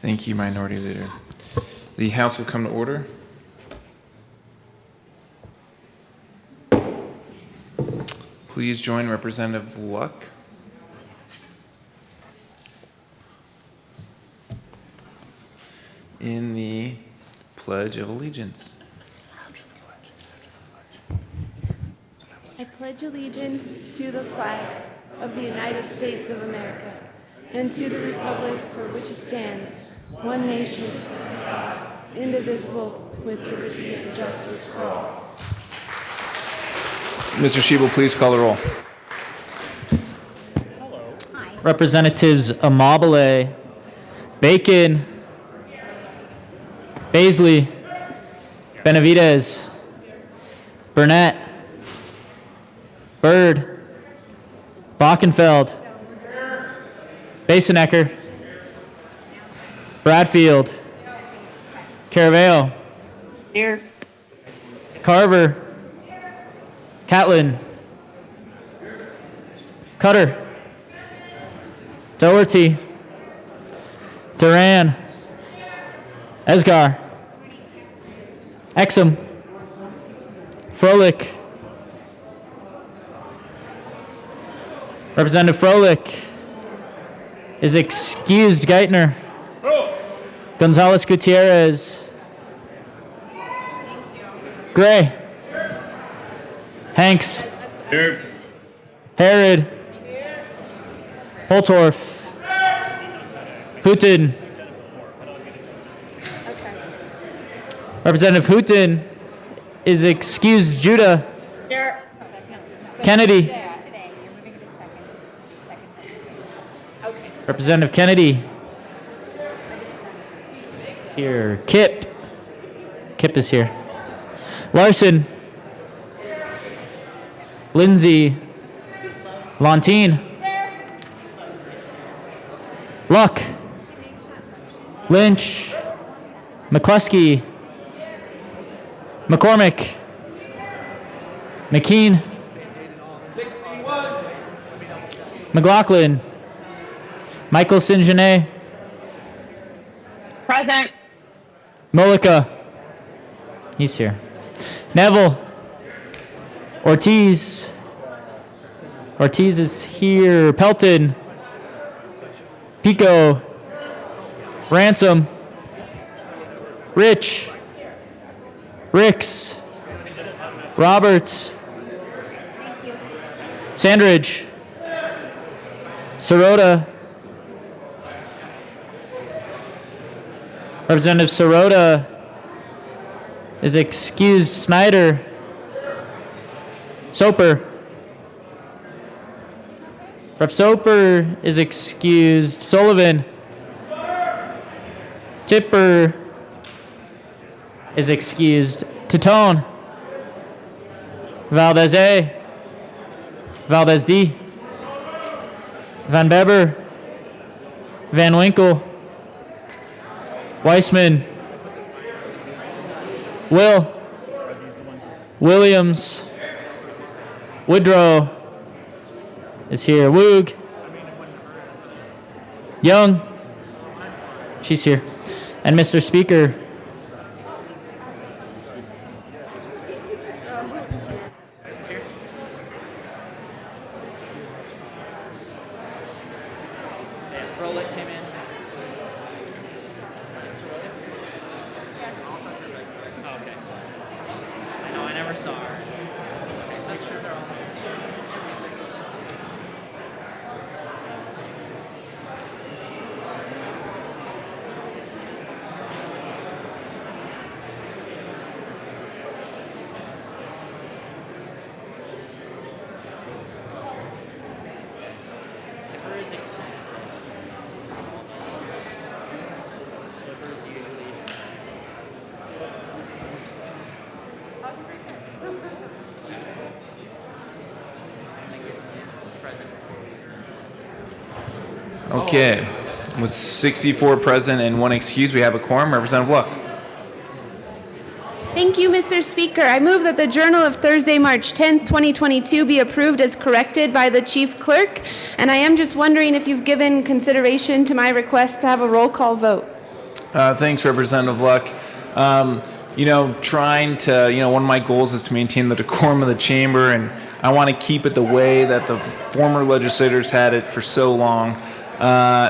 Thank you, Minority Leader. The House will come to order. Please join Representative Luck. In the Pledge of Allegiance. I pledge allegiance to the flag of the United States of America and to the republic for which it stands, one nation, indivisible, with liberty and justice for all. Mr. Shebel, please call the roll. Representatives Amabile, Bacon, Baisley, Benavidez, Burnett, Byrd, Bockenfeld, Basenecker, Bradfield, Caraveo, Here. Carver, Catlin, Cutter, Doherty, Duran, Esgar, Exum, Froelich, Representative Froelich is excused. Geithner, Gonzalez Gutierrez, Gray, Hanks, Here. Herod, Holtorf, Hooton, Representative Hooton is excused. Judah, Here. Kennedy, Today, you're moving it to second. Representative Kennedy. Here, Kip is here. Larson, Lindsay, Lontine, Luck, Lynch, McCluskey, McCormick, McKean, McLaughlin, Michael Saint-Genet, Present. Mollica, he's here. Neville, Ortiz is here. Pelton, Pico, Ransom, Rich, Ricks, Roberts, Sandridge, Sirota, Representative Sirota is excused. Snyder, Soper, Rep. Soper is excused. Sullivan, Tipper is excused. Titone, Valdez A, Valdez D, Van Beber, Van Winkle, Weissman, Williams, Woodrow is here. Woog, Young, she's here. And Mr. Speaker, Okay. With 64 present and one excuse, we have a quorum. Representative Luck. Thank you, Mr. Speaker. I move that the Journal of Thursday, March 10th, 2022 be approved as corrected by the Chief Clerk. And I am just wondering if you've given consideration to my request to have a roll call vote. Thanks, Representative Luck. Trying to, one of my goals is to maintain the decorum of the chamber, and I want to keep it the way that the former legislators had it for so long.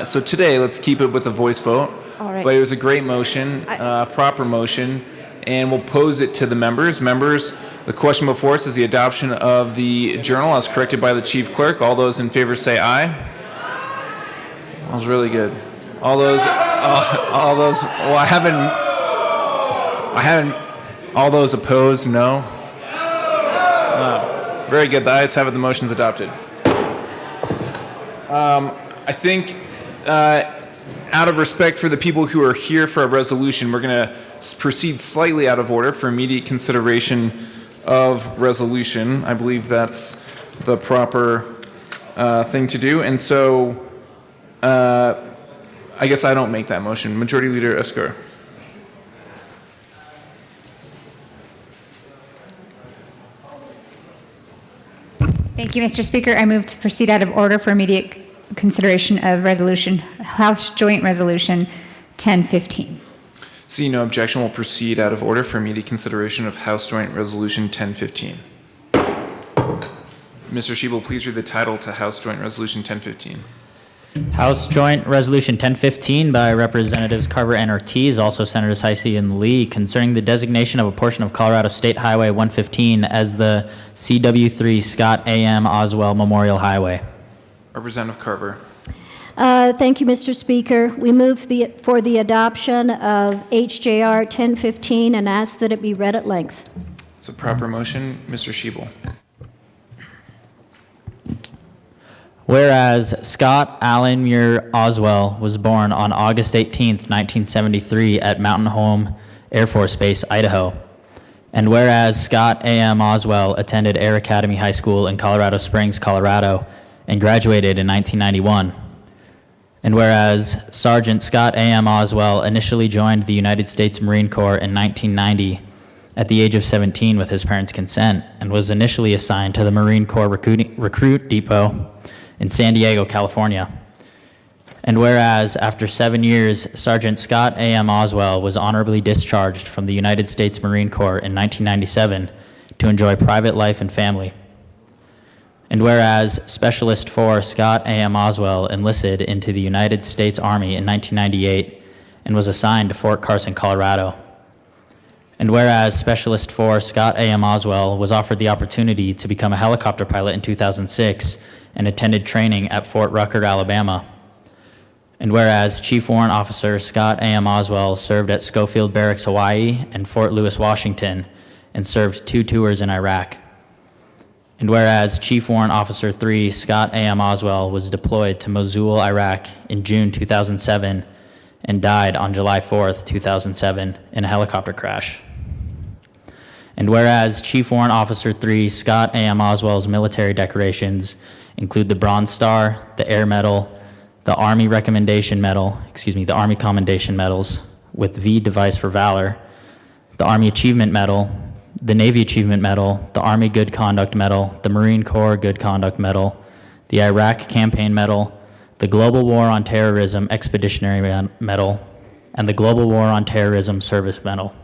So today, let's keep it with a voice vote. All right. But it was a great motion, proper motion, and we'll pose it to the members. Members, the question before us is the adoption of the journal as corrected by the chief clerk. All those in favor say aye. That was really good. All those, well, I haven't, all those opposed, no. Very good. The ayes have it. The motion's adopted. I think, out of respect for the people who are here for a resolution, we're going to proceed slightly out of order for immediate consideration of resolution. I believe that's the proper thing to do. And so I guess I don't make that motion. Majority Leader Escar. Thank you, Mr. Speaker. I move to proceed out of order for immediate consideration of resolution, House Joint Resolution 1015. Seeing no objection, we'll proceed out of order for immediate consideration of House Joint Resolution 1015. Mr. Schiebel, please read the title to House Joint Resolution 1015. House Joint Resolution 1015 by Representatives Carver and Ortiz, also Senators Heisey and Lee, concerning the designation of a portion of Colorado State Highway 115 as the CW3 Scott A.M. Oswell Memorial Highway. Representative Carver. Thank you, Mr. Speaker. We move for the adoption of HJR 1015 and ask that it be read at length. It's a proper motion. Mr. Schiebel. Whereas Scott Allen Muir Oswell was born on August 18, 1973 at Mountain Home Air Force Base, Idaho. And whereas Scott A.M. Oswell attended Air Academy High School in Colorado Springs, Colorado, and graduated in 1991. And whereas Sergeant Scott A.M. Oswell initially joined the United States Marine Corps in 1990 at the age of 17 with his parents' consent, and was initially assigned to the Marine Corps Recruit Depot in San Diego, California. And whereas after 7 years, Sergeant Scott A.M. Oswell was honorably discharged from the United States Marine Corps in 1997 to enjoy private life and family. And whereas Specialist 4 Scott A.M. Oswell enlisted into the United States Army in 1998 and was assigned to Fort Carson, Colorado. And whereas Specialist 4 Scott A.M. Oswell was offered the opportunity to become a helicopter pilot in 2006 and attended training at Fort Rucker, Alabama. And whereas Chief Warrant Officer Scott A.M. Oswell served at Schofield Barracks, Hawaii and Fort Lewis, Washington, and served 2 tours in Iraq. And whereas Chief Warrant Officer 3 Scott A.M. Oswell was deployed to Mosul, Iraq in June 2007 and died on July 4th, 2007 in a helicopter crash. And whereas Chief Warrant Officer 3 Scott A.M. Oswell's military decorations include the Bronze Star, the Air Medal, the Army Commendation Medals with V device for valor, the Army Achievement Medal, the Navy Achievement Medal, the Army Good Conduct Medal, the Marine Corps Good Conduct Medal, the Iraq Campaign Medal, the Global War on Terrorism Expeditionary Medal, and the Global War on Terrorism Service Medal.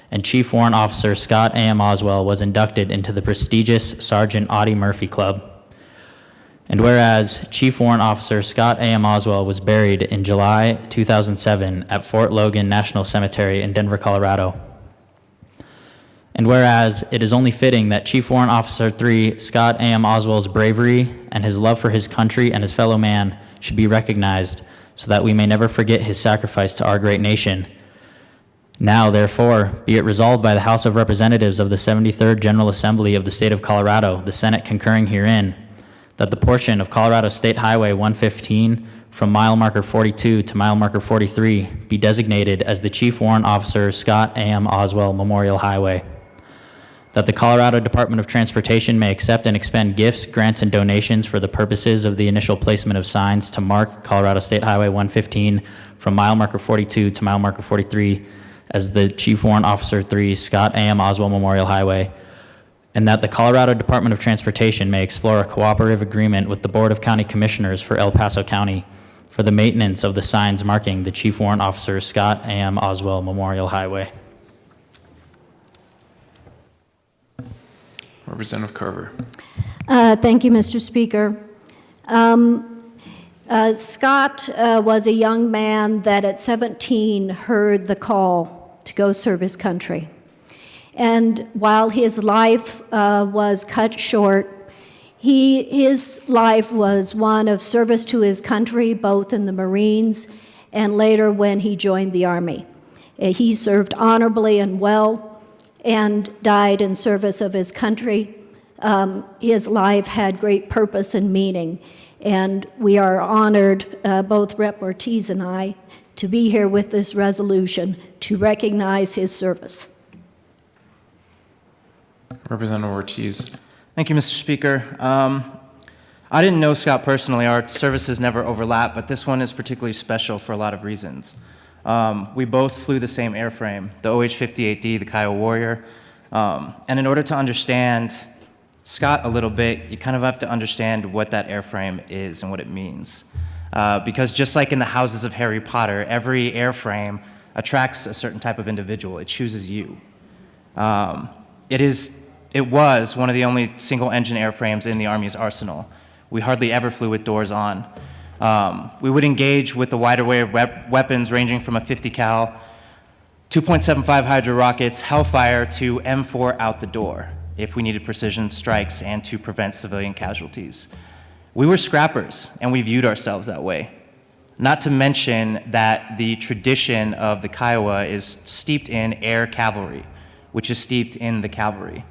And Chief Warrant Officer Scott A.M. Oswell was inducted into the prestigious Sergeant Audie Murphy Club. And whereas Chief Warrant Officer Scott A.M. Oswell was buried in July 2007 at Fort Logan National Cemetery in Denver, Colorado. And whereas it is only fitting that Chief Warrant Officer 3 Scott A.M. Oswell's bravery and his love for his country and his fellow man should be recognized so that we may never forget his sacrifice to our great nation. Now, therefore, be it resolved by the House of Representatives of the 73rd General Assembly of the State of Colorado, the Senate concurring herein, that the portion of Colorado State Highway 115 from mile marker 42 to mile marker 43 be designated as the Chief Warrant Officer Scott A.M. Oswell Memorial Highway. That the Colorado Department of Transportation may accept and expend gifts, grants, and donations for the purposes of the initial placement of signs to mark Colorado State Highway 115 from mile marker 42 to mile marker 43 as the Chief Warrant Officer 3 Scott A.M. Oswell Memorial Highway, and that the Colorado Department of Transportation may explore a cooperative agreement with the Board of County Commissioners for El Paso County for the maintenance of the signs marking the Chief Warrant Officer Scott A.M. Oswell Memorial Highway. Representative Carver. Thank you, Mr. Speaker. Scott was a young man that at 17 heard the call to go serve his country. And while his life was cut short, his life was one of service to his country, both in the Marines and later when he joined the Army. He served honorably and well and died in service of his country. His life had great purpose and meaning, and we are honored, both Rep. Ortiz and I, to be here with this resolution to recognize his service. Representative Ortiz. Thank you, Mr. Speaker. I didn't know Scott personally. Our services never overlap, but this one is particularly special for a lot of reasons. We both flew the same airframe, the OH-58D, the Kiowa Warrior. And in order to understand Scott a little bit, you kind of have to understand what that airframe is and what it means. Because just like in the houses of Harry Potter, every airframe attracts a certain type of individual. It chooses you. It was one of the only single-engine airframes in the Army's arsenal. We hardly ever flew with doors on. We would engage with the wide array of weapons ranging from a 50 cal, 2.75 Hydra rockets, Hellfire, to M4 out the door if we needed precision strikes and to prevent civilian casualties. We were scrappers, and we viewed ourselves that way. Not to mention that the tradition of the Kiowa is steeped in air cavalry, which is steeped in the cavalry.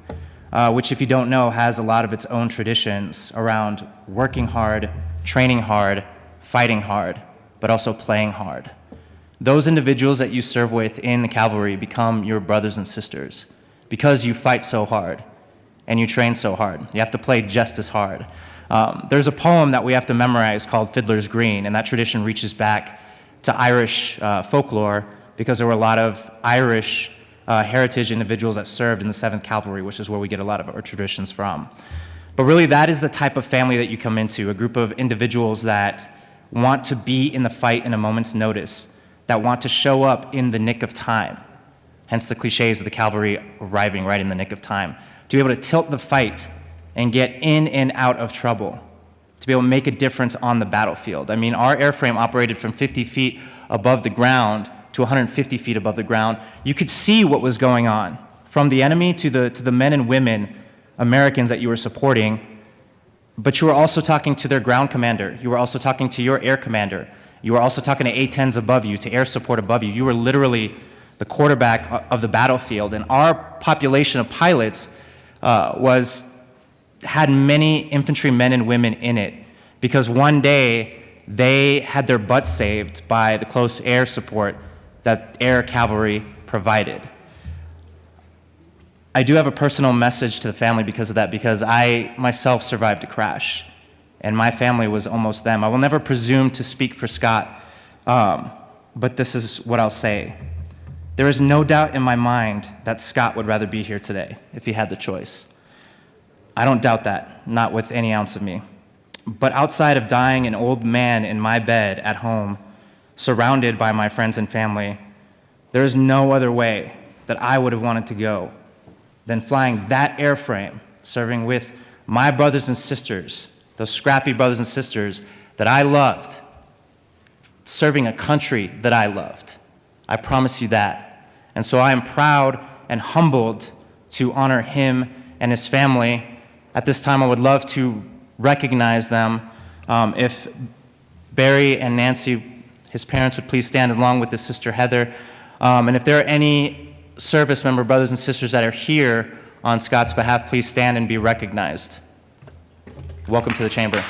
Which, if you don't know, has a lot of its own traditions around working hard, training hard, fighting hard, but also playing hard. Those individuals that you serve with in the cavalry become your brothers and sisters because you fight so hard and you train so hard. You have to play just as hard. There's a poem that we have to memorize called Fiddler's Green, and that tradition reaches back to Irish folklore because there were a lot of Irish heritage individuals that served in the 7th Cavalry, which is where we get a lot of our traditions from. But really, that is the type of family that you come into, a group of individuals that want to be in the fight in a moment's notice, that want to show up in the nick of time, hence the cliches of the cavalry arriving right in the nick of time, to be able to tilt the fight and get in and out of trouble, to be able to make a difference on the battlefield. I mean, our airframe operated from 50 feet above the ground to 150 feet above the ground. You could see what was going on, from the enemy to the men and women, Americans that you were supporting, but you were also talking to their ground commander. You were also talking to your air commander. You were also talking to A-10s above you, to air support above you. You were literally the quarterback of the battlefield, and our population of pilots had many infantry men and women in it, because one day they had their butts saved by the close air support that air cavalry provided. I do have a personal message to the family because of that, because I myself survived a crash, and my family was almost them. I will never presume to speak for Scott, but this is what I'll say. There is no doubt in my mind that Scott would rather be here today if he had the choice. I don't doubt that, not with any ounce of me. But outside of dying an old man in my bed at home, surrounded by my friends and family, there is no other way that I would have wanted to go than flying that airframe, serving with my brothers and sisters, those scrappy brothers and sisters that I loved, serving a country that I loved. I promise you that. And so I am proud and humbled to honor him and his family. At this time, I would love to recognize them. If Barry and Nancy, his parents, would please stand along with his sister Heather. And if there are any service member brothers and sisters that are here on Scott's behalf, please stand and be recognized. Welcome to the chamber.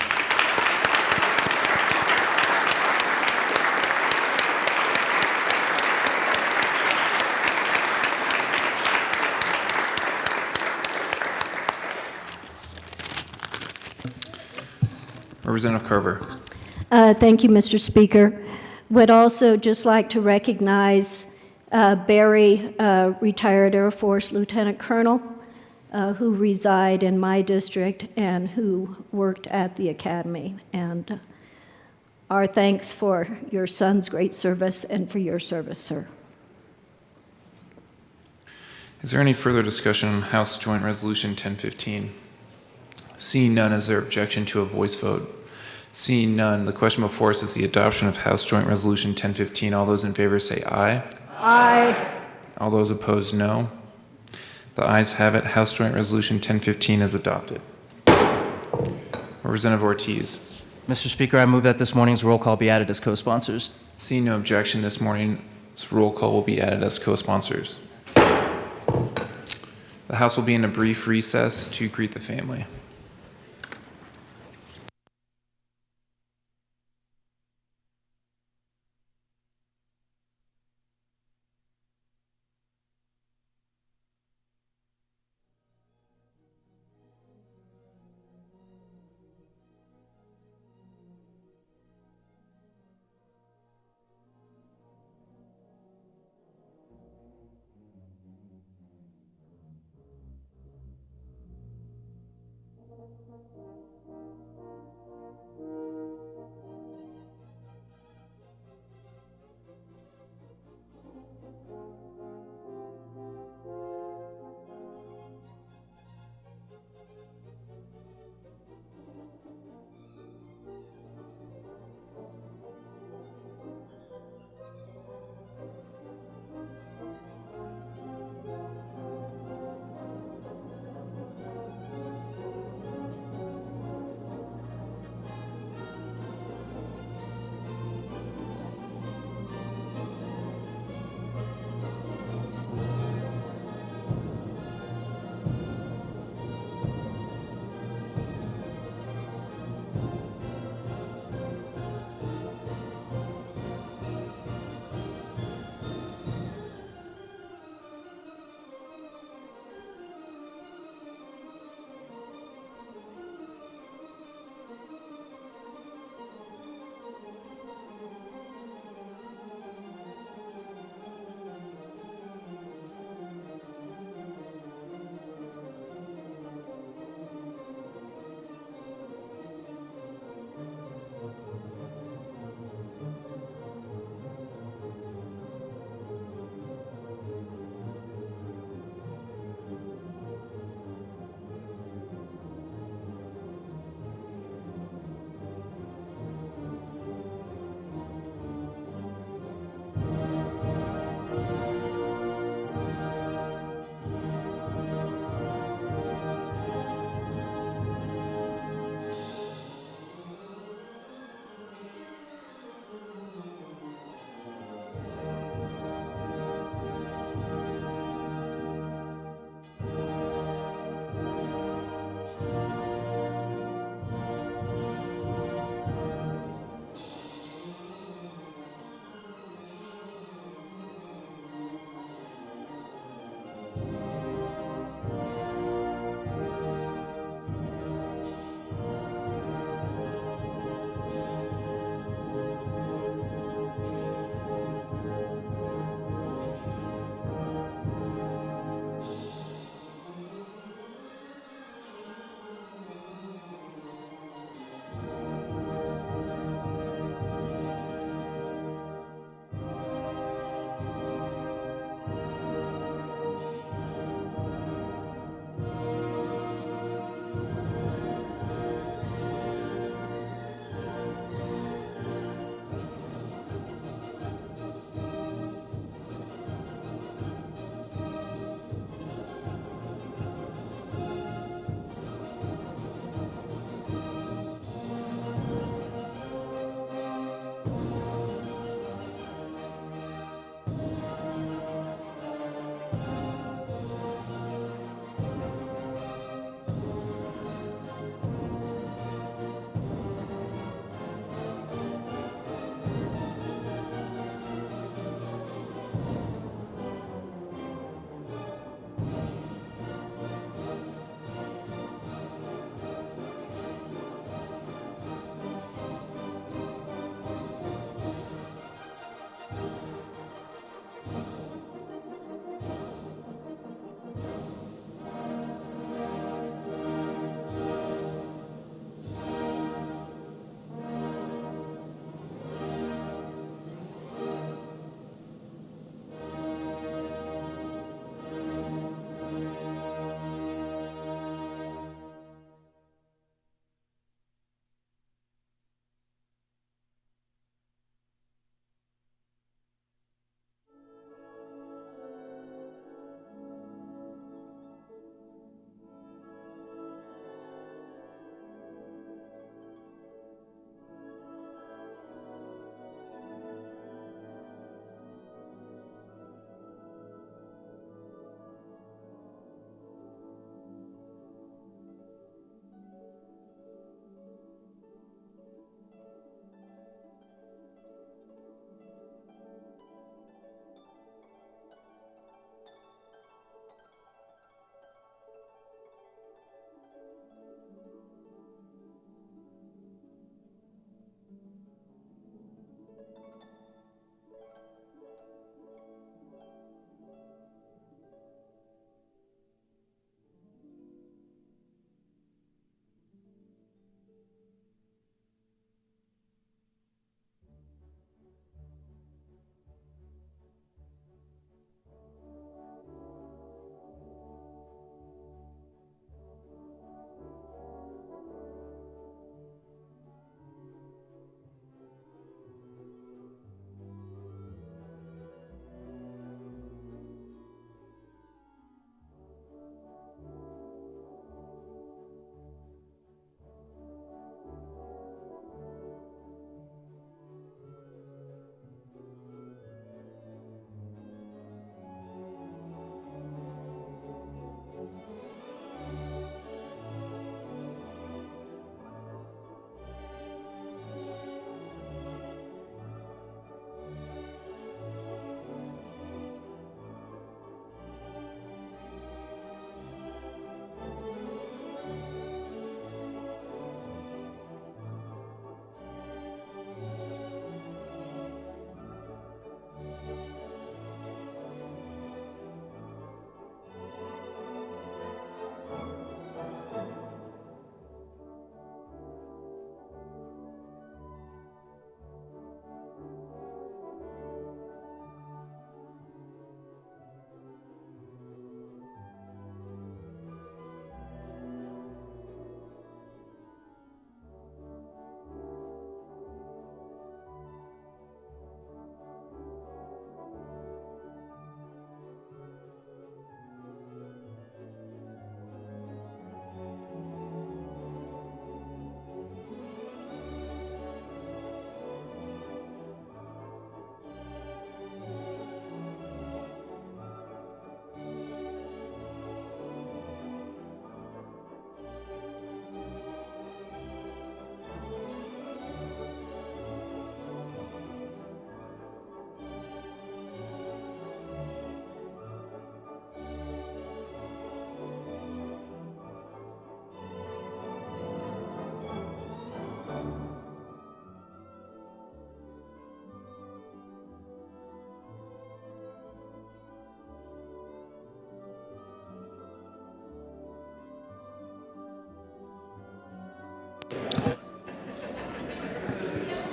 Representative Carver. Thank you, Mr. Speaker. Would also just like to recognize Barry, retired Air Force Lieutenant Colonel, who reside in my district and who worked at the academy. And our thanks for your son's great service and for your service, sir. Is there any further discussion on House Joint Resolution 1015? Seeing none, is there objection to a voice vote? Seeing none, the question before us is the adoption of House Joint Resolution 1015. All those in favor say aye. Aye. All those opposed, no. The ayes have it. House Joint Resolution 1015 is adopted. Representative Ortiz. Mr. Speaker, I move that this morning's roll call be added as co-sponsors. Seeing no objection, this morning's roll call will be added as co-sponsors. The House will be in a brief recess to greet the family.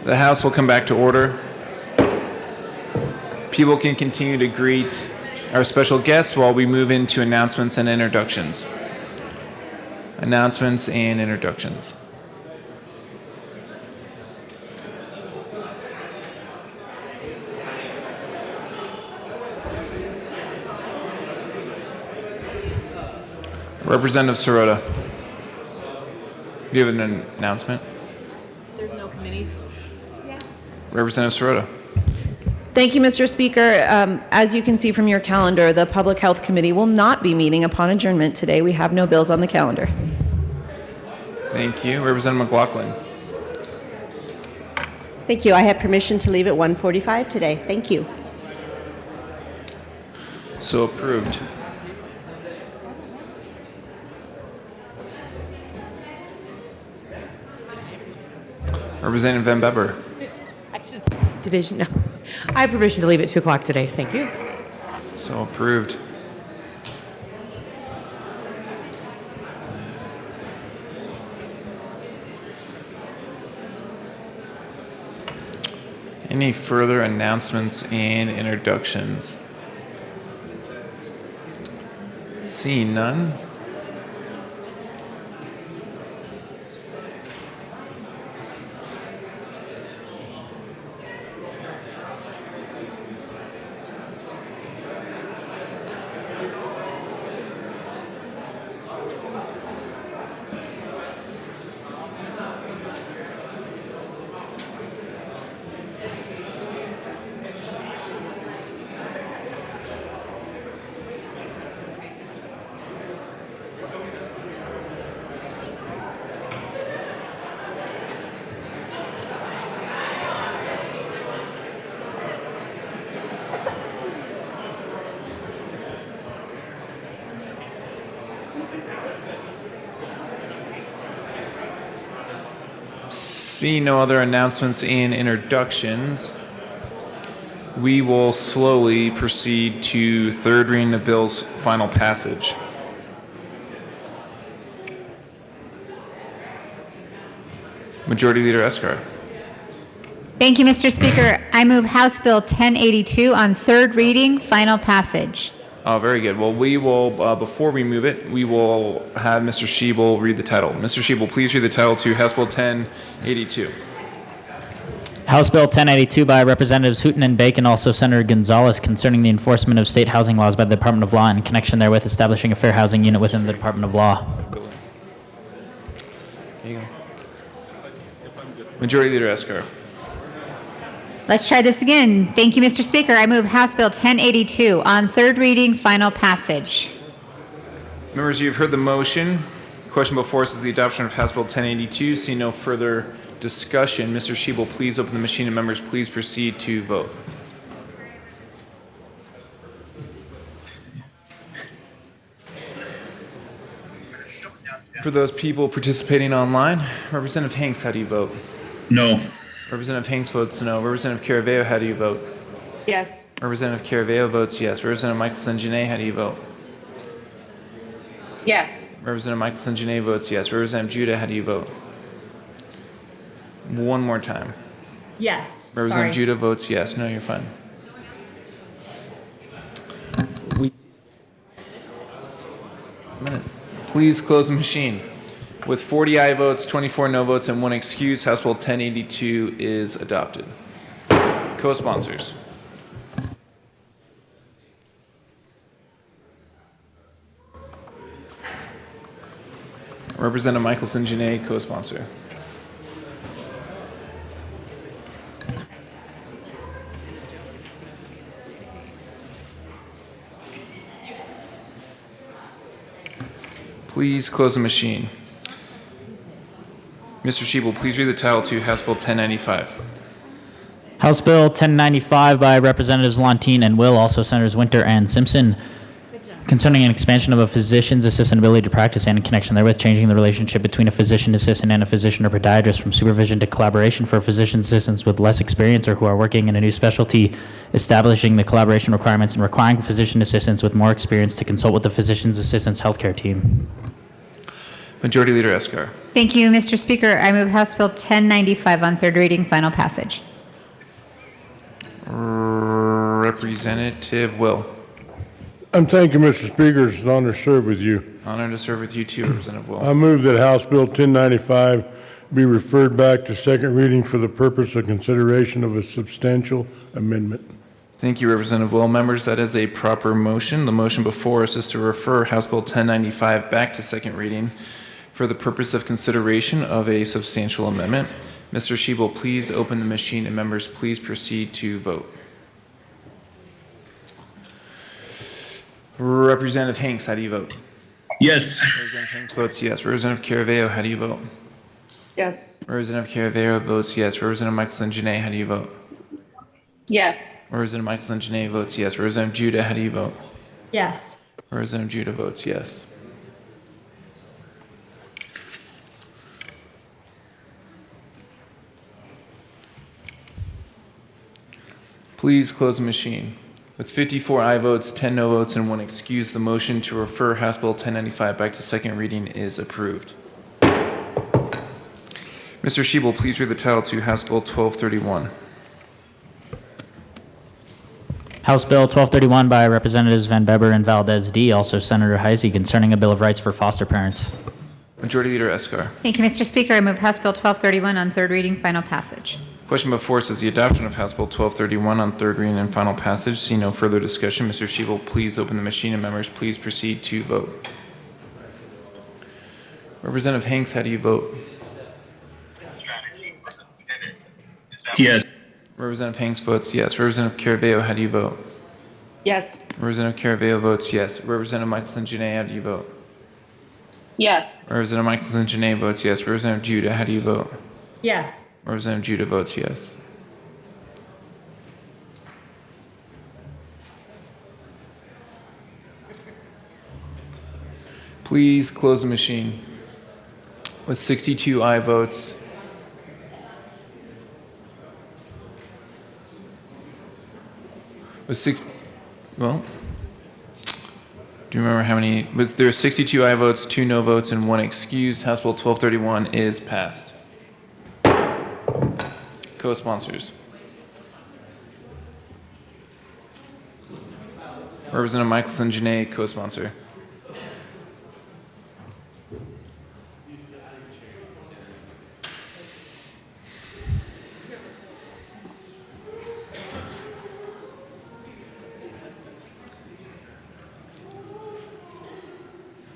The House will come back to order. People can continue to greet our special guests while we move into announcements and introductions. Announcements and introductions. Representative Sirota. Do you have an announcement? There's no committee. Representative Sirota. Thank you, Mr. Speaker. As you can see from your calendar, the Public Health Committee will not be meeting upon adjournment today. We have no bills on the calendar. Thank you. Representative McLaughlin. Thank you. I have permission to leave at 1:45 today. Thank you. So approved. Representative Van Beber. Division, no. I have permission to leave at 2 o'clock today. Thank you. So approved. Any further announcements and introductions? Seeing none. Seeing no other announcements and introductions, we will slowly proceed to third reading of bill's final passage. Majority Leader Eskar. Thank you, Mr. Speaker. I move House Bill 1082 on third reading, final passage. Oh, very good. Well, we will, before we move it, we will have Mr. Schiebel read the title. Mr. Schiebel, please read the title to House Bill 1082. House Bill 1082 by Representatives Hooton and Bacon, also Senator Gonzalez, concerning the enforcement of state housing laws by the Department of Law in connection therewith establishing a fair housing unit within the Department of Law. There you go. Majority Leader Eskar. Let's try this again. Thank you, Mr. Speaker. I move House Bill 1082 on third reading, final passage. Members, you've heard the motion. The question before us is the adoption of House Bill 1082. Seeing no further discussion, Mr. Schiebel, please open the machine and members, please proceed to vote. For those people participating online, Representative Hanks, how do you vote? No. Representative Hanks votes no. Representative Caraveo, how do you vote? Yes. Representative Caraveo votes yes. Representative Michelson-Janae, how do you vote? Yes. Representative Michelson-Janae votes yes. Representative Judah, how do you vote? One more time. Yes. Representative Judah votes yes. No, you're fine. Minutes. Please close the machine. With 40 aye votes, 24 no votes, and 1 excuse, House Bill 1082 is adopted. Co-sponsors. Representative Michelson-Janae, co-sponsor. Please close the machine. Mr. Schiebel, please read the title to House Bill 1095. House Bill 1095 by Representatives Lontine and Will, also Senators Winter and Simpson, concerning an expansion of a physician's assistant ability to practice and in connection therewith changing the relationship between a physician assistant and a physician or podiatrist from supervision to collaboration for physician assistants with less experience or who are working in a new specialty, establishing the collaboration requirements and requiring physician assistants with more experience to consult with the physician's assistant's healthcare team. Majority Leader Escar. Thank you, Mr. Speaker. I move House Bill 1095 on third reading, final passage. Representative Will. Thank you, Mr. Speaker. It's an honor to serve with you. Honor to serve with you too, Representative Will. I move that House Bill 1095 be referred back to second reading for the purpose of consideration of a substantial amendment. Thank you, Representative Will. Members, that is a proper motion. The motion before us is to refer House Bill 1095 back to second reading for the purpose of consideration of a substantial amendment. Mr. Shebel, please open the machine, and members, please proceed to vote. Representative Hanks, how do you vote? Yes. Representative Hanks votes yes. Representative Caraveo, how do you vote? Yes. Representative Caraveo votes yes. Representative Michelson Janae, how do you vote? Yes. Representative Michelson Janae votes yes. Representative Judah, how do you vote? Yes. Representative Judah votes yes. Please close the machine. With 54 aye votes, 10 no votes, and 1 excuse, the motion to refer House Bill 1095 back to second reading is approved. Mr. Shebel, please read the title to House Bill 1231. House Bill 1231 by Representatives Van Beber and Valdez D., also Senator Heisey, concerning a Bill of Rights for foster parents. Majority Leader Escar. Thank you, Mr. Speaker. I move House Bill 1231 on third reading, final passage. Question before us is the adoption of House Bill 1231 on third reading and final passage. See no further discussion. Mr. Shebel, please open the machine, and members, please proceed to vote. Representative Hanks, how do you vote? Yes. Representative Hanks votes yes. Representative Caraveo, how do you vote? Yes. Representative Caraveo votes yes. Representative Michelson Janae, how do you vote? Yes. Representative Michelson Janae votes yes. Representative Judah, how do you vote? Yes. Representative Judah votes yes. Please close the machine. With 62 aye votes, well, do you remember how many? Was there 62 aye votes, 2 no votes, and 1 excused? House Bill 1231 is passed. Co-sponsors. Representative Michelson Janae, co-sponsor.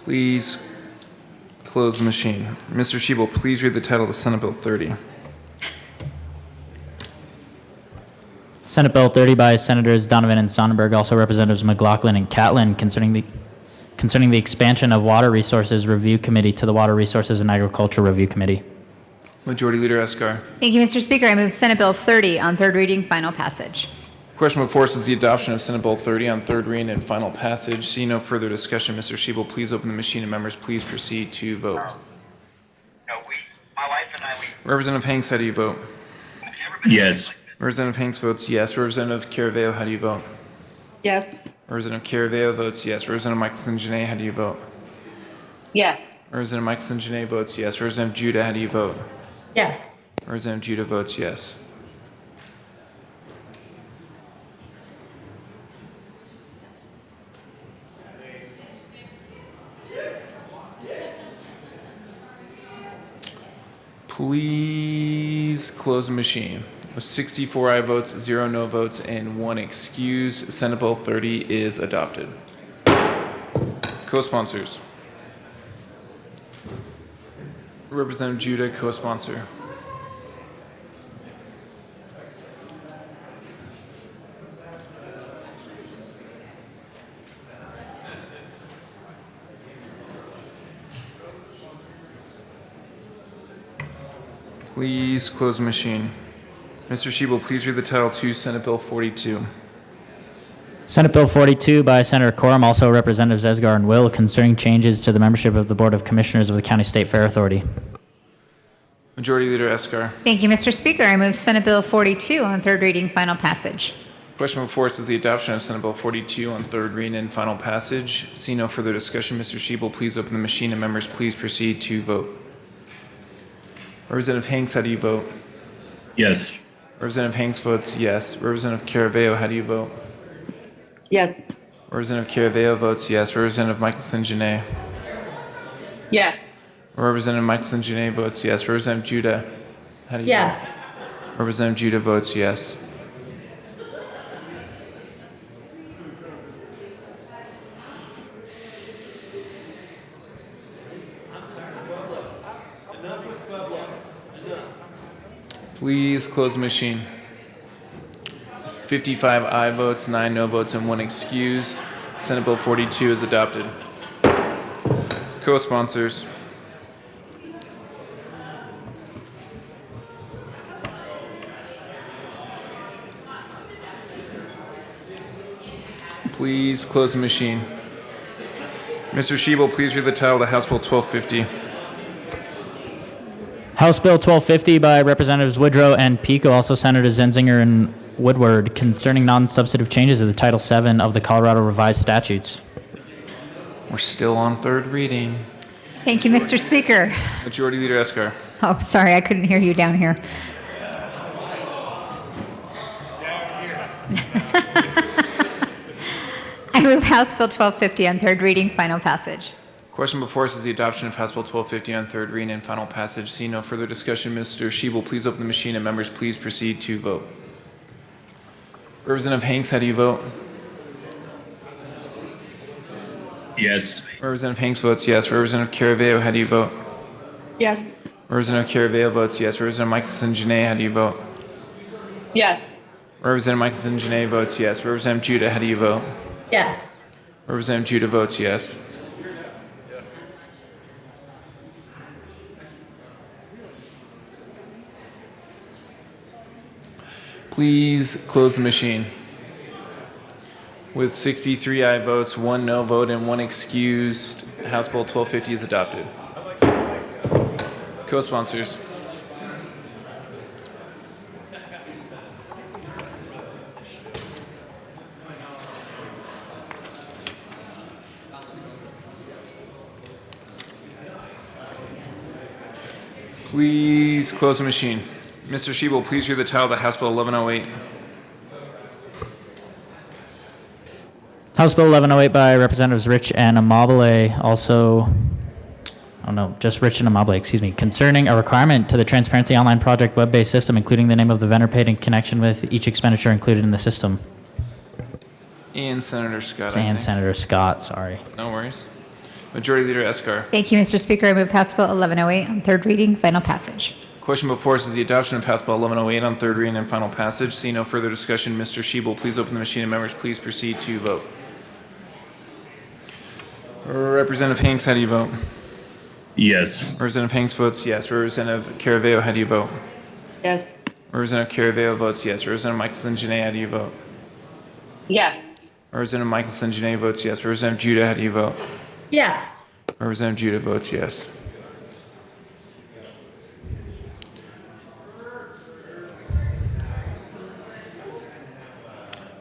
Please close the machine. Mr. Shebel, please read the title of Senate Bill 30. Senate Bill 30 by Senators Donovan and Sonnenberg, also Representatives McLaughlin and Catlin, concerning the expansion of Water Resources Review Committee to the Water Resources and Agriculture Review Committee. Majority Leader Escar. Thank you, Mr. Speaker. I move Senate Bill 30 on third reading, final passage. Question before us is the adoption of Senate Bill 30 on third reading and final passage. See no further discussion. Mr. Shebel, please open the machine, and members, please proceed to vote. My wife and I, Representative Hanks, how do you vote? Yes. Representative Hanks votes yes. Representative Caraveo, how do you vote? Yes. Representative Caraveo votes yes. Representative Michelson Janae, how do you vote? Yes. Representative Michelson Janae votes yes. Representative Judah, how do you vote? Yes. Representative Judah votes yes. Please close the machine. With 64 aye votes, 0 no votes, and 1 excuse, Senate Bill 30 is adopted. Co-sponsors. Representative Judah, co-sponsor. Please close the machine. Mr. Shebel, please read the title to Senate Bill 42. Senate Bill 42 by Senator Corum, also Representatives Esgar and Will, concerning changes to the membership of the Board of Commissioners of the County State Fair Authority. Majority Leader Escar. Thank you, Mr. Speaker. I move Senate Bill 42 on third reading, final passage. Question before us is the adoption of Senate Bill 42 on third reading and final passage. See no further discussion. Mr. Shebel, please open the machine, and members, please proceed to vote. Representative Hanks, how do you vote? Yes. Representative Hanks votes yes. Representative Caraveo, how do you vote? Yes. Representative Caraveo votes yes. Representative Michelson Janae. Yes. Representative Michelson Janae votes yes. Representative Judah, how do you Yes. vote? Representative Judah votes yes. Please close the machine. 55 aye votes, 9 no votes, and 1 excused. Senate Bill 42 is adopted. Co-sponsors. Please close the machine. Mr. Shebel, please read the title of House Bill 1250. House Bill 1250 by Representatives Woodrow and Pico, also Senators Zenzinger and Woodward, concerning non-substantive changes of the Title VII of the Colorado Revised Statutes. We're still on third reading. Thank you, Mr. Speaker. Majority Leader Eskar. Oh, sorry, I couldn't hear you down here. I move House Bill 1250 on third reading, final passage. Question before us is the adoption of House Bill 1250 on third reading and final passage. See no further discussion. Mr. Shebel, please open the machine, and members, please proceed to vote. Representative Hanks, how do you vote? Yes. Representative Hanks votes yes. Representative Caraveo, how do you vote? Yes. Representative Caraveo votes yes. Representative Michelson Janae, how do you vote? Yes. Representative Michelson Janae votes yes. Representative Judah, how do you vote? Yes. Representative Judah votes yes. Please close the machine. With 63 aye votes, 1 no vote, and 1 excused, House Bill 1250 is adopted. Co-sponsors. Please close the machine. Mr. Shebel, please read the title of House Bill 1108. House Bill 1108 by Representatives Rich and Amabile, just Rich and Amabile, excuse me, concerning a requirement to the Transparency Online Project web-based system, including the name of the vendor paid in connection with each expenditure included in the system. And Senator Scott, I And think. Senator Scott, sorry. No worries. Majority Leader Eskar. Thank you, Mr. Speaker. I move House Bill 1108 on third reading, final passage. Question before us is the adoption of House Bill 1108 on third reading and final passage. See no further discussion. Mr. Shebel, please open the machine, and members, please proceed to vote. Representative Hanks, how do you vote? Yes. Representative Hanks votes yes. Representative Caraveo, how do you vote? Yes. Representative Caraveo votes yes. Representative Michelson Janae, how do you vote? Yes. Representative Michelson Janae votes yes. Representative Judah, how do you vote? Yes. Representative Judah votes yes.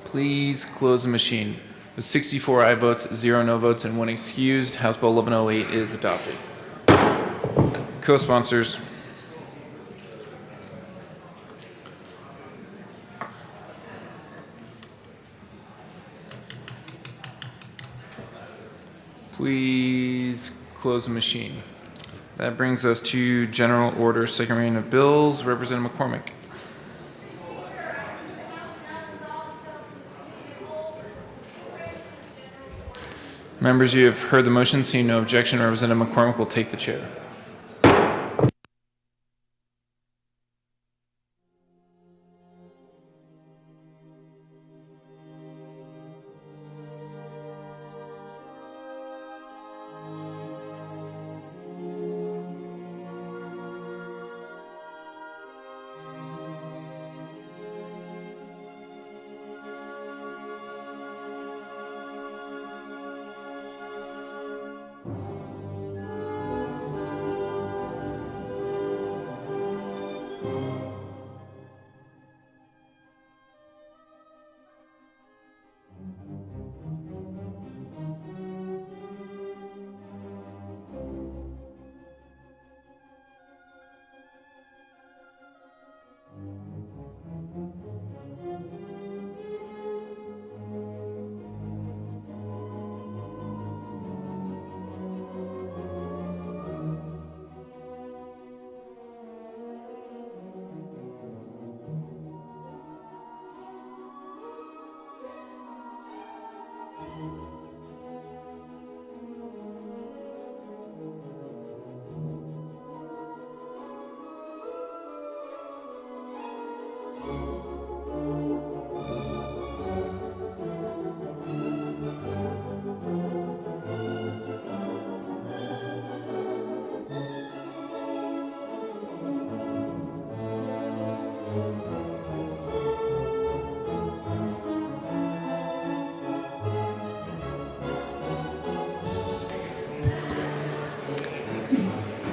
Please close the machine. With 64 aye votes, 0 no votes, and 1 excused, House Bill 1108 is adopted. Co-sponsors. Please close the machine. That brings us to General Order, second reading of bills. Representative McCormick. Members, you have heard the motion. Seeing no objection, Representative McCormick will take the chair.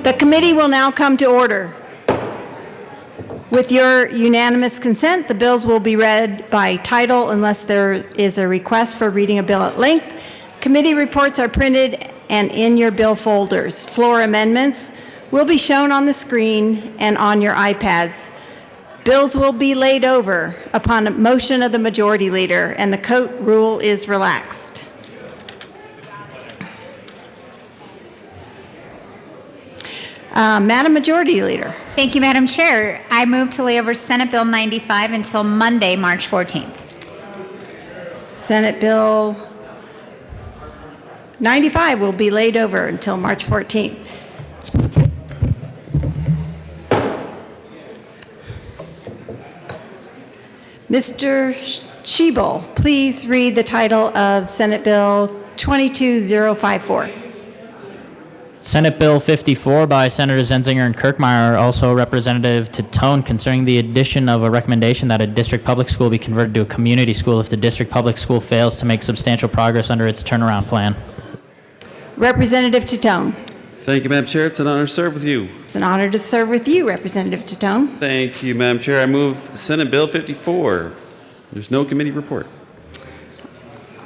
The committee will now come to order. With your unanimous consent, the bills will be read by title unless there is a request for reading a bill at length. Committee reports are printed and in your bill folders. Floor amendments will be shown on the screen and on your iPads. Bills will be laid over upon a motion of the majority leader, and the Cote rule is relaxed. Madam Majority Leader. Thank you, Madam Chair. I move to lay over Senate Bill 95 until Monday, March 14th. Senate Bill 95 will be laid over until March 14th. Mr. Schiebel, please read the title of Senate Bill 22054. Senate Bill 54 by Senators Zenzinger and Kirkmeyer, also Representative Titone, concerning the addition of a recommendation that a district public school be converted to a community school if the district public school fails to make substantial progress under its turnaround plan. Representative Titone. Thank you, Madam Chair. It's an honor to serve with you. It's an honor to serve with you, Representative Titone. Thank you, Madam Chair. I move Senate Bill 54. There's no committee report.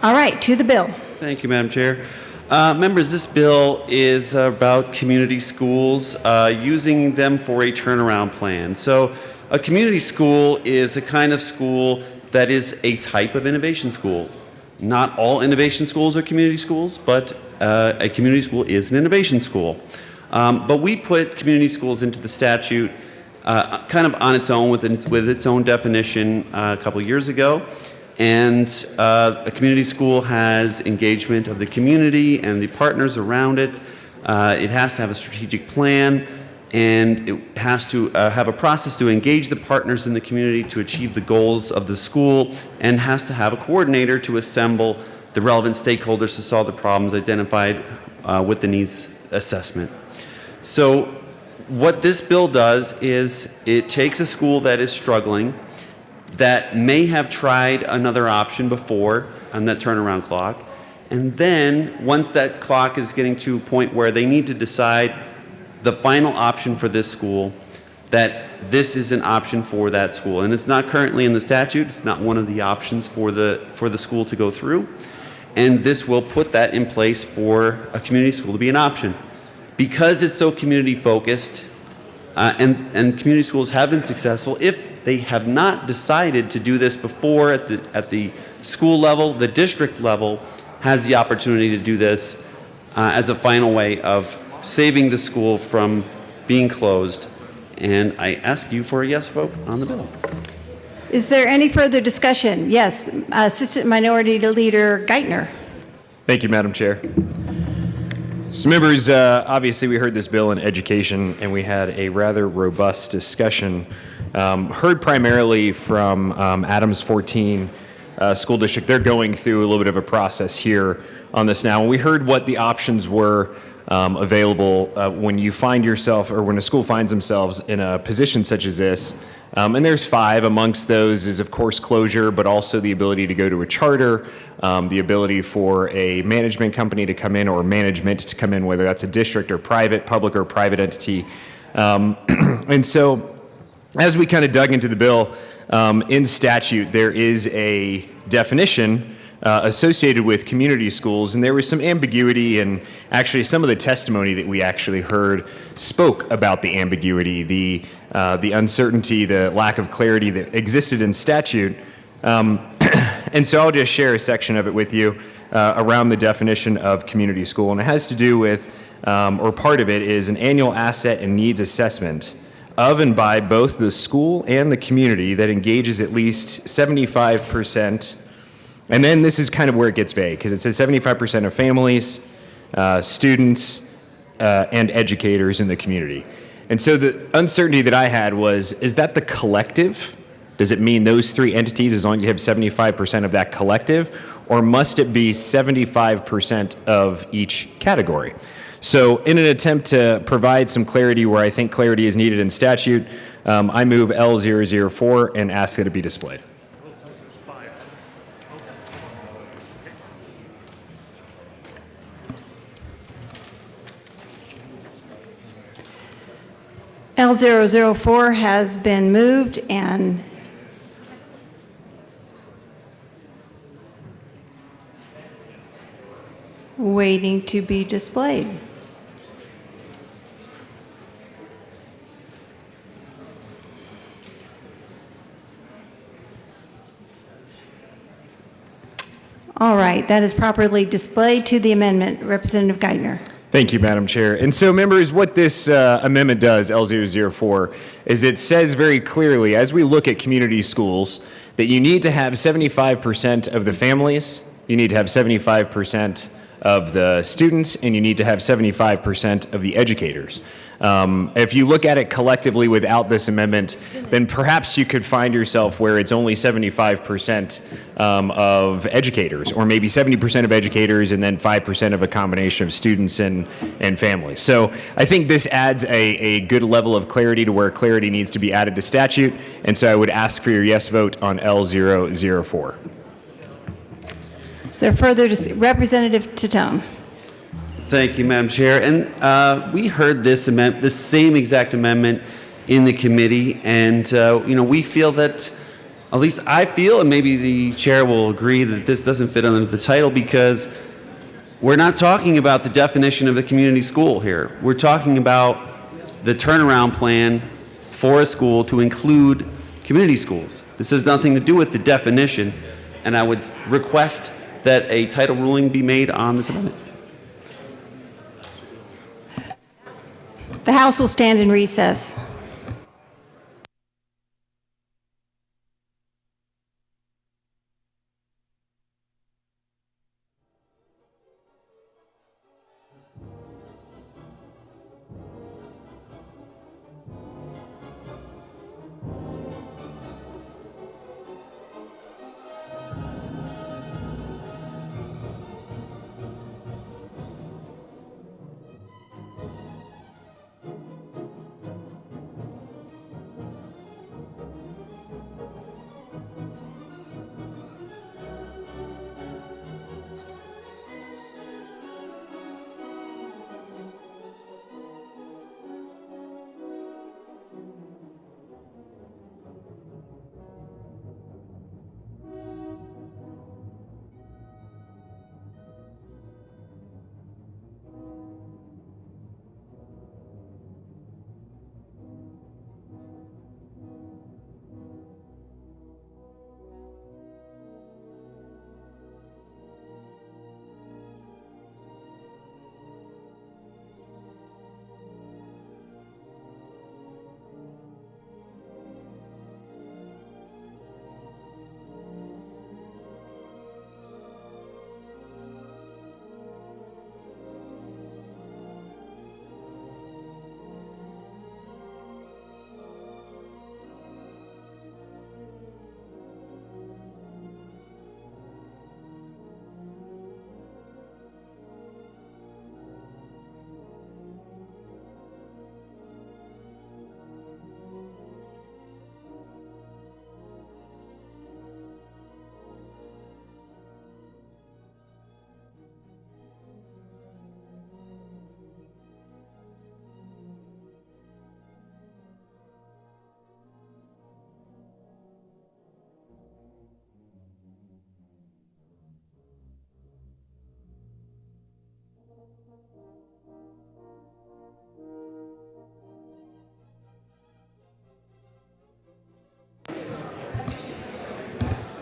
All right, to the bill. Thank you, Madam Chair. Members, this bill is about community schools, using them for a turnaround plan. So a community school is a kind of school that is a type of innovation school. Not all innovation schools are community schools, but a community school is an innovation school. But we put community schools into the statute kind of on its own with its own definition a couple of years ago. And a community school has engagement of the community and the partners around it. It has to have a strategic plan, and it has to have a process to engage the partners in the community to achieve the goals of the school, and has to have a coordinator to assemble the relevant stakeholders to solve the problems identified with the needs assessment. So what this bill does is it takes a school that is struggling, that may have tried another option before on that turnaround clock, and then once that clock is getting to a point where they need to decide the final option for this school, that this is an option for that school. And it's not currently in the statute. It's not one of the options for the school to go through. And this will put that in place for a community school to be an option. Because it's so community focused, and community schools have been successful, if they have not decided to do this before at the school level, the district level has the opportunity to do this as a final way of saving the school from being closed. And I ask you for a yes vote on the bill. Is there any further discussion? Yes, Assistant Minority Leader Geithner. Thank you, Madam Chair. So members, obviously we heard this bill in education and we had a rather robust discussion. Heard primarily from Adams 14 School District. They're going through a little bit of a process here on this now. And we heard what the options were available when you find yourself, or when a school finds themselves in a position such as this. And there's 5. Amongst those is, of course, closure, but also the ability to go to a charter, the ability for a management company to come in, or management to come in, whether that's a district or private, public or private entity. And so as we kind of dug into the bill, in statute, there is a definition associated with community schools, and there was some ambiguity, and actually some of the testimony that we actually heard spoke about the ambiguity, the uncertainty, the lack of clarity that existed in statute. And so I'll just share a section of it with you around the definition of community school, and it has to do with, or part of it is an annual asset and needs assessment of and by both the school and the community that engages at least 75%. And then this is kind of where it gets vague, because it says 75% of families, students, and educators in the community. And so the uncertainty that I had was, is that the collective? Does it mean those three entities as long as you have 75% of that collective? Or must it be 75% of each category? So in an attempt to provide some clarity where I think clarity is needed in statute, I move L004 and ask that it be displayed. L004 has been moved and waiting to be displayed. All right, that is properly displayed to the amendment. Representative Geithner. Thank you, Madam Chair. And so, members, what this amendment does, L004, is it says very clearly, as we look at community schools, that you need to have 75% of the families, you need to have 75% of the students, and you need to have 75% of the educators. If you look at it collectively without this amendment, then perhaps you could find yourself where it's only 75% of educators, or maybe 70% of educators and then 5% of a combination of students and families. So I think this adds a good level of clarity to where clarity needs to be added to statute, and so I would ask for your yes vote on L004. Is there further Representative Titone? Thank you, Madam Chair. And we heard this same exact amendment in the committee, and we feel that, at least I feel, and maybe the chair will agree, that this doesn't fit under the title because we're not talking about the definition of the community school here. We're talking about the turnaround plan for a school to include community schools. This has nothing to do with the definition, and I would request that a title ruling be made on this amendment. The House will stand in recess.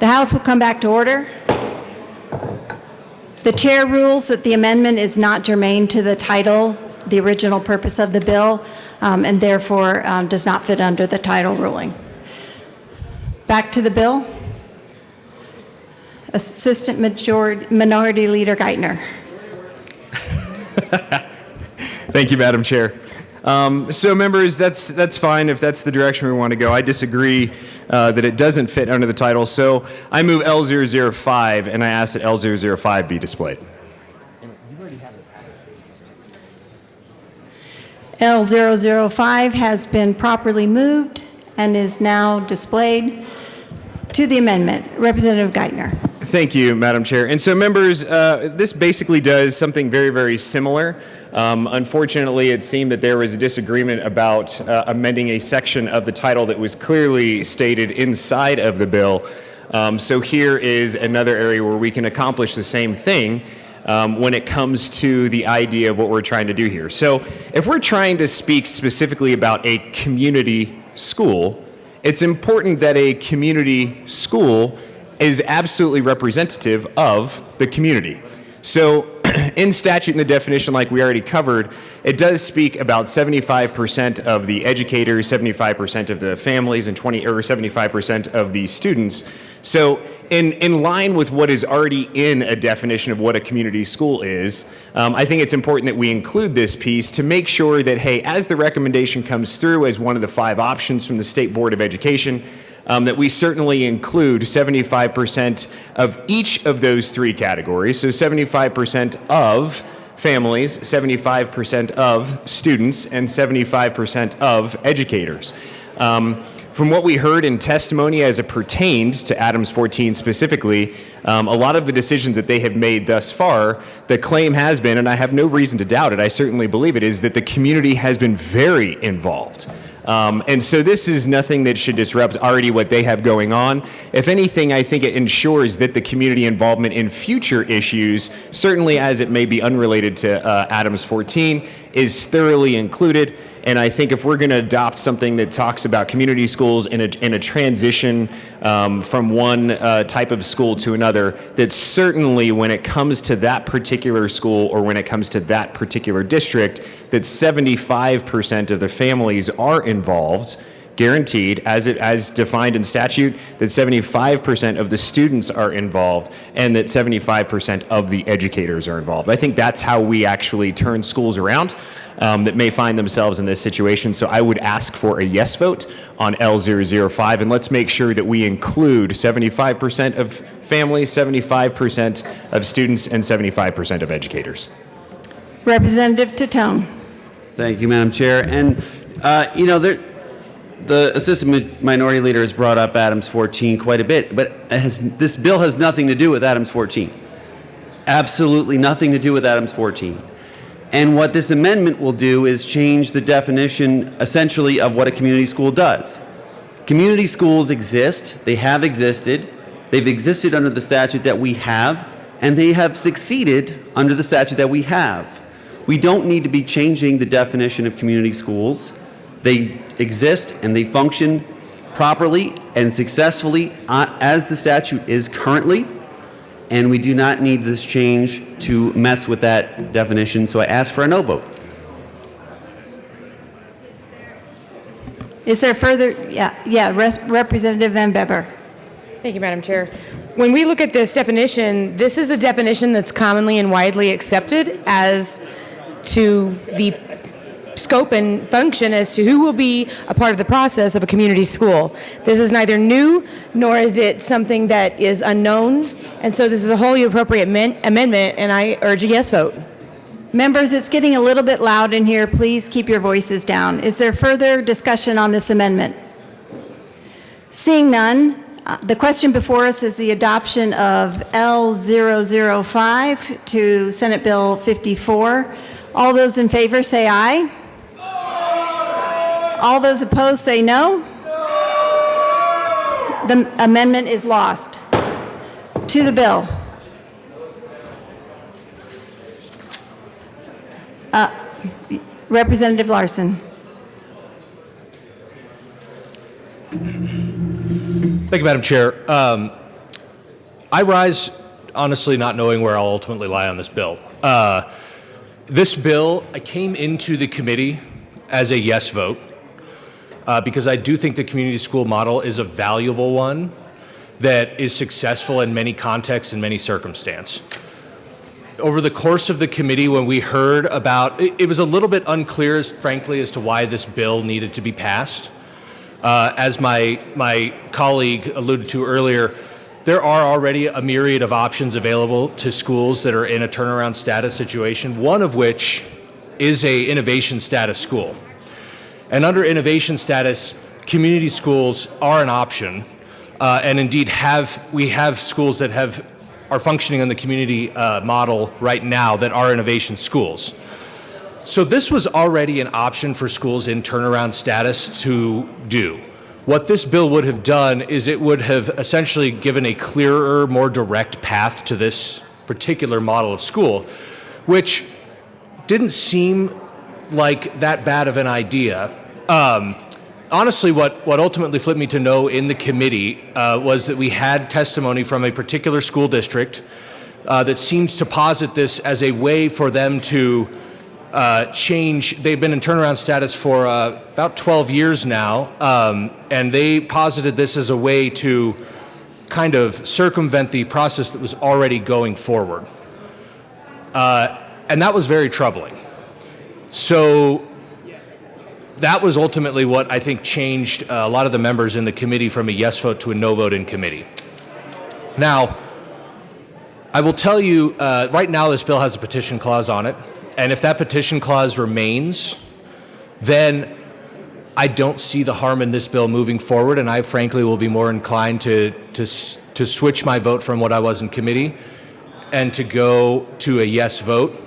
The House will come back to order. The chair rules that the amendment is not germane to the title, the original purpose of the bill, and therefore does not fit under the title ruling. Back to the bill. Assistant Minority Leader Geithner. Thank you, Madam Chair. So members, that's fine if that's the direction we want to go. I disagree that it doesn't fit under the title, so I move L005 and I ask that L005 be displayed. L005 has been properly moved and is now displayed. To the amendment, Representative Geithner. Thank you, Madam Chair. And so members, this basically does something very, very similar. Unfortunately, it seemed that there was a disagreement about amending a section of the title that was clearly stated inside of the bill. So here is another area where we can accomplish the same thing when it comes to the idea of what we're trying to do here. So if we're trying to speak specifically about a community school, it's important that a community school is absolutely representative of the community. So in statute, in the definition, like we already covered, it does speak about 75% of the educators, 75% of the families, and 75% of the students. So in line with what is already in a definition of what a community school is, I think it's important that we include this piece to make sure that, hey, as the recommendation comes through as one of the 5 options from the State Board of Education, that we certainly include 75% of each of those 3 categories. So 75% of families, 75% of students, and 75% of educators. From what we heard in testimony as it pertains to Adams 14 specifically, a lot of the decisions that they have made thus far, the claim has been, and I have no reason to doubt it, I certainly believe it, is that the community has been very involved. And so this is nothing that should disrupt already what they have going on. If anything, I think it ensures that the community involvement in future issues, certainly as it may be unrelated to Adams 14, is thoroughly included. And I think if we're going to adopt something that talks about community schools in a transition from one type of school to another, that certainly when it comes to that particular school or when it comes to that particular district, that 75% of the families are involved, guaranteed, as defined in statute, that 75% of the students are involved and that 75% of the educators are involved. I think that's how we actually turn schools around that may find themselves in this situation. So I would ask for a yes vote on L005, and let's make sure that we include 75% of families, 75% of students, and 75% of educators. Representative Titone. Thank you, Madam Chair. And, the Assistant Minority Leader has brought up Adams 14 quite a bit, but this bill has nothing to do with Adams 14. Absolutely nothing to do with Adams 14. And what this amendment will do is change the definition, essentially, of what a community school does. Community schools exist. They have existed. They've existed under the statute that we have, and they have succeeded under the statute that we have. We don't need to be changing the definition of community schools. They exist and they function properly and successfully as the statute is currently, and we do not need this change to mess with that definition, so I ask for a no vote. Is there further? Representative Van Beber. Thank you, Madam Chair. When we look at this definition, this is a definition that's commonly and widely accepted as to the scope and function as to who will be a part of the process of a community school. This is neither new nor is it something that is unknown, and so this is a wholly appropriate amendment, and I urge a yes vote. Members, it's getting a little bit loud in here. Please keep your voices down. Is there further discussion on this amendment? Seeing none, the question before us is the adoption of L005 to Senate Bill 54. All those in favor say aye. All those opposed say no. The amendment is lost. To the bill. Representative Larson. Thank you, Madam Chair. I rise honestly not knowing where I'll ultimately lie on this bill. This bill, I came into the committee as a yes vote because I do think the community school model is a valuable one that is successful in many contexts and many circumstances. Over the course of the committee, when we heard about, it was a little bit unclear, frankly, as to why this bill needed to be passed. As my colleague alluded to earlier, there are already a myriad of options available to schools that are in a turnaround status situation, one of which is a innovation status school. And under innovation status, community schools are an option, and indeed we have schools that are functioning on the community model right now that are innovation schools. So this was already an option for schools in turnaround status to do. What this bill would have done is it would have essentially given a clearer, more direct path to this particular model of school, which didn't seem like that bad of an idea. Honestly, what ultimately flipped me to no in the committee was that we had testimony from a particular school district that seems to posit this as a way for them to change. They've been in turnaround status for about 12 years now, and they posited this as a way to kind of circumvent the process that was already going forward. And that was very troubling. So that was ultimately what I think changed a lot of the members in the committee from a yes vote to a no vote in committee. Now, I will tell you, right now this bill has a petition clause on it. And if that petition clause remains, then I don't see the harm in this bill moving forward, and I frankly will be more inclined to switch my vote from what I was in committee and to go to a yes vote.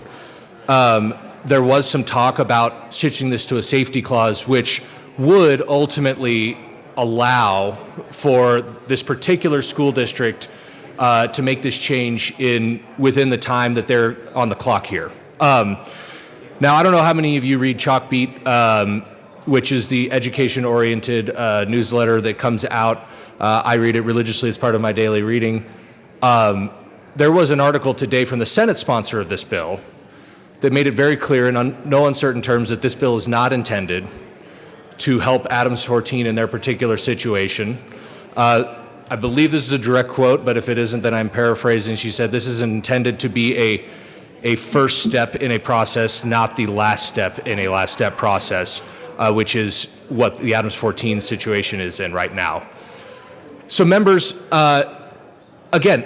There was some talk about switching this to a safety clause, which would ultimately allow for this particular school district to make this change within the time that they're on the clock here. Now, I don't know how many of you read Chalkbeat, which is the education-oriented newsletter that comes out. I read it religiously as part of my daily reading. There was an article today from the Senate sponsor of this bill that made it very clear in no uncertain terms that this bill is not intended to help Adams 14 in their particular situation. I believe this is a direct quote, but if it isn't, then I'm paraphrasing. She said this is intended to be a first step in a process, not the last step in a last step process, which is what the Adams 14 situation is in right now. So members, again,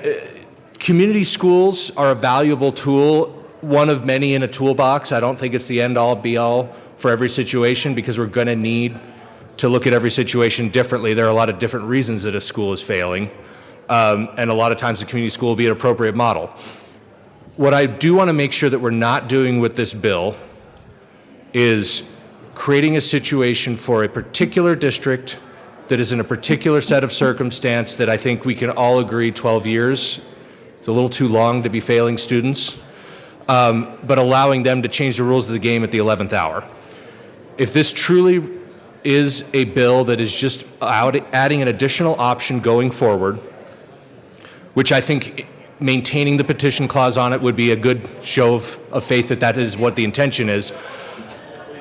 community schools are a valuable tool, one of many in a toolbox. I don't think it's the end all be all for every situation because we're going to need to look at every situation differently. There are a lot of different reasons that a school is failing, and a lot of times the community school will be an appropriate model. What I do want to make sure that we're not doing with this bill is creating a situation for a particular district that is in a particular set of circumstance that I think we can all agree 12 years is a little too long to be failing students, but allowing them to change the rules of the game at the 11th hour. If this truly is a bill that is just adding an additional option going forward, which I think maintaining the petition clause on it would be a good show of faith that that is what the intention is,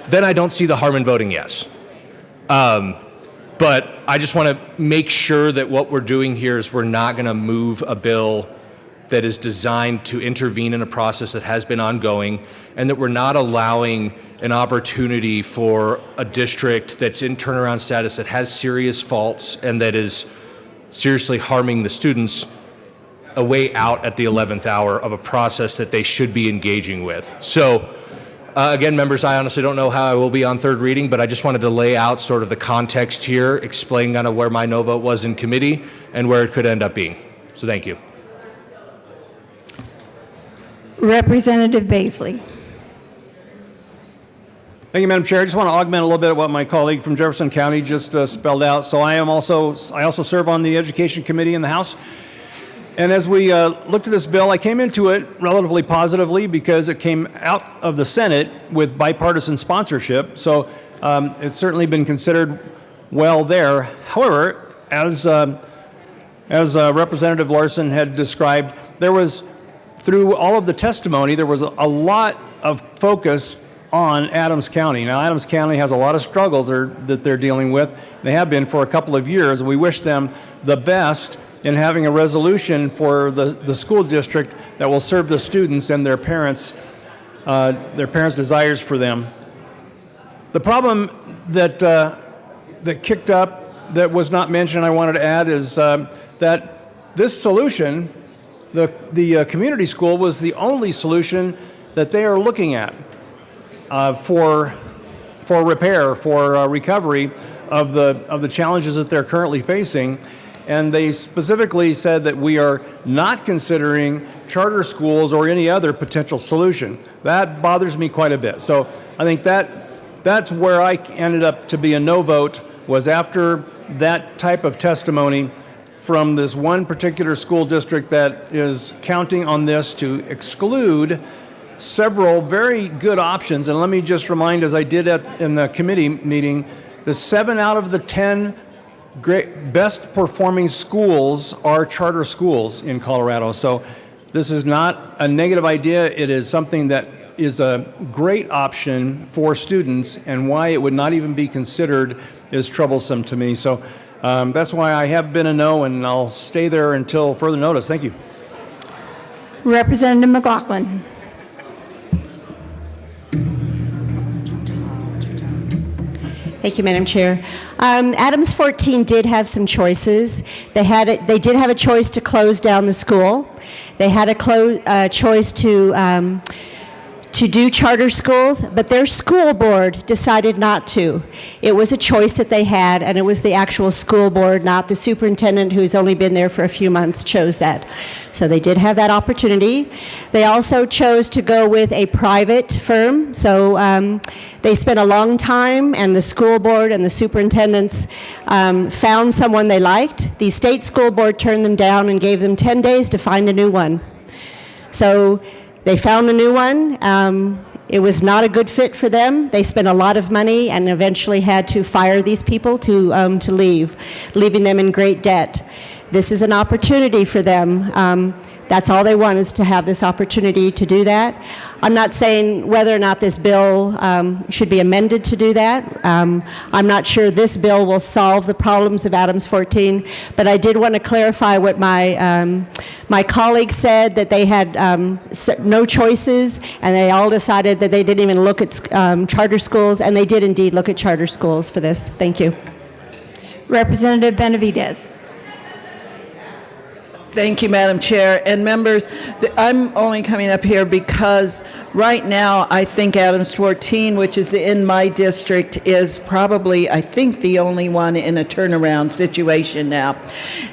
then I don't see the harm in voting yes. But I just want to make sure that what we're doing here is we're not going to move a bill that is designed to intervene in a process that has been ongoing, and that we're not allowing an opportunity for a district that's in turnaround status that has serious faults and that is seriously harming the students a way out at the 11th hour of a process that they should be engaging with. So again, members, I honestly don't know how I will be on third reading, but I just wanted to lay out sort of the context here, explain kind of where my no vote was in committee and where it could end up being. So thank you. Representative Baisley. Thank you, Madam Chair. I just want to augment a little bit what my colleague from Jefferson County just spelled out. So I also serve on the Education Committee in the House. And as we looked at this bill, I came into it relatively positively because it came out of the Senate with bipartisan sponsorship. So it's certainly been considered well there. However, as As Representative Larson had described, there was, through all of the testimony, there was a lot of focus on Adams County. Now, Adams County has a lot of struggles that they're dealing with. They have been for a couple of years. We wish them the best in having a resolution for the school district that will serve the students and their parents' desires for them. The problem that kicked up that was not mentioned, I wanted to add, is that this solution, the community school, was the only solution that they are looking at for repair, for recovery of the challenges that they're currently facing. And they specifically said that we are not considering charter schools or any other potential solution. That bothers me quite a bit. So I think that's where I ended up to be a no vote, was after that type of testimony from this one particular school district that is counting on this to exclude several very good options. And let me just remind, as I did in the committee meeting, the 7 out of the 10 best performing schools are charter schools in Colorado. So this is not a negative idea. It is something that is a great option for students, and why it would not even be considered is troublesome to me. So that's why I have been a no, and I'll stay there until further notice. Thank you. Representative McLaughlin. Thank you, Madam Chair. Adams 14 did have some choices. They did have a choice to close down the school. They had a choice to do charter schools, but their school board decided not to. It was a choice that they had, and it was the actual school board, not the superintendent, who's only been there for a few months, chose that. So they did have that opportunity. They also chose to go with a private firm. So they spent a long time, and the school board and the superintendents found someone they liked. The state school board turned them down and gave them 10 days to find a new one. So they found a new one. It was not a good fit for them. They spent a lot of money and eventually had to fire these people to leave, leaving them in great debt. This is an opportunity for them. That's all they want, is to have this opportunity to do that. I'm not saying whether or not this bill should be amended to do that. I'm not sure this bill will solve the problems of Adams 14, but I did want to clarify what my colleague said, that they had no choices, and they all decided that they didn't even look at charter schools, and they did indeed look at charter schools for this. Thank you. Representative Benavidez. Thank you, Madam Chair. And members, I'm only coming up here because right now I think Adams 14, which is in my district, is probably, I think, the only one in a turnaround situation now.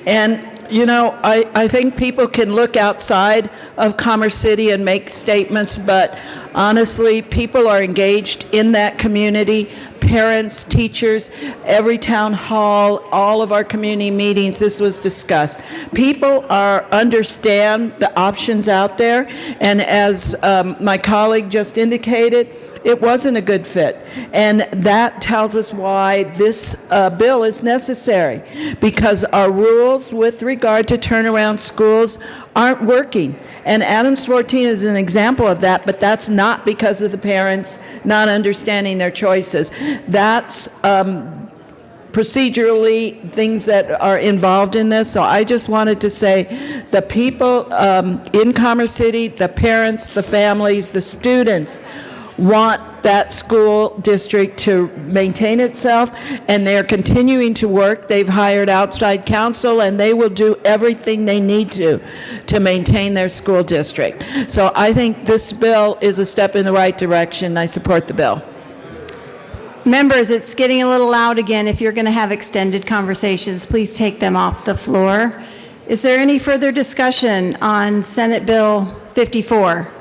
And you know, I think people can look outside of Commerce City and make statements, but honestly, people are engaged in that community. Parents, teachers, every town hall, all of our community meetings, this was discussed. People understand the options out there, and as my colleague just indicated, it wasn't a good fit. And that tells us why this bill is necessary, because our rules with regard to turnaround schools aren't working. And Adams 14 is an example of that, but that's not because of the parents not understanding their choices. That's procedurally things that are involved in this. So I just wanted to say the people in Commerce City, the parents, the families, the students want that school district to maintain itself, and they're continuing to work. They've hired outside counsel, and they will do everything they need to maintain their school district. So I think this bill is a step in the right direction. I support the bill. Members, it's getting a little loud again. If you're going to have extended conversations, please take them off the floor. Is there any further discussion on Senate Bill 54?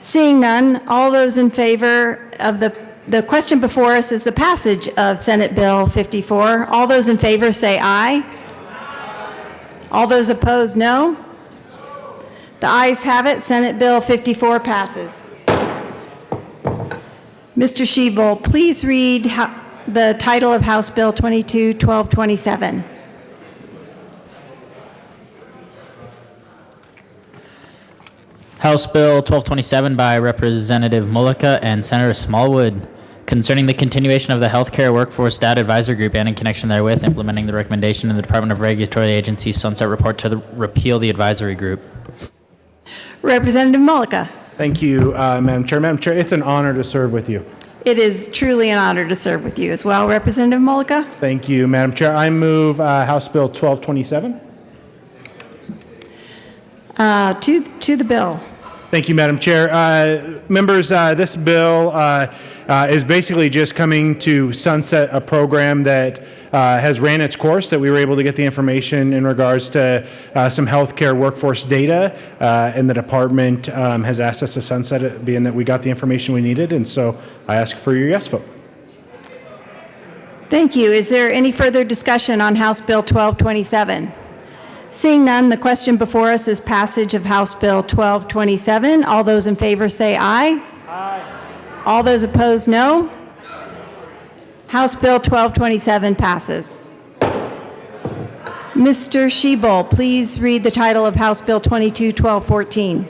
Seeing none, all those in favor of the question before us is the passage of Senate Bill 54. All those in favor say aye. All those opposed, no. The ayes have it. Senate Bill 54 passes. Mr. Schiebel, please read the title of House Bill 22-1227. House Bill 1227 by Representative Mullica and Senator Smallwood concerning the continuation of the Healthcare Workforce Data Advisory Group and in connection therewith implementing the recommendation in the Department of Regulatory Agencies Sunset Report to repeal the advisory group. Representative Mullica. Thank you, Madam Chair. Madam Chair, it's an honor to serve with you. It is truly an honor to serve with you as well, Representative Mullica. Thank you, Madam Chair. I move House Bill 1227. To the bill. Thank you, Madam Chair. Members, this bill is basically just coming to sunset a program that has ran its course, that we were able to get the information in regards to some healthcare workforce data, and the department has asked us to sunset it, being that we got the information we needed, and so I ask for your yes vote. Thank you. Is there any further discussion on House Bill 1227? Seeing none, the question before us is passage of House Bill 1227. All those in favor say aye. Aye. All those opposed, no. House Bill 1227 passes. Mr. Shebel, please read the title of House Bill 22-1214.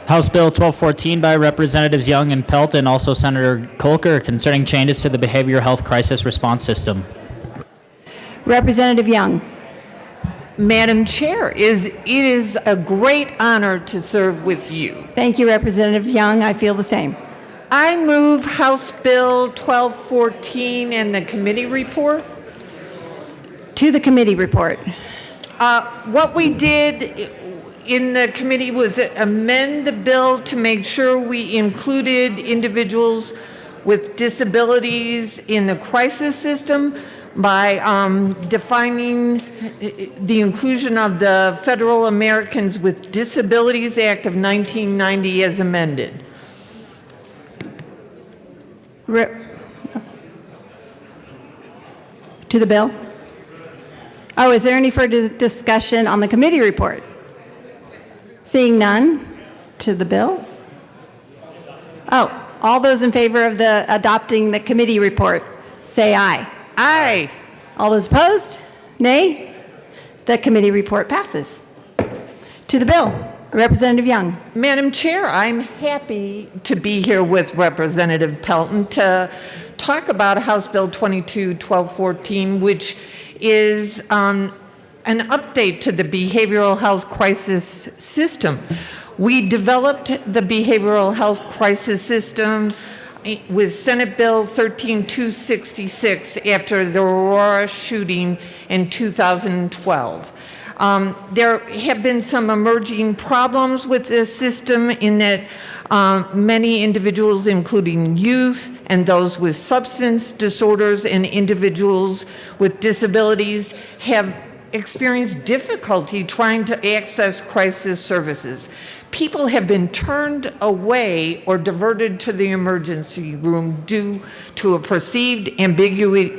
House Bill 1214 by Representatives Young and Pelt and also Senator Kolker concerning changes to the Behavioral Health Crisis Response System. Representative Young. Madam Chair, it is a great honor to serve with you. Thank you, Representative Young. I feel the same. I move House Bill 1214 and the committee report. To the committee report. What we did in the committee was amend the bill to make sure we included individuals with disabilities in the crisis system by defining the inclusion of the Federal Americans with Disabilities Act of 1990 as amended. To the bill? Oh, is there any further discussion on the committee report? Seeing none, to the bill? Oh, all those in favor of adopting the committee report, say aye. Aye. All those opposed? Nay? The committee report passes. To the bill, Representative Young. Madam Chair, I'm happy to be here with Representative Pelton to talk about House Bill 22-1214, which is an update to the behavioral health crisis system. We developed the behavioral health crisis system with Senate Bill 13266 after the Aurora shooting in 2012. There have been some emerging problems with this system in that many individuals, including youth and those with substance disorders and individuals with disabilities, have experienced difficulty trying to access crisis services. People have been turned away or diverted to the emergency room due to a perceived ambiguity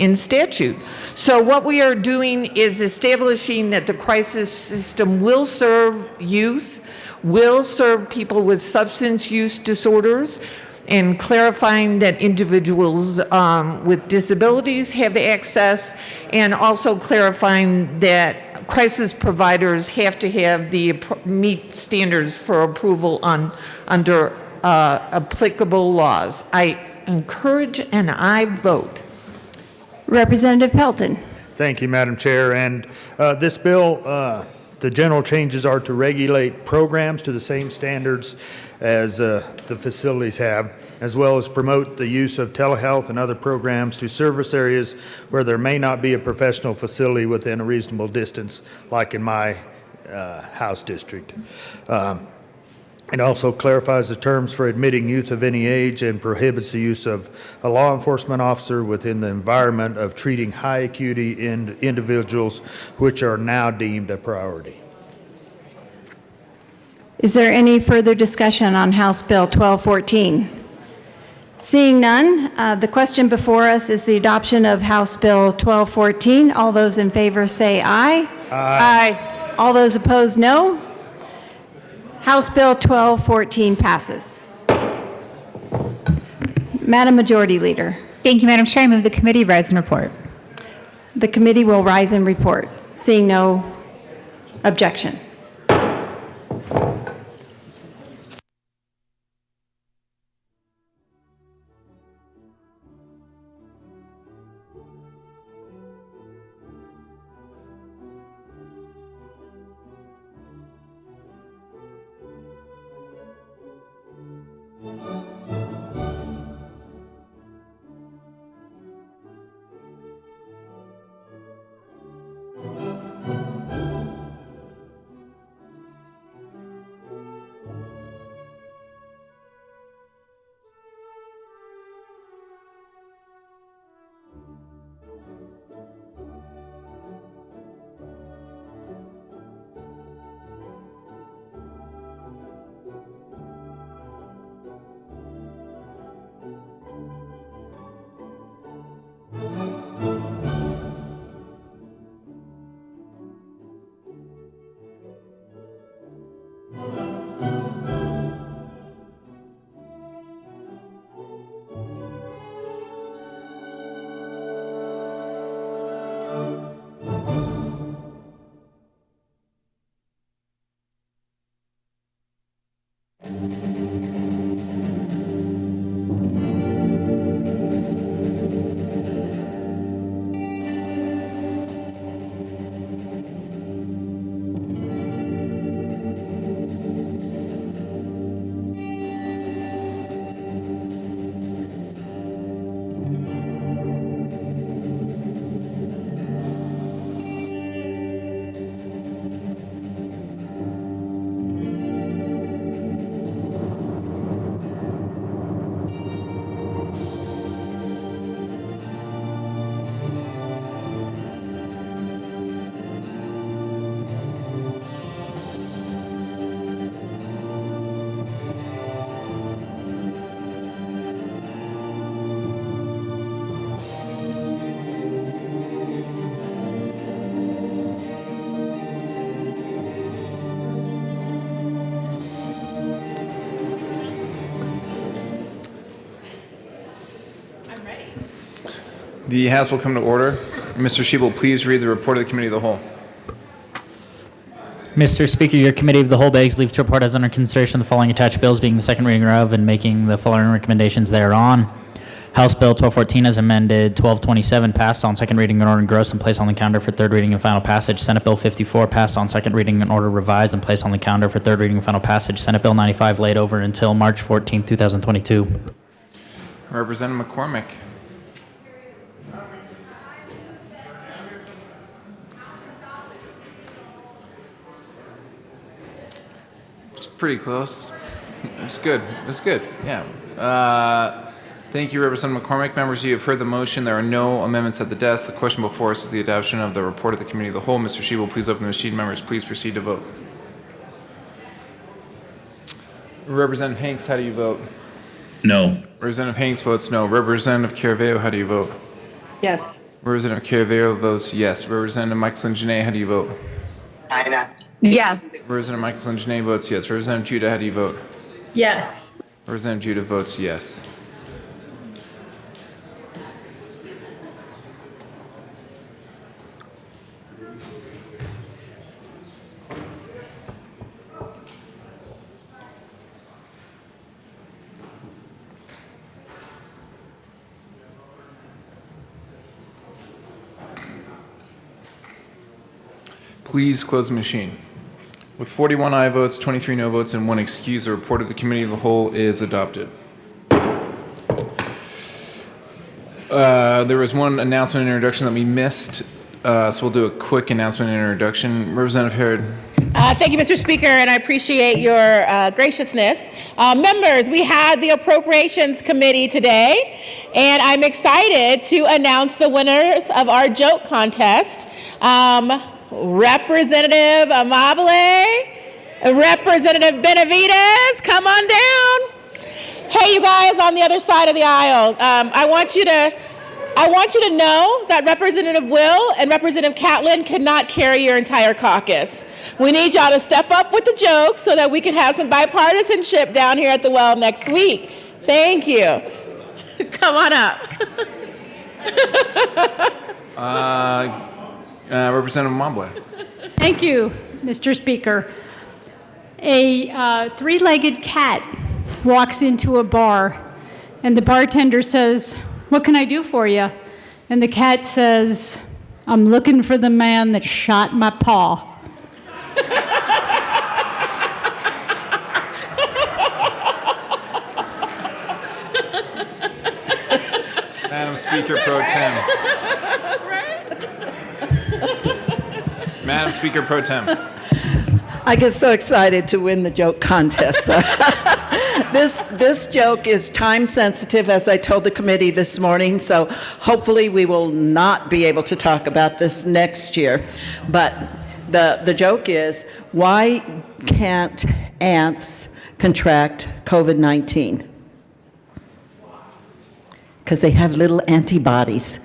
in statute. So what we are doing is establishing that the crisis system will serve youth, will serve people with substance use disorders, and clarifying that individuals with disabilities have access, and also clarifying that crisis providers have to have meet standards for approval under applicable laws. I encourage and I vote. Representative Pelton. Thank you, Madam Chair. And this bill, the general changes are to regulate programs to the same standards as the facilities have, as well as promote the use of telehealth and other programs to service areas where there may not be a professional facility within a reasonable distance, like in my House district. It also clarifies the terms for admitting youth of any age and prohibits the use of a law enforcement officer within the environment of treating high acuity individuals, which are now deemed a priority. Is there any further discussion on House Bill 1214? Seeing none, the question before us is the adoption of House Bill 1214. All those in favor say aye. Aye. All those opposed, no. House Bill 1214 passes. Madam Majority Leader. Thank you, Madam Chair. I move the committee rise and report. The committee will rise and report. Seeing no objection. The House will come to order. Mr. Shebel, please read the report of the Committee of the Whole. Mr. Speaker, your Committee of the Whole begs leave to report as under consideration the following attached bills being the second reading thereof and making the following recommendations thereon. House Bill 1214 as amended, 1227 passed on second reading in order engrossed and placed on the calendar for third reading and final passage. Senate Bill 54 passed on second reading in order revised and placed on the calendar for third reading and final passage. Senate Bill 95 laid over until March 14, 2022. Representative McCormick. It's pretty close. It's good. It's good. Yeah. Thank you, Representative McCormick. Members, you have heard the motion. There are no amendments at the desk. The question before us is the adoption of the report of the Committee of the Whole. Mr. Shebel, please open the machine. Members, please proceed to vote. Representative Hanks, how do you vote? No. Representative Hanks votes no. Representative Caraveo, how do you vote? Yes. Representative Caraveo votes yes. Representative Michelson Janae, how do you vote? Yes. Representative Michelson Janae votes yes. Representative Judah, how do you vote? Yes. Representative Judah votes yes. Please close the machine. With 41 aye votes, 23 no votes, and 1 excuse, the report of the Committee of the Whole is adopted. There was one announcement and introduction that we missed, so we'll do a quick announcement and introduction. Representative Herod. Thank you, Mr. Speaker, and I appreciate your graciousness. Members, we had the Appropriations Committee today, and I'm excited to announce the winners of our joke contest. Representative Amabile, Representative Benavides, come on down. Hey, you guys on the other side of the aisle, I want you to know that Representative Will and Representative Catlin cannot carry your entire caucus. We need y'all to step up with the jokes so that we can have some bipartisanship down here at the well next week. Thank you. Come on up. Representative Mobley. Thank you, Mr. Speaker. A three-legged cat walks into a bar, and the bartender says, "What can I do for you?" And the cat says, "I'm looking for the man that shot my paw." Madam Speaker Pro Tem. Madam Speaker Pro Tem. I get so excited to win the joke contest. This joke is time sensitive, as I told the committee this morning, so hopefully we will not be able to talk about this next year. But the joke is, why can't ants contract COVID-19? Because they have little antibodies.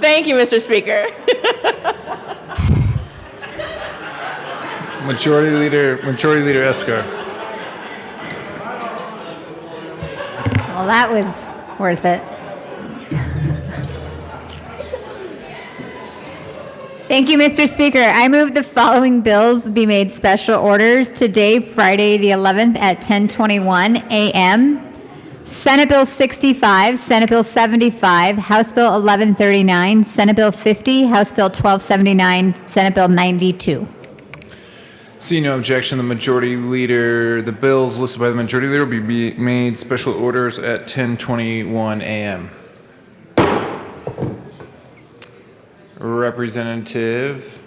Thank you, Mr. Speaker. Majority Leader Escar. Well, that was worth it. Thank you, Mr. Speaker. I move the following bills be made special orders today, Friday the 11th at 10:21 a.m. Senate Bill 65, Senate Bill 75, House Bill 1139, Senate Bill 50, House Bill 1279, Senate Bill 92. Seeing no objection, the bills listed by the majority leader will be made special orders at 10:21 a.m. Representative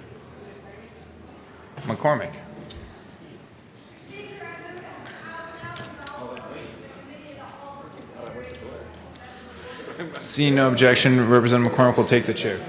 McCormick. Seeing no objection, Representative McCormick will take the chair.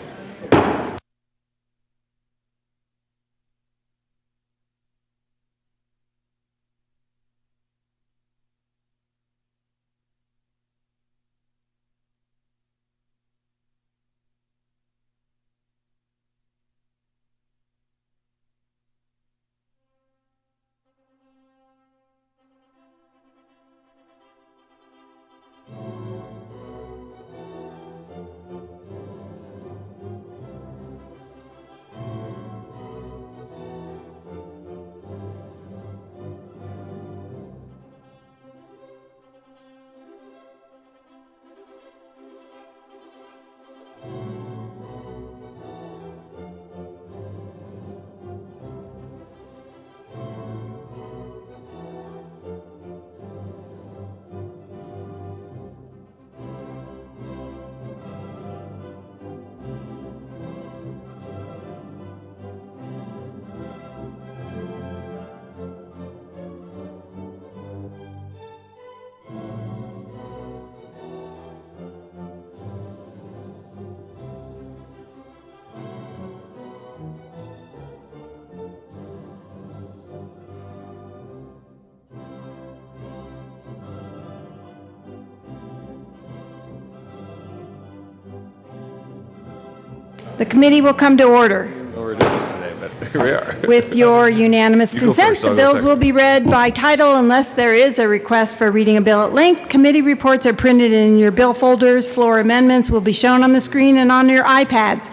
The committee will come to order. We're doing this today, but here we are. With your unanimous You go consent, first, the I'll go bills second. will be read by title unless there is a request for reading a bill at length. Committee reports are printed in your bill folders. Floor amendments will be shown on the screen and on your iPads.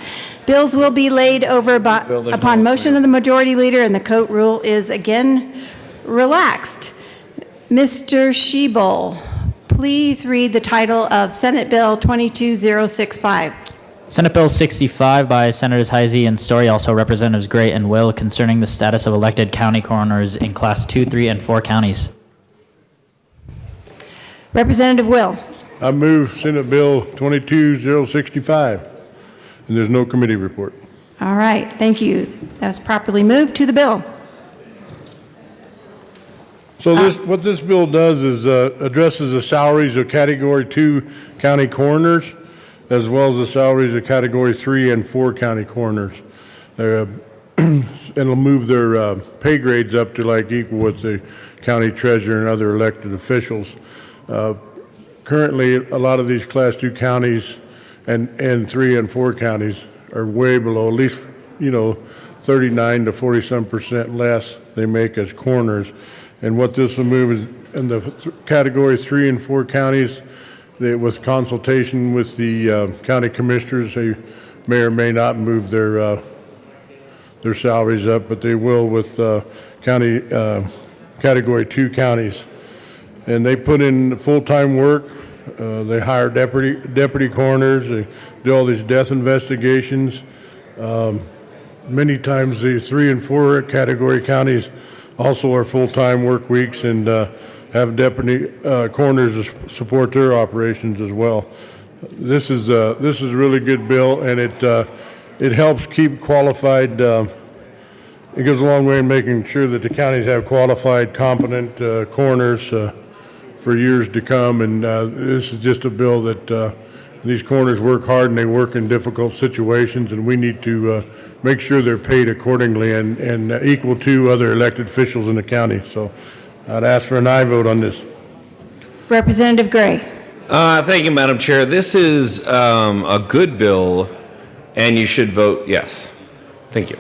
Bills will be laid over upon motion of the majority leader, and the coat rule is again relaxed. Mr. Shebel, please read the title of Senate Bill 22065. Senate Bill 65 by Senators Heisey and Story, also Representatives Gray and Will, concerning the status of elected county coroners in Class 2, 3, and 4 counties. Representative Will. I move Senate Bill 22065, and there's no committee report. All right, thank you. That's properly moved to the bill. So what this bill does is addresses the salaries of Category 2 county coroners, as well as the salaries of Category 3 and 4 county coroners. It'll move their pay grades up to like equal with the county treasurer and other elected officials. Currently, a lot of these Class 2 counties and 3 and 4 counties are way below, at least 39 to 40% less they make as coroners. And what this will move is in the Category 3 and 4 counties, with consultation with the county commissioners, they may or may not move their salaries up, but they will with Category 2 counties. And they put in full-time work. They hire deputy coroners. They do all these death investigations. Many times the 3 and 4 category counties also are full-time work weeks and have deputy coroners support their operations as well. This is a really good bill, and it helps keep qualified. It goes a long way in making sure that the counties have qualified, competent coroners for years to come. And this is just a bill that these coroners work hard and they work in difficult situations, and we need to make sure they're paid accordingly and equal to other elected officials in the county. So I'd ask for an aye vote on this. Representative Gray. Thank you, Madam Chair. This is a good bill, and you should vote yes. Thank you.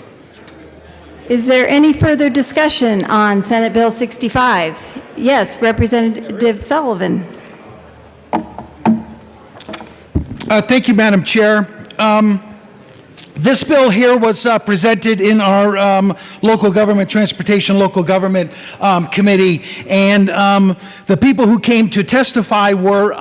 Is there any further discussion on Senate Bill 65? Yes, Representative Sullivan. Thank you, Madam Chair. This bill here was presented in our local government, transportation local government committee, and the people who came to testify were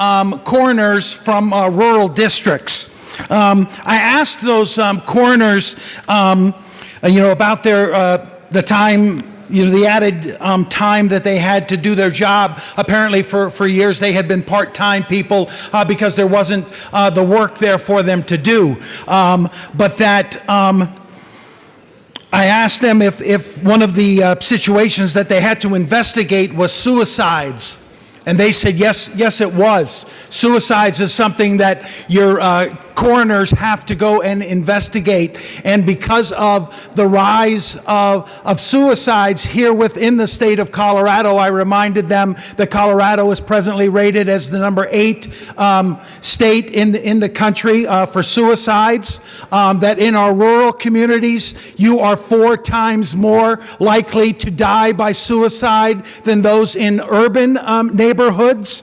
coroners from rural districts. I asked those coroners, about the time, the added time that they had to do their job. Apparently for years they had been part-time people because there wasn't the work there for them to do. But that I asked them if one of the situations that they had to investigate was suicides. And they said, yes, it was. Suicides is something that your coroners have to go and investigate. And because of the rise of suicides here within the state of Colorado, I reminded them that Colorado is presently rated as the number 8 state in the country for suicides. That in our rural communities, you are 4 times more likely to die by suicide than those in urban neighborhoods.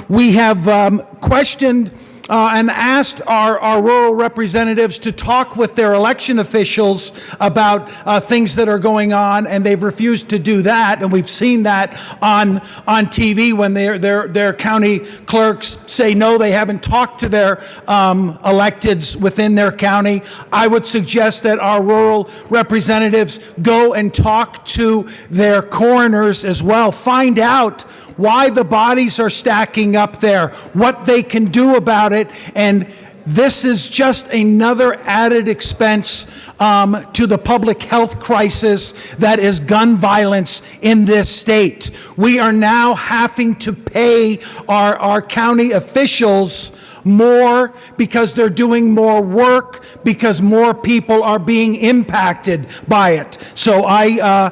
We have questioned and asked our rural representatives to talk with their election officials about things that are going on, and they've refused to do that. And we've seen that on TV when their county clerks say no, they haven't talked to their electeds within their county. I would suggest that our rural representatives go and talk to their coroners as well. Find out why the bodies are stacking up there, what they can do about it, and this is just another added expense to the public health crisis that is gun violence in this state. We are now having to pay our county officials more because they're doing more work, because more people are being impacted by it. So I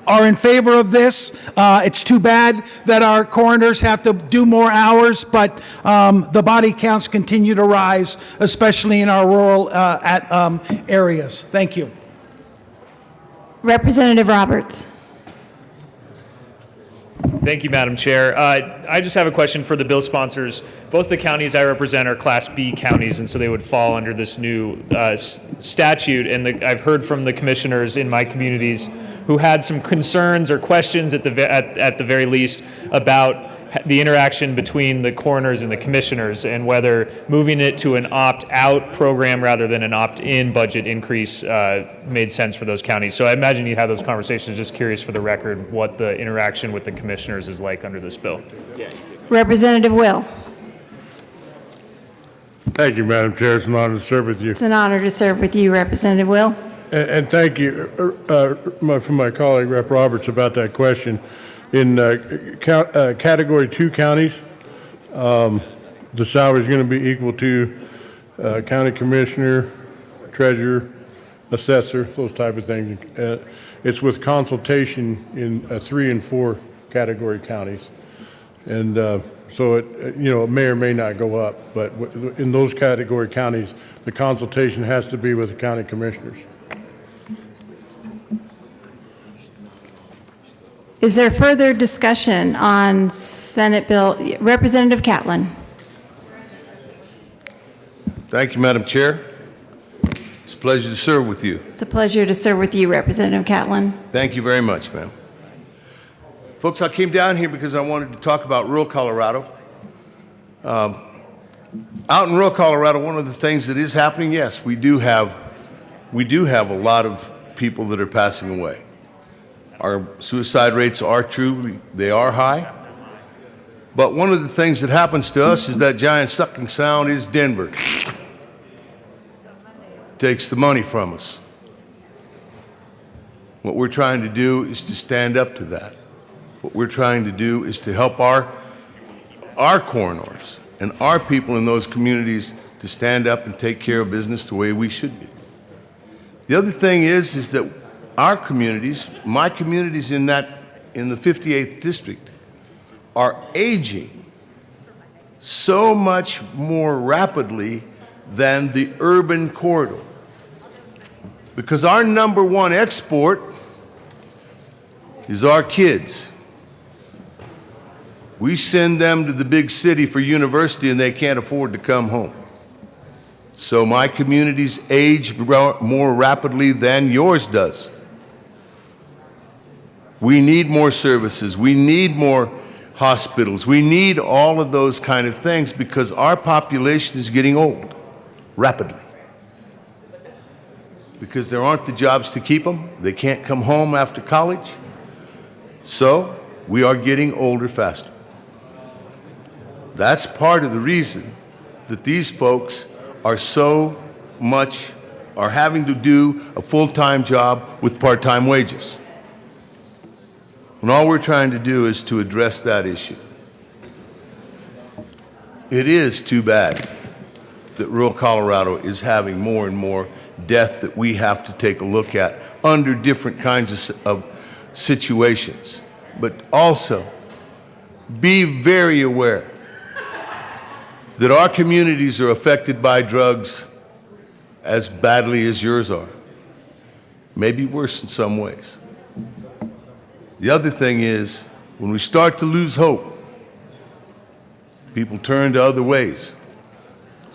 are in favor of this. It's too bad that our coroners have to do more hours, but the body counts continue to rise, especially in our rural areas. Thank you. Representative Roberts. Thank you, Madam Chair. I just have a question for the bill sponsors. Both the counties I represent are Class B counties, and so they would fall under this new statute. And I've heard from the commissioners in my communities who had some concerns or questions at the very least about the interaction between the coroners and the commissioners, and whether moving it to an opt-out program rather than an opt-in budget increase made sense for those counties. So I imagine you had those conversations. Just curious for the record what the interaction with the commissioners is like under this bill. Representative Will. Thank you, Madam Chair. It's an honor to serve with you. It's an honor to serve with you, Representative Will. And thank you for my colleague, Rep. Roberts, about that question. In Category 2 counties, the salary is going to be equal to county commissioner, treasurer, assessor, those type of things. It's with consultation in 3 and 4 category counties. And so it may or may not go up, but in those category counties, the consultation has to be with the county commissioners. Is there further discussion on Senate Bill? Representative Catlin. Thank you, Madam Chair. It's a pleasure to serve with you. It's a pleasure to serve with you, Representative Catlin. Thank you very much, ma'am. Folks, I came down here because I wanted to talk about rural Colorado. Out in rural Colorado, one of the things that is happening, yes, we do have a lot of people that are passing away. Our suicide rates are true, they are high. But one of the things that happens to us is that giant sucking sound is Denver. Takes the money from us. What we're trying to do is to stand up to that. What we're trying to do is to help our coroners and our people in those communities to stand up and take care of business the way we should be. The other thing is that our communities, my communities in the 58th district, are aging so much more rapidly than the urban corridor. Because our number one export is our kids. We send them to the big city for university and they can't afford to come home. So my communities age more rapidly than yours does. We need more services. We need more hospitals. We need all of those kind of things because our population is getting old rapidly. Because there aren't the jobs to keep them. They can't come home after college. So we are getting older faster. That's part of the reason that these folks are having to do a full-time job with part-time wages. And all we're trying to do is to address that issue. It is too bad that rural Colorado is having more and more death that we have to take a look at under different kinds of situations. But also, be very aware that our communities are affected by drugs as badly as yours are, maybe worse in some ways. The other thing is, when we start to lose hope, people turn to other ways.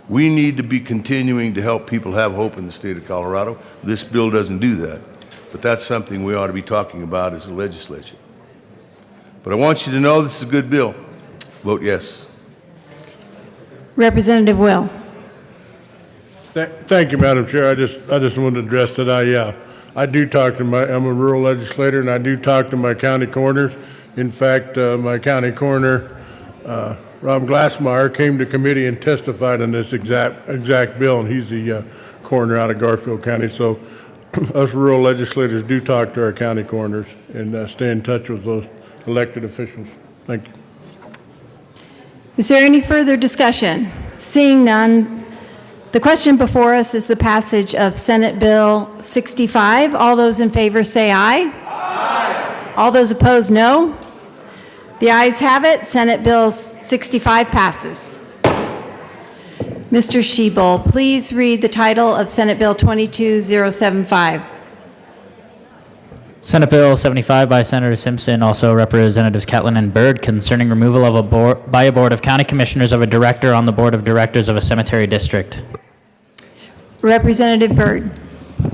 We need to be continuing to help people have hope in the state of Colorado. This bill doesn't do that, but that's something we ought to be talking about as a legislature. But I want you to know this is a good bill. Vote yes. Representative Will. Thank you, Madam Chair. I just wanted to address that. I do talk to I'm a rural legislator, and I do talk to my county coroners. In fact, my county coroner, Rob Glassmeyer, came to committee and testified on this exact bill, and he's the coroner out of Garfield County. So us rural legislators do talk to our county coroners and stay in touch with those elected officials. Thank you. Is there any further discussion? Seeing none, the question before us is the passage of Senate Bill 65. All those in favor say aye. Aye. All those opposed, no. The ayes have it. Senate Bill 65 passes. Mr. Shebel, please read the title of Senate Bill 22075. Senate Bill 75 by Senator Simpson, also Representatives Catlin and Byrd, concerning removal of by a board of county commissioners of a director on the board of directors of a cemetery district. Representative Byrd.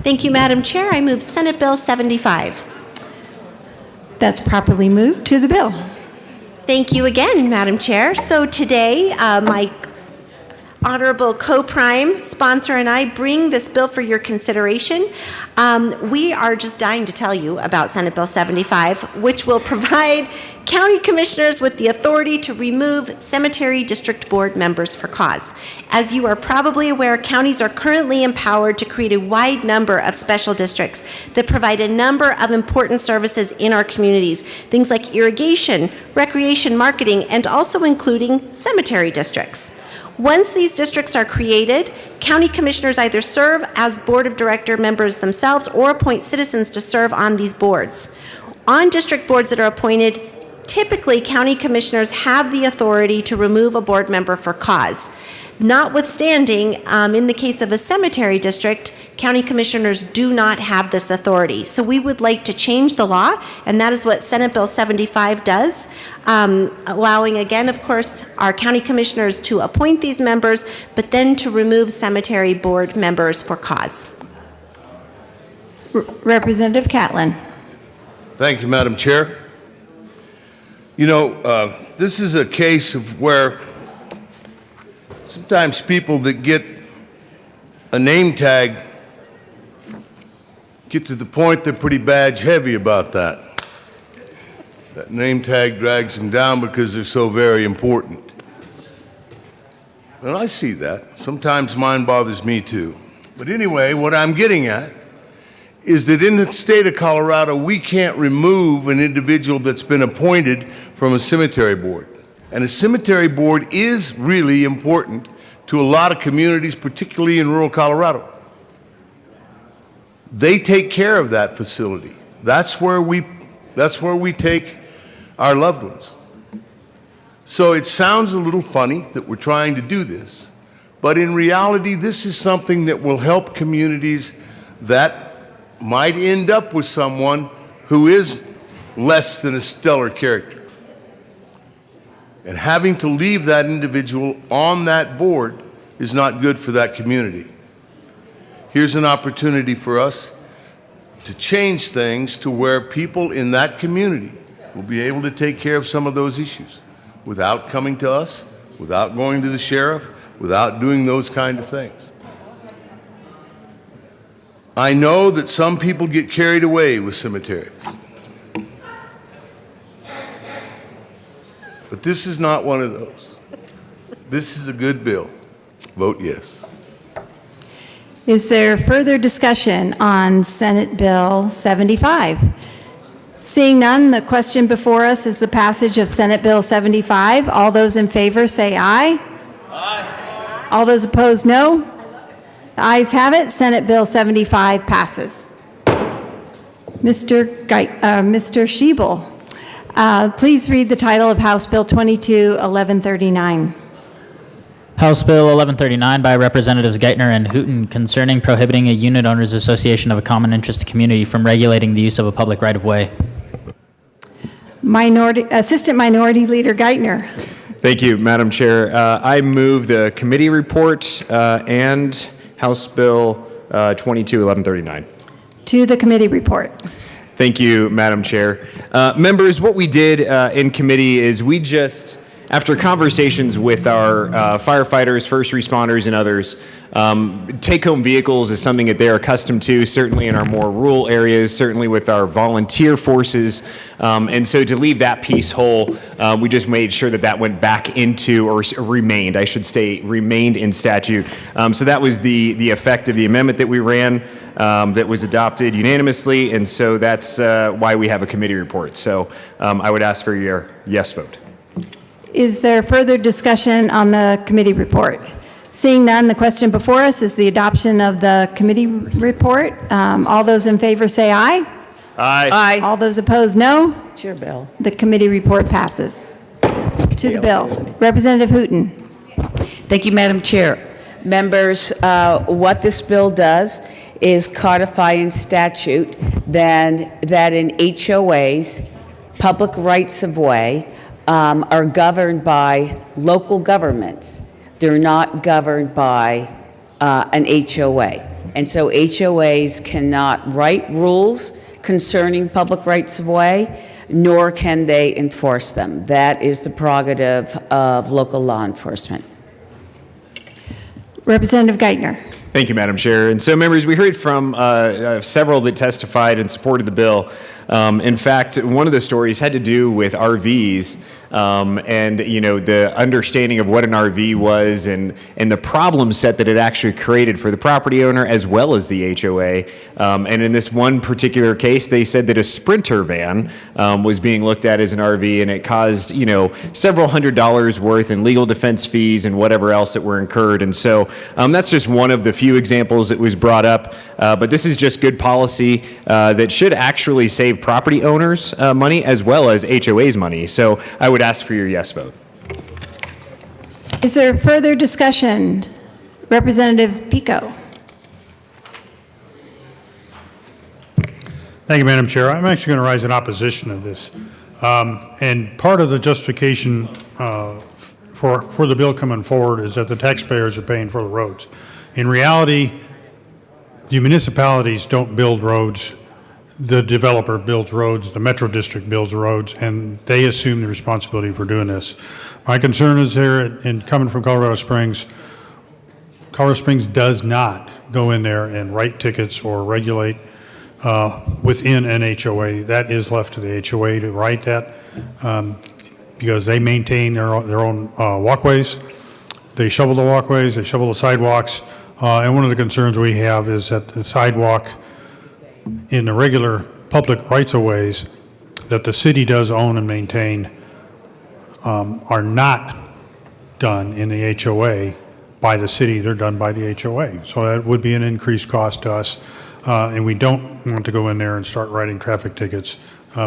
Thank you, Madam Chair. I move Senate Bill 75. That's properly moved to the bill. Thank you again, Madam Chair. So today, my honorable co-prime sponsor and I bring this bill for your consideration. We are just dying to tell you about Senate Bill 75, which will provide county commissioners with the authority to remove cemetery district board members for cause. As you are probably aware, counties are currently empowered to create a wide number of special districts that provide a number of important services in our communities, things like irrigation, recreation, marketing, and also including cemetery districts. Once these districts are created, county commissioners either serve as board of director members themselves or appoint citizens to serve on these boards. On district boards that are appointed, typically county commissioners have the authority to remove a board member for cause. Notwithstanding, in the case of a cemetery district, county commissioners do not have this authority. So we would like to change the law, and that is what Senate Bill 75 does, allowing, again, of course, our county commissioners to appoint these members, but then to remove cemetery board members for cause. Representative Catlin. Thank you, Madam Chair. You know, this is a case of where sometimes people that get a name tag get to the point they're pretty badge heavy about that. That name tag drags them down because they're so very important. And I see that. Sometimes mine bothers me too. But anyway, what I'm getting at is that in the state of Colorado, we can't remove an individual that's been appointed from a cemetery board. And a cemetery board is really important to a lot of communities, particularly in rural Colorado. They take care of that facility. That's where we take our loved ones. So it sounds a little funny that we're trying to do this, but in reality, this is something that will help communities that might end up with someone who is less than a stellar character. And having to leave that individual on that board is not good for that community. Here's an opportunity for us to change things to where people in that community will be able to take care of some of those issues without coming to us, without going to the sheriff, without doing those kind of things. I know that some people get carried away with cemeteries. But this is not one of those. This is a good bill. Vote yes. Is there further discussion on Senate Bill 75? Seeing none, the question before us is the passage of Senate Bill 75. All those in favor say aye. Aye. All those opposed, no. The ayes have it. Senate Bill 75 passes. Mr. Schiebel, please read the title of House Bill 22-1139. House Bill 1139 by Representatives Geithner and Hooton concerning prohibiting a unit owners association of a common interest community from regulating the use of a public right-of-way. Assistant Minority Leader Geithner. Thank you, Madam Chair. I move the committee report and House Bill 22-1139. To the committee report. Thank you, Madam Chair. Members, what we did in committee is we just, after conversations with our firefighters, first responders, and others, take-home vehicles is something that they're accustomed to, certainly in our more rural areas, certainly with our volunteer forces. And so to leave that piece whole, we just made sure that that went back into, or remained, I should say, remained in statute. So that was the effect of the amendment that we ran that was adopted unanimously. And so that's why we have a committee report. So I would ask for your yes vote. Is there further discussion on the committee report? Seeing none, the question before us is the adoption of the committee report. All those in favor say aye. Aye. Aye. All those opposed, no. It's your bill. The committee report passes. To the bill. Representative Hooton. Thank you, Madam Chair. Members, what this bill does is codify in statute that in HOAs, public rights of way, are governed by local governments. They're not governed by an HOA. And so HOAs cannot write rules concerning public rights of way, nor can they enforce them. That is the prerogative of local law enforcement. Representative Geithner. Thank you, Madam Chair. And so, members, we heard from several that testified in support of the bill. In fact, one of the stories had to do with RVs and, you know, the understanding of what an RV was and the problem set that it actually created for the property owner as well as the HOA. And in this one particular case, they said that a Sprinter van was being looked at as an RV, and it caused, you know, several $100s worth in legal defense fees and whatever else that were incurred. And so that's just one of the few examples that was brought up. But this is just good policy that should actually save property owners money as well as HOA's money. So I would ask for your yes vote. Is there further discussion? Representative Pico. Thank you, Madam Chair. I'm actually going to rise in opposition of this. And part of the justification for the bill coming forward is that the taxpayers are paying for the roads. In reality, the municipalities don't build roads. The developer builds roads, the Metro District builds roads, and they assume the responsibility for doing this. My concern is there, and coming from Colorado Springs does not go in there and write tickets or regulate within an HOA. That is left to the HOA to write that because they maintain their own walkways. They shovel the walkways, they shovel the sidewalks, and one of the concerns we have is that the sidewalk in the regular public rights-of-ways that the city does own and maintain are not done in the HOA by the city. They're done by the HOA. So that would be an increased cost to us, and we don't want to go in there and start writing traffic tickets.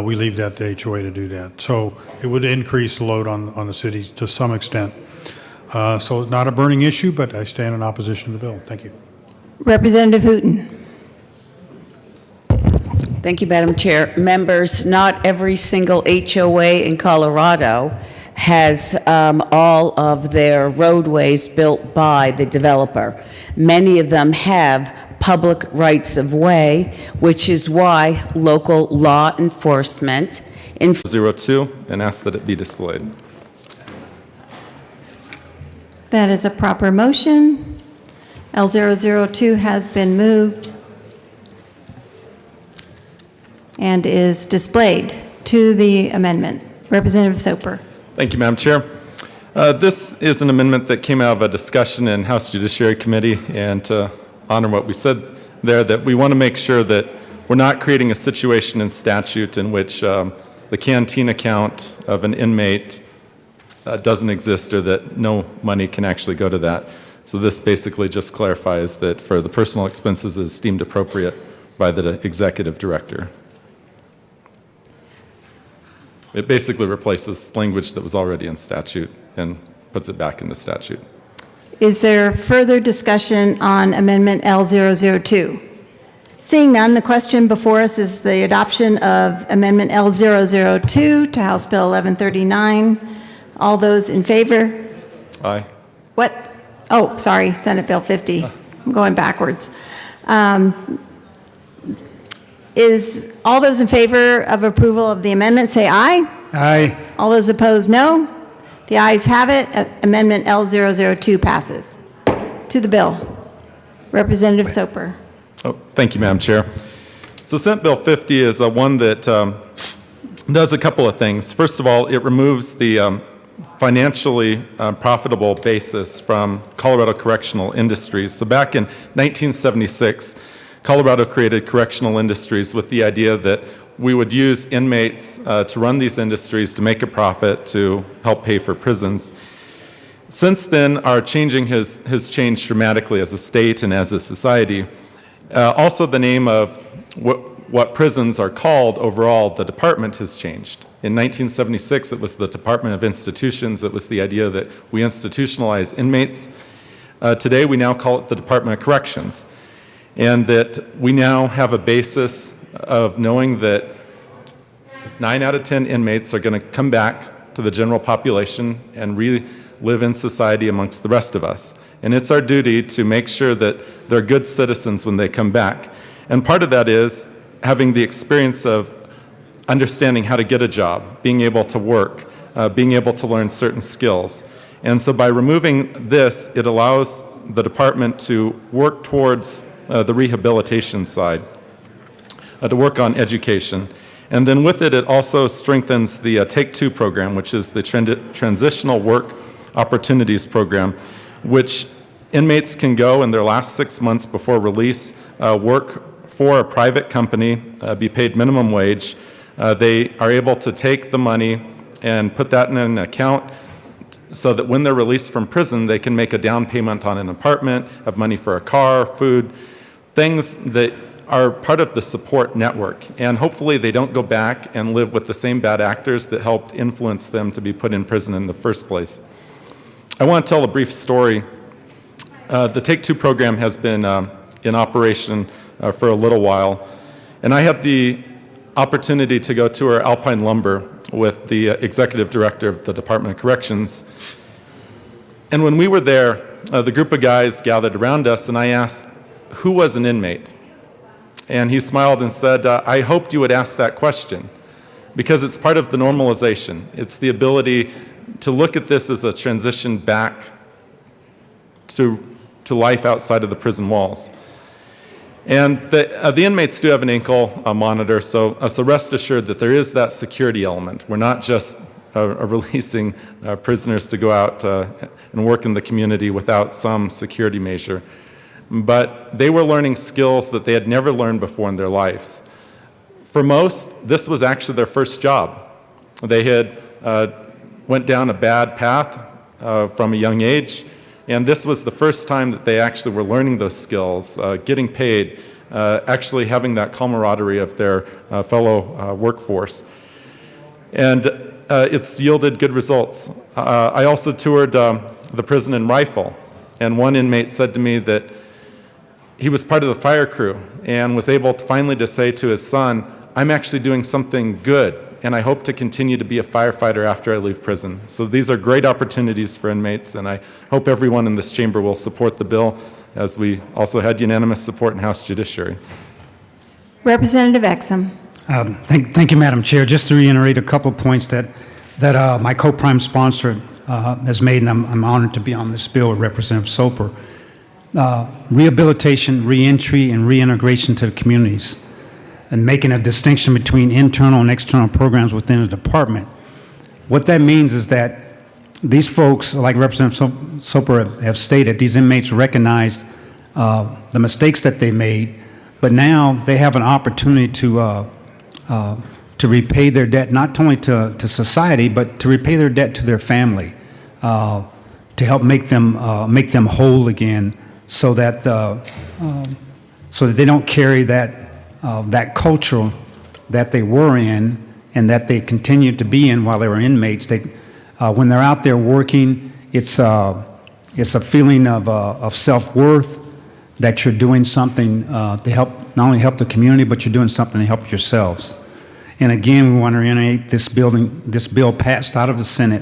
We leave that to the HOA to do that. So it would increase the load on the cities to some extent. So it's not a burning issue, but I stand in opposition to the bill. Thank you. Representative Hooton. Thank you, Madam Chair. Members, not every single HOA in Colorado has all of their roadways built by the developer. Many of them have public rights of way, which is why local law enforcement 02 and ask that it be displayed. That is a proper motion. L002 has been moved and is displayed to the amendment. Representative Soper. Thank you, Madam Chair. This is an amendment that came out of a discussion in House Judiciary Committee, and to honor what we said there, that we want to make sure that we're not creating a situation in statute in which the canteen account of an inmate doesn't exist, or that no money can actually go to that. So this basically just clarifies that for the personal expenses is deemed appropriate by the executive director. It basically replaces language that was already in statute and puts it back into statute. Is there further discussion on Amendment L002? Seeing none, the question before us is the adoption of Amendment L002 to House Bill 1139. All those in favor? Aye. What? Oh, sorry, Senate Bill 50. I'm going backwards. Is all those in favor of approval of the amendment say aye? Aye. All those opposed, no. The ayes have it. Amendment L002 passes. To the bill. Representative Soper. Oh, thank you, Madam Chair. So Senate Bill 50 is one that does a couple of things. First of all, it removes the financially profitable basis from Colorado Correctional Industries. So back in 1976, Colorado created correctional industries with the idea that we would use inmates to run these industries to make a profit to help pay for prisons. Since then, our changing has changed dramatically as a state and as a society. Also, the name of what prisons are called overall, the department has changed. In 1976, it was the Department of Institutions. It was the idea that we institutionalize inmates. Today, we now call it the Department of Corrections. And that we now have a basis of knowing that 9 out of 10 inmates are going to come back to the general population and live in society amongst the rest of us. And it's our duty to make sure that they're good citizens when they come back. And part of that is having the experience of understanding how to get a job, being able to work, being able to learn certain skills. And so by removing this, it allows the department to work towards the rehabilitation side, to work on education. And then with it, it also strengthens the Take Two program, which is the Transitional Work Opportunities Program, which inmates can go in their last 6 months before release, work for a private company, be paid minimum wage. They are able to take the money and put that in an account so that when they're released from prison, they can make a down payment on an apartment, have money for a car, food, things that are part of the support network. And hopefully they don't go back and live with the same bad actors that helped influence them to be put in prison in the first place. I want to tell a brief story. The Take Two program has been in operation for a little while. And I had the opportunity to go tour Alpine Lumber with the executive director of the Department of Corrections. And when we were there, the group of guys gathered around us, and I asked, who was an inmate? And he smiled and said, I hoped you would ask that question, because it's part of the normalization. It's the ability to look at this as a transition back to life outside of the prison walls. And the inmates do have an ankle monitor, so rest assured that there is that security element. We're not just releasing prisoners to go out and work in the community without some security measure. But they were learning skills that they had never learned before in their lives. For most, this was actually their first job. They had went down a bad path from a young age, and this was the first time that they actually were learning those skills, getting paid, actually having that camaraderie of their fellow workforce. And it's yielded good results. I also toured the prison in Rifle, and one inmate said to me that he was part of the fire crew and was able to finally to say to his son, I'm actually doing something good and I hope to continue to be a firefighter after I leave prison. So these are great opportunities for inmates, and I hope everyone in this chamber will support the bill, as we also had unanimous support in House Judiciary. Representative Exum. Thank you, Madam Chair. Just to reiterate a couple of points that my co-prime sponsor has made, and I'm honored to be on this bill with Representative Soper. Rehabilitation, reentry, and reintegration to the communities, and making a distinction between internal and external programs within the department. What that means is that these folks, like Representative Soper have stated, these inmates recognize the mistakes that they made, but now they have an opportunity to repay their debt, not only to society, but to repay their debt to their family, to help make them whole again, so that they don't carry that culture that they were in and that they continued to be in while they were inmates. When they're out there working, it's a feeling of self-worth, that you're doing something to help, not only help the community, but you're doing something to help yourselves. And again, we want to reiterate this bill passed out of the Senate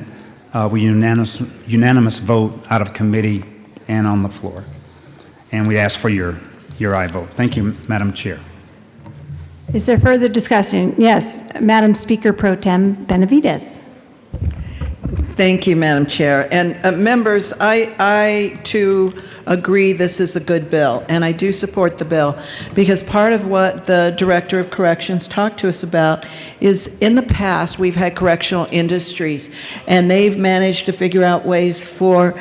with unanimous vote out of committee and on the floor. And we ask for your aye vote. Thank you, Madam Chair. Is there further discussion? Yes, Madam Speaker Pro Tem Benavides. Thank you, Madam Chair. And members, I too agree this is a good bill, and I do support the bill, because part of what the Director of Corrections talked to us about is, in the past, we've had correctional industries, and they've managed to figure out ways for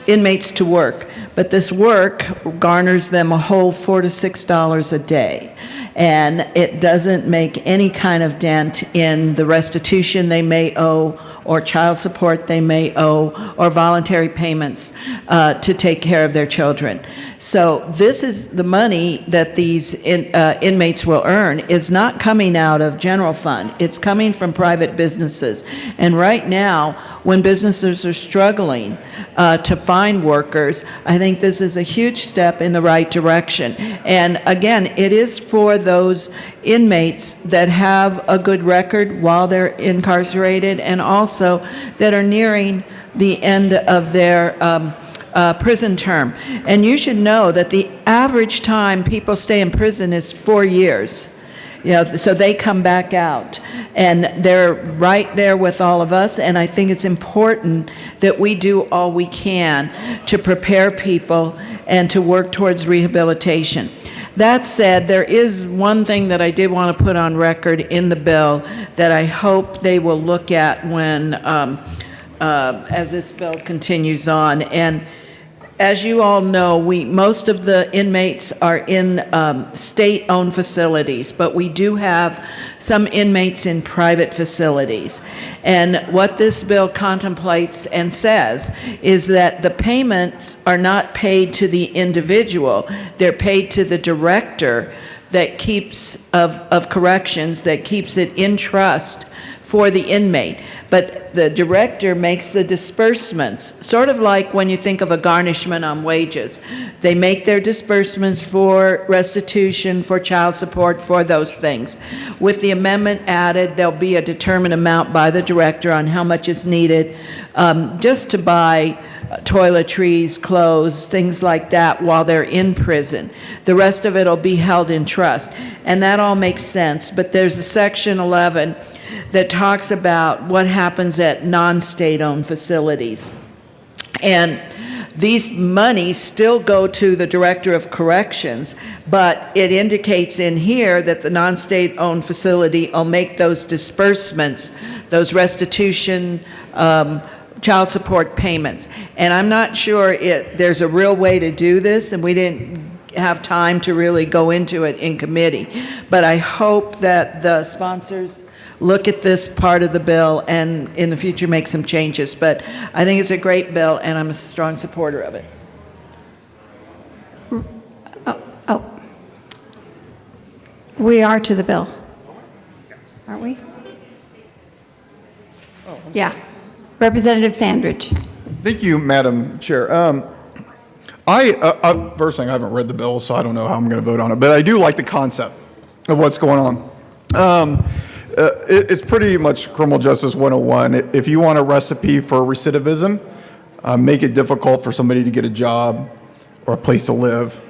inmates to work. But this work garners them a whole $4 to $6 a day. And it doesn't make any kind of dent in the restitution they may owe, or child support they may owe, or voluntary payments to take care of their children. So this is the money that these inmates will earn is not coming out of general fund. It's coming from private businesses. And right now, when businesses are struggling to find workers, I think this is a huge step in the right direction. And again, it is for those inmates that have a good record while they're incarcerated, and also that are nearing the end of their prison term. And you should know that the average time people stay in prison is 4 years. So they come back out, and they're right there with all of us, and I think it's important that we do all we can to prepare people and to work towards rehabilitation. That said, there is one thing that I did want to put on record in the bill that I hope they will look at when, as this bill continues on. And as you all know, most of the inmates are in state-owned facilities, but we do have some inmates in private facilities. And what this bill contemplates and says is that the payments are not paid to the individual, they're paid to the director that keeps of corrections, that keeps it in trust for the inmate. But the director makes the disbursements, sort of like when you think of a garnishment on wages. They make their disbursements for restitution, for child support, for those things. With the amendment added, there'll be a determined amount by the director on how much is needed just to buy toiletries, clothes, things like that while they're in prison. The rest of it will be held in trust. And that all makes sense. But there's a Section 11 that talks about what happens at non-state-owned facilities. And these monies still go to the Director of Corrections, but it indicates in here that the non-state-owned facility will make those disbursements, those restitution, child support payments. And I'm not sure there's a real way to do this, and we didn't have time to really go into it in committee. But I hope that the sponsors look at this part of the bill and in the future make some changes. But I think it's a great bill, and I'm a strong supporter of it. We are to the bill, aren't we? Yeah. Representative Sandridge. Thank you, Madam Chair. First thing, I haven't read the bill, so I don't know how I'm going to vote on it, but I do like the concept of what's going on. It's pretty much criminal justice 101. If you want a recipe for recidivism, make it difficult for somebody to get a job or a place to live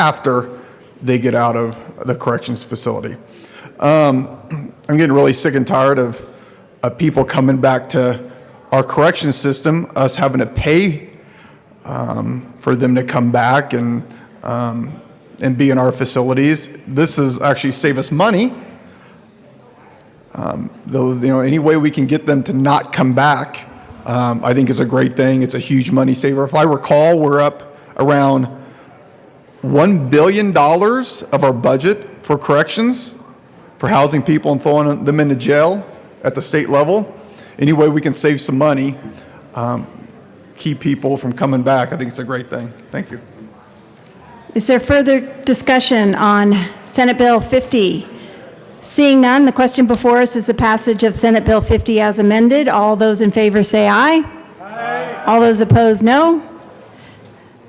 after they get out of the corrections facility. I'm getting really sick and tired of people coming back to our corrections system, us having to pay for them to come back and be in our facilities. This is actually save us money. Any way we can get them to not come back, I think is a great thing. It's a huge money saver. If I recall, we're up around $1 billion of our budget for corrections, for housing people and throwing them into jail at the state level. Any way we can save some money, keep people from coming back, I think it's a great thing. Thank you. Is there further discussion on Senate Bill 50? Seeing none, the question before us is the passage of Senate Bill 50 as amended. All those in favor say aye. Aye. All those opposed, no.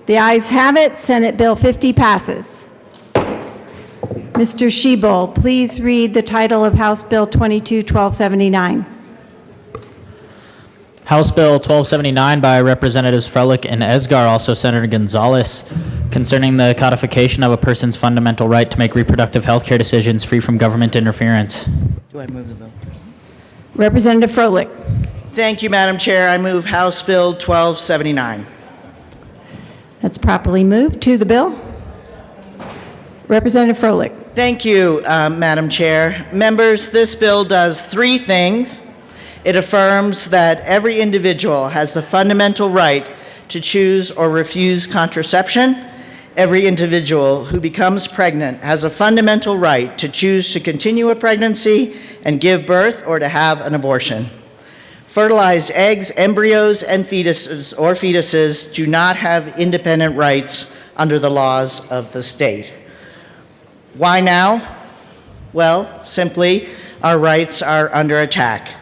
The ayes have it. Senate Bill 50 passes. Mr. Shebel, please read the title of House Bill 22-1279. House Bill 1279 by Representatives Froelich and Esgar, also Senator Gonzalez, concerning the codification of a person's fundamental right to make reproductive health care decisions free from government interference. Do I move the bill? Representative Froelich. Thank you, Madam Chair. I move House Bill 1279. That's properly moved to the bill. Representative Froelich. Thank you, Madam Chair. Members, this bill does three things. It affirms that every individual has the fundamental right to choose or refuse contraception. Every individual who becomes pregnant has a fundamental right to choose to continue a pregnancy and give birth or to have an abortion. Fertilized eggs, embryos, and fetuses do not have independent rights under the laws of the state. Why now? Well, simply, our rights are under attack.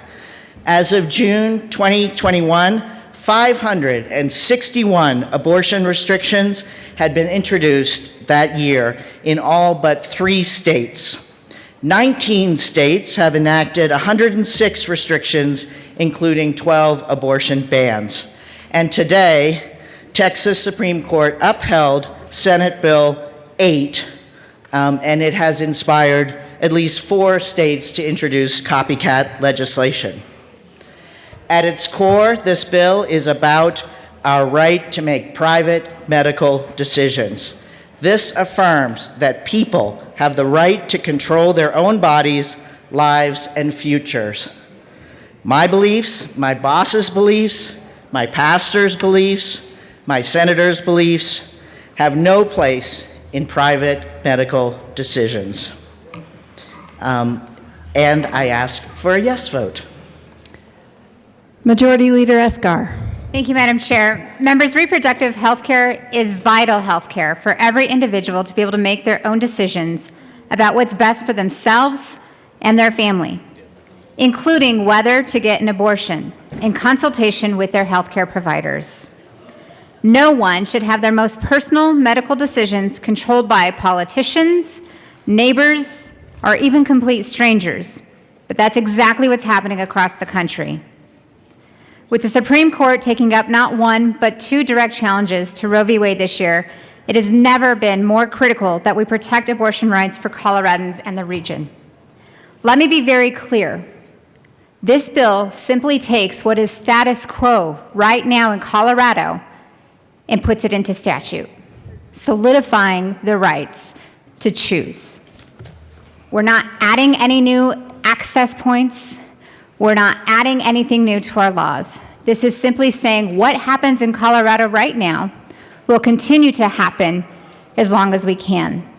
As of June 2021, 561 abortion restrictions had been introduced that year in all but 3 states. 19 states have enacted 106 restrictions, including 12 abortion bans. And today, Texas Supreme Court upheld Senate Bill 8, and it has inspired at least 4 states to introduce copycat legislation. At its core, this bill is about our right to make private medical decisions. This affirms that people have the right to control their own bodies, lives, and futures. My beliefs, my boss's beliefs, my pastor's beliefs, my senator's beliefs have no place in private medical decisions. And I ask for a yes vote. Majority Leader Esgar. Thank you, Madam Chair. Members, reproductive health care is vital health care for every individual to be able to make their own decisions about what's best for themselves and their family, including whether to get an abortion in consultation with their health care providers. No one should have their most personal medical decisions controlled by politicians, neighbors, or even complete strangers. But that's exactly what's happening across the country. With the Supreme Court taking up not one, but 2 direct challenges to Roe v. Wade this year, it has never been more critical that we protect abortion rights for Coloradans and the region. Let me be very clear. This bill simply takes what is status quo right now in Colorado and puts it into statute, solidifying the rights to choose. We're not adding any new access points. We're not adding anything new to our laws. This is simply saying what happens in Colorado right now will continue to happen as long as we can.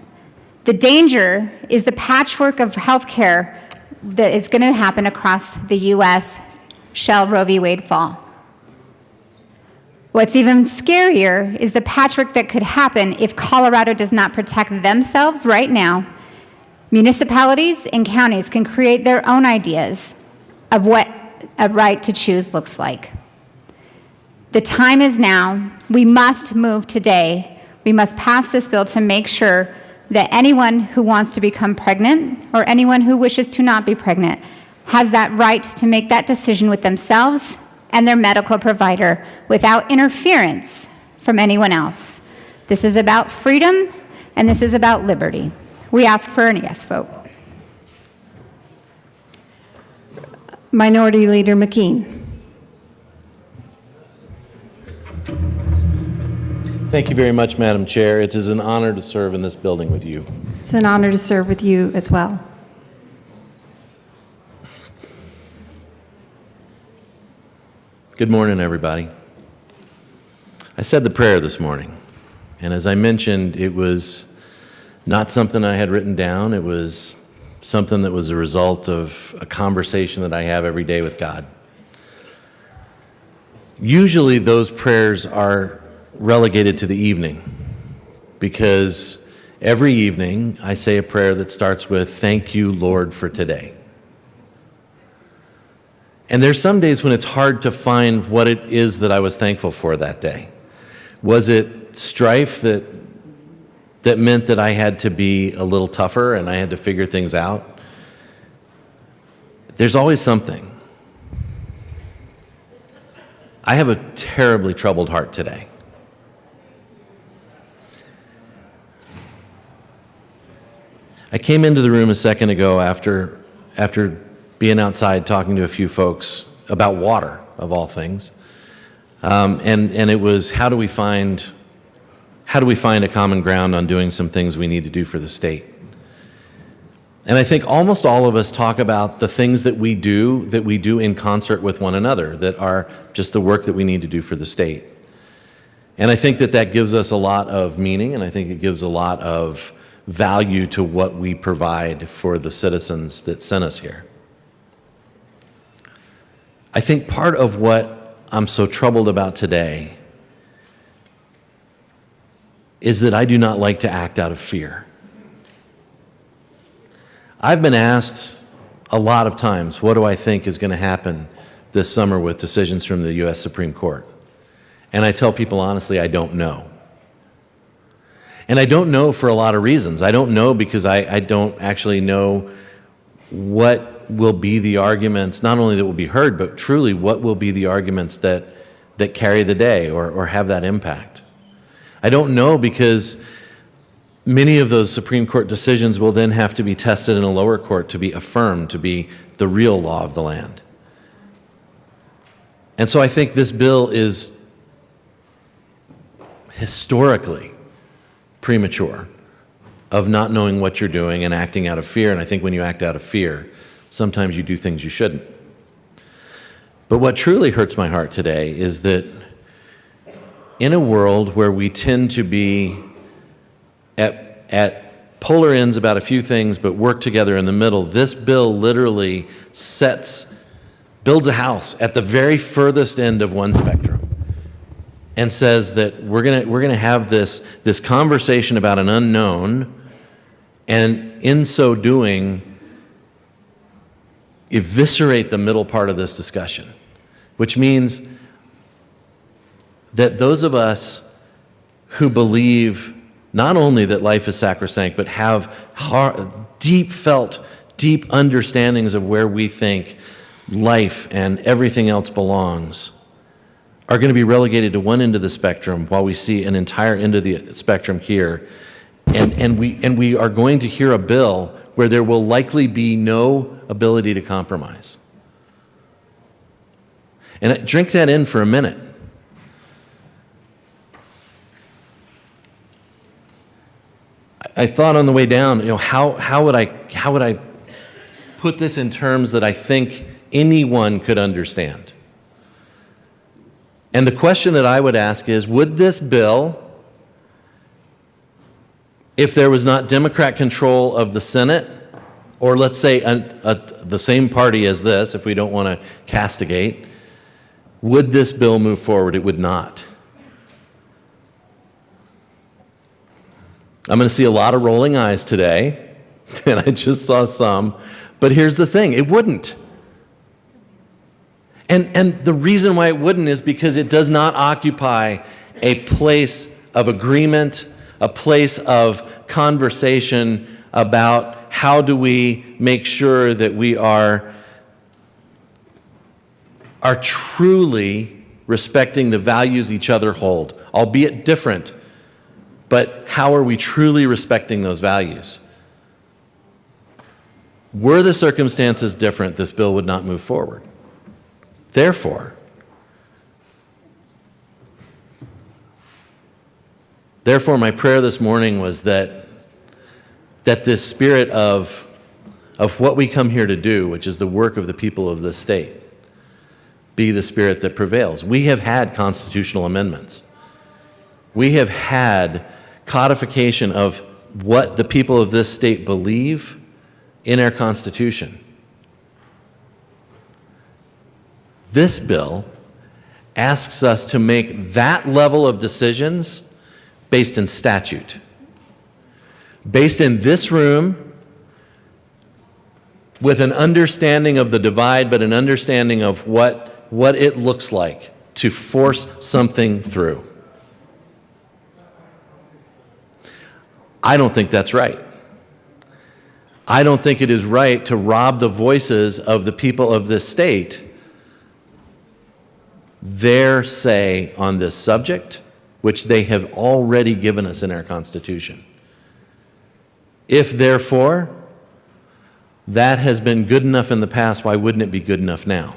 The danger is the patchwork of health care that is going to happen across the U.S. shall Roe v. Wade fall. What's even scarier is the patchwork that could happen if Colorado does not protect themselves right now. Municipalities and counties can create their own ideas of what a right to choose looks like. The time is now. We must move today. We must pass this bill to make sure that anyone who wants to become pregnant or anyone who wishes to not be pregnant has that right to make that decision with themselves and their medical provider without interference from anyone else. This is about freedom, and this is about liberty. We ask for an yes vote. Minority Leader McKean. Thank you very much, Madam Chair. It is an honor to serve in this building with you. It's an honor to serve with you as well. Good morning, everybody. I said the prayer this morning, and as I mentioned, it was not something I had written down. It was something that was a result of a conversation that I have every day with God. Usually those prayers are relegated to the evening, because every evening I say a prayer that starts with, "Thank you, Lord, for today." And there's some days when it's hard to find what it is that I was thankful for that day. Was it strife that meant that I had to be a little tougher and I had to figure things out? There's always something. I have a terribly troubled heart today. I came into the room a second ago after being outside talking to a few folks about water, of all things. And it was, how do we find a common ground on doing some things we need to do for the state? And I think almost all of us talk about the things that we do in concert with one another, that are just the work that we need to do for the state. And I think that gives us a lot of meaning, and I think it gives a lot of value to what we provide for the citizens that sent us here. I think part of what I'm so troubled about today is that I do not like to act out of fear. I've been asked a lot of times, what do I think is going to happen this summer with decisions from the U.S. Supreme Court? And I tell people honestly, I don't know. And I don't know for a lot of reasons. I don't know because I don't actually know what will be the arguments, not only that will be heard, but truly what will be the arguments that carry the day or have that impact. I don't know because many of those Supreme Court decisions will then have to be tested in a lower court to be affirmed to be the real law of the land. And so I think this bill is historically premature of not knowing what you're doing and acting out of fear. And I think when you act out of fear, sometimes you do things you shouldn't. But what truly hurts my heart today is that in a world where we tend to be at polar ends about a few things but work together in the middle, this bill literally builds a house at the very furthest end of one spectrum and says that we're gonna have this conversation about an unknown, and in so doing, eviscerate the middle part of this discussion, which means that those of us who believe not only that life is sacrosanct, but have deep understandings of where we think life and everything else belongs, are going to be relegated to one end of the spectrum while we see an entire end of the spectrum here. And we are going to hear a bill where there will likely be no ability to compromise. And drink that in for a minute. I thought on the way down, how would I put this in terms that I think anyone could understand? And the question that I would ask is, would this bill, if there was not Democrat control of the Senate, or let's say the same party as this, if we don't want to castigate, would this bill move forward? It would not. I'm going to see a lot of rolling eyes today, and I just saw some, but here's the thing, it wouldn't. And the reason why it wouldn't is because it does not occupy a place of agreement, a place of conversation about how do we make sure that we are are truly respecting the values each other hold, albeit different, but how are we truly respecting those values? Were the circumstances different, this bill would not move forward. Therefore, my prayer this morning was that this spirit of what we come here to do, which is the work of the people of this state, be the spirit that prevails. We have had constitutional amendments. We have had codification of what the people of this state believe in our Constitution. This bill asks us to make that level of decisions based in statute, based in this room, with an understanding of the divide, but an understanding of what it looks like to force something through. I don't think that's right. I don't think it is right to rob the voices of the people of this state their say on this subject, which they have already given us in our Constitution. If, therefore, that has been good enough in the past, why wouldn't it be good enough now?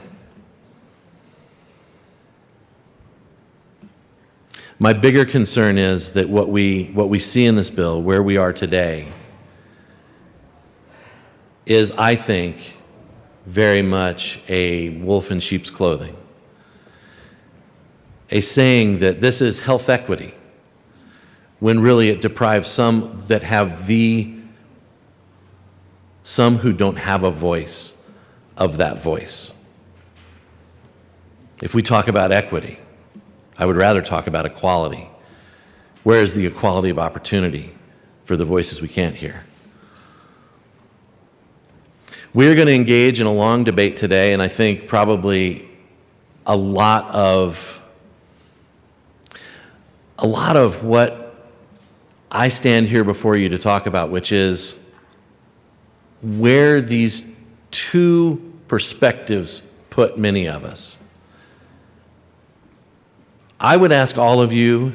My bigger concern is that what we see in this bill, where we are today, is, I think, very much a wolf in sheep's clothing. A saying that this is health equity, when really it deprives some that have some who don't have a voice of that voice. If we talk about equity, I would rather talk about equality. Where is the equality of opportunity for the voices we can't hear? We're going to engage in a long debate today, and I think probably a lot of what I stand here before you to talk about, which is where these two perspectives put many of us. I would ask all of you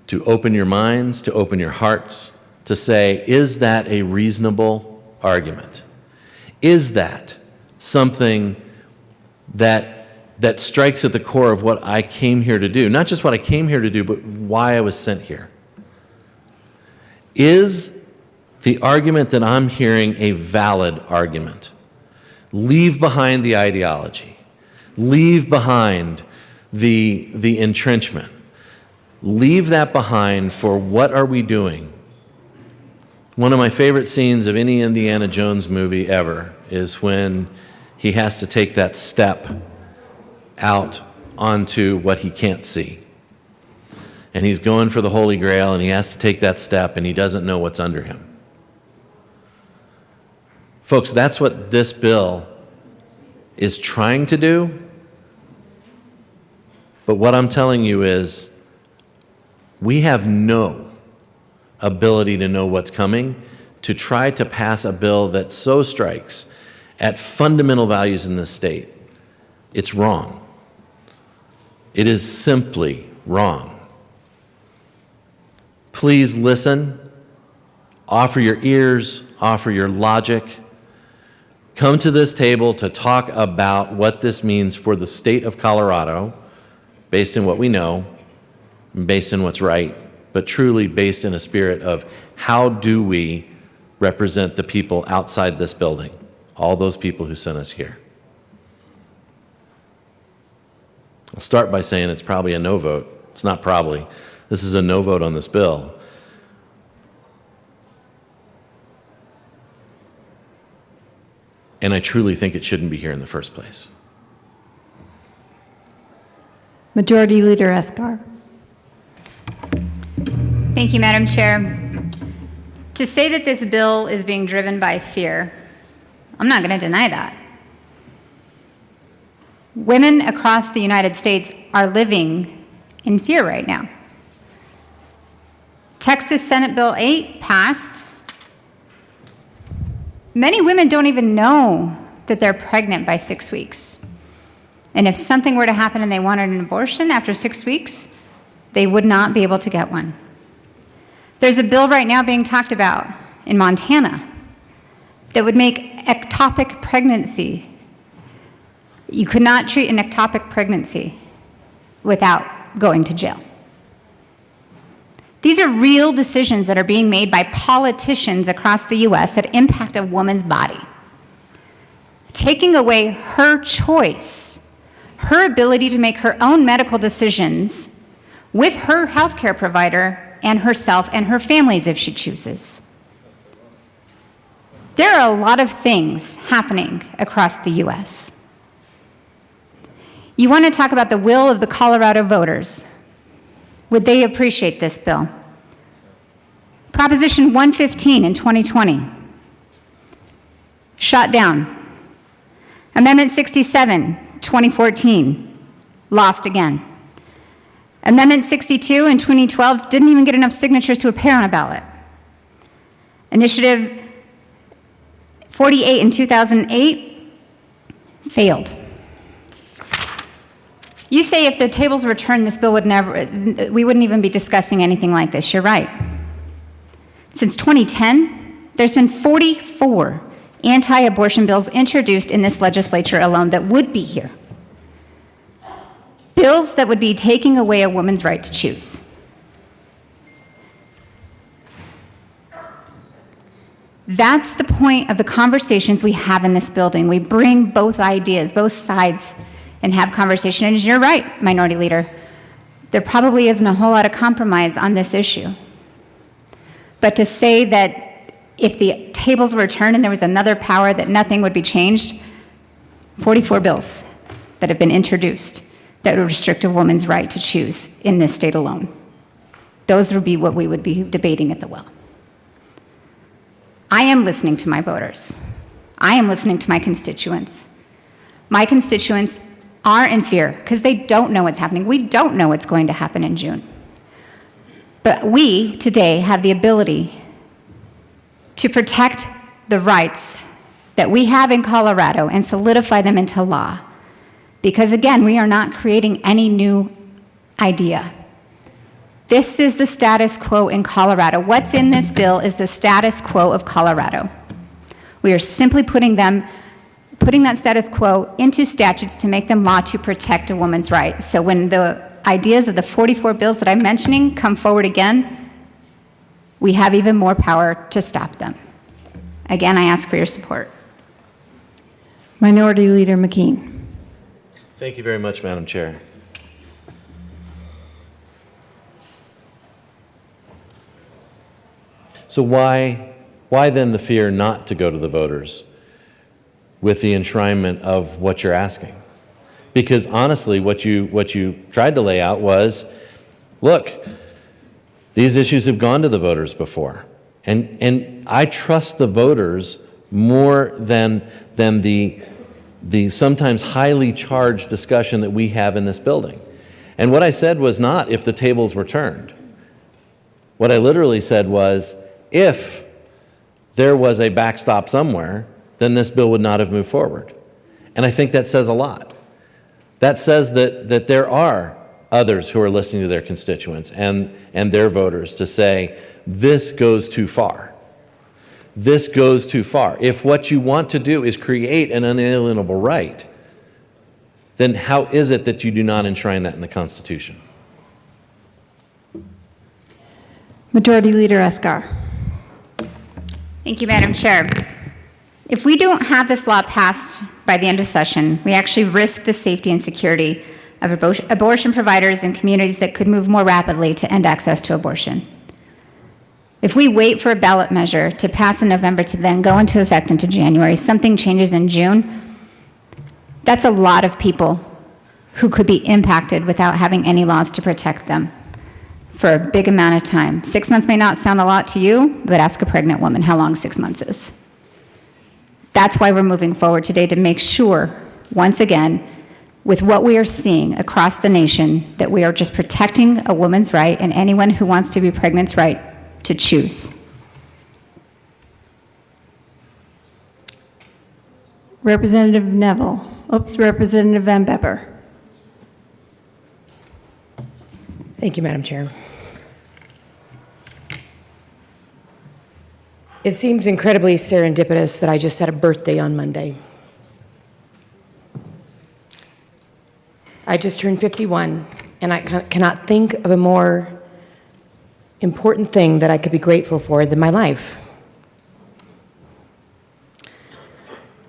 to open your minds, to open your hearts, to say, is that a reasonable argument? Is that something that strikes at the core of what I came here to do? Not just what I came here to do, but why I was sent here. Is the argument that I'm hearing a valid argument? Leave behind the ideology. Leave behind the entrenchment. Leave that behind for what are we doing? One of my favorite scenes of any Indiana Jones movie ever is when he has to take that step out onto what he can't see. And he's going for the Holy Grail, and he has to take that step, and he doesn't know what's under him. Folks, that's what this bill is trying to do. But what I'm telling you is we have no ability to know what's coming to try to pass a bill that so strikes at fundamental values in this state. It's wrong. It is simply wrong. Please listen, offer your ears, offer your logic. Come to this table to talk about what this means for the state of Colorado, based in what we know, based in what's right, but truly based in a spirit of how do we represent the people outside this building, all those people who sent us here. I'll start by saying it's probably a no vote. It's not probably. This is a no vote on this bill. And I truly think it shouldn't be here in the first place. Majority Leader Escar. Thank you, Madam Chair. To say that this bill is being driven by fear, I'm not going to deny that. Women across the United States are living in fear right now. Texas Senate Bill 8 passed. – Many women don't even know that they're pregnant by 6 weeks. And if something were to happen and they wanted an abortion after 6 weeks, they would not be able to get one. There's a bill right now being talked about in Montana that would make ectopic pregnancy. You could not treat an ectopic pregnancy without going to jail. These are real decisions that are being made by politicians across the US that impact a woman's body. Taking away her choice, her ability to make her own medical decisions with her healthcare provider and herself and her families if she chooses. There are a lot of things happening across the US. You want to talk about the will of the Colorado voters. Would they appreciate this bill? Proposition 115 in 2020, shot down. Amendment 67, 2014, lost again. Amendment 62 in 2012 didn't even get enough signatures to appear on a ballot. Initiative 48 in 2008 failed. You say if the tables were turned, this bill would never, we wouldn't even be discussing anything like this. You're right. Since 2010, there's been 44 anti-abortion bills introduced in this legislature alone that would be here. Bills that would be taking away a woman's right to choose. That's the point of the conversations we have in this building. We bring both ideas, both sides, and have conversation. And you're right, Minority Leader. There probably isn't a whole lot of compromise on this issue. But to say that if the tables were turned and there was another power that nothing would be changed, 44 bills that have been introduced that would restrict a woman's right to choose in this state alone. Those would be what we would be debating at the well. I am listening to my voters. I am listening to my constituents. My constituents are in fear because they don't know what's happening. We don't know what's going to happen in June. But we today have the ability to protect the rights that we have in Colorado and solidify them into law. Because again, we are not creating any new idea. This is the status quo in Colorado. What's in this bill is the status quo of Colorado. We are simply putting that status quo into statutes to make them law to protect a woman's rights. So when the ideas of the 44 bills that I'm mentioning come forward again, we have even more power to stop them. Again, I ask for your support. Minority Leader McKean. Thank you very much, Madam Chair. So why then the fear not to go to the voters with the enshrinement of what you're asking? Because honestly, what you tried to lay out was, look, these issues have gone to the voters before. And I trust the voters more than the sometimes highly charged discussion that we have in this building. And what I said was not if the tables were turned. What I literally said was, if there was a backstop somewhere, then this bill would not have moved forward. And I think that says a lot. That says that there are others who are listening to their constituents and their voters to say, this goes too far. This goes too far. If what you want to do is create an unalienable right, then how is it that you do not enshrine that in the Constitution? Majority Leader Escar. Thank you, Madam Chair. If we don't have this law passed by the end of session, we actually risk the safety and security of abortion providers and communities that could move more rapidly to end access to abortion. If we wait for a ballot measure to pass in November to then go into effect into January, something changes in June, that's a lot of people who could be impacted without having any laws to protect them for a big amount of time. 6 months may not sound a lot to you, but ask a pregnant woman how long 6 months is. That's why we're moving forward today, to make sure, once again, with what we are seeing across the nation, that we are just protecting a woman's right and anyone who wants to be pregnant's right to choose. Representative Neville. Representative Van Bepper. Thank you, Madam Chair. It seems incredibly serendipitous that I just had a birthday on Monday. I just turned 51, and I cannot think of a more important thing that I could be grateful for than my life.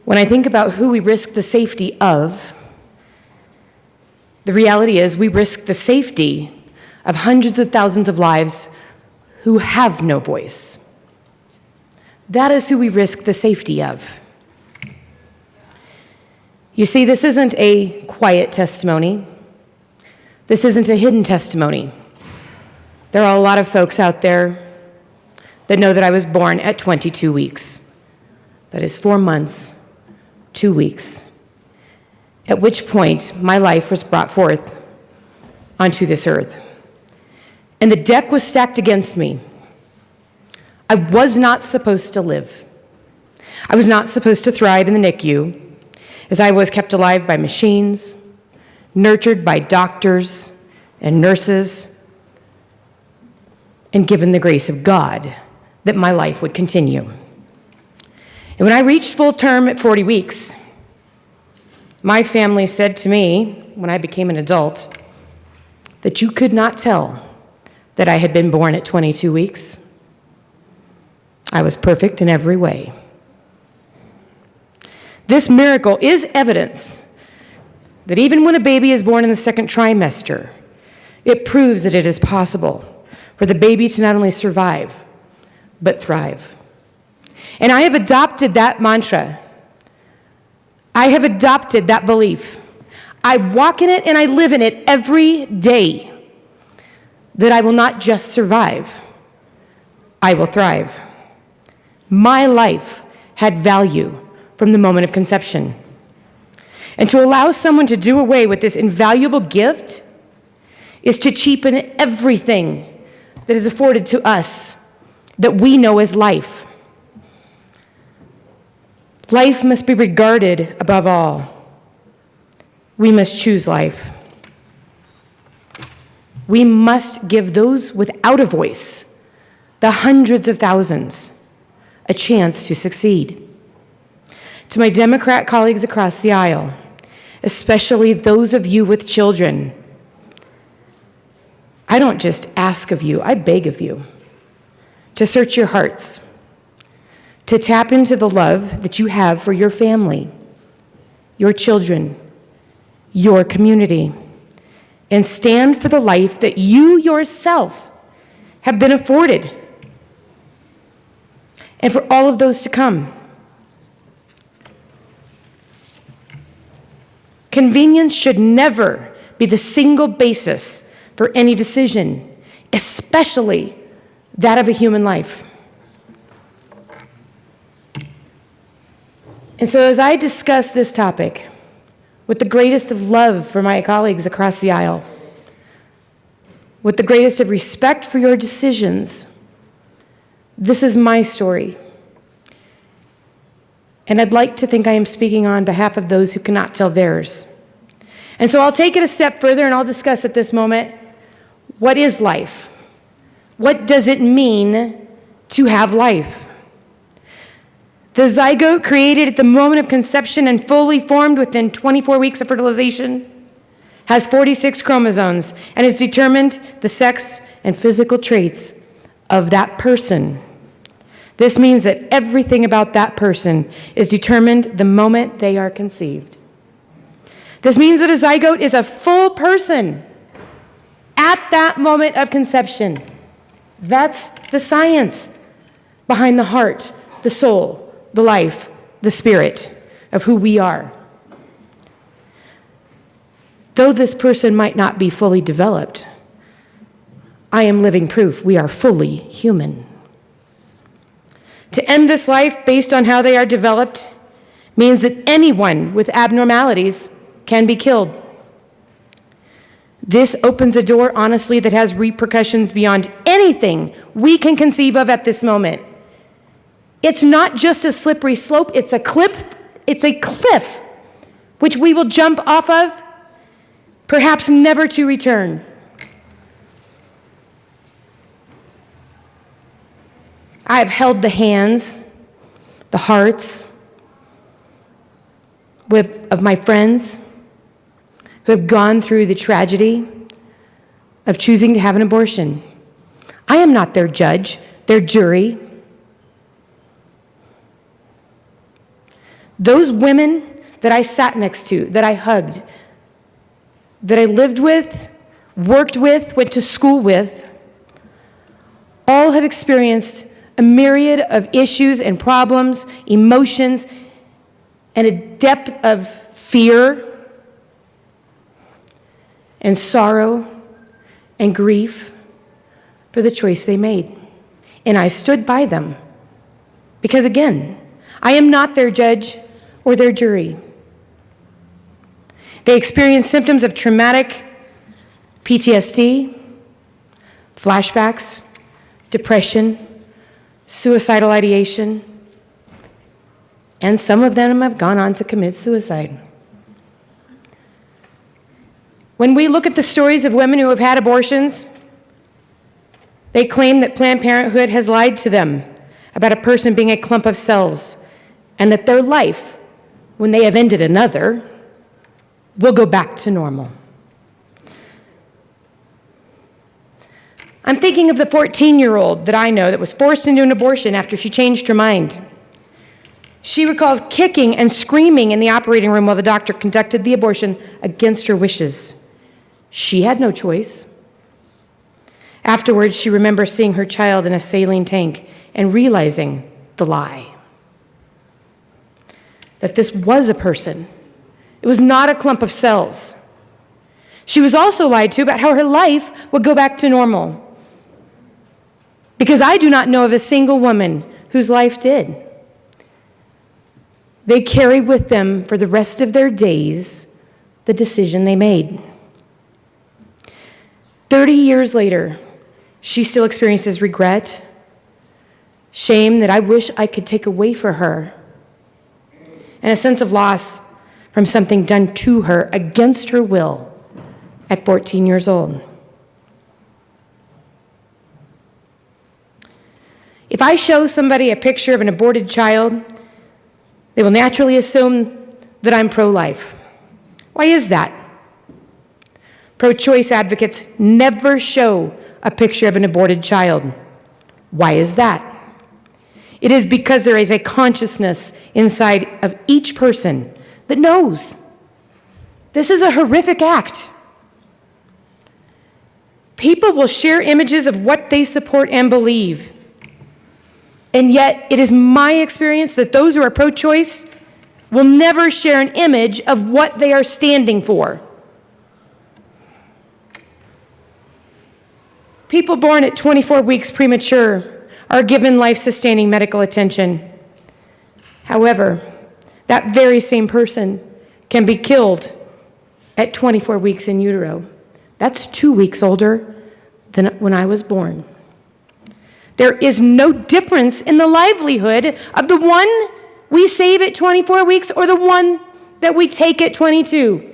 When I think about who we risk the safety of, the reality is we risk the safety of hundreds of thousands of lives who have no voice. That is who we risk the safety of. You see, this isn't a quiet testimony. This isn't a hidden testimony. There are a lot of folks out there that know that I was born at 22 weeks. That is 4 months, 2 weeks, at which point my life was brought forth onto this earth. And the deck was stacked against me. I was not supposed to live. I was not supposed to thrive in the NICU, as I was kept alive by machines, nurtured by doctors and nurses, and given the grace of God that my life would continue. And when I reached full term at 40 weeks, my family said to me, when I became an adult, that you could not tell that I had been born at 22 weeks. I was perfect in every way. This miracle is evidence that even when a baby is born in the second trimester, it proves that it is possible for the baby to not only survive, but thrive. And I have adopted that mantra. I have adopted that belief. I walk in it and I live in it every day, that I will not just survive, I will thrive. My life had value from the moment of conception. And to allow someone to do away with this invaluable gift is to cheapen everything that is afforded to us that we know as life. Life must be regarded above all. We must choose life. We must give those without a voice, the hundreds of thousands, a chance to succeed. To my Democrat colleagues across the aisle, especially those of you with children, I don't just ask of you, I beg of you to search your hearts, to tap into the love that you have for your family, your children, your community, and stand for the life that you yourself have been afforded, and for all of those to come. Convenience should never be the single basis for any decision, especially that of a human life. And so as I discuss this topic with the greatest of love for my colleagues across the aisle, with the greatest of respect for your decisions, this is my story. And I'd like to think I am speaking on behalf of those who cannot tell theirs. And so I'll take it a step further and I'll discuss at this moment, what is life? What does it mean to have life? The zygote created at the moment of conception and fully formed within 24 weeks of fertilization has 46 chromosomes and has determined the sex and physical traits of that person. This means that everything about that person is determined the moment they are conceived. This means that a zygote is a full person at that moment of conception. That's the science behind the heart, the soul, the life, the spirit of who we are. Though this person might not be fully developed, I am living proof we are fully human. To end this life based on how they are developed means that anyone with abnormalities can be killed. This opens a door, honestly, that has repercussions beyond anything we can conceive of at this moment. It's not just a slippery slope, it's a cliff which we will jump off of, perhaps never to return. I have held the hands, the hearts of my friends who have gone through the tragedy of choosing to have an abortion. I am not their judge, their jury. Those women that I sat next to, that I hugged, that I lived with, worked with, went to school with, all have experienced a myriad of issues and problems, emotions, and a depth of fear and sorrow and grief for the choice they made. And I stood by them because, again, I am not their judge or their jury. They experienced symptoms of traumatic PTSD, flashbacks, depression, suicidal ideation, and some of them have gone on to commit suicide. When we look at the stories of women who have had abortions, they claim that Planned Parenthood has lied to them about a person being a clump of cells, and that their life, when they have ended another, will go back to normal. I'm thinking of the 14-year-old that I know that was forced into an abortion after she changed her mind. She recalls kicking and screaming in the operating room while the doctor conducted the abortion against her wishes. She had no choice. Afterwards, she remembers seeing her child in a saline tank and realizing the lie. That this was a person. It was not a clump of cells. She was also lied to about how her life would go back to normal. Because I do not know of a single woman whose life did. They carry with them for the rest of their days the decision they made. 30 years later, she still experiences regret, shame that I wish I could take away for her, and a sense of loss from something done to her against her will at 14 years old. If I show somebody a picture of an aborted child, they will naturally assume that I'm pro-life. Why is that? Pro-choice advocates never show a picture of an aborted child. Why is that? It is because there is a consciousness inside of each person that knows this is a horrific act. People will share images of what they support and believe. And yet, it is my experience that those who are pro-choice will never share an image of what they are standing for. People born at 24 weeks premature are given life-sustaining medical attention. However, that very same person can be killed at 24 weeks in utero. That's 2 weeks older than when I was born. There is no difference in the livelihood of the one we save at 24 weeks or the one that we take at 22.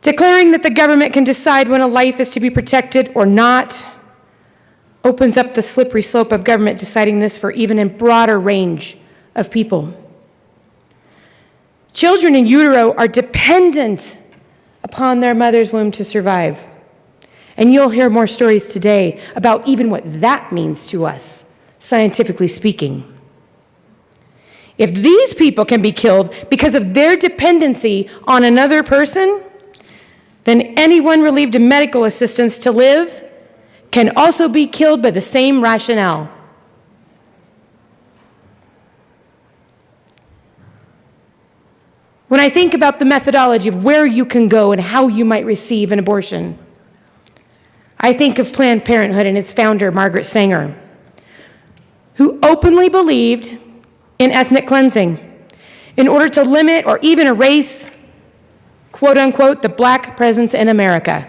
Declaring that the government can decide when a life is to be protected or not opens up the slippery slope of government deciding this for even a broader range of people. Children in utero are dependent upon their mother's womb to survive. And you'll hear more stories today about even what that means to us, scientifically speaking. If these people can be killed because of their dependency on another person, then anyone relieved of medical assistance to live can also be killed by the same rationale. When I think about the methodology of where you can go and how you might receive an abortion, I think of Planned Parenthood and its founder, Margaret Sanger, who openly believed in ethnic cleansing in order to limit or even erase, quote unquote, the black presence in America.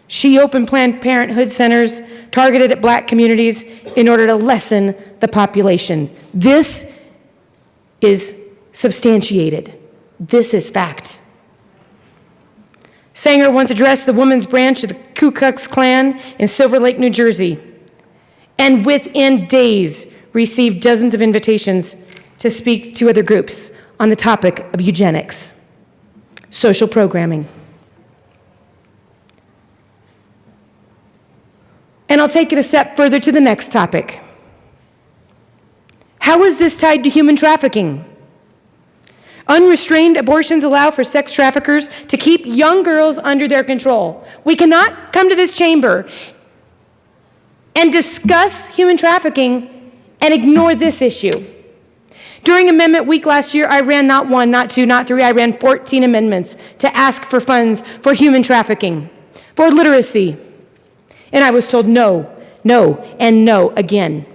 She opened Planned Parenthood centers targeted at black communities in order to lessen the population. This is substantiated. This is fact. Sanger once addressed the women's branch of the Ku Klux Klan in Silver Lake, New Jersey, and within days received dozens of invitations to speak to other groups on the topic of eugenics, social programming. And I'll take it a step further to the next topic. How is this tied to human trafficking? Unrestrained abortions allow for sex traffickers to keep young girls under their control. We cannot come to this chamber and discuss human trafficking and ignore this issue. During Amendment Week last year, I ran not one, not two, not three, I ran 14 amendments to ask for funds for human trafficking, for literacy. And I was told no, no, and no again.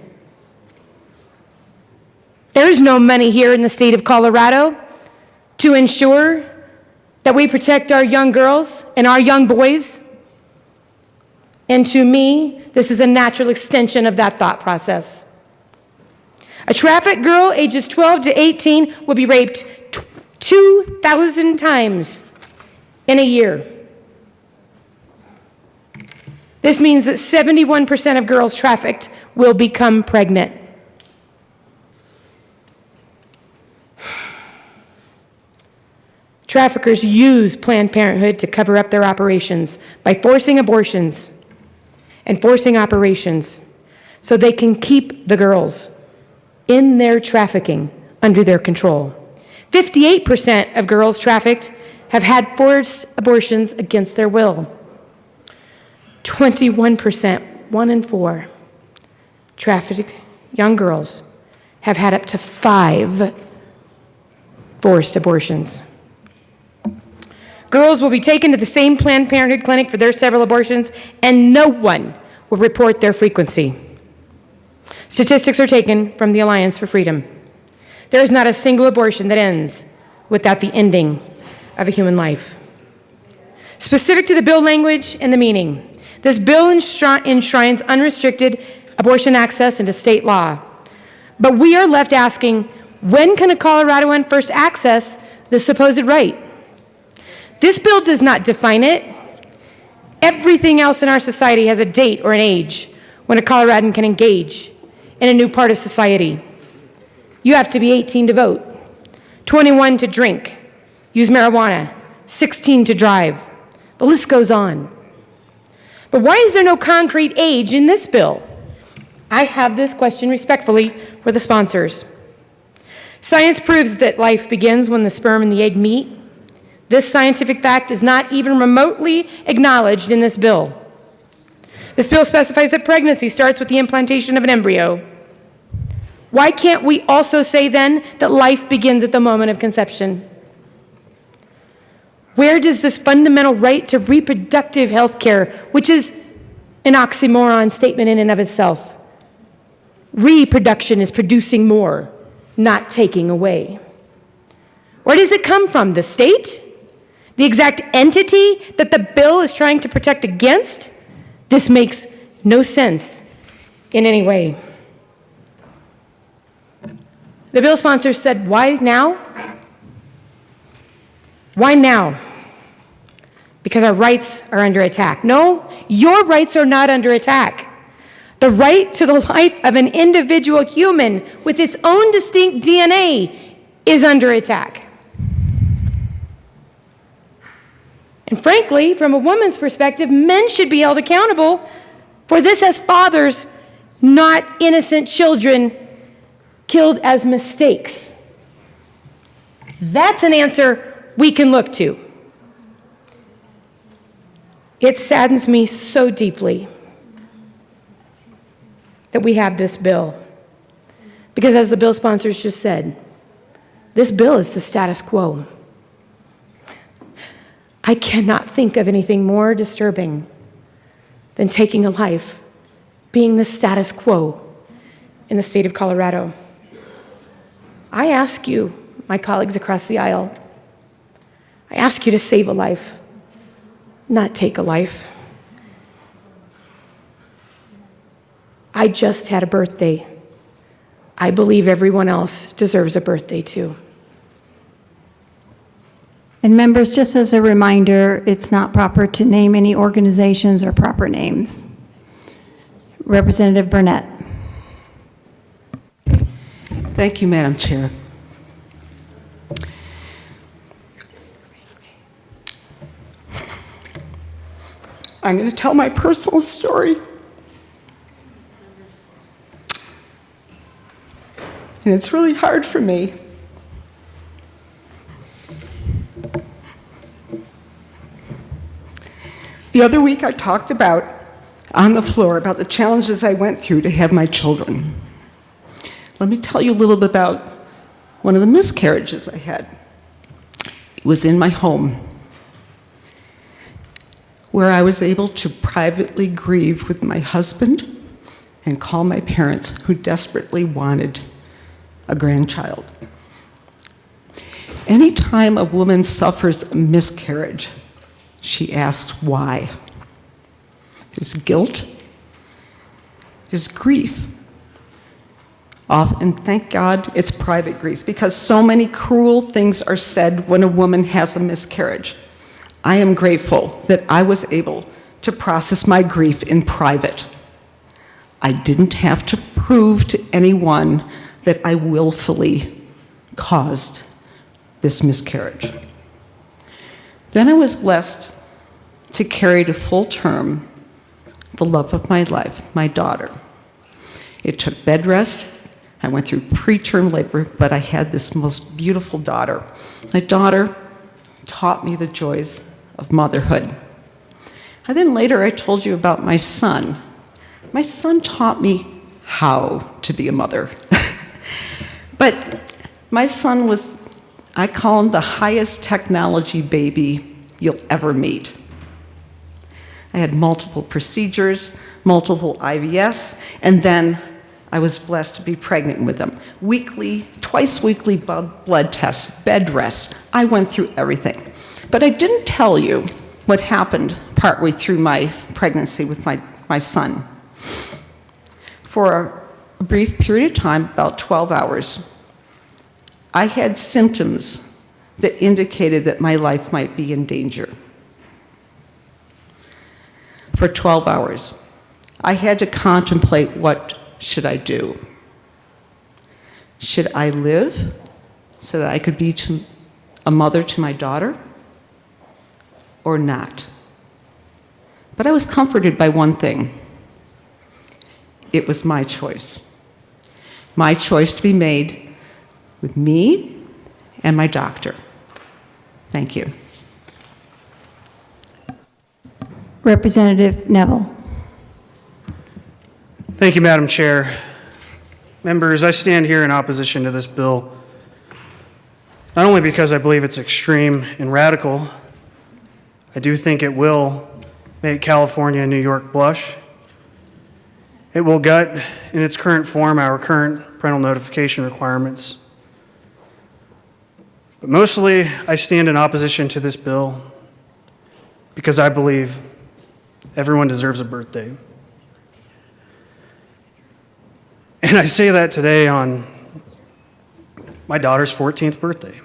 There is no money here in the state of Colorado to ensure that we protect our young girls and our young boys. And to me, this is a natural extension of that thought process. A trafficked girl ages 12 to 18 will be raped 2,000 times in a year. This means that 71% of girls trafficked will become pregnant. Traffickers use Planned Parenthood to cover up their operations by forcing abortions and forcing operations so they can keep the girls in their trafficking under their control. 58% of girls trafficked have had forced abortions against their will. 21%, 1 in 4, trafficked young girls have had up to 5 forced abortions. Girls will be taken to the same Planned Parenthood clinic for their several abortions, and no one will report their frequency. Statistics are taken from the Alliance for Freedom. There is not a single abortion that ends without the ending of a human life. Specific to the bill language and the meaning, this bill enshrines unrestricted abortion access into state law. But we are left asking, when can a Coloradoan first access this supposed right? This bill does not define it. Everything else in our society has a date or an age when a Coloradan can engage in a new part of society. You have to be 18 to vote, 21 to drink, use marijuana, 16 to drive. The list goes on. But why is there no concrete age in this bill? I have this question respectfully for the sponsors. Science proves that life begins when the sperm and the egg meet. This scientific fact is not even remotely acknowledged in this bill. This bill specifies that pregnancy starts with the implantation of an embryo. Why can't we also say then that life begins at the moment of conception? Where does this fundamental right to reproductive health care, which is an oxymoron statement in and of itself, reproduction is producing more, not taking away. Where does it come from? The state? The exact entity that the bill is trying to protect against? This makes no sense in any way. The bill sponsors said, why now? Why now? Because our rights are under attack. No, your rights are not under attack. The right to the life of an individual human with its own distinct DNA is under attack. And frankly, from a woman's perspective, men should be held accountable for this as fathers, not innocent children killed as mistakes. That's an answer we can look to. It saddens me so deeply that we have this bill. Because as the bill sponsors just said, this bill is the status quo. I cannot think of anything more disturbing than taking a life being the status quo in the state of Colorado. I ask you, my colleagues across the aisle, I ask you to save a life, not take a life. I just had a birthday. I believe everyone else deserves a birthday too. And members, just as a reminder, it's not proper to name any organizations or proper names. Representative Burnett. Thank you, Madam Chair. I'm going to tell my personal story. And it's really hard for me. The other week I talked about, on the floor, about the challenges I went through to have my children. Let me tell you a little bit about one of the miscarriages I had. It was in my home, where I was able to privately grieve with my husband and call my parents, who desperately wanted a grandchild. Anytime a woman suffers a miscarriage, she asks why. There's guilt, there's grief. And thank God it's private grief, because so many cruel things are said when a woman has a miscarriage. I am grateful that I was able to process my grief in private. I didn't have to prove to anyone that I willfully caused this miscarriage. Then I was blessed to carry to full term the love of my life, my daughter. It took bed rest. I went through preterm labor, but I had this most beautiful daughter. My daughter taught me the joys of motherhood. And then later I told you about my son. My son taught me how to be a mother. But my son was, I call him the highest technology baby you'll ever meet. I had multiple procedures, multiple IVS, and then I was blessed to be pregnant with him. Twice weekly blood tests, bed rest. I went through everything. But I didn't tell you what happened partway through my pregnancy with my son. For a brief period of time, about 12 hours, I had symptoms that indicated that my life might be in danger. For 12 hours, I had to contemplate, what should I do? Should I live so that I could be a mother to my daughter, or not? But I was comforted by one thing. It was my choice. My choice to be made with me and my doctor. Thank you. Representative Neville. Thank you, Madam Chair. Members, I stand here in opposition to this bill, not only because I believe it's extreme and radical. I do think it will make California and New York blush. It will gut, in its current form, our current parental notification requirements. But mostly, I stand in opposition to this bill because I believe everyone deserves a birthday. And I say that today on my daughter's 14th birthday.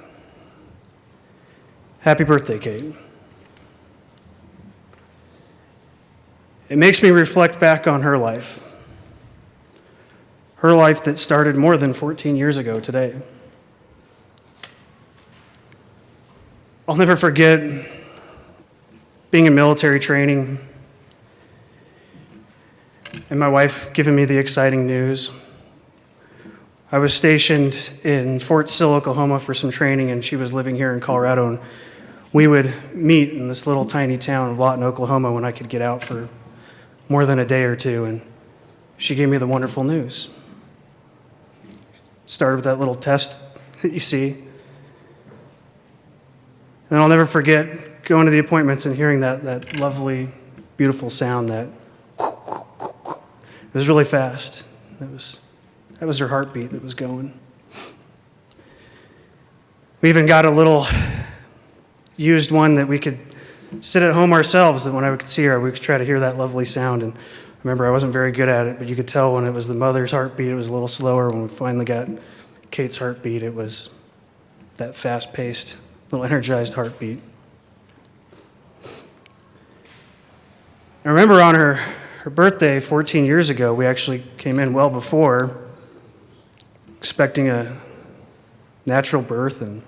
Happy birthday, Kate. It makes me reflect back on her life that started more than 14 years ago today. I'll never forget being in military training and my wife giving me the exciting news. I was stationed in Fort Sill, Oklahoma for some training, and she was living here in Colorado, and we would meet in this little tiny town of Lawton, Oklahoma, when I could get out for more than a day or two, and she gave me the wonderful news. Started with that little test that you see. And I'll never forget going to the appointments and hearing that lovely, beautiful sound, that it was really fast. That was her heartbeat that was going. We even got a little used one that we could sit at home ourselves, that when I could see her, we could try to hear that lovely sound. And remember I wasn't very good at it, but you could tell when it was the mother's heartbeat, it was a little slower. When we finally got Kate's heartbeat, it was that fast-paced, little energized heartbeat. I remember on her birthday 14 years ago, we actually came in well before, expecting a natural birth, and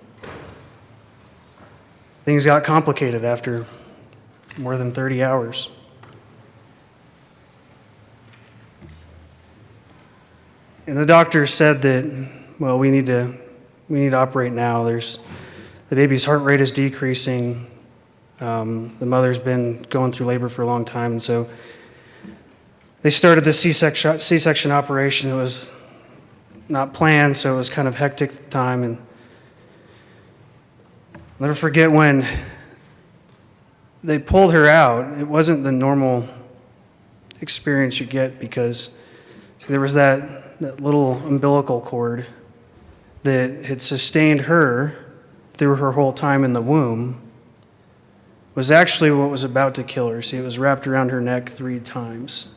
things got complicated after more than 30 hours. And the doctor said that, well, we need to operate now. The baby's heart rate is decreasing. The mother's been going through labor for a long time, and so they started the C-section operation. It was not planned, so it was kind of hectic at the time. And I'll never forget when they pulled her out. It wasn't the normal experience you get because there was that little umbilical cord that had sustained her through her whole time in the womb. Was actually what was about to kill her. See, it was wrapped around her neck 3 times.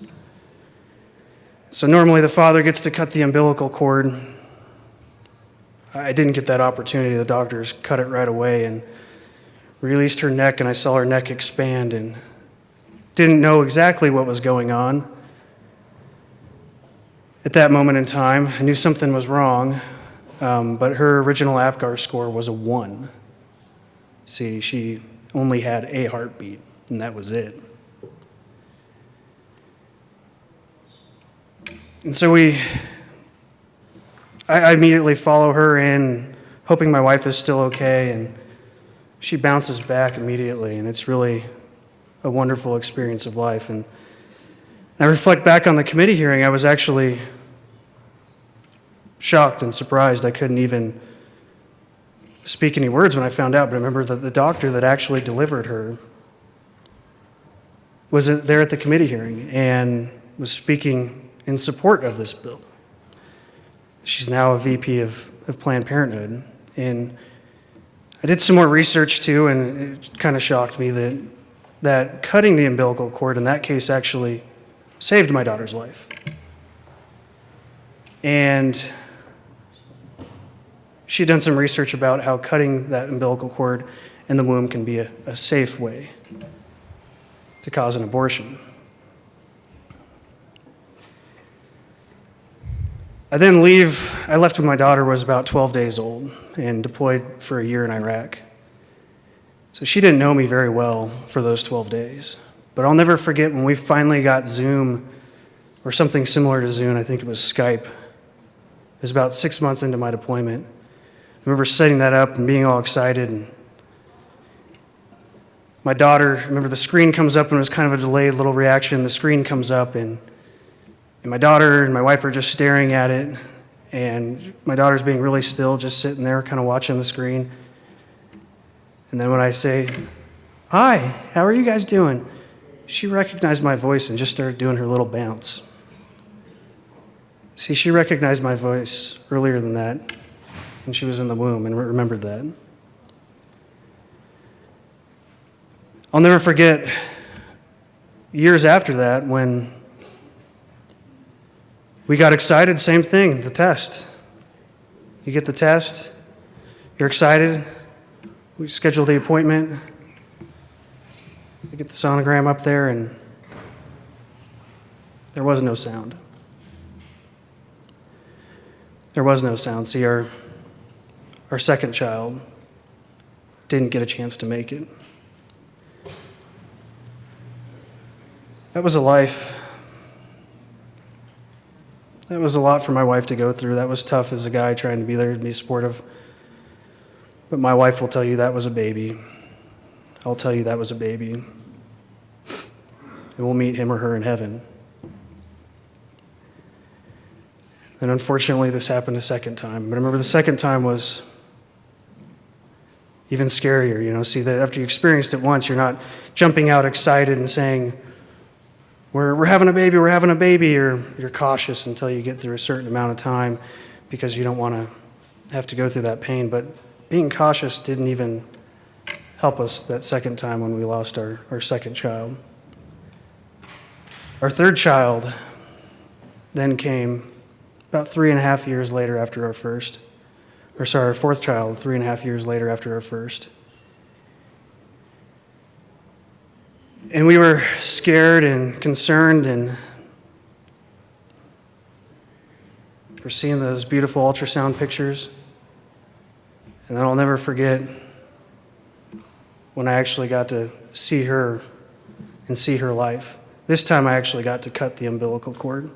So normally the father gets to cut the umbilical cord. I didn't get that opportunity. The doctors cut it right away and released her neck, and I saw her neck expand and didn't know exactly what was going on. At that moment in time, I knew something was wrong, but her original APGAR score was a 1. See, she only had a heartbeat, and that was it. And so I immediately follow her in, hoping my wife is still okay, and she bounces back immediately, and it's really a wonderful experience of life. And I reflect back on the committee hearing, I was actually shocked and surprised. I couldn't even speak any words when I found out, but I remember that the doctor that actually delivered her was there at the committee hearing and was speaking in support of this bill. She's now a VP of Planned Parenthood. And I did some more research too, and it kind of shocked me that cutting the umbilical cord in that case actually saved my daughter's life. And she'd done some research about how cutting that umbilical cord in the womb can be a safe way to cause an abortion. I left when my daughter was about 12 days old and deployed for a year in Iraq. So she didn't know me very well for those 12 days. But I'll never forget when we finally got Zoom or something similar to Zoom, I think it was Skype. It was about 6 months into my deployment. I remember setting that up and being all excited. And my daughter, I remember the screen comes up and it was kind of a delayed little reaction. The screen comes up and my daughter and my wife are just staring at it. And my daughter's being really still, just sitting there kind of watching the screen. And then when I say, "Hi, how are you guys doing?" she recognized my voice and just started doing her little bounce. See, she recognized my voice earlier than that when she was in the womb and remembered that. I'll never forget years after that when we got excited, same thing, the test. You get the test, you're excited, we schedule the appointment, we get the sonogram up there, and there was no sound. There was no sound. See, our second child didn't get a chance to make it. That was a life. That was a lot for my wife to go through. That was tough as a guy trying to be there to be supportive. But my wife will tell you that was a baby. I'll tell you that was a baby. And we'll meet him or her in heaven. And unfortunately, this happened a second time. But I remember the second time was even scarier. You know, see, that after you experienced it once, you're not jumping out excited and saying, we're having a baby, we're having a baby. You're cautious until you get through a certain amount of time because you don't want to have to go through that pain. But being cautious didn't even help us that second time when we lost our second child. Our third child then came about 3.5 years later after our first. Our fourth child, 3.5 years later after our first. And we were scared and concerned, and we're seeing those beautiful ultrasound pictures. And then I'll never forget when I actually got to see her and see her life. This time I actually got to cut the umbilical cord.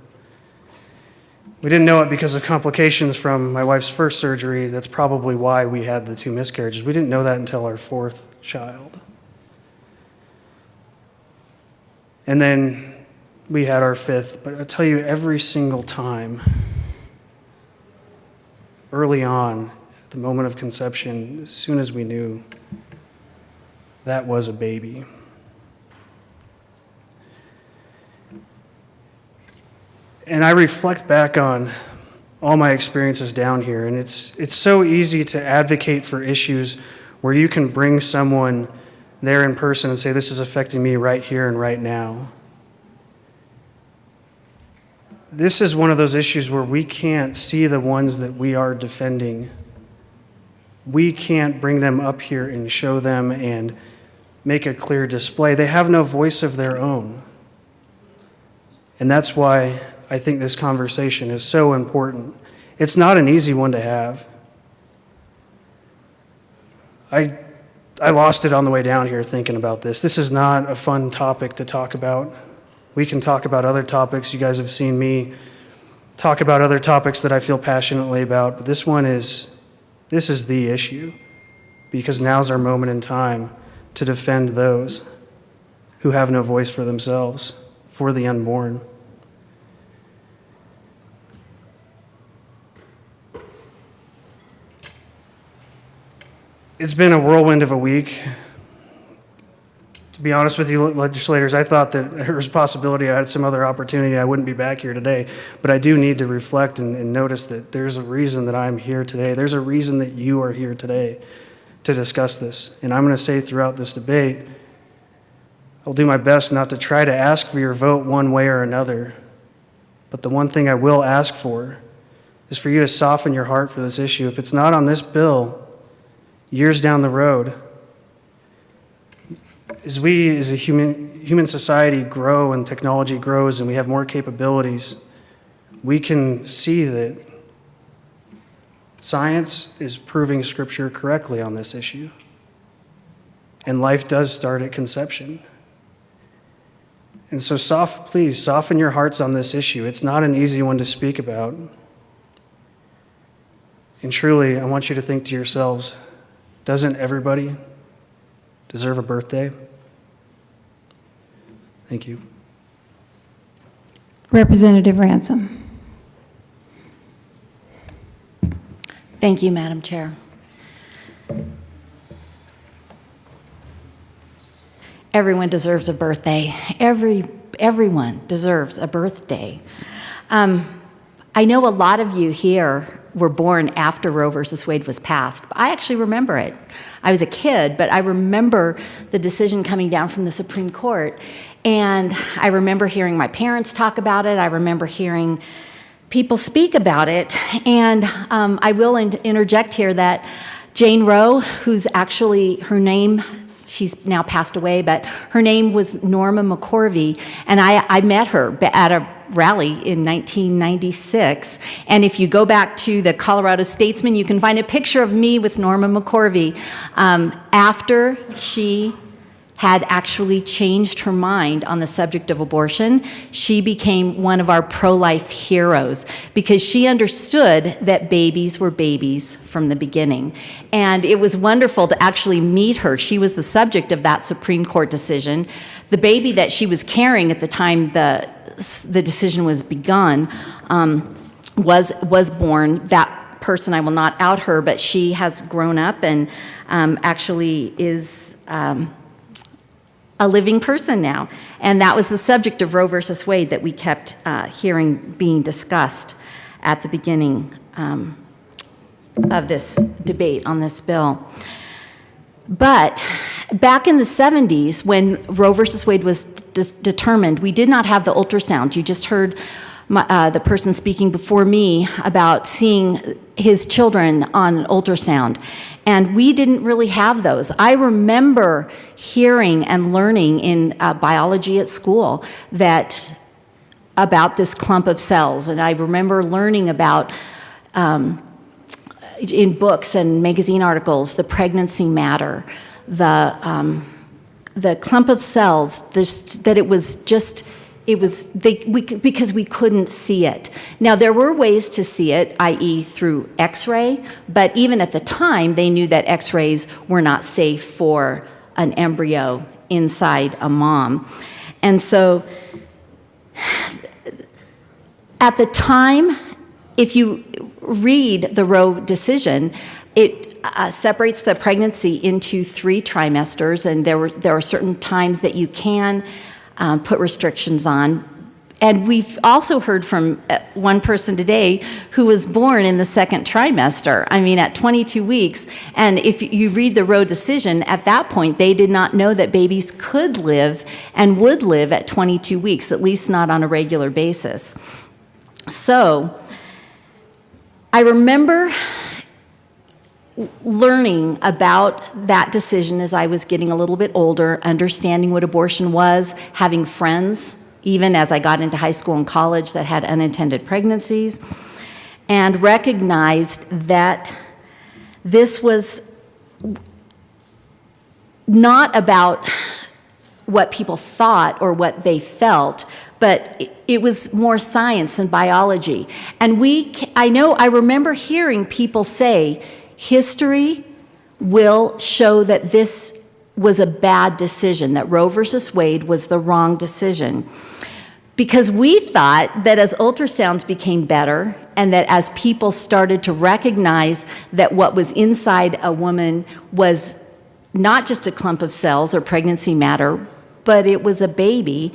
We didn't know it because of complications from my wife's first surgery. That's probably why we had the 2 miscarriages. We didn't know that until our 4th child. And then we had our 5th. But I tell you, every single time, early on, at the moment of conception, as soon as we knew, that was a baby. And I reflect back on all my experiences down here, and it's so easy to advocate for issues where you can bring someone there in person and say, this is affecting me right here and right now. This is one of those issues where we can't see the ones that we are defending. We can't bring them up here and show them and make a clear display. They have no voice of their own. And that's why I think this conversation is so important. It's not an easy one to have. I lost it on the way down here thinking about this. This is not a fun topic to talk about. We can talk about other topics. You guys have seen me talk about other topics that I feel passionately about, but this is the issue, because now's our moment in time to defend those who have no voice for themselves, for the unborn. It's been a whirlwind of a week. To be honest with you, legislators, I thought that there was a possibility I had some other opportunity I wouldn't be back here today, but I do need to reflect and notice that there's a reason that I'm here today. There's a reason that you are here today to discuss this. And I'm going to say throughout this debate, I'll do my best not to try to ask for your vote one way or another, but the one thing I will ask for is for you to soften your heart for this issue. If it's not on this bill, years down the road, as we as a human society grow and technology grows and we have more capabilities, we can see that science is proving Scripture correctly on this issue. And life does start at conception. And so please soften your hearts on this issue. It's not an easy one to speak about. And truly, I want you to think to yourselves, doesn't everybody deserve a birthday? Thank you. Representative Ransom. Thank you, Madam Chair. Everyone deserves a birthday. Everyone deserves a birthday. I know a lot of you here were born after Roe versus Wade was passed. I actually remember it. I was a kid, but I remember the decision coming down from the Supreme Court. And I remember hearing my parents talk about it. I remember hearing people speak about it. And I will interject here that Jane Roe, who's actually, her name, she's now passed away, but her name was Norma McCorvey. And I met her at a rally in 1996. And if you go back to the Colorado Statesman, you can find a picture of me with Norma McCorvey after she had actually changed her mind on the subject of abortion. She became one of our pro-life heroes because she understood that babies were babies from the beginning. And it was wonderful to actually meet her. She was the subject of that Supreme Court decision. The baby that she was carrying at the time the decision was begun was born. That person, I will not out her, but she has grown up and actually is a living person now. And that was the subject of Roe versus Wade that we kept hearing being discussed at the beginning of this debate on this bill. But back in the 70s, when Roe versus Wade was determined. We did not have the ultrasound. You just heard the person speaking before me about seeing his children on ultrasound. And we didn't really have those. I remember hearing and learning in biology at school about this clump of cells. And I remember learning about, in books and magazine articles, the pregnancy matter, the clump of cells, because we couldn't see it. Now, there were ways to see it, i.e. through X-ray, but even at the time, they knew that X-rays were not safe for an embryo inside a mom. And so, at the time, if you read the Roe decision, it separates the pregnancy into 3 trimesters, and there are certain times that you can put restrictions on. And we've also heard from one person today who was born in the 2nd trimester, at 22 weeks. And if you read the Roe decision, at that point, they did not know that babies could live and would live at 22 weeks, at least not on a regular basis. So I remember learning about that decision as I was getting a little bit older, understanding what abortion was, having friends, even as I got into high school and college, that had unintended pregnancies, and recognized that this was not about what people thought or what they felt, but it was more science and biology. And I remember hearing people say, history will show that this was a bad decision, that Roe versus Wade was the wrong decision. Because we thought that as ultrasounds became better and that as people started to recognize that what was inside a woman was not just a clump of cells or pregnancy matter, but it was a baby,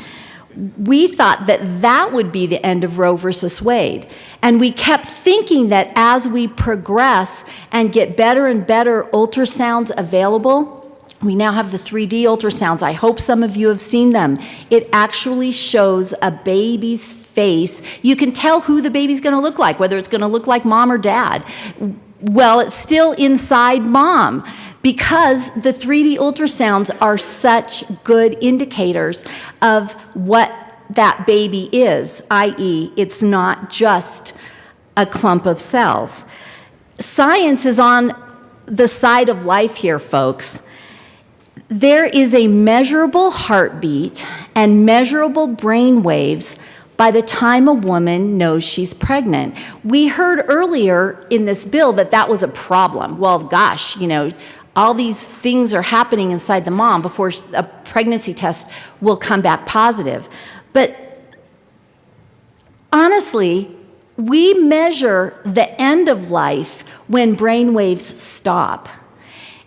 we thought that that would be the end of Roe versus Wade. And we kept thinking that as we progress and get better and better ultrasounds available, we now have the 3D ultrasounds. I hope some of you have seen them. It actually shows a baby's face. You can tell who the baby's going to look like, whether it's going to look like mom or dad. Well, it's still inside mom, because the 3D ultrasounds are such good indicators of what that baby is, i.e., it's not just a clump of cells. Science is on the side of life here, folks. There is a measurable heartbeat and measurable brain waves by the time a woman knows she's pregnant. We heard earlier in this bill that that was a problem. Well, gosh, all these things are happening inside the mom before a pregnancy test will come back positive. But honestly, we measure the end of life when brain waves stop.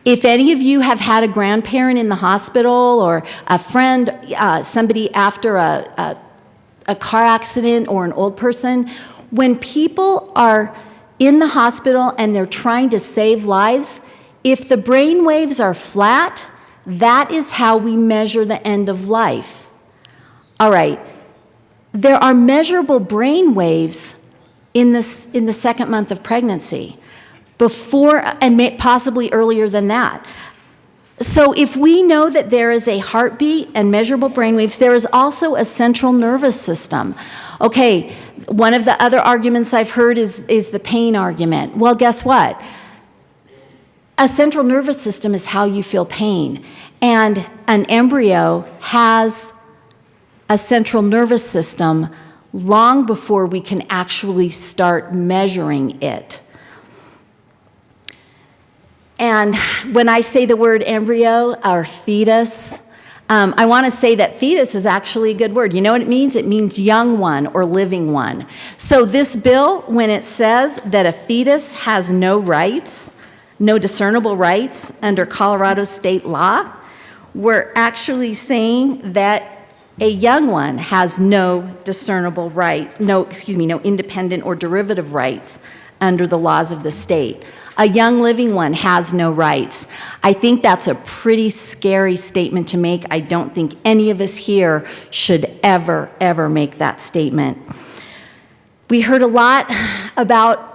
If any of you have had a grandparent in the hospital or a friend, somebody after a car accident or an old person, when people are in the hospital and they're trying to save lives, if the brain waves are flat, that is how we measure the end of life. All right, there are measurable brain waves in the 2nd month of pregnancy, before and possibly earlier than that. So if we know that there is a heartbeat and measurable brain waves, there is also a central nervous system. Okay, one of the other arguments I've heard is the pain argument. Well, guess what? A central nervous system is how you feel pain, and an embryo has a central nervous system long before we can actually start measuring it. And when I say the word embryo or fetus, I want to say that fetus is actually a good word. You know what it means? It means young one or living one. So this bill, when it says that a fetus has no rights, no discernible rights under Colorado state law, we're actually saying that a young one has no discernible rights, no independent or derivative rights under the laws of the state. A young living one has no rights. I think that's a pretty scary statement to make. I don't think any of us here should ever, ever make that statement. We heard a lot about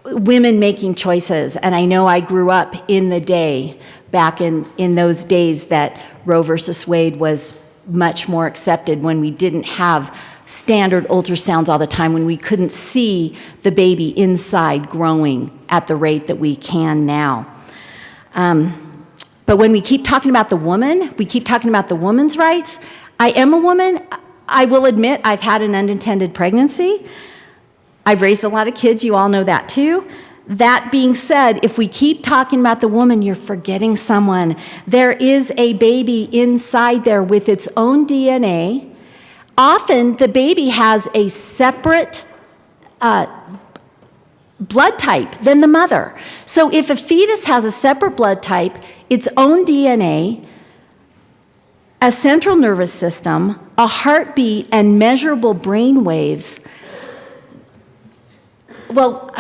women making choices, and I know I grew up in the day, back in those days that Roe versus Wade was much more accepted, when we didn't have standard ultrasounds all the time, when we couldn't see the baby inside growing at the rate that we can now. But when we keep talking about the woman, we keep talking about the woman's rights. I am a woman. I will admit I've had an unintended pregnancy. I've raised a lot of kids. You all know that too. That being said, if we keep talking about the woman, you're forgetting someone. There is a baby inside there with its own DNA. Often the baby has a separate blood type than the mother. So if a fetus has a separate blood type, its own DNA, a central nervous system, a heartbeat, and measurable brain waves, well,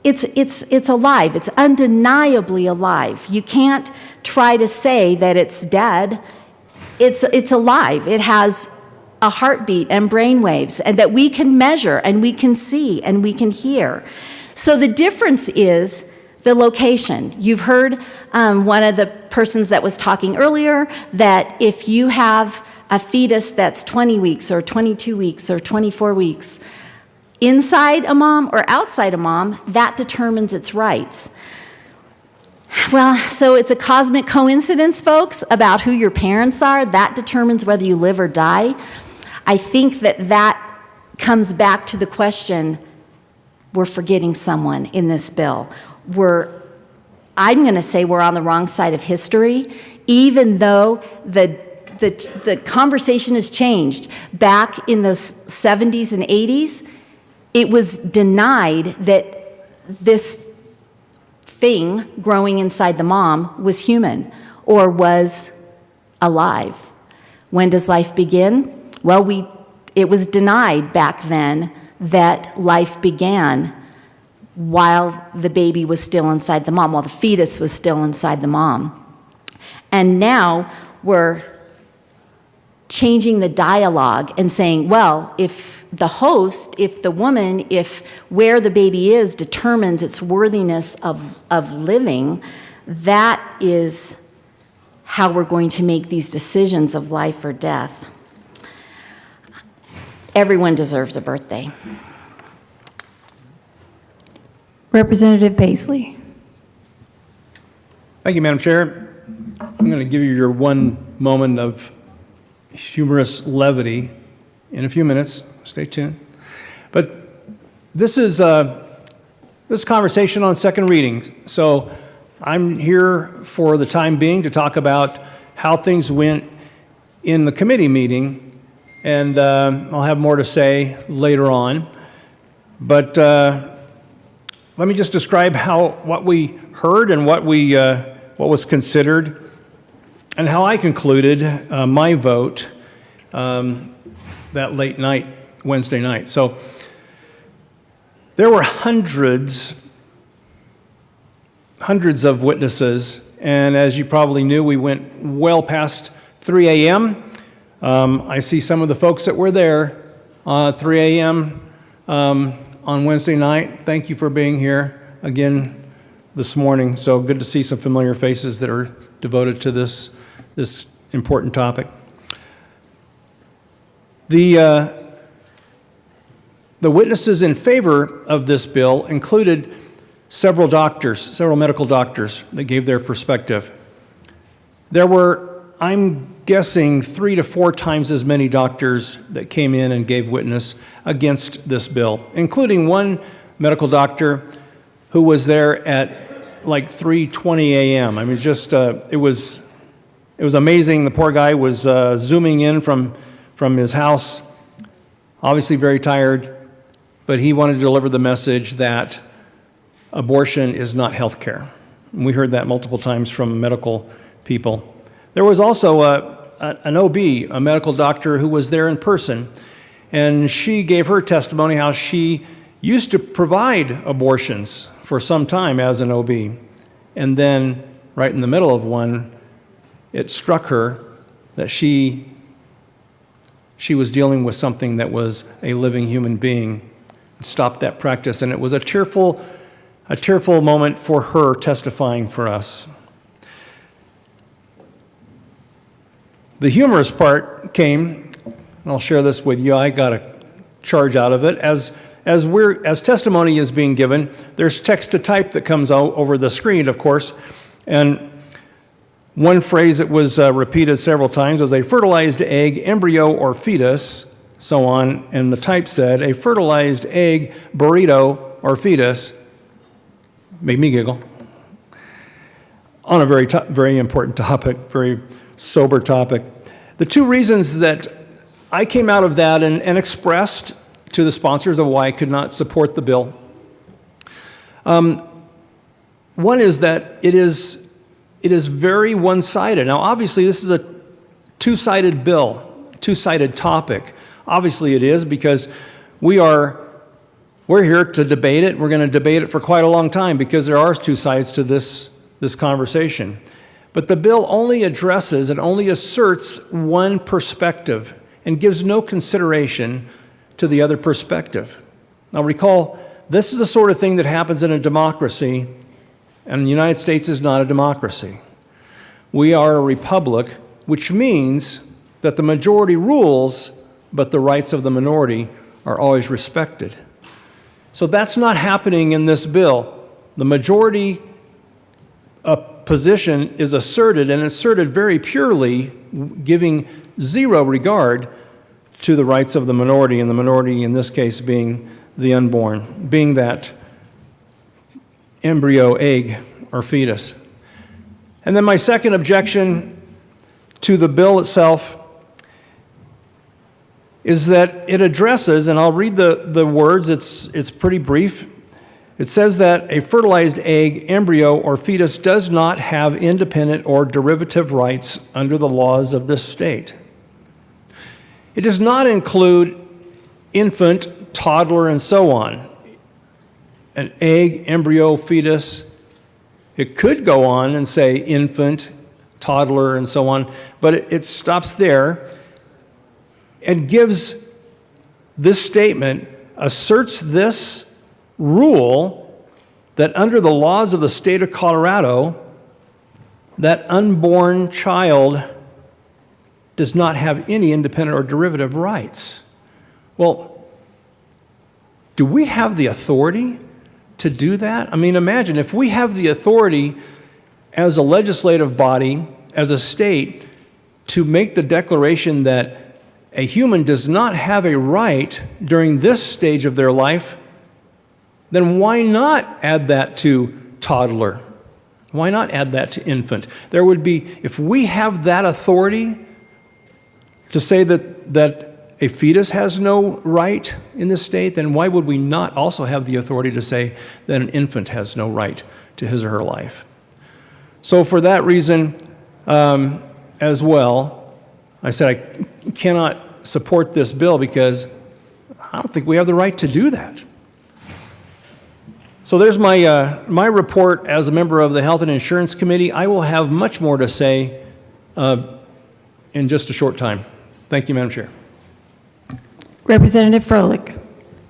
it's alive. It's undeniably alive. You can't try to say that it's dead. It's alive. It has a heartbeat and brain waves, and that we can measure and we can see and we can hear. So the difference is the location. You've heard one of the persons that was talking earlier that if you have a fetus that's 20 weeks or 22 weeks or 24 weeks, inside a mom or outside a mom, that determines its rights. Well, so it's a cosmic coincidence, folks, about who your parents are. That determines whether you live or die. I think that comes back to the question, we're forgetting someone in this bill. I'm going to say we're on the wrong side of history, even though the conversation has changed. Back in the 70s and 80s, it was denied that this thing growing inside the mom was human or was alive. When does life begin? Well, it was denied back then that life began while the baby was still inside the mom, while the fetus was still inside the mom. And now we're changing the dialogue and saying, well, if the host, if the woman, if where the baby is determines its worthiness of living, that is how we're going to make these decisions of life or death. Everyone deserves a birthday. Representative Paisley. Thank you, Madam Chair. I'm going to give you your one moment of humorous levity in a few minutes. Stay tuned. But this is this conversation on second readings. So I'm here for the time being to talk about how things went in the committee meeting, and I'll have more to say later on. But let me just describe what we heard and what was considered, and how I concluded my vote that late night, Wednesday night. So there were hundreds of witnesses, and as you probably knew, we went well past 3 a.m. I see some of the folks that were there 3 a.m. On Wednesday night. Thank you for being here again this morning. So good to see some familiar faces that are devoted to this important topic. The witnesses in favor of this bill included several medical doctors that gave their perspective. There were, I'm guessing, 3 to 4 times as many doctors that came in and gave witness against this bill, including one medical doctor who was there at like 3:20 a.m. I mean, just it was amazing. The poor guy was zooming in from his house, obviously very tired, but he wanted to deliver the message that abortion is not health care. And we heard that multiple times from medical people. There was also an OB, a medical doctor, who was there in person, and she gave her testimony how she used to provide abortions for some time as an OB. And then, right in the middle of one, it struck her that she was dealing with something that was a living human being. Stopped that practice, and it was a tearful moment for her testifying for us. The humorous part came, and I'll share this with you. I got a charge out of it. As testimony is being given, there's text to type that comes out over the screen, of course, and one phrase that was repeated several times was a fertilized egg, embryo, or fetus, so on, and the type said a fertilized egg, burrito, or fetus. Made me giggle. On a very important topic, very sober topic. The two reasons that I came out of that and expressed to the sponsors of why I could not support the bill. One is that it is very one-sided. Now, obviously, this is a two-sided bill, two-sided topic. Obviously, it is, because we're here to debate it. We're going to debate it for quite a long time because there are two sides to this conversation. But the bill only addresses and only asserts one perspective and gives no consideration to the other perspective. Now, recall, this is the sort of thing that happens in a democracy, and the United States is not a democracy. We are a republic, which means that the majority rules, but the rights of the minority are always respected. So that's not happening in this bill. The majority position is asserted, and asserted very purely, giving zero regard to the rights of the minority, and the minority in this case being the unborn, being that embryo, egg, or fetus. And then my second objection to the bill itself is that it addresses, and I'll read the words, it's pretty brief. It says that a fertilized egg, embryo, or fetus does not have independent or derivative rights under the laws of this state. It does not include infant, toddler, and so on. An egg, embryo, fetus. It could go on and say infant, toddler, and so on, but it stops there and gives this statement, asserts this rule that under the laws of the state of Colorado, that unborn child does not have any independent or derivative rights. Well, do we have the authority to do that? I mean, imagine if we have the authority as a legislative body, as a state, to make the declaration that a human does not have a right during this stage of their life, then why not add that to toddler? Why not add that to infant? There would be, if we have that authority to say that a fetus has no right in this state, then why would we not also have the authority to say that an infant has no right to his or her life? So for that reason as well, I said I cannot support this bill because I don't think we have the right to do that. So there's my report as a member of the Health and Insurance Committee. I will have much more to say in just a short time. Thank you, Madam Chair. Representative Froelich.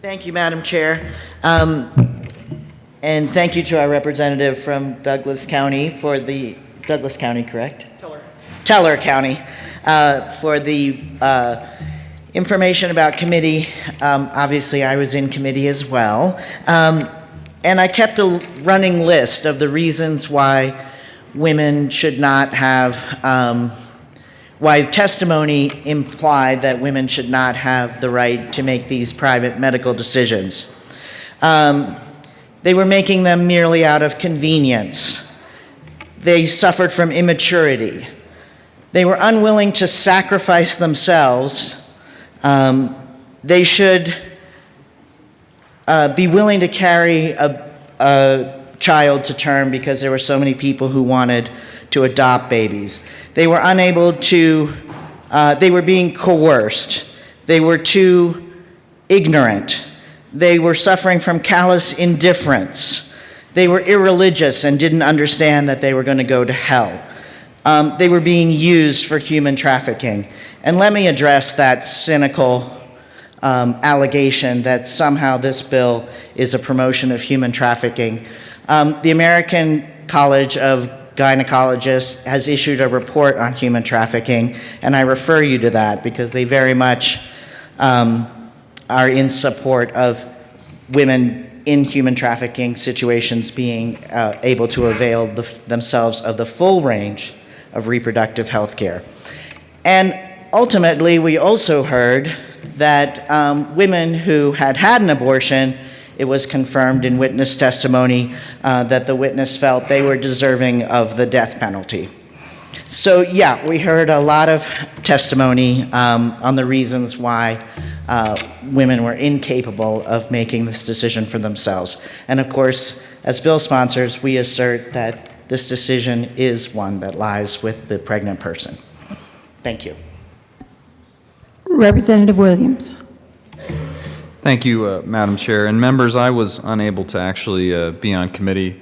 Thank you, Madam Chair. And thank you to our representative from Douglas County for the, Douglas County, correct? Teller County, for the information about committee. Obviously, I was in committee as well. And I kept a running list of the reasons why women should not have, why testimony implied that women should not have the right to make these private medical decisions. They were making them merely out of convenience. They suffered from immaturity. They were unwilling to sacrifice themselves. They should be willing to carry a child to term because there were so many people who wanted to adopt babies. They were unable to, they were being coerced. They were too ignorant. They were suffering from callous indifference. They were irreligious and didn't understand that they were going to go to hell. They were being used for human trafficking. And let me address that cynical allegation that somehow this bill is a promotion of human trafficking. The American College of Gynecologists has issued a report on human trafficking, and I refer you to that because they very much are in support of women in human trafficking situations being able to avail themselves of the full range of reproductive health care. And ultimately, we also heard that women who had had an abortion, it was confirmed in witness testimony that the witness felt they were deserving of the death penalty. So yeah, we heard a lot of testimony on the reasons why women were incapable of making this decision for themselves. And of course, as bill sponsors, we assert that this decision is one that lies with the pregnant person. Thank you. Representative Williams. Thank you, Madam Chair. And members, I was unable to actually be on committee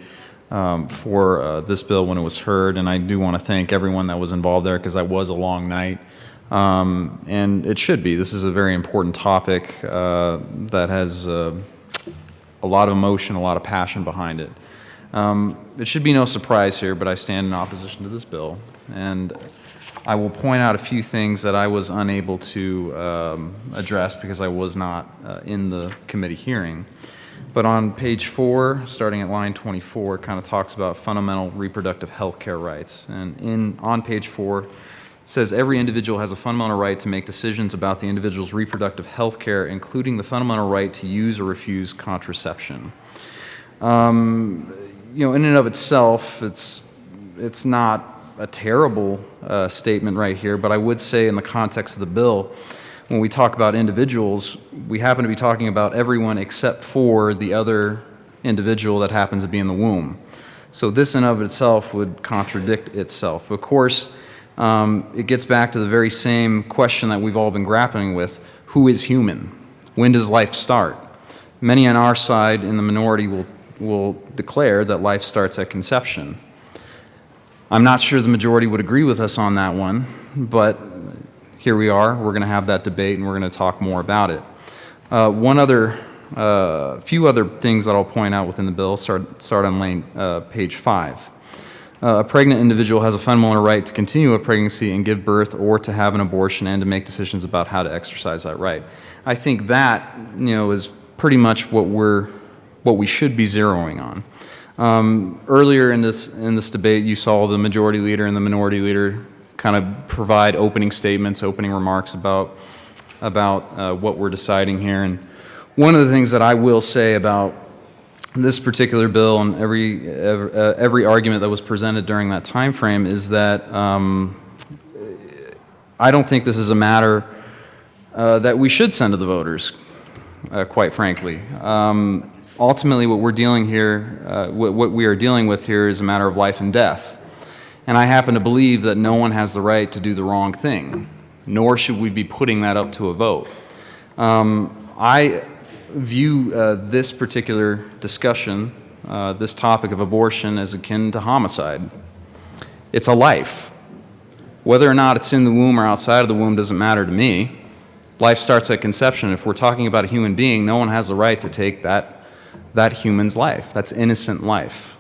for this bill when it was heard, and I do want to thank everyone that was involved there because that was a long night. And it should be. This is a very important topic that has a lot of emotion, a lot of passion behind it. It should be no surprise here, but I stand in opposition to this bill. And I will point out a few things that I was unable to address because I was not in the committee hearing. But on page 4, starting at line 24, it kind of talks about fundamental reproductive health care rights. And on page 4, it says every individual has a fundamental right to make decisions about the individual's reproductive health care, including the fundamental right to use or refuse contraception. You know, in and of itself, it's not a terrible statement right here, but I would say in the context of the bill, when we talk about individuals, we happen to be talking about everyone except for the other individual that happens to be in the womb. So this in of itself would contradict itself. Of course, it gets back to the very same question that we've all been grappling with. Who is human? When does life start? Many on our side in the minority will declare that life starts at conception. I'm not sure the majority would agree with us on that one, but here we are. We're going to have that debate, and we're going to talk more about it. Few other things that I'll point out within the bill start on page 5. A pregnant individual has a fundamental right to continue a pregnancy and give birth, or to have an abortion and to make decisions about how to exercise that right. I think that, is pretty much what we should be zeroing on. Earlier in this debate, you saw the majority leader and the minority leader kind of provide opening statements, opening remarks about what we're deciding here. And one of the things that I will say about this particular bill and every argument that was presented during that time frame is that I don't think this is a matter that we should send to the voters, quite frankly. Ultimately, what we are dealing with here is a matter of life and death. And I happen to believe that no one has the right to do the wrong thing, nor should we be putting that up to a vote. I view this particular discussion, this topic of abortion, as akin to homicide. It's a life. Whether or not it's in the womb or outside of the womb doesn't matter to me. Life starts at conception. If we're talking about a human being, no one has the right to take that human's life. That's innocent life.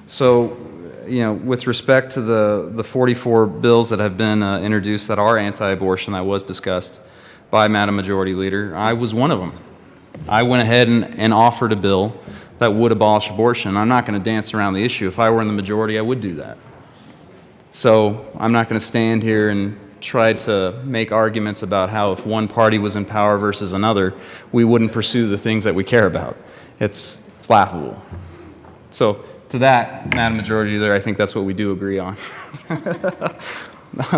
So, with respect to the 44 bills that have been introduced that are anti-abortion that was discussed by Madam Majority Leader, I was one of them. I went ahead and offered a bill that would abolish abortion. I'm not going to dance around the issue. If I were in the majority, I would do that. So I'm not going to stand here and try to make arguments about how if one party was in power versus another, we wouldn't pursue the things that we care about. It's laughable. So to that, Madam Majority Leader, I think that's what we do agree on.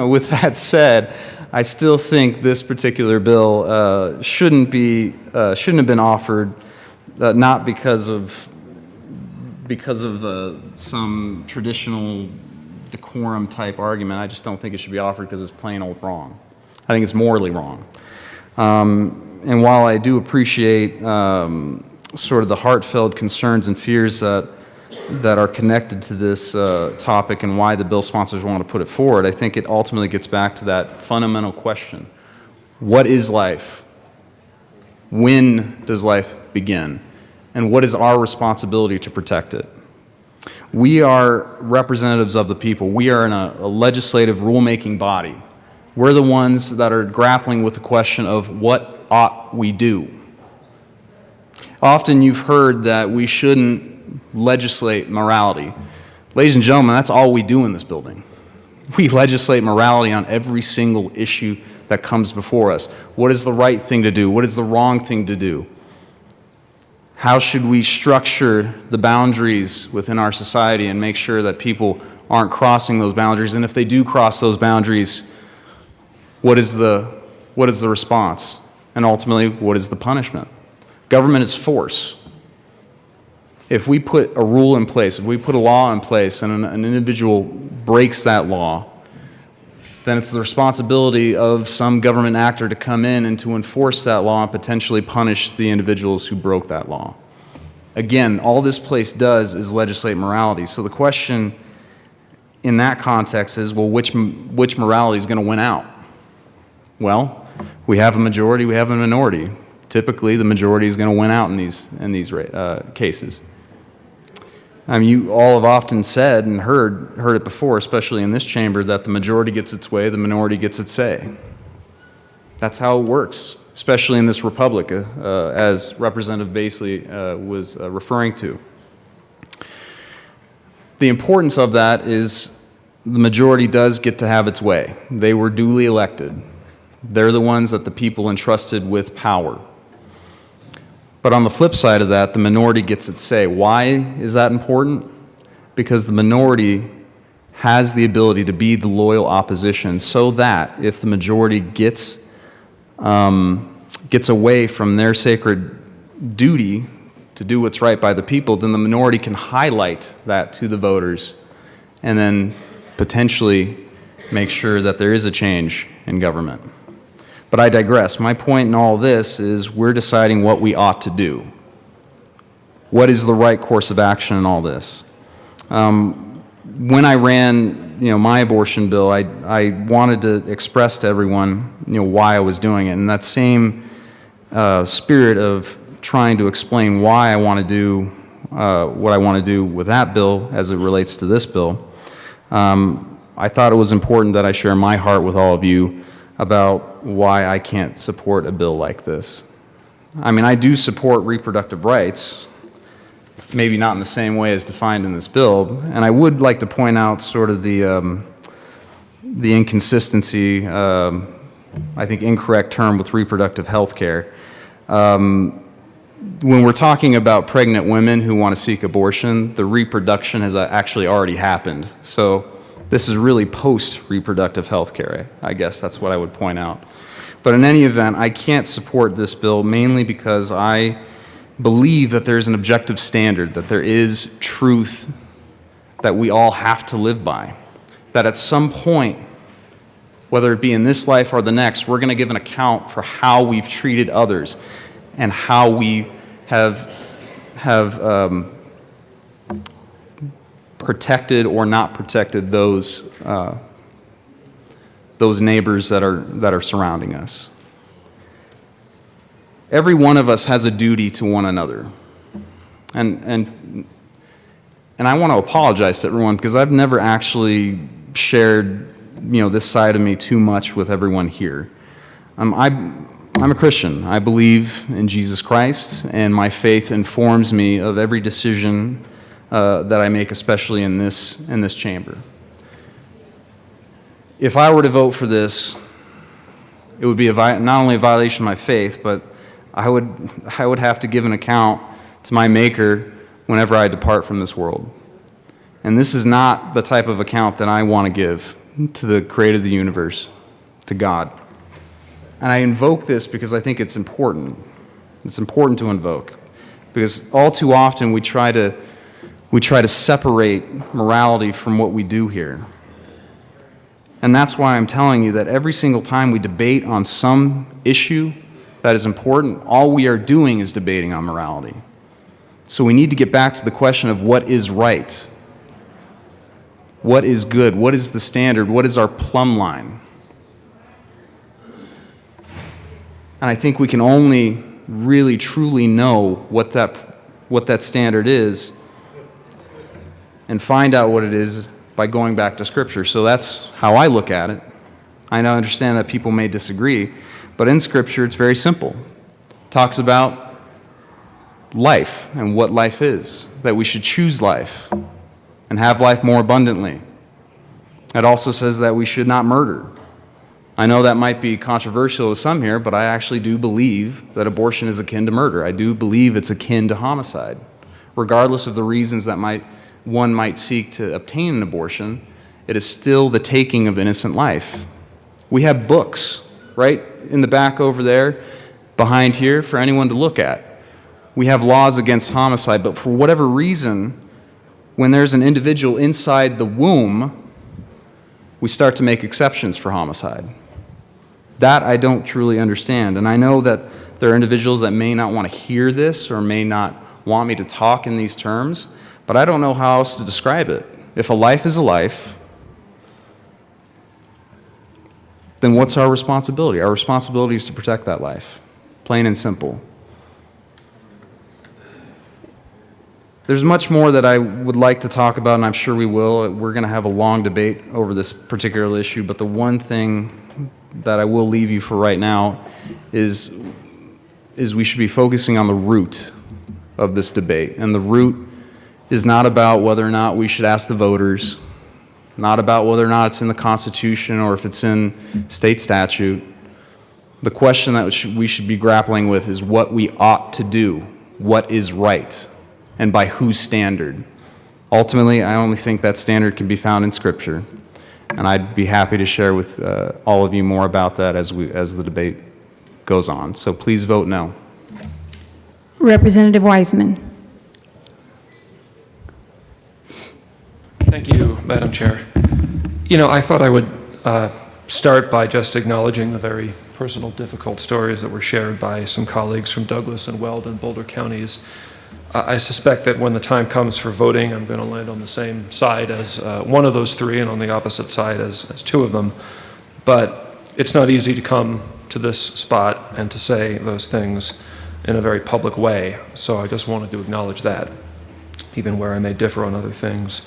With that said, I still think this particular bill shouldn't have been offered, not because of some traditional decorum type argument. I just don't think it should be offered because it's plain old wrong. I think it's morally wrong. And while I do appreciate sort of the heartfelt concerns and fears that that are connected to this topic and why the bill sponsors want to put it forward, I think it ultimately gets back to that fundamental question. What is life? When does life begin? And what is our responsibility to protect it? We are representatives of the people. We are in a legislative rulemaking body. We're the ones that are grappling with the question of what ought we do. Often you've heard that we shouldn't legislate morality. Ladies and gentlemen, that's all we do in this building. We legislate morality on every single issue that comes before us. What is the right thing to do? What is the wrong thing to do? How should we structure the boundaries within our society and make sure that people aren't crossing those boundaries? And if they do cross those boundaries, what is the response? And ultimately, what is the punishment? Government is force. If we put a rule in place, if we put a law in place and an individual breaks that law, then it's the responsibility of some government actor to come in and to enforce that law and potentially punish the individuals who broke that law. Again, all this place does is legislate morality. So the question in that context is, well, which morality is going to win out? Well, we have a majority, we have a minority. Typically, the majority is going to win out in these cases. I mean, you all have often said and heard it before, especially in this chamber, that the majority gets its way, the minority gets its say. That's how it works, especially in this republic, as Representative Basley was referring to. The importance of that is the majority does get to have its way. They were duly elected. They're the ones that the people entrusted with power. But on the flip side of that, the minority gets its say. Why is that important? Because the minority has the ability to be the loyal opposition, so that if the majority gets away from their sacred duty to do what's right by the people, then the minority can highlight that to the voters and then potentially make sure that there is a change in government. But I digress. My point in all this is we're deciding what we ought to do. What is the right course of action in all this? When I ran, my abortion bill, I wanted to express to everyone, why I was doing it. And that same spirit of trying to explain why I want to do what I want to do with that bill as it relates to this bill, I thought it was important that I share my heart with all of you about why I can't support a bill like this. I mean, I do support reproductive rights, maybe not in the same way as defined in this bill, and I would like to point out sort of the inconsistency, I think incorrect term with reproductive health care. When we're talking about pregnant women who want to seek abortion, the reproduction has actually already happened. So this is really post-reproductive health care. I guess that's what I would point out. But in any event, I can't support this bill mainly because I believe that there's an objective standard, that there is truth that we all have to live by. That at some point, whether it be in this life or the next, we're going to give an account for how we've treated others and how we have protected or not protected those neighbors that are surrounding us. Every one of us has a duty to one another, and I want to apologize to everyone because I've never actually shared this side of me too much with everyone here. I'm a Christian. I believe in Jesus Christ, and my faith informs me of every decision that I make, especially in this chamber. If I were to vote for this, it would be not only a violation of my faith, but I would have to give an account to my Maker whenever I depart from this world. And this is not the type of account that I want to give to the creator of the universe, to God. And I invoke this because I think it's important. It's important to invoke, because all too often we try to separate morality from what we do here. And that's why I'm telling you that every single time we debate on some issue that is important, all we are doing is debating on morality. So we need to get back to the question of what is right. What is good? What is the standard? What is our plumb line? And I think we can only really truly know what that standard is and find out what it is by going back to Scripture. So that's how I look at it. I now understand that people may disagree, but in Scripture it's very simple. It talks about life and what life is, that we should choose life and have life more abundantly. It also says that we should not murder. I know that might be controversial to some here, but I actually do believe that abortion is akin to murder. I do believe it's akin to homicide. Regardless of the reasons that one might seek to obtain an abortion, it is still the taking of innocent life. We have books right in the back over there, behind here, for anyone to look at. We have laws against homicide, but for whatever reason, when there's an individual inside the womb, we start to make exceptions for homicide. That I don't truly understand. And I know that there are individuals that may not want to hear this or may not want me to talk in these terms, but I don't know how else to describe it. If a life is a life, then what's our responsibility? Our responsibility is to protect that life, plain and simple. There's much more that I would like to talk about, and I'm sure we will. We're going to have a long debate over this particular issue, but the one thing that I will leave you for right now is we should be focusing on the root of this debate. And the root is not about whether or not we should ask the voters, not about whether or not it's in the Constitution or if it's in state statute. The question that we should be grappling with is what we ought to do, what is right, and by whose standard. Ultimately, I only think that standard can be found in Scripture. And I'd be happy to share with all of you more about that as the debate goes on. So please vote no. Representative Wiseman. Thank you, Madam Chair. You know, I thought I would start by just acknowledging the very personal, difficult stories that were shared by some colleagues from Douglas and Weld and Boulder counties. I suspect that when the time comes for voting, I'm going to land on the same side as one of those three and on the opposite side as two of them. But it's not easy to come to this spot and to say those things in a very public way. So I just wanted to acknowledge that, even where I may differ on other things.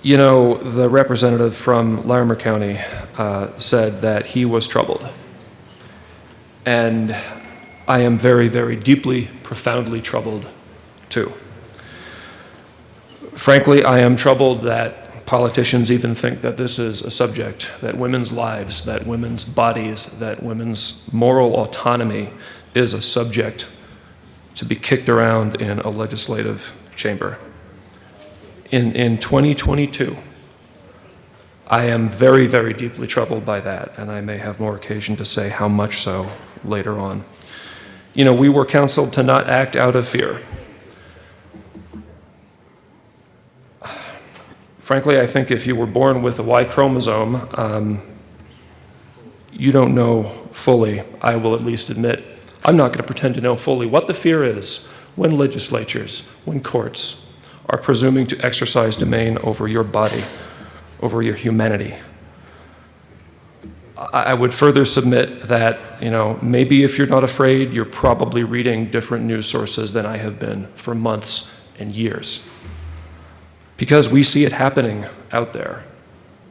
You know, the representative from Larimer County said that he was troubled. And I am very, very deeply, profoundly troubled, too. Frankly, I am troubled that politicians even think that this is a subject, that women's lives, that women's bodies, that women's moral autonomy is a subject to be kicked around in a legislative chamber. In 2022, I am very, very deeply troubled by that, and I may have more occasion to say how much so later on. You know, we were counseled to not act out of fear. Frankly, I think if you were born with a Y chromosome, you don't know fully, I will at least admit, I'm not going to pretend to know fully what the fear is when legislatures, when courts are presuming to exercise domain over your body, over your humanity. I would further submit that, you know, maybe if you're not afraid, you're probably reading different news sources than I have been for months and years. Because we see it happening out there.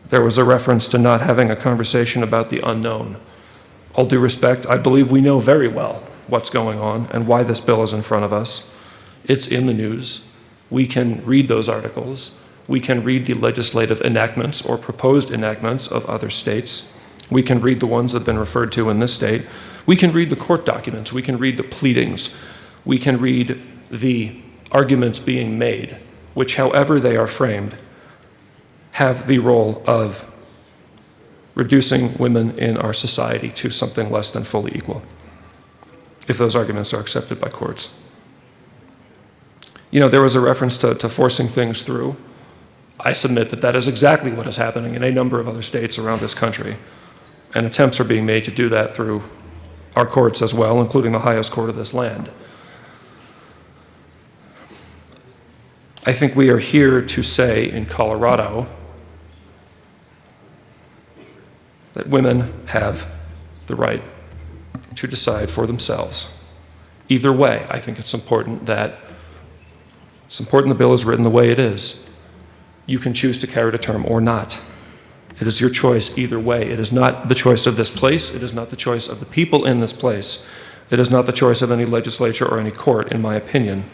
There was a reference to not having a conversation about the unknown. All due respect, I believe we know very well what's going on and why this bill is in front of us. It's in the news. We can read those articles. We can read the legislative enactments or proposed enactments of other states. We can read the ones that have been referred to in this state. We can read the court documents. We can read the pleadings. We can read the arguments being made, which, however they are framed, have the role of reducing women in our society to something less than fully equal, if those arguments are accepted by courts. You know, there was a reference to forcing things through. I submit that that is exactly what is happening in a number of other states around this country. And attempts are being made to do that through our courts as well, including the highest court of this land. I think we are here to say in Colorado that women have the right to decide for themselves. Either way, I think it's important the bill is written the way it is. You can choose to carry it to term or not. It is your choice either way. It is not the choice of this place. It is not the choice of the people in this place. It is not the choice of any legislature or any court, in my opinion.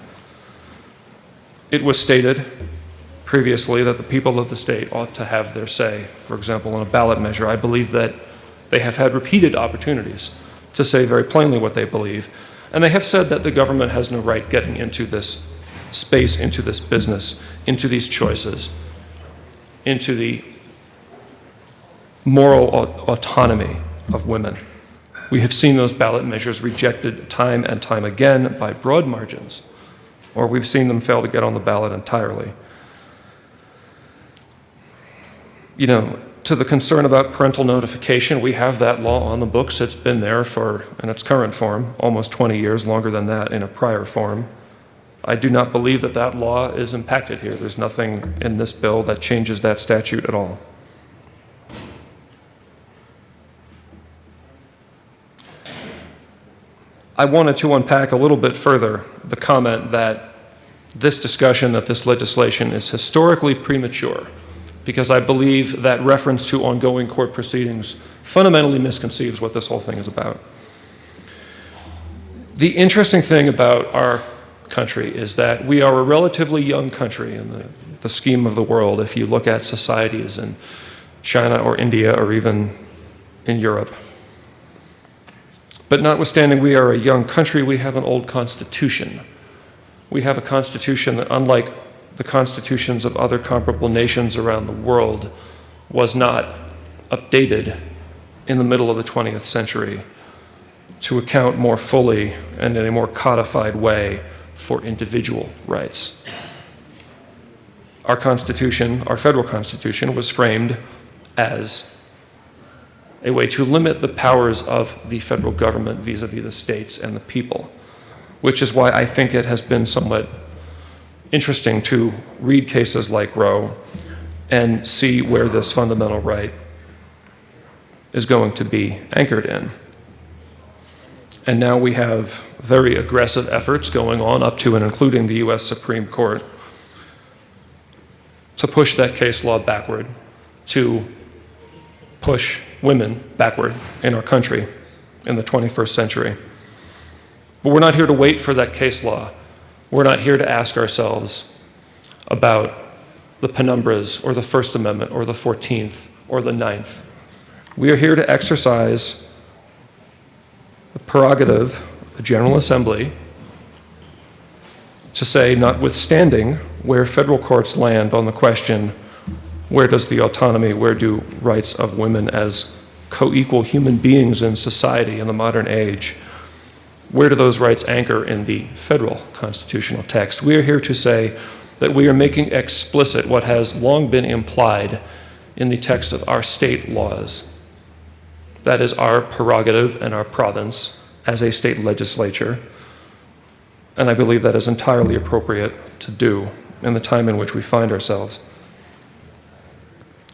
It was stated previously that the people of the state ought to have their say. For example, on a ballot measure, I believe that they have had repeated opportunities to say very plainly what they believe. And they have said that the government has no right getting into this space, into this business, into these choices, into the moral autonomy of women. We have seen those ballot measures rejected time and time again by broad margins, or we've seen them fail to get on the ballot entirely. You know, to the concern about parental notification, we have that law on the books. It's been there in its current form, almost 20 years, longer than that in a prior form. I do not believe that that law is impacted here. There's nothing in this bill that changes that statute at all. I wanted to unpack a little bit further the comment that this discussion, that this legislation is historically premature, because I believe that reference to ongoing court proceedings fundamentally misconceives what this whole thing is about. The interesting thing about our country is that we are a relatively young country in the scheme of the world if you look at societies in China or India or even in Europe. But notwithstanding we are a young country, we have an old constitution. We have a constitution that, unlike the constitutions of other comparable nations around the world, was not updated in the middle of the 20th century to account more fully and in a more codified way for individual rights. Our Constitution, our federal Constitution, was framed as a way to limit the powers of the federal government vis-a-vis the states and the people, which is why I think it has been somewhat interesting to read cases like Roe and see where this fundamental right is going to be anchored in. And now we have very aggressive efforts going on up to and including the US Supreme Court to push that case law backward, to push women backward in our country in the 21st century. But we're not here to wait for that case law. We're not here to ask ourselves about the penumbras or the First Amendment or the 14th or the 9th. We are here to exercise the prerogative of the General Assembly to say, notwithstanding where federal courts land on the question, where does the autonomy, where do rights of women as co-equal human beings in society in the modern age, where do those rights anchor in the federal constitutional text? We are here to say that we are making explicit what has long been implied in the text of our state laws. That is our prerogative and our province as a state legislature, and I believe that is entirely appropriate to do in the time in which we find ourselves.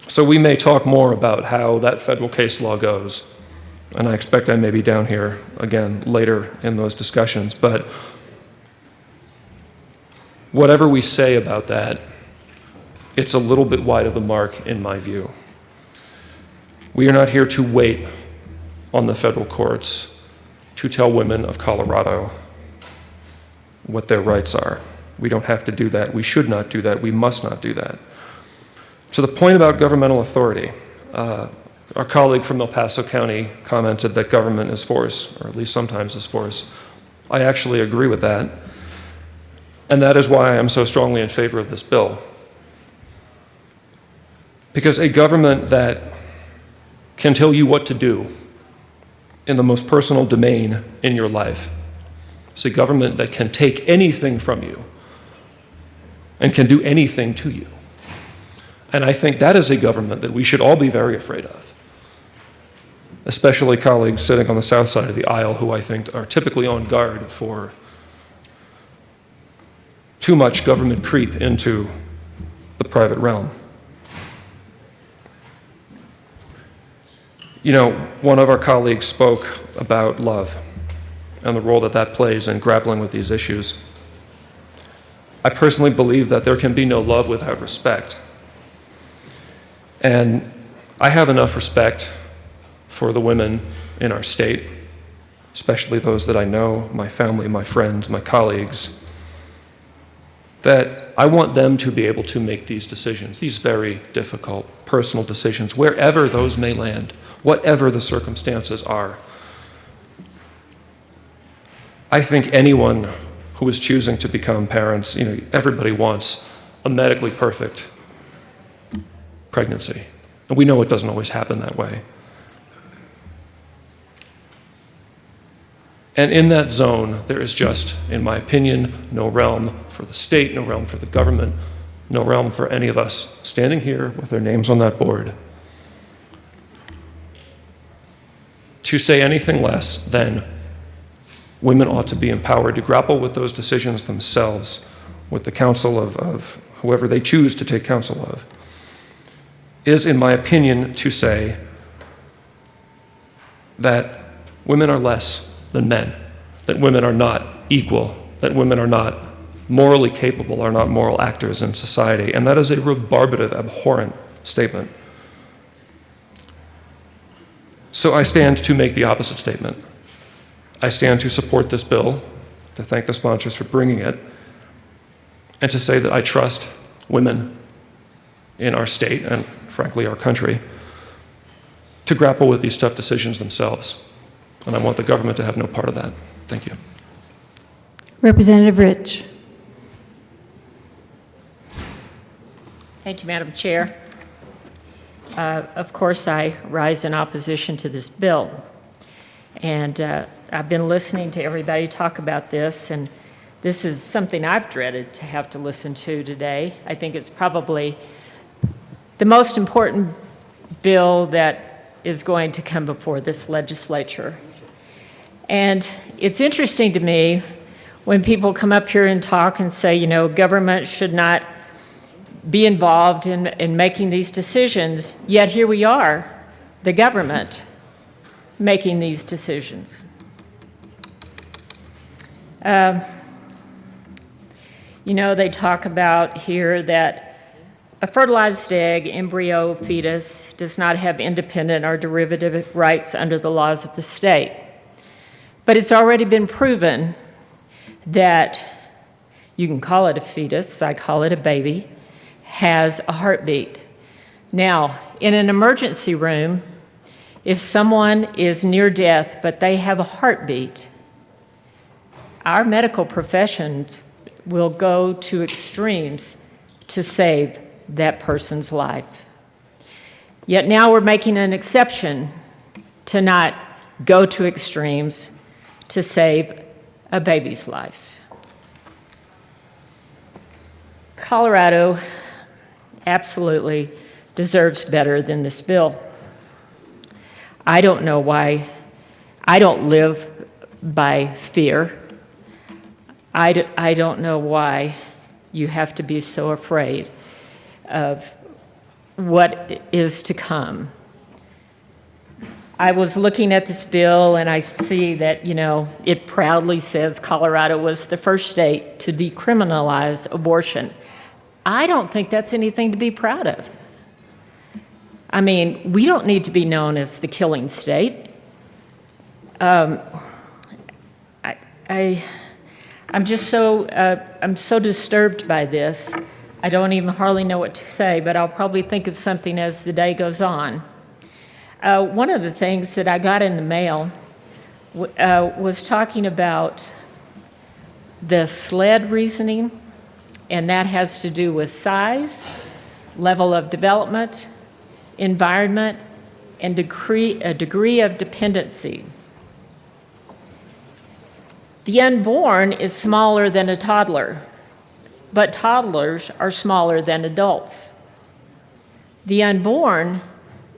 So we may talk more about how that federal case law goes, and I expect I may be down here again later in those discussions, but whatever we say about that, it's a little bit wide of the mark in my view. We are not here to wait on the federal courts to tell women of Colorado what their rights are. We don't have to do that. We should not do that. We must not do that. To the point about governmental authority, our colleague from El Paso County commented that government is force, or at least sometimes is force. I actually agree with that, and that is why I am so strongly in favor of this bill. Because a government that can tell you what to do in the most personal domain in your life, it's a government that can take anything from you and can do anything to you. And I think that is a government that we should all be very afraid of, especially colleagues sitting on the south side of the aisle who I think are typically on guard for too much government creep into the private realm. You know, one of our colleagues spoke about love and the role that that plays in grappling with these issues. I personally believe that there can be no love without respect. And I have enough respect for the women in our state, especially those that I know, my family, my friends, my colleagues, that I want them to be able to make these decisions, these very difficult personal decisions, wherever those may land, whatever the circumstances are. I think anyone who is choosing to become parents, you know, everybody wants a medically perfect pregnancy. And we know it doesn't always happen that way. And in that zone, there is just, in my opinion, no realm for the state, no realm for the government, no realm for any of us standing here with their names on that board to say anything less than women ought to be empowered to grapple with those decisions themselves, with the counsel of whoever they choose to take counsel of, is, in my opinion, to say that women are less than men, that women are not equal, that women are not morally capable, are not moral actors in society. And that is a rebarbative, abhorrent statement. So I stand to make the opposite statement. I stand to support this bill, to thank the sponsors for bringing it, and to say that I trust women in our state and, frankly, our country to grapple with these tough decisions themselves. And I want the government to have no part of that. Thank you. Representative Rich. Thank you, Madam Chair. Of course, I rise in opposition to this bill. And I've been listening to everybody talk about this, and this is something I've dreaded to have to listen to today. I think it's probably the most important bill that is going to come before this legislature. And it's interesting to me when people come up here and talk and say, you know, government should not be involved in making these decisions, yet here we are, the government, making these decisions. You know, they talk about here that a fertilized egg, embryo, fetus does not have independent or derivative rights under the laws of the state. But it's already been proven that you can call it a fetus, I call it a baby, has a heartbeat. Now, in an emergency room, if someone is near death but they have a heartbeat, our medical professions will go to extremes to save that person's life. Yet now we're making an exception to not go to extremes to save a baby's life. Colorado absolutely deserves better than this bill. I don't know why. I don't live by fear. I don't know why you have to be so afraid of what is to come. I was looking at this bill and I see that, you know, it proudly says Colorado was the first state to decriminalize abortion. I don't think that's anything to be proud of. I mean, we don't need to be known as the killing state. I'm just so, I'm so disturbed by this. I don't even hardly know what to say, but I'll probably think of something as the day goes on. One of the things that I got in the mail was talking about the SLED reasoning, and that has to do with size, level of development, environment, and a degree of dependency. The unborn is smaller than a toddler, but toddlers are smaller than adults. The unborn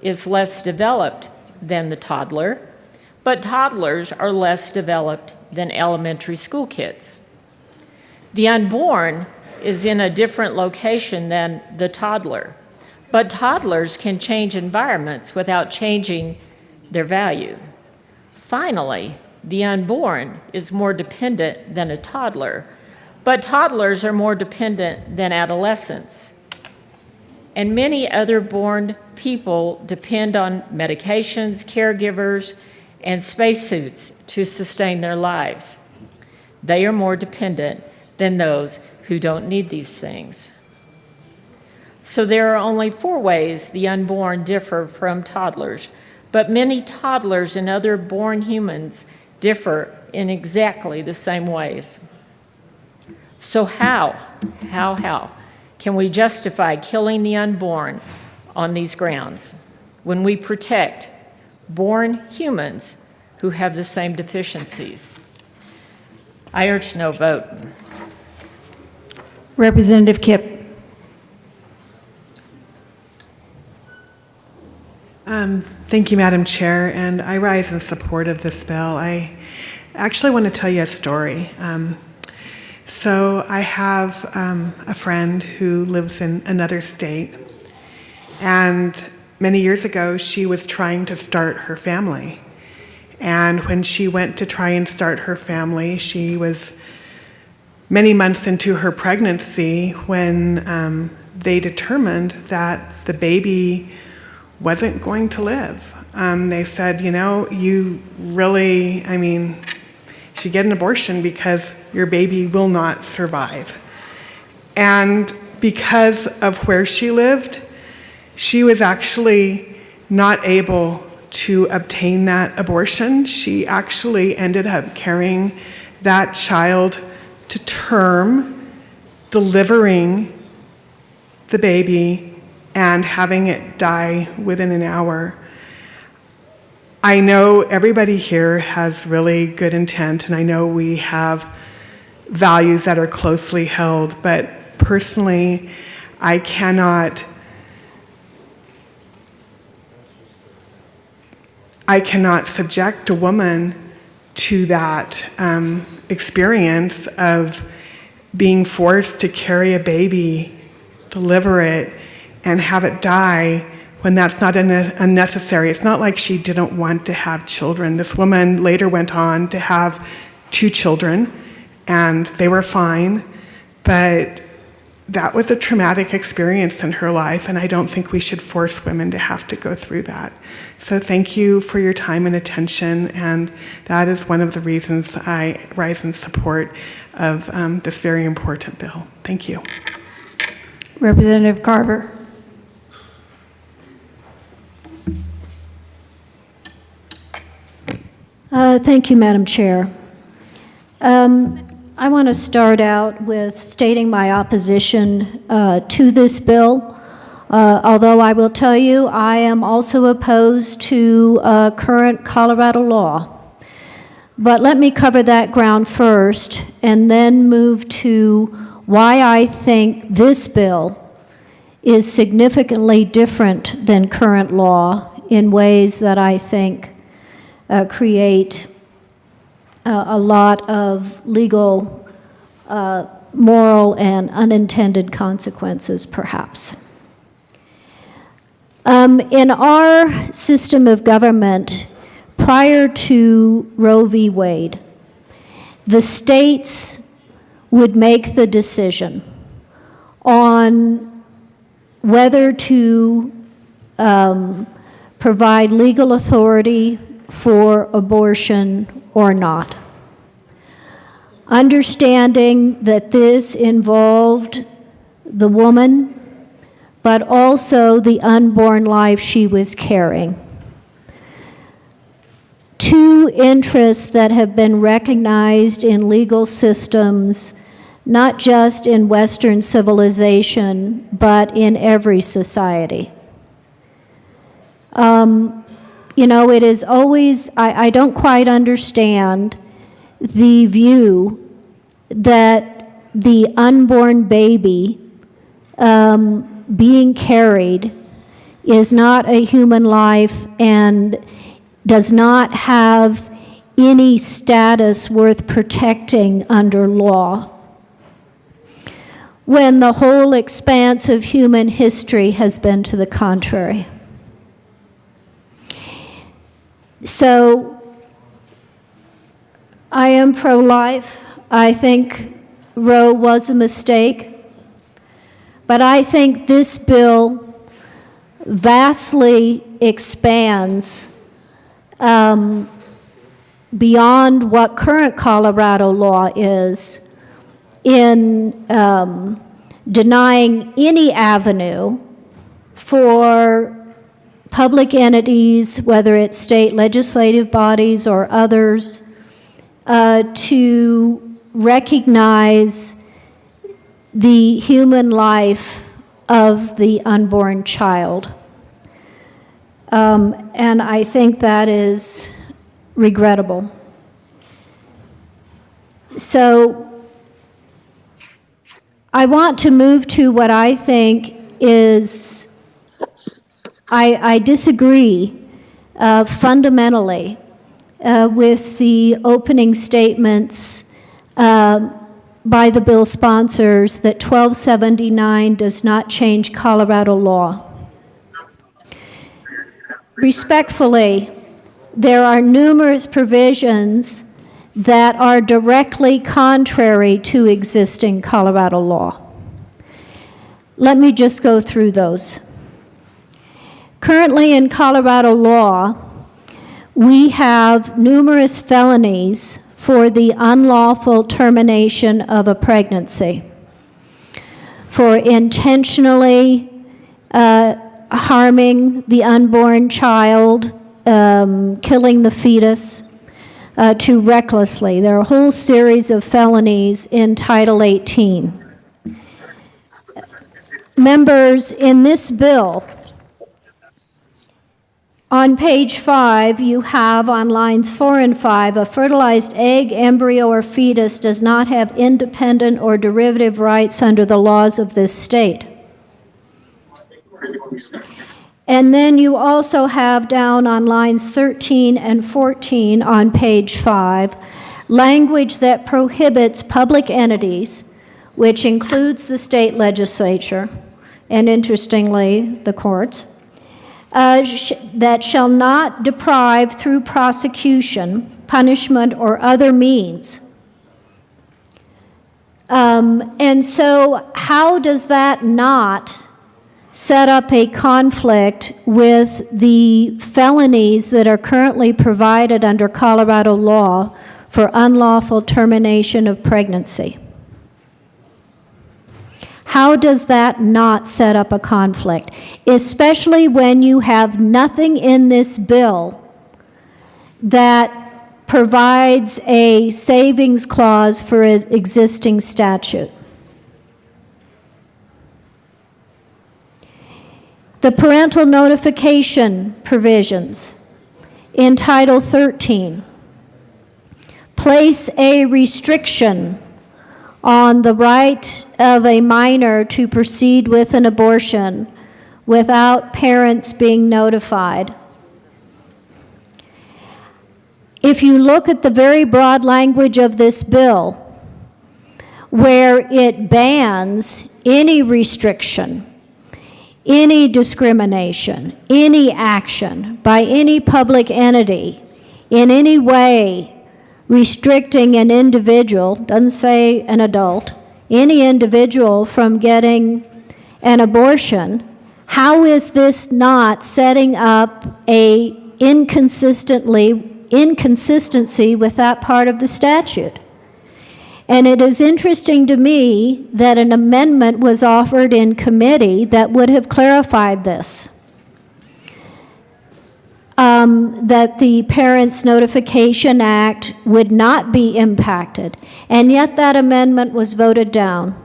is less developed than the toddler, but toddlers are less developed than elementary school kids. The unborn is in a different location than the toddler. But toddlers can change environments without changing their value. Finally, the unborn is more dependent than a toddler, but toddlers are more dependent than adolescents. And many other born people depend on medications, caregivers, and spacesuits to sustain their lives. They are more dependent than those who don't need these things. So there are only 4 ways the unborn differ from toddlers, but many toddlers and other born humans differ in exactly the same ways. So how can we justify killing the unborn on these grounds when we protect born humans who have the same deficiencies? I urge no vote. Representative Kipp. Thank you, Madam Chair, and I rise in support of this bill. I actually want to tell you a story. So I have a friend who lives in another state, and many years ago she was trying to start her family. And when she went to try and start her family, she was many months into her pregnancy when they determined that the baby wasn't going to live. They said, you really, you should get an abortion because your baby will not survive. And because of where she lived, she was actually not able to obtain that abortion. She actually ended up carrying that child to term, delivering the baby, and having it die within an hour. I know everybody here has really good intent, and I know we have values that are closely held, but personally, I cannot subject a woman to that experience of being forced to carry a baby, deliver it, and have it die when that's not unnecessary. It's not like she didn't want to have children. This woman later went on to have 2 children, and they were fine, but that was a traumatic experience in her life, and I don't think we should force women to have to go through that. So thank you for your time and attention, and that is one of the reasons I rise in support of this very important bill. Thank you. Representative Carver. Thank you, Madam Chair. I want to start out with stating my opposition to this bill. Although I will tell you, I am also opposed to current Colorado law. But let me cover that ground first and then move to why I think this bill is significantly different than current law in ways that I think create a lot of legal, moral, and unintended consequences, perhaps. In our system of government, prior to Roe v. Wade, the states would make the decision on whether to provide legal authority for abortion or not. Understanding that this involved the woman, but also the unborn life she was carrying. 2 interests that have been recognized in legal systems, not just in Western civilization, but in every society. It is always, I don't quite understand the view that the unborn baby being carried is not a human life and does not have any status worth protecting under law. when the whole expanse of human history has been to the contrary. So, I am pro-life. I think Roe was a mistake. But I think this bill vastly expands beyond what current Colorado law is in denying any avenue for public entities, whether it's state legislative bodies or others, to recognize the human life of the unborn child. And I think that is regrettable. So I want to move to what I think is, I disagree fundamentally with the opening statements by the bill sponsors that 1279 does not change Colorado law. Respectfully, there are numerous provisions that are directly contrary to existing Colorado law. Let me just go through those. Currently in Colorado law, we have numerous felonies for the unlawful termination of a pregnancy, for intentionally harming the unborn child, killing the fetus, to recklessly. There are a whole series of felonies in Title 18. Members, in this bill, on page 5, you have on lines 4 and 5, a fertilized egg, embryo, or fetus does not have independent or derivative rights under the laws of this state. And then you also have down on lines 13 and 14 on page 5, language that prohibits public entities, which includes the state legislature, and interestingly, the courts, that shall not deprive through prosecution, punishment, or other means. And so how does that not set up a conflict with the felonies that are currently provided under Colorado law for unlawful termination of pregnancy? How does that not set up a conflict? Especially when you have nothing in this bill that provides a savings clause for an existing statute. The parental notification provisions in Title 13 place a restriction on the right of a minor to proceed with an abortion without parents being notified. If you look at the very broad language of this bill, where it bans any restriction, any discrimination, any action by any public entity in any way restricting an individual, doesn't say an adult, any individual from getting an abortion, how is this not setting up a inconsistency with that part of the statute? And it is interesting to me that an amendment was offered in committee that would have clarified this. That the Parents Notification Act would not be impacted, and yet that amendment was voted down.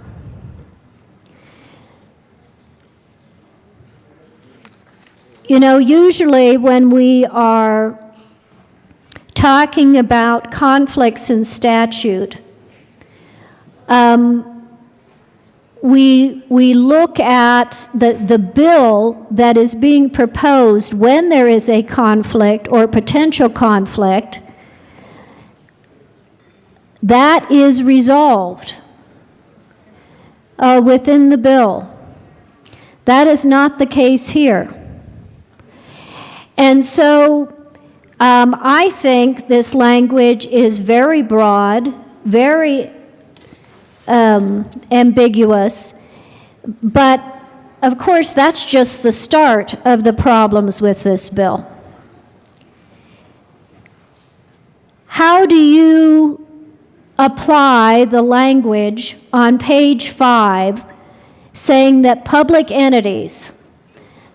You know, usually when we are talking about conflicts in statute, we look at the bill that is being proposed when there is a conflict or potential conflict that is resolved. within the bill. That is not the case here. And so I think this language is very broad, very ambiguous, but of course that's just the start of the problems with this bill. How do you apply the language on page 5 saying that public entities,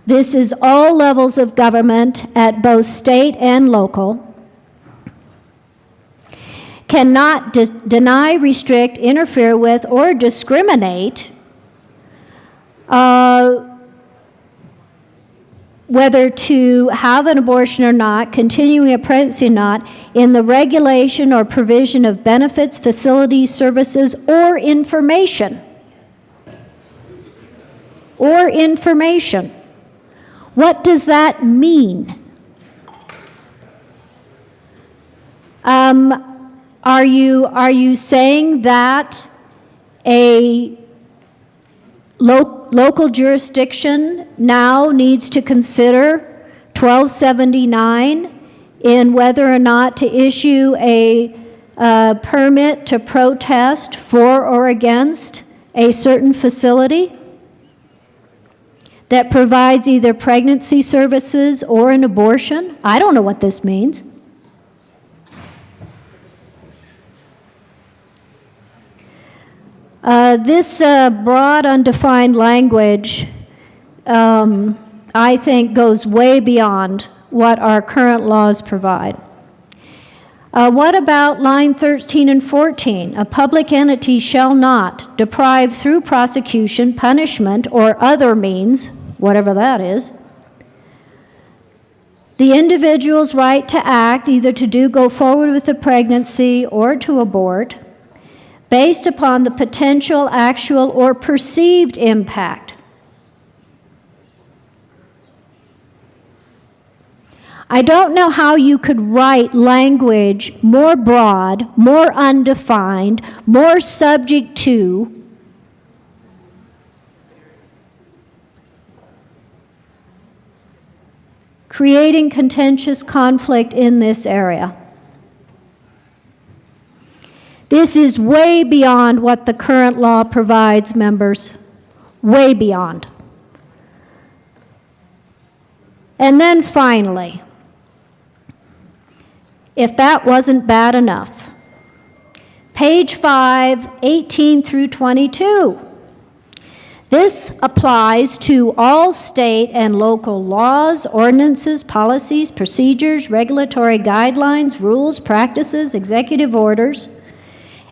this is all levels of government at both state and local, cannot deny, restrict, interfere with, or discriminate whether to have an abortion or not, continuing a pregnancy or not, in the regulation or provision of benefits, facilities, services, or information. Or information. What does that mean? Are you saying that a local jurisdiction now needs to consider 1279 in whether or not to issue a permit to protest for or against a certain facility that provides either pregnancy services or an abortion? I don't know what this means. This broad, undefined language, I think, goes way beyond what our current laws provide. What about line 13 and 14? A public entity shall not deprive through prosecution, punishment, or other means, whatever that is, the individual's right to act, either to go forward with the pregnancy or to abort, based upon the potential, actual, or perceived impact. I don't know how you could write language more broad, more undefined, more subject to, creating contentious conflict in this area. This is way beyond what the current law provides, members. Way beyond. And then finally, if that wasn't bad enough, page 5, 18 through 22. This applies to all state and local laws, ordinances, policies, procedures, regulatory guidelines, rules, practices, executive orders,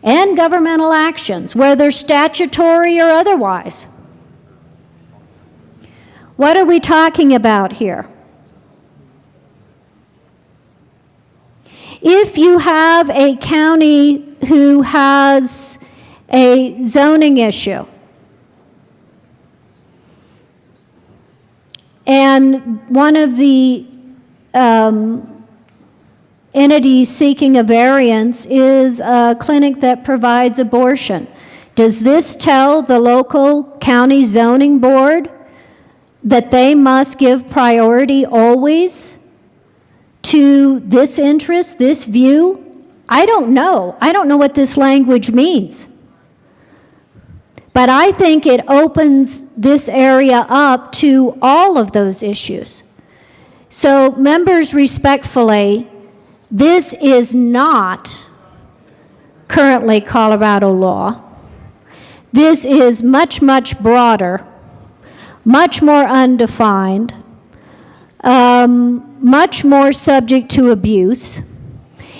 and governmental actions, whether statutory or otherwise. What are we talking about here? If you have a county who has a zoning issue, and one of the entities seeking a variance is a clinic that provides abortion, does this tell the local county zoning board that they must give priority always to this interest, this view? I don't know. I don't know what this language means. But I think it opens this area up to all of those issues. So, members, respectfully, this is not currently Colorado law. This is much, much broader, much more undefined, much more subject to abuse.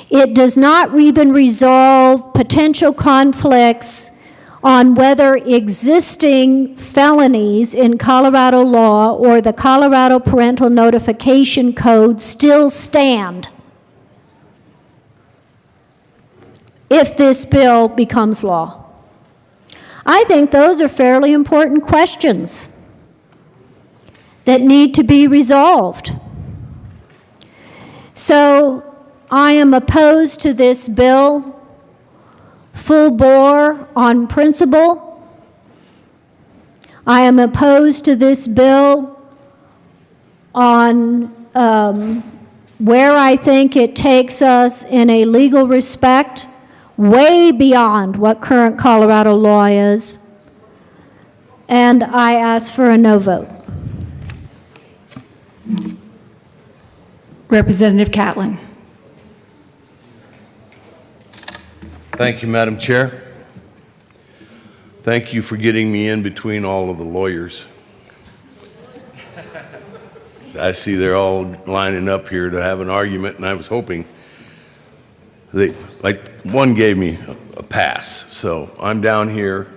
It does not even resolve potential conflicts on whether existing felonies in Colorado law or the Colorado Parental Notification Code still stand if this bill becomes law. I think those are fairly important questions that need to be resolved. So I am opposed to this bill full bore on principle, I am opposed to this bill on where I think it takes us in a legal respect way beyond what current Colorado law is. And I ask for a no vote. Representative Catlin. Thank you, Madam Chair. Thank you for getting me in between all of the lawyers. I see they're all lining up here to have an argument, and I was hoping one gave me a pass. So I'm down here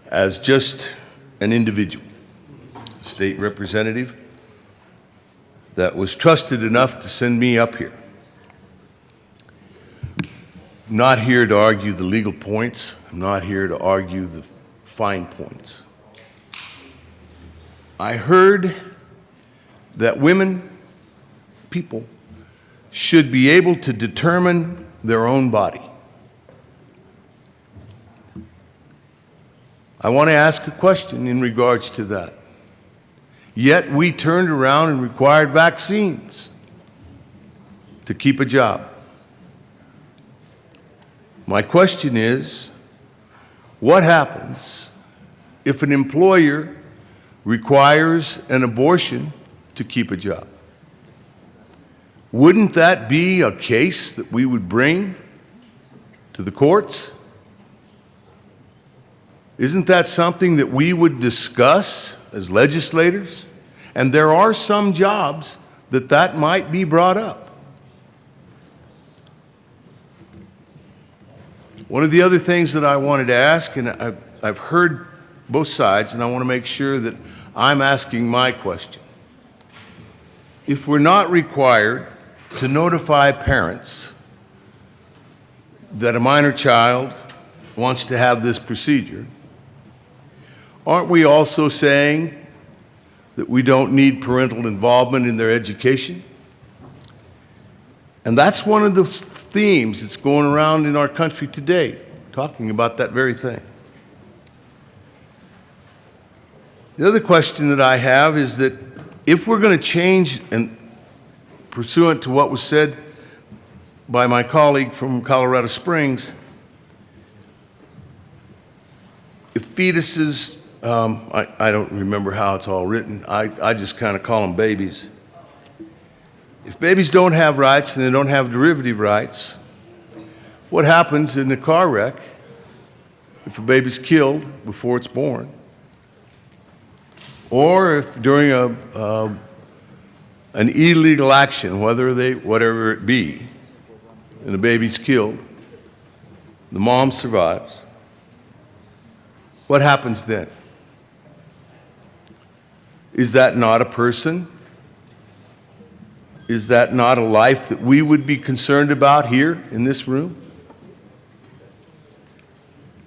as just an individual, state representative that was trusted enough to send me up here. I'm not here to argue the legal points. I'm not here to argue the fine points. I heard that people, should be able to determine their own body. I want to ask a question in regards to that. Yet we turned around and required vaccines to keep a job. My question is, what happens if an employer requires an abortion to keep a job? Wouldn't that be a case that we would bring to the courts? Isn't that something that we would discuss as legislators? And there are some jobs that might be brought up. One of the other things that I wanted to ask, and I've heard both sides, and I want to make sure that I'm asking my question. If we're not required to notify parents that a minor child wants to have this procedure, aren't we also saying that we don't need parental involvement in their education? And that's one of the themes that's going around in our country today, talking about that very thing. The other question that I have is that if we're going to change, and pursuant to what was said by my colleague from Colorado Springs, if fetuses, I don't remember how it's all written, I just kind of call them babies. If babies don't have rights and they don't have derivative rights, what happens in a car wreck if a baby's killed before it's born? Or if during an illegal action, whatever it be, and the baby's killed, the mom survives, what happens then? Is that not a person? Is that not a life that we would be concerned about here in this room?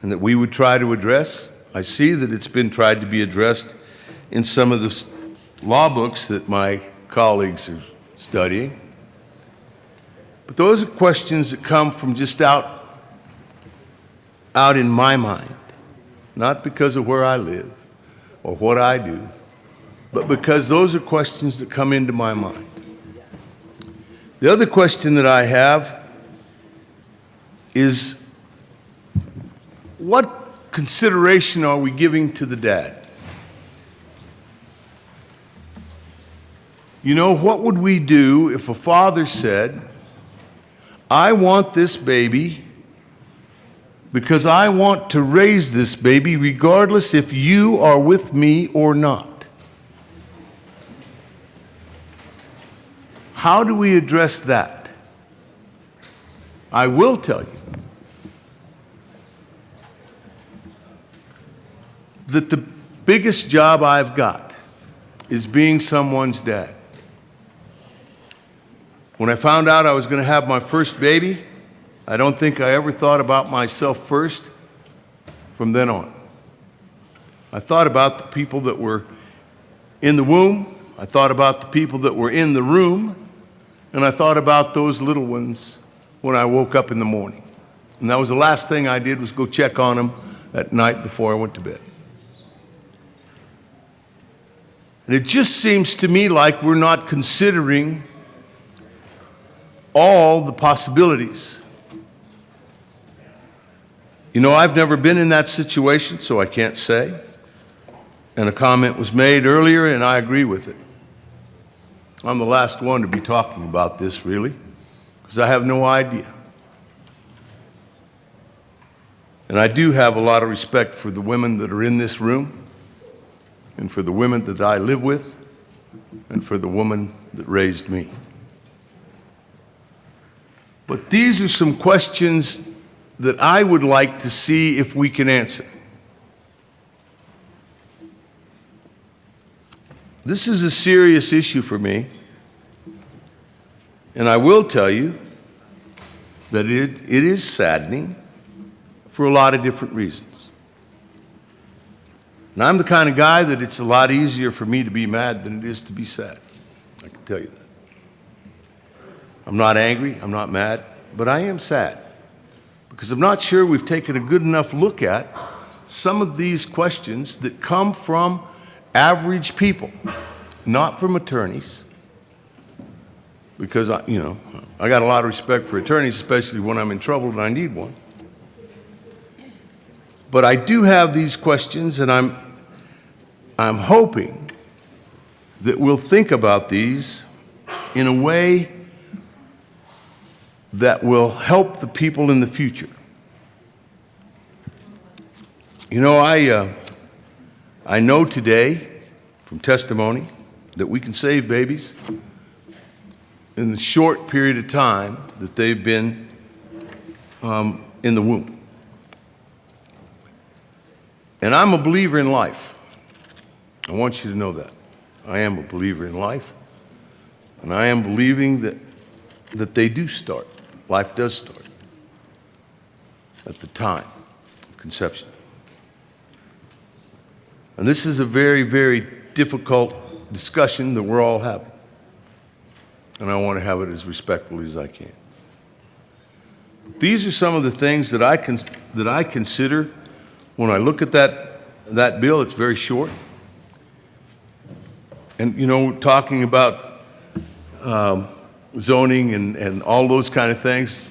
And that we would try to address? I see that it's been tried to be addressed in some of the law books that my colleagues are studying. But those are questions that come from just out in my mind, not because of where I live or what I do, but because those are questions that come into my mind. The other question that I have is, what consideration are we giving to the dad? You know, what would we do if a father said, I want this baby because I want to raise this baby regardless if you are with me or not? How do we address that? I will tell you that the biggest job I've got is being someone's dad. When I found out I was going to have my first baby, I don't think I ever thought about myself first from then on. I thought about the people that were in the womb, I thought about the people that were in the room, and I thought about those little ones when I woke up in the morning. And that was the last thing I did, was go check on them at night before I went to bed. And it just seems to me like we're not considering all the possibilities. You know, I've never been in that situation, so I can't say. And a comment was made earlier, and I agree with it. I'm the last one to be talking about this, really, because I have no idea. And I do have a lot of respect for the women that are in this room, and for the women that I live with, and for the woman that raised me. But these are some questions that I would like to see if we can answer. This is a serious issue for me, and I will tell you that it is saddening for a lot of different reasons. And I'm the kind of guy that it's a lot easier for me to be mad than it is to be sad. I can tell you that. I'm not angry, I'm not mad, but I am sad because I'm not sure we've taken a good enough look at some of these questions that come from average people, not from attorneys, because I got a lot of respect for attorneys, especially when I'm in trouble and I need one. But I do have these questions, and I'm hoping that we'll think about these in a way that will help the people in the future. You know, I know today from testimony that we can save babies in the short period of time that they've been in the womb. And I'm a believer in life. I want you to know that. I am a believer in life. And I am believing that they do start. Life does start at the time of conception. And this is a very, very difficult discussion that we're all having. And I want to have it as respectfully as I can. These are some of the things that I consider when I look at that bill. It's very short. And, you know, talking about zoning and all those kind of things,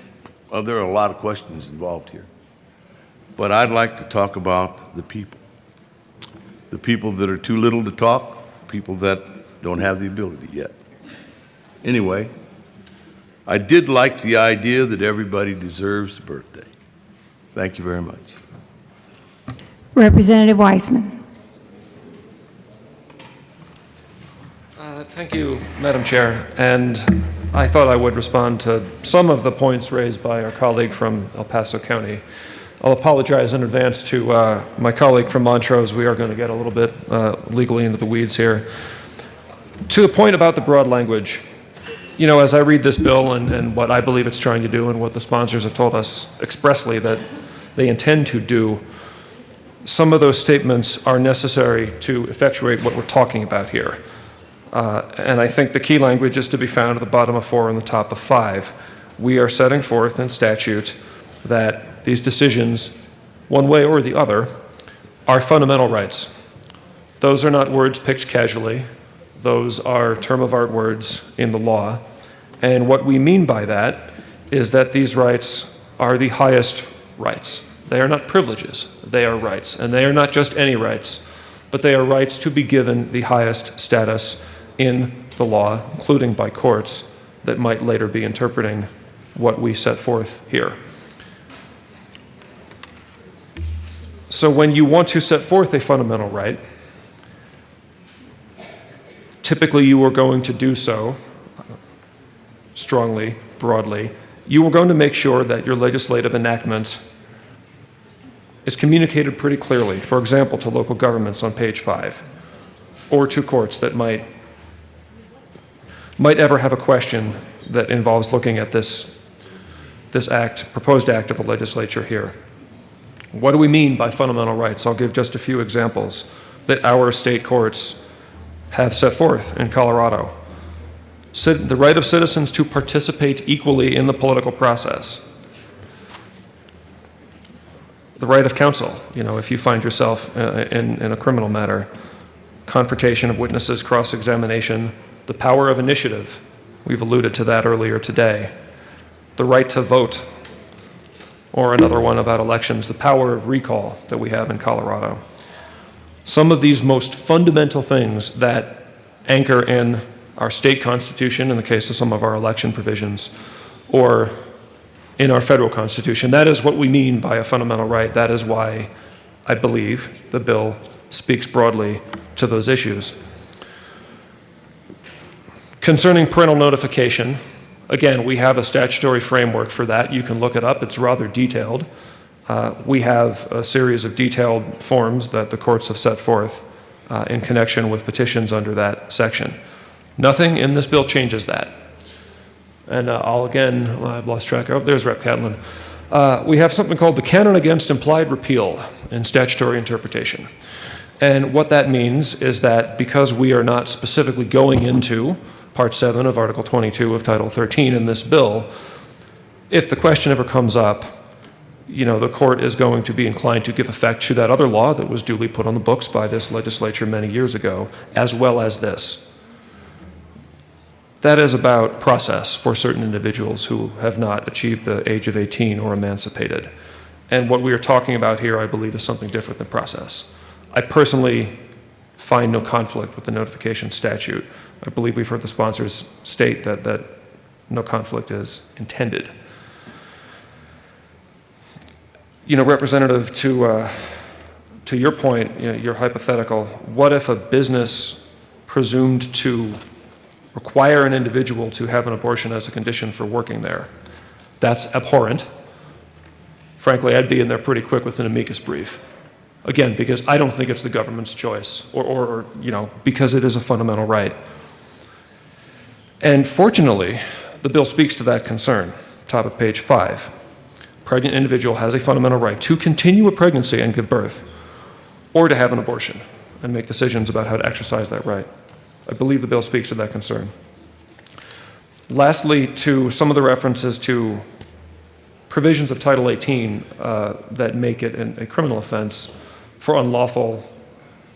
well, there are a lot of questions involved here. But I'd like to talk about the people. The people that are too little to talk, people that don't have the ability yet. Anyway, I did like the idea that everybody deserves a birthday. Thank you very much. Representative Weissman. Thank you, Madam Chair. And I thought I would respond to some of the points raised by our colleague from El Paso County. I'll apologize in advance to my colleague from Montrose. We are going to get a little bit legally into the weeds here. To the point about the broad language, you know, as I read this bill and what I believe it's trying to do and what the sponsors have told us expressly that they intend to do, some of those statements are necessary to effectuate what we're talking about here. And I think the key language is to be found at the bottom of 4 and the top of 5. We are setting forth in statute that these decisions, one way or the other, are fundamental rights. Those are not words picked casually. Those are term of art words in the law. And what we mean by that is that these rights are the highest rights. They are not privileges, they are rights. And they are not just any rights, but they are rights to be given the highest status in the law, including by courts that might later be interpreting what we set forth here. So when you want to set forth a fundamental right, typically you are going to do so strongly, broadly. You are going to make sure that your legislative enactment is communicated pretty clearly, for example, to local governments on page 5, or to courts that might ever have a question that involves looking at this act, proposed act of the legislature here. What do we mean by fundamental rights? I'll give just a few examples that our state courts have set forth in Colorado. The right of citizens to participate equally in the political process. The right of counsel, you know, if you find yourself in a criminal matter. confrontation of witnesses, cross-examination, the power of initiative. We've alluded to that earlier today. The right to vote, or another one about elections, the power of recall that we have in Colorado. Some of these most fundamental things that anchor in our state constitution, in the case of some of our election provisions, or in our federal constitution. That is what we mean by a fundamental right. That is why I believe the bill speaks broadly to those issues. Concerning parental notification, again, we have a statutory framework for that. You can look it up. It's rather detailed. We have a series of detailed forms that the courts have set forth in connection with petitions under that section. Nothing in this bill changes that. And I've lost track. Oh, there's Rep. Catlin. We have something called the canon against implied repeal in statutory interpretation. And what that means is that because we are not specifically going into Part 7 of Article 22 of Title 13 in this bill, if the question ever comes up, the court is going to be inclined to give effect to that other law that was duly put on the books by this legislature many years ago, as well as this. That is about process for certain individuals who have not achieved the age of 18 or emancipated. And what we are talking about here, I believe, is something different than process. I personally find no conflict with the notification statute. I believe we've heard the sponsors state that no conflict is intended. Representative, to your point, your hypothetical, what if a business presumed to require an individual to have an abortion as a condition for working there? That's abhorrent. Frankly, I'd be in there pretty quick with an amicus brief. Again, because I don't think it's the government's choice, or because it is a fundamental right. And fortunately, the bill speaks to that concern. Top of page 5. Pregnant individual has a fundamental right to continue a pregnancy and give birth, or to have an abortion and make decisions about how to exercise that right. I believe the bill speaks to that concern. Lastly, to some of the references to provisions of Title 18 that make it a criminal offense for unlawful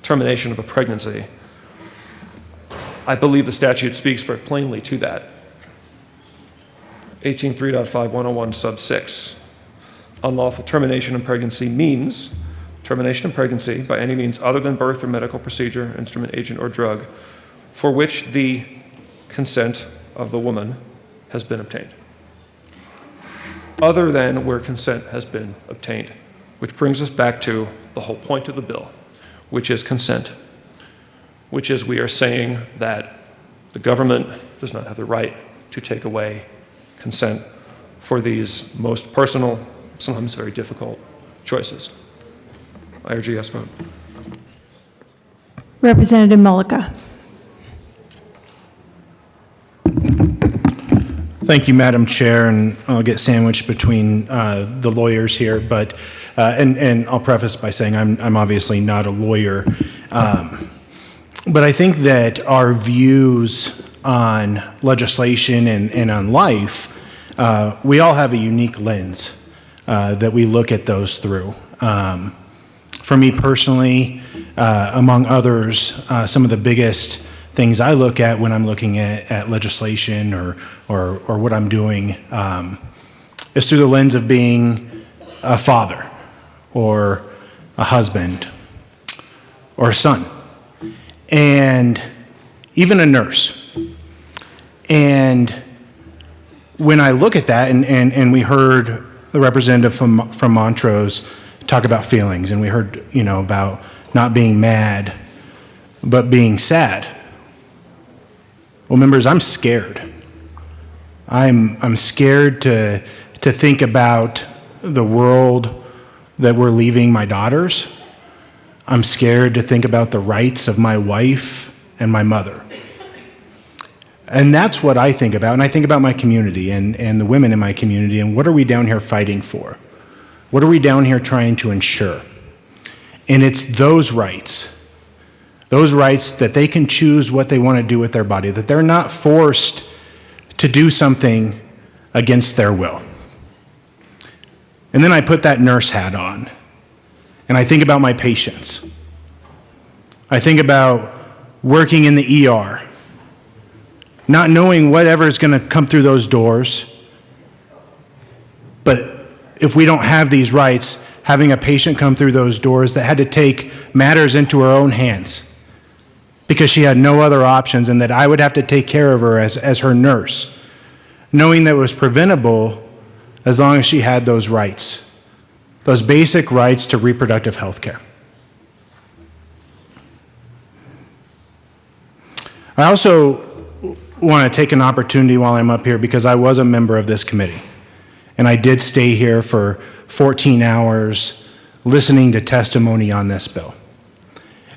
termination of a pregnancy, I believe the statute speaks very plainly to that. 18.3.5.101 sub 6. Unlawful termination of pregnancy means termination of pregnancy by any means other than birth or medical procedure, instrument, agent, or drug for which the consent of the woman has been obtained. Other than where consent has been obtained, which brings us back to the whole point of the bill, which is consent, which is we are saying that the government does not have the right to take away consent for these most personal, sometimes very difficult choices. I urge a yes vote. Representative Mullica. Thank you, Madam Chair, and I'll get sandwiched between the lawyers here, but and I'll preface by saying I'm obviously not a lawyer, but I think that our views on legislation and on life, we all have a unique lens that we look at those through. For me personally, among others, some of the biggest things I look at when I'm looking at legislation or what I'm doing is through the lens of being a father or a husband or a son and even a nurse. And when I look at that, and we heard the representative from Montrose talk about feelings, and we heard, about not being mad, but being sad. Well, members, I'm scared. I'm scared to think about the world that we're leaving my daughters. I'm scared to think about the rights of my wife and my mother. And that's what I think about. And I think about my community and the women in my community, and what are we down here fighting for? What are we down here trying to ensure? And it's those rights that they can choose what they want to do with their body, that they're not forced to do something against their will. And then I put that nurse hat on, and I think about my patients. I think about working in the ER, not knowing whatever is going to come through those doors. But if we don't have these rights, having a patient come through those doors that had to take matters into her own hands because she had no other options, and that I would have to take care of her as her nurse, knowing that it was preventable as long as she had those rights, those basic rights to reproductive health care. I also want to take an opportunity while I'm up here, because I was a member of this committee, and I did stay here for 14 hours listening to testimony on this bill.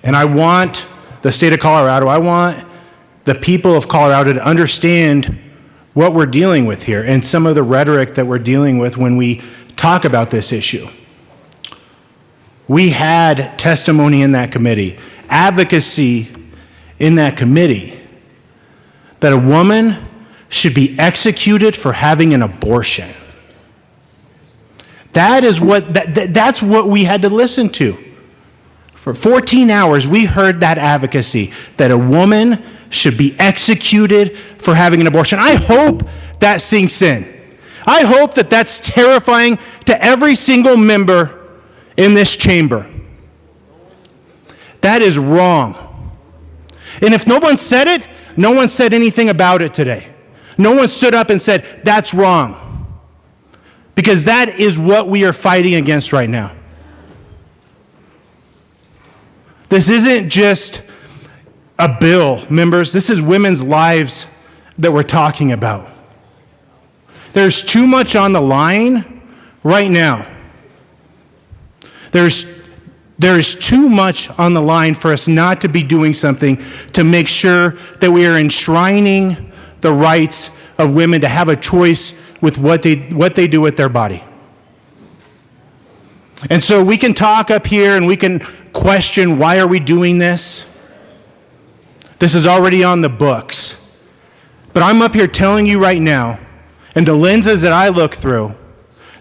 And I want the state of Colorado, I want the people of Colorado to understand what we're dealing with here and some of the rhetoric that we're dealing with when we talk about this issue. We had testimony in that committee, advocacy in that committee, that a woman should be executed for having an abortion. That's what we had to listen to. For 14 hours, we heard that advocacy, that a woman should be executed for having an abortion. I hope that sinks in. I hope that that's terrifying to every single member in this chamber. That is wrong. And if no one said it, no one said anything about it today. No one stood up and said, that's wrong. Because that is what we are fighting against right now. This isn't just a bill, members. This is women's lives that we're talking about. There's too much on the line right now. There's too much on the line for us not to be doing something to make sure that we are enshrining the rights of women to have a choice with what they do with their body. And so we can talk up here and we can question, why are we doing this? This is already on the books. But I'm up here telling you right now, and the lenses that I look through,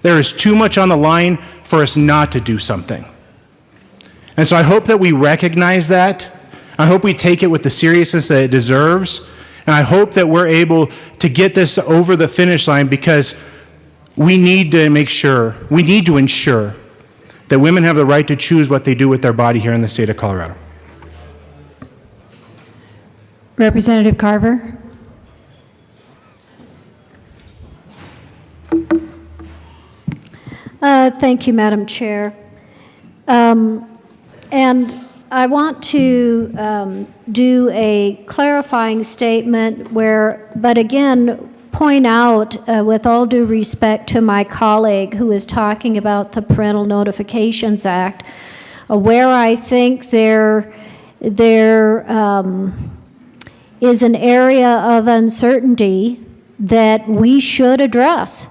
there is too much on the line for us not to do something. And so I hope that we recognize that. I hope we take it with the seriousness that it deserves. And I hope that we're able to get this over the finish line, because we need to ensure that women have the right to choose what they do with their body here in the state of Colorado. Representative Carver. Thank you, Madam Chair. And I want to do a clarifying statement but again, point out, with all due respect to my colleague who is talking about the Parental Notifications Act, where I think there is an area of uncertainty that we should address.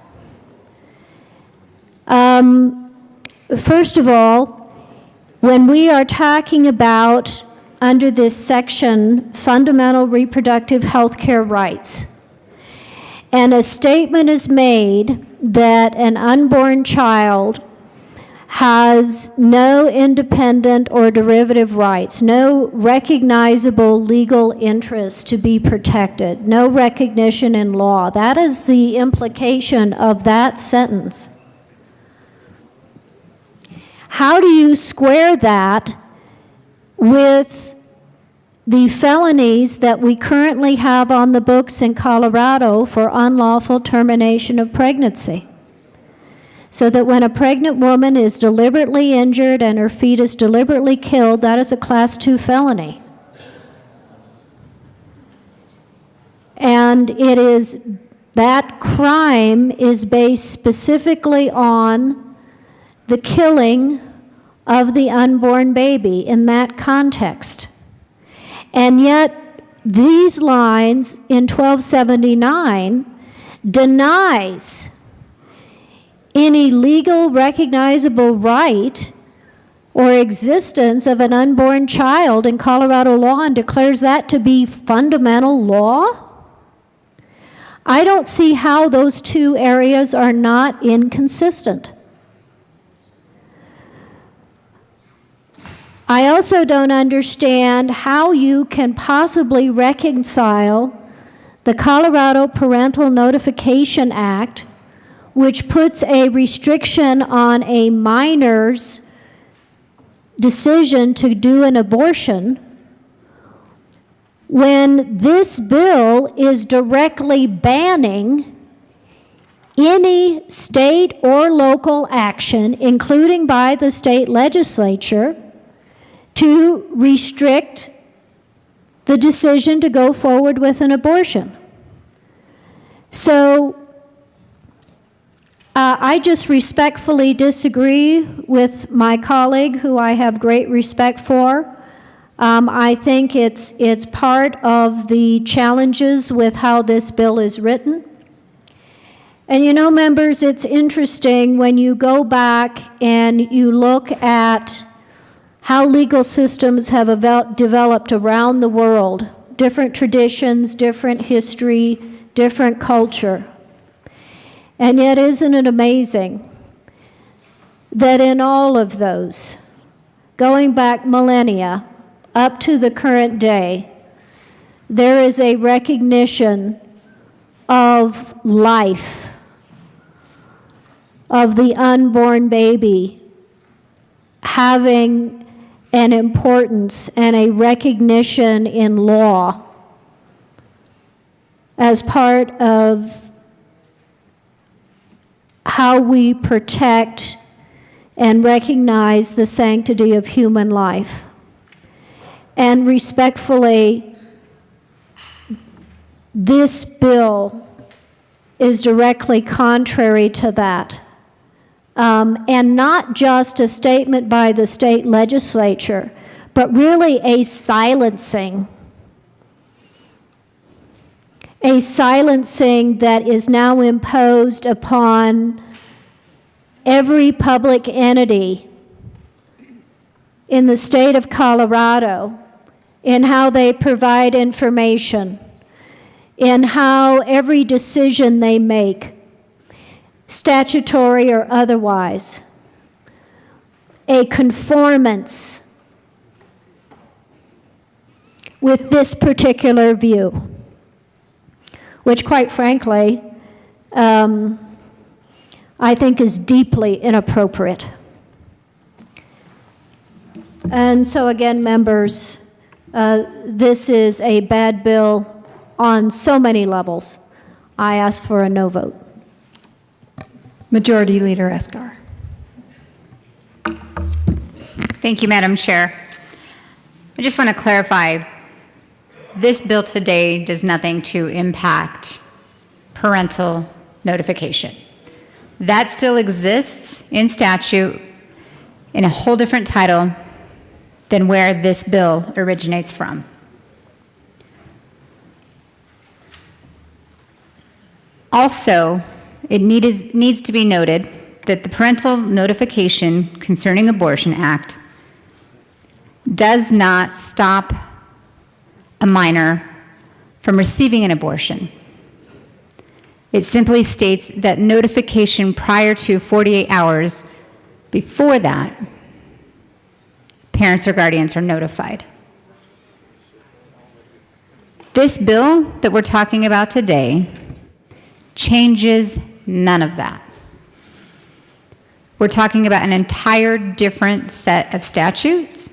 First of all, when we are talking about, under this section, fundamental reproductive health care rights, and a statement is made that an unborn child has no independent or derivative rights, no recognizable legal interest to be protected, no recognition in law. That is the implication of that sentence. How do you square that with the felonies that we currently have on the books in Colorado for unlawful termination of pregnancy? So that when a pregnant woman is deliberately injured and her fetus deliberately killed, that is a Class 2 felony. And that crime is based specifically on the killing of the unborn baby in that context. And yet, these lines in 1279 denies any legal recognizable right or existence of an unborn child in Colorado law and declares that to be fundamental law. I don't see how those two areas are not inconsistent. I also don't understand how you can possibly reconcile the Colorado Parental Notification Act, which puts a restriction on a minor's decision to do an abortion, when this bill is directly banning any state or local action, including by the state legislature, to restrict the decision to go forward with an abortion. So I just respectfully disagree with my colleague, who I have great respect for. I think it's part of the challenges with how this bill is written. And you know, members, it's interesting when you go back and you look at how legal systems have developed around the world, different traditions, different history, different culture. And yet, isn't it amazing that in all of those, going back millennia up to the current day, there is a recognition of life, of the unborn baby having an importance and a recognition in law as part of how we protect and recognize the sanctity of human life. And respectfully, this bill is directly contrary to that. And not just a statement by the state legislature, but really a silencing that is now imposed upon every public entity in the state of Colorado in how they provide information, in how every decision they make, statutory or otherwise, a conformance with this particular view, which quite frankly, I think is deeply inappropriate. And so again, members, this is a bad bill on so many levels. I ask for a no vote. Majority Leader Esgar. Thank you, Madam Chair. I just want to clarify, this bill today does nothing to impact parental notification. That still exists in statute in a whole different title than where this bill originates from. Also, it needs to be noted that the Parental Notification Concerning Abortion Act does not stop a minor from receiving an abortion. It simply states that notification prior to 48 hours before that, parents or guardians are notified. This bill that we're talking about today changes none of that. We're talking about an entire different set of statutes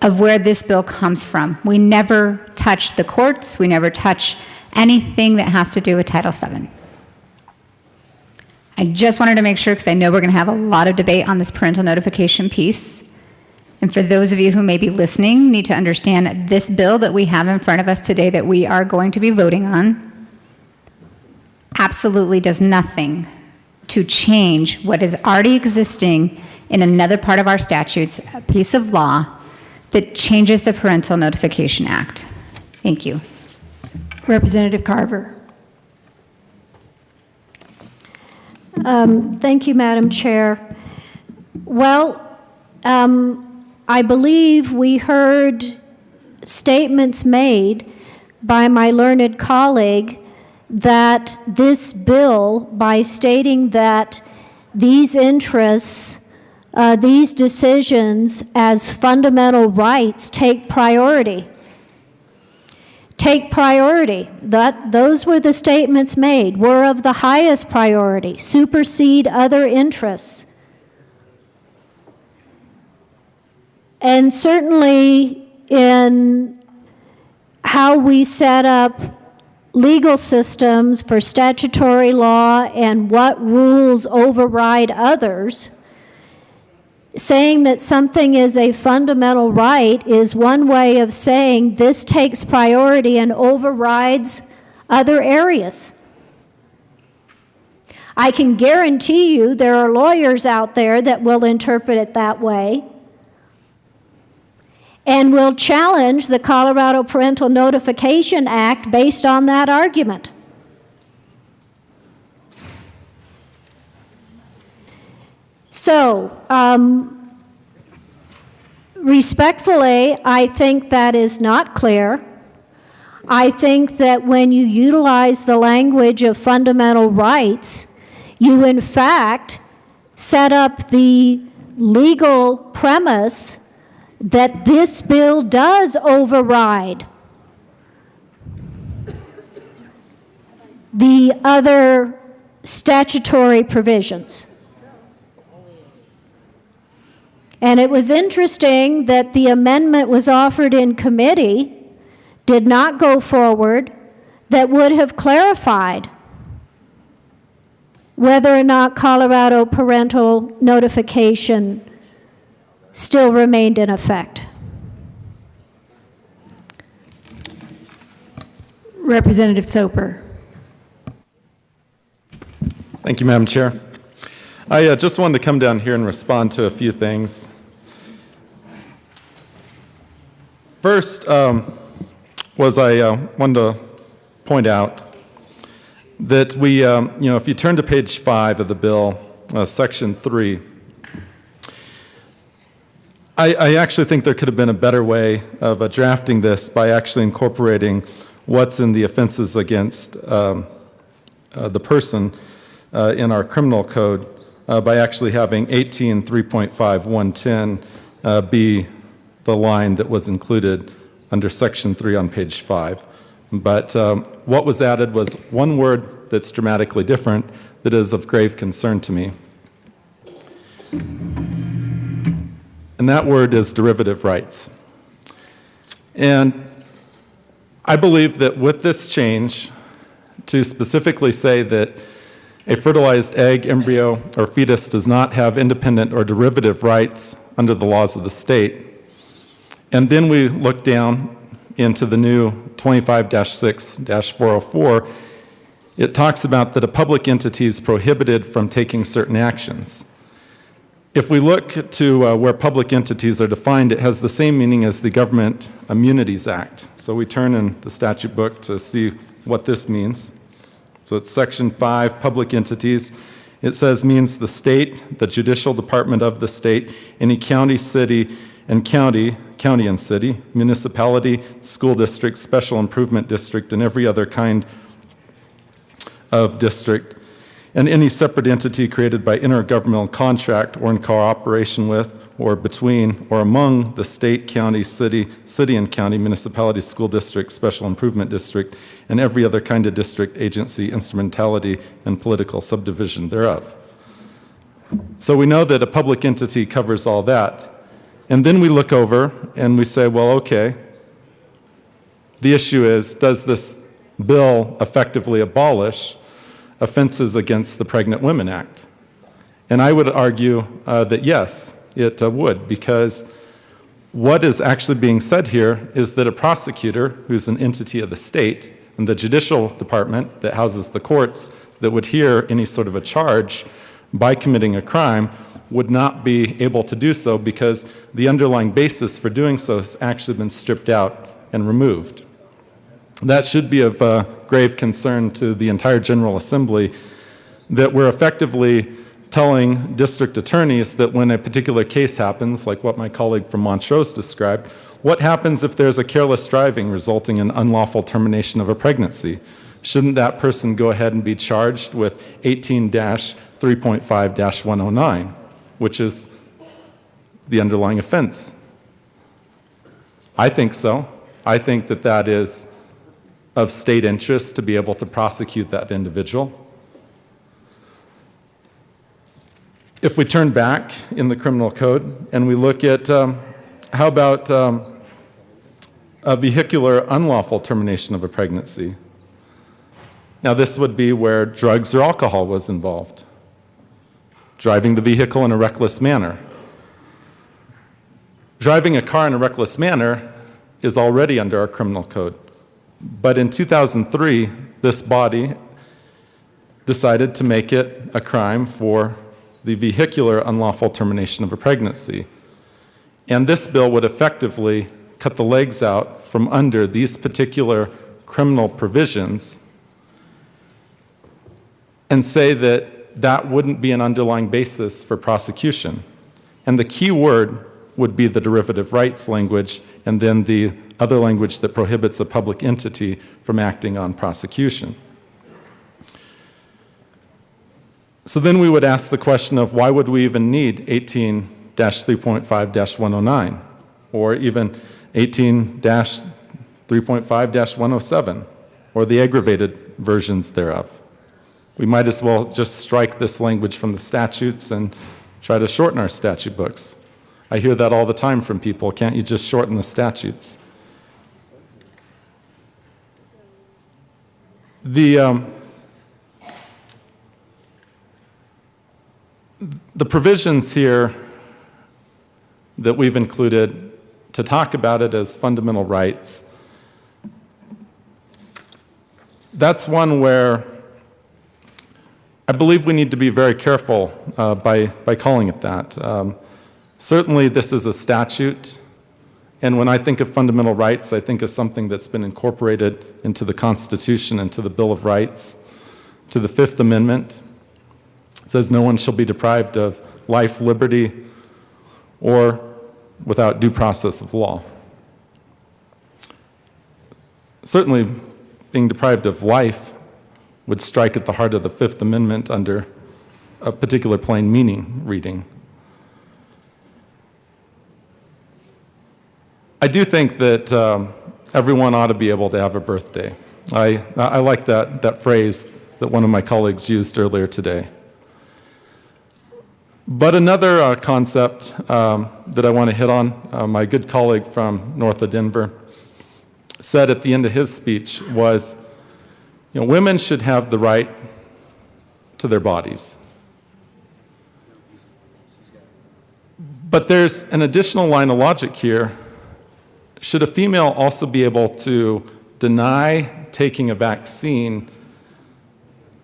of where this bill comes from. We never touch the courts. We never touch anything that has to do with Title VII. I just wanted to make sure, because I know we're going to have a lot of debate on this parental notification piece. And for those of you who may be listening, need to understand this bill that we have in front of us today that we are going to be voting on absolutely does nothing to change what is already existing in another part of our statutes, a piece of law that changes the Parental Notification Act. Thank you. Representative Carver. Thank you, Madam Chair. Well, I believe we heard statements made by my learned colleague that this bill, by stating that these interests these decisions as fundamental rights take priority. Take priority. Those were the statements made, were of the highest priority, supersede other interests. And certainly in how we set up legal systems for statutory law and what rules override others, saying that something is a fundamental right is one way of saying this takes priority and overrides other areas. I can guarantee you there are lawyers out there that will interpret it that way and will challenge the Colorado Parental Notification Act based on that argument. So, respectfully, I think that is not clear. I think that when you utilize the language of fundamental rights, you in fact set up the legal premise that this bill does override the other statutory provisions. And it was interesting that the amendment was offered in committee, did not go forward, that would have clarified whether or not Colorado parental notification still remained in effect. Representative Soper. Thank you, Madam Chair. I just wanted to come down here and respond to a few things. First, I wanted to point out that if you turn to page 5 of the bill, section 3, I actually think there could have been a better way of drafting this by actually incorporating what's in the offenses against the person in our criminal code by actually having 18.3.5.110 be the line that was included under section 3 on page 5. But what was added was one word that's dramatically different that is of grave concern to me. And that word is derivative rights. And I believe that with this change, to specifically say that a fertilized egg, embryo, or fetus does not have independent or derivative rights under the laws of the state, and then we look down into the new 25-6-404, it talks about that a public entity is prohibited from taking certain actions. If we look to where public entities are defined, it has the same meaning as the Government Immunities Act. So we turn in the statute book to see what this means. So it's section 5, public entities. It says means the state, the judicial department of the state, any county, city, and county and city, municipality, school district, special improvement district, and every other kind of district, and any separate entity created by intergovernmental contract or in cooperation with or between or among the state, county, city and county, municipality, school district, special improvement district, and every other kind of district, agency, instrumentality, and political subdivision thereof. So we know that a public entity covers all that. And then we look over and we say, well, okay, the issue is, does this bill effectively abolish offenses against the Pregnant Women Act? And I would argue that yes, it would, because what is actually being said here is that a prosecutor, who's an entity of the state, and the judicial department that houses the courts that would hear any sort of a charge by committing a crime, would not be able to do so because the underlying basis for doing so has actually been stripped out and removed. That should be of grave concern to the entire General Assembly, that we're effectively telling district attorneys that when a particular case happens, like what my colleague from Montrose described, what happens if there's a careless driving resulting in unlawful termination of a pregnancy? Shouldn't that person go ahead and be charged with 18-3.5-109, which is the underlying offense? I think so. I think that that is of state interest to be able to prosecute that individual. If we turn back in the criminal code and we look at how about a vehicular unlawful termination of a pregnancy? Now, this would be where drugs or alcohol was involved. Driving the vehicle in a reckless manner. Driving a car in a reckless manner is already under our criminal code. But in 2003, this body decided to make it a crime for the vehicular unlawful termination of a pregnancy. And this bill would effectively cut the legs out from under these particular criminal provisions and say that that wouldn't be an underlying basis for prosecution. And the key word would be the derivative rights language, and then the other language that prohibits a public entity from acting on prosecution. So then we would ask the question of why would we even need 18-3.5-109 or even 18-3.5-107 or the aggravated versions thereof? We might as well just strike this language from the statutes and try to shorten our statute books. I hear that all the time from people. Can't you just shorten the statutes? The provisions here that we've included to talk about it as fundamental rights, that's one where I believe we need to be very careful by calling it that. Certainly, this is a statute, and when I think of fundamental rights, I think of something that's been incorporated into the Constitution and to the Bill of Rights, to the Fifth Amendment. It says no one shall be deprived of life, liberty, or without due process of law. Certainly, being deprived of life would strike at the heart of the Fifth Amendment under a particular plain meaning reading. I do think that everyone ought to be able to have a birthday. I like that phrase that one of my colleagues used earlier today. But another concept that I want to hit on, my good colleague from north of Denver said at the end of his speech was, women should have the right to their bodies. But there's an additional line of logic here. Should a female also be able to deny taking a vaccine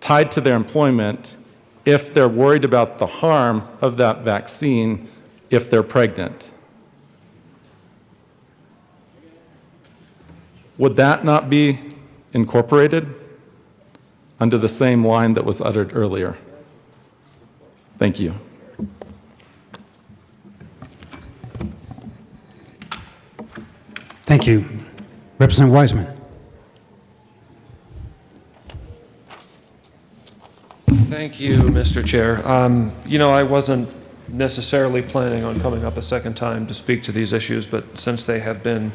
tied to their employment if they're worried about the harm of that vaccine if they're pregnant? Would that not be incorporated under the same line that was uttered earlier? Thank you. Thank you. Representative Wiseman. Thank you, Mr. Chair. I wasn't necessarily planning on coming up a second time to speak to these issues, but since they have been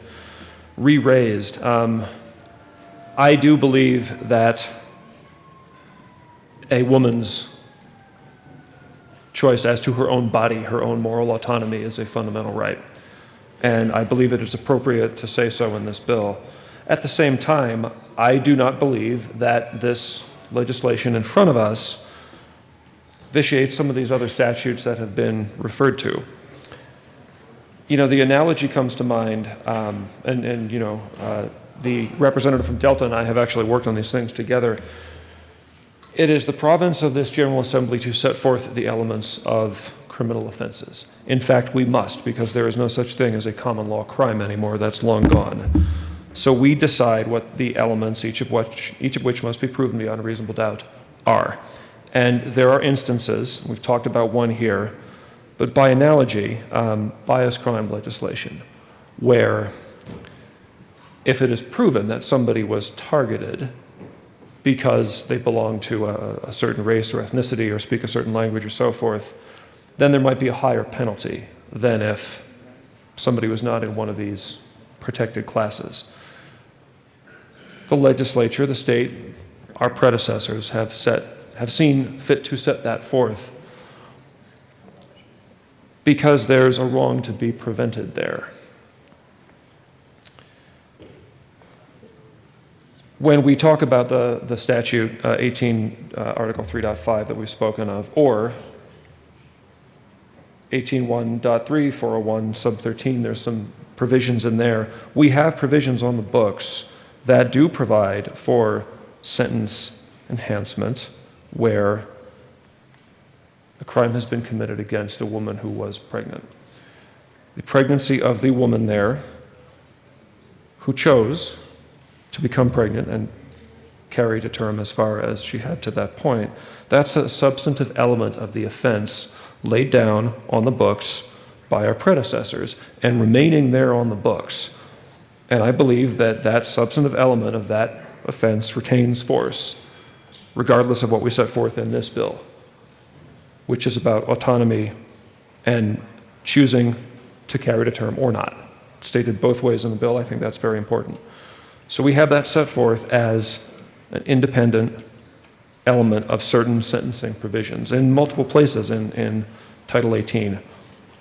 re-raised, I do believe that a woman's choice as to her own body, her own moral autonomy, is a fundamental right. And I believe it is appropriate to say so in this bill. At the same time, I do not believe that this legislation in front of us vitiates some of these other statutes that have been referred to. The analogy comes to mind, the representative from Delta and I have actually worked on these things together. It is the province of this General Assembly to set forth the elements of criminal offenses. In fact, we must, because there is no such thing as a common law crime anymore. That's long gone. So we decide what the elements, each of which must be proven beyond a reasonable doubt, are. And there are instances, we've talked about one here, but by analogy, bias crime legislation, where if it is proven that somebody was targeted because they belong to a certain race or ethnicity or speak a certain language or so forth, then there might be a higher penalty than if somebody was not in one of these protected classes. The legislature, the state, our predecessors have seen fit to set that forth because there's a wrong to be prevented there. When we talk about the statute 18 Article 3.5 that we've spoken of, or 18.1.3, 401 sub 13, there's some provisions in there. We have provisions on the books that do provide for sentence enhancement where a crime has been committed against a woman who was pregnant. The pregnancy of the woman there who chose to become pregnant and carry to term as far as she had to that point, that's a substantive element of the offense laid down on the books by our predecessors and remaining there on the books. And I believe that that substantive element of that offense retains force, regardless of what we set forth in this bill, which is about autonomy and choosing to carry to term or not. Stated both ways in the bill, I think that's very important. So we have that set forth as an independent element of certain sentencing provisions in multiple places in Title 18.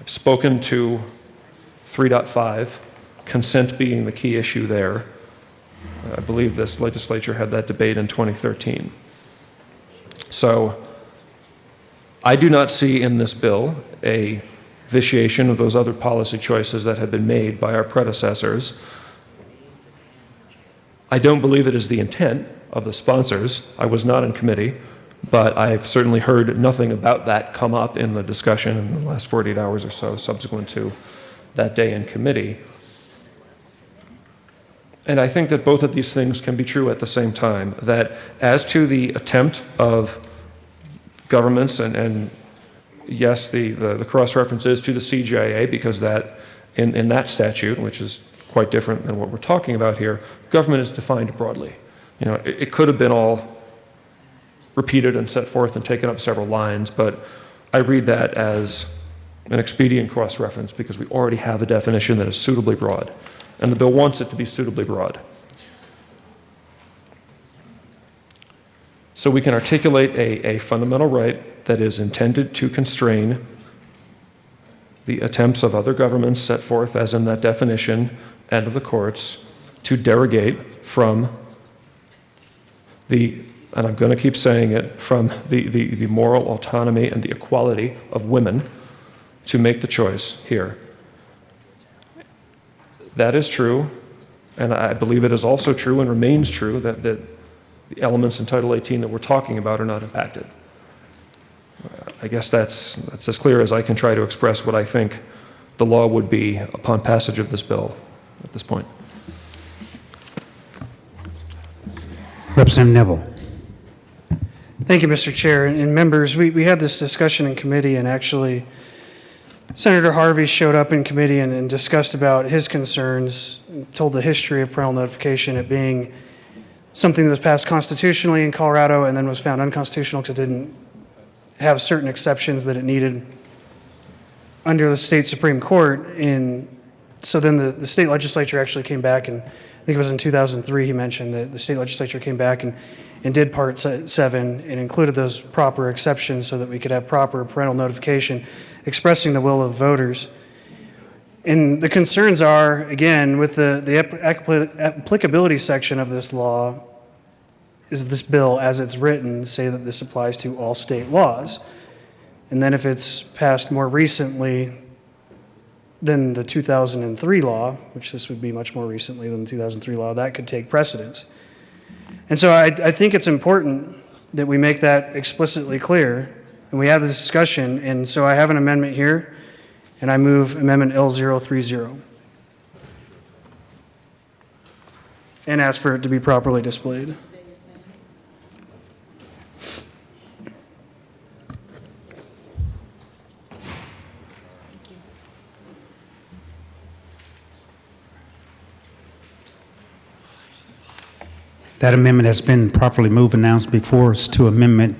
I've spoken to 3.5, consent being the key issue there. I believe this legislature had that debate in 2013. So I do not see in this bill a vitiation of those other policy choices that have been made by our predecessors. I don't believe it is the intent of the sponsors. I was not in committee, but I've certainly heard nothing about that come up in the discussion in the last 48 hours or so subsequent to that day in committee. And I think that both of these things can be true at the same time, that as to the attempt of governments, and yes, the cross-reference is to the CJA, because that, in that statute, which is quite different than what we're talking about here, government is defined broadly. You know, it could have been all repeated and set forth and taken up several lines, but I read that as an expedient cross-reference because we already have a definition that is suitably broad, and the bill wants it to be suitably broad. So we can articulate a fundamental right that is intended to constrain the attempts of other governments set forth as in that definition and of the courts to derogate from the, and I'm going to keep saying it, from the moral autonomy and the equality of women to make the choice here. That is true, and I believe it is also true and remains true that the elements in Title 18 that we're talking about are not impacted. I guess that's as clear as I can try to express what I think the law would be upon passage of this bill at this point. Representative Neville. Thank you, Mr. Chair. And members, we had this discussion in committee, and actually Senator Harvey showed up in committee and discussed about his concerns, told the history of parental notification, it being something that was passed constitutionally in Colorado and then was found unconstitutional because it didn't have certain exceptions that it needed under the state Supreme Court. So then the state legislature actually came back, and I think it was in 2003 he mentioned that the state legislature came back and did Part 7 and included those proper exceptions so that we could have proper parental notification expressing the will of voters. And the concerns are, again, with the applicability section of this law, is this bill as it's written say that this applies to all state laws. And then if it's passed more recently than the 2003 law, which this would be much more recently than the 2003 law, that could take precedence. And so I think it's important that we make that explicitly clear and we have this discussion. And so I have an amendment here, and I move Amendment L030 and ask for it to be properly displayed. That amendment has been properly moved and announced before us to Amendment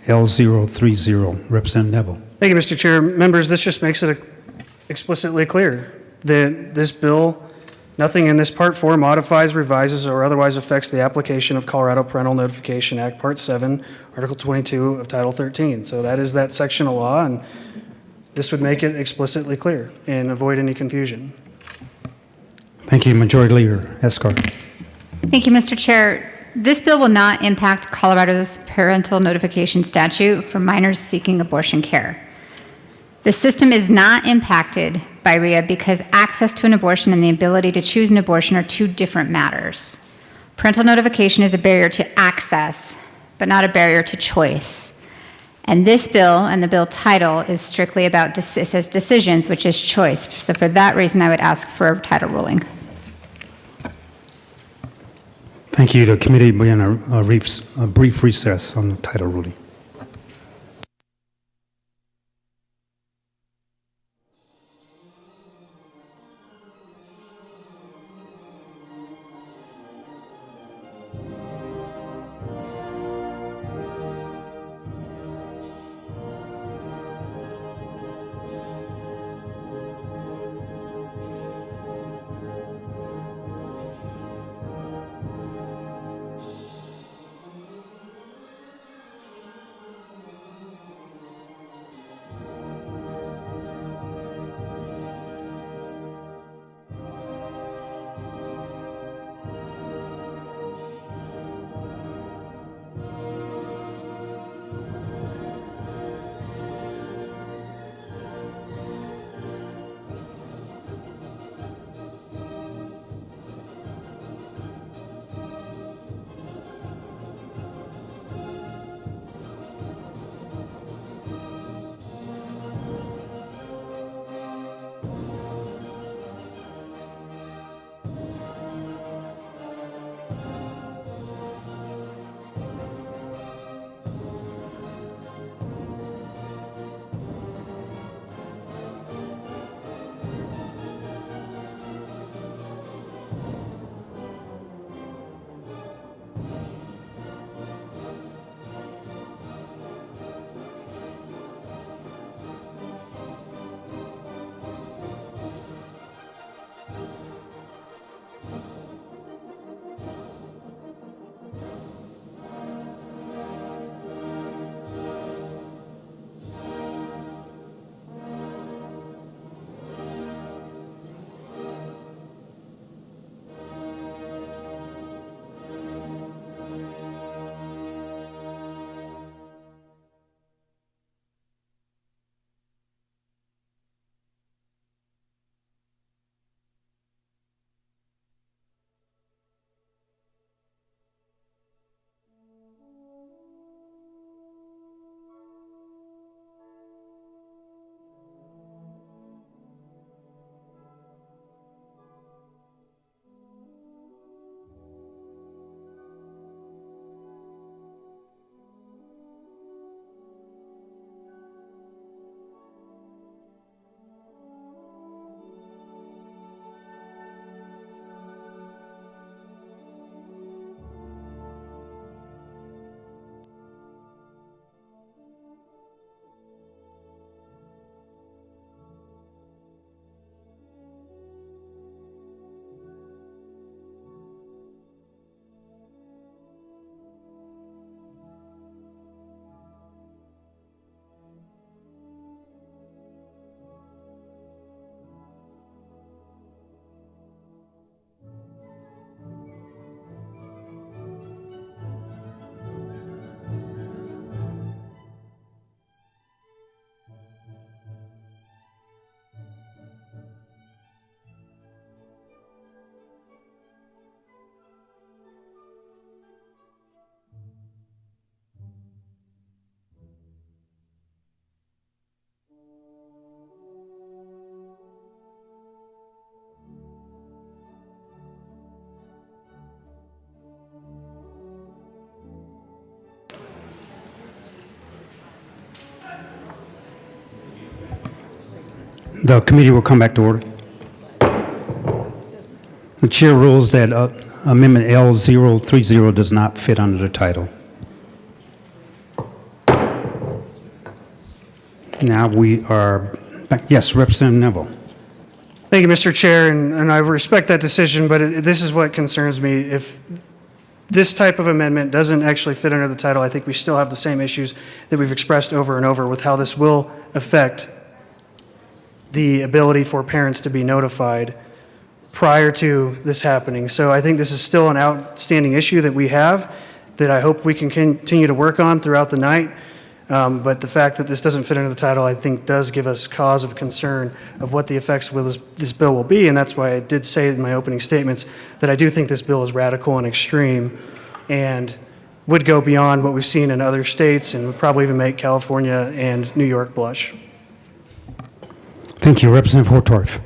L030. Representative Neville. Thank you, Mr. Chair. Members, this just makes it explicitly clear that this bill, nothing in this Part 4 modifies, revises, or otherwise affects the application of Colorado Parental Notification Act, Part 7, Article 22 of Title 13. So that is that section of law, and this would make it explicitly clear and avoid any confusion. Thank you, Majority Leader Escar. Thank you, Mr. Chair. This bill will not impact Colorado's parental notification statute for minors seeking abortion care. The system is not impacted by RIA because access to an abortion and the ability to choose an abortion are two different matters. Parental notification is a barrier to access, but not a barrier to choice. And this bill and the bill title is strictly about, it says decisions, which is choice. So for that reason, I would ask for a title ruling. Thank you. The committee will be in a brief recess on the title ruling. The committee will come back to order. The chair rules that Amendment L030 does not fit under the title. Now we are Yes, Representative Neville. Thank you, Mr. Chair, and I respect that decision, but this is what concerns me. If this type of amendment doesn't actually fit under the title, I think we still have the same issues that we've expressed over and over with how this will affect the ability for parents to be notified prior to this happening. So I think this is still an outstanding issue that we have that I hope we can continue to work on throughout the night. But the fact that this doesn't fit under the title, I think, does give us cause of concern of what the effects of this bill will be. And that's why I did say in my opening statements that I do think this bill is radical and extreme and would go beyond what we've seen in other states and would probably even make California and New York blush. Thank you, Representative Hortorf.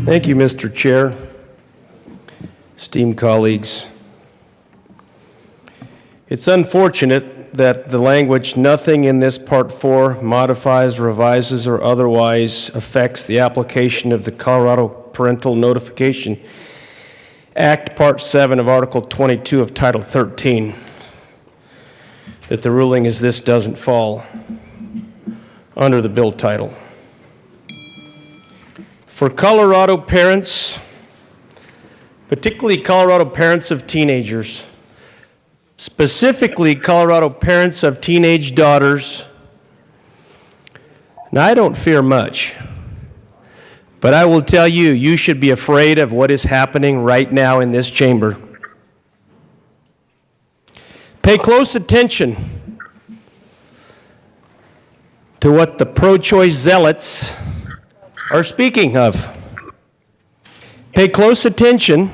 Thank you, Mr. Chair. Esteemed colleagues, it's unfortunate that the language "nothing in this Part 4 modifies, revises, or otherwise affects the application of the Colorado Parental Notification Act, Part 7 of Article 22 of Title 13, that the ruling is this doesn't fall under the bill title. For Colorado parents, particularly Colorado parents of teenagers, specifically Colorado parents of teenage daughters, now I don't fear much, but I will tell you, you should be afraid of what is happening right now in this chamber. Pay close attention to what the pro-choice zealots are speaking of. Pay close attention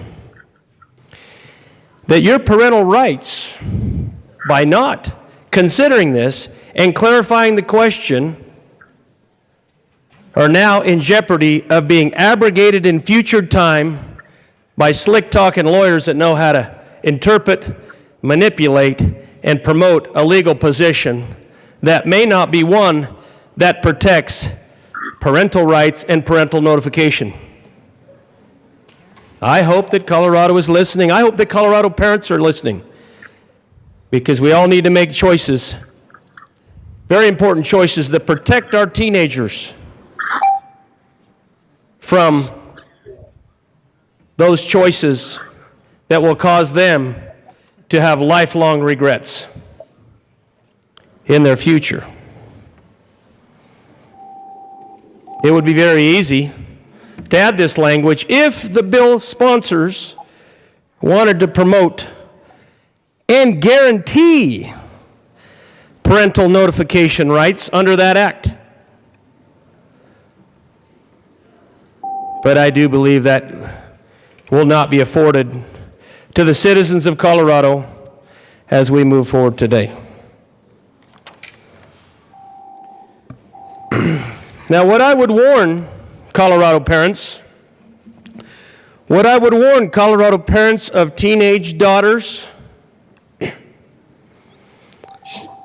that your parental rights, by not considering this and clarifying the question, are now in jeopardy of being abrogated in future time by slick-talking lawyers that know how to interpret, manipulate, and promote a legal position that may not be one that protects parental rights and parental notification. I hope that Colorado is listening. I hope that Colorado parents are listening, because we all need to make choices, very important choices that protect our teenagers from those choices that will cause them to have lifelong regrets in their future. It would be very easy to add this language if the bill sponsors wanted to promote and guarantee parental notification rights under that act. But I do believe that will not be afforded to the citizens of Colorado as we move forward today. Now, what I would warn Colorado parents, of teenage daughters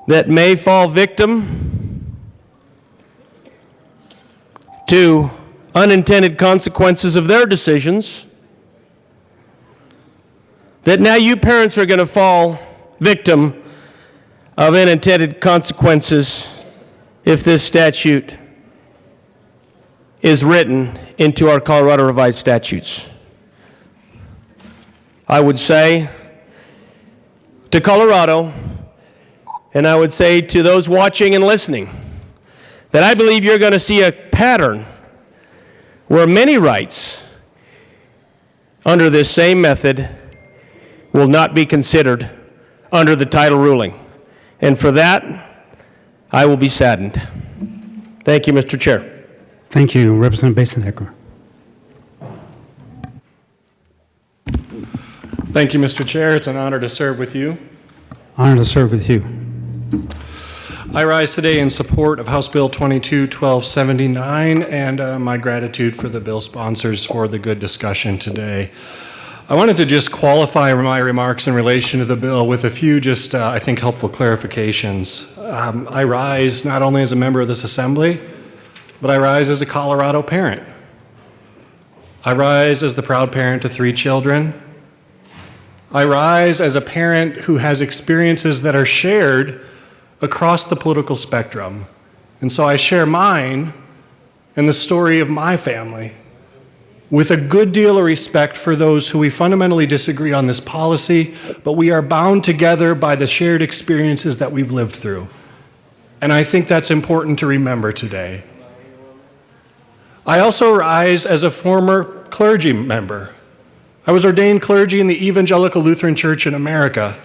that may fall victim to unintended consequences of their decisions, that now you parents are going to fall victim of unintended consequences if this statute is written into our Colorado Revised Statutes. I would say to Colorado, and I would say to those watching and listening, that I believe you're going to see a pattern where many rights under this same method will not be considered under the title ruling. And for that, I will be saddened. Thank you, Mr. Chair. Thank you, Representative Bason-Ecker. Thank you, Mr. Chair. It's an honor to serve with you. Honor to serve with you. I rise today in support of House Bill 22-1279 and my gratitude for the bill sponsors for the good discussion today. I wanted to just qualify my remarks in relation to the bill with a few I think, helpful clarifications. I rise not only as a member of this assembly, but I rise as a Colorado parent. I rise as the proud parent to 3 children. I rise as a parent who has experiences that are shared across the political spectrum. And so I share mine and the story of my family with a good deal of respect for those who we fundamentally disagree on this policy, but we are bound together by the shared experiences that we've lived through. And I think that's important to remember today. I also rise as a former clergy member. I was ordained clergy in the Evangelical Lutheran Church in America.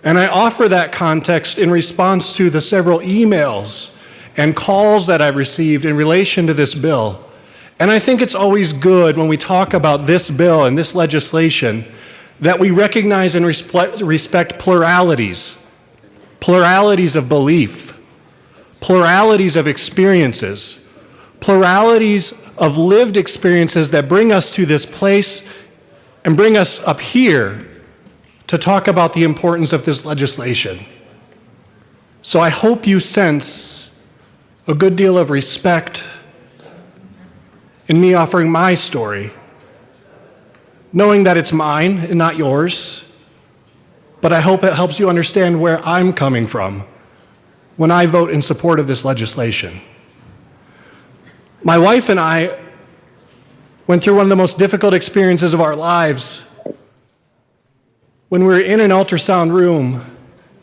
And I offer that context in response to the several emails and calls that I've received in relation to this bill. And I think it's always good when we talk about this bill and this legislation that we recognize and respect pluralities of belief, pluralities of experiences, pluralities of lived experiences that bring us to this place and bring us up here to talk about the importance of this legislation. So I hope you sense a good deal of respect in me offering my story, knowing that it's mine and not yours, but I hope it helps you understand where I'm coming from when I vote in support of this legislation. My wife and I went through one of the most difficult experiences of our lives when we were in an ultrasound room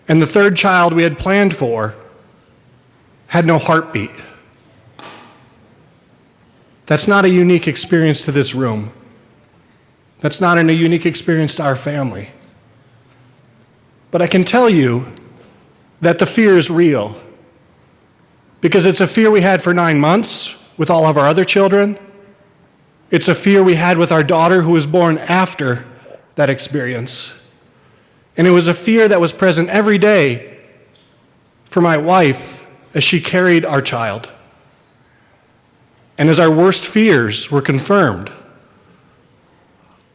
and the third child we had planned for had no heartbeat. That's not a unique experience to this room. That's not a unique experience to our family. But I can tell you that the fear is real, because it's a fear we had for 9 months with all of our other children. It's a fear we had with our daughter who was born after that experience. And it was a fear that was present every day for my wife as she carried our child. And as our worst fears were confirmed.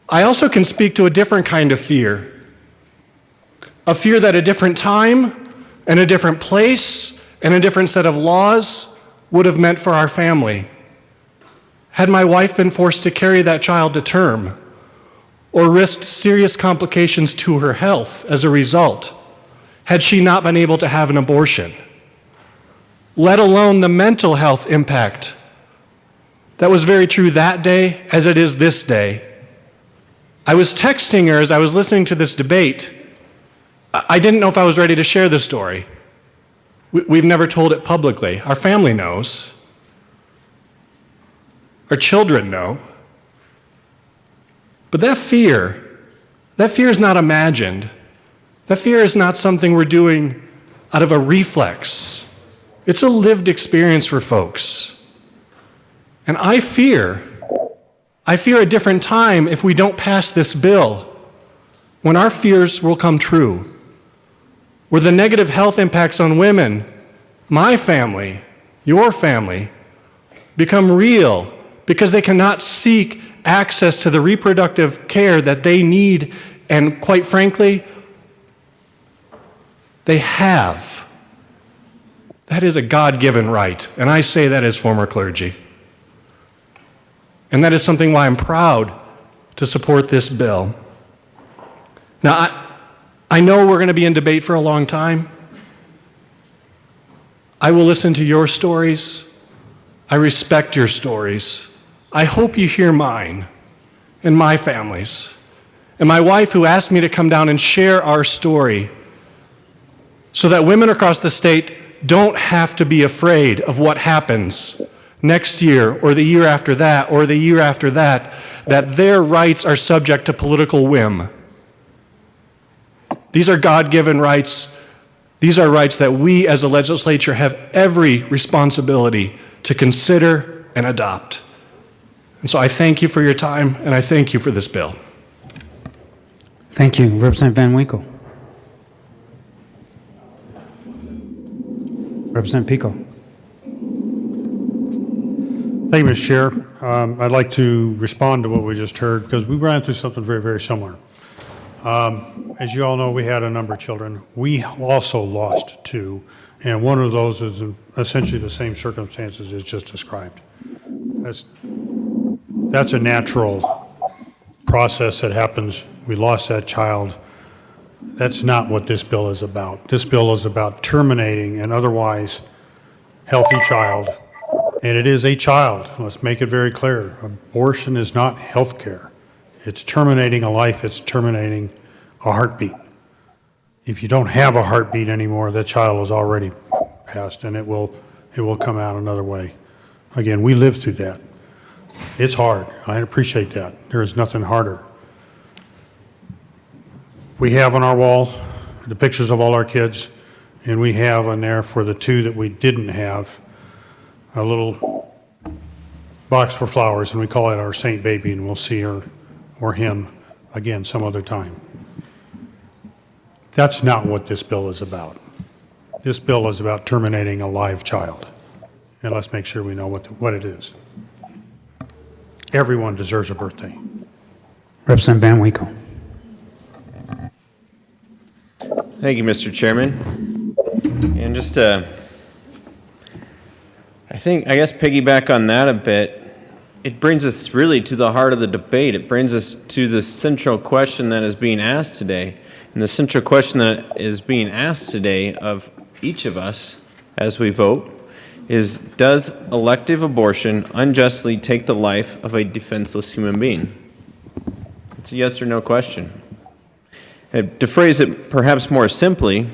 I also can speak to a different kind of fear. A fear that a different time and a different place and a different set of laws would have meant for our family. Had my wife been forced to carry that child to term, or risked serious complications to her health as a result, had she not been able to have an abortion, let alone the mental health impact that was very true that day as it is this day. I was texting her as I was listening to this debate. I didn't know if I was ready to share the story. We've never told it publicly. Our family knows. Our children know. But that fear is not imagined. That fear is not something we're doing out of a reflex. It's a lived experience for folks. And I fear a different time if we don't pass this bill, when our fears will come true, where the negative health impacts on women, my family, your family, become real because they cannot seek access to the reproductive care that they need and, quite frankly, they have. That is a God-given right, and I say that as former clergy. And that is something why I'm proud to support this bill. Now, I know we're going to be in debate for a long time. I will listen to your stories. I respect your stories. I hope you hear mine and my family's. And my wife, who asked me to come down and share our story so that women across the state don't have to be afraid of what happens next year or the year after that or the year after that, that their rights are subject to political whim. These are God-given rights. These are rights that we as a legislature have every responsibility to consider and adopt. And so I thank you for your time, and I thank you for this bill. Thank you. Representative Van Winkle. Representative Pico. Thank you, Mr. Chair. I'd like to respond to what we just heard because we ran through something very, very similar. As you all know, we had a number of children. We also lost two, and one of those is essentially the same circumstances as just described. That's a natural process that happens. We lost that child. That's not what this bill is about. This bill is about terminating an otherwise healthy child, and it is a child. Let's make it very clear. Abortion is not health care. It's terminating a life. It's terminating a heartbeat. If you don't have a heartbeat anymore, that child is already passed, and it will come out another way. Again, we lived through that. It's hard. I appreciate that. There is nothing harder. We have on our wall the pictures of all our kids, and we have on there for the two that we didn't have a little box for flowers, and we call it our Saint Baby, and we'll see her or him again some other time. That's not what this bill is about. This bill is about terminating a live child, and let's make sure we know what it is. Everyone deserves a birthday. Representative Van Winkle. Thank you, Mr. Chairman. And just to, I guess piggyback on that a bit, it brings us really to the heart of the debate. It brings us to the central question that is being asked today. And the central question that is being asked today of each of us as we vote is, does elective abortion unjustly take the life of a defenseless human being? It's a yes or no question. To phrase it perhaps more simply,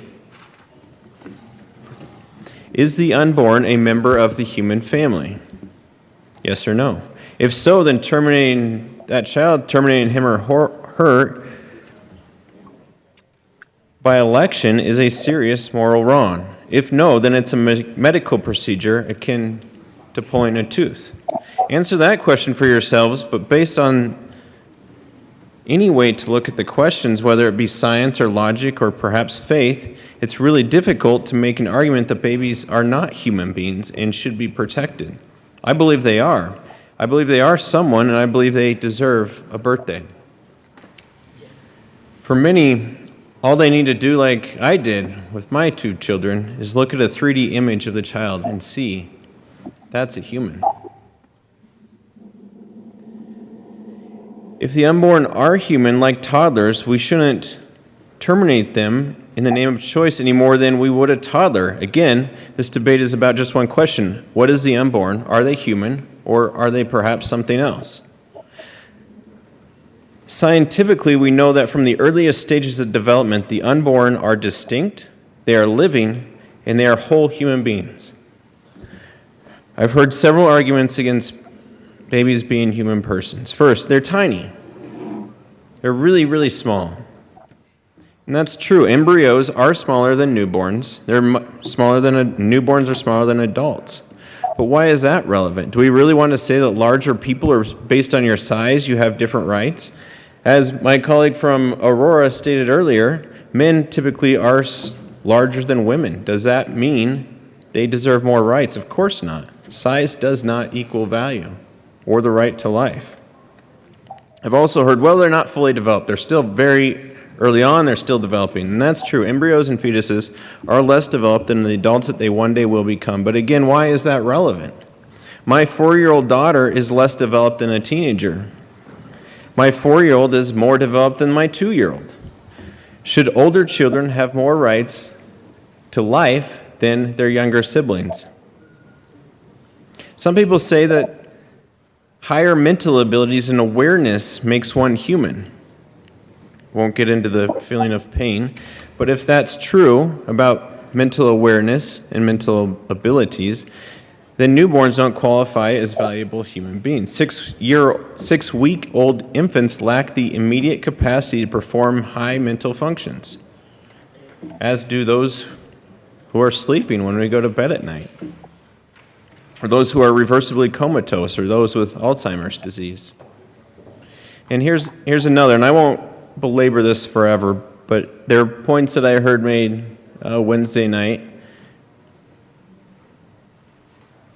is the unborn a member of the human family? Yes or no? If so, then terminating that child, terminating him or her by election is a serious moral wrong. If no, then it's a medical procedure akin to pulling a tooth. Answer that question for yourselves, but based on any way to look at the questions, whether it be science or logic or perhaps faith, it's really difficult to make an argument that babies are not human beings and should be protected. I believe they are. I believe they are someone, and I believe they deserve a birthday. For many, all they need to do, like I did with my two children, is look at a 3D image of the child and see that's a human. If the unborn are human, like toddlers, we shouldn't terminate them in the name of choice any more than we would a toddler. Again, this debate is about just one question. What is the unborn? Are they human, or are they perhaps something else? Scientifically, we know that from the earliest stages of development, the unborn are distinct, they are living, and they are whole human beings. I've heard several arguments against babies being human persons. First, they're tiny. They're really, really small. And that's true. Embryos are smaller than newborns. Newborns are smaller than adults. But why is that relevant? Do we really want to say that larger people are, based on your size, you have different rights? As my colleague from Aurora stated earlier, men typically are larger than women. Does that mean they deserve more rights? Of course not. Size does not equal value or the right to life. I've also heard, well, they're not fully developed. They're still very early on, they're still developing. And that's true. Embryos and fetuses are less developed than the adults that they one day will become. But again, why is that relevant? My 4-year-old daughter is less developed than a teenager. My 4-year-old is more developed than my 2-year-old. Should older children have more rights to life than their younger siblings? Some people say that higher mental abilities and awareness makes one human. Won't get into the feeling of pain, but if that's true about mental awareness and mental abilities, then newborns don't qualify as valuable human beings. 6-week-old infants lack the immediate capacity to perform high mental functions, as do those who are sleeping when we go to bed at night, or those who are reversibly comatose, or those with Alzheimer's disease. And here's another, and I won't belabor this forever, but there are points that I heard made Wednesday night.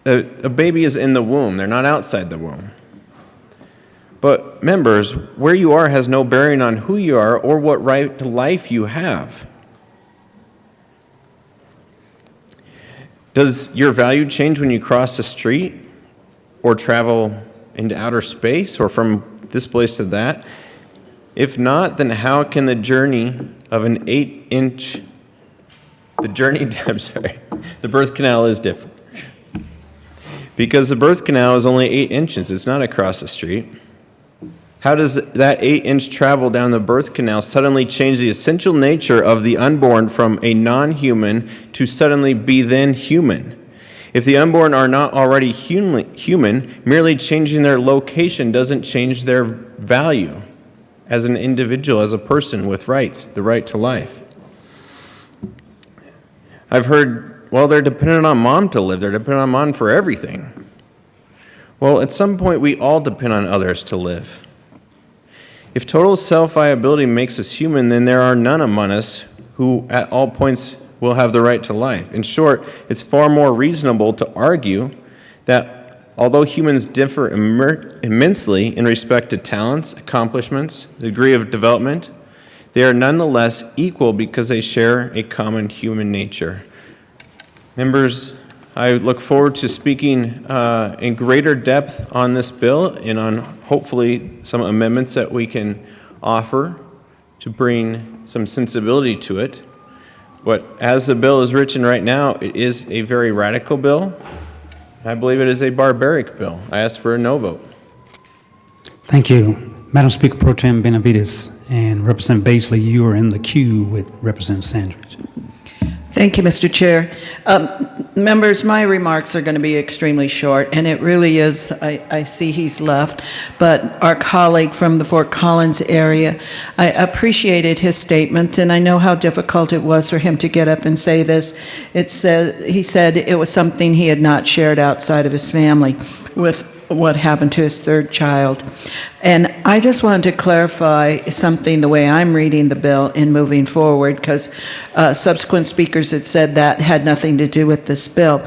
A baby is in the womb. They're not outside the womb. But members, where you are has no bearing on who you are or what right to life you have. Does your value change when you cross the street or travel into outer space or from this place to that? If not, then how can the journey of an 8-inch, the birth canal is different. Because the birth canal is only 8 inches, it's not across the street. How does that 8-inch travel down the birth canal suddenly change the essential nature of the unborn from a non-human to suddenly be then human? If the unborn are not already human, merely changing their location doesn't change their value as an individual, as a person with rights, the right to life. I've heard, well, they're dependent on mom to live. They're dependent on mom for everything. Well, at some point, we all depend on others to live. If total self-viability makes us human, then there are none among us who at all points will have the right to life. In short, it's far more reasonable to argue that although humans differ immensely in respect to talents, accomplishments, degree of development, they are nonetheless equal because they share a common human nature. Members, I look forward to speaking in greater depth on this bill and on hopefully some amendments that we can offer to bring some sensibility to it. But as the bill is written right now, it is a very radical bill. I believe it is a barbaric bill. I ask for a no vote. Thank you. Madam Speaker Pro Tem Benavides and Representative Baisley, you are in the queue with Representative Sandridge. Thank you, Mr. Chair. Members, my remarks are going to be extremely short, and it really is, I see he's left, but our colleague from the Fort Collins area, I appreciated his statement, and I know how difficult it was for him to get up and say this. He said it was something he had not shared outside of his family with what happened to his third child. And I just wanted to clarify something the way I'm reading the bill in moving forward, because subsequent speakers had said that had nothing to do with this bill.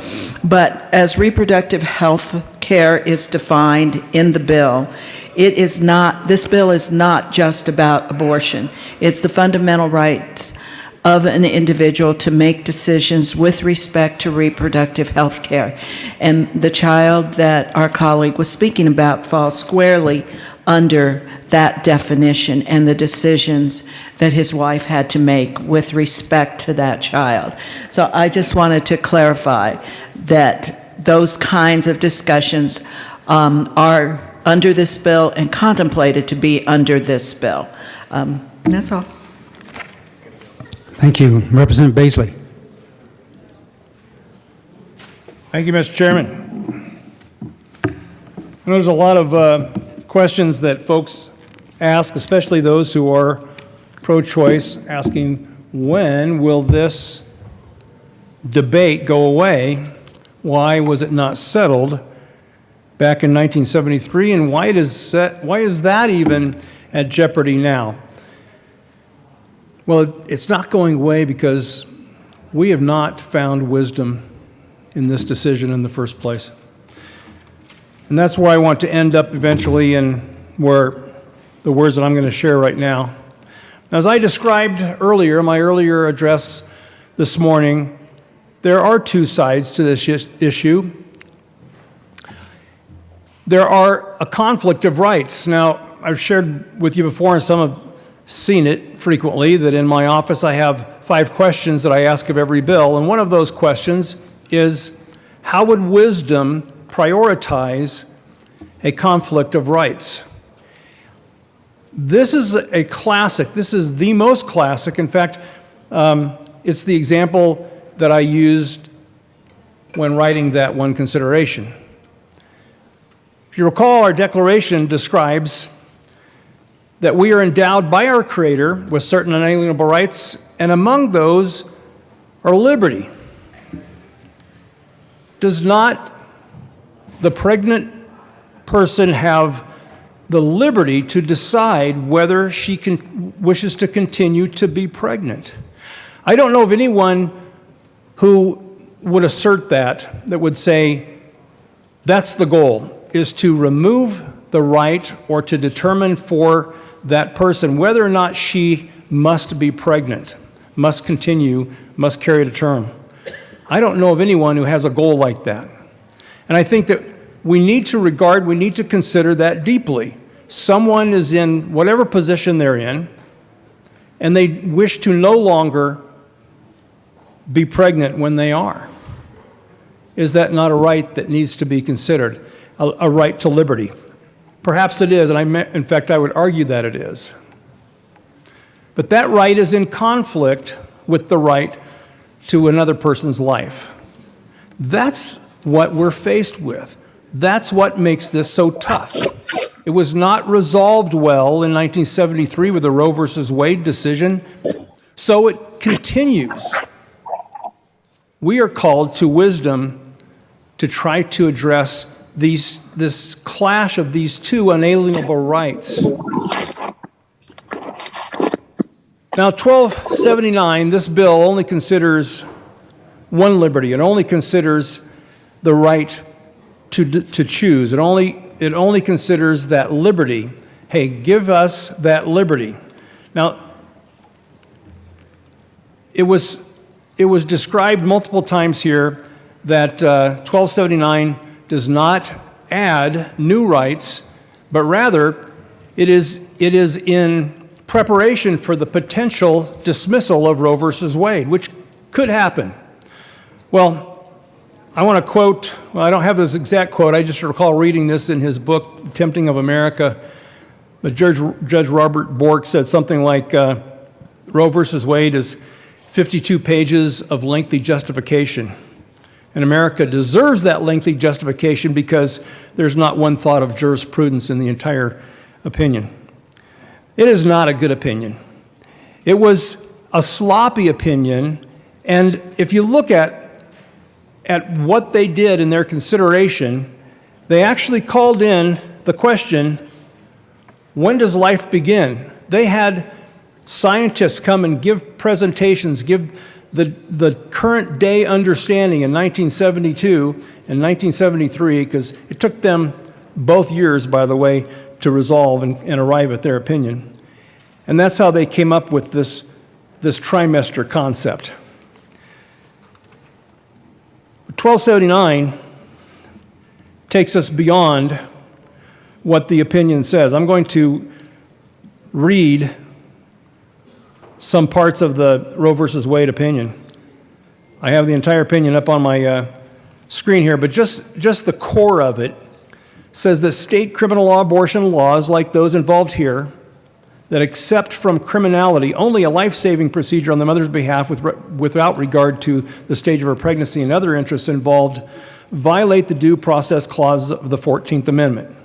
But as reproductive health care is defined in the bill, this bill is not just about abortion. It's the fundamental rights of an individual to make decisions with respect to reproductive health care. And the child that our colleague was speaking about falls squarely under that definition and the decisions that his wife had to make with respect to that child. So I just wanted to clarify that those kinds of discussions are under this bill and contemplated to be under this bill. And that's all. Thank you. Representative Baisley. Thank you, Mr. Chairman. I know there's a lot of questions that folks ask, especially those who are pro-choice, asking when will this debate go away? Why was it not settled back in 1973, and why is that even at jeopardy now? Well, it's not going away because we have not found wisdom in this decision in the first place. And that's where I want to end up eventually, in where the words that I'm going to share right now. As I described earlier, my earlier address this morning, there are two sides to this issue. There are a conflict of rights. Now, I've shared with you before, and some have seen it frequently, that in my office I have 5 questions that I ask of every bill, and one of those questions is, how would wisdom prioritize a conflict of rights? This is a classic. This is the most classic. In fact, it's the example that I used when writing that one consideration. If you recall, our Declaration describes that we are endowed by our Creator with certain unalienable rights, and among those are liberty. Does not the pregnant person have the liberty to decide whether she wishes to continue to be pregnant? I don't know of anyone who would assert that would say that's the goal, is to remove the right or to determine for that person whether or not she must be pregnant, must continue, must carry to term. I don't know of anyone who has a goal like that. And I think that we need to consider that deeply. someone is in whatever position they're in, and they wish to no longer be pregnant when they are. Is that not a right that needs to be considered, a right to liberty? Perhaps it is, and in fact, I would argue that it is. But that right is in conflict with the right to another person's life. That's what we're faced with. That's what makes this so tough. It was not resolved well in 1973 with the Roe versus Wade decision, so it continues. We are called to wisdom to try to address this clash of these two unalienable rights. Now, 1279, this bill only considers one liberty. It only considers the right to choose. It only considers that liberty. Hey, give us that liberty. Now, it was described multiple times here that 1279 does not add new rights, but rather it is in preparation for the potential dismissal of Roe versus Wade, which could happen. Well, I want to quote, well, I don't have this exact quote, I just recall reading this in his book, The Tempting of America, but Judge Robert Bork said something like, Roe versus Wade is 52 pages of lengthy justification. And America deserves that lengthy justification because there's not one thought of jurisprudence in the entire opinion. It is not a good opinion. It was a sloppy opinion, and if you look at what they did in their consideration, they actually called in the question, when does life begin? They had scientists come and give presentations, give the current day understanding in 1972 and 1973, because it took them both years, by the way, to resolve and arrive at their opinion. And that's how they came up with this trimester concept. 1279 takes us beyond what the opinion says. I'm going to read some parts of the Roe versus Wade opinion. I have the entire opinion up on my screen here, but just the core of it says that state criminal law abortion laws like those involved here that accept from criminality only a life-saving procedure on the mother's behalf without regard to the stage of her pregnancy and other interests involved violate the due process clause of the 14th Amendment,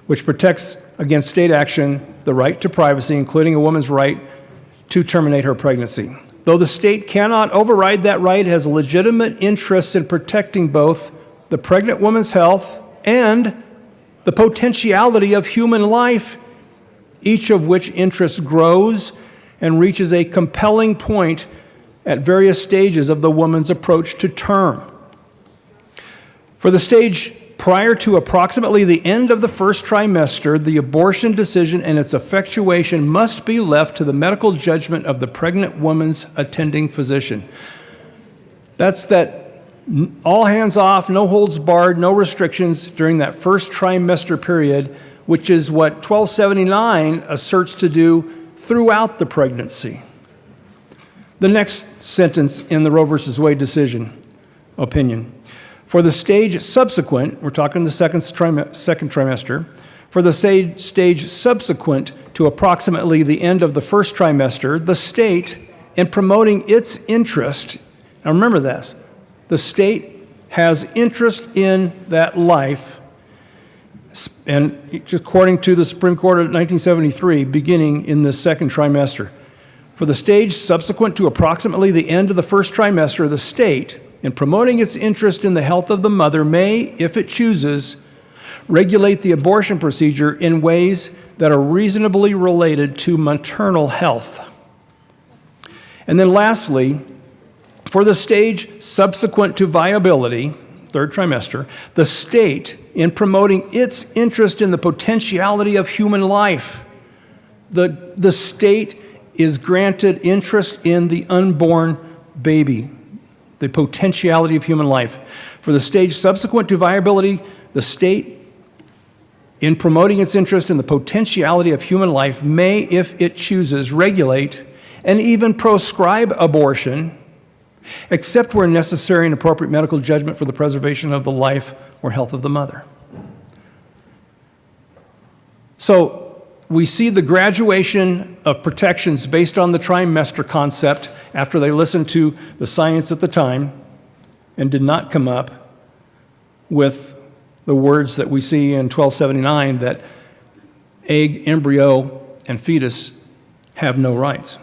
which protects against state action the right to privacy, including a woman's right to terminate her pregnancy. Though the state cannot override that right, it has legitimate interests in protecting both the pregnant woman's health and the potentiality of human life, each of which interest grows and reaches a compelling point at various stages of the woman's approach to term. For the stage prior to approximately the end of the first trimester, the abortion decision and its effectuation must be left to the medical judgment of the pregnant woman's attending physician. That's that all hands off, no holds barred, no restrictions during that first trimester period, which is what 1279 asserts to do throughout the pregnancy. The next sentence in the Roe versus Wade decision, opinion. For the stage subsequent, we're talking the second trimester, for the stage subsequent to approximately the end of the first trimester, the state, in promoting its interest, now remember this, the state has interest in that life, and according to the Supreme Court of 1973, beginning in the second trimester. For the stage subsequent to approximately the end of the first trimester, the state, in promoting its interest in the health of the mother, may, if it chooses, regulate the abortion procedure in ways that are reasonably related to maternal health. And then lastly, for the stage subsequent to viability, third trimester, the state, in promoting its interest in the potentiality of human life, the state is granted interest in the unborn baby, the potentiality of human life. For the stage subsequent to viability, the state in promoting its interest in the potentiality of human life, may, if it chooses, regulate and even proscribe abortion, except where necessary and appropriate medical judgment for the preservation of the life or health of the mother. So we see the graduation of protections based on the trimester concept after they listened to the science at the time and did not come up with the words that we see in 1279 that egg, embryo, and fetus have no rights.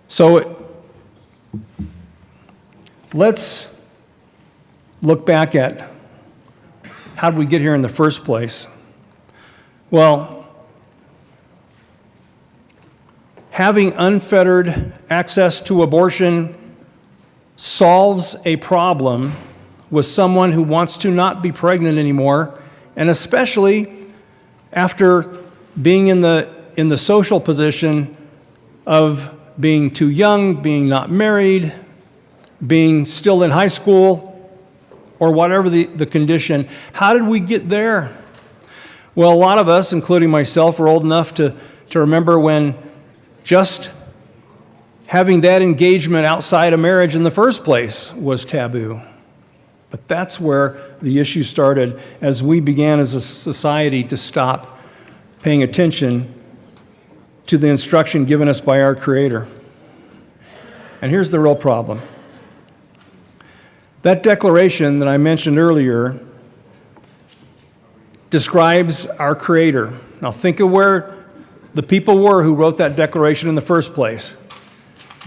So let's look back at how did we get here in the first place? Well, having unfettered access to abortion solves a problem with someone who wants to not be pregnant anymore, and especially after being in the social position of being too young, being not married, being still in high school, or whatever the condition. How did we get there? Well, a lot of us, including myself, were old enough to remember when just having that engagement outside of marriage in the first place was taboo. But that's where the issue started as we began as a society to stop paying attention to the instruction given us by our Creator. And here's the real problem. That declaration that I mentioned earlier describes our Creator. Now think of where the people were who wrote that declaration in the first place.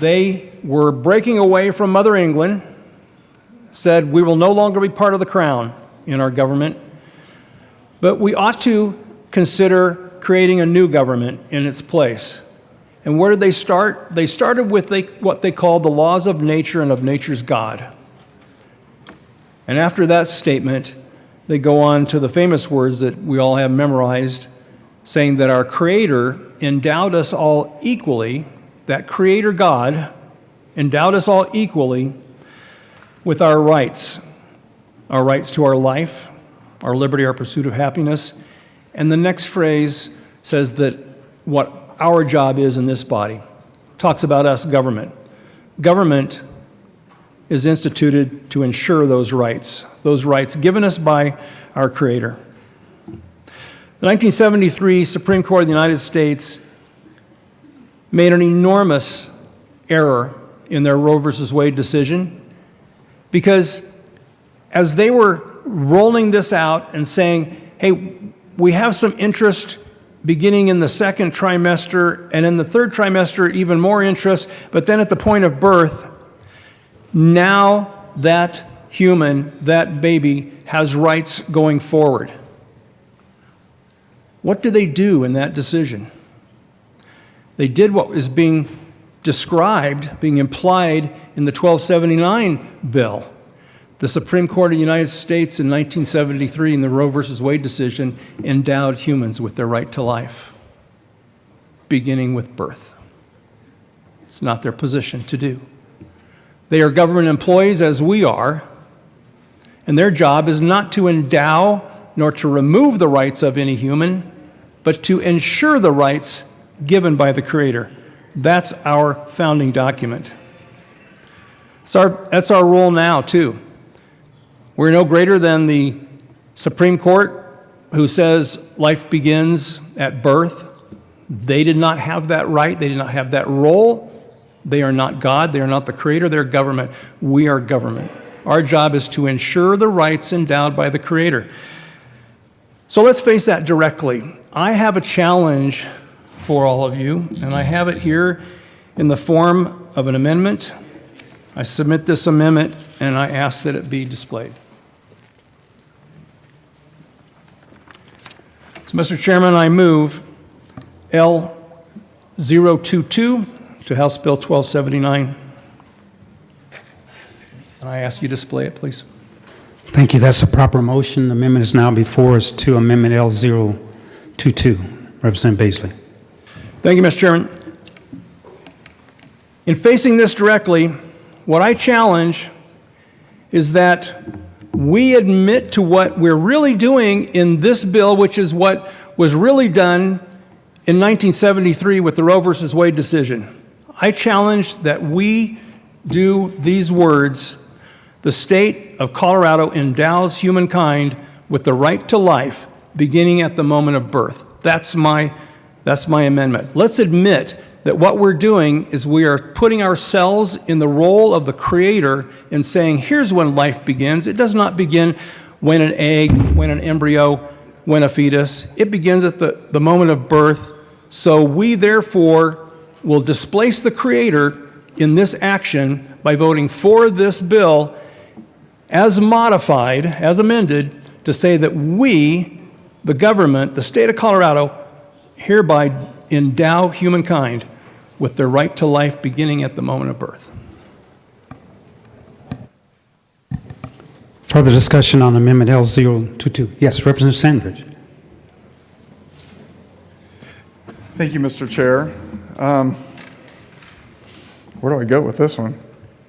They were breaking away from Mother England, said we will no longer be part of the crown in our government, but we ought to consider creating a new government in its place. And where did they start? They started with what they called the laws of nature and of nature's God. And after that statement, they go on to the famous words that we all have memorized, saying that our Creator endowed us all equally, that Creator God endowed us all equally with our rights to our life, our liberty, our pursuit of happiness. And the next phrase says that what our job is in this body. Talks about us, government. Government is instituted to ensure those rights given us by our Creator. The 1973 Supreme Court of the United States made an enormous error in their Roe v. Wade decision because as they were rolling this out and saying, hey, we have some interest beginning in the second trimester and in the third trimester even more interest, but then at the point of birth, now that human, that baby, has rights going forward. What did they do in that decision? They did what was being described, being implied in the 1279 bill. The Supreme Court of the United States in 1973 in the Roe v. Wade decision endowed humans with their right to life, beginning with birth. It's not their position to do. They are government employees as we are, and their job is not to endow nor to remove the rights of any human, but to ensure the rights given by the Creator. That's our founding document. That's our role now, too. We're no greater than the Supreme Court, who says life begins at birth. They did not have that right. They did not have that role. They are not God. They are not the Creator. They're government. We are government. Our job is to ensure the rights endowed by the Creator. So let's face that directly. I have a challenge for all of you, and I have it here in the form of an amendment. I submit this amendment, and I ask that it be displayed. So, Mr. Chairman, I move L022 to House Bill 1279. And I ask you to display it, please. Thank you. That's a proper motion. The amendment is now before us to Amendment L022. Representative Beasley. Thank you, Mr. Chairman. In facing this directly, what I challenge is that we admit to what we're really doing in this bill, which is what was really done in 1973 with the Roe versus Wade decision. I challenge that we do these words: the state of Colorado endows humankind with the right to life beginning at the moment of birth. That's my amendment. Let's admit that what we're doing is we are putting ourselves in the role of the Creator and saying, here's when life begins. It does not begin when an egg, when an embryo, when a fetus. It begins at the moment of birth. So we therefore will displace the Creator in this action by voting for this bill as modified, as amended, to say that we, the government, the state of Colorado, hereby endow humankind with their right to life beginning at the moment of birth. Further discussion on Amendment L022. Yes, Representative Sandridge. Thank you, Mr. Chair. Where do I go with this one?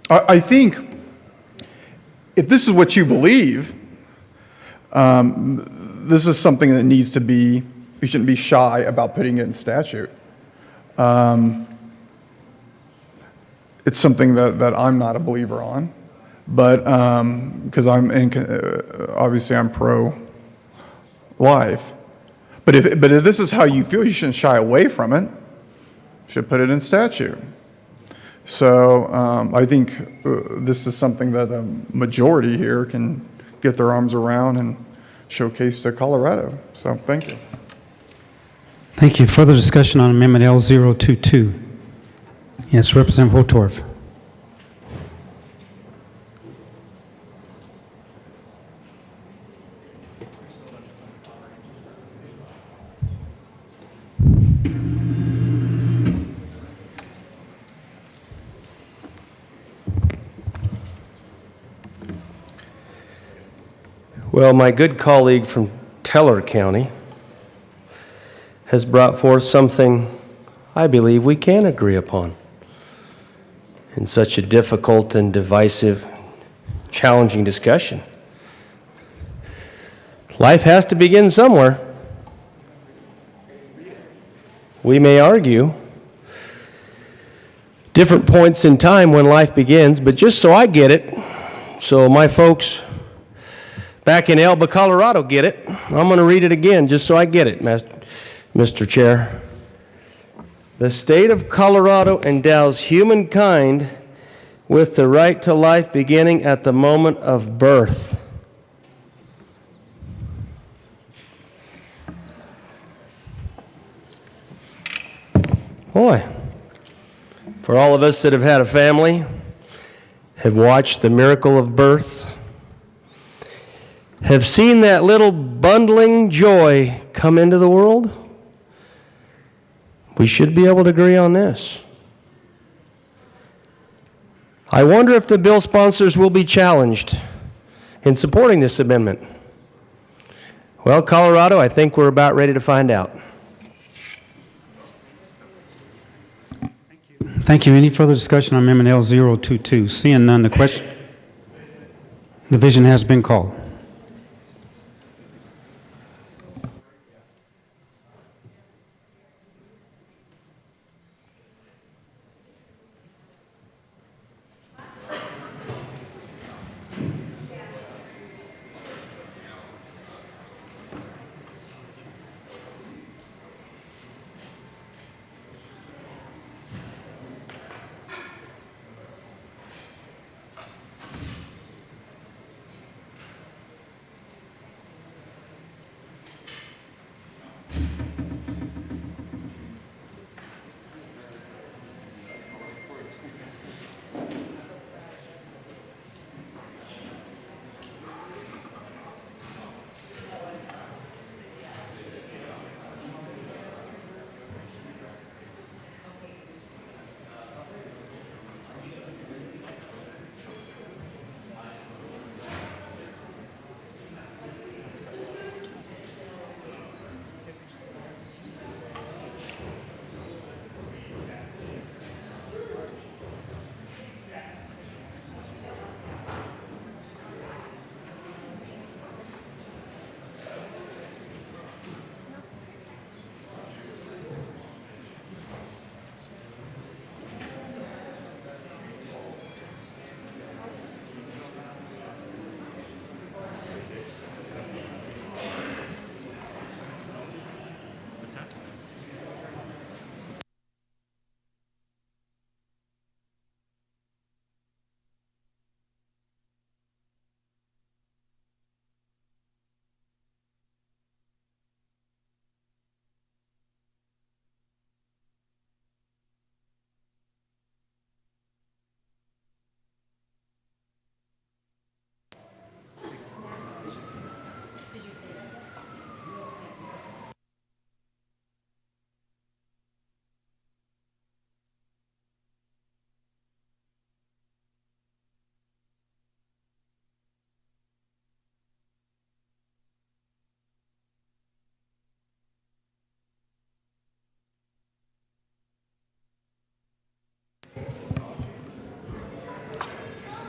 I think if this is what you believe, this is something that needs to be, we shouldn't be shy about putting it in statute. It's something that I'm not a believer on, but because obviously I'm pro-life. But if this is how you feel, you shouldn't shy away from it. You should put it in statute. So I think this is something that a majority here can get their arms around and showcase to Colorado. So thank you. Thank you. Further discussion on Amendment L022. Yes, Representative Hotorf. Well, my good colleague from Teller County has brought forth something I believe we can agree upon in such a difficult and divisive, challenging discussion. Life has to begin somewhere. We may argue different points in time when life begins, but just so I get it, so my folks back in Elba, Colorado get it, I'm going to read it again just so I get it, Mr. Chair. The state of Colorado endows humankind with the right to life beginning at the moment of birth. Boy, for all of us that have had a family, have watched the miracle of birth, have seen that little bundling joy come into the world, we should be able to agree on this. I wonder if the bill sponsors will be challenged in supporting this amendment. Well, Colorado, I think we're about ready to find out. Thank you. Any further discussion on Amendment L022? Seeing none, the question. Division has been called.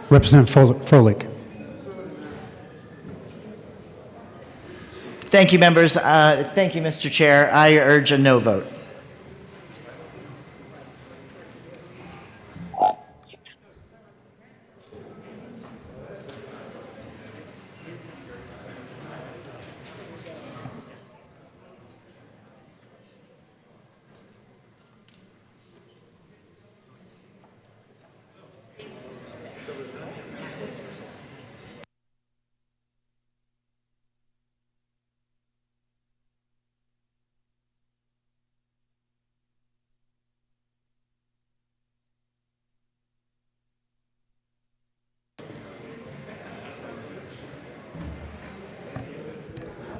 Representative Froelich. Thank you, members. Thank you, Mr. Chair. I urge a no vote.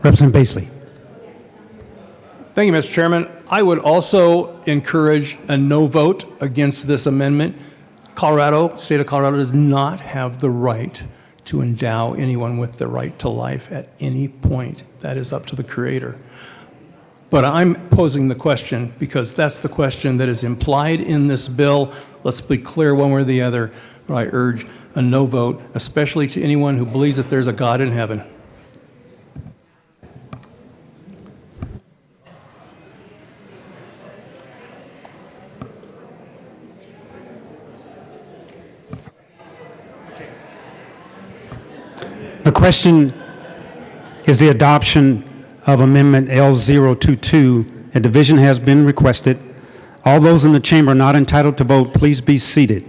Representative Baseley. Thank you, Mr. Chairman. I would also encourage a no vote against this amendment. State of Colorado does not have the right to endow anyone with the right to life at any point. That is up to the Creator. But I'm posing the question because that's the question that is implied in this bill. Let's be clear one way or the other. But I urge a no vote, especially to anyone who believes that there's a God in heaven. The question is the adoption of Amendment L022. A division has been requested. All those in the chamber not entitled to vote, please be seated.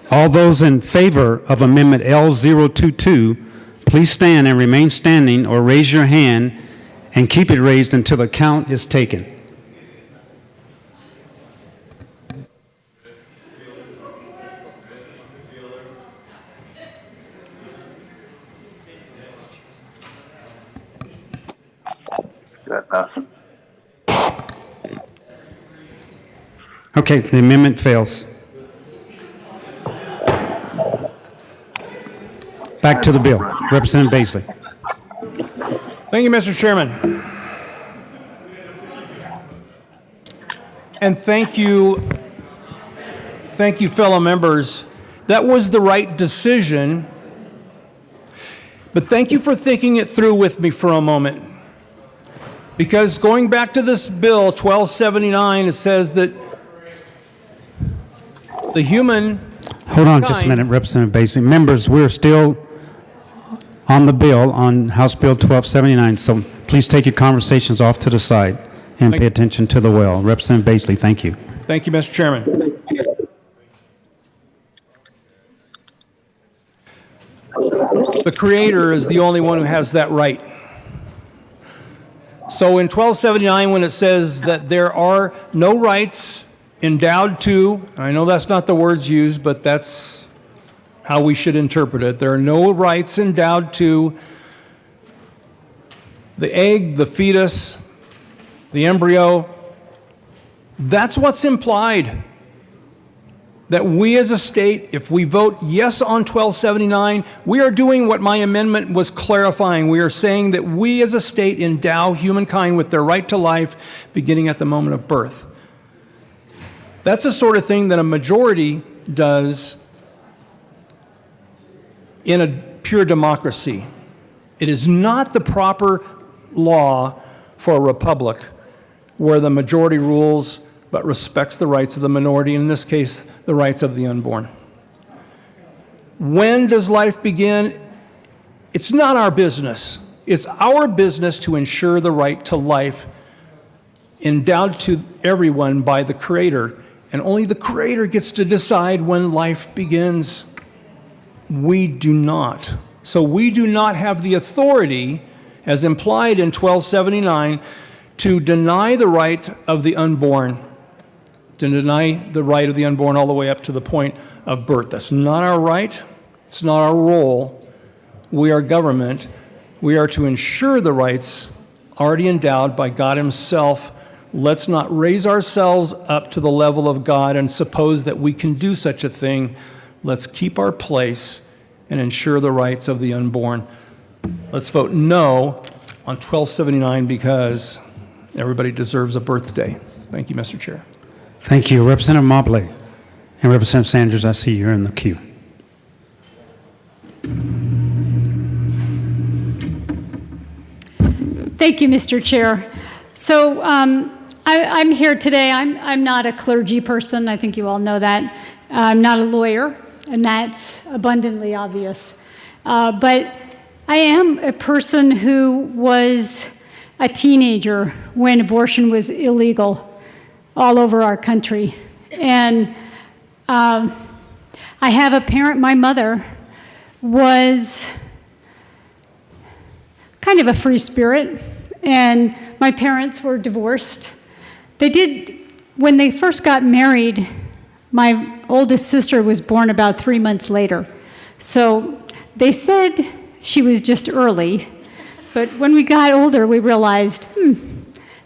All those in favor of Amendment L022, please stand and remain standing or raise your hand and keep it raised until the count is taken. Okay, the amendment fails. Back to the bill. Representative Baseley. Thank you, Mr. Chairman. And thank you, fellow members. That was the right decision. But thank you for thinking it through with me for a moment. Because going back to this bill, 1279, it says that the human... Hold on just a minute, Representative Baseley. Members, we're still on the bill on House Bill 1279, so please take your conversations off to the side and pay attention to the well. Representative Baseley, thank you. Thank you, Mr. Chairman. The Creator is the only one who has that right. So in 1279, when it says that there are no rights endowed to, I know that's not the words used, but that's how we should interpret it. There are no rights endowed to the egg, the fetus, the embryo. That's what's implied. That we as a state, if we vote yes on 1279, we are doing what my amendment was clarifying. We are saying that we as a state endow humankind with their right to life beginning at the moment of birth. That's the sort of thing that a majority does in a pure democracy. It is not the proper law for a republic where the majority rules but respects the rights of the minority, in this case, the rights of the unborn. When does life begin? It's not our business. It's our business to ensure the right to life endowed to everyone by the Creator, and only the Creator gets to decide when life begins. We do not. So we do not have the authority, as implied in 1279, to deny the right of the unborn, to deny the right of the unborn all the way up to the point of birth. That's not our right. It's not our role. We are government. We are to ensure the rights already endowed by God Himself. Let's not raise ourselves up to the level of God and suppose that we can do such a thing. Let's keep our place and ensure the rights of the unborn. Let's vote no on 1279 because everybody deserves a birthday. Thank you, Mr. Chair. Thank you. Representative Mobley and Representative Sanders, I see you're in the queue. Thank you, Mr. Chair. So I'm here today. I'm not a clergy person. I think you all know that. I'm not a lawyer, and that's abundantly obvious. But I am a person who was a teenager when abortion was illegal all over our country. And I have a parent, my mother was kind of a free spirit, and my parents were divorced. When they first got married, my oldest sister was born about 3 months later. So they said she was just early, but when we got older, we realized,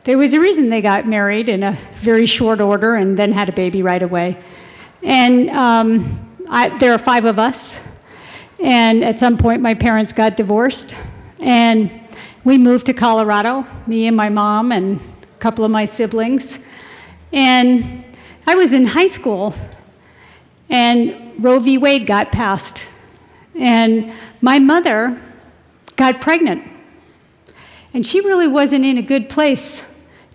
there was a reason they got married in a very short order and then had a baby right away. And there are 5 of us, and at some point my parents got divorced, and we moved to Colorado, me and my mom and a couple of my siblings. And I was in high school, and Roe v. Wade got passed. And my mother got pregnant. And she really wasn't in a good place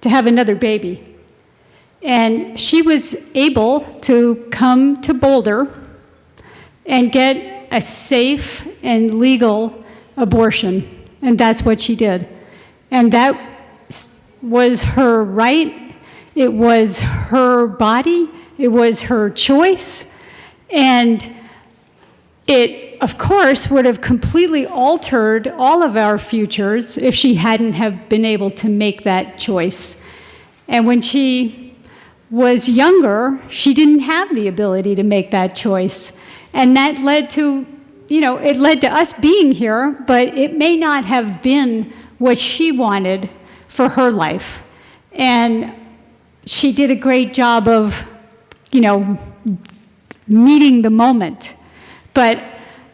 to have another baby. And she was able to come to Boulder and get a safe and legal abortion. And that's what she did. And that was her right. It was her body. It was her choice. And it, of course, would have completely altered all of our futures if she hadn't have been able to make that choice. And when she was younger, she didn't have the ability to make that choice. And that led to, it led to us being here, but it may not have been what she wanted for her life. And she did a great job of, meeting the moment. But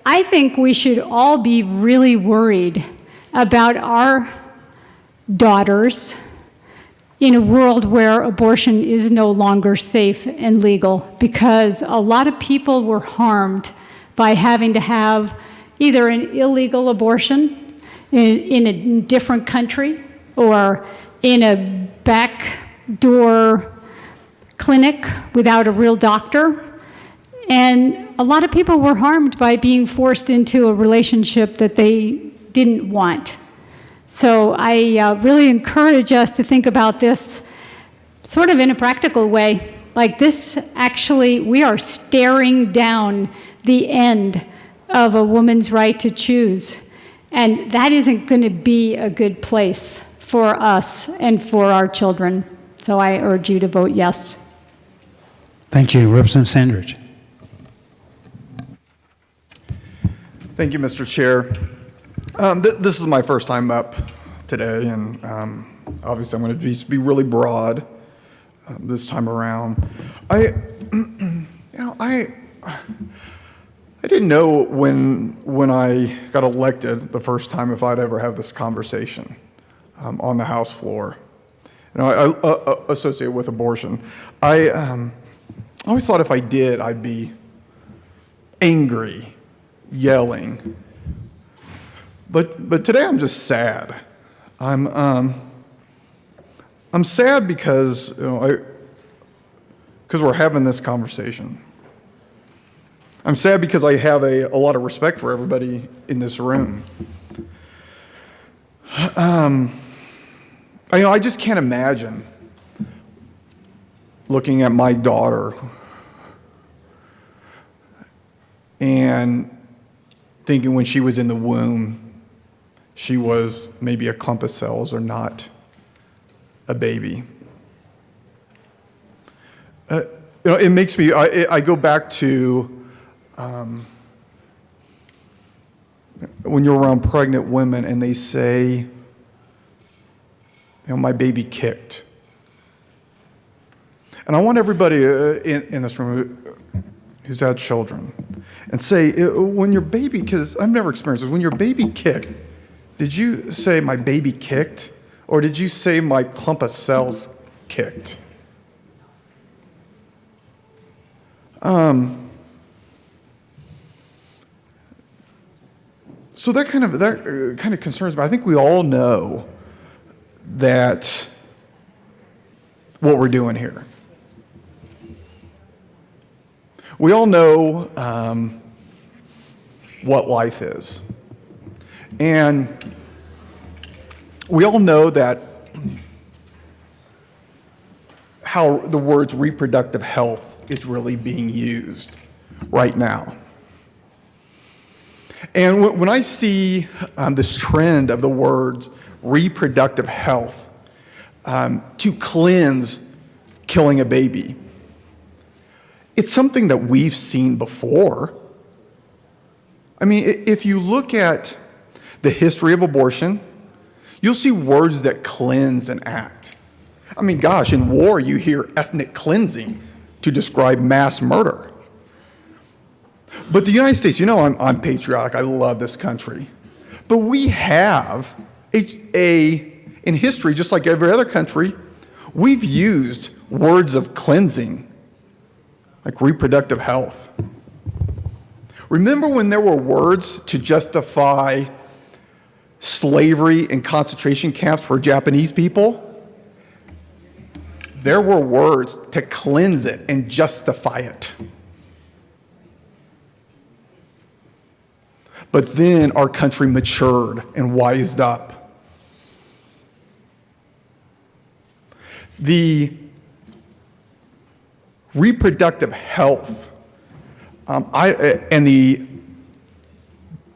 I think we should all be really worried about our daughters in a world where abortion is no longer safe and legal, because a lot of people were harmed by having to have either an illegal abortion in a different country or in a backdoor clinic without a real doctor. And a lot of people were harmed by being forced into a relationship that they didn't want. So I really encourage us to think about this sort of in a practical way. Like this, actually, we are staring down the end of a woman's right to choose. And that isn't going to be a good place for us and for our children. So I urge you to vote yes. Thank you. Representative Sandridge. Thank you, Mr. Chair. This is my first time up today, and obviously I'm going to just be really broad this time around. I didn't know when I got elected the first time if I'd ever have this conversation on the House floor. I associate with abortion. I always thought if I did, I'd be angry, yelling. But today I'm just sad. I'm sad because because we're having this conversation. I'm sad because I have a lot of respect for everybody in this room. I just can't imagine looking at my daughter and thinking when she was in the womb, she was maybe a clump of cells or not a baby. It makes me, I go back to when you're around pregnant women and they say, my baby kicked. And I want everybody in this room who's had children, and say, when your baby, because I've never experienced this, when your baby kicked, did you say my baby kicked? Or did you say my clump of cells kicked? So that kind of concerns me. I think we all know that what we're doing here. We all know what life is. And we all know that how the words reproductive health is really being used right now. And when I see this trend of the words reproductive health to cleanse killing a baby, it's something that we've seen before. I mean, if you look at the history of abortion, you'll see words that cleanse and act. I mean, gosh, in war you hear ethnic cleansing to describe mass murder. But the United States, you know I'm patriotic, I love this country. But we have in history, just like every other country, we've used words of cleansing, like reproductive health. Remember when there were words to justify slavery and concentration camps for Japanese people? There were words to cleanse it and justify it. But then our country matured and wised up. The reproductive health and the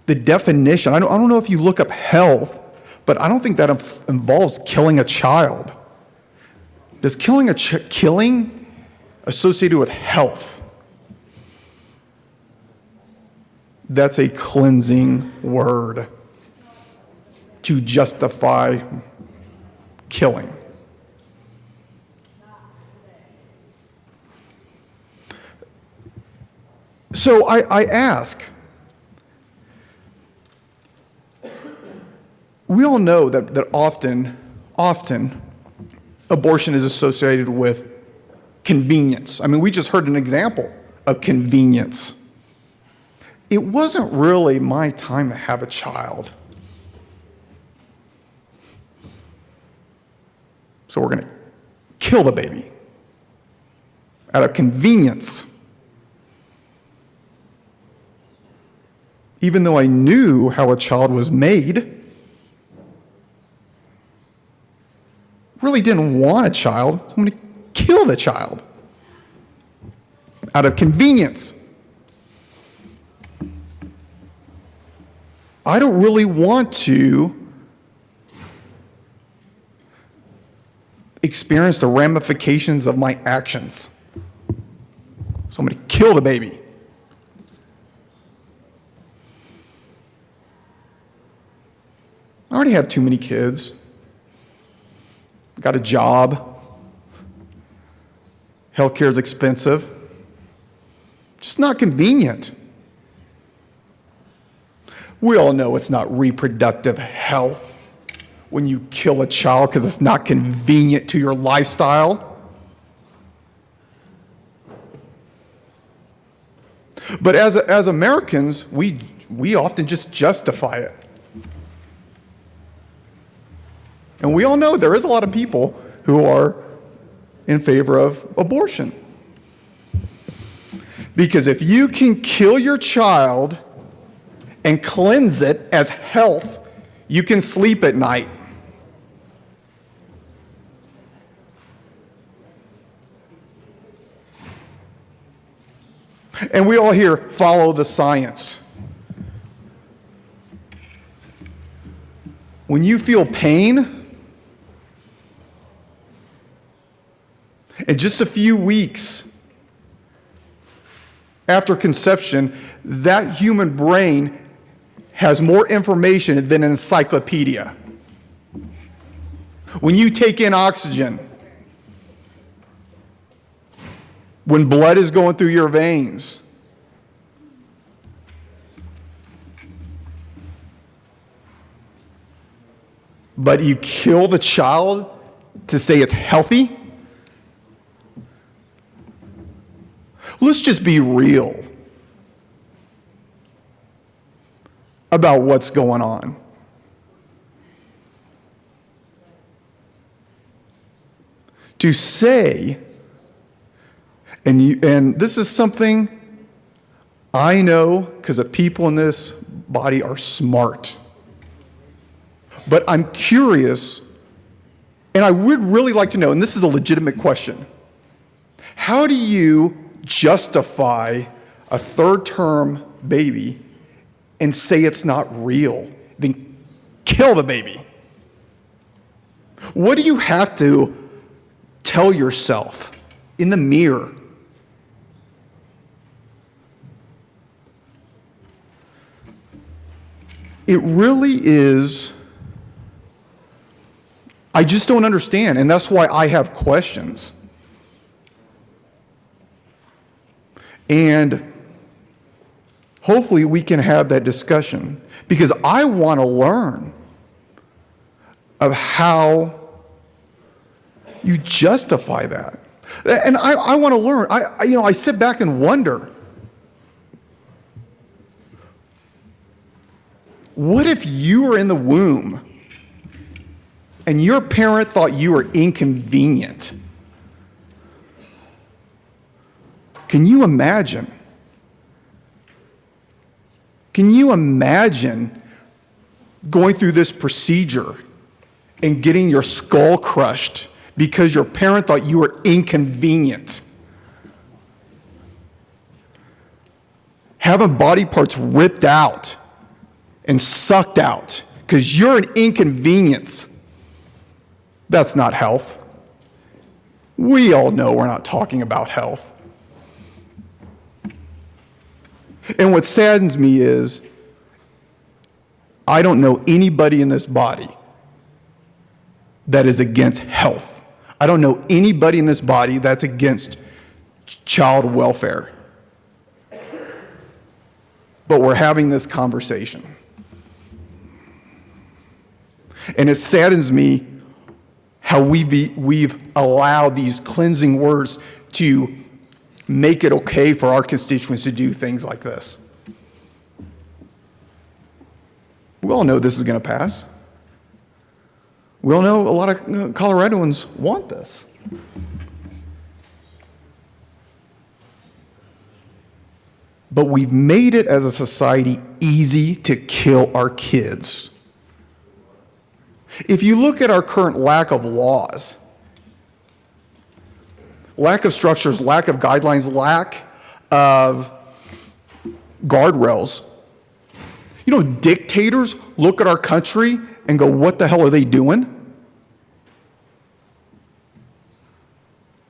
definition, I don't know if you look up health, but I don't think that involves killing a child. Does killing killing associated with health? That's a cleansing word to justify killing. So I ask, we all know that often abortion is associated with convenience. I mean, we just heard an example of convenience. It wasn't really my time to have a child. So we're going to kill the baby out of convenience. Even though I knew how a child was made, really didn't want a child, so I'm going to kill the child out of convenience. I don't really want to experience the ramifications of my actions, so I'm going to kill the baby. I already have too many kids. Got a job. Healthcare is expensive. Just not convenient. We all know it's not reproductive health when you kill a child because it's not convenient to your lifestyle. But as Americans, we often just justify it. And we all know there is a lot of people who are in favor of abortion. Because if you can kill your child and cleanse it as health, you can sleep at night. And we all hear, follow the science. When you feel pain, in just a few weeks after conception, that human brain has more information than an encyclopedia. When you take in oxygen, when blood is going through your veins, but you kill the child to say it's healthy? Let's just be real about what's going on. To say, and this is something I know because the people in this body are smart. But I'm curious, and I would really like to know, and this is a legitimate question, how do you justify a third-term baby and say it's not real, then kill the baby? What do you have to tell yourself in the mirror? It really is, I just don't understand, and that's why I have questions. And hopefully we can have that discussion, because I want to learn of how you justify that. And I want to learn. I sit back and wonder, what if you were in the womb and your parent thought you were inconvenient? Can you imagine? Can you imagine going through this procedure and getting your skull crushed because your parent thought you were inconvenient? Having body parts ripped out and sucked out because you're an inconvenience. That's not health. We all know we're not talking about health. And what saddens me is I don't know anybody in this body that is against health. I don't know anybody in this body that's against child welfare. But we're having this conversation. And it saddens me how we've allowed these cleansing words to make it okay for our constituents to do things like this. We all know this is going to pass. We all know a lot of Coloradoans want this. But we've made it as a society easy to kill our kids. If you look at our current lack of laws, lack of structures, lack of guidelines, lack of guardrails, dictators look at our country and go, what the hell are they doing?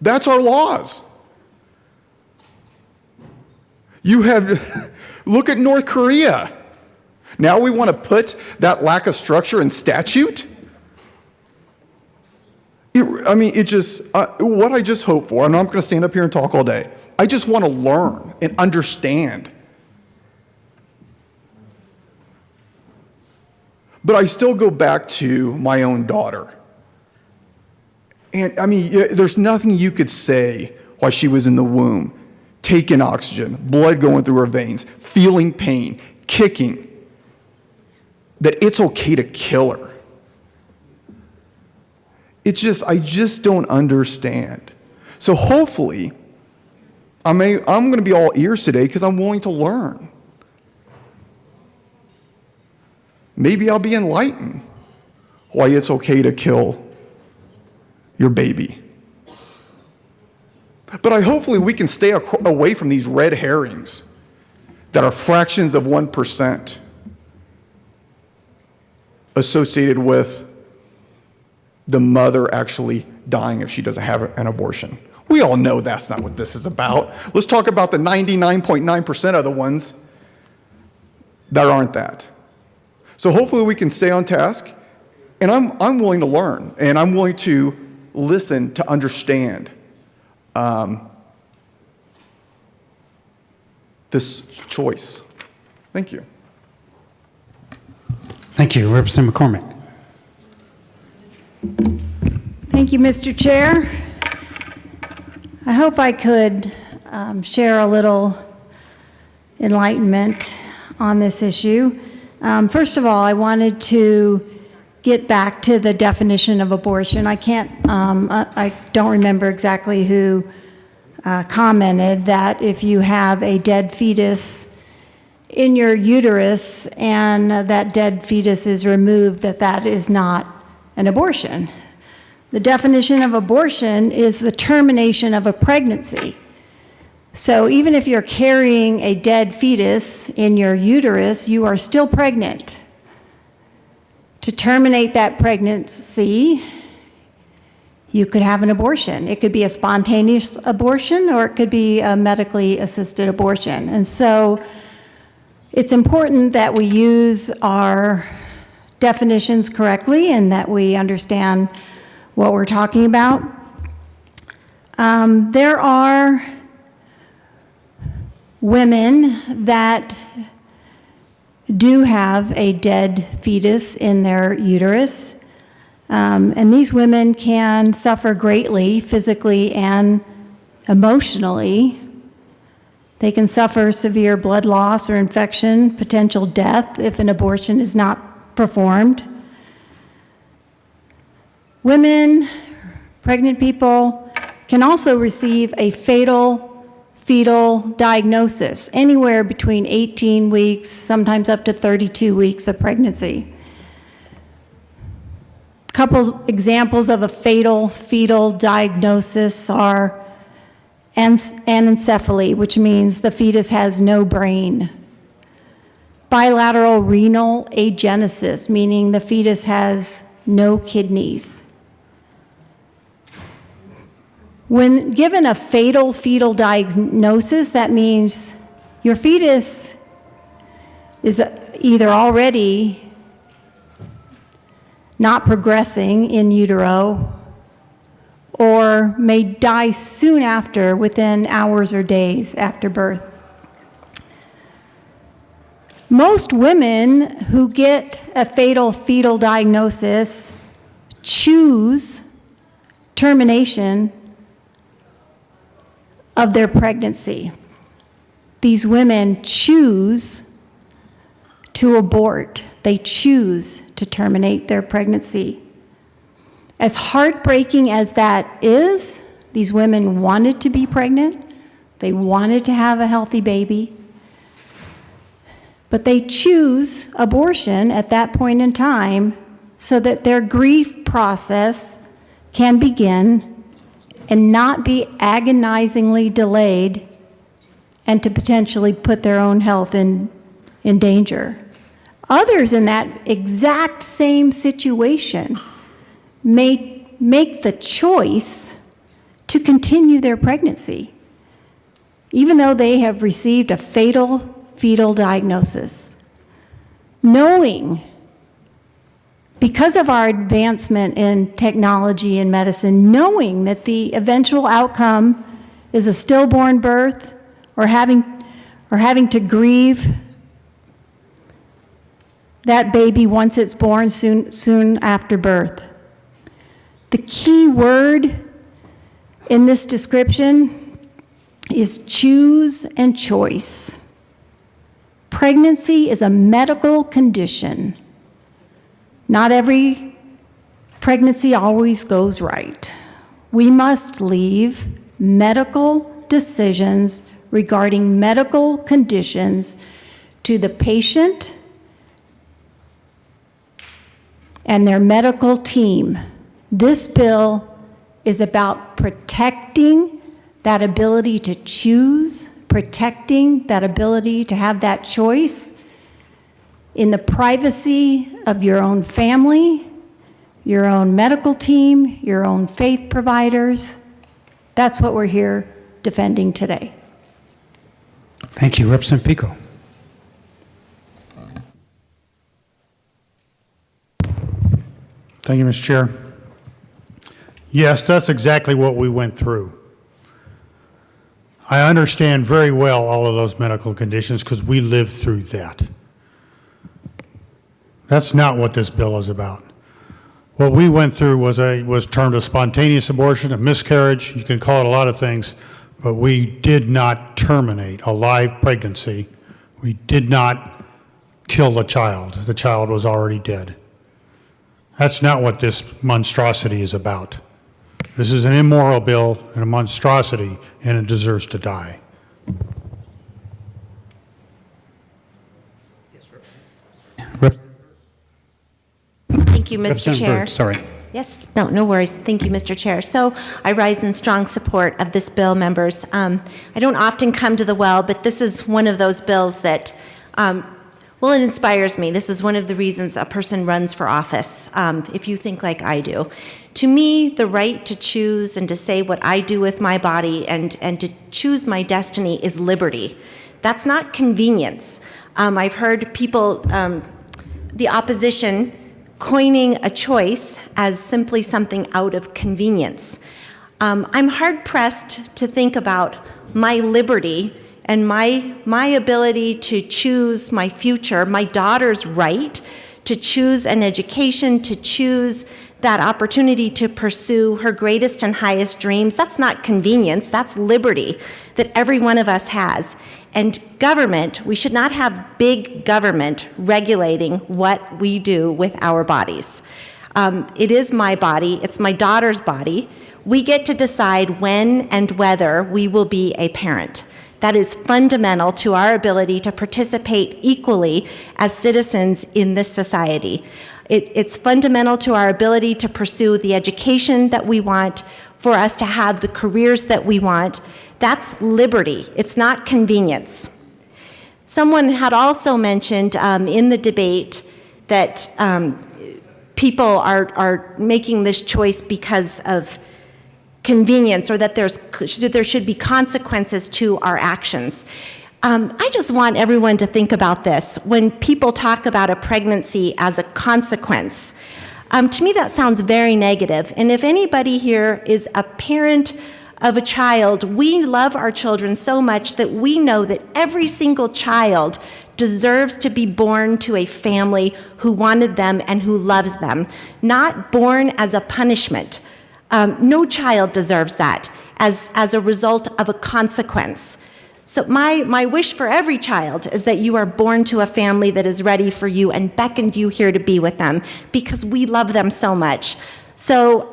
That's our laws. Look at North Korea. Now we want to put that lack of structure in statute? What I just hope for, and I'm not going to stand up here and talk all day, I just want to learn and understand. But I still go back to my own daughter. And there's nothing you could say while she was in the womb, taking oxygen, blood going through her veins, feeling pain, kicking, that it's okay to kill her. I just don't understand. So hopefully, I'm going to be all ears today because I'm willing to learn. Maybe I'll be enlightened why it's okay to kill your baby. But hopefully we can stay away from these red herrings that are fractions of 1% associated with the mother actually dying if she doesn't have an abortion. We all know that's not what this is about. Let's talk about the 99.9% of the ones that aren't that. So hopefully we can stay on task, and I'm willing to learn, and I'm willing to listen to understand this choice. Thank you. Thank you, Representative McCormick. Thank you, Mr. Chair. I hope I could share a little enlightenment on this issue. First of all, I wanted to get back to the definition of abortion. I don't remember exactly who commented that if you have a dead fetus in your uterus and that dead fetus is removed, that is not an abortion. The definition of abortion is the termination of a pregnancy. So even if you're carrying a dead fetus in your uterus, you are still pregnant. To terminate that pregnancy, you could have an abortion. It could be a spontaneous abortion or it could be a medically assisted abortion. And so it's important that we use our definitions correctly and that we understand what we're talking about. There are women that do have a dead fetus in their uterus, and these women can suffer greatly physically and emotionally. They can suffer severe blood loss or infection, potential death if an abortion is not performed. Women, pregnant people, can also receive a fatal fetal diagnosis, anywhere between 18 weeks, sometimes up to 32 weeks of pregnancy. A couple examples of a fatal fetal diagnosis are anencephaly, which means the fetus has no brain. Bilateral renal agenesis, meaning the fetus has no kidneys. When given a fatal fetal diagnosis, that means your fetus is either already not progressing in utero or may die soon after, within hours or days after birth. Most women who get a fatal fetal diagnosis choose termination of their pregnancy. These women choose to abort. They choose to terminate their pregnancy. As heartbreaking as that is, these women wanted to be pregnant. They wanted to have a healthy baby. But they choose abortion at that point in time so that their grief process can begin and not be agonizingly delayed and to potentially put their own health in danger. Others in that exact same situation may make the choice to continue their pregnancy, even though they have received a fatal fetal diagnosis, knowing, because of our advancement in technology and medicine, knowing that the eventual outcome is a stillborn birth or having to grieve that baby once it's born soon after birth. The key word in this description is choose and choice. Pregnancy is a medical condition. Not every pregnancy always goes right. We must leave medical decisions regarding medical conditions to the patient and their medical team. This bill is about protecting that ability to choose, protecting that ability to have that choice in the privacy of your own family, your own medical team, your own faith providers. That's what we're here defending today. Thank you. Representative Pico. Thank you, Mr. Chair. Yes, that's exactly what we went through. I understand very well all of those medical conditions because we lived through that. That's not what this bill is about. What we went through was termed a spontaneous abortion, a miscarriage. You can call it a lot of things, but we did not terminate a live pregnancy. We did not kill the child. The child was already dead. That's not what this monstrosity is about. This is an immoral bill and a monstrosity, and it deserves to die. Thank you, Mr. Representative Chair. Byrd, sorry. Yes, no worries. Thank you, Mr. Chair. So I rise in strong support of this bill, members. I don't often come to the well, but this is one of those bills that, well, it inspires me. This is one of the reasons a person runs for office, if you think like I do. To me, the right to choose and to say what I do with my body and to choose my destiny is liberty. That's not convenience. I've heard people, the opposition, coining a choice as simply something out of convenience. I'm hard-pressed to think about my liberty and my ability to choose my future, my daughter's right to choose an education, to choose that opportunity to pursue her greatest and highest dreams. That's not convenience, that's liberty that every one of us has. And government, we should not have big government regulating what we do with our bodies. It is my body, it's my daughter's body. We get to decide when and whether we will be a parent. That is fundamental to our ability to participate equally as citizens in this society. It's fundamental to our ability to pursue the education that we want, for us to have the careers that we want. That's liberty. It's not convenience. Someone had also mentioned in the debate that people are making this choice because of convenience, or that there should be consequences to our actions. I just want everyone to think about this. When people talk about a pregnancy as a consequence, to me that sounds very negative. And if anybody here is a parent of a child, we love our children so much that we know that every single child deserves to be born to a family who wanted them and who loves them, not born as a punishment. No child deserves that as a result of a consequence. So my wish for every child is that you are born to a family that is ready for you and beckoned you here to be with them, because we love them so much. So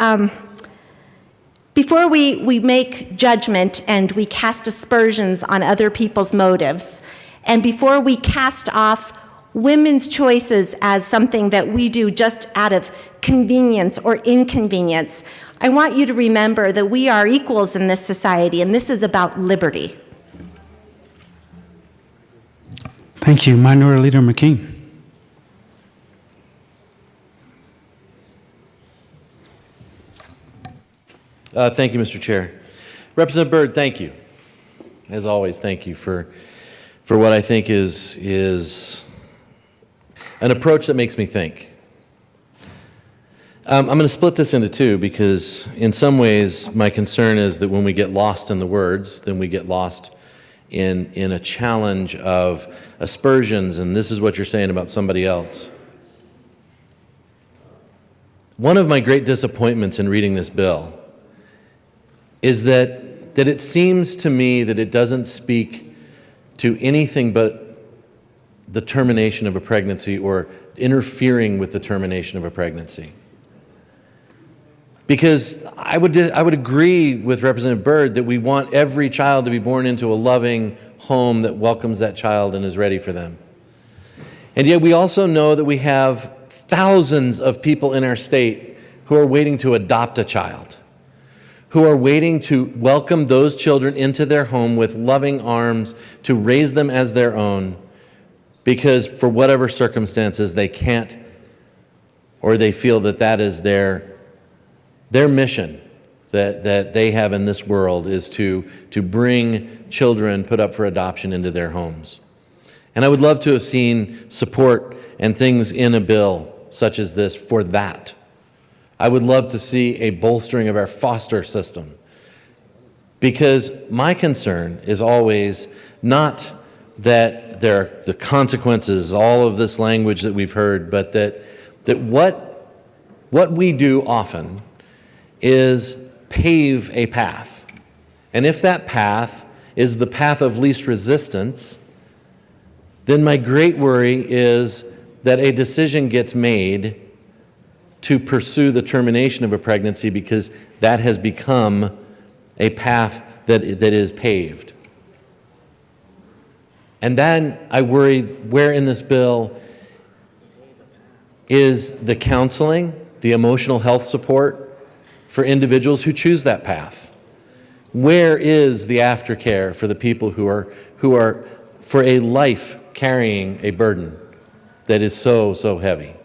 before we make judgment and we cast aspersions on other people's motives, and before we cast off women's choices as something that we do just out of convenience or inconvenience, I want you to remember that we are equals in this society, and this is about liberty. Thank you. Minority Leader McKean. Thank you, Mr. Chair. Representative Byrd, thank you. As always, thank you for what I think is an approach that makes me think. I'm going to split this into two, because in some ways my concern is that when we get lost in the words, then we get lost in a challenge of aspersions, and this is what you're saying about somebody else. One of my great disappointments in reading this bill is that it seems to me that it doesn't speak to anything but the termination of a pregnancy, or interfering with the termination of a pregnancy. Because I would agree with Representative Byrd that we want every child to be born into a loving home that welcomes that child and is ready for them. And yet we also know that we have thousands of people in our state who are waiting to adopt a child, who are waiting to welcome those children into their home with loving arms, to raise them as their own, because for whatever circumstances they can't, or they feel that that is their mission that they have in this world, is to bring children put up for adoption into their homes. And I would love to have seen support and things in a bill such as this for that. I would love to see a bolstering of our foster system, because my concern is always not that there are the consequences, all of this language that we've heard, but that what we do often is pave a path. And if that path is the path of least resistance, then my great worry is that a decision gets made to pursue the termination of a pregnancy because that has become a path that is paved. And then I worry, where in this bill is the counseling, the emotional health support for individuals who choose that path? Where is the aftercare for the people who are for a life carrying a burden that is so, so heavy?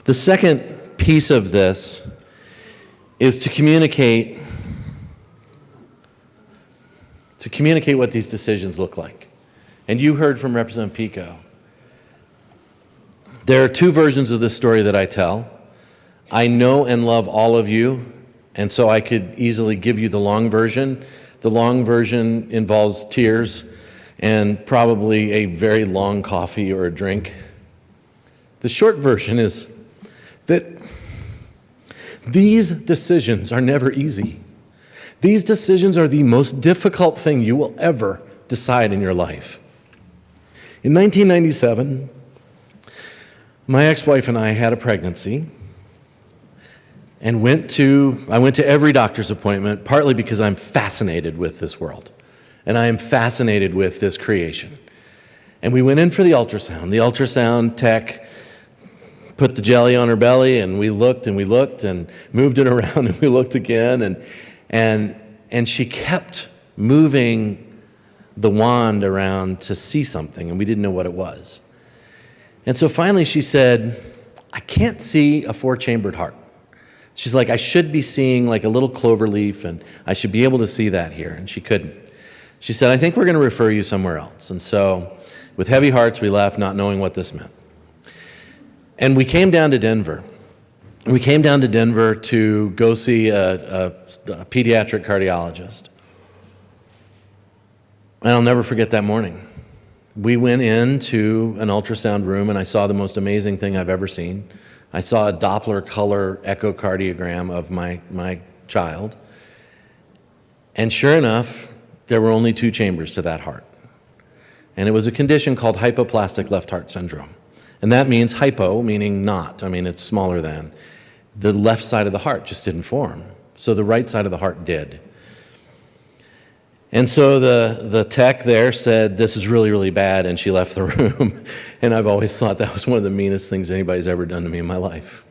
The second piece of this is to communicate what these decisions look like. And you heard from Representative Pico. There are two versions of this story that I tell. I know and love all of you, and so I could easily give you the long version. The long version involves tears and probably a very long coffee or a drink. The short version is that these decisions are never easy. These decisions are the most difficult thing you will ever decide in your life. In 1997, my ex-wife and I had a pregnancy and I went to every doctor's appointment, partly because I'm fascinated with this world and I am fascinated with this creation. And we went in for the ultrasound. The ultrasound tech put the jelly on her belly, and we looked and moved it around, and we looked again, and she kept moving the wand around to see something, and we didn't know what it was. And so finally she said, I can't see a 4-chambered heart. She's like, I should be seeing like a little clover leaf, and I should be able to see that here, and she couldn't. She said, I think we're going to refer you somewhere else. And so with heavy hearts, we left, not knowing what this meant. And we came down to Denver. We came down to Denver to go see a pediatric cardiologist. And I'll never forget that morning. We went into an ultrasound room, and I saw the most amazing thing I've ever seen. I saw a Doppler color echocardiogram of my child. And sure enough, there were only 2 chambers to that heart. And it was a condition called hypoplastic left heart syndrome. And that means hypo, meaning not. I mean, it's smaller than. The left side of the heart just didn't form. So the right side of the heart did. And so the tech there said, this is really, really bad, and she left the room. And I've always thought that was one of the meanest things anybody's ever done to me in my life.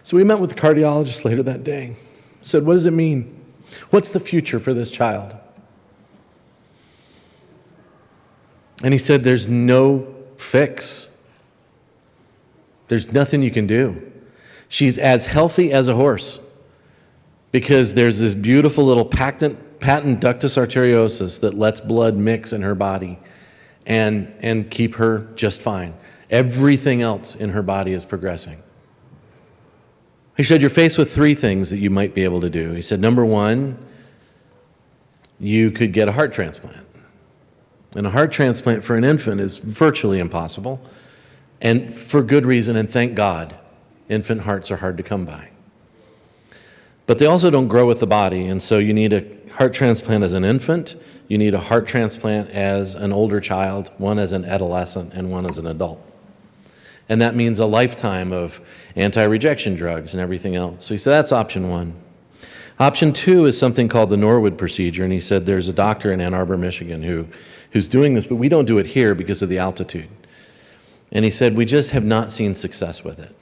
So we met with the cardiologist later that day. Said, what does it mean? What's the future for this child? And he said, there's no fix. There's nothing you can do. She's as healthy as a horse because there's this beautiful little patent ductus arteriosus that lets blood mix in her body and keep her just fine. Everything else in her body is progressing. He said, you're faced with 3 things that you might be able to do. He said, number 1, you could get a heart transplant. And a heart transplant for an infant is virtually impossible, and for good reason, and thank God, infant hearts are hard to come by. But they also don't grow with the body, and so you need a heart transplant as an infant, you need a heart transplant as an older child, one as an adolescent, and one as an adult. And that means a lifetime of anti-rejection drugs and everything else. So he said, that's option 1. Option 2 is something called the Norwood procedure, and he said there's a doctor in Ann Arbor, Michigan who's doing this, but we don't do it here because of the altitude. And he said, we just have not seen success with it.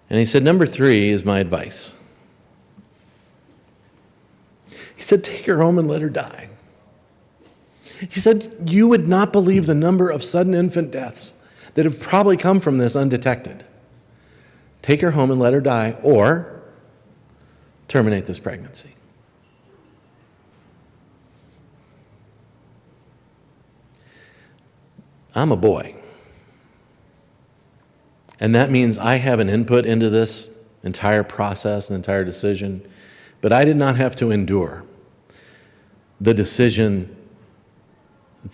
And he said, number 3 is my advice. He said, take her home and let her die. He said, you would not believe the number of sudden infant deaths that have probably come from this undetected. Take her home and let her die, or terminate this pregnancy. I'm a boy. And that means I have an input into this entire process, an entire decision, but I did not have to endure the decision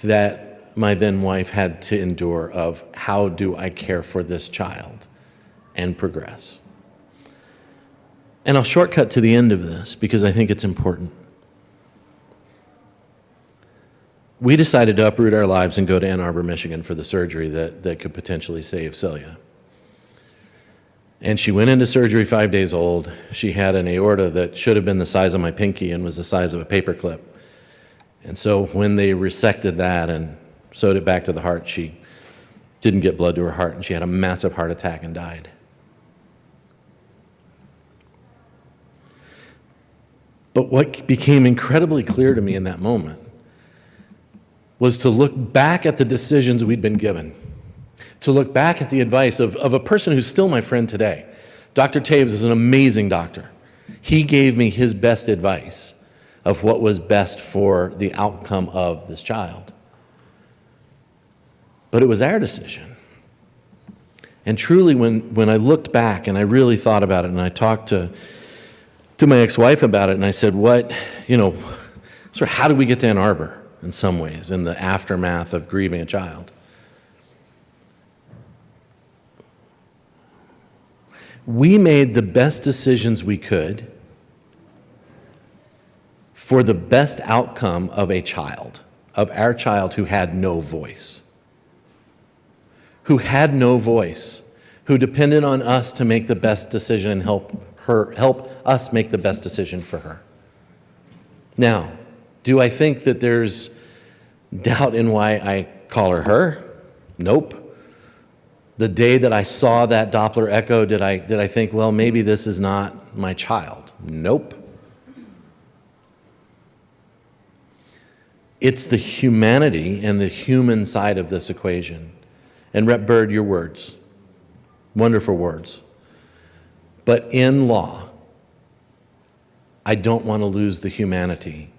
that my then wife had to endure of how do I care for this child and progress. And I'll shortcut to the end of this because I think it's important. We decided to uproot our lives and go to Ann Arbor, Michigan for the surgery that could potentially save Celia. And she went into surgery 5 days old. She had an aorta that should have been the size of my pinky and was the size of a paperclip. And so when they resected that and sewed it back to the heart, she didn't get blood to her heart, and she had a massive heart attack and died. But what became incredibly clear to me in that moment was to look back at the decisions we'd been given, to look back at the advice of a person who's still my friend today. Dr. Taves is an amazing doctor. He gave me his best advice of what was best for the outcome of this child. But it was our decision. And truly, when I looked back and I really thought about it, and I talked to my ex-wife about it, and I said, how do we get to Ann Arbor in some ways, in the aftermath of grieving a child? We made the best decisions we could for the best outcome of a child, of our child who had no voice. Who depended on us to make the best decision and help us make the best decision for her. Now, do I think that there's doubt in why I call her? Nope. The day that I saw that Doppler echo, did I think, well, maybe this is not my child? Nope. It's the humanity and the human side of this equation. And Rep. Byrd, your words, wonderful words. But in law, I don't want to lose the humanity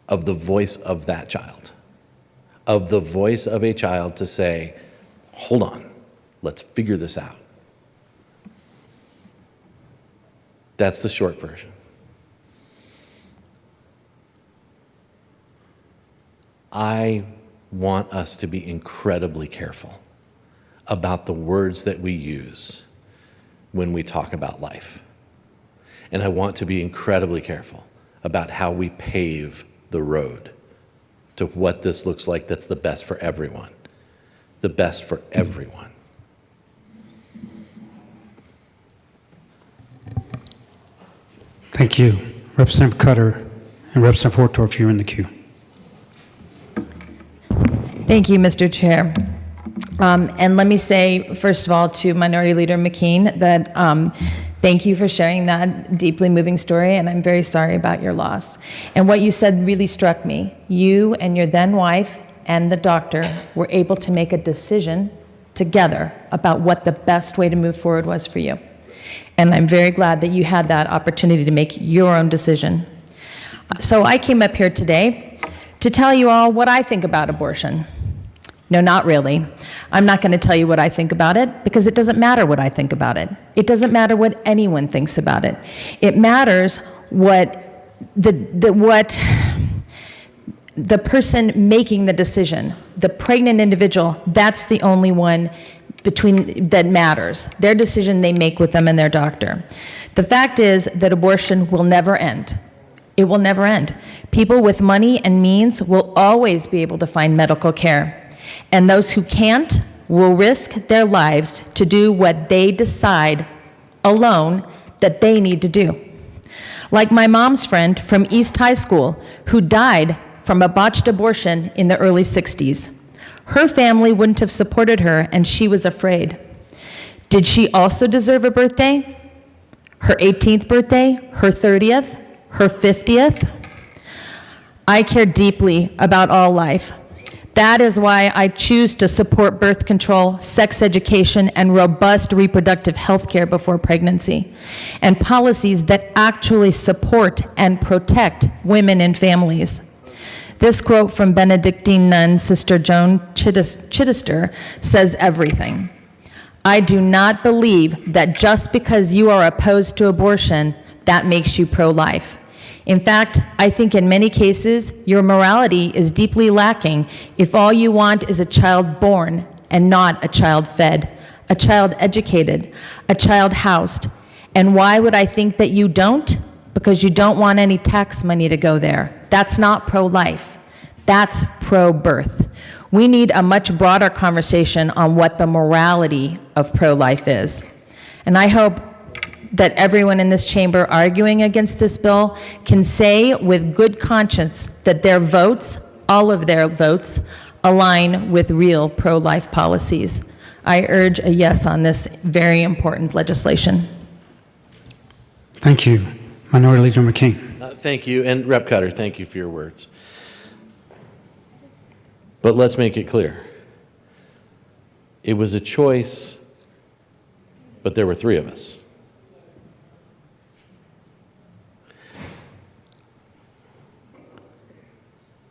of the voice of that child, of the voice of a child to say, hold on, let's figure this out. That's the short version. I want us to be incredibly careful about the words that we use when we talk about life. And I want to be incredibly careful about how we pave the road to what this looks like that's the best for everyone. The best for everyone. Thank you. Representative Cutter and Representative Horttorf, you're in the queue. Thank you, Mr. Chair. And let me say, first of all, to Minority Leader McKean, that thank you for sharing that deeply moving story, and I'm very sorry about your loss. And what you said really struck me. You and your then wife and the doctor were able to make a decision together about what the best way to move forward was for you. And I'm very glad that you had that opportunity to make your own decision. So I came up here today to tell you all what I think about abortion. No, not really. I'm not going to tell you what I think about it because it doesn't matter what I think about it. It doesn't matter what anyone thinks about it. It matters what the person making the decision, the pregnant individual, that's the only one that matters. Their decision they make with them and their doctor. The fact is that abortion will never end. It will never end. People with money and means will always be able to find medical care. And those who can't will risk their lives to do what they decide alone that they need to do. Like my mom's friend from East High School who died from a botched abortion in the early 60s. Her family wouldn't have supported her and she was afraid. Did she also deserve a birthday? Her 18th birthday? Her 30th? Her 50th? I care deeply about all life. That is why I choose to support birth control, sex education, and robust reproductive health care before pregnancy, and policies that actually support and protect women and families. This quote from Benedictine nun Sister Joan Chittister says everything. I do not believe that just because you are opposed to abortion, that makes you pro-life. In fact, I think in many cases, your morality is deeply lacking if all you want is a child born and not a child fed, a child educated, a child housed. And why would I think that you don't? Because you don't want any tax money to go there. That's not pro-life. That's pro-birth. We need a much broader conversation on what the morality of pro-life is. And I hope that everyone in this chamber arguing against this bill can say with good conscience that their votes, all of their votes, align with real pro-life policies. I urge a yes on this very important legislation. Thank you. Minority Leader McCain. Thank you, and Rep. Cutter, thank you for your words. But let's make it clear. It was a choice, but there were three of us.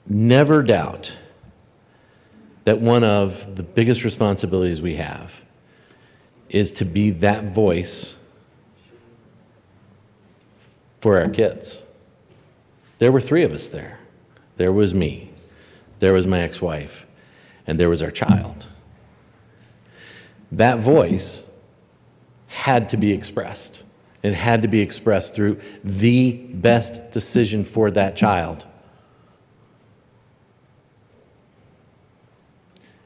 Never doubt that one of the biggest responsibilities we have is to be that voice for our kids. There were three of us there. There was me, there was my ex-wife, and there was our child. That voice had to be expressed. It had to be expressed through the best decision for that child.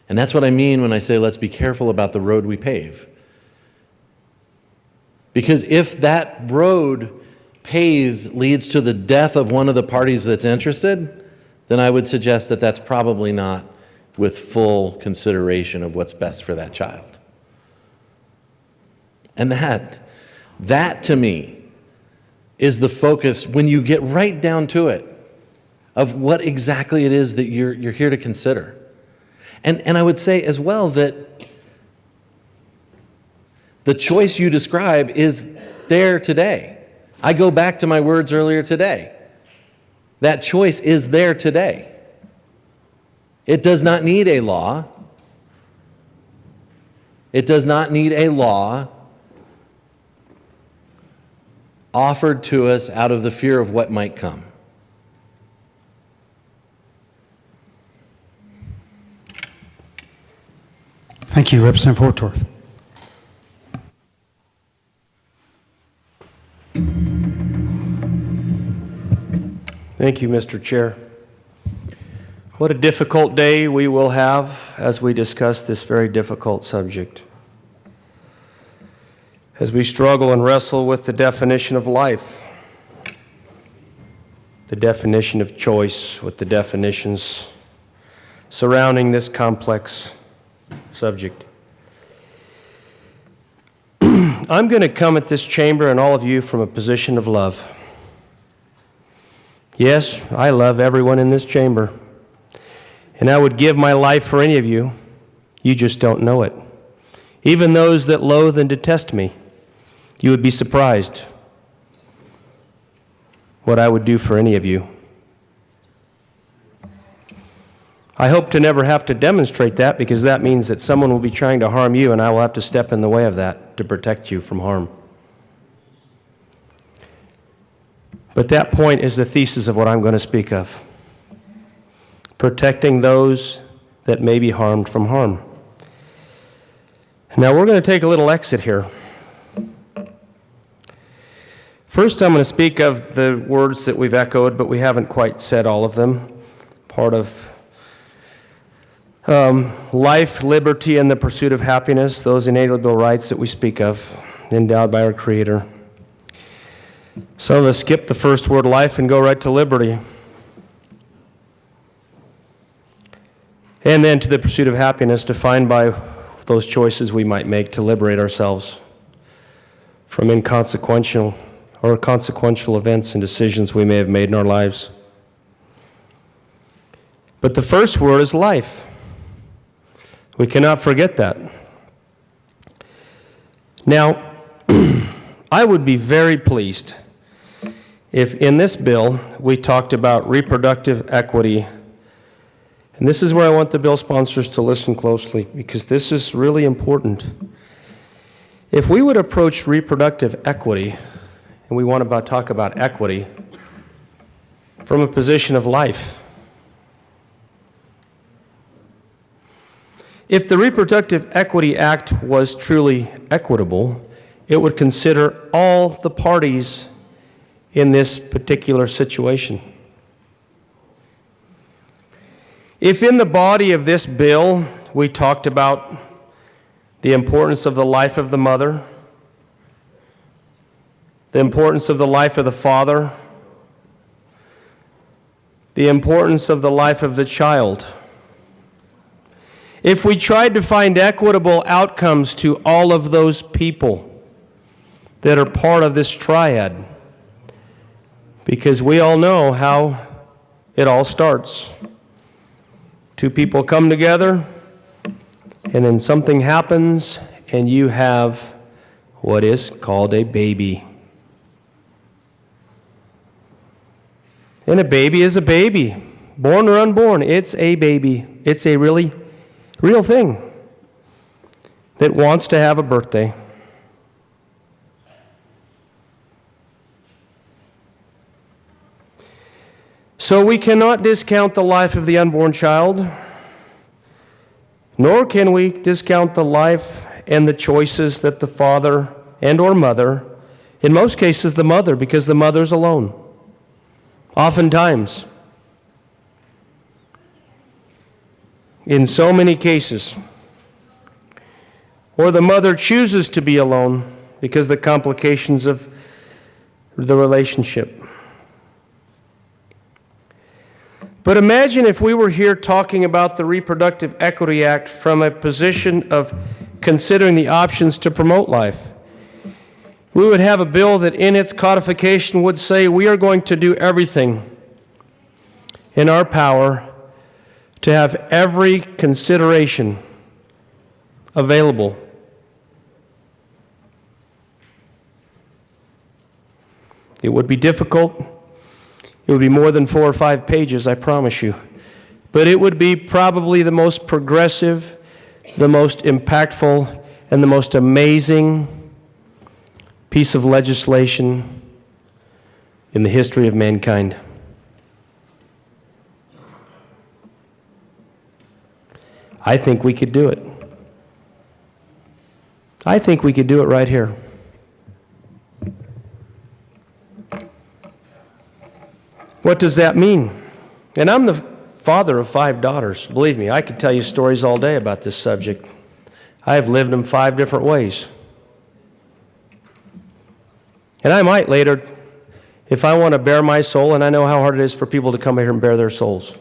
And that's what I mean when I say let's be careful about the road we pave. Because if that road leads to the death of one of the parties that's interested, then I would suggest that that's probably not with full consideration of what's best for that child. And that to me is the focus when you get right down to it of what exactly it is that you're here to consider. And I would say as well that the choice you describe is there today. I go back to my words earlier today. That choice is there today. It does not need a law. It does not need a law offered to us out of the fear of what might come. Thank you, Representative Hortorf. Thank you, Mr. Chair. What a difficult day we will have as we discuss this very difficult subject. As we struggle and wrestle with the definition of life, the definition of choice, with the definitions surrounding this complex subject. I'm going to come at this chamber and all of you from a position of love. Yes, I love everyone in this chamber, and I would give my life for any of you. You just don't know it. Even those that loathe and detest me, you would be surprised what I would do for any of you. I hope to never have to demonstrate that, because that means that someone will be trying to harm you, and I will have to step in the way of that to protect you from harm. But that point is the thesis of what I'm going to speak of. Protecting those that may be harmed from harm. Now we're going to take a little exit here. First, I'm going to speak of the words that we've echoed, but we haven't quite said all of them. Part of life, liberty, and the pursuit of happiness, those inalienable rights that we speak of, endowed by our Creator. Some of us skip the first word, life, and go right to liberty. And then to the pursuit of happiness, defined by those choices we might make to liberate ourselves from inconsequential or consequential events and decisions we may have made in our lives. But the first word is life. We cannot forget that. Now, I would be very pleased if in this bill we talked about reproductive equity. And this is where I want the bill sponsors to listen closely, because this is really important. If we would approach reproductive equity, and we want to talk about equity, from a position of life. If the Reproductive Equity Act was truly equitable, it would consider all the parties in this particular situation. If in the body of this bill we talked about the importance of the life of the mother, the importance of the life of the father, the importance of the life of the child, if we tried to find equitable outcomes to all of those people that are part of this triad, because we all know how it all starts. Two people come together, and then something happens, and you have what is called a baby. And a baby is a baby, born or unborn. It's a baby. It's a really real thing that wants to have a birthday. So we cannot discount the life of the unborn child, nor can we discount the life and the choices that the father and or mother, in most cases the mother, because the mother's alone, oftentimes, in so many cases, or the mother chooses to be alone because of the complications of the relationship. But imagine if we were here talking about the Reproductive Equity Act from a position of considering the options to promote life. We would have a bill that in its codification would say we are going to do everything in our power to have every consideration available. It would be difficult. It would be more than 4 or 5 pages, I promise you. But it would be probably the most progressive, the most impactful, and the most amazing piece of legislation in the history of mankind. I think we could do it. I think we could do it right here. What does that mean? And I'm the father of 5 daughters. Believe me, I could tell you stories all day about this subject. I have lived them 5 different ways. And I might later, if I want to bare my soul, and I know how hard it is for people to come here and bare their souls.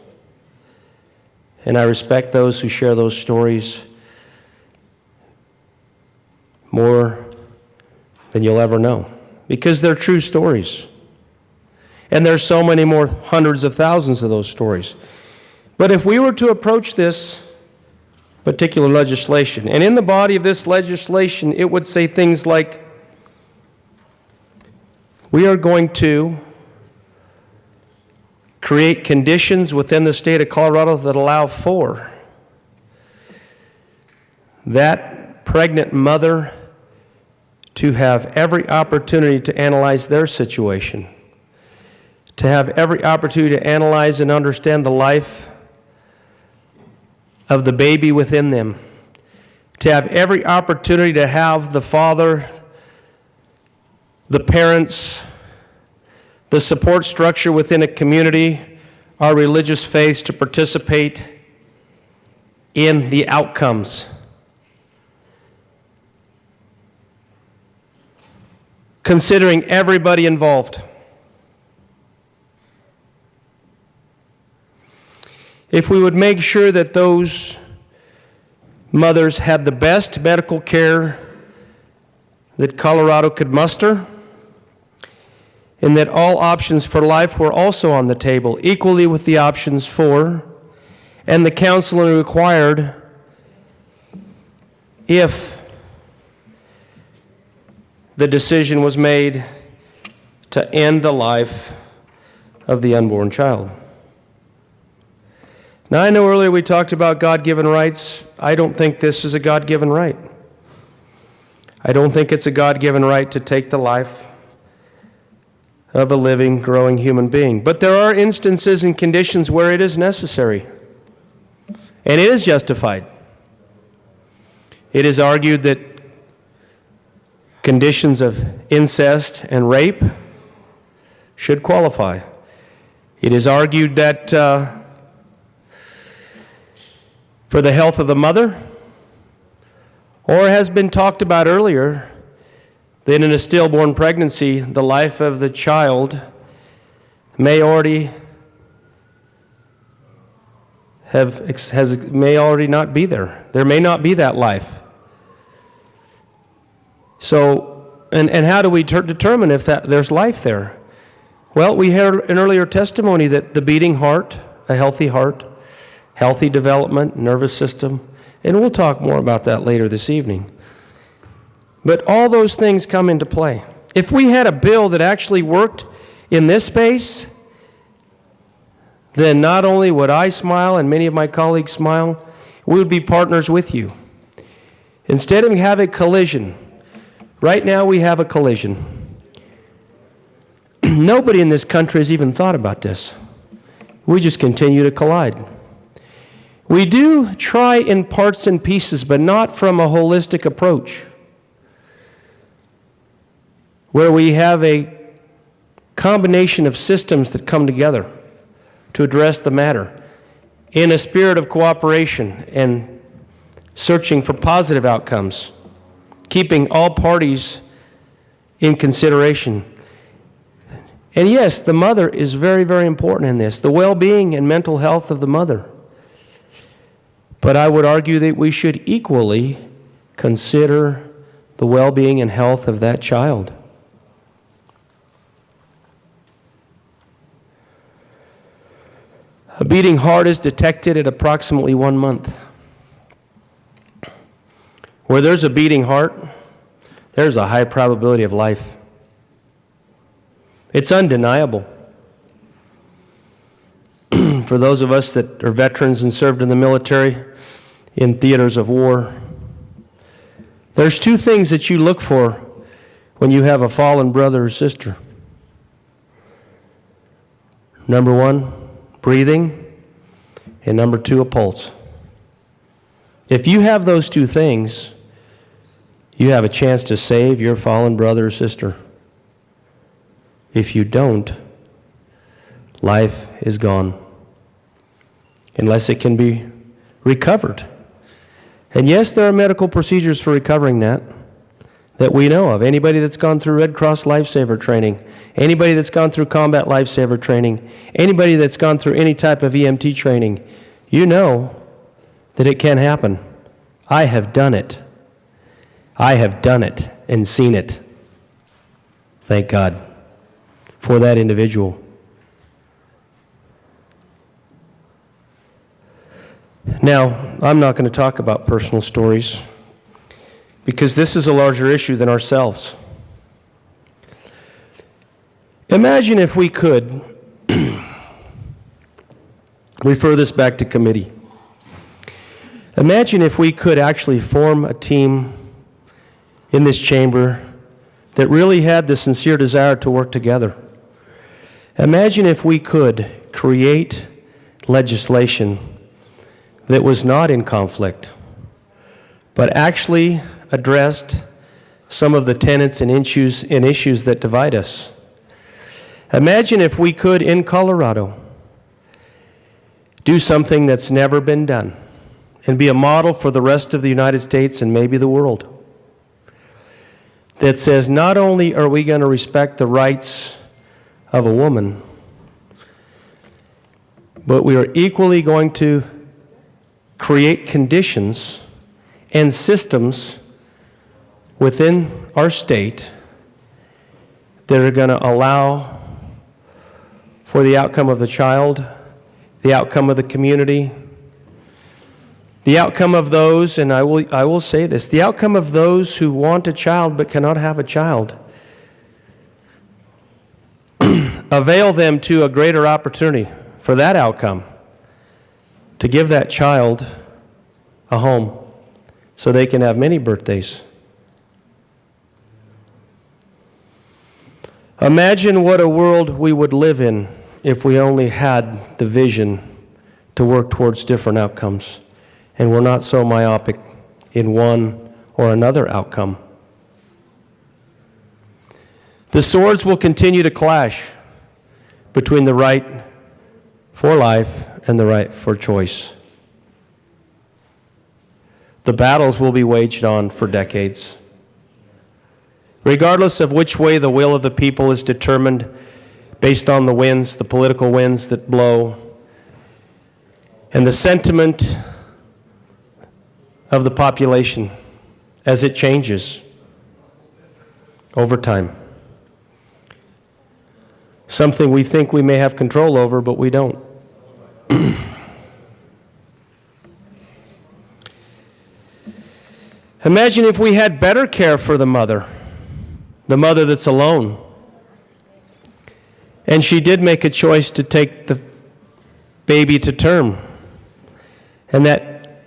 And I respect those who share those stories more than you'll ever know, because they're true stories. And there's so many more, hundreds of thousands of those stories. But if we were to approach this particular legislation, and in the body of this legislation, it would say things like, we are going to create conditions within the state of Colorado that allow for that pregnant mother to have every opportunity to analyze their situation, to have every opportunity to analyze and understand the life of the baby within them, to have every opportunity to have the father, the parents, the support structure within a community, our religious faiths to participate in the outcomes. Considering everybody involved. If we would make sure that those mothers had the best medical care that Colorado could muster, and that all options for life were also on the table, equally with the options for, and the counseling required if the decision was made to end the life of the unborn child. Now, I know earlier we talked about God-given rights. I don't think this is a God-given right. I don't think it's a God-given right to take the life of a living, growing human being. But there are instances and conditions where it is necessary, and it is justified. It is argued that conditions of incest and rape should qualify. It is argued that for the health of the mother, or has been talked about earlier, that in a stillborn pregnancy, the life of the child may already not be there. There may not be that life. So, and how do we determine if there's life there? Well, we heard an earlier testimony that the beating heart, a healthy development, nervous system, and we'll talk more about that later this evening. But all those things come into play. If we had a bill that actually worked in this space, then not only would I smile and many of my colleagues smile, we would be partners with you. Instead of having a collision, right now we have a collision. Nobody in this country has even thought about this. We just continue to collide. We do try in parts and pieces, but not from a holistic approach, where we have a combination of systems that come together to address the matter in a spirit of cooperation and searching for positive outcomes, keeping all parties in consideration. And yes, the mother is very, very important in this, the well-being and mental health of the mother. But I would argue that we should equally consider the well-being and health of that child. A beating heart is detected at approximately 1 month. Where there's a beating heart, there's a high probability of life. It's undeniable. For those of us that are veterans and served in the military, in theaters of war, there's 2 things that you look for when you have a fallen brother or sister. Number 1, breathing, and number 2, a pulse. If you have those 2 things, you have a chance to save your fallen brother or sister. If you don't, life is gone, unless it can be recovered. And yes, there are medical procedures for recovering that we know of. Anybody that's gone through Red Cross Lifesaver training, anybody that's gone through Combat Lifesaver training, anybody that's gone through any type of EMT training, you know that it can happen. I have done it. I have done it and seen it. Thank God for that individual. Now, I'm not going to talk about personal stories because this is a larger issue than ourselves. Imagine if we could refer this back to committee. Imagine if we could actually form a team in this chamber that really had the sincere desire to work together. Imagine if we could create legislation that was not in conflict, but actually addressed some of the tenets and issues that divide us. Imagine if we could, in Colorado, do something that's never been done and be a model for the rest of the United States and maybe the world, that says not only are we going to respect the rights of a woman, but we are equally going to create conditions and systems within our state that are going to allow for the outcome of the child, the outcome of the community, the outcome of those, and I will say this, the outcome of those who want a child but cannot have a child. Avail them to a greater opportunity for that outcome, to give that child a home so they can have many birthdays. Imagine what a world we would live in if we only had the vision to work towards different outcomes and we're not so myopic in one or another outcome. The swords will continue to clash between the right for life and the right for choice. The battles will be waged on for decades. Regardless of which way the will of the people is determined based on the winds, the political winds that blow, and the sentiment of the population as it changes over time. Something we think we may have control over, but we don't. Imagine if we had better care for the mother that's alone, and she did make a choice to take the baby to term, and that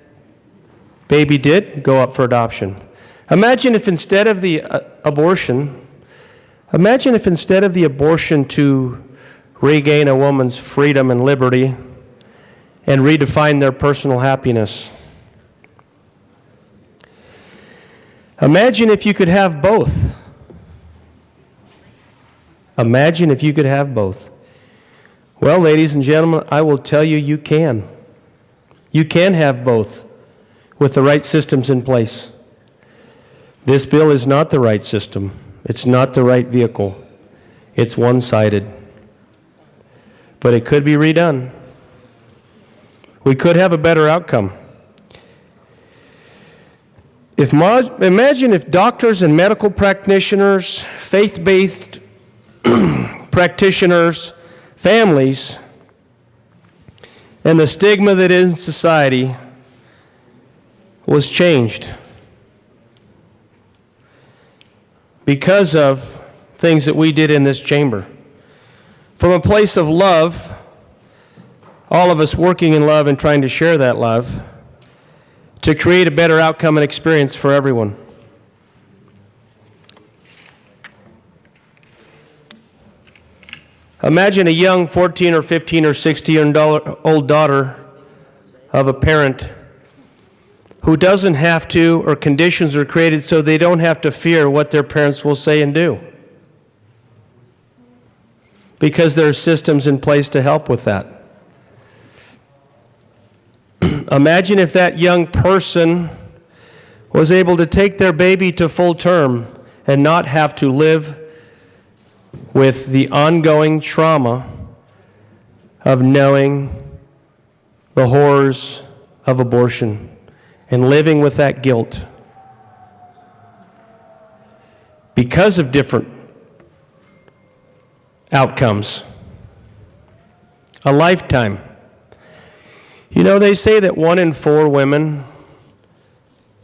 baby did go up for adoption. Imagine if instead of the abortion to regain a woman's freedom and liberty and redefine their personal happiness. Imagine if you could have both. Imagine if you could have both. Well, ladies and gentlemen, I will tell you, you can. You can have both with the right systems in place. This bill is not the right system. It's not the right vehicle. It's one-sided. But it could be redone. We could have a better outcome. Imagine if doctors and medical practitioners, faith-based practitioners, families, and the stigma that is in society was changed because of things that we did in this chamber. From a place of love, all of us working in love and trying to share that love, to create a better outcome and experience for everyone. Imagine a young 14 or 15 or 16-year-old daughter of a parent who doesn't have to, or conditions are created so they don't have to fear what their parents will say and do, because there are systems in place to help with that. Imagine if that young person was able to take their baby to full term and not have to live with the ongoing trauma of knowing the horrors of abortion and living with that guilt because of different outcomes. A lifetime. You know, they say that 1 in 4 women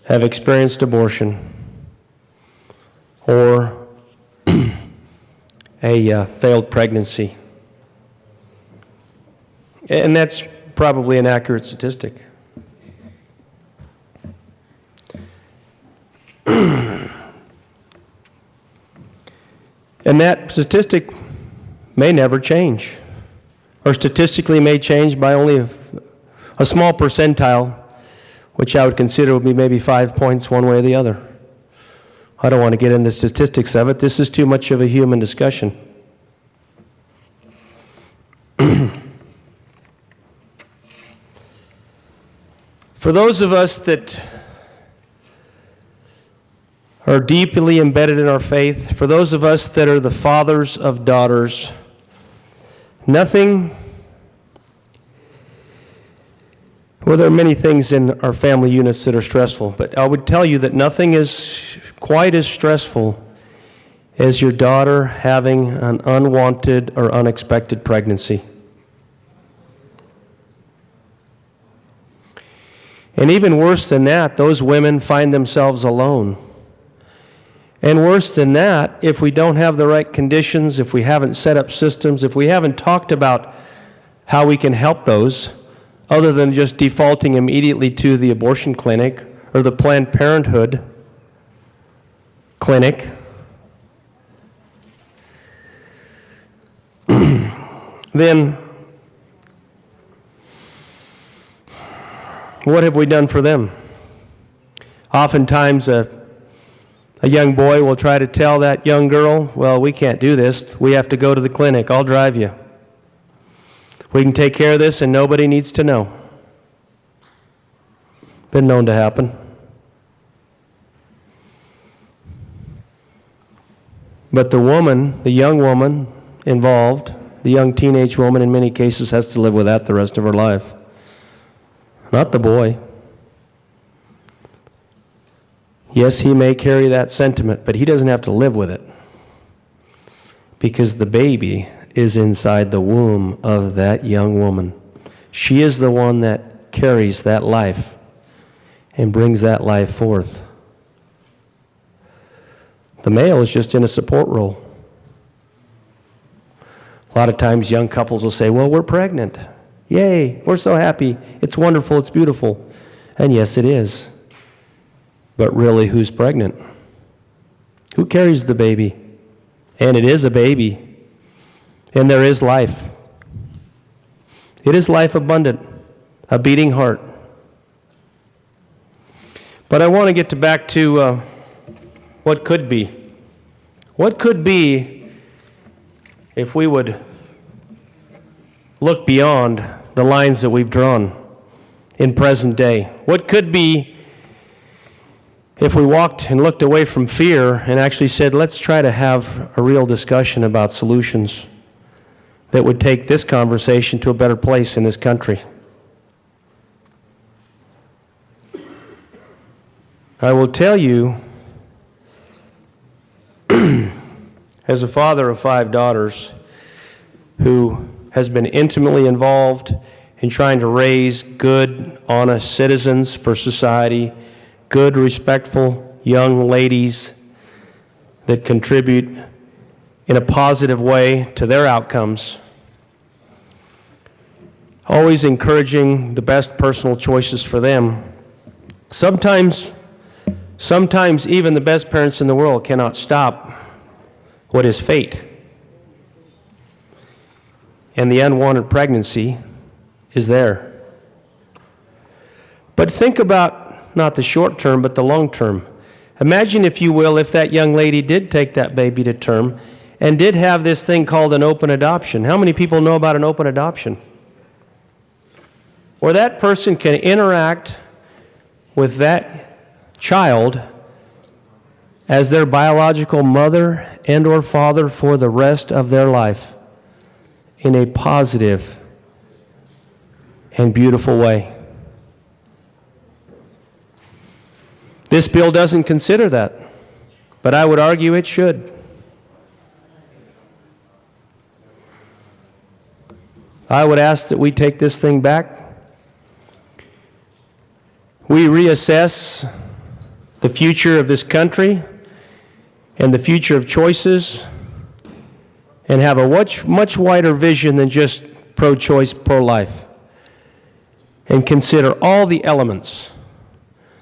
have experienced abortion or a failed pregnancy. And that's probably an accurate statistic. And that statistic may never change, or statistically may change by only a small percentile, which I would consider would be maybe 5 points one way or the other. I don't want to get into the statistics of it. This is too much of a human discussion. For those of us that are deeply embedded in our faith, for those of us that are the fathers of daughters, nothing. Well, there are many things in our family units that are stressful, but I would tell you that nothing is quite as stressful as your daughter having an unwanted or unexpected pregnancy. And even worse than that, those women find themselves alone. And worse than that, if we don't have the right conditions, if we haven't set up systems, if we haven't talked about how we can help those, other than just defaulting immediately to the abortion clinic or the Planned Parenthood clinic, then what have we done for them? Oftentimes, a young boy will try to tell that young girl, well, we can't do this. We have to go to the clinic. I'll drive you. We can take care of this and nobody needs to know. Been known to happen. But the woman, the young woman involved, the young teenage woman in many cases has to live with that the rest of her life. Not the boy. Yes, he may carry that sentiment, but he doesn't have to live with it. Because the baby is inside the womb of that young woman. She is the one that carries that life and brings that life forth. The male is just in a support role. A lot of times young couples will say, well, we're pregnant. Yay, we're so happy. It's wonderful, it's beautiful. And yes, it is. But really, who's pregnant? Who carries the baby? And it is a baby. And there is life. It is life abundant, a beating heart. But I want to get back to what could be. What could be if we would look beyond the lines that we've drawn in present day? What could be if we walked and looked away from fear and actually said, let's try to have a real discussion about solutions that would take this conversation to a better place in this country? I will tell you, as a father of 5 daughters who has been intimately involved in trying to raise good, honest citizens for society, good, respectful young ladies that contribute in a positive way to their outcomes, always encouraging the best personal choices for them. Sometimes even the best parents in the world cannot stop what is fate. And the unwanted pregnancy is there. But think about not the short term, but the long term. Imagine, if you will, if that young lady did take that baby to term and did have this thing called an open adoption. How many people know about an open adoption? Where that person can interact with that child as their biological mother and or father for the rest of their life in a positive and beautiful way. This bill doesn't consider that, but I would argue it should. I would ask that we take this thing back. We reassess the future of this country and the future of choices and have a much wider vision than just pro-choice, pro-life, and consider all the elements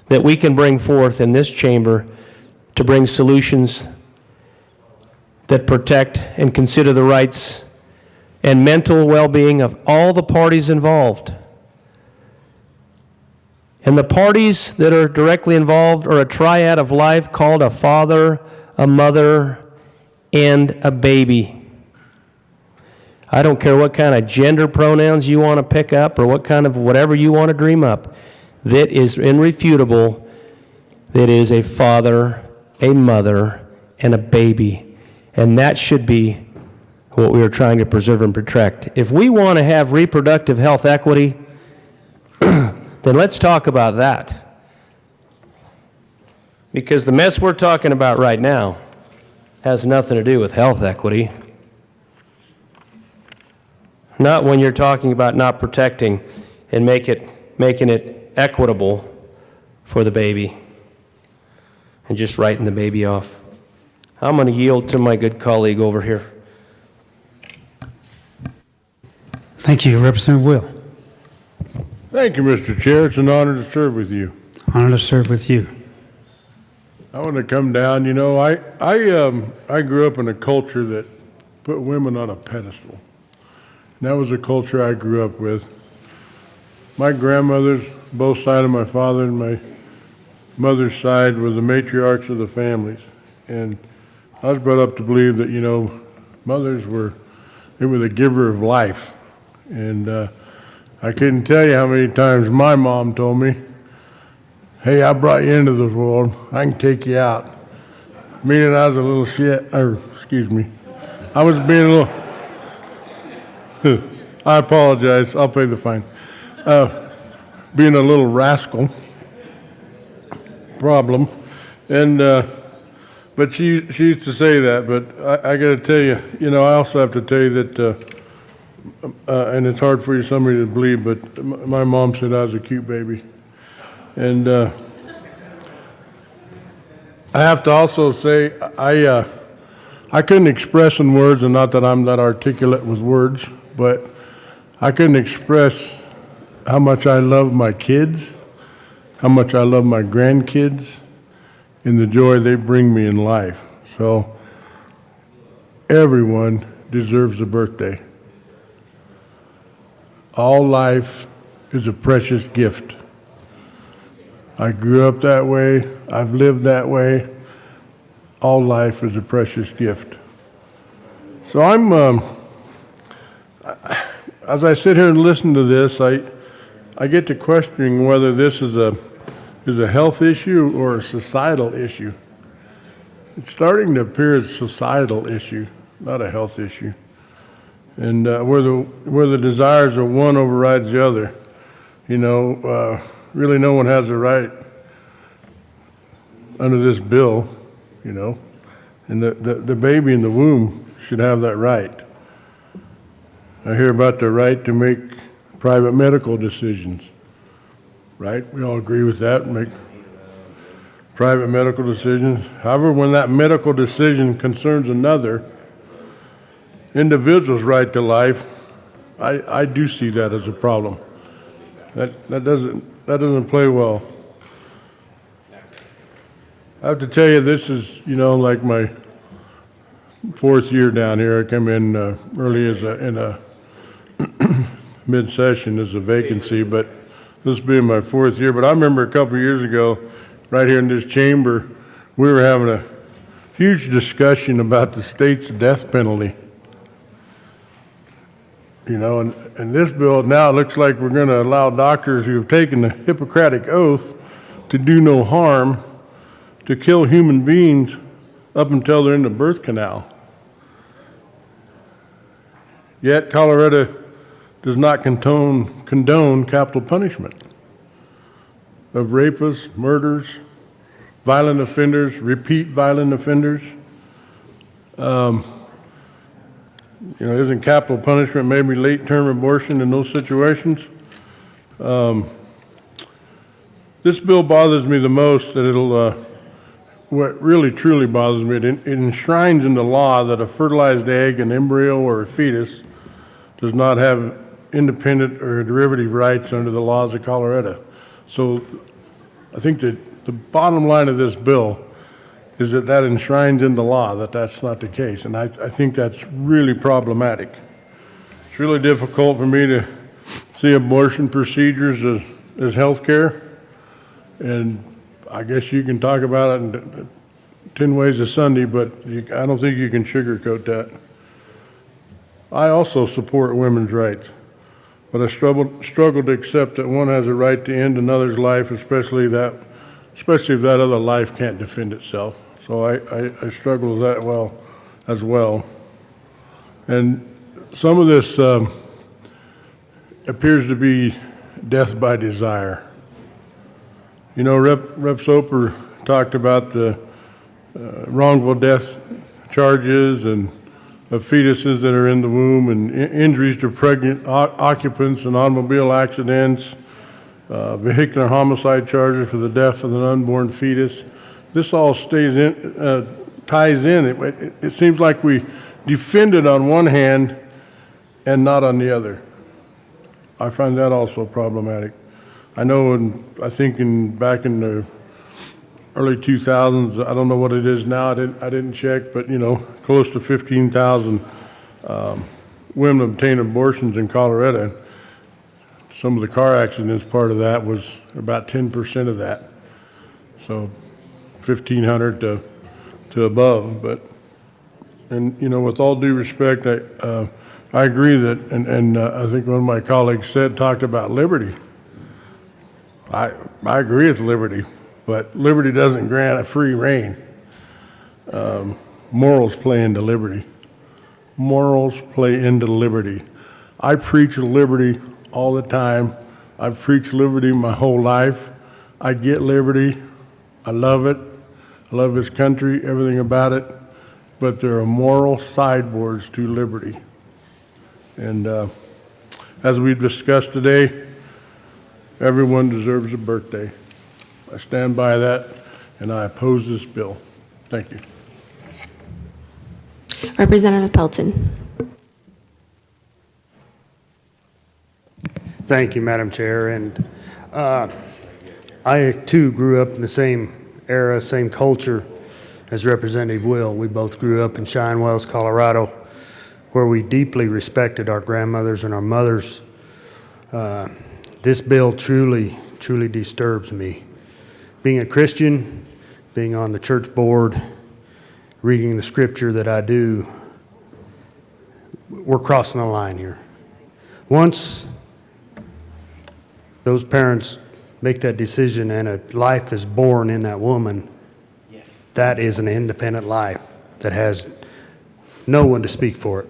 that we can bring forth in this chamber to bring solutions that protect and consider the rights and mental well-being of all the parties involved. And the parties that are directly involved are a triad of life called a father, a mother, and a baby. I don't care what kind of gender pronouns you want to pick up or what kind of whatever you want to dream up. That is irrefutable. That is a father, a mother, and a baby. And that should be what we are trying to preserve and protect. If we want to have reproductive health equity, then let's talk about that. Because the mess we're talking about right now has nothing to do with health equity. Not when you're talking about not protecting and making it equitable for the baby and just writing the baby off. I'm going to yield to my good colleague over here. Thank you, Representative Will. Thank you, Mr. Chair. It's an honor to serve with you. Honor to serve with you. I want to come down. You know, I grew up in a culture that put women on a pedestal. And that was the culture I grew up with. My grandmothers, both sides of my father and my mother's side, were the matriarchs of the families. And I was brought up to believe that, mothers were the giver of life. And I couldn't tell you how many times my mom told me, hey, I brought you into this world, I can take you out. Meaning I was a little shit, or excuse me, I was being a little, I apologize, I'll pay the fine. Being a little rascal problem. And, but she used to say that, but I got to tell you, I also have to tell you that, and it's hard for somebody to believe, but my mom said I was a cute baby. And I have to also say, I couldn't express in words, and not that I'm that articulate with words, but I couldn't express how much I love my kids, how much I love my grandkids, and the joy they bring me in life. So everyone deserves a birthday. All life is a precious gift. I grew up that way. I've lived that way. All life is a precious gift. So as I sit here and listen to this, I get to questioning whether this is a health issue or a societal issue. It's starting to appear as a societal issue, not a health issue. And where the desires of one overrides the other, really no one has a right under this bill, and the baby in the womb should have that right. I hear about the right to make private medical decisions, right? We all agree with that, make private medical decisions. However, when that medical decision concerns another individual's right to life, I do see that as a problem. That doesn't play well. I have to tell you, this is, like my fourth year down here. I come in early in a mid-session as a vacancy, but this being my fourth year. But I remember a couple of years ago, right here in this chamber, we were having a huge discussion about the state's death penalty. And this bill, now it looks like we're going to allow doctors who have taken the Hippocratic Oath to do no harm to kill human beings up until they're in the birth canal. Yet Colorado does not condone capital punishment of rapists, murderers, violent offenders, repeat violent offenders. Isn't capital punishment maybe late-term abortion in those situations? This bill bothers me the most, that what really truly bothers me, it enshrines in the law that a fertilized egg, an embryo, or a fetus does not have independent or derivative rights under the laws of Colorado. So I think that the bottom line of this bill is that enshrines in the law that that's not the case. And I think that's really problematic. It's really difficult for me to see abortion procedures as health care. And I guess you can talk about it in 10 ways a Sunday, but I don't think you can sugarcoat that. I also support women's rights, but I struggle to accept that one has a right to end another's life, especially if that other life can't defend itself. So I struggle with that as well. And some of this appears to be death by desire. Rep. Soper talked about the wrongful death charges and of fetuses that are in the womb, and injuries to pregnant occupants and automobile accidents, vehicular homicide charges for the death of an unborn fetus. This all ties in. It seems like we defend it on one hand and not on the other. I find that also problematic. I know, I think back in the early 2000s, I don't know what it is now, I didn't check, but close to 15,000 women obtain abortions in Colorado. Some of the car accidents, part of that was about 10% of that. So 1,500 to above. But, and you know, with all due respect, I agree that, and I think one of my colleagues talked about liberty. I agree with liberty, but liberty doesn't grant a free rein. Morals play into liberty. Morals play into liberty. I preach liberty all the time. I've preached liberty my whole life. I get liberty. I love it. I love this country, everything about it. But there are moral sideboards to liberty. And as we've discussed today, everyone deserves a birthday. I stand by that, and I oppose this bill. Thank you. Representative Pelton. Thank you, Madam Chair. And I, too, grew up in the same era, same culture as Representative Will. We both grew up in Cheyenne Wells, Colorado, where we deeply respected our grandmothers and our mothers. This bill truly disturbs me. Being a Christian, being on the church board, reading the scripture that I do, we're crossing a line here. Once those parents make that decision and a life is born in that woman, that is an independent life that has no one to speak for it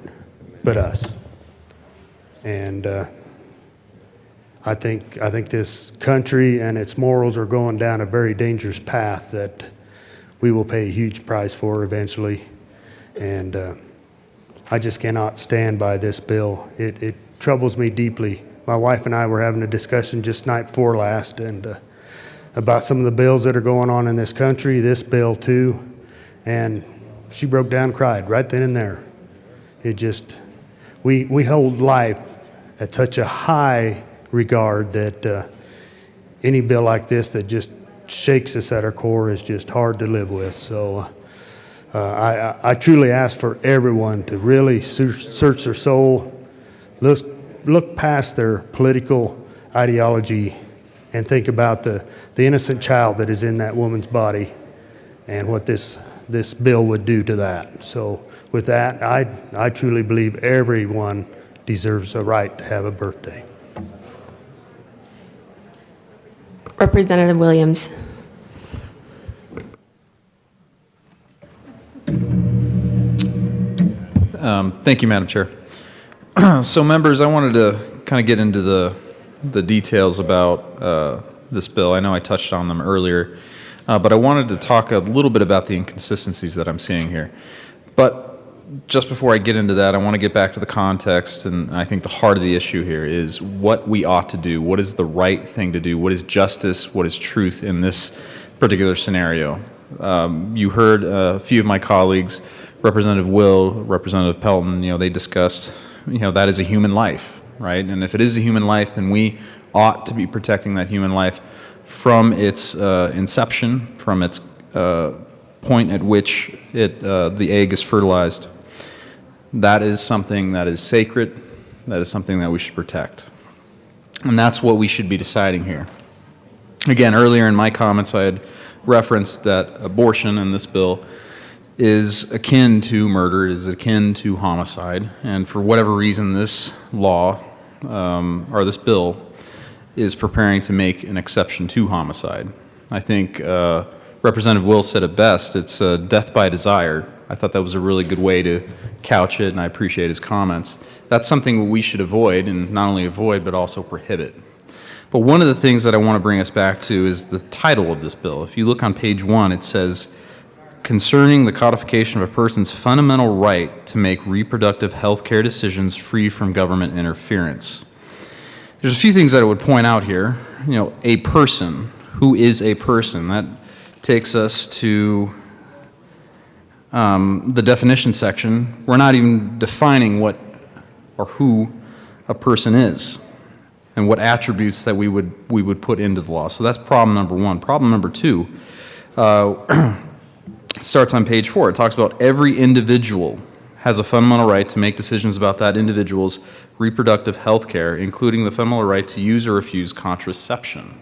but us. And I think this country and its morals are going down a very dangerous path that we will pay a huge price for eventually. And I just cannot stand by this bill. It troubles me deeply. My wife and I were having a discussion just night before last and about some of the bills that are going on in this country, this bill too. And she broke down and cried right then and there. It just, we hold life at such a high regard that any bill like this that just shakes us at our core is just hard to live with. So I truly ask for everyone to really search their soul, look past their political ideology and think about the innocent child that is in that woman's body and what this bill would do to that. So with that, I truly believe everyone deserves a right to have a birthday. Representative Williams. Thank you, Madam Chair. So members, I wanted to kind of get into the details about this bill. I know I touched on them earlier, but I wanted to talk a little bit about the inconsistencies that I'm seeing here. But just before I get into that, I want to get back to the context, and I think the heart of the issue here is what we ought to do. What is the right thing to do? What is justice? What is truth in this particular scenario? You heard a few of my colleagues, Representative Will, Representative Pelton, they discussed, that is a human life, right? And if it is a human life, then we ought to be protecting that human life from its inception, from its point at which the egg is fertilized. That is something that is sacred. That is something that we should protect. And that's what we should be deciding here. Again, earlier in my comments, I had referenced that abortion in this bill is akin to murder, it is akin to homicide, and for whatever reason, this law, or this bill, is preparing to make an exception to homicide. I think Representative Will said it best, it's death by desire. I thought that was a really good way to couch it, and I appreciate his comments. That's something we should avoid, and not only avoid, but also prohibit. But one of the things that I want to bring us back to is the title of this bill. If you look on page 1, it says, concerning the codification of a person's fundamental right to make reproductive health care decisions free from government interference. There's a few things that I would point out here. A person. Who is a person? That takes us to the definition section. We're not even defining what or who a person is and what attributes that we would put into the law. So that's problem number 1. Problem number 2 starts on page 4. It talks about every individual has a fundamental right to make decisions about that individual's reproductive health care, including the fundamental right to use or refuse contraception.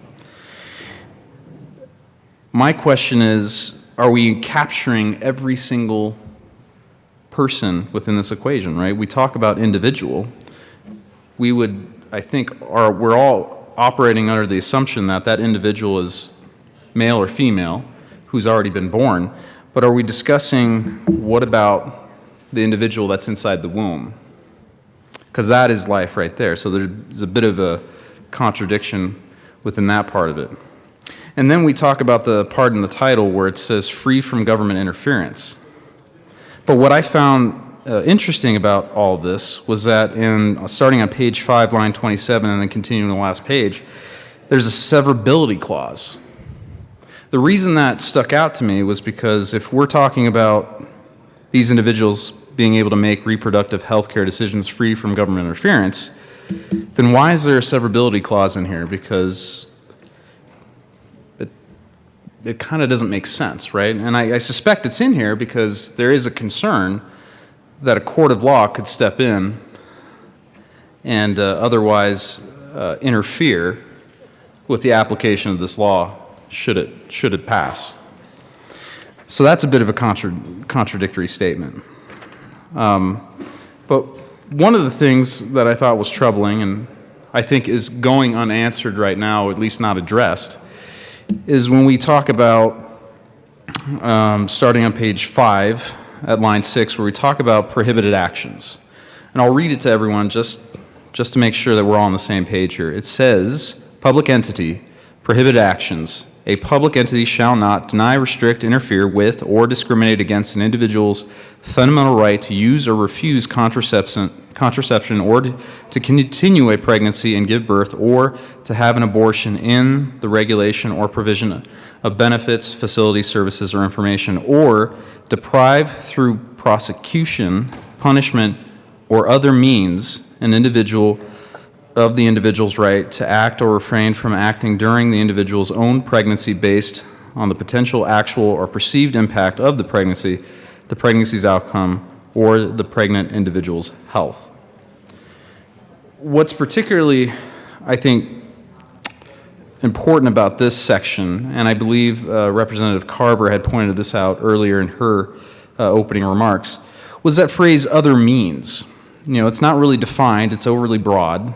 My question is, are we capturing every single person within this equation, right? We talk about individual. We would, I think, we're all operating under the assumption that that individual is male or female who's already been born, but are we discussing what about the individual that's inside the womb? Because that is life right there. So there's a bit of a contradiction within that part of it. And then we talk about the part in the title where it says free from government interference. But what I found interesting about all of this was that starting on page 5, line 27, and then continuing the last page, there's a severability clause. The reason that stuck out to me was because if we're talking about these individuals being able to make reproductive health care decisions free from government interference, then why is there a severability clause in here? Because it kind of doesn't make sense, right? And I suspect it's in here because there is a concern that a court of law could step in and otherwise interfere with the application of this law should it pass. So that's a bit of a contradictory statement. But one of the things that I thought was troubling, and I think is going unanswered right now, at least not addressed, is when we talk about, starting on page 5 at line 6, where we talk about prohibited actions. And I'll read it to everyone just to make sure that we're all on the same page here. It says, public entity, prohibited actions. A public entity shall not deny, restrict, interfere with, or discriminate against an individual's fundamental right to use or refuse contraception or to continue a pregnancy and give birth or to have an abortion in the regulation or provision of benefits, facilities, services, or information, or deprive through prosecution, punishment, or other means an individual of the individual's right to act or refrain from acting during the individual's own pregnancy based on the potential actual or perceived impact of the pregnancy's outcome, or the pregnant individual's health. What's particularly, I think, important about this section, and I believe Representative Carver had pointed this out earlier in her opening remarks, was that phrase, other means. You know, it's not really defined, it's overly broad.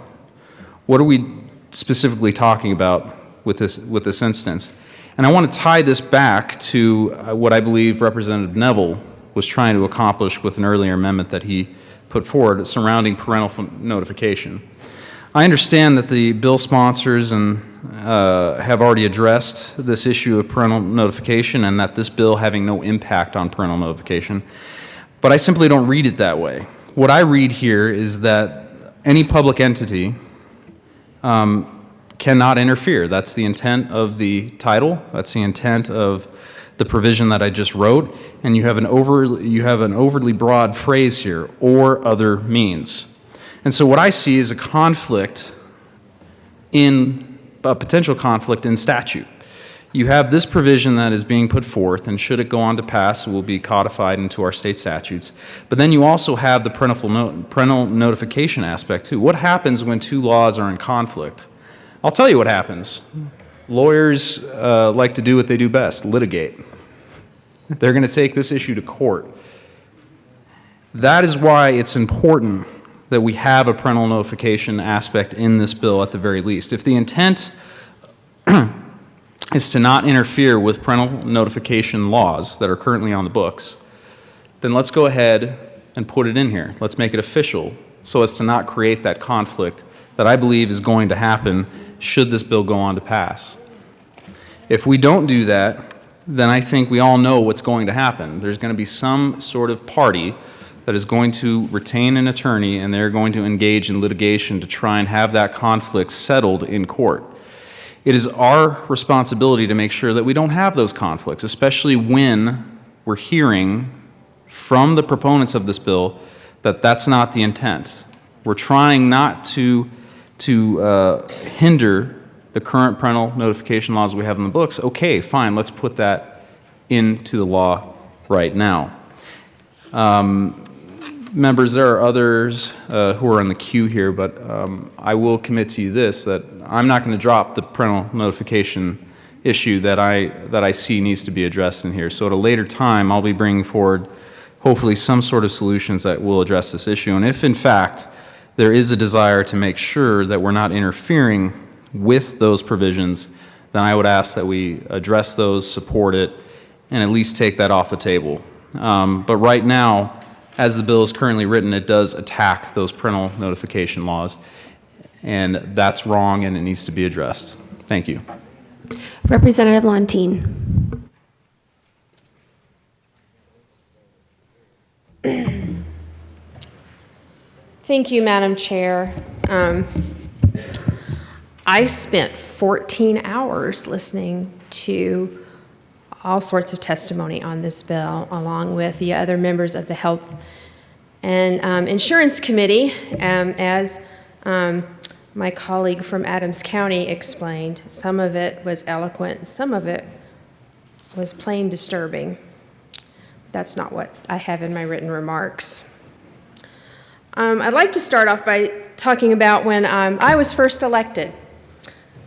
What are we specifically talking about with this instance? And I want to tie this back to what I believe Representative Neville was trying to accomplish with an earlier amendment that he put forward surrounding parental notification. I understand that the bill sponsors have already addressed this issue of parental notification and that this bill having no impact on parental notification, but I simply don't read it that way. What I read here is that any public entity cannot interfere. That's the intent of the title. That's the intent of the provision that I just wrote. And you have an overly broad phrase here, or other means. And so what I see is a potential conflict in statute. You have this provision that is being put forth, and should it go on to pass, it will be codified into our state statutes. But then you also have the parental notification aspect too. What happens when two laws are in conflict? I'll tell you what happens. Lawyers like to do what they do best, litigate. They're going to take this issue to court. That is why it's important that we have a parental notification aspect in this bill at the very least. If the intent is to not interfere with parental notification laws that are currently on the books, then let's go ahead and put it in here. Let's make it official so as to not create that conflict that I believe is going to happen should this bill go on to pass. If we don't do that, then I think we all know what's going to happen. There's going to be some sort of party that is going to retain an attorney, and they're going to engage in litigation to try and have that conflict settled in court. It is our responsibility to make sure that we don't have those conflicts, especially when we're hearing from the proponents of this bill that that's not the intent. We're trying not to hinder the current parental notification laws we have in the books. Okay, fine, let's put that into the law right now. Members, there are others who are in the queue here, but I will commit to you this, that I'm not going to drop the parental notification issue that I see needs to be addressed in here. So at a later time, I'll be bringing forward hopefully some sort of solutions that will address this issue. And if in fact there is a desire to make sure that we're not interfering with those provisions, then I would ask that we address those, support it, and at least take that off the table. But right now, as the bill is currently written, it does attack those parental notification laws, and that's wrong and it needs to be addressed. Thank you. Representative Lontine. Thank you, Madam Chair. I spent 14 hours listening to all sorts of testimony on this bill, along with the other members of the Health and Insurance Committee. As my colleague from Adams County explained, some of it was eloquent, some of it was plain disturbing. That's not what I have in my written remarks. I'd like to start off by talking about when I was first elected.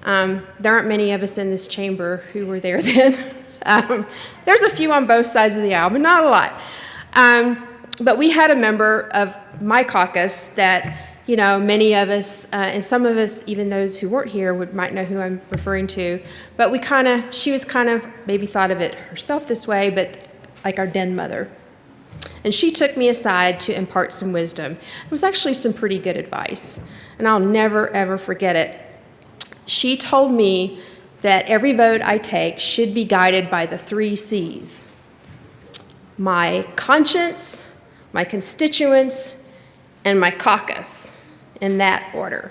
There aren't many of us in this chamber who were there then. There's a few on both sides of the aisle, but not a lot. But we had a member of my caucus that, you know, many of us, and some of us, even those who weren't here, might know who I'm referring to. But she was kind of, maybe thought of it herself this way, but like our den mother. And she took me aside to impart some wisdom. It was actually some pretty good advice, and I'll never, ever forget it. She told me that every vote I take should be guided by the 3 C's: my conscience, my constituents, and my caucus, in that order.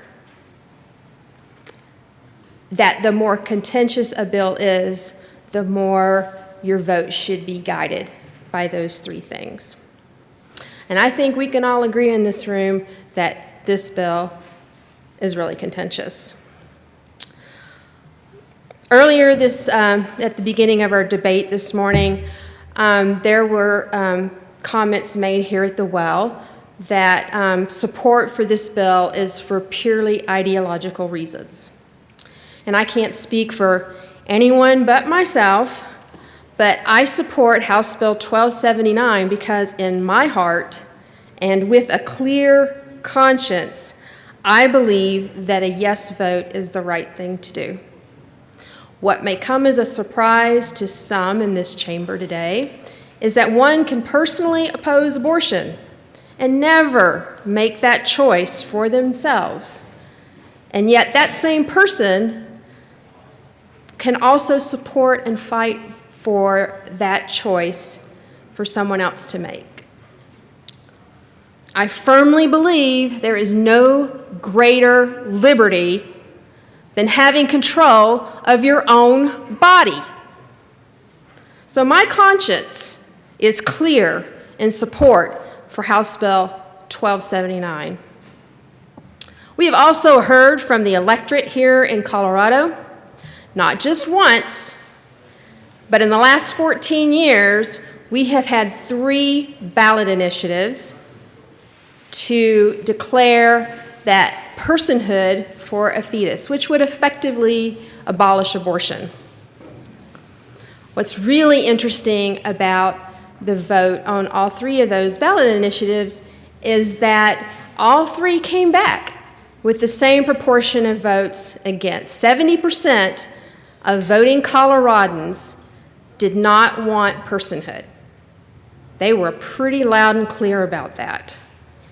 That the more contentious a bill is, the more your vote should be guided by those 3 things. And I think we can all agree in this room that this bill is really contentious. Earlier at the beginning of our debate this morning, there were comments made here at the well that support for this bill is for purely ideological reasons. And I can't speak for anyone but myself, but I support House Bill 1279 because in my heart and with a clear conscience, I believe that a yes vote is the right thing to do. What may come as a surprise to some in this chamber today is that one can personally oppose abortion and never make that choice for themselves. And yet that same person can also support and fight for that choice for someone else to make. I firmly believe there is no greater liberty than having control of your own body. So my conscience is clear in support for House Bill 1279. We have also heard from the electorate here in Colorado, not just once, but in the last 14 years, we have had 3 ballot initiatives to declare that personhood for a fetus, which would effectively abolish abortion. What's really interesting about the vote on all 3 of those ballot initiatives is that all 3 came back with the same proportion of votes against. 70% of voting Coloradans did not want personhood. They were pretty loud and clear about that.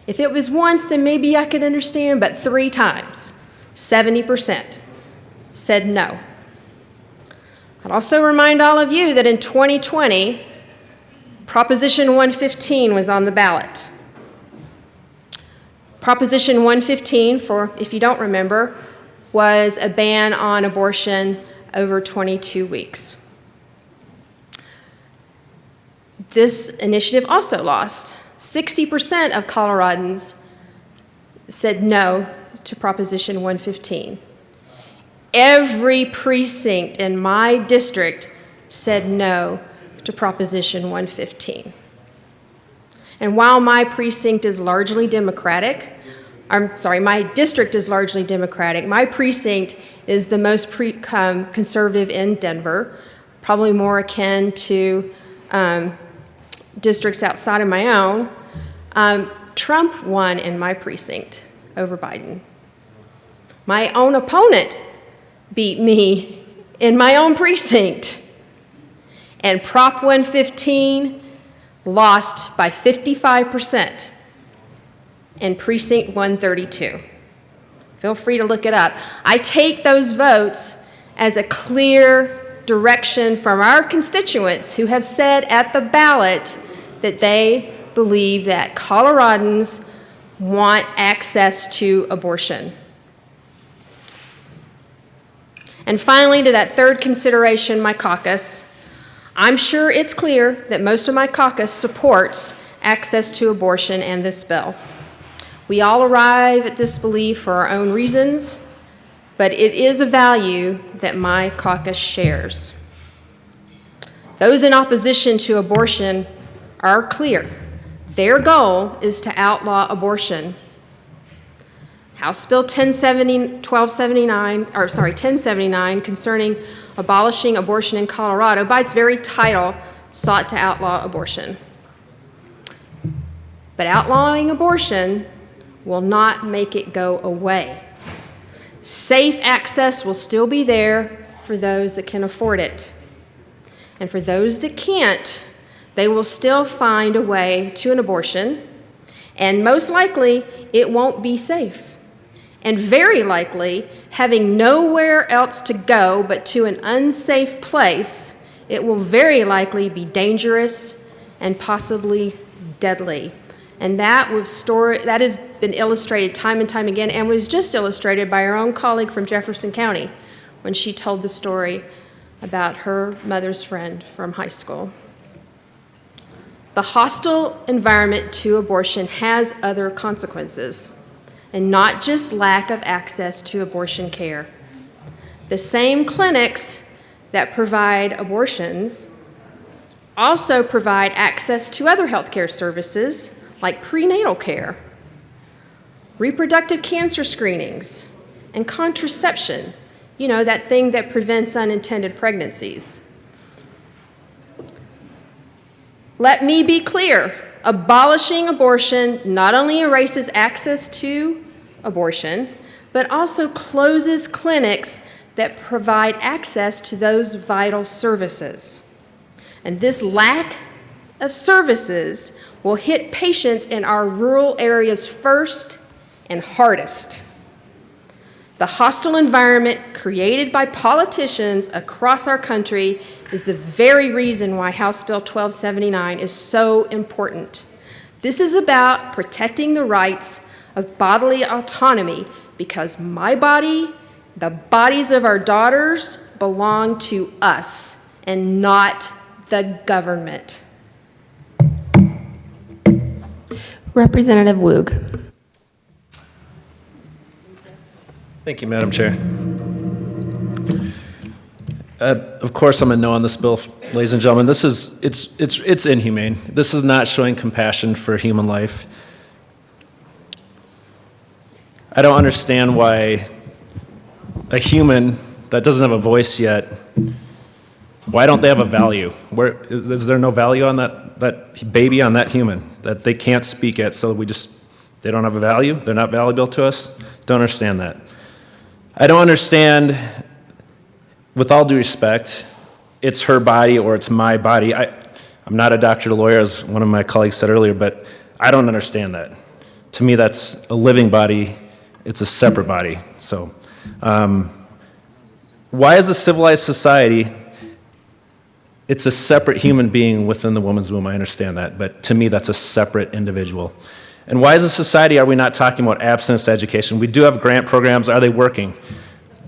If it was once, then maybe I could understand, but 3 times, 70% said no. I'd also remind all of you that in 2020, Proposition 115 was on the ballot. Proposition 115, for if you don't remember, was a ban on abortion over 22 weeks. This initiative also lost. 60% of Coloradans said no to Proposition 115. Every precinct in my district said no to Proposition 115. And while my precinct is largely Democratic, my district is largely Democratic, my precinct is the most conservative in Denver, probably more akin to districts outside of my own. Trump won in my precinct over Biden. My own opponent beat me in my own precinct. And Prop 115 lost by 55% in Precinct 132. Feel free to look it up. I take those votes as a clear direction from our constituents who have said at the ballot that they believe that Coloradans want access to abortion. And finally, to that third consideration, my caucus, I'm sure it's clear that most of my caucus supports access to abortion and this bill. We all arrive at this belief for our own reasons, but it is a value that my caucus shares. Those in opposition to abortion are clear. Their goal is to outlaw abortion. House Bill 1079 concerning abolishing abortion in Colorado, by its very title, sought to outlaw abortion. But outlawing abortion will not make it go away. Safe access will still be there for those that can afford it. And for those that can't, they will still find a way to an abortion, and most likely it won't be safe. And very likely, having nowhere else to go but to an unsafe place, it will very likely be dangerous and possibly deadly. And that has been illustrated time and time again, and was just illustrated by our own colleague from Jefferson County when she told the story about her mother's friend from high school. The hostile environment to abortion has other consequences, and not just lack of access to abortion care. The same clinics that provide abortions also provide access to other healthcare services like prenatal care, reproductive cancer screenings, and contraception, that thing that prevents unintended pregnancies. Let me be clear. Abolishing abortion not only erases access to abortion, but also closes clinics that provide access to those vital services. And this lack of services will hit patients in our rural areas first and hardest. The hostile environment created by politicians across our country is the very reason why House Bill 1279 is so important. This is about protecting the rights of bodily autonomy, because my body, the bodies of our daughters, belong to us and not the government. Representative Woog. Thank you, Madam Chair. Of course, I'm a no on this bill, ladies and gentlemen. It's inhumane. This is not showing compassion for human life. I don't understand why a human that doesn't have a voice yet, why don't they have a value? Is there no value on that baby, on that human, that they can't speak yet, so they don't have a value? They're not valuable to us? Don't understand that. I don't understand, with all due respect, it's her body or it's my body. I'm not a doctor or lawyer, as one of my colleagues said earlier, but I don't understand that. To me, that's a living body. It's a separate body. So why is a civilized society, it's a separate human being within the woman's womb? I understand that, but to me, that's a separate individual. And why as a society are we not talking about abstinence education? We do have grant programs. Are they working?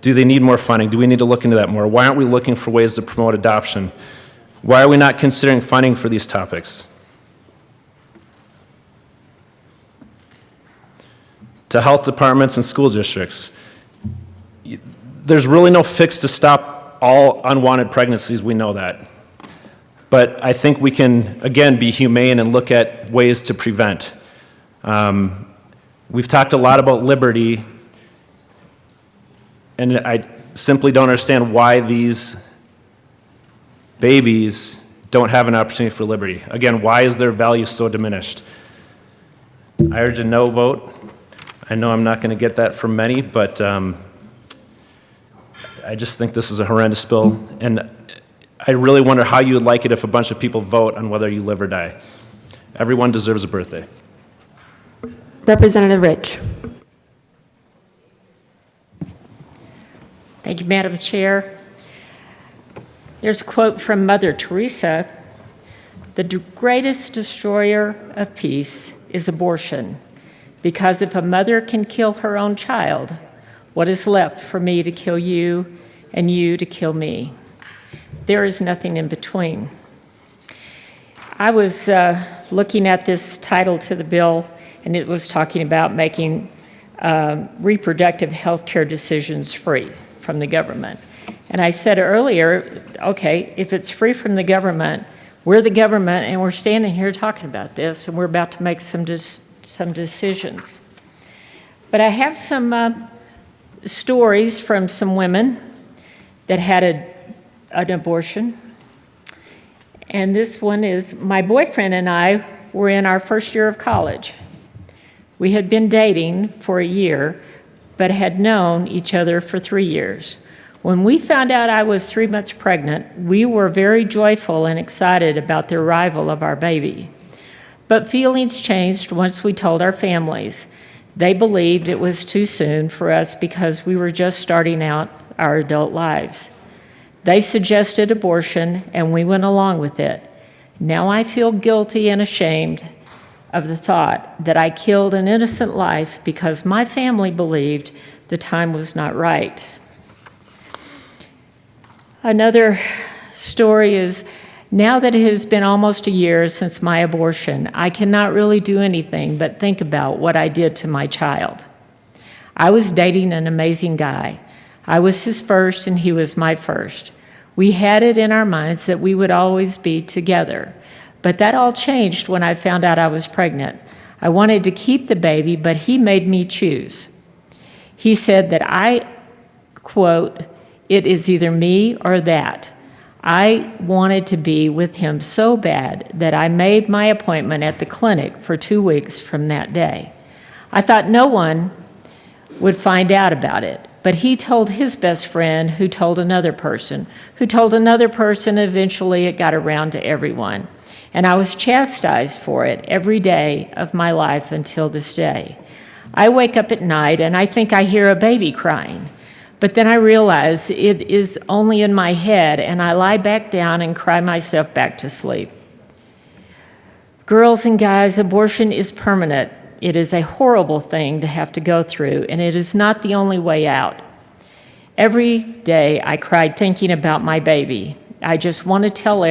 Do they need more funding? Do we need to look into that more? Why aren't we looking for ways to promote adoption? Why are we not considering funding for these topics? To health departments and school districts, there's really no fix to stop all unwanted pregnancies. We know that. But I think we can, again, be humane and look at ways to prevent. We've talked a lot about liberty, and I simply don't understand why these babies don't have an opportunity for liberty. Again, why is their value so diminished? I urge a no vote. I know I'm not going to get that from many, but I just think this is a horrendous bill, and I really wonder how you would like it if a bunch of people vote on whether you live or die. Everyone deserves a birthday. Representative Rich. Thank you, Madam Chair. There's a quote from Mother Teresa: "The greatest destroyer of peace is abortion, because if a mother can kill her own child, what is left for me to kill you and you to kill me? There is nothing in between." I was looking at this title to the bill, and it was talking about making reproductive health care decisions free from the government. And I said earlier, okay, if it's free from the government, we're the government, and we're standing here talking about this, and we're about to make some decisions. But I have some stories from some women that had an abortion. And this one is, my boyfriend and I were in our first year of college. We had been dating for a year, but had known each other for 3 years. When we found out I was 3 months pregnant, we were very joyful and excited about the arrival of our baby. But feelings changed once we told our families. They believed it was too soon for us because we were just starting out our adult lives. They suggested abortion, and we went along with it. Now I feel guilty and ashamed of the thought that I killed an innocent life because my family believed the time was not right. Another story is, now that it has been almost a year since my abortion, I cannot really do anything but think about what I did to my child. I was dating an amazing guy. I was his first and he was my first. We had it in our minds that we would always be together. But that all changed when I found out I was pregnant. I wanted to keep the baby, but he made me choose. He said that I, quote, "It is either me or that." I wanted to be with him so bad that I made my appointment at the clinic for 2 weeks from that day. I thought no one would find out about it, but he told his best friend, who told another person, who told another person. Eventually it got around to everyone. And I was chastised for it every day of my life until this day. I wake up at night and I think I hear a baby crying. But then I realize it is only in my head, and I lie back down and cry myself back to sleep. Girls and guys, abortion is permanent. It is a horrible thing to have to go through, and it is not the only way out. Every day I cried thinking about my baby. I just want to tell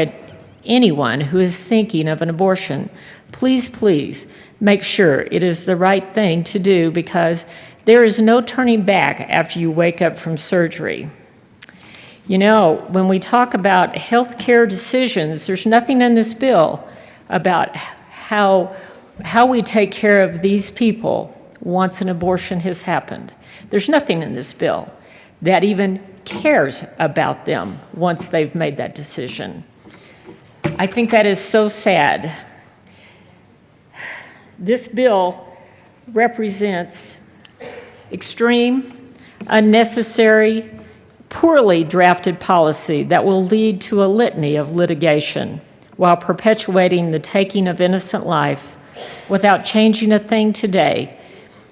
anyone who is thinking of an abortion, please, please make sure it is the right thing to do, because there is no turning back after you wake up from surgery. You know, when we talk about health care decisions, there's nothing in this bill about how we take care of these people once an abortion has happened. There's nothing in this bill that even cares about them once they've made that decision. I think that is so sad. This bill represents extreme, unnecessary, poorly drafted policy that will lead to a litany of litigation while perpetuating the taking of innocent life without changing a thing today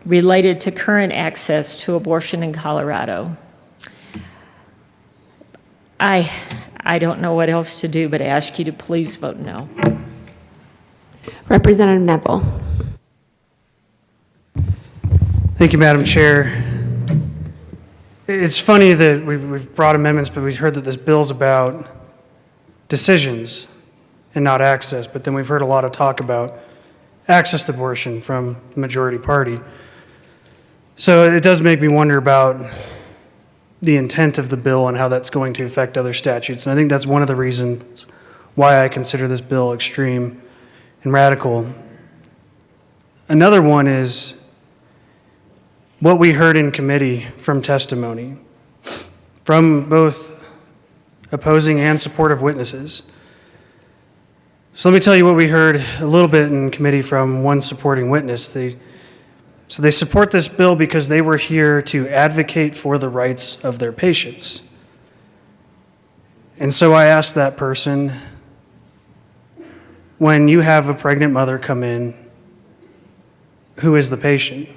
related to current access to abortion in Colorado. I don't know what else to do but ask you to please vote no. Representative Neville. Thank you, Madam Chair. It's funny that we've brought amendments, but we've heard that this bill's about decisions and not access. But then we've heard a lot of talk about access to abortion from the majority party. So it does make me wonder about the intent of the bill and how that's going to affect other statutes. And I think that's one of the reasons why I consider this bill extreme and radical. Another one is what we heard in committee from testimony from both opposing and supportive witnesses. So let me tell you what we heard a little bit in committee from one supporting witness. They support this bill because they were here to advocate for the rights of their patients. And so I asked that person, when you have a pregnant mother come in, who is the patient?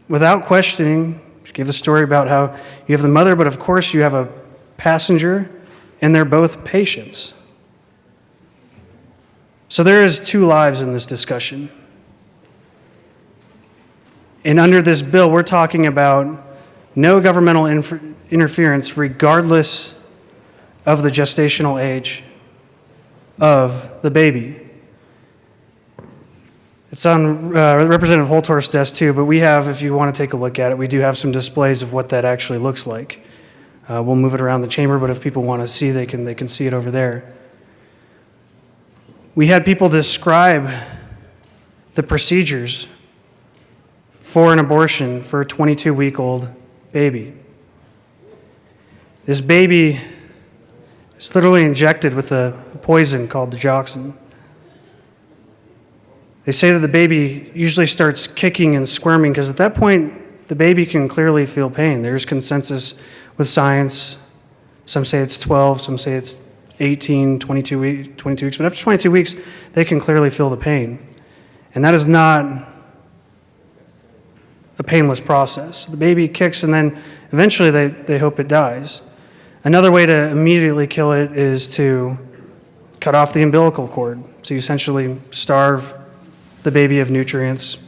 Without questioning, she gave the story about how you have the mother, but of course you have a passenger, and they're both patients. So there is two lives in this discussion. And under this bill, we're talking about no governmental interference regardless of the gestational age of the baby. It's on Representative Holtorf's desk too, but we have, if you want to take a look at it, we do have some displays of what that actually looks like. We'll move it around the chamber, but if people want to see, they can see it over there. We had people describe the procedures for an abortion for a 22-week-old baby. This baby is literally injected with a poison called digoxin. They say that the baby usually starts kicking and squirming because at that point, the baby can clearly feel pain. There's consensus with science. Some say it's 12, some say it's 18, 22 weeks. But after 22 weeks, they can clearly feel the pain. And that is not a painless process. The baby kicks and then eventually they hope it dies. Another way to immediately kill it is to cut off the umbilical cord. So you essentially starve the baby of nutrients,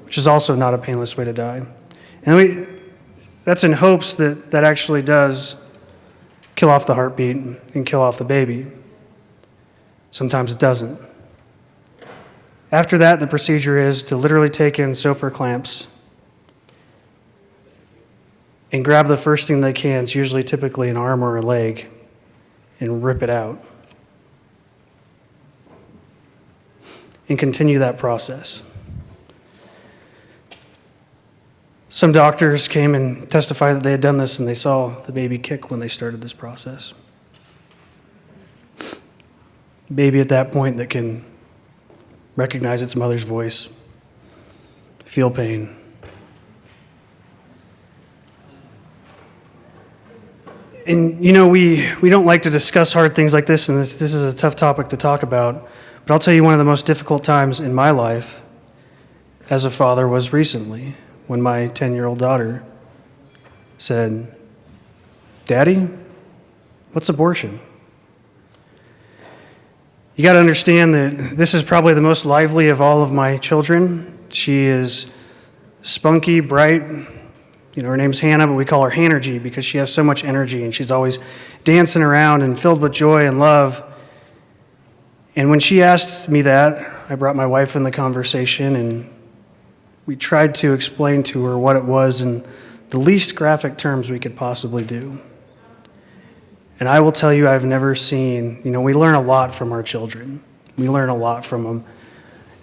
which is also not a painless way to die. And that's in hopes that that actually does kill off the heartbeat and kill off the baby. Sometimes it doesn't. After that, the procedure is to literally take in Sofer clamps and grab the first thing they can, it's usually typically an arm or a leg, and rip it out. And continue that process. Some doctors came and testified that they had done this and they saw the baby kick when they started this process. Baby at that point that can recognize its mother's voice, feel pain. And you know, we don't like to discuss hard things like this, and this is a tough topic to talk about, but I'll tell you one of the most difficult times in my life as a father was recently when my 10-year-old daughter said, "Daddy, what's abortion?" You got to understand that this is probably the most lively of all of my children. She is spunky, bright. You know, her name's Hannah, but we call her Hanergy because she has so much energy and she's always dancing around and filled with joy and love. And when she asked me that, I brought my wife in the conversation and we tried to explain to her what it was in the least graphic terms we could possibly do. And I will tell you, I've never seen, you know, we learn a lot from our children. We learn a lot from them.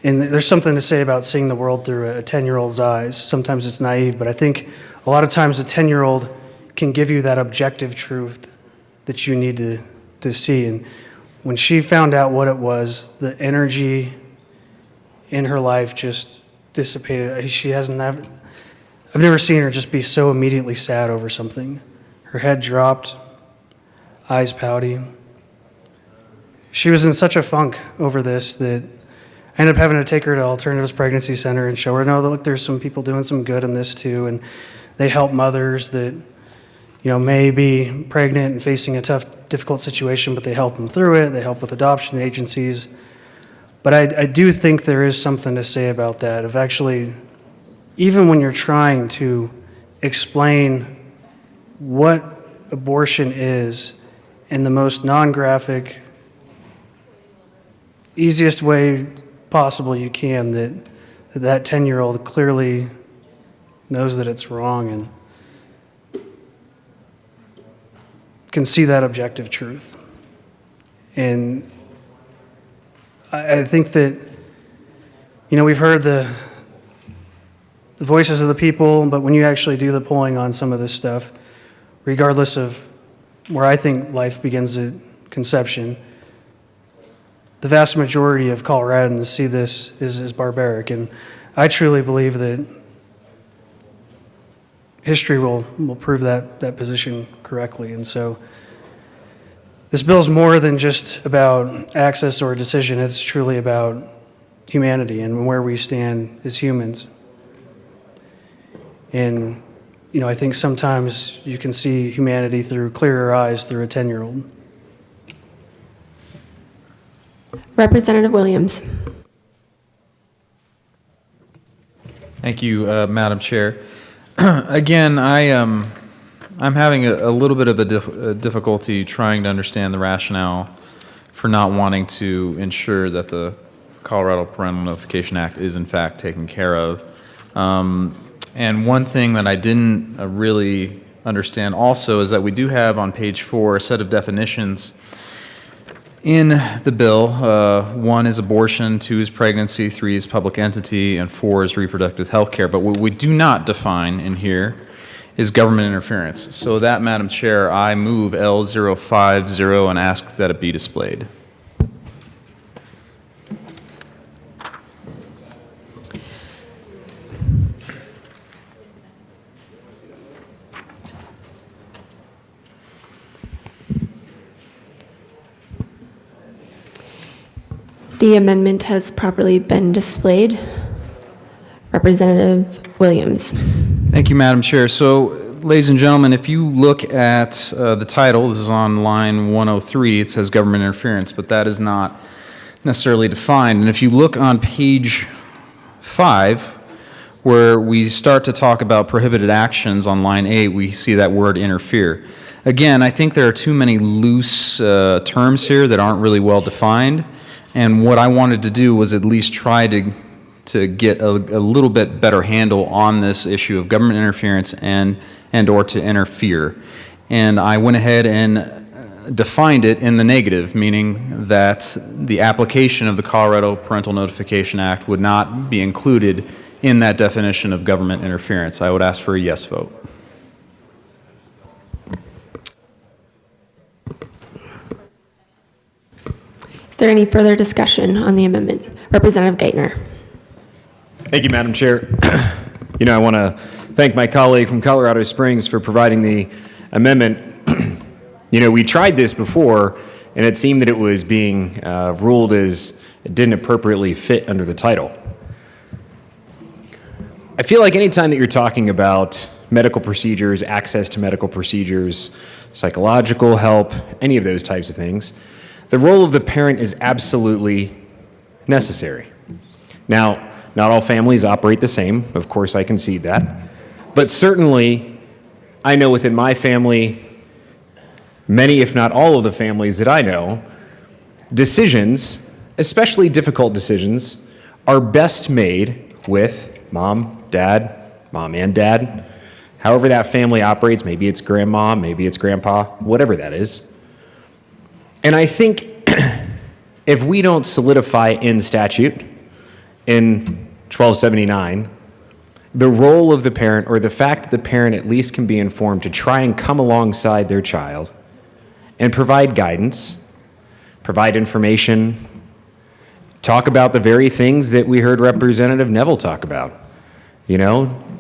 And there's something to say about seeing the world through a 10-year-old's eyes. Sometimes it's naive, but I think a lot of times a 10-year-old can give you that objective truth that you need to see. And when she found out what it was, the energy in her life just dissipated. I've never seen her just be so immediately sad over something. Her head dropped, eyes pouty. She was in such a funk over this that I ended up having to take her to Alternatives Pregnancy Center and show her, no, look, there's some people doing some good in this too, and they help mothers that, you know, may be pregnant and facing a tough, difficult situation, but they help them through it. They help with adoption agencies. But I do think there is something to say about that, of actually, even when you're trying to explain what abortion is in the most non-graphic, easiest way possible you can, that 10-year-old clearly knows that it's wrong and can see that objective truth. And I think that, we've heard the voices of the people, but when you actually do the polling on some of this stuff, regardless of where I think life begins at conception, the vast majority of Coloradans see this as barbaric. And I truly believe that history will prove that position correctly. And so this bill is more than just about access or a decision. It's truly about humanity and where we stand as humans. And, I think sometimes you can see humanity through clearer eyes through a 10-year-old. Representative Williams. Thank you, Madam Chair. Again, I'm having a little bit of a difficulty trying to understand the rationale for not wanting to ensure that the Colorado Parental Notification Act is in fact taken care of. And one thing that I didn't really understand also is that we do have on page 4 a set of definitions in the bill. 1 is abortion, 2 is pregnancy, 3 is public entity, and 4 is reproductive health care. But what we do not define in here is government interference. So that, Madam Chair, I move L050 and ask that it be displayed. The amendment has properly been displayed. Representative Williams. Thank you, Madam Chair. So, ladies and gentlemen, if you look at the title, this is on line 103, it says government interference, but that is not necessarily defined. And if you look on page 5, where we start to talk about prohibited actions on line 8, we see that word interfere. Again, I think there are too many loose terms here that aren't really well defined. And what I wanted to do was at least try to get a little bit better handle on this issue of government interference and or to interfere. And I went ahead and defined it in the negative, meaning that the application of the Colorado Parental Notification Act would not be included in that definition of government interference. I would ask for a yes vote. Is there any further discussion on the amendment? Representative Geithner. Thank you, Madam Chair. I want to thank my colleague from Colorado Springs for providing the amendment. We tried this before, and it seemed that it was being ruled as it didn't appropriately fit under the title. I feel like anytime that you're talking about medical procedures, access to medical procedures, psychological help, any of those types of things, the role of the parent is absolutely necessary. Now, not all families operate the same. Of course, I concede that. But certainly, I know within my family, many, if not all of the families that I know, decisions, especially difficult decisions, are best made with mom and dad, however that family operates. Maybe it's grandma, maybe it's grandpa, whatever that is. And I think if we don't solidify in statute, in 1279, the role of the parent, or the fact that the parent at least can be informed to try and come alongside their child and provide guidance, provide information, talk about the very things that we heard Representative Neville talk about.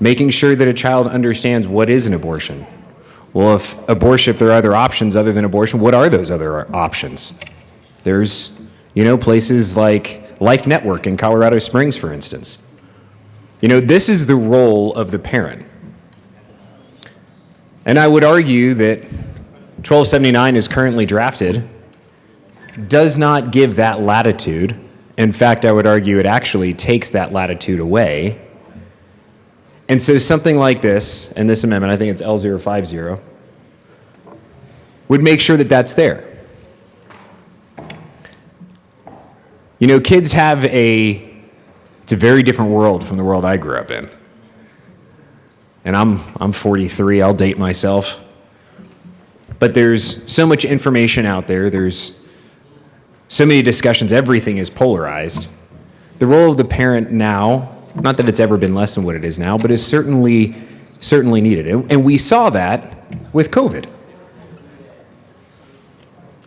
Making sure that a child understands what is an abortion. Well, if there are other options other than abortion, what are those other options? There's, places like Life Network in Colorado Springs, for instance. This is the role of the parent. And I would argue that 1279 is currently drafted does not give that latitude. In fact, I would argue it actually takes that latitude away. And so something like this, and this amendment, I think it's L050, would make sure that that's there. Kids have it's a very different world from the world I grew up in. And I'm 43, I'll date myself. But there's so much information out there. There's so many discussions, everything is polarized. The role of the parent now, not that it's ever been less than what it is now, but is certainly needed. And we saw that with COVID.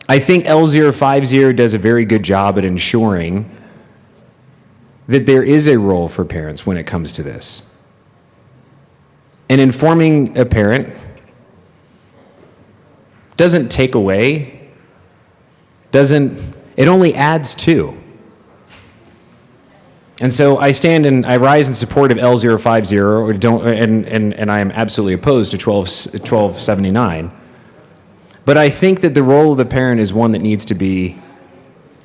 I think L050 does a very good job at ensuring that there is a role for parents when it comes to this. And informing a parent doesn't take away, it only adds to. And so I rise in support of L050, and I am absolutely opposed to 1279. But I think that the role of the parent is one that needs to be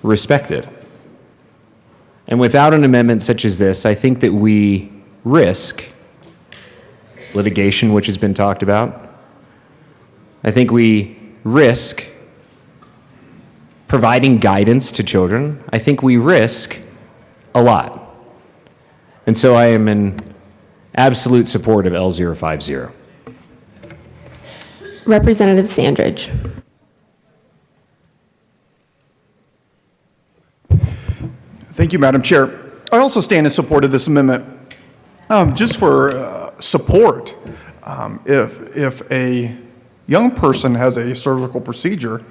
respected. And without an amendment such as this, I think that we risk litigation, which has been talked about. I think we risk providing guidance to children. I think we risk a lot. And so I am in absolute support of L050. Representative Sandridge. Thank you, Madam Chair. I also stand in support of this amendment. Just for support, if a young person has a surgical procedure,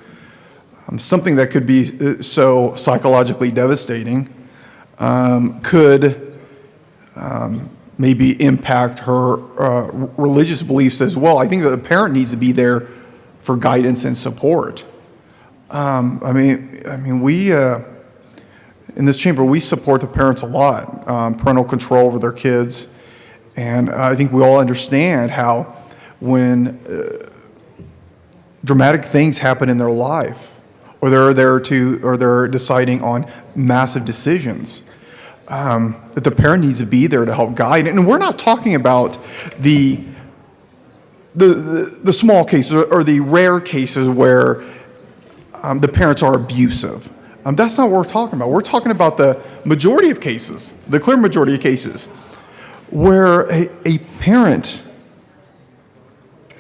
something that could be so psychologically devastating could maybe impact her religious beliefs as well. I think that the parent needs to be there for guidance and support. I mean, we in this chamber, we support the parents a lot, parental control over their kids, and I think we all understand how when dramatic things happen in their life, or they're deciding on massive decisions, that the parent needs to be there to help guide. And we're not talking about the small cases or the rare cases where the parents are abusive. That's not what we're talking about. We're talking about the majority of cases, the clear majority of cases, where a parent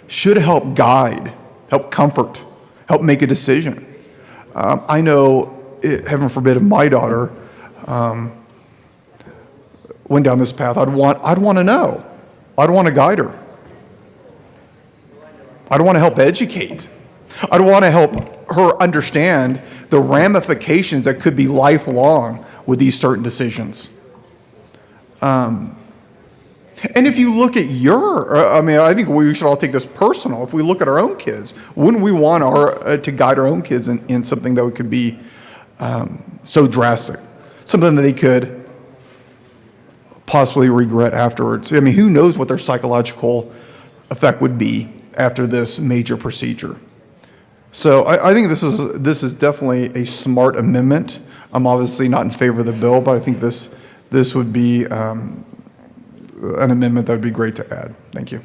should help guide, help comfort, help make a decision. I know, heaven forbid, if my daughter went down this path, I'd want to know. I'd want to guide her. I'd want to help educate. I'd want to help her understand the ramifications that could be lifelong with these certain decisions. And if you look at I think we should all take this personal. If we look at our own kids, wouldn't we want to guide our own kids in something that could be so drastic, something that they could possibly regret afterwards? I mean, who knows what their psychological effect would be after this major procedure? So I think this is definitely a smart amendment. I'm obviously not in favor of the bill, but I think this would be an amendment that would be great to add. Thank you.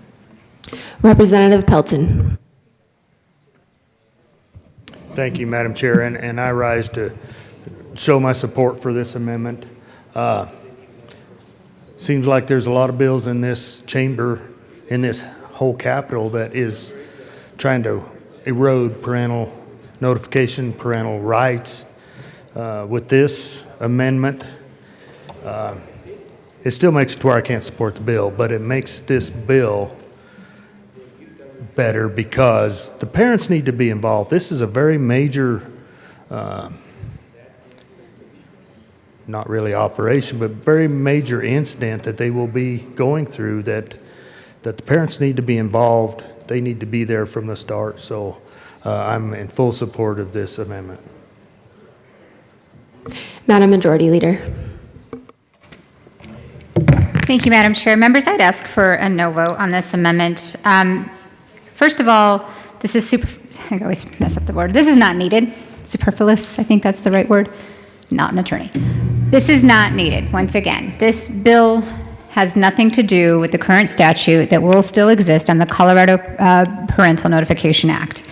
Representative Pelton. Thank you, Madam Chair, and I rise to show my support for this amendment. Seems like there's a lot of bills in this chamber, in this whole Capitol, that is trying to erode parental notification, parental rights. With this amendment, it still makes it to where I can't support the bill, but it makes this bill better because the parents need to be involved. This is a very major, not really operation, but very major incident that they will be going through, that the parents need to be involved. They need to be there from the start. So I'm in full support of this amendment. Madam Majority Leader. Thank you, Madam Chair. Members, I'd ask for a no vote on this amendment. First of all, this is I always mess up the word. This is not needed. Superfluous, I think that's the right word. Not an attorney. This is not needed, once again. This bill has nothing to do with the current statute that will still exist on the Colorado Parental Notification Act.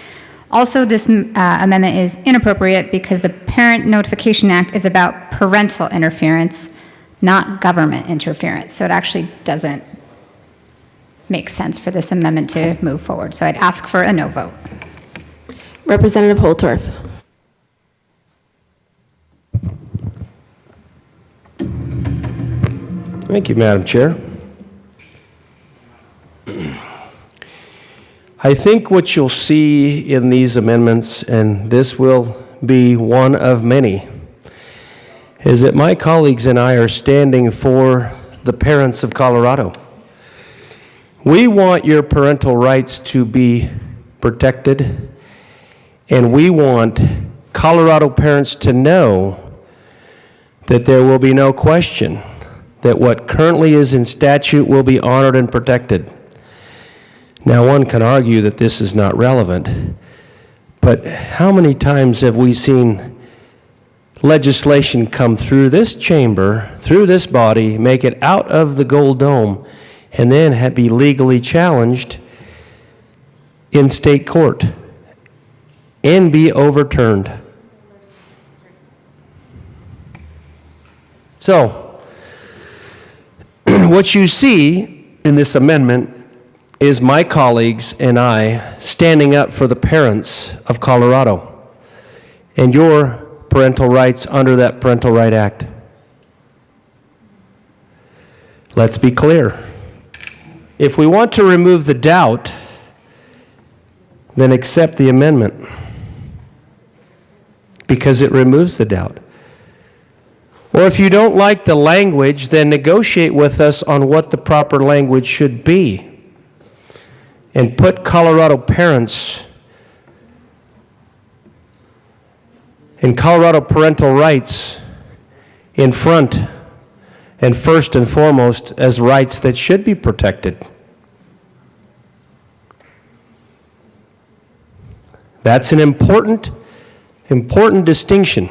Also, this amendment is inappropriate because the Parent Notification Act is about parental interference, not government interference. So it actually doesn't make sense for this amendment to move forward. So I'd ask for a no vote. Representative Holtorf. Thank you, Madam Chair. I think what you'll see in these amendments, and this will be one of many, is that my colleagues and I are standing for the parents of Colorado. We want your parental rights to be protected, and we want Colorado parents to know that there will be no question that what currently is in statute will be honored and protected. Now, one can argue that this is not relevant, but how many times have we seen legislation come through this chamber, through this body, make it out of the Gold Dome, and then be legally challenged in state court and be overturned? So, what you see in this amendment is my colleagues and I standing up for the parents of Colorado and your parental rights under that Parental Right Act. Let's be clear. If we want to remove the doubt, then accept the amendment because it removes the doubt. Or if you don't like the language, then negotiate with us on what the proper language should be and put Colorado parents and Colorado parental rights in front and first and foremost as rights that should be protected. That's an important distinction.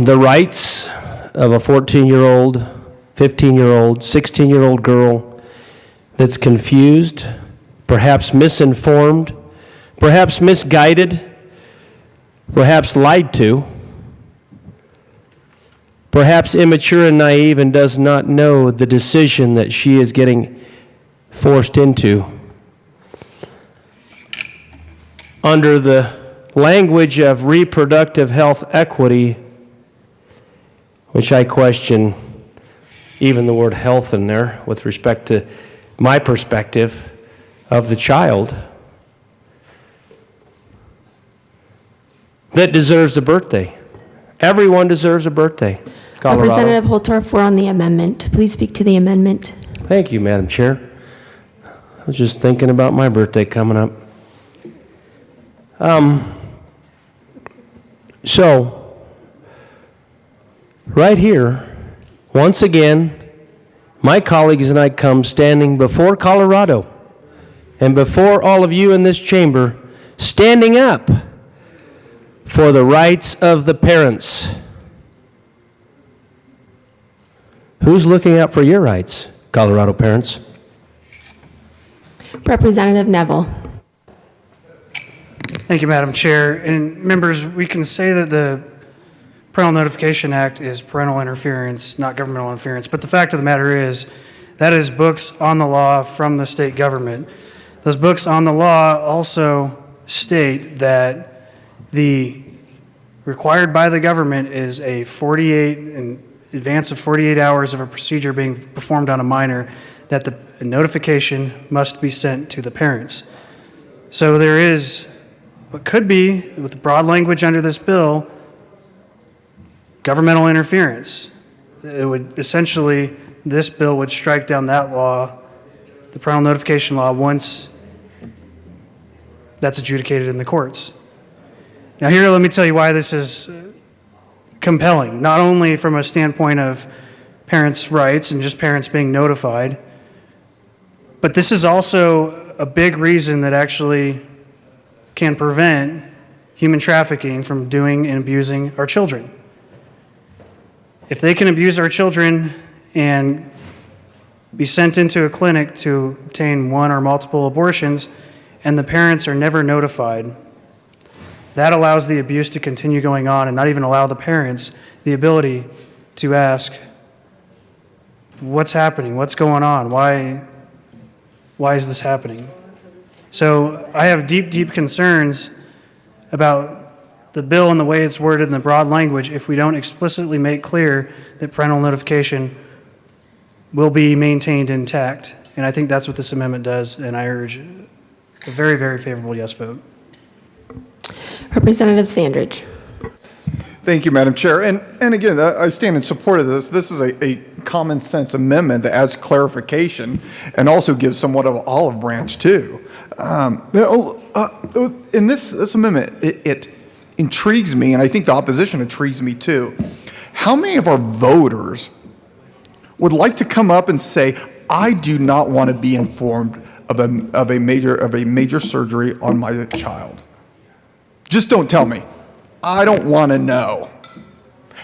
The rights of a 14-year-old, 15-year-old, 16-year-old girl that's confused, perhaps misinformed, perhaps misguided, perhaps lied to, perhaps immature and naive and does not know the decision that she is getting forced into. Under the language of reproductive health equity, which I question even the word health in there with respect to my perspective of the child that deserves a birthday. Everyone deserves a birthday. Colorado. Representative Holtorf, we're on the amendment. Please speak to the amendment. Thank you, Madam Chair. I was just thinking about my birthday coming up. So, right here, once again, my colleagues and I come standing before Colorado and before all of you in this chamber, standing up for the rights of the parents. Who's looking out for your rights, Colorado parents? Representative Neville. Thank you, Madam Chair. And members, we can say that the Parental Notification Act is parental interference, not governmental interference. But the fact of the matter is, that is books on the law from the state government. Those books on the law also state that the required by the government is in advance of 48 hours of a procedure being performed on a minor, that the notification must be sent to the parents. So there is what could be, with the broad language under this bill, governmental interference. It would essentially, this bill would strike down that law, the parental notification law, once that's adjudicated in the courts. Now here, let me tell you why this is compelling, not only from a standpoint of parents' rights and just parents being notified, but this is also a big reason that actually can prevent human trafficking from doing and abusing our children. If they can abuse our children and be sent into a clinic to obtain one or multiple abortions, and the parents are never notified, that allows the abuse to continue going on and not even allow the parents the ability to ask, what's happening? What's going on? Why is this happening? So I have deep, deep concerns about the bill and the way it's worded in the broad language if we don't explicitly make clear that parental notification will be maintained intact. And I think that's what this amendment does, and I urge a very, very favorable yes vote. Representative Sandridge. Thank you, Madam Chair. And again, I stand in support of this. This is a common sense amendment that adds clarification and also gives somewhat of an olive branch too. In this amendment, it intrigues me, and I think the opposition intrigues me too. How many of our voters would like to come up and say, I do not want to be informed of a major surgery on my child? Just don't tell me. I don't want to know.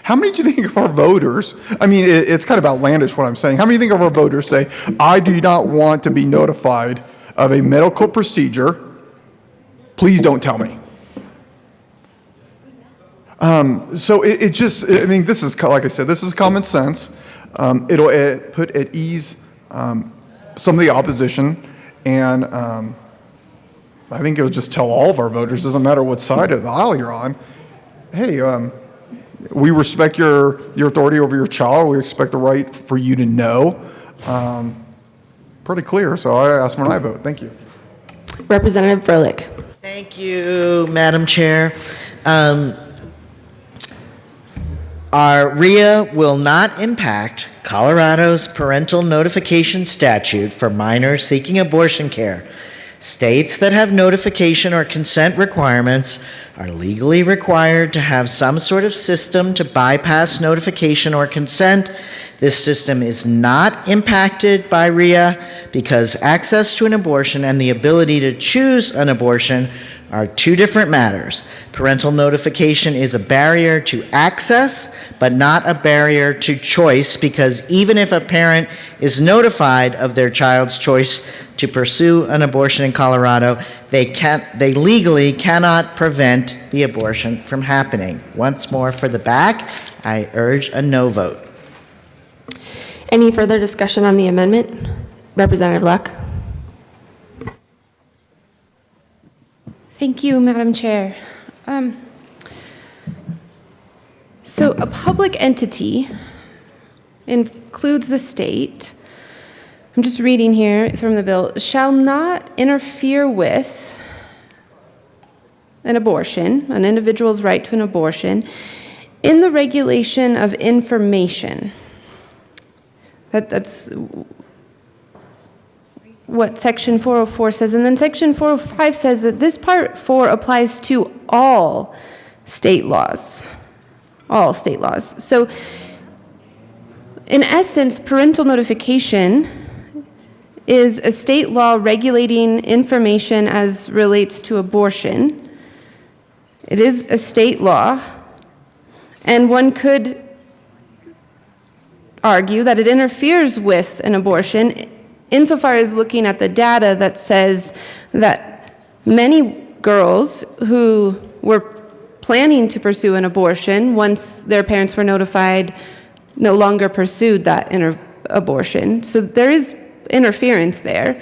How many do you think of our voters, I mean, it's kind of outlandish what I'm saying. How many do you think of our voters say, I do not want to be notified of a medical procedure? Please don't tell me. So it just, I mean, this is, like I said, this is common sense. It'll put at ease some of the opposition, and I think it'll just tell all of our voters, doesn't matter what side of the aisle you're on, hey, we respect your authority over your child. We expect the right for you to know. Pretty clear, so I ask for an aye vote. Thank you. Representative Froelich. Thank you, Madam Chair. Our RIA will not impact Colorado's parental notification statute for minors seeking abortion care. States that have notification or consent requirements are legally required to have some sort of system to bypass notification or consent. This system is not impacted by RIA because access to an abortion and the ability to choose an abortion are two different matters. Parental notification is a barrier to access, but not a barrier to choice, because even if a parent is notified of their child's choice to pursue an abortion in Colorado, they legally cannot prevent the abortion from happening. Once more for the back, I urge a no vote. Any further discussion on the amendment? Representative Luck. Thank you, Madam Chair. So a public entity includes the state. I'm just reading here from the bill, shall not interfere with an abortion, an individual's right to an abortion, in the regulation of information. That's what Section 404 says. And then Section 405 says that this Part 4 applies to all state laws. All state laws. So, in essence, parental notification is a state law regulating information as relates to abortion. It is a state law, and one could argue that it interferes with an abortion insofar as looking at the data that says that many girls who were planning to pursue an abortion, once their parents were notified, no longer pursued that abortion. So there is interference there.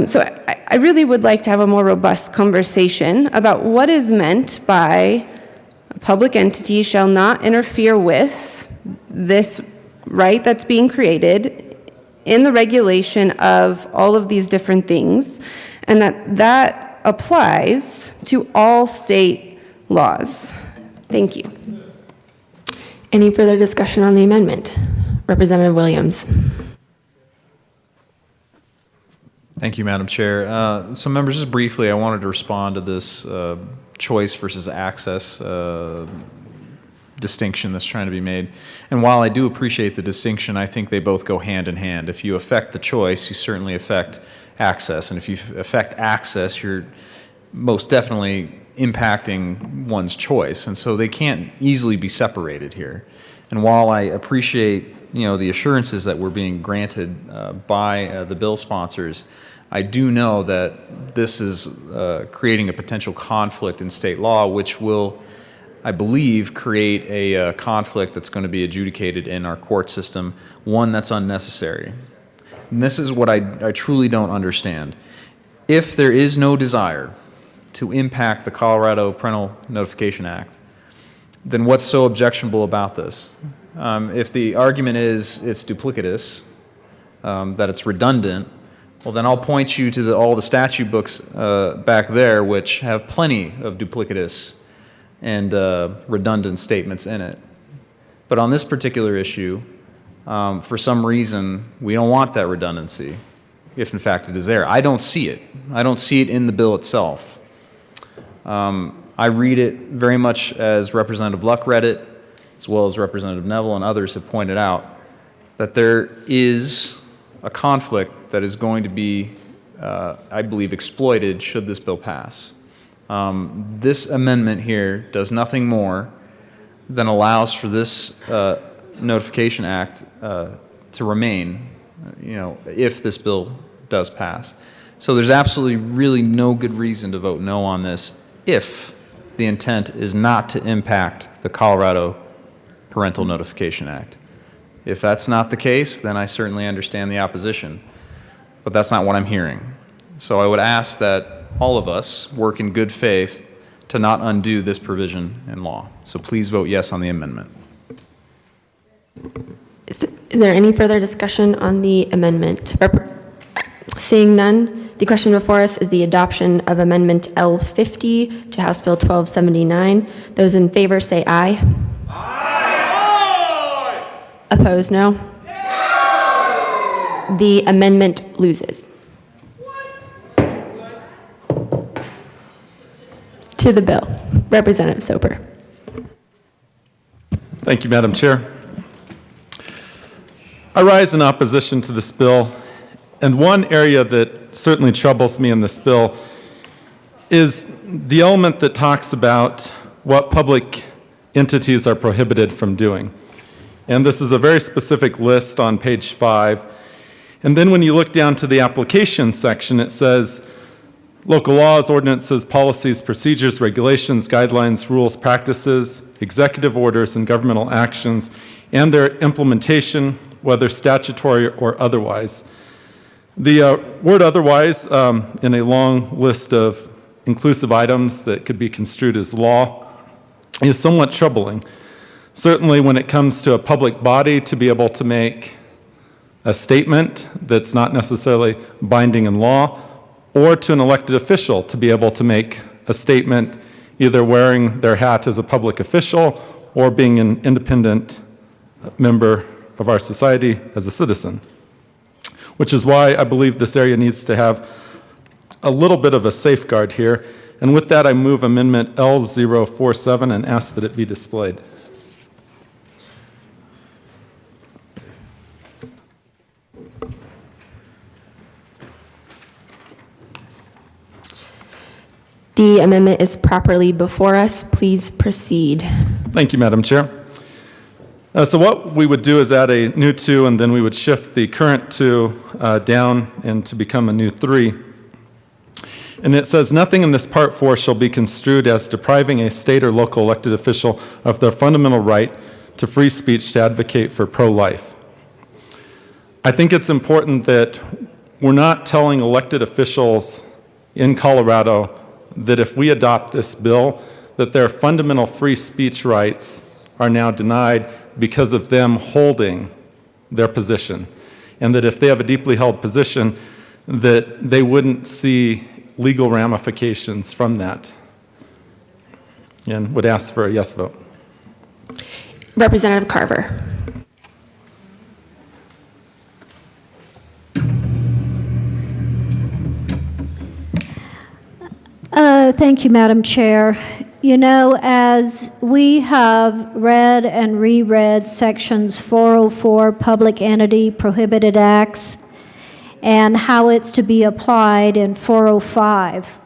So I really would like to have a more robust conversation about what is meant by a public entity shall not interfere with this right that's being created in the regulation of all of these different things, and that applies to all state laws. Thank you. Any further discussion on the amendment? Representative Williams. Thank you, Madam Chair. So members, just briefly, I wanted to respond to this choice versus access distinction that's trying to be made. And while I do appreciate the distinction, I think they both go hand in hand. If you affect the choice, you certainly affect access. And if you affect access, you're most definitely impacting one's choice. And so they can't easily be separated here. And while I appreciate, the assurances that we're being granted by the bill sponsors, I do know that this is creating a potential conflict in state law, which will, I believe, create a conflict that's going to be adjudicated in our court system, one that's unnecessary. And this is what I truly don't understand. If there is no desire to impact the Colorado Parental Notification Act, then what's so objectionable about this? If the argument is it's duplicitous, that it's redundant, well, then I'll point you to all the statute books back there, which have plenty of duplicitous and redundant statements in it. But on this particular issue, for some reason, we don't want that redundancy, if in fact it is there. I don't see it. I don't see it in the bill itself. I read it very much as Representative Luck read it, as well as Representative Neville and others have pointed out, that there is a conflict that is going to be, I believe, exploited should this bill pass. This amendment here does nothing more than allows for this Notification Act to remain, if this bill does pass. So there's absolutely really no good reason to vote no on this if the intent is not to impact the Colorado Parental Notification Act. If that's not the case, then I certainly understand the opposition, but that's not what I'm hearing. So I would ask that all of us work in good faith to not undo this provision in law. So please vote yes on the amendment. Is there any further discussion on the amendment? Seeing none, the question before us is the adoption of Amendment L50 to House Bill 1279. Those in favor say aye. Aye. Opposed, no? No. The amendment loses. To the bill, Representative Soper. Thank you, Madam Chair. I rise in opposition to this bill, and one area that certainly troubles me in this bill is the element that talks about what public entities are prohibited from doing. And this is a very specific list on page 5. And then when you look down to the application section, it says local laws, ordinances, policies, procedures, regulations, guidelines, rules, practices, executive orders, and governmental actions, and their implementation, whether statutory or otherwise. The word otherwise in a long list of inclusive items that could be construed as law is somewhat troubling. Certainly when it comes to a public body to be able to make a statement that's not necessarily binding in law, or to an elected official to be able to make a statement either wearing their hat as a public official or being an independent member of our society as a citizen. Which is why I believe this area needs to have a little bit of a safeguard here. And with that, I move Amendment L047 and ask that it be displayed. The amendment is properly before us. Please proceed. Thank you, Madam Chair. So what we would do is add a new 2, and then we would shift the current 2 down and to become a new 3. And it says, nothing in this Part 4 shall be construed as depriving a state or local elected official of their fundamental right to free speech to advocate for pro-life. I think it's important that we're not telling elected officials in Colorado that if we adopt this bill, that their fundamental free speech rights are now denied because of them holding their position. And that if they have a deeply held position, that they wouldn't see legal ramifications from that. And would ask for a yes vote. Representative Carver. Thank you, Madam Chair. You know, as we have read and reread sections 404, Public Entity Prohibited Acts, and how it's to be applied in 405,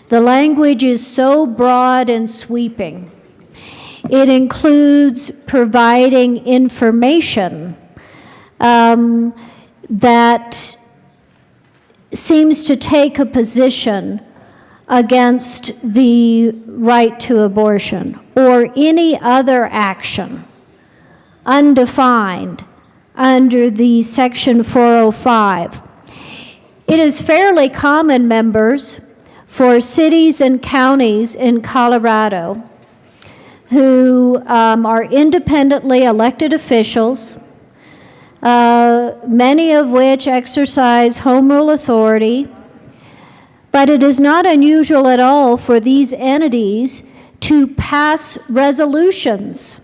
the language is so broad and sweeping. It includes providing information that seems to take a position against the right to abortion or any other action undefined under the section 405. It is fairly common, members, for cities and counties in Colorado who are independently elected officials, many of which exercise home rule authority. But it is not unusual at all for these entities to pass resolutions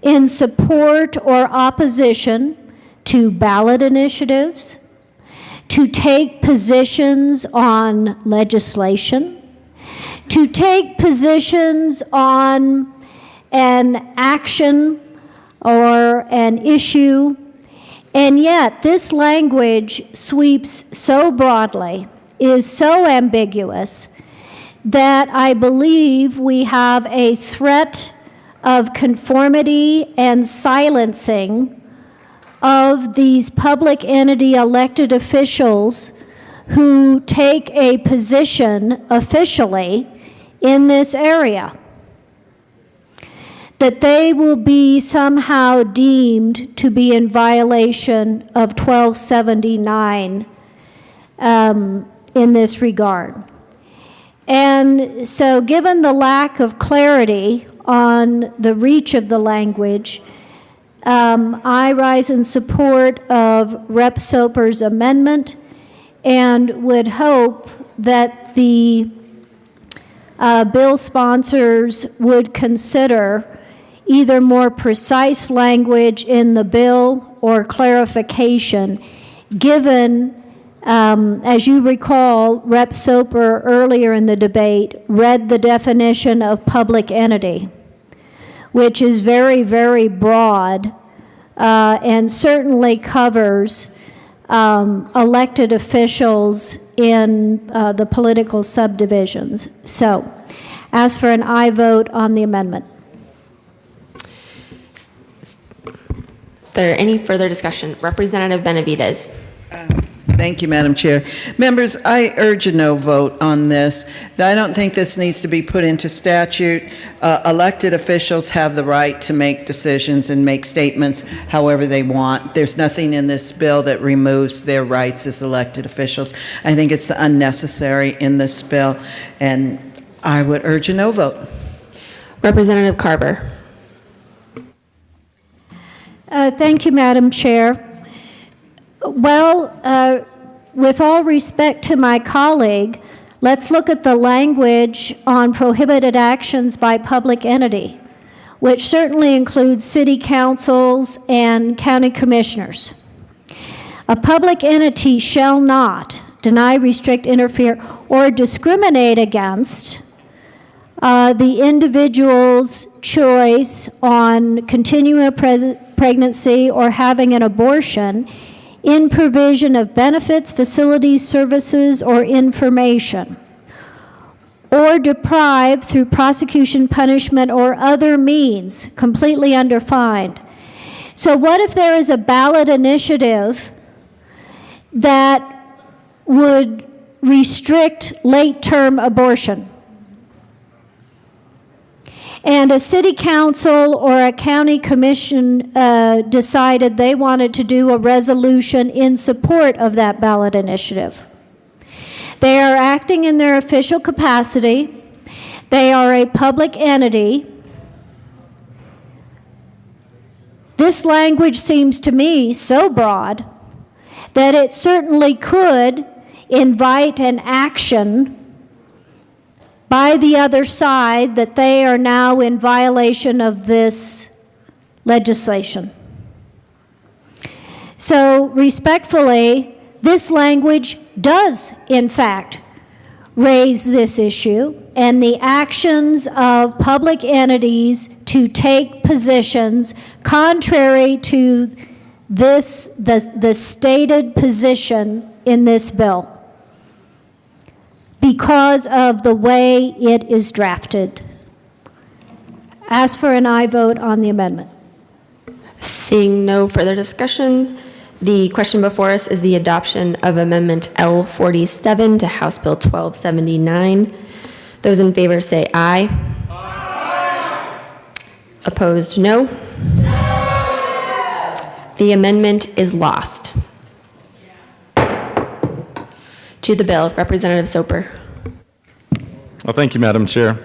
in support or opposition to ballot initiatives, to take positions on legislation, to take positions on an action or an issue, and yet this language sweeps so broadly, is so ambiguous, that I believe we have a threat of conformity and silencing of these public entity elected officials who take a position officially in this area. That they will be somehow deemed to be in violation of 1279 in this regard. And so given the lack of clarity on the reach of the language, I rise in support of Rep. Soper's amendment and would hope that the bill sponsors would consider either more precise language in the bill or clarification, given, as you recall, Rep. Soper earlier in the debate read the definition of public entity, which is very, very broad and certainly covers elected officials in the political subdivisions. So, ask for an aye vote on the amendment. Is there any further discussion? Representative Benavides. Thank you, Madam Chair. Members, I urge a no vote on this. I don't think this needs to be put into statute. Elected officials have the right to make decisions and make statements however they want. There's nothing in this bill that removes their rights as elected officials. I think it's unnecessary in this bill, and I would urge a no vote. Representative Carver. Thank you, Madam Chair. Well, with all respect to my colleague, let's look at the language on prohibited actions by public entity, which certainly includes city councils and county commissioners. A public entity shall not deny, restrict, interfere, or discriminate against the individual's choice on continuing a pregnancy or having an abortion in provision of benefits, facilities, services, or information, or deprive through prosecution, punishment, or other means, completely undefined. So what if there is a ballot initiative that would restrict late-term abortion? And a city council or a county commission decided they wanted to do a resolution in support of that ballot initiative. They are acting in their official capacity. They are a public entity. This language seems to me so broad that it certainly could invite an action by the other side that they are now in violation of this legislation. So respectfully, this language does, in fact, raise this issue, and the actions of public entities to take positions contrary to this, the stated position in this bill, because of the way it is drafted. Ask for an aye vote on the amendment. Seeing no further discussion, the question before us is the adoption of Amendment L47 to House Bill 1279. Those in favor say aye. Aye. Opposed, no. The amendment is lost. To the bill, Representative Soper. Well, thank you, Madam Chair.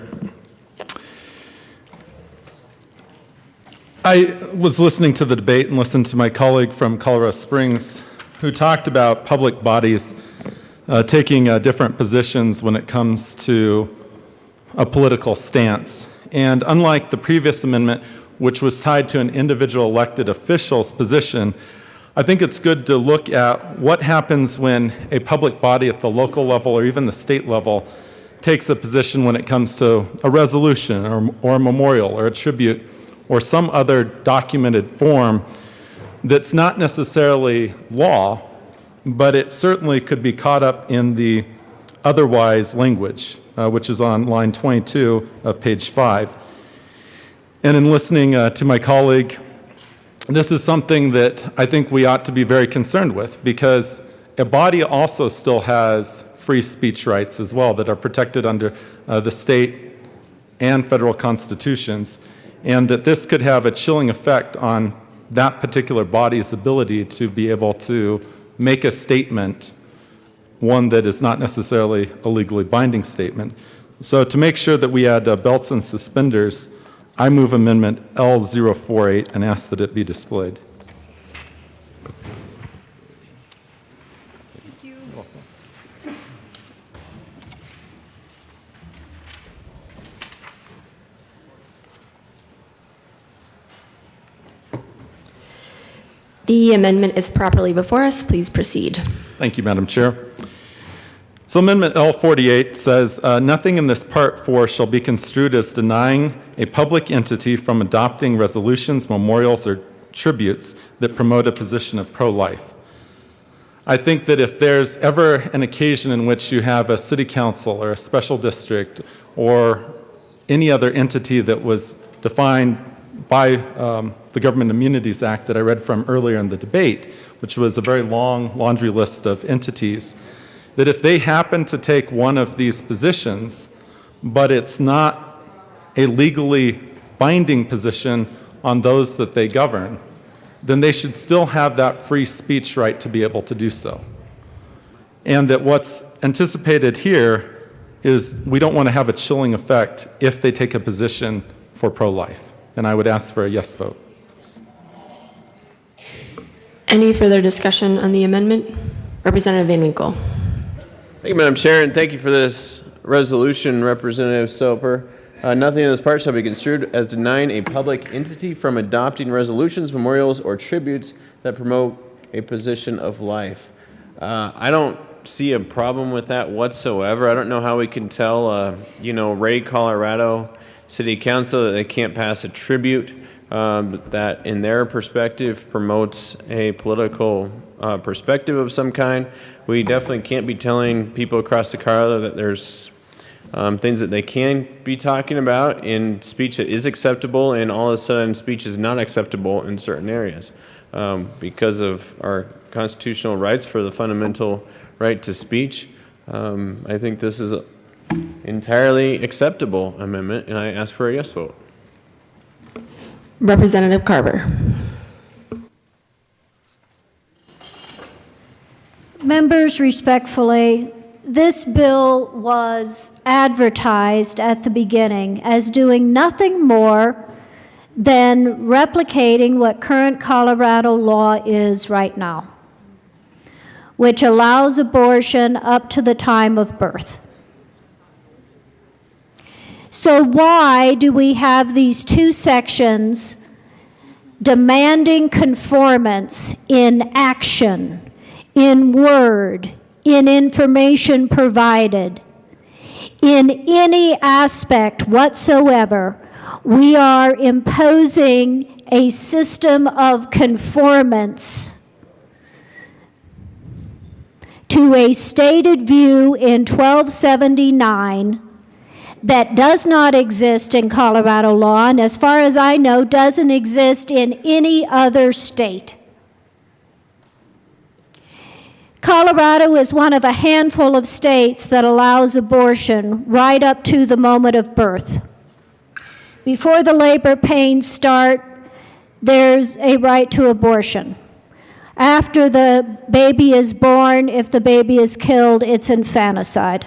I was listening to the debate and listened to my colleague from Colorado Springs who talked about public bodies taking different positions when it comes to a political stance. And unlike the previous amendment, which was tied to an individual elected official's position, I think it's good to look at what happens when a public body at the local level or even the state level takes a position when it comes to a resolution or a memorial or a tribute or some other documented form that's not necessarily law, but it certainly could be caught up in the otherwise language, which is on line 22 of page 5. And in listening to my colleague, this is something that I think we ought to be very concerned with, because a body also still has free speech rights as well that are protected under the state and federal constitutions, and that this could have a chilling effect on that particular body's ability to be able to make a statement, one that is not necessarily a legally binding statement. So to make sure that we add belts and suspenders, I move Amendment L048 and ask that it be displayed. The amendment is properly before us. Please proceed. Thank you, Madam Chair. So Amendment L48 says, nothing in this Part 4 shall be construed as denying a public entity from adopting resolutions, memorials, or tributes that promote a position of pro-life. I think that if there's ever an occasion in which you have a city council or a special district or any other entity that was defined by the Government Immunities Act that I read from earlier in the debate, which was a very long laundry list of entities, that if they happen to take one of these positions, but it's not a legally binding position on those that they govern, then they should still have that free speech right to be able to do so. And that what's anticipated here is we don't want to have a chilling effect if they take a position for pro-life. And I would ask for a yes vote. Any further discussion on the amendment? Representative Van Winkle. Thank you, Madam Chair, and thank you for this resolution, Representative Soper. Nothing in this part shall be construed as denying a public entity from adopting resolutions, memorials, or tributes that promote a position of life. I don't see a problem with that whatsoever. I don't know how we can tell, Ray, Colorado City Council that they can't pass a tribute that, in their perspective, promotes a political perspective of some kind. We definitely can't be telling people across the Colorado that there's things that they can be talking about in speech that is acceptable, and all of a sudden speech is not acceptable in certain areas because of our constitutional rights for the fundamental right to speech. I think this is an entirely acceptable amendment, and I ask for a yes vote. Representative Carver. Members, respectfully, this bill was advertised at the beginning as doing nothing more than replicating what current Colorado law is right now, which allows abortion up to the time of birth. So why do we have these two sections demanding conformance in action, in word, in information provided, in any aspect whatsoever? We are imposing a system of conformance to a stated view in 1279 that does not exist in Colorado law, and as far as I know, doesn't exist in any other state. Colorado is one of a handful of states that allows abortion right up to the moment of birth. Before the labor pains start, there's a right to abortion. After the baby is born, if the baby is killed, it's infanticide.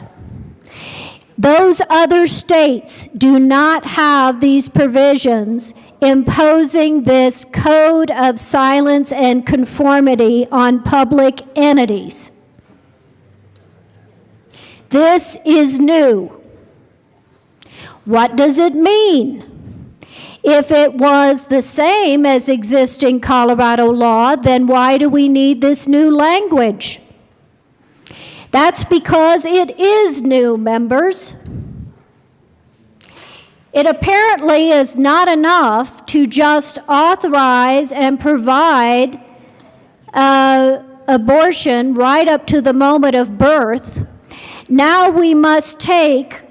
Those other states do not have these provisions imposing this code of silence and conformity on public entities. This is new. What does it mean? If it was the same as existing Colorado law, then why do we need this new language? That's because it is new, members. It apparently is not enough to just authorize and provide abortion right up to the moment of birth. Now we must take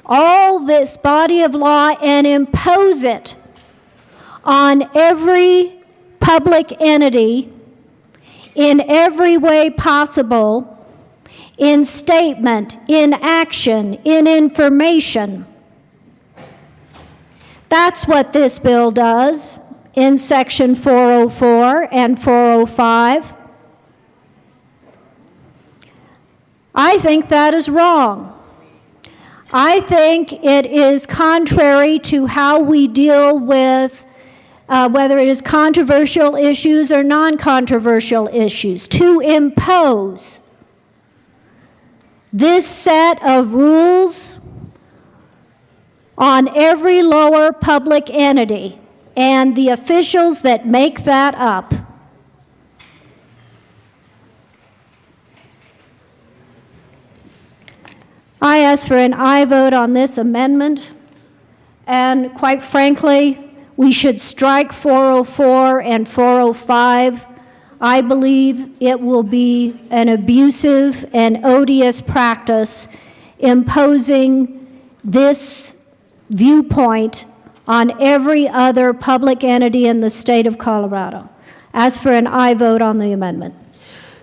all this body of law and impose it on every public entity in every way possible, in statement, in action, in information. That's what this bill does in Section 404 and 405. I think that is wrong. I think it is contrary to how we deal with whether it is controversial issues or non-controversial issues, to impose this set of rules on every lower public entity and the officials that make that up. I ask for an aye vote on this amendment, and quite frankly, we should strike 404 and 405. I believe it will be an abusive and odious practice imposing this viewpoint on every other public entity in the state of Colorado. Ask for an aye vote on the amendment.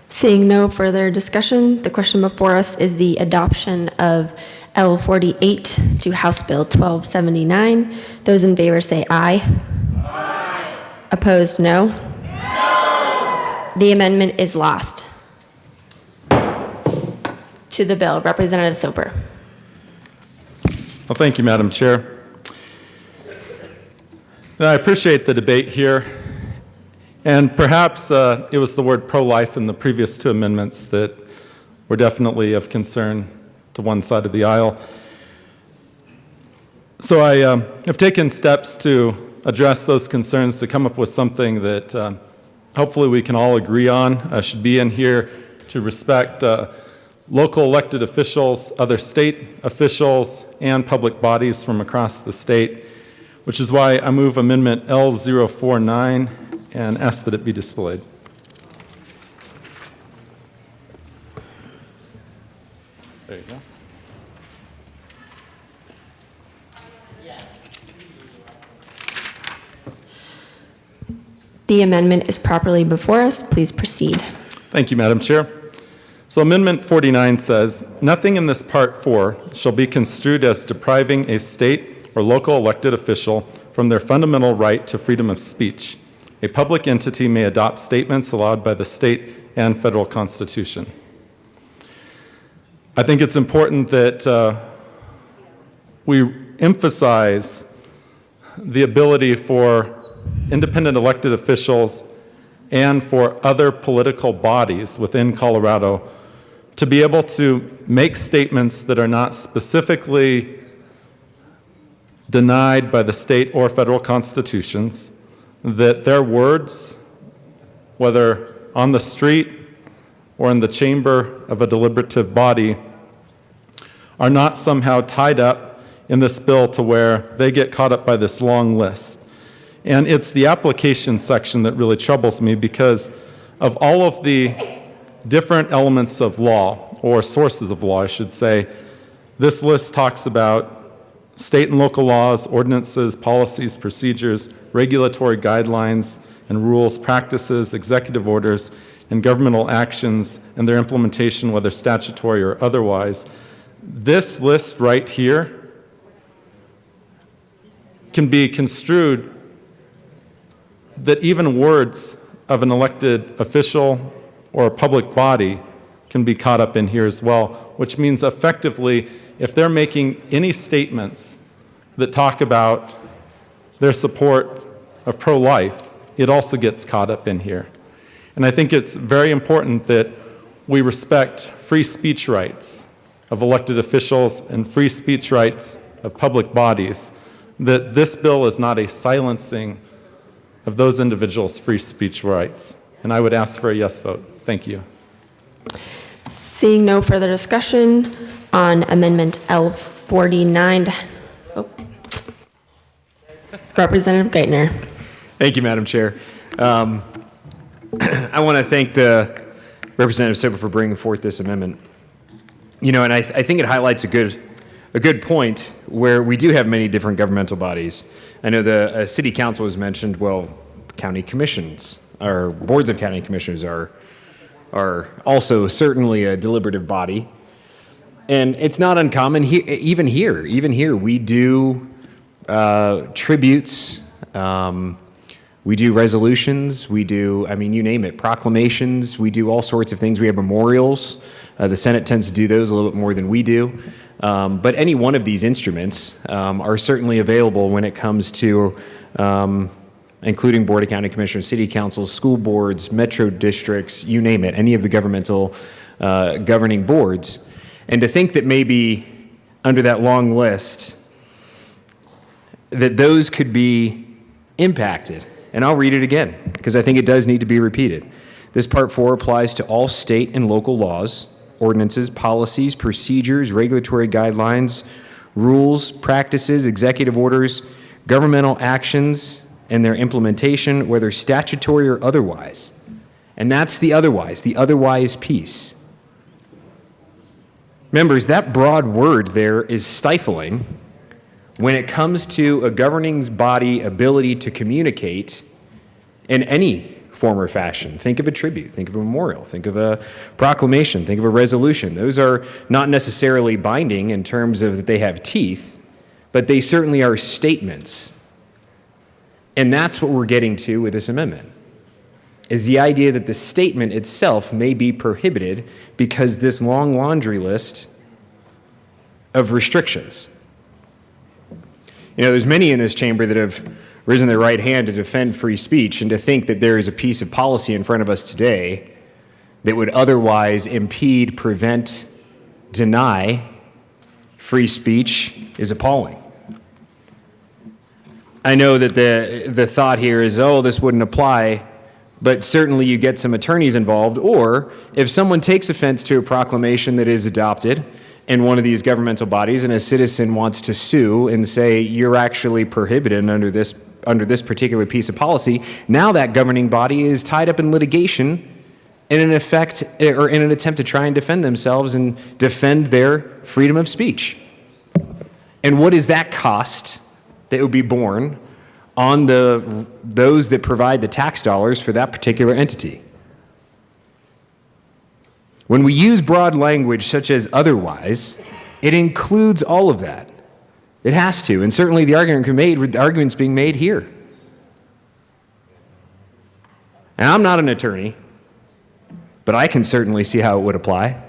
Seeing no further discussion, the question before us is the adoption of L48 to House Bill 1279. Those in favor say aye. Aye. Opposed, no. No. The amendment is lost. To the bill, Representative Soper. Well, thank you, Madam Chair. And I appreciate the debate here. And perhaps it was the word pro-life in the previous two amendments that were definitely of concern to one side of the aisle. So I have taken steps to address those concerns, to come up with something that hopefully we can all agree on, should be in here to respect local elected officials, other state officials, and public bodies from across the state, which is why I move Amendment L049 and ask that it be displayed. There you go. The amendment is properly before us. Please proceed. Thank you, Madam Chair. So Amendment 49 says, "Nothing in this Part 4 shall be construed as depriving a state or local elected official from their fundamental right to freedom of speech. A public entity may adopt statements allowed by the state and federal constitution." I think it's important that we emphasize the ability for independent elected officials and for other political bodies within Colorado to be able to make statements that are not specifically denied by the state or federal constitutions, that their words, whether on the street or in the chamber of a deliberative body, are not somehow tied up in this bill to where they get caught up by this long list. And it's the application section that really troubles me, because of all of the different elements of law, or sources of law, I should say, this list talks about state and local laws, ordinances, policies, procedures, regulatory guidelines and rules, practices, executive orders, and governmental actions and their implementation, whether statutory or otherwise. This list right here can be construed that even words of an elected official or a public body can be caught up in here as well, which means effectively, if they're making any statements that talk about their support of pro-life, it also gets caught up in here. And I think it's very important that we respect free speech rights of elected officials and free speech rights of public bodies, that this bill is not a silencing of those individuals' free speech rights. And I would ask for a yes vote. Thank you. Seeing no further discussion on Amendment L49, Representative Geithner. Thank you, Madam Chair. I want to thank the Representative Silber for bringing forth this amendment. You know, and I think it highlights a good point where we do have many different governmental bodies. I know the city council was mentioned. Well, county commissions, or boards of county commissioners are also certainly a deliberative body. And it's not uncommon, even here, we do tributes, we do resolutions, we do, I mean, you name it, proclamations, we do all sorts of things. We have memorials. The Senate tends to do those a little bit more than we do. But any one of these instruments are certainly available when it comes to including Board of County Commissioners, city councils, school boards, metro districts, you name it, any of the governmental governing boards. And to think that maybe under that long list, that those could be impacted. And I'll read it again, because I think it does need to be repeated. This Part 4 applies to all state and local laws, ordinances, policies, procedures, regulatory guidelines, rules, practices, executive orders, governmental actions, and their implementation, whether statutory or otherwise. And that's the otherwise piece. Members, that broad word there is stifling when it comes to a governing body ability to communicate in any form or fashion. Think of a tribute, think of a memorial, think of a proclamation, think of a resolution. Those are not necessarily binding in terms of that they have teeth, but they certainly are statements. And that's what we're getting to with this amendment, is the idea that the statement itself may be prohibited because this long laundry list of restrictions. You know, there's many in this chamber that have risen their right hand to defend free speech, and to think that there is a piece of policy in front of us today that would otherwise impede, prevent, deny free speech is appalling. I know that the thought here is, oh, this wouldn't apply, but certainly you get some attorneys involved, or if someone takes offense to a proclamation that is adopted in one of these governmental bodies and a citizen wants to sue and say, you're actually prohibited under this particular piece of policy, now that governing body is tied up in litigation in an effect, or in an attempt to try and defend themselves and defend their freedom of speech. And what is that cost that would be borne on those that provide the tax dollars for that particular entity? When we use broad language such as otherwise, it includes all of that. It has to, and certainly the argument's being made here. And I'm not an attorney, but I can certainly see how it would apply.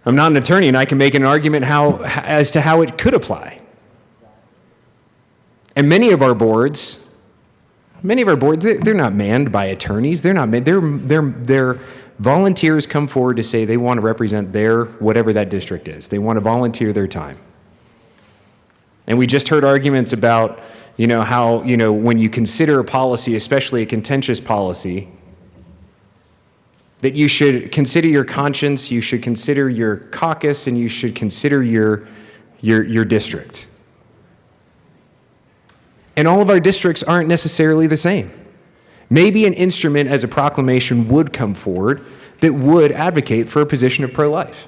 I'm not an attorney, and I can make an argument as to how it could apply. And many of our boards, they're not manned by attorneys. They're not manned. They're volunteers come forward to say they want to represent their, whatever that district is. They want to volunteer their time. And we just heard arguments about, how, when you consider a policy, especially a contentious policy, that you should consider your conscience, you should consider your caucus, and you should consider your district. And all of our districts aren't necessarily the same. Maybe an instrument as a proclamation would come forward that would advocate for a position of pro-life.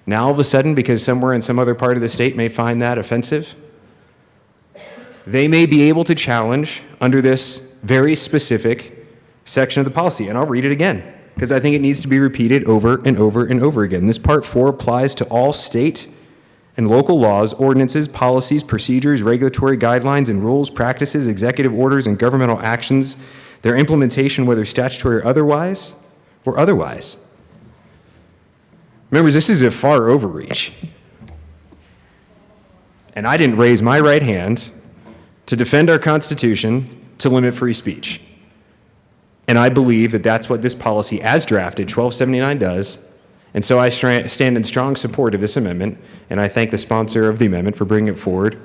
Now, all of a sudden, because somewhere in some other part of the state may find that offensive, they may be able to challenge under this very specific section of the policy. And I'll read it again, because I think it needs to be repeated over and over and over again. This Part 4 applies to all state and local laws, ordinances, policies, procedures, regulatory guidelines and rules, practices, executive orders, and governmental actions, their implementation, whether statutory or otherwise, or otherwise. Members, this is a far overreach. And I didn't raise my right hand to defend our Constitution to limit free speech. And I believe that that's what this policy as drafted, 1279, does. And so I stand in strong support of this amendment, and I thank the sponsor of the amendment for bringing it forward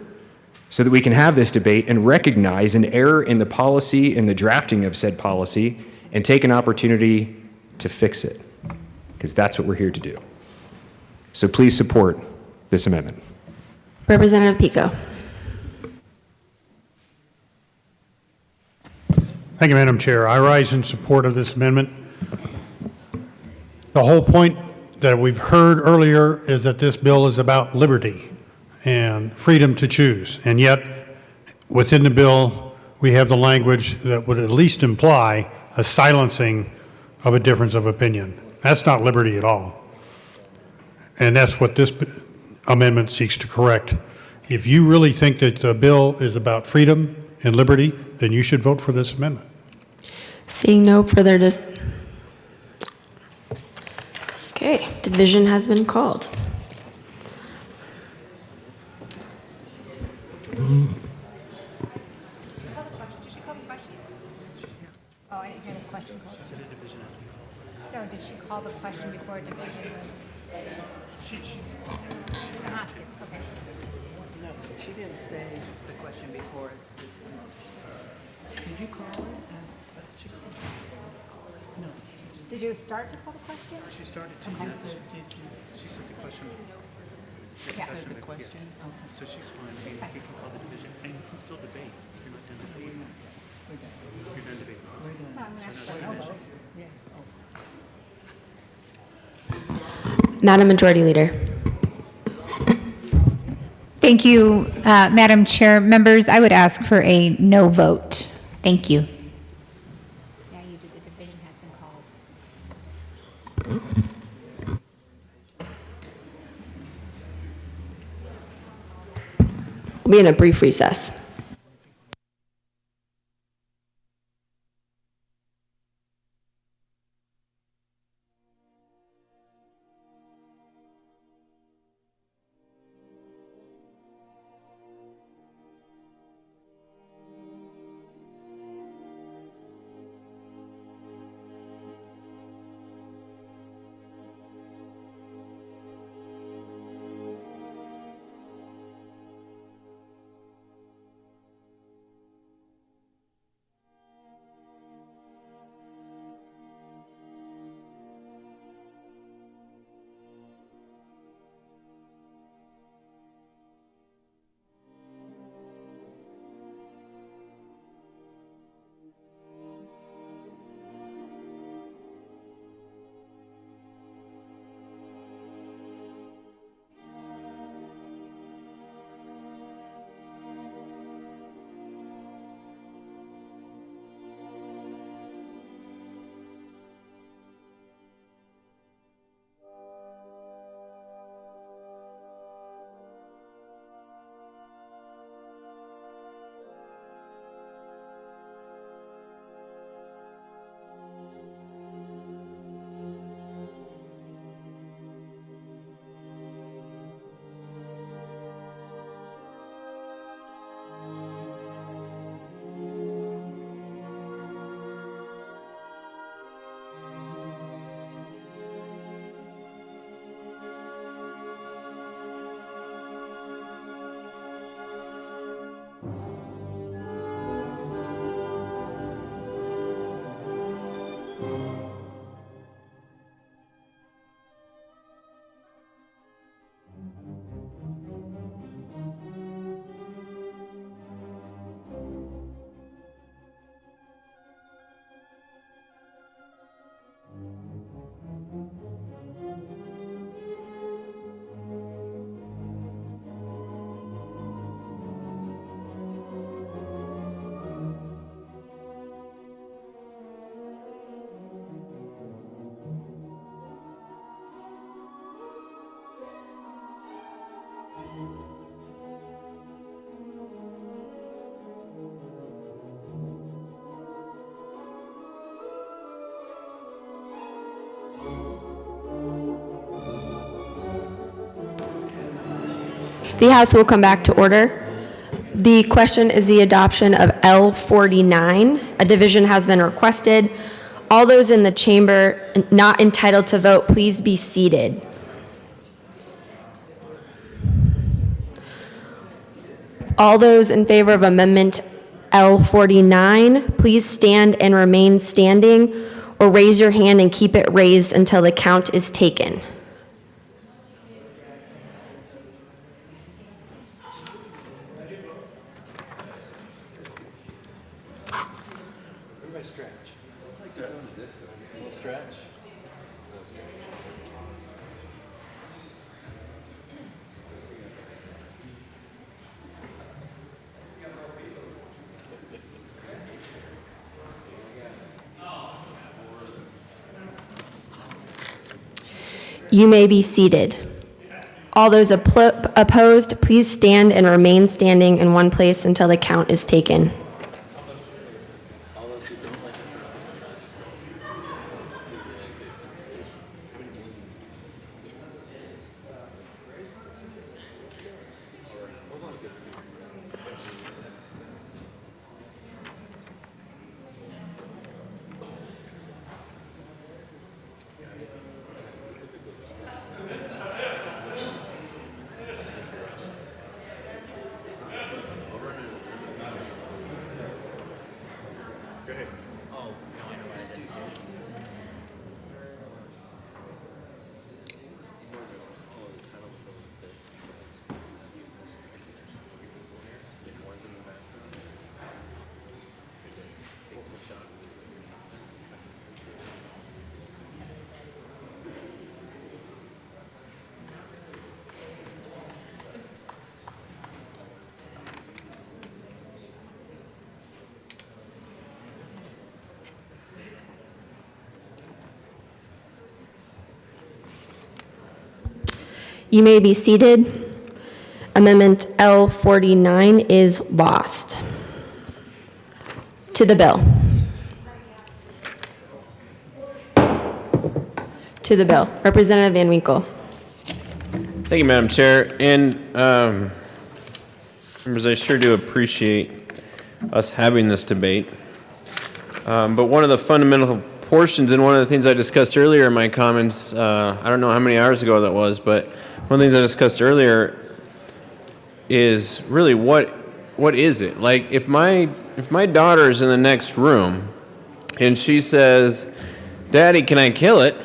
so that we can have this debate and recognize an error in the policy, in the drafting of said policy, and take an opportunity to fix it, because that's what we're here to do. So please support this amendment. Representative Pico. Thank you, Madam Chair. I rise in support of this amendment. The whole point that we've heard earlier is that this bill is about liberty and freedom to choose. And yet, within the bill, we have the language that would at least imply a silencing of a difference of opinion. That's not liberty at all. And that's what this amendment seeks to correct. If you really think that the bill is about freedom and liberty, then you should vote for this amendment. Seeing no further Okay, division has been called. Oh, I didn't hear the question called. No, did she call the question before division was? She not to, okay. No, she didn't say the question before us. Did you call it? No. Did you start to call the question? She started to, yes. She said the question. Yeah. The question? So she's fine. You can call the division, and you can still debate if you're not done debating. You're done debating. No, I'm gonna ask for a no vote. Madam Majority Leader. Thank you, Madam Chair. Members, I would ask for a no vote. Thank you. Yeah, you did. The division has been called. We'll be in a brief recess. The House will come back to order. The question is the adoption of L49. A division has been requested. All those in the chamber not entitled to vote, please be seated. All those in favor of Amendment L49, please stand and remain standing, or raise your hand and keep it raised until the count is taken. Everybody stretch. Stretch. You may be seated. All those opposed, please stand and remain standing in one place until the count is taken. You may be seated. Amendment L49 is lost. To the bill. To the bill. Representative Van Winkle. Thank you, Madam Chair. And members, I sure do appreciate us having this debate. But one of the fundamental portions, and one of the things I discussed earlier in my comments, I don't know how many hours ago that was, but one of the things I discussed earlier is really what is it? Like if my daughter is in the next room and she says, "Daddy, can I kill it?"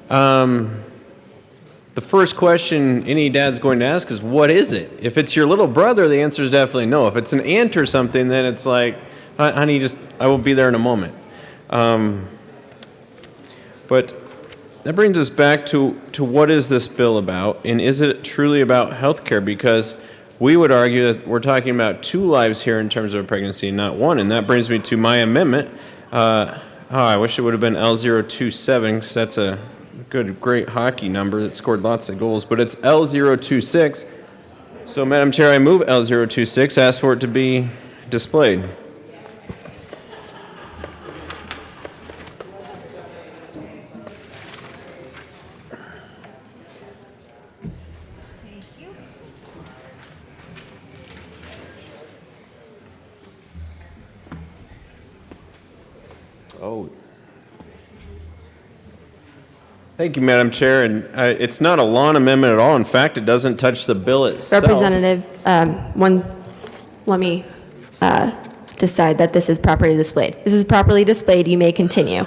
The first question any dad's going to ask is, what is it? If it's your little brother, the answer is definitely no. If it's an aunt or something, then it's like, honey, I will be there in a moment. But that brings us back to what is this bill about, and is it truly about health care? Because we would argue that we're talking about two lives here in terms of a pregnancy, not one. And that brings me to my amendment. I wish it would have been L027, because that's a great hockey number that scored lots of goals, but it's L026. So, Madam Chair, I move L026, ask for it to be displayed. Oh. Thank you, Madam Chair. And it's not a lawn amendment at all. In fact, it doesn't touch the bill itself. Representative, let me decide that this is properly displayed. This is properly displayed. You may continue.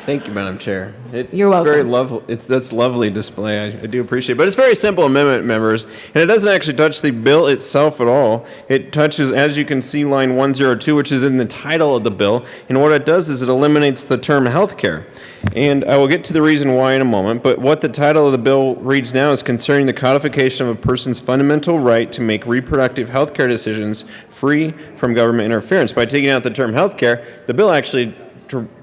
Thank you, Madam Chair. You're welcome. Very lovely. That's lovely display. I do appreciate it. But it's a very simple amendment, members, and it doesn't actually touch the bill itself at all. It touches, as you can see, line 102, which is in the title of the bill. And what it does is it eliminates the term health care. And I will get to the reason why in a moment. But what the title of the bill reads now is concerning the codification of a person's fundamental right to make reproductive health care decisions free from government interference. By taking out the term health care, the bill actually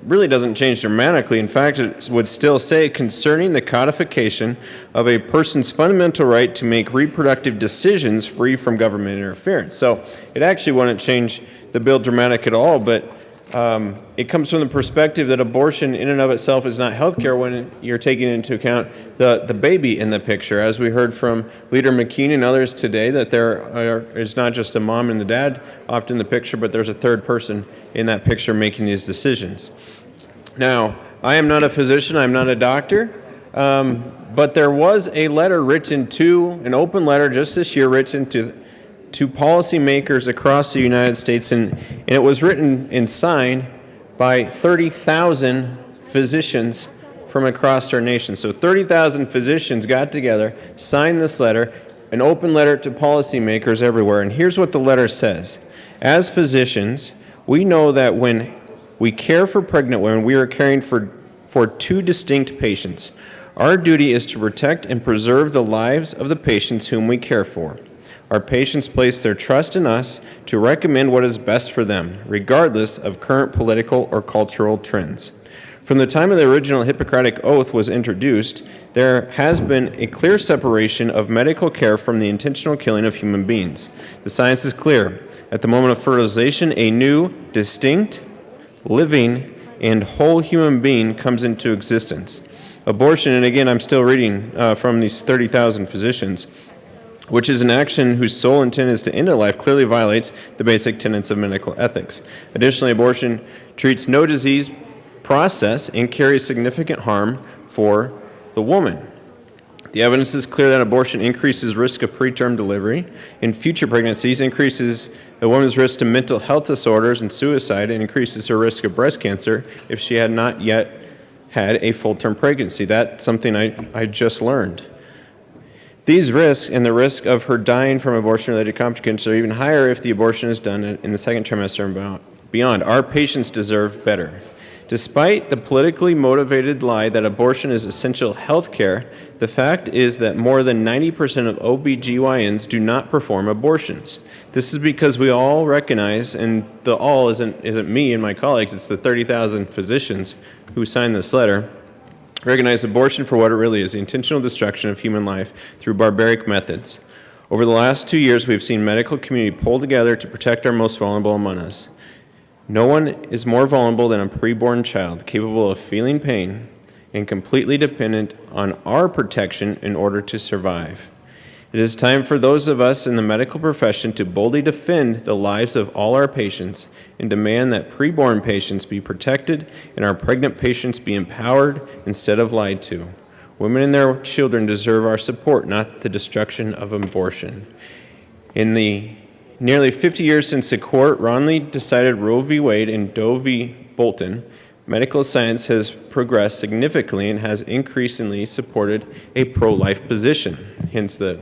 really doesn't change dramatically. In fact, it would still say concerning the codification of a person's fundamental right to make reproductive decisions free from government interference. So it actually wouldn't change the bill dramatic at all, but It comes from the perspective that abortion in and of itself is not health care when you're taking into account the baby in the picture. As we heard from Leader McKean and others today, that is not just a mom and the dad often in the picture, but there's a third person in that picture making these decisions. Now, I am not a physician, I'm not a doctor, but there was a letter written an open letter just this year written to policymakers across the United States, and it was written and signed by 30,000 physicians from across our nation. So 30,000 physicians got together, signed this letter, an open letter to policymakers everywhere. And here's what the letter says. As physicians, we know that when we care for pregnant women, we are caring for two distinct patients. Our duty is to protect and preserve the lives of the patients whom we care for. Our patients place their trust in us to recommend what is best for them, regardless of current political or cultural trends. From the time of the original Hippocratic Oath was introduced, there has been a clear separation of medical care from the intentional killing of human beings. The science is clear. At the moment of fertilization, a new, distinct, living, and whole human being comes into existence. Abortion, and again, I'm still reading from these 30,000 physicians, which is an action whose sole intent is to end a life, clearly violates the basic tenets of medical ethics. Additionally, abortion treats no disease process and carries significant harm for the woman. The evidence is clear that abortion increases risk of preterm delivery in future pregnancies, increases the woman's risk to mental health disorders and suicide, and increases her risk of breast cancer if she had not yet had a full-term pregnancy. That's something I just learned. These risks and the risk of her dying from abortion-related complications are even higher if the abortion is done in the second trimester and beyond. Our patients deserve better. Despite the politically motivated lie that abortion is essential health care, the fact is that more than 90% of OBGYNs do not perform abortions. This is because we all recognize, and the all isn't me and my colleagues, it's the 30,000 physicians who signed this letter, recognize abortion for what it really is, the intentional destruction of human life through barbaric methods. Over the last 2 years, we've seen medical community pull together to protect our most vulnerable among us. No one is more vulnerable than a preborn child, capable of feeling pain and completely dependent on our protection in order to survive. It is time for those of us in the medical profession to boldly defend the lives of all our patients and demand that preborn patients be protected and our pregnant patients be empowered instead of lied to. Women and their children deserve our support, not the destruction of abortion. In the nearly 50 years since the court wrongly decided Roe v. Wade and Doe v. Bolton, medical science has progressed significantly and has increasingly supported a pro-life position, hence the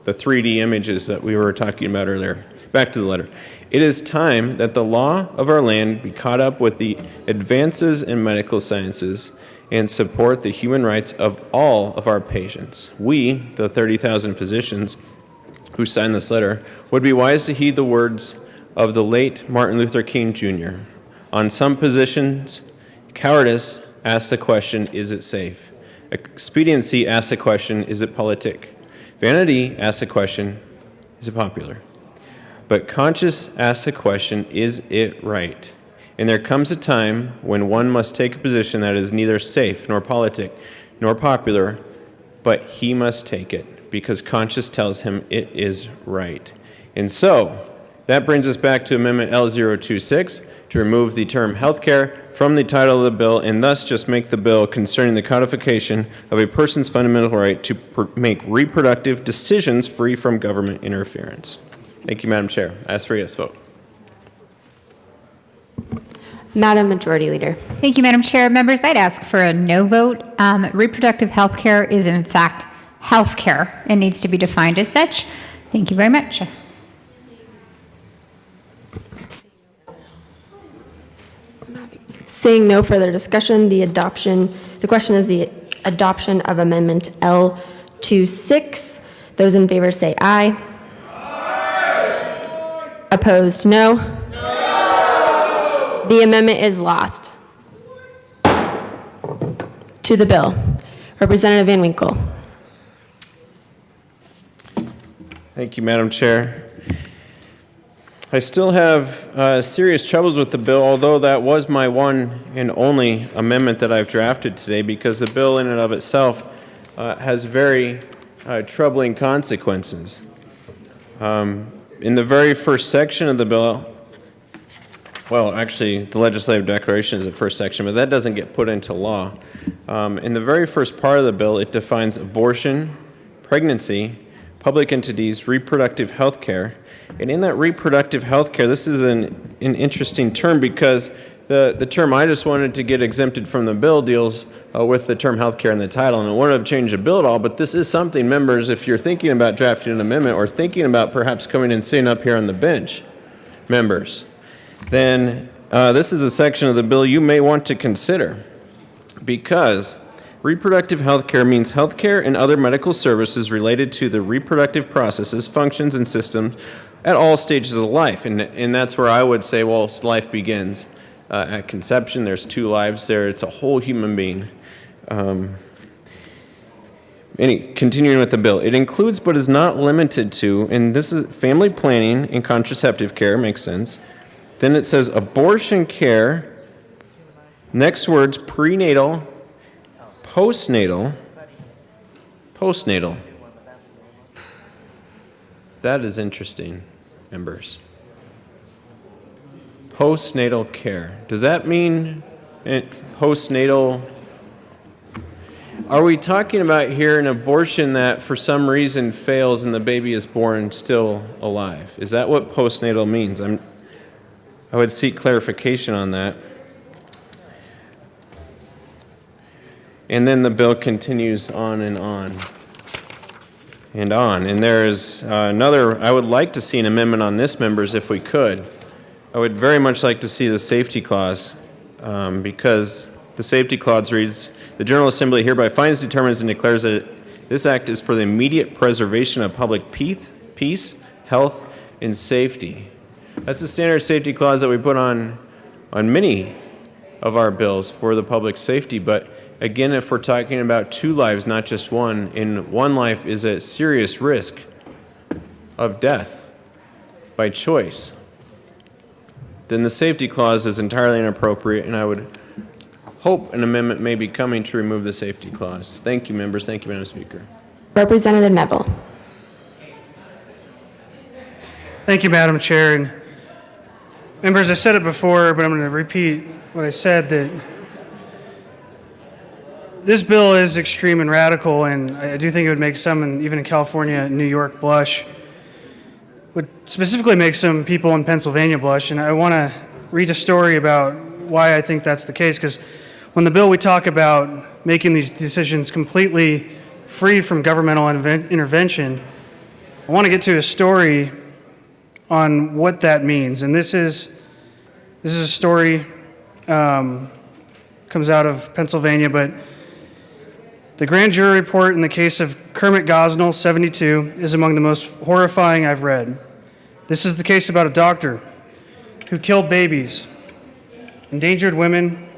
3D images that we were talking about earlier. Back to the letter. It is time that the law of our land be caught up with the advances in medical sciences and support the human rights of all of our patients. We, the 30,000 physicians who signed this letter, would be wise to heed the words of the late Martin Luther King Jr. On some positions, cowardice asks the question, is it safe? Expediency asks the question, is it politic? Vanity asks the question, is it popular? But conscience asks the question, is it right? And there comes a time when one must take a position that is neither safe nor politic nor popular, but he must take it because conscience tells him it is right. And so, that brings us back to Amendment L026 to remove the term healthcare from the title of the bill and thus just make the bill concerning the codification of a person's fundamental right to make reproductive decisions free from government interference. Thank you, Madam Chair. I ask for a yes vote. Madam Majority Leader. Thank you, Madam Chair. Members, I'd ask for a no vote. Reproductive health care is, in fact, health care and needs to be defined as such. Thank you very much. Seeing no further discussion, the question is the adoption of Amendment L26. Those in favor say aye. Aye. Opposed, no. No. The amendment is lost. To the bill. Representative Van Winkle. Thank you, Madam Chair. I still have serious troubles with the bill, although that was my one and only amendment that I've drafted today, because the bill in and of itself has very troubling consequences. In the very first section of the bill, well, actually, the legislative declaration is the first section, but that doesn't get put into law. In the very first part of the bill, it defines abortion, pregnancy, public entities, reproductive health care. And in that reproductive health care, this is an interesting term, because the term I just wanted to get exempted from the bill deals with the term health care in the title, and it wouldn't have changed the bill at all, but this is something, members, if you're thinking about drafting an amendment or thinking about perhaps coming and sitting up here on the bench, members, then this is a section of the bill you may want to consider, because reproductive health care means health care and other medical services related to the reproductive processes, functions, and systems at all stages of life. And that's where I would say, well, life begins at conception. There's 2 lives there. It's a whole human being. Continuing with the bill, it includes but is not limited to, and this is family planning and contraceptive care, makes sense. Then it says abortion care, next words, prenatal, postnatal. That is interesting, members. Postnatal care. Does that mean postnatal? Are we talking about here an abortion that for some reason fails and the baby is born still alive? Is that what postnatal means? I would seek clarification on that. And then the bill continues on and on and on. And there's another, I would like to see an amendment on this, members, if we could. I would very much like to see the safety clause, because the safety clause reads, the General Assembly hereby finds, determines, and declares that this act is for the immediate preservation of public peace, health, and safety. That's the standard safety clause that we put on many of our bills for the public safety. But again, if we're talking about 2 lives, not just one, and one life is at serious risk of death by choice, then the safety clause is entirely inappropriate, and I would hope an amendment may be coming to remove the safety clause. Thank you, members. Thank you, Madam Speaker. Representative Neville. Thank you, Madam Chair. And members, I said it before, but I'm going to repeat what I said, that this bill is extreme and radical, and I do think it would make some, even in California and New York, blush. Would specifically make some people in Pennsylvania blush, and I want to read a story about why I think that's the case, because when the bill we talk about making these decisions completely free from governmental intervention, I want to get to a story on what that means. And this is a story, comes out of Pennsylvania, but the grand jury report in the case of Kermit Gosnell, 72, is among the most horrifying I've read. This is the case about a doctor who killed babies, endangered women.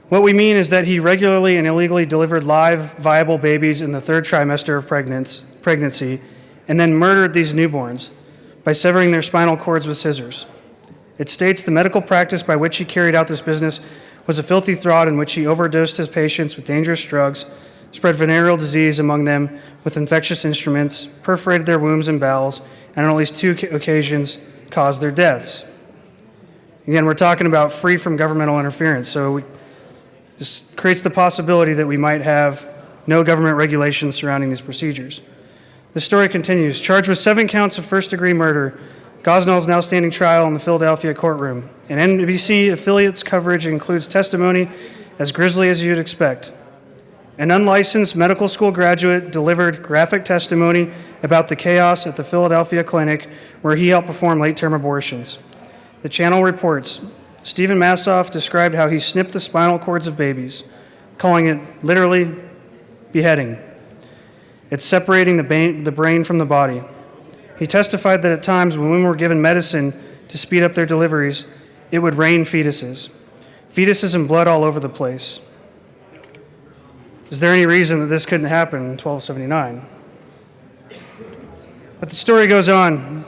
What we mean is that he regularly and illegally delivered live, viable babies in the 3rd trimester of pregnancy, and then murdered these newborns by severing their spinal cords with scissors. It states the medical practice by which he carried out this business was a filthy fraud in which he overdosed his patients with dangerous drugs, spread venereal disease among them with infectious instruments, perforated their wombs and bowels, and on at least 2 occasions caused their deaths. Again, we're talking about free from governmental interference, so this creates the possibility that we might have no government regulations surrounding these procedures. The story continues. Charged with 7 counts of first-degree murder, Gosnell is now standing trial in the Philadelphia courtroom. And NBC affiliates coverage includes testimony as grisly as you'd expect. An unlicensed medical school graduate delivered graphic testimony about the chaos at the Philadelphia clinic where he helped perform late-term abortions. The channel reports, Stephen Massoff described how he snipped the spinal cords of babies, calling it literally beheading. It's separating the brain from the body. He testified that at times when women were given medicine to speed up their deliveries, it would rain fetuses. Fetuses and blood all over the place. Is there any reason that this couldn't happen in 1279? But the story goes on.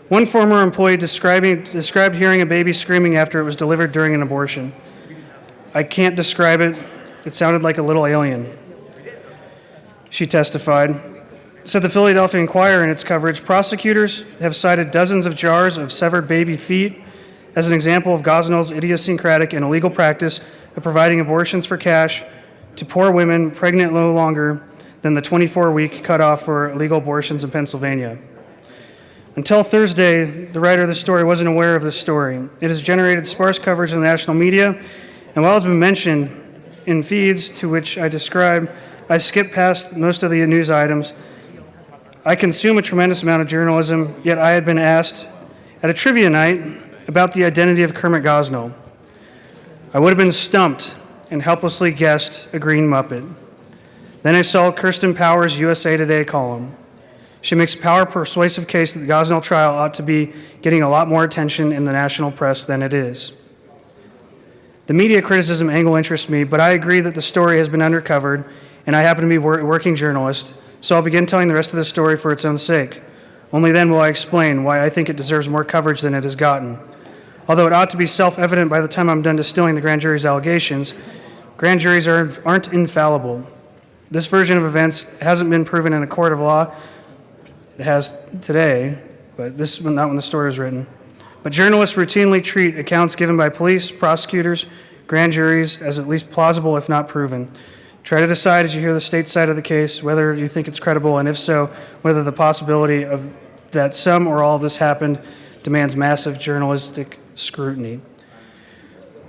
One former employee described hearing a baby screaming after it was delivered during an abortion. I can't describe it. It sounded like a little alien. She testified. Said the Philadelphia Inquirer in its coverage, prosecutors have cited dozens of jars of severed baby feet as an example of Gosnell's idiosyncratic and illegal practice of providing abortions for cash to poor women pregnant no longer than the 24-week cutoff for illegal abortions in Pennsylvania. Until Thursday, the writer of the story wasn't aware of this story. It has generated sparse coverage in the national media, and while it's been mentioned in feeds to which I describe, I skipped past most of the news items. I consume a tremendous amount of journalism, yet I had been asked at a trivia night about the identity of Kermit Gosnell. I would have been stumped and helplessly guessed a green Muppet. Then I saw Kirsten Powers' USA Today column. She makes a powerful, persuasive case that the Gosnell trial ought to be getting a lot more attention in the national press than it is. The media criticism angle interests me, but I agree that the story has been undercovered, and I happen to be a working journalist, so I'll begin telling the rest of the story for its own sake. Only then will I explain why I think it deserves more coverage than it has gotten. Although it ought to be self-evident by the time I'm done distilling the grand jury's allegations, grand juries aren't infallible. This version of events hasn't been proven in a court of law. It has today, but this was not when the story was written. But journalists routinely treat accounts given by police, prosecutors, grand juries as at least plausible if not proven. Try to decide as you hear the state side of the case whether you think it's credible, and if so, whether the possibility of that some or all of this happened demands massive journalistic scrutiny.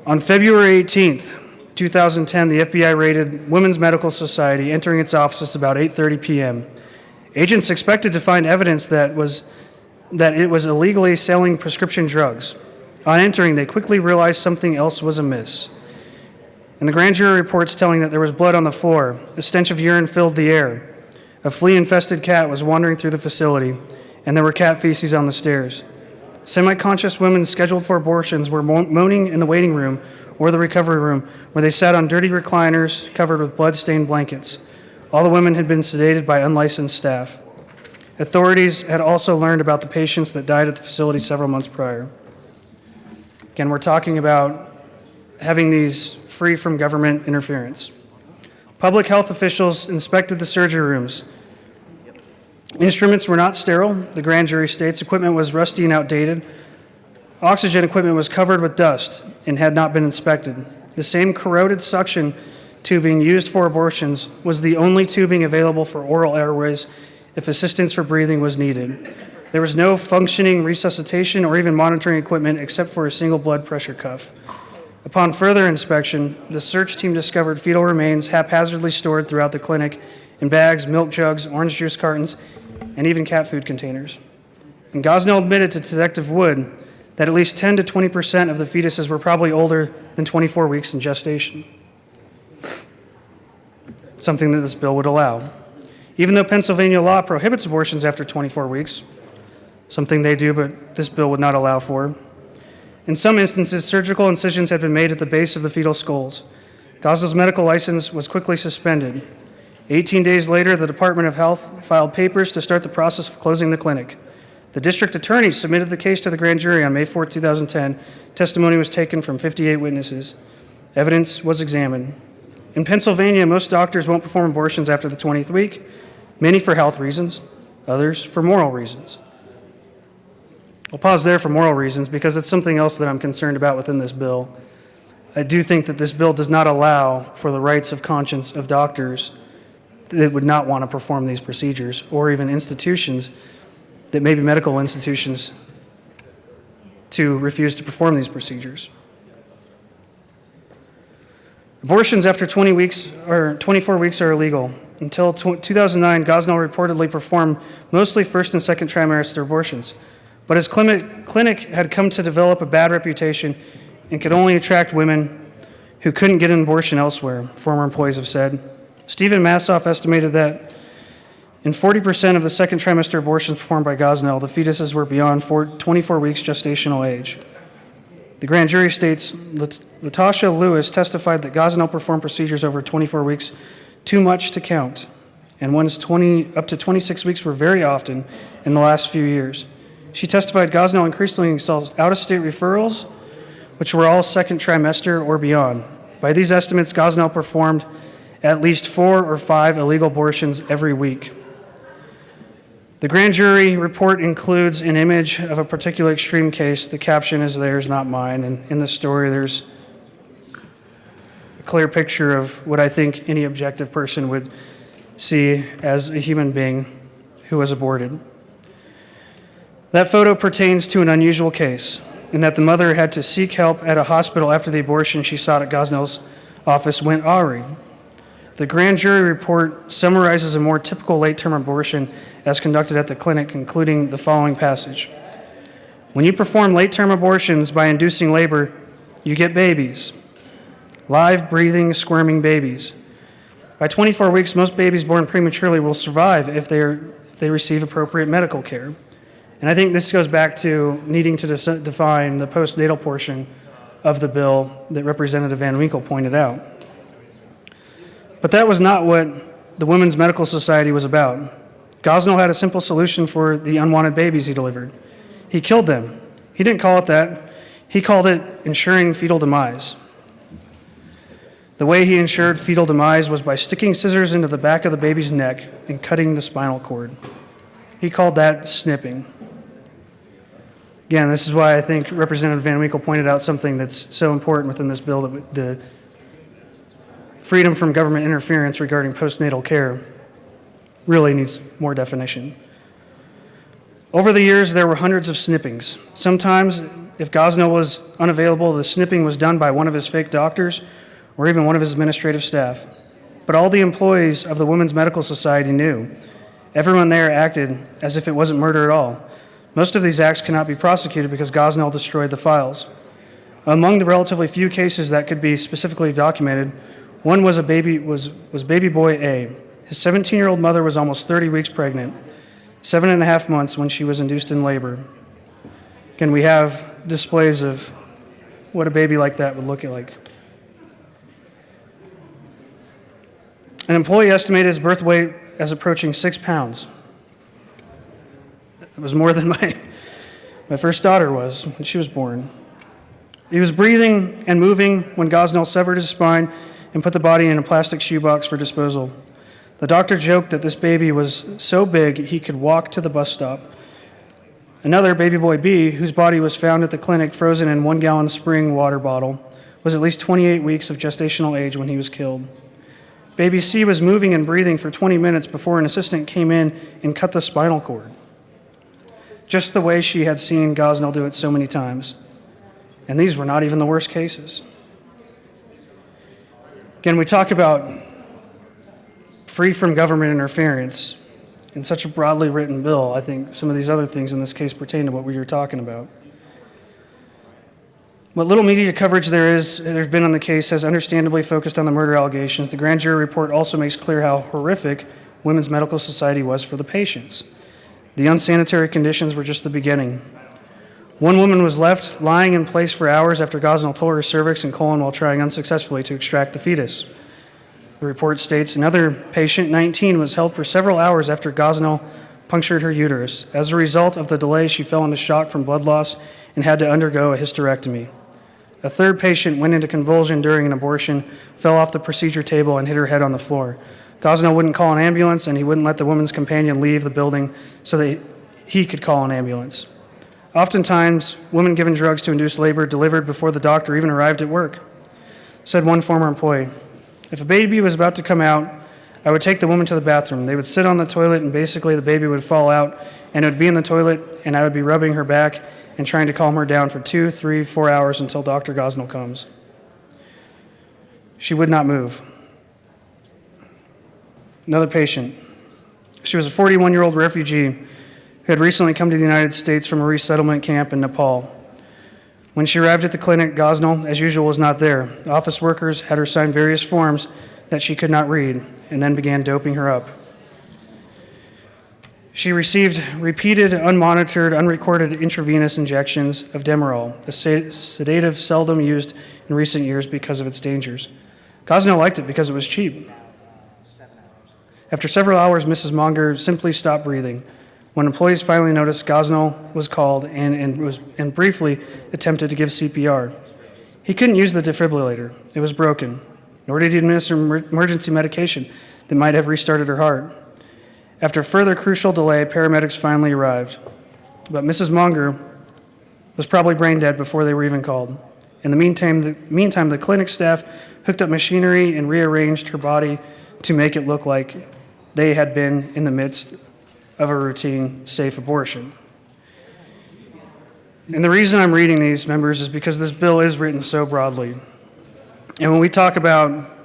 On February 18th, 2010, the FBI raided Women's Medical Society, entering its offices about 8:30 p.m. Agents expected to find evidence that it was illegally selling prescription drugs. On entering, they quickly realized something else was amiss. And the grand jury reports telling that there was blood on the floor, a stench of urine filled the air, a flea-infested cat was wandering through the facility, and there were cat feces on the stairs. Semi-conscious women scheduled for abortions were moaning in the waiting room or the recovery room, where they sat on dirty recliners covered with blood-stained blankets. All the women had been sedated by unlicensed staff. Authorities had also learned about the patients that died at the facility several months prior. Again, we're talking about having these free from government interference. Public health officials inspected the surgery rooms. Instruments were not sterile, the grand jury states. Equipment was rusty and outdated. Oxygen equipment was covered with dust and had not been inspected. The same corroded suction tubing used for abortions was the only tubing available for oral airways if assistance for breathing was needed. There was no functioning resuscitation or even monitoring equipment except for a single blood pressure cuff. Upon further inspection, the search team discovered fetal remains haphazardly stored throughout the clinic in bags, milk jugs, orange juice cartons, and even cat food containers. And Gosnell admitted to Detective Wood that at least 10 to 20% of the fetuses were probably older than 24 weeks in gestation, something that this bill would allow. Even though Pennsylvania law prohibits abortions after 24 weeks, something they do but this bill would not allow for. In some instances, surgical incisions had been made at the base of the fetal skulls. Gosnell's medical license was quickly suspended. 18 days later, the Department of Health filed papers to start the process of closing the clinic. The district attorney submitted the case to the grand jury on May 4, 2010. Testimony was taken from 58 witnesses. Evidence was examined. In Pennsylvania, most doctors won't perform abortions after the 20th week, many for health reasons, others for moral reasons. I'll pause there for moral reasons because it's something else that I'm concerned about within this bill. I do think that this bill does not allow for the rights of conscience of doctors that would not want to perform these procedures, or even institutions that may be medical institutions to refuse to perform these procedures. Abortions after 20 weeks or 24 weeks are illegal. Until 2009, Gosnell reportedly performed mostly first and second trimester abortions. But his clinic had come to develop a bad reputation and could only attract women who couldn't get an abortion elsewhere, former employees have said. Stephen Massoff estimated that in 40% of the second trimester abortions performed by Gosnell, the fetuses were beyond 24 weeks gestational age. The grand jury states Latasha Lewis testified that Gosnell performed procedures over 24 weeks too much to count, and ones up to 26 weeks were very often in the last few years. She testified Gosnell increasingly installs out-of-state referrals, which were all second trimester or beyond. By these estimates, Gosnell performed at least 4 or 5 illegal abortions every week. The grand jury report includes an image of a particular extreme case. The caption is theirs, not mine. And in the story, there's a clear picture of what I think any objective person would see as a human being who was aborted. That photo pertains to an unusual case, in that the mother had to seek help at a hospital after the abortion she sought at Gosnell's office went awry. The grand jury report summarizes a more typical late-term abortion as conducted at the clinic, including the following passage. When you perform late-term abortions by inducing labor, you get babies, live, breathing, squirming babies. By 24 weeks, most babies born prematurely will survive if they receive appropriate medical care. And I think this goes back to needing to define the postnatal portion of the bill that Representative Van Winkle pointed out. But that was not what the Women's Medical Society was about. Gosnell had a simple solution for the unwanted babies he delivered. He killed them. He didn't call it that. He called it ensuring fetal demise. The way he ensured fetal demise was by sticking scissors into the back of the baby's neck and cutting the spinal cord. He called that snipping. Again, this is why I think Representative Van Winkle pointed out something that's so important within this bill, that the freedom from government interference regarding postnatal care really needs more definition. Over the years, there were hundreds of snippings. Sometimes, if Gosnell was unavailable, the snipping was done by one of his fake doctors or even one of his administrative staff. But all the employees of the Women's Medical Society knew. Everyone there acted as if it wasn't murder at all. Most of these acts cannot be prosecuted because Gosnell destroyed the files. Among the relatively few cases that could be specifically documented, one was baby boy A. His 17-year-old mother was almost 30 weeks pregnant, 7.5 months when she was induced in labor. Again, we have displays of what a baby like that would look like. An employee estimated his birth weight as approaching 6 pounds. It was more than my first daughter was when she was born. He was breathing and moving when Gosnell severed his spine and put the body in a plastic shoebox for disposal. The doctor joked that this baby was so big he could walk to the bus stop. Another, baby boy B, whose body was found at the clinic frozen in 1-gallon spring water bottle, was at least 28 weeks of gestational age when he was killed. Baby C was moving and breathing for 20 minutes before an assistant came in and cut the spinal cord, just the way she had seen Gosnell do it so many times. And these were not even the worst cases. Again, we talk about free from government interference in such a broadly written bill. I think some of these other things in this case pertain to what we were talking about. What little media coverage there's been on the case has understandably focused on the murder allegations. The grand jury report also makes clear how horrific Women's Medical Society was for the patients. The unsanitary conditions were just the beginning. One woman was left lying in place for hours after Gosnell tore her cervix and colon while trying unsuccessfully to extract the fetus. The report states another patient, 19, was held for several hours after Gosnell punctured her uterus. As a result of the delay, she fell into shock from blood loss and had to undergo a hysterectomy. A third patient went into convulsion during an abortion, fell off the procedure table, and hit her head on the floor. Gosnell wouldn't call an ambulance, and he wouldn't let the woman's companion leave the building so that he could call an ambulance. Oftentimes, women given drugs to induce labor delivered before the doctor even arrived at work. Said one former employee, "If a baby was about to come out, I would take the woman to the bathroom. They would sit on the toilet, and basically the baby would fall out, and it would be in the toilet, and I would be rubbing her back and trying to calm her down for 2, 3, 4 hours until Dr. Gosnell comes." She would not move. Another patient. She was a 41-year-old refugee who had recently come to the United States from a resettlement camp in Nepal. When she arrived at the clinic, Gosnell, as usual, was not there. Office workers had her sign various forms that she could not read, and then began doping her up. She received repeated, unmonitored, unrecorded intravenous injections of Demerol, a sedative seldom used in recent years because of its dangers. Gosnell liked it because it was cheap. After several hours, Mrs. Monger simply stopped breathing. When employees finally noticed, Gosnell was called and briefly attempted to give CPR. He couldn't use the defibrillator. It was broken. Nor did he administer emergency medication that might have restarted her heart. After further crucial delay, paramedics finally arrived. But Mrs. Monger was probably brain dead before they were even called. In the meantime, the clinic staff hooked up machinery and rearranged her body to make it look like they had been in the midst of a routine, safe abortion. And the reason I'm reading these, members, is because this bill is written so broadly. And when we talk about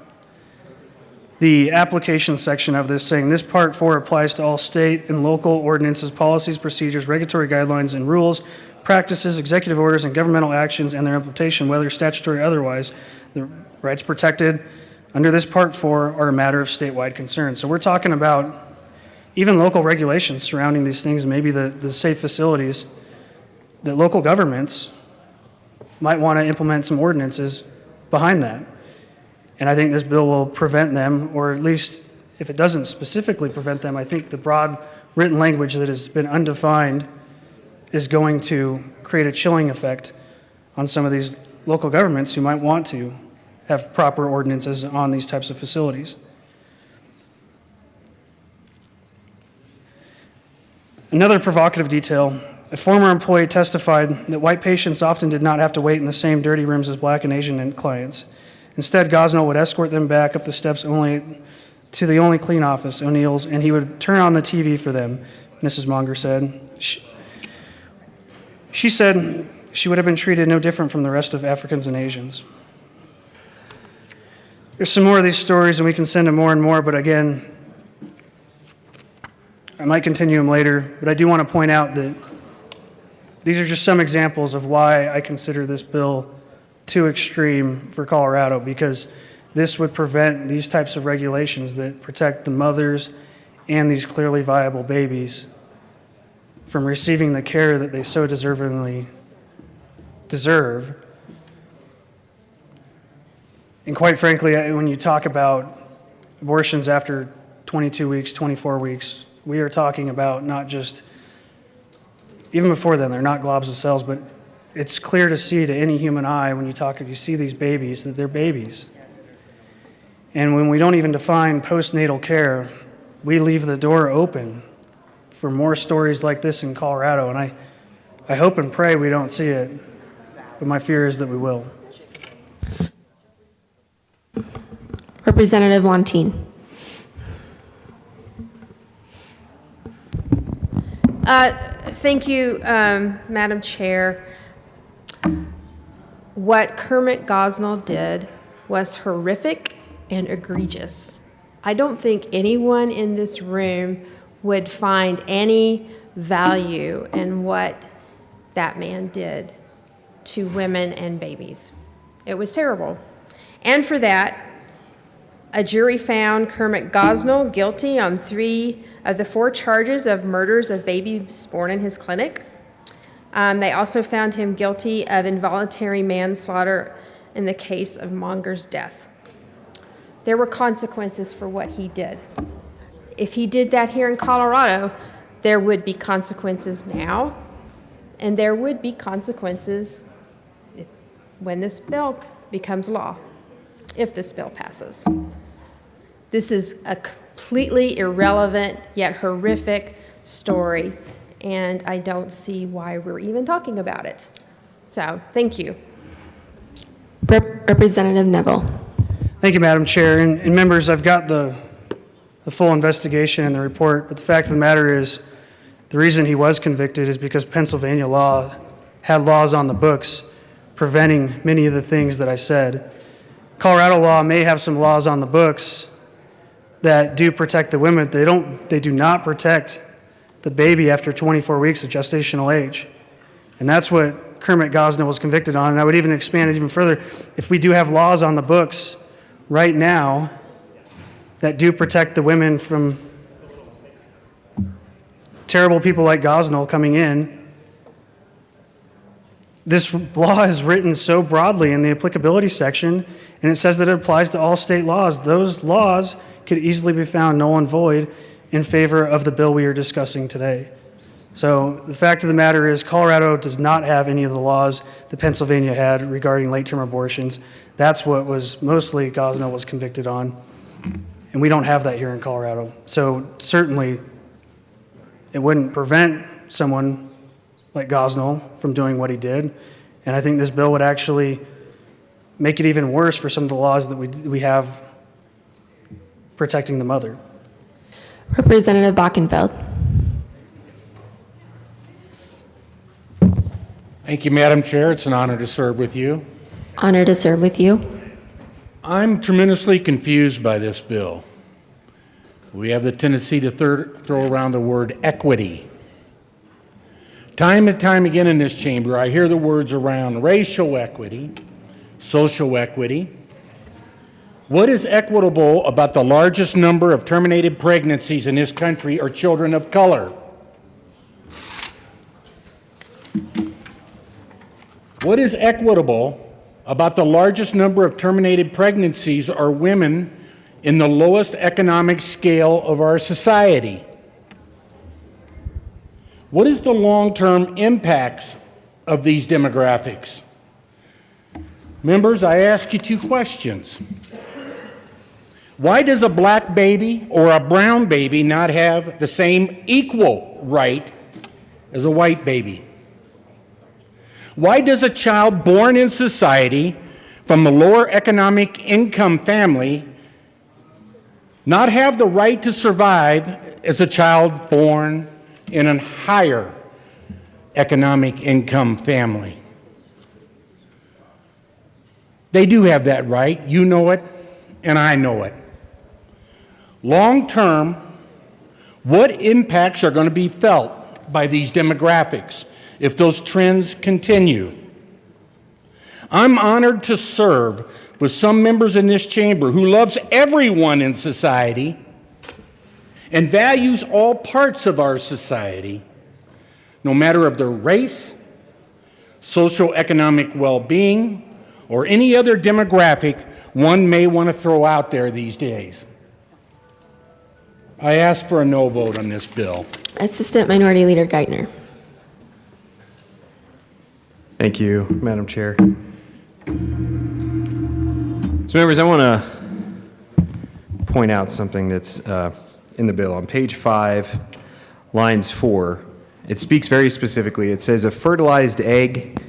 the application section of this saying this Part 4 applies to all state and local ordinances, policies, procedures, regulatory guidelines, and rules, practices, executive orders, and governmental actions and their implementation, whether statutory or otherwise, the rights protected under this Part 4 are a matter of statewide concern. So we're talking about even local regulations surrounding these things, maybe the safe facilities, that local governments might want to implement some ordinances behind that. And I think this bill will prevent them, or at least if it doesn't specifically prevent them, I think the broad written language that has been undefined is going to create a chilling effect on some of these local governments who might want to have proper ordinances on these types of facilities. Another provocative detail, a former employee testified that white patients often did not have to wait in the same dirty rooms as black and Asian clients. Instead, Gosnell would escort them back up the steps only to the only clean office, O'Neill's, and he would turn on the TV for them, Mrs. Monger said. She said she would have been treated no different from the rest of Africans and Asians. There's some more of these stories, and we can send them more and more, but again, I might continue them later, but I do want to point out that these are just some examples of why I consider this bill too extreme for Colorado, because this would prevent these types of regulations that protect the mothers and these clearly viable babies from receiving the care that they so deservingly deserve. And quite frankly, when you talk about abortions after 22 weeks, 24 weeks, we are talking about not just, even before then, they're not globs of cells, but it's clear to see to any human eye when you see these babies that they're babies. And when we don't even define postnatal care, we leave the door open for more stories like this in Colorado. And I hope and pray we don't see it, but my fear is that we will. Representative Wantine. Thank you, Madam Chair. What Kermit Gosnell did was horrific and egregious. I don't think anyone in this room would find any value in what that man did to women and babies. It was terrible. And for that, a jury found Kermit Gosnell guilty on 3 of the 4 charges of murders of babies born in his clinic. They also found him guilty of involuntary manslaughter in the case of Monger's death. There were consequences for what he did. If he did that here in Colorado, there would be consequences now, and there would be consequences when this bill becomes law, if this bill passes. This is a completely irrelevant yet horrific story, and I don't see why we're even talking about it. So, thank you. Representative Neville. Thank you, Madam Chair. And members, I've got the full investigation and the report, but the fact of the matter is, the reason he was convicted is because Pennsylvania law had laws on the books preventing many of the things that I said. Colorado law may have some laws on the books that do protect the women. They do not protect the baby after 24 weeks of gestational age. And that's what Kermit Gosnell was convicted on. And I would even expand it even further. If we do have laws on the books right now that do protect the women from terrible people like Gosnell coming in, this law is written so broadly in the applicability section, and it says that it applies to all state laws. Those laws could easily be found null and void in favor of the bill we are discussing today. So the fact of the matter is Colorado does not have any of the laws that Pennsylvania had regarding late-term abortions. That's what was mostly Gosnell was convicted on. And we don't have that here in Colorado. So certainly it wouldn't prevent someone like Gosnell from doing what he did. And I think this bill would actually make it even worse for some of the laws that we have protecting the mother. Representative Bockenfeld. Thank you, Madam Chair. It's an honor to serve with you. Honor to serve with you. I'm tremendously confused by this bill. We have the tendency to throw around the word equity. Time and time again in this chamber, I hear the words around racial equity, social equity. What is equitable about the largest number of terminated pregnancies in this country are children of color? What is equitable about the largest number of terminated pregnancies are women in the lowest economic scale of our society? What is the long-term impacts of these demographics? Members, I ask you two questions. Why does a black baby or a brown baby not have the same equal right as a white baby? Why does a child born in society from a lower economic income family not have the right to survive as a child born in a higher economic income family? They do have that right. You know it, and I know it. Long term, what impacts are going to be felt by these demographics if those trends continue? I'm honored to serve with some members in this chamber who loves everyone in society and values all parts of our society, no matter of their race, socioeconomic well-being, or any other demographic one may want to throw out there these days. I ask for a no vote on this bill. Assistant Minority Leader Geithner. Thank you, Madam Chair. So members, I want to point out something that's in the bill. On page 5, lines 4, it speaks very specifically. It says, a fertilized egg,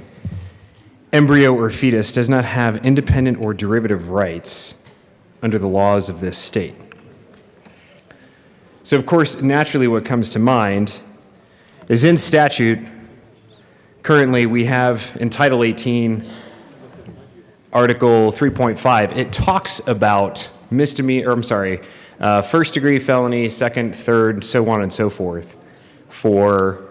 embryo, or fetus does not have independent or derivative rights under the laws of this state. So of course, naturally what comes to mind is in statute, currently we have in Title 18, Article 3.5, it talks about first degree felony, second, third, so on and so forth, for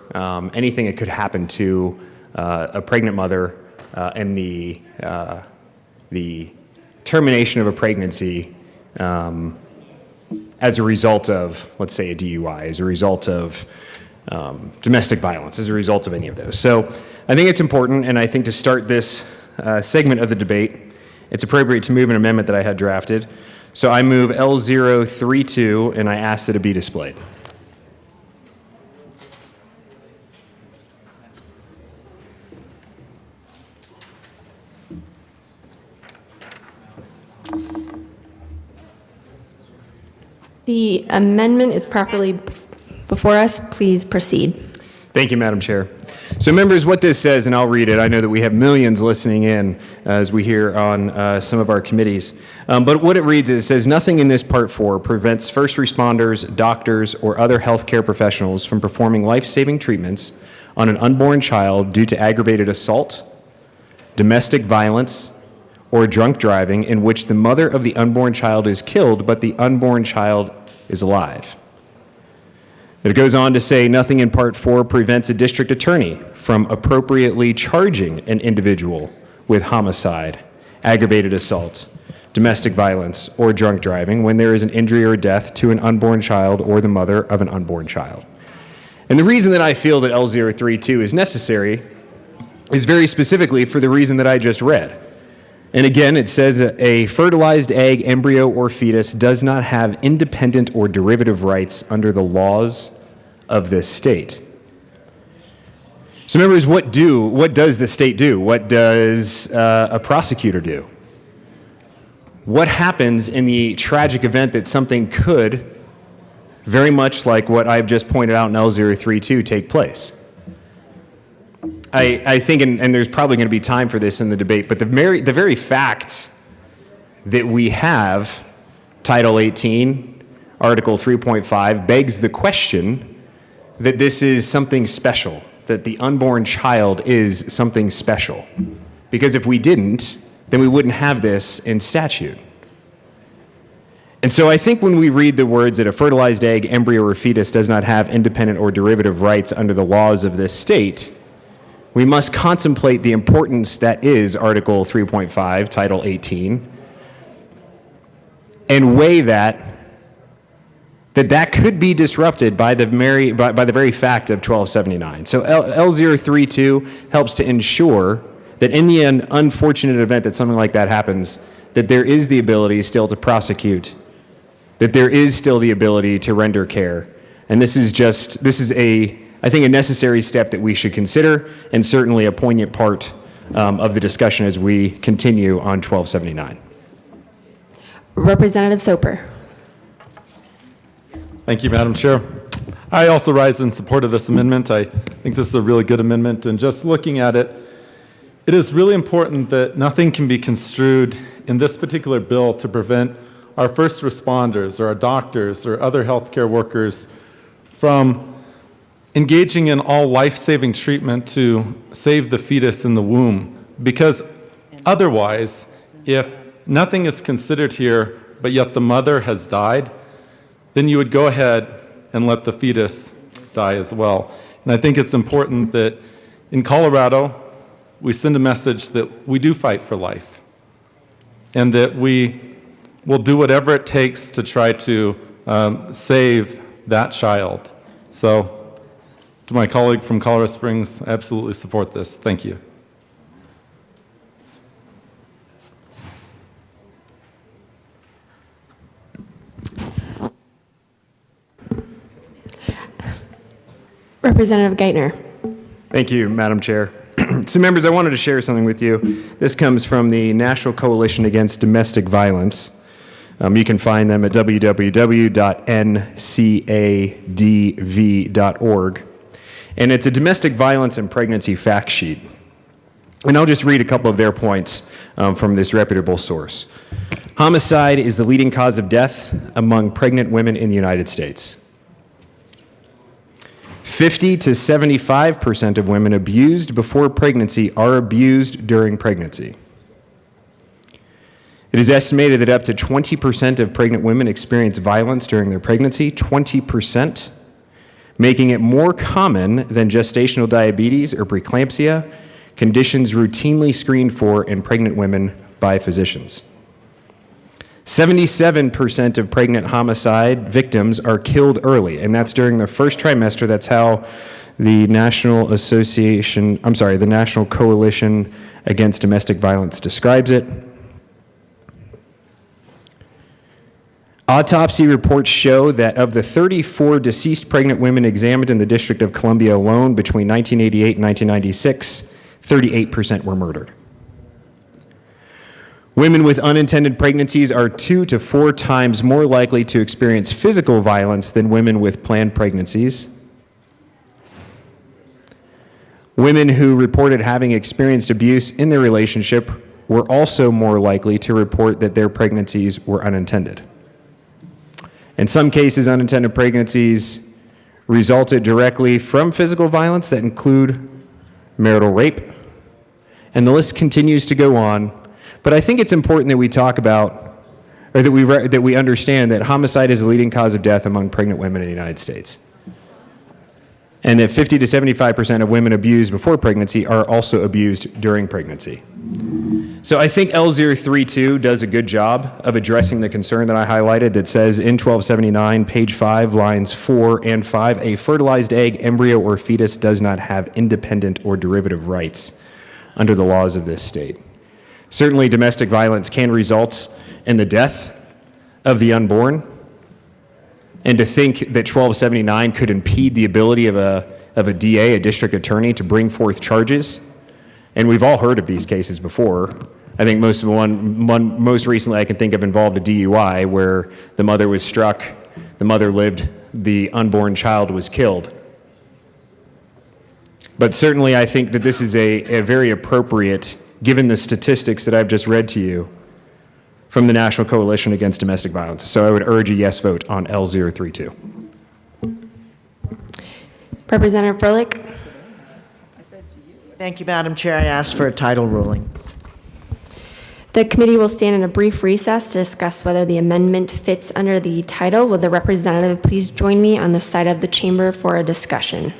anything that could happen to a pregnant mother and the termination of a pregnancy as a result of, let's say, a DUI, as a result of domestic violence, as a result of any of those. So I think it's important, and I think to start this segment of the debate, it's appropriate to move an amendment that I had drafted. So I move L032, and I ask that it be displayed. The amendment is properly before us. Please proceed. Thank you, Madam Chair. So members, what this says, and I'll read it. I know that we have millions listening in as we hear on some of our committees. But what it reads is, it says, nothing in this Part 4 prevents first responders, doctors, or other healthcare professionals from performing life-saving treatments on an unborn child due to aggravated assault, domestic violence, or drunk driving in which the mother of the unborn child is killed, but the unborn child is alive. It goes on to say, nothing in Part 4 prevents a district attorney from appropriately charging an individual with homicide, aggravated assault, domestic violence, or drunk driving when there is an injury or death to an unborn child or the mother of an unborn child. And the reason that I feel that L032 is necessary is very specifically for the reason that I just read. And again, it says a fertilized egg, embryo, or fetus does not have independent or derivative rights under the laws of this state. So members, what does the state do? What does a prosecutor do? What happens in the tragic event that something could, very much like what I've just pointed out in L032, take place? I think, and there's probably going to be time for this in the debate, but the very fact that we have Title 18, Article 3.5, begs the question that this is something special, that the unborn child is something special. Because if we didn't, then we wouldn't have this in statute. And so I think when we read the words that a fertilized egg, embryo, or fetus does not have independent or derivative rights under the laws of this state, we must contemplate the importance that is Article 3.5, Title 18, and weigh that could be disrupted by the very fact of 1279. So L032 helps to ensure that in the unfortunate event that something like that happens, that there is the ability still to prosecute, that there is still the ability to render care. And this is I think, a necessary step that we should consider, and certainly a poignant part of the discussion as we continue on 1279. Representative Soper. Thank you, Madam Chair. I also rise in support of this amendment. I think this is a really good amendment, and just looking at it, it is really important that nothing can be construed in this particular bill to prevent our first responders or our doctors or other healthcare workers from engaging in all life-saving treatment to save the fetus in the womb. Because otherwise, if nothing is considered here, but yet the mother has died, then you would go ahead and let the fetus die as well. And I think it's important that in Colorado, we send a message that we do fight for life, and that we will do whatever it takes to try to save that child. So, to my colleague from Colorado Springs, I absolutely support this. Thank you. Representative Geithner. Thank you, Madam Chair. So members, I wanted to share something with you. This comes from the National Coalition Against Domestic Violence. You can find them at www.ncadv.org. And it's a domestic violence and pregnancy fact sheet. And I'll just read a couple of their points from this reputable source. Homicide is the leading cause of death among pregnant women in the United States. 50 to 75% of women abused before pregnancy are abused during pregnancy. It is estimated that up to 20% of pregnant women experience violence during their pregnancy, 20%, making it more common than gestational diabetes or preeclampsia, conditions routinely screened for in pregnant women by physicians. 77% of pregnant homicide victims are killed early, and that's during their first trimester. That's how the National Coalition Against Domestic Violence describes it. Autopsy reports show that of the 34 deceased pregnant women examined in the District of Columbia alone between 1988 and 1996, 38% were murdered. Women with unintended pregnancies are 2 to 4 times more likely to experience physical violence than women with planned pregnancies. Women who reported having experienced abuse in their relationship were also more likely to report that their pregnancies were unintended. In some cases, unintended pregnancies resulted directly from physical violence that include marital rape, and the list continues to go on. But I think it's important that we talk about, or that we understand that homicide is the leading cause of death among pregnant women in the United States, and that 50 to 75% of women abused before pregnancy are also abused during pregnancy. So I think L032 does a good job of addressing the concern that I highlighted that says in 1279, page 5, lines 4 and 5, a fertilized egg, embryo, or fetus does not have independent or derivative rights under the laws of this state. Certainly, domestic violence can result in the death of the unborn, and to think that 1279 could impede the ability of a of a DA, a district attorney, to bring forth charges. And we've all heard of these cases before. I think most recently I can think of involved a DUI where the mother was struck, the mother lived, the unborn child was killed. But certainly I think that this is a very appropriate, given the statistics that I've just read to you from the National Coalition Against Domestic Violence. So I would urge a yes vote on L032. Representative Froelich. Thank you, Madam Chair. I ask for a title ruling. The committee will stand in a brief recess to discuss whether the amendment fits under the title. Will the representative please join me on the side of the chamber for a discussion?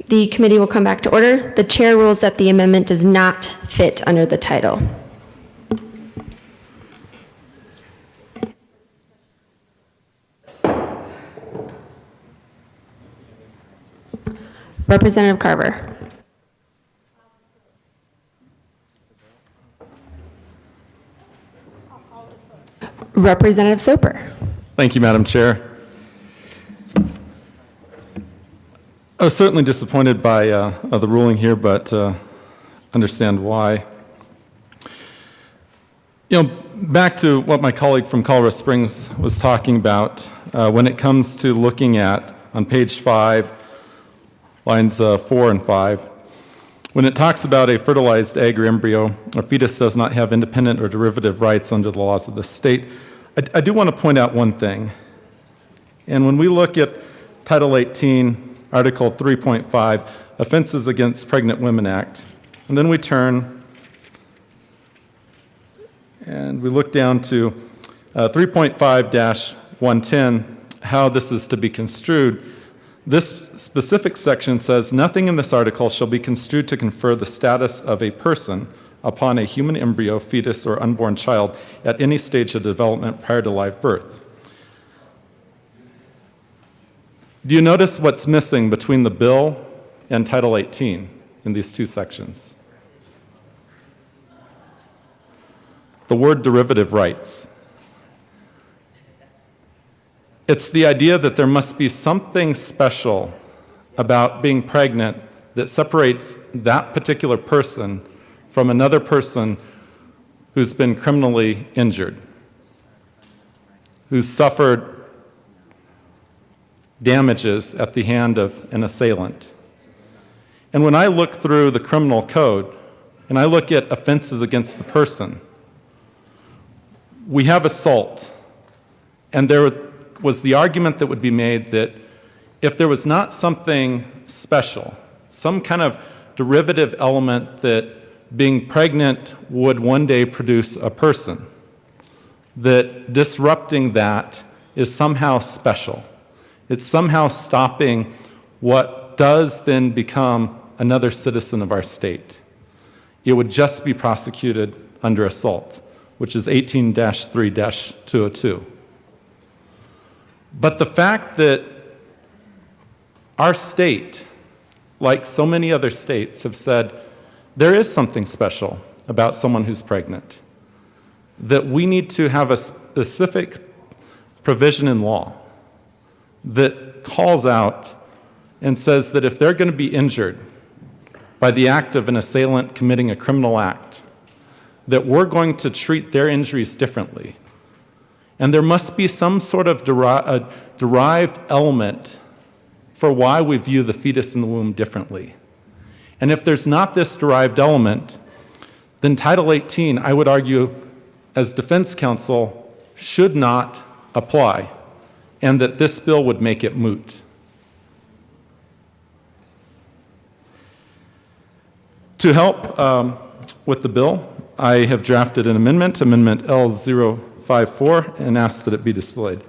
The committee will come back to order. The chair rules that the amendment does not fit under the title. Representative Carver. Representative Soper. Thank you, Madam Chair. I was certainly disappointed by the ruling here, but understand why. You know, back to what my colleague from Colorado Springs was talking about, when it comes to looking at, on page 5, lines 4 and 5, when it talks about a fertilized egg or embryo, a fetus does not have independent or derivative rights under the laws of the state. I do want to point out one thing. And when we look at Title 18, Article 3.5, Offenses Against Pregnant Women Act, and then we turn and we look down to 3.5-110, how this is to be construed. This specific section says, nothing in this article shall be construed to confer the status of a person upon a human embryo, fetus, or unborn child at any stage of development prior to live birth. Do you notice what's missing between the bill and Title 18 in these two sections? The word derivative rights. It's the idea that there must be something special about being pregnant that separates that particular person from another person who's been criminally injured, who's suffered damages at the hand of an assailant. And when I look through the criminal code and I look at offenses against the person, we have assault. And there was the argument that would be made that if there was not something special, some kind of derivative element that being pregnant would one day produce a person, that disrupting that is somehow special. It's somehow stopping what does then become another citizen of our state. It would just be prosecuted under assault, which is 18-3-202. But the fact that our state, like so many other states, have said there is something special about someone who's pregnant, that we need to have a specific provision in law that calls out and says that if they're going to be injured by the act of an assailant committing a criminal act, that we're going to treat their injuries differently. And there must be some sort of derived element for why we view the fetus in the womb differently. And if there's not this derived element, then Title 18, I would argue, as defense counsel, should not apply, and that this bill would make it moot. To help with the bill, I have drafted an amendment, Amendment L054, and asked that it be displayed.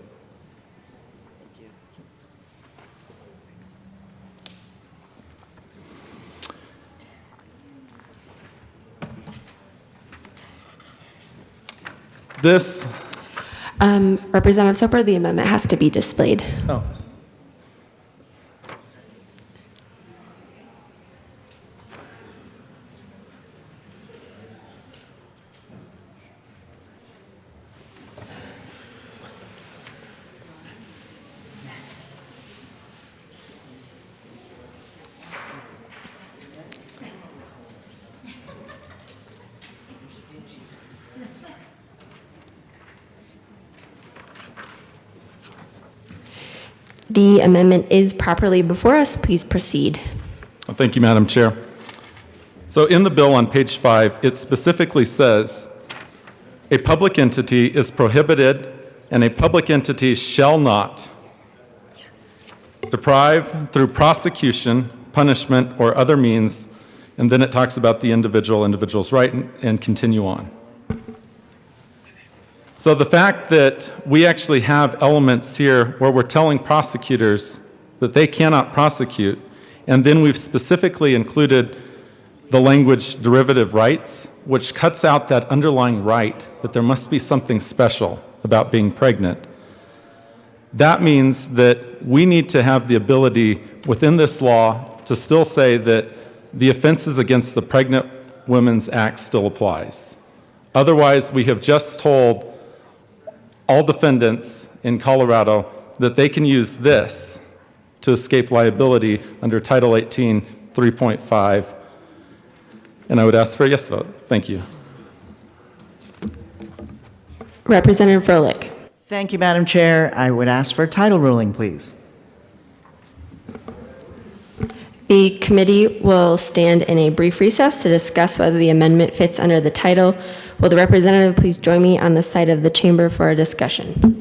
This. Representative Soper, the amendment has to be displayed. Oh. The amendment is properly before us. Please proceed. Thank you, Madam Chair. So in the bill on page 5, it specifically says, a public entity is prohibited and a public entity shall not deprive through prosecution, punishment, or other means, and then it talks about the individual's right, and continue on. So the fact that we actually have elements here where we're telling prosecutors that they cannot prosecute, and then we've specifically included the language derivative rights, which cuts out that underlying right that there must be something special about being pregnant. That means that we need to have the ability within this law to still say that the Offenses Against the Pregnant Women's Act still applies. Otherwise, we have just told all defendants in Colorado that they can use this to escape liability under Title 18, 3.5. And I would ask for a yes vote. Thank you. Representative Froelich. Thank you, Madam Chair. I would ask for a title ruling, please. The committee will stand in a brief recess to discuss whether the amendment fits under the title. Will the representative please join me on the side of the chamber for a discussion?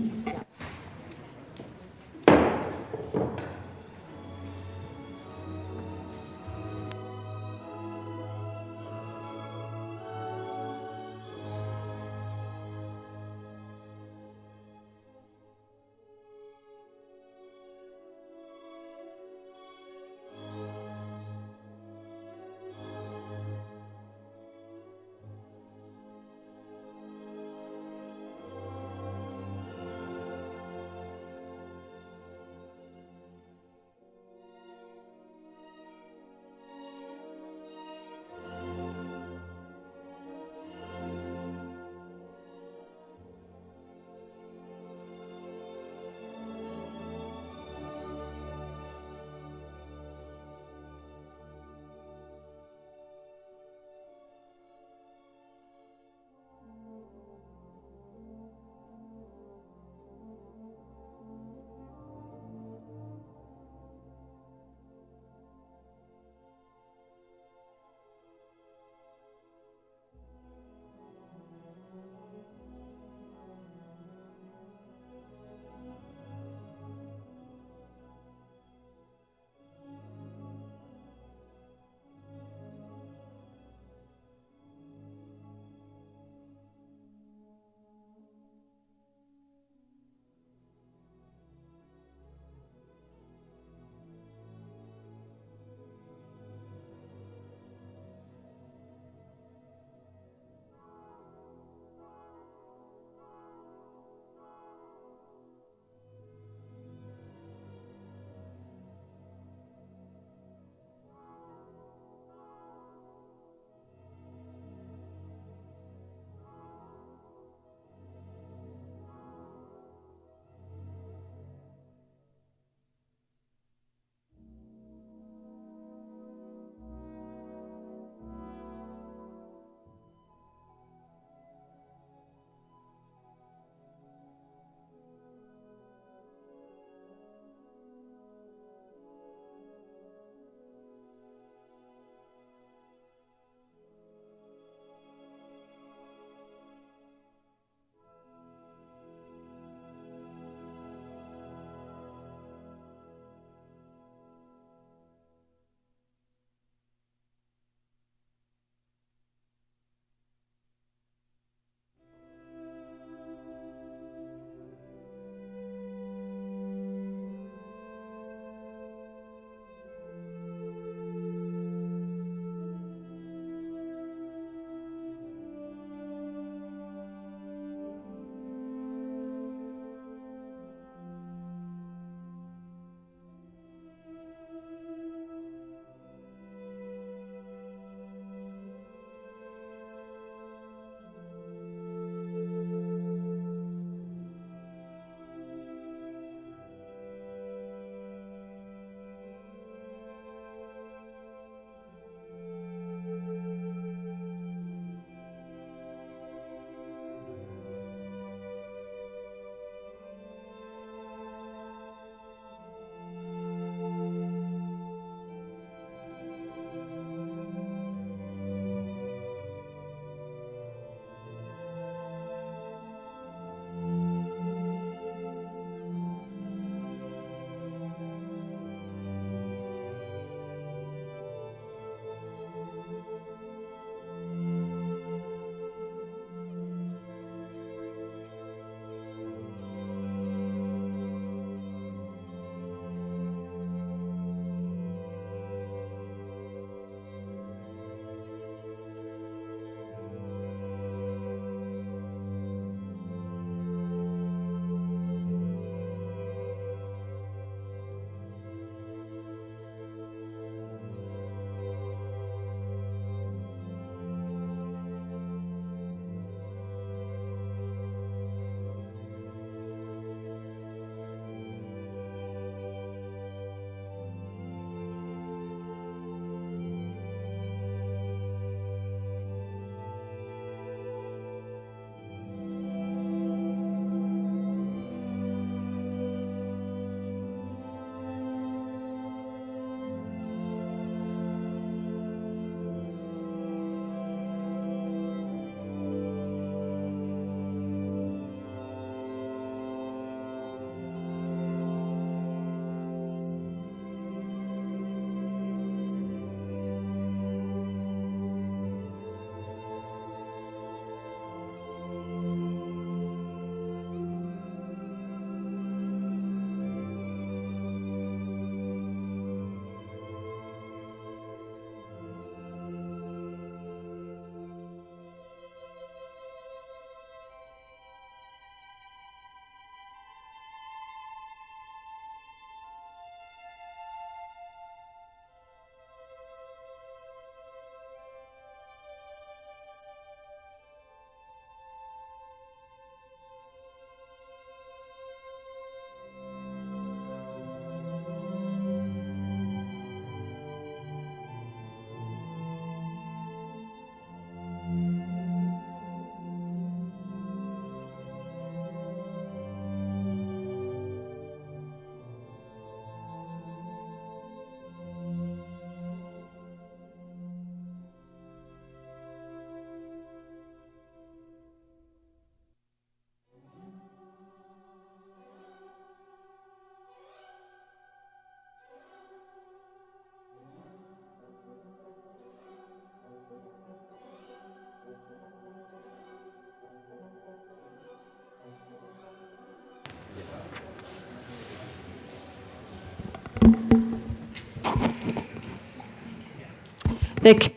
The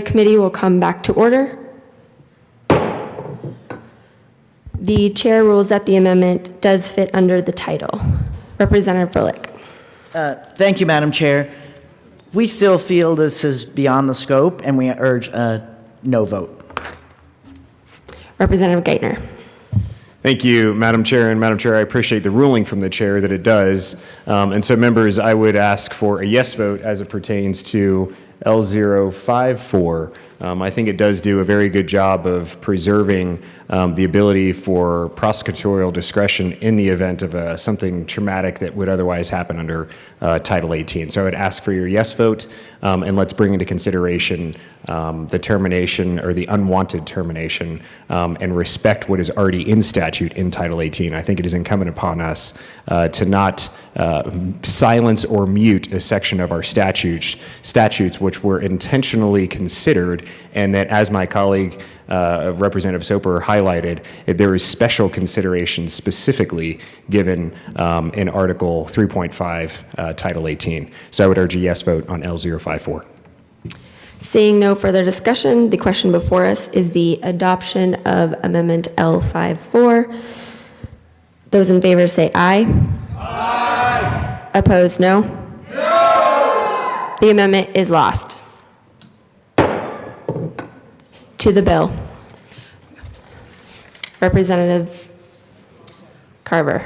committee will come back to order. The chair rules that the amendment does fit under the title. Representative Froelich. Thank you, Madam Chair. We still feel this is beyond the scope, and we urge a no vote. Representative Geithner. Thank you, Madam Chair. And Madam Chair, I appreciate the ruling from the chair that it does. And so, members, I would ask for a yes vote as it pertains to L054. I think it does do a very good job of preserving the ability for prosecutorial discretion in the event of something traumatic that would otherwise happen under Title 18. So I would ask for your yes vote, and let's bring into consideration the termination or the unwanted termination and respect what is already in statute in Title 18. I think it is incumbent upon us to not silence or mute a section of our statutes which were intentionally considered, and that, as my colleague Representative Soper highlighted, there is special consideration specifically given in Article 3.5, Title 18. So I would urge a yes vote on L054. Seeing no further discussion, the question before us is the adoption of Amendment L54. Those in favor say aye. Aye. Opposed, no? No. The amendment is lost. To the bill. Representative Carver.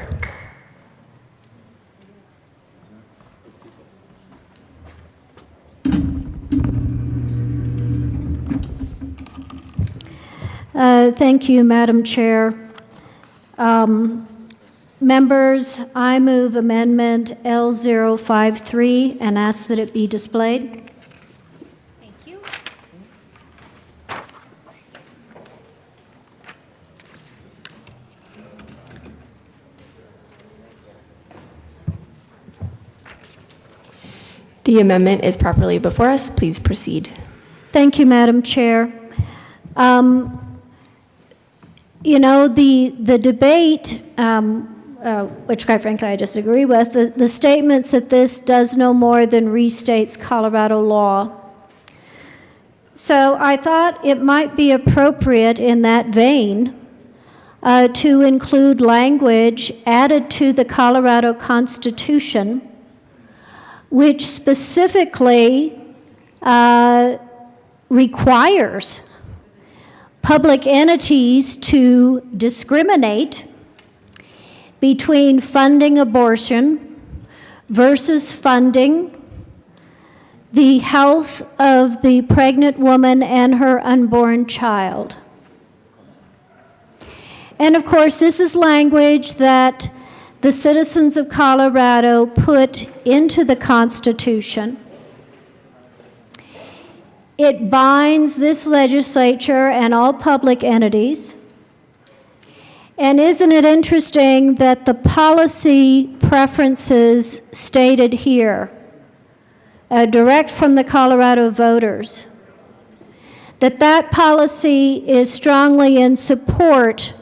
Thank you, Madam Chair. Members, I move Amendment L053 and ask that it be displayed. Thank you. The amendment is properly before us. Please proceed. Thank you, Madam Chair. You know, the debate, which quite frankly I disagree with, the statements that this does no more than restates Colorado law. So I thought it might be appropriate in that vein to include language added to the Colorado Constitution, which specifically requires public entities to discriminate between funding abortion versus funding the health of the pregnant woman and her unborn child. And of course, this is language that the citizens of Colorado put into the Constitution. It binds this legislature and all public entities. And isn't it interesting that the policy preferences stated here, direct from the Colorado voters, that policy is strongly in support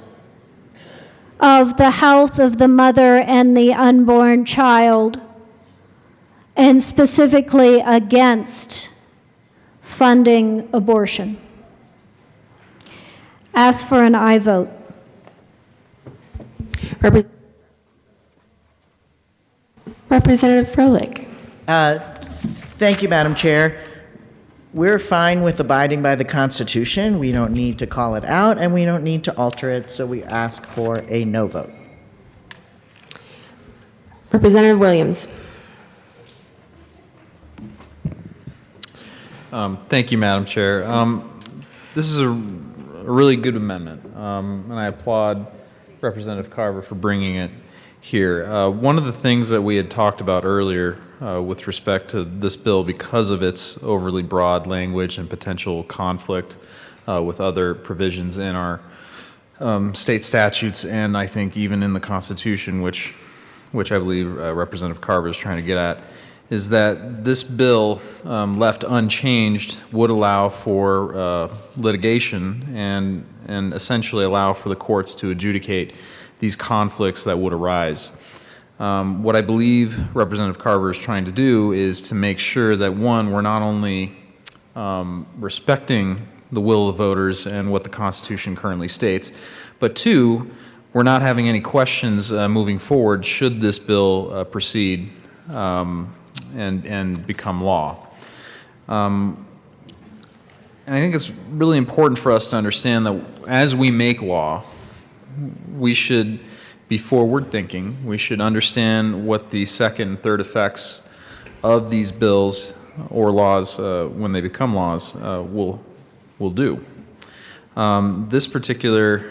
of the health of the mother and the unborn child, and specifically against funding abortion. Ask for an aye vote. Representative Froelich. Thank you, Madam Chair. We're fine with abiding by the Constitution. We don't need to call it out, and we don't need to alter it, so we ask for a no vote. Representative Williams. Thank you, Madam Chair. This is a really good amendment, and I applaud Representative Carver for bringing it here. One of the things that we had talked about earlier with respect to this bill, because of its overly broad language and potential conflict with other provisions in our state statutes, and I think even in the Constitution, which I believe Representative Carver is trying to get at, is that this bill, left unchanged, would allow for litigation and essentially allow for the courts to adjudicate these conflicts that would arise. What I believe Representative Carver is trying to do is to make sure that, one, we're not only respecting the will of voters and what the Constitution currently states, but two, we're not having any questions moving forward should this bill proceed and become law. And I think it's really important for us to understand that as we make law, we should be forward thinking. We should understand what the second and third effects of these bills or laws, when they become laws, will do. This particular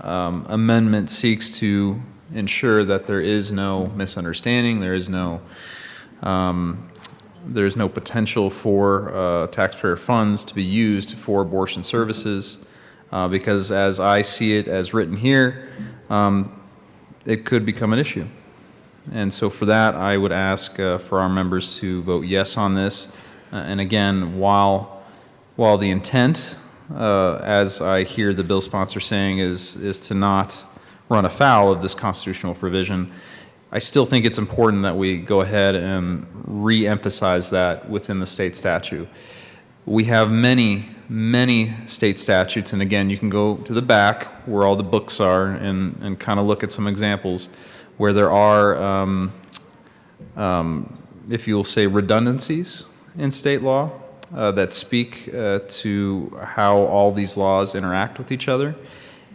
amendment seeks to ensure that there is no misunderstanding, there's no potential for taxpayer funds to be used for abortion services, because as I see it as written here, it could become an issue. And so for that, I would ask for our members to vote yes on this. And again, while the intent, as I hear the bill sponsor saying, is to not run afoul of this constitutional provision, I still think it's important that we go ahead and re-emphasize that within the state statute. We have many state statutes, and again, you can go to the back where all the books are and kind of look at some examples where there are, if you will say, redundancies in state law that speak to how all these laws interact with each other.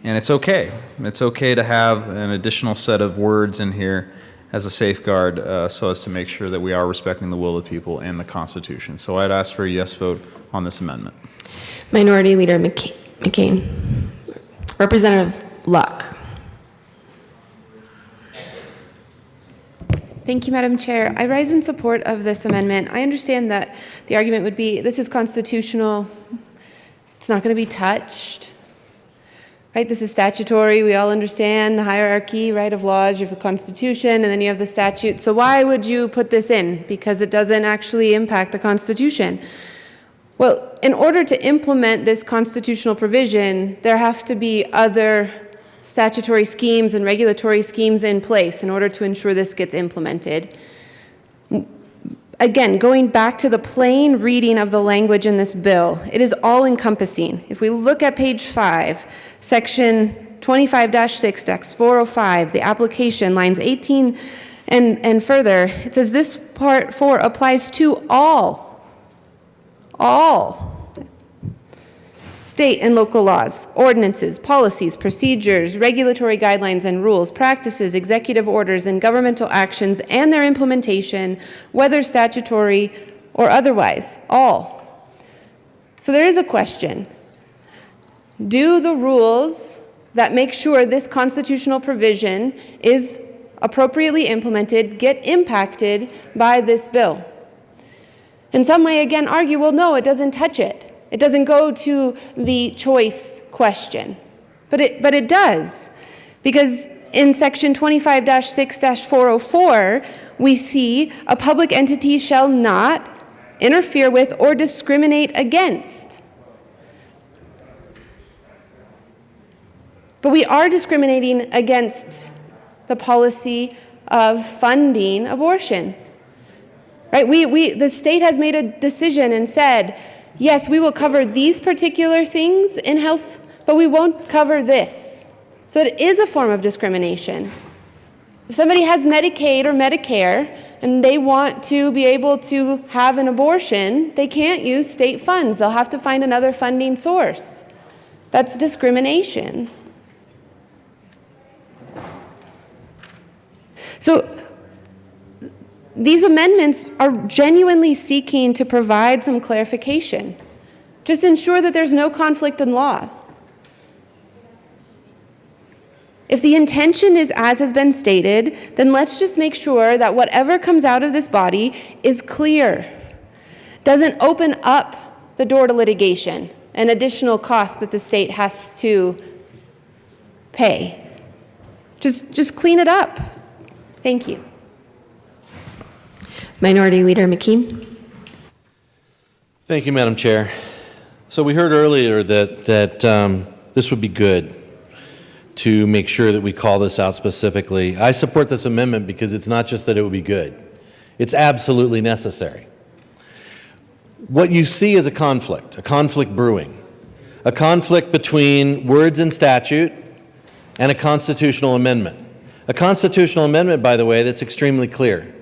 And it's okay. It's okay to have an additional set of words in here as a safeguard so as to make sure that we are respecting the will of the people and the Constitution. So I'd ask for a yes vote on this amendment. Minority Leader McCain. Representative Luck. Thank you, Madam Chair. I rise in support of this amendment. I understand that the argument would be this is constitutional. It's not going to be touched. Right? This is statutory. We all understand the hierarchy, right, of laws. You have a constitution, and then you have the statute. So why would you put this in? Because it doesn't actually impact the Constitution. Well, in order to implement this constitutional provision, there have to be other statutory schemes and regulatory schemes in place in order to ensure this gets implemented. Again, going back to the plain reading of the language in this bill, it is all-encompassing. If we look at page 5, section 25-6-405, the application, lines 18 and further, it says this part 4 applies to all state and local laws, ordinances, policies, procedures, regulatory guidelines and rules, practices, executive orders, and governmental actions and their implementation, whether statutory or otherwise, all. So there is a question. Do the rules that make sure this constitutional provision is appropriately implemented get impacted by this bill? And some may again argue, well, no, it doesn't touch it. It doesn't go to the choice question. But it does. Because in section 25-6-404, we see a public entity shall not interfere with or discriminate against. But we are discriminating against the policy of funding abortion. Right? The state has made a decision and said, yes, we will cover these particular things in health, but we won't cover this. So it is a form of discrimination. If somebody has Medicaid or Medicare and they want to be able to have an abortion, they can't use state funds. They'll have to find another funding source. That's discrimination. So these amendments are genuinely seeking to provide some clarification. Just ensure that there's no conflict in law. If the intention is as has been stated, then let's just make sure that whatever comes out of this body is clear. Doesn't open up the door to litigation and additional costs that the state has to pay. Just clean it up. Thank you. Minority Leader McKean. Thank you, Madam Chair. So we heard earlier that this would be good, to make sure that we call this out specifically. I support this amendment because it's not just that it would be good. It's absolutely necessary. What you see is a conflict brewing, a conflict between words in statute and a constitutional amendment. A constitutional amendment, by the way, that's extremely clear.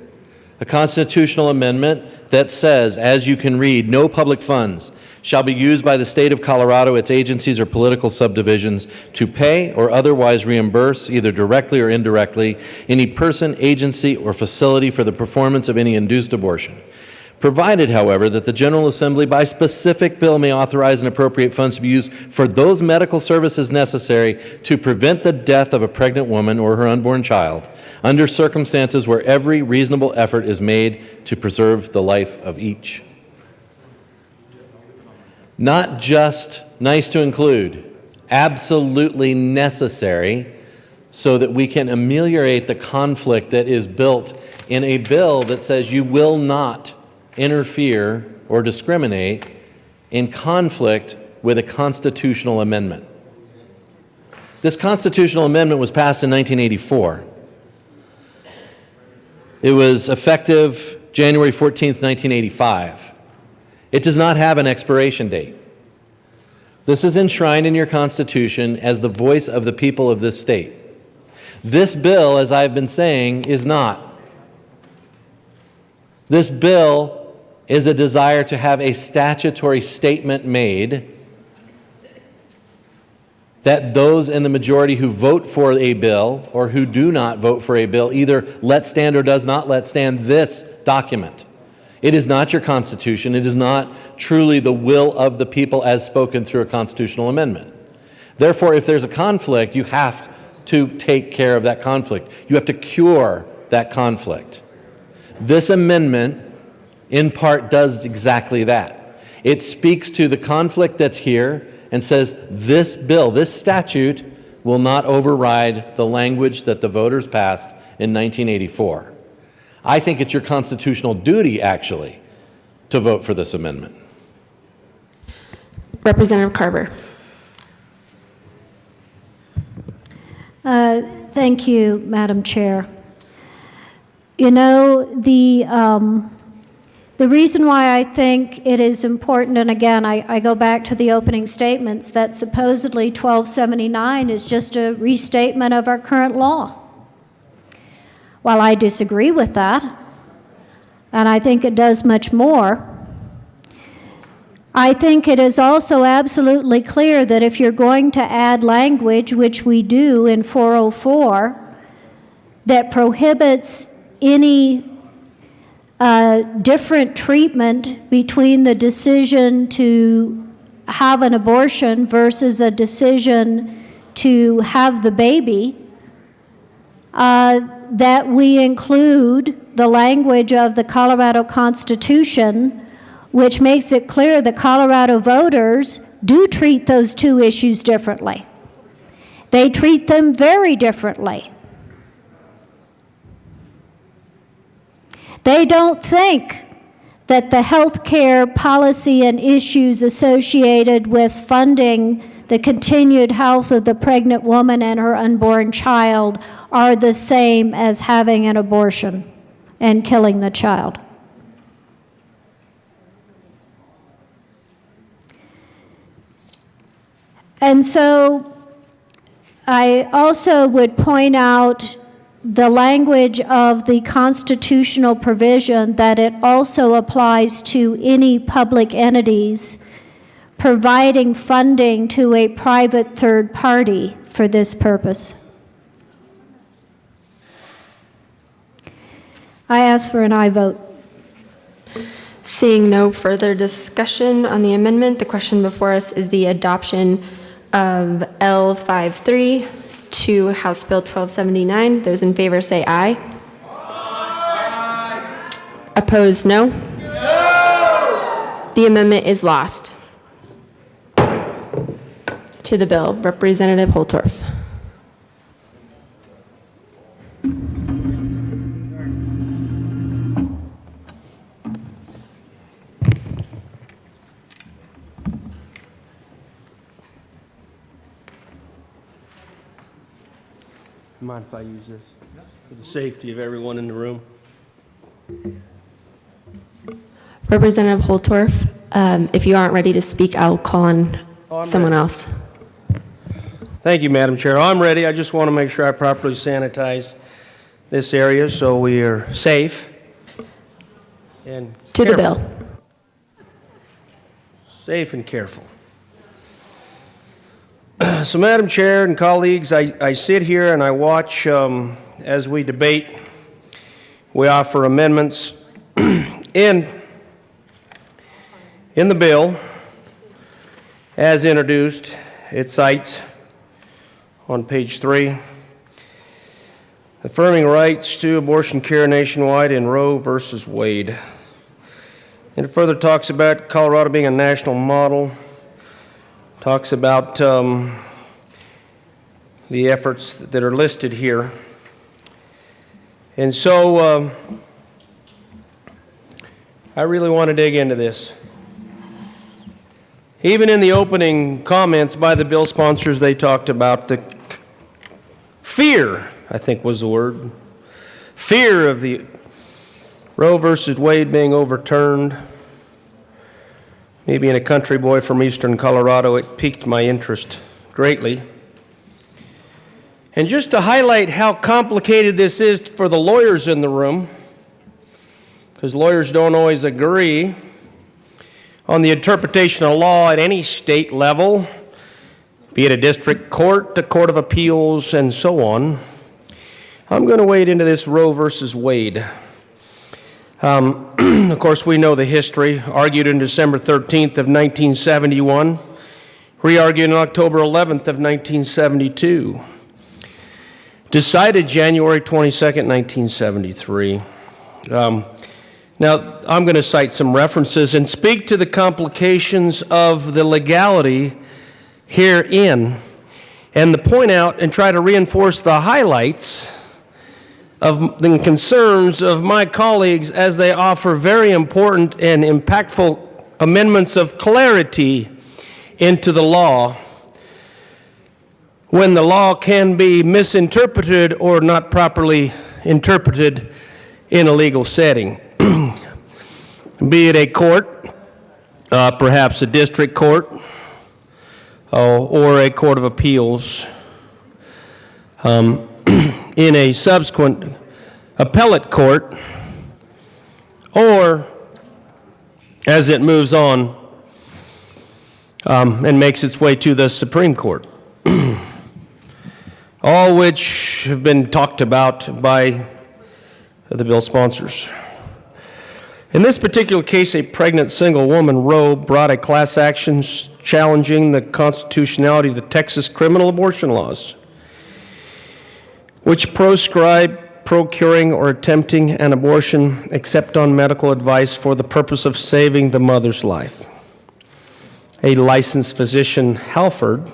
A constitutional amendment that says, as you can read, no public funds shall be used by the state of Colorado, its agencies, or political subdivisions to pay or otherwise reimburse, either directly or indirectly, any person, agency, or facility for the performance of any induced abortion. Provided, however, that the General Assembly by specific bill may authorize and appropriate funds to be used for those medical services necessary to prevent the death of a pregnant woman or her unborn child under circumstances where every reasonable effort is made to preserve the life of each. Not just nice to include, absolutely necessary so that we can ameliorate the conflict that is built in a bill that says you will not interfere or discriminate in conflict with a constitutional amendment. This constitutional amendment was passed in 1984. It was effective January 14th, 1985. It does not have an expiration date. This is enshrined in your Constitution as the voice of the people of this state. This bill, as I've been saying, is not. This bill is a desire to have a statutory statement made that those in the majority who vote for a bill or who do not vote for a bill either let stand or does not let stand this document. It is not your Constitution. It is not truly the will of the people as spoken through a constitutional amendment. Therefore, if there's a conflict, you have to take care of that conflict. You have to cure that conflict. This amendment, in part, does exactly that. It speaks to the conflict that's here and says this bill, this statute, will not override the language that the voters passed in 1984. I think it's your constitutional duty, actually, to vote for this amendment. Representative Carver. Thank you, Madam Chair. You know, the reason why I think it is important, and again, I go back to the opening statements, that supposedly 1279 is just a restatement of our current law. While I disagree with that, and I think it does much more, I think it is also absolutely clear that if you're going to add language, which we do in 404, that prohibits any different treatment between the decision to have an abortion versus a decision to have the baby, that we include the language of the Colorado Constitution, which makes it clear that Colorado voters do treat those two issues differently. They treat them very differently. They don't think that the health care policy and issues associated with funding the continued health of the pregnant woman and her unborn child are the same as having an abortion and killing the child. And so I also would point out the language of the constitutional provision that it also applies to any public entities providing funding to a private third party for this purpose. I ask for an aye vote. Seeing no further discussion on the amendment, the question before us is the adoption of L53 to House Bill 1279. Those in favor say aye. Aye. Opposed, no. The amendment is lost. To the bill, Representative Holtorf. Mind if I use this? For the safety of everyone in the room. Representative Holtorf, if you aren't ready to speak, I'll call on someone else. Thank you, Madam Chair. I'm ready. I just want to make sure I properly sanitize this area so we are safe and To the careful. bill. Safe and careful. So, Madam Chair and colleagues, I sit here and I watch as we debate. We offer amendments in the bill as introduced. It cites on page 3, affirming rights to abortion care nationwide in Roe versus Wade. And it further talks about Colorado being a national model, talks about the efforts that are listed here. And so I really want to dig into this. Even in the opening comments by the bill sponsors, they talked about the fear, I think was the word, fear of the Roe versus Wade being overturned. Maybe in a country boy from eastern Colorado, it piqued my interest greatly. And just to highlight how complicated this is for the lawyers in the room, because lawyers don't always agree on the interpretation of law at any state level, be it a district court, a court of appeals, and so on. I'm going to wade into this Roe versus Wade. Of course, we know the history. Argued on December 13th of 1971, re-argued on October 11th of 1972. Decided January 22nd, 1973. Now, I'm going to cite some references and speak to the complications of the legality herein, and to point out and try to reinforce the highlights of the concerns of my colleagues as they offer very important and impactful amendments of clarity into the law, when the law can be misinterpreted or not properly interpreted in a legal setting. Be it a court, perhaps a district court, or a court of appeals, in a subsequent appellate court, or as it moves on and makes its way to the Supreme Court. All which have been talked about by the bill sponsors. In this particular case, a pregnant single woman, Roe, brought a class action challenging the constitutionality of the Texas criminal abortion laws, which proscribe procuring or attempting an abortion except on medical advice for the purpose of saving the mother's life. A licensed physician, Halford,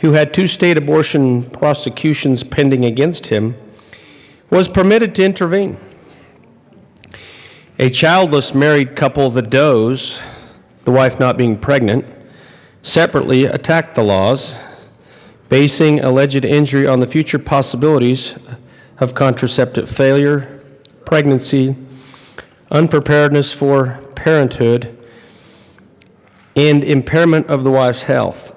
who had 2 state abortion prosecutions pending against him, was permitted to intervene. A childless married couple, the Does, the wife not being pregnant, separately attacked the laws, basing alleged injury on the future possibilities of contraceptive failure, pregnancy, unpreparedness for parenthood, and impairment of the wife's health.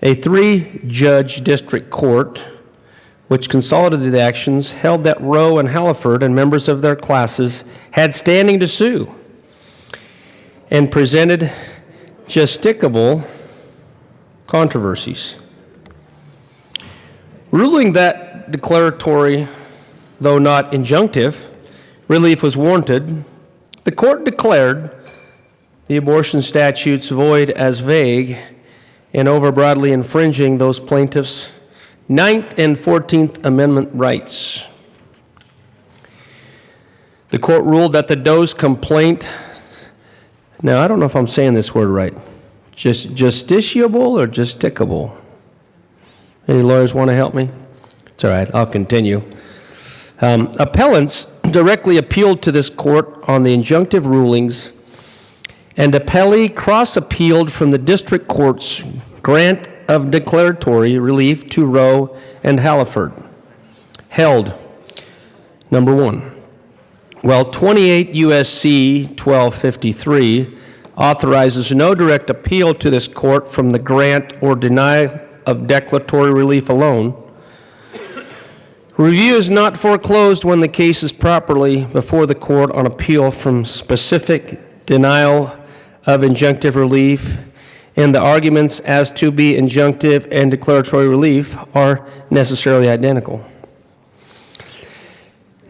A 3-judge district court, which consolidated the actions, held that Roe and Halliford and members of their classes had standing to sue and presented justicable controversies. Ruling that declaratory, though not injunctive, relief was warranted, the court declared the abortion statutes void as vague and overbroadly infringing those plaintiffs' 9th and 14th Amendment rights. The court ruled that the Doe's complaint, now I don't know if I'm saying this word right, justiciable or justicable? Any lawyers want to help me? It's all right, I'll continue. Appellants directly appealed to this court on the injunctive rulings, and appellee cross-appealed from the district court's grant of declaratory relief to Roe and Halliford. Held, number one, while 28 U.S.C. 1253 authorizes no direct appeal to this court from the grant or denial of declaratory relief alone, review is not foreclosed when the case is properly before the court on appeal from specific denial of injunctive relief, and the arguments as to be injunctive and declaratory relief are necessarily identical.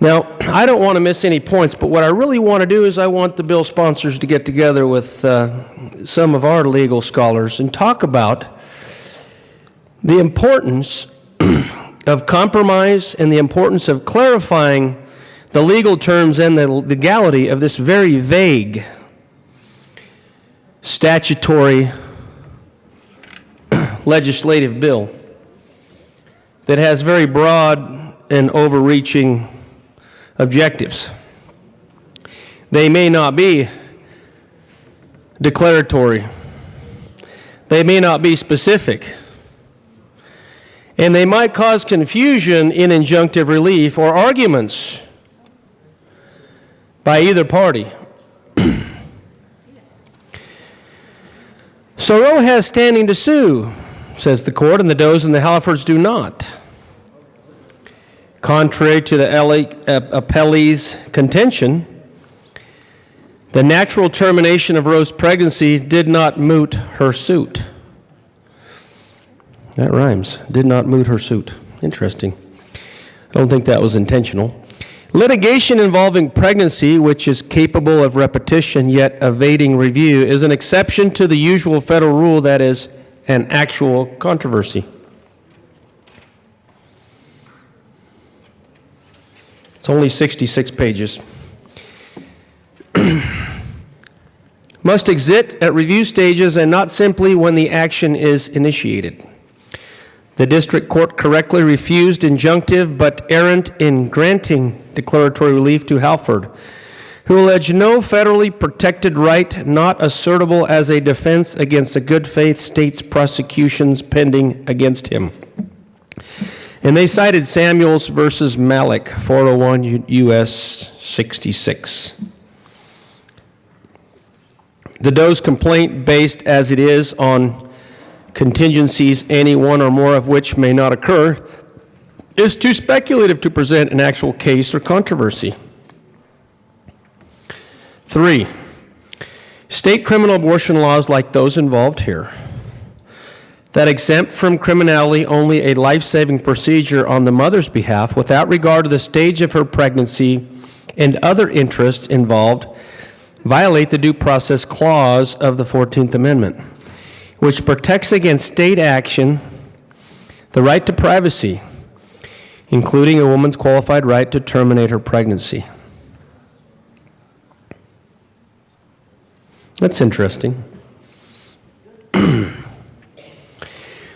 Now, I don't want to miss any points, but what I really want to do is I want the bill sponsors to get together with some of our legal scholars and talk about the importance of compromise and the importance of clarifying the legal terms and the legality of this very vague statutory legislative bill that has very broad and overreaching objectives. They may not be declaratory. They may not be specific. And they might cause confusion in injunctive relief or arguments by either party. So Roe has standing to sue, says the court, and the Does and the Hallifords do not. Contrary to the appellee's contention, the natural termination of Roe's pregnancy did not moot her suit. That rhymes. Did not moot her suit. Interesting. I don't think that was intentional. Litigation involving pregnancy, which is capable of repetition yet evading review, is an exception to the usual federal rule that is an actual controversy. It's only 66 pages. Must exist at review stages and not simply when the action is initiated. The district court correctly refused injunctive but errant in granting declaratory relief to Halford, who alleged no federally protected right not assertable as a defense against the good faith state's prosecutions pending against him. And they cited Samuels versus Malik, 401 U.S. 66. The Doe's complaint, based as it is on contingencies, any one or more of which may not occur, is too speculative to present an actual case or controversy. 3. State criminal abortion laws like those involved here that exempt from criminality only a life-saving procedure on the mother's behalf without regard to the stage of her pregnancy and other interests involved violate the due process clause of the 14th Amendment, which protects against state action the right to privacy, including a woman's qualified right to terminate her pregnancy. That's interesting.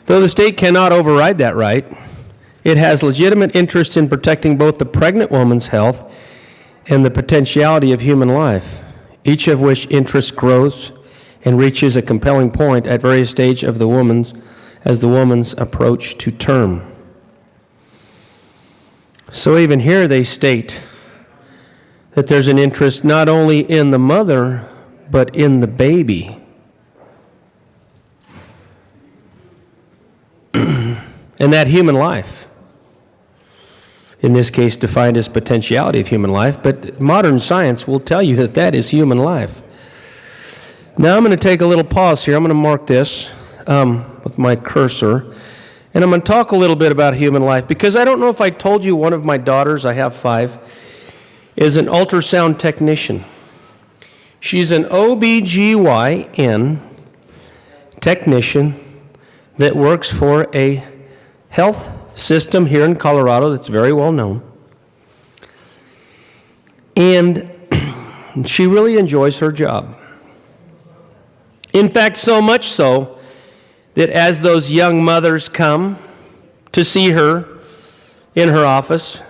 Though the state cannot override that right, it has legitimate interest in protecting both the pregnant woman's health and the potentiality of human life, each of which interest grows and reaches a compelling point at various stages of the woman's approach to term. So even here they state that there's an interest not only in the mother, but in the baby. And that human life, in this case defined as potentiality of human life, but modern science will tell you that that is human life. Now I'm going to take a little pause here. I'm going to mark this with my cursor, and I'm going to talk a little bit about human life, because I don't know if I told you one of my daughters, I have 5, is an ultrasound technician. She's an OBGYN technician that works for a health system here in Colorado that's very well known. And she really enjoys her job. In fact, so much so that as those young mothers come to see her in her office,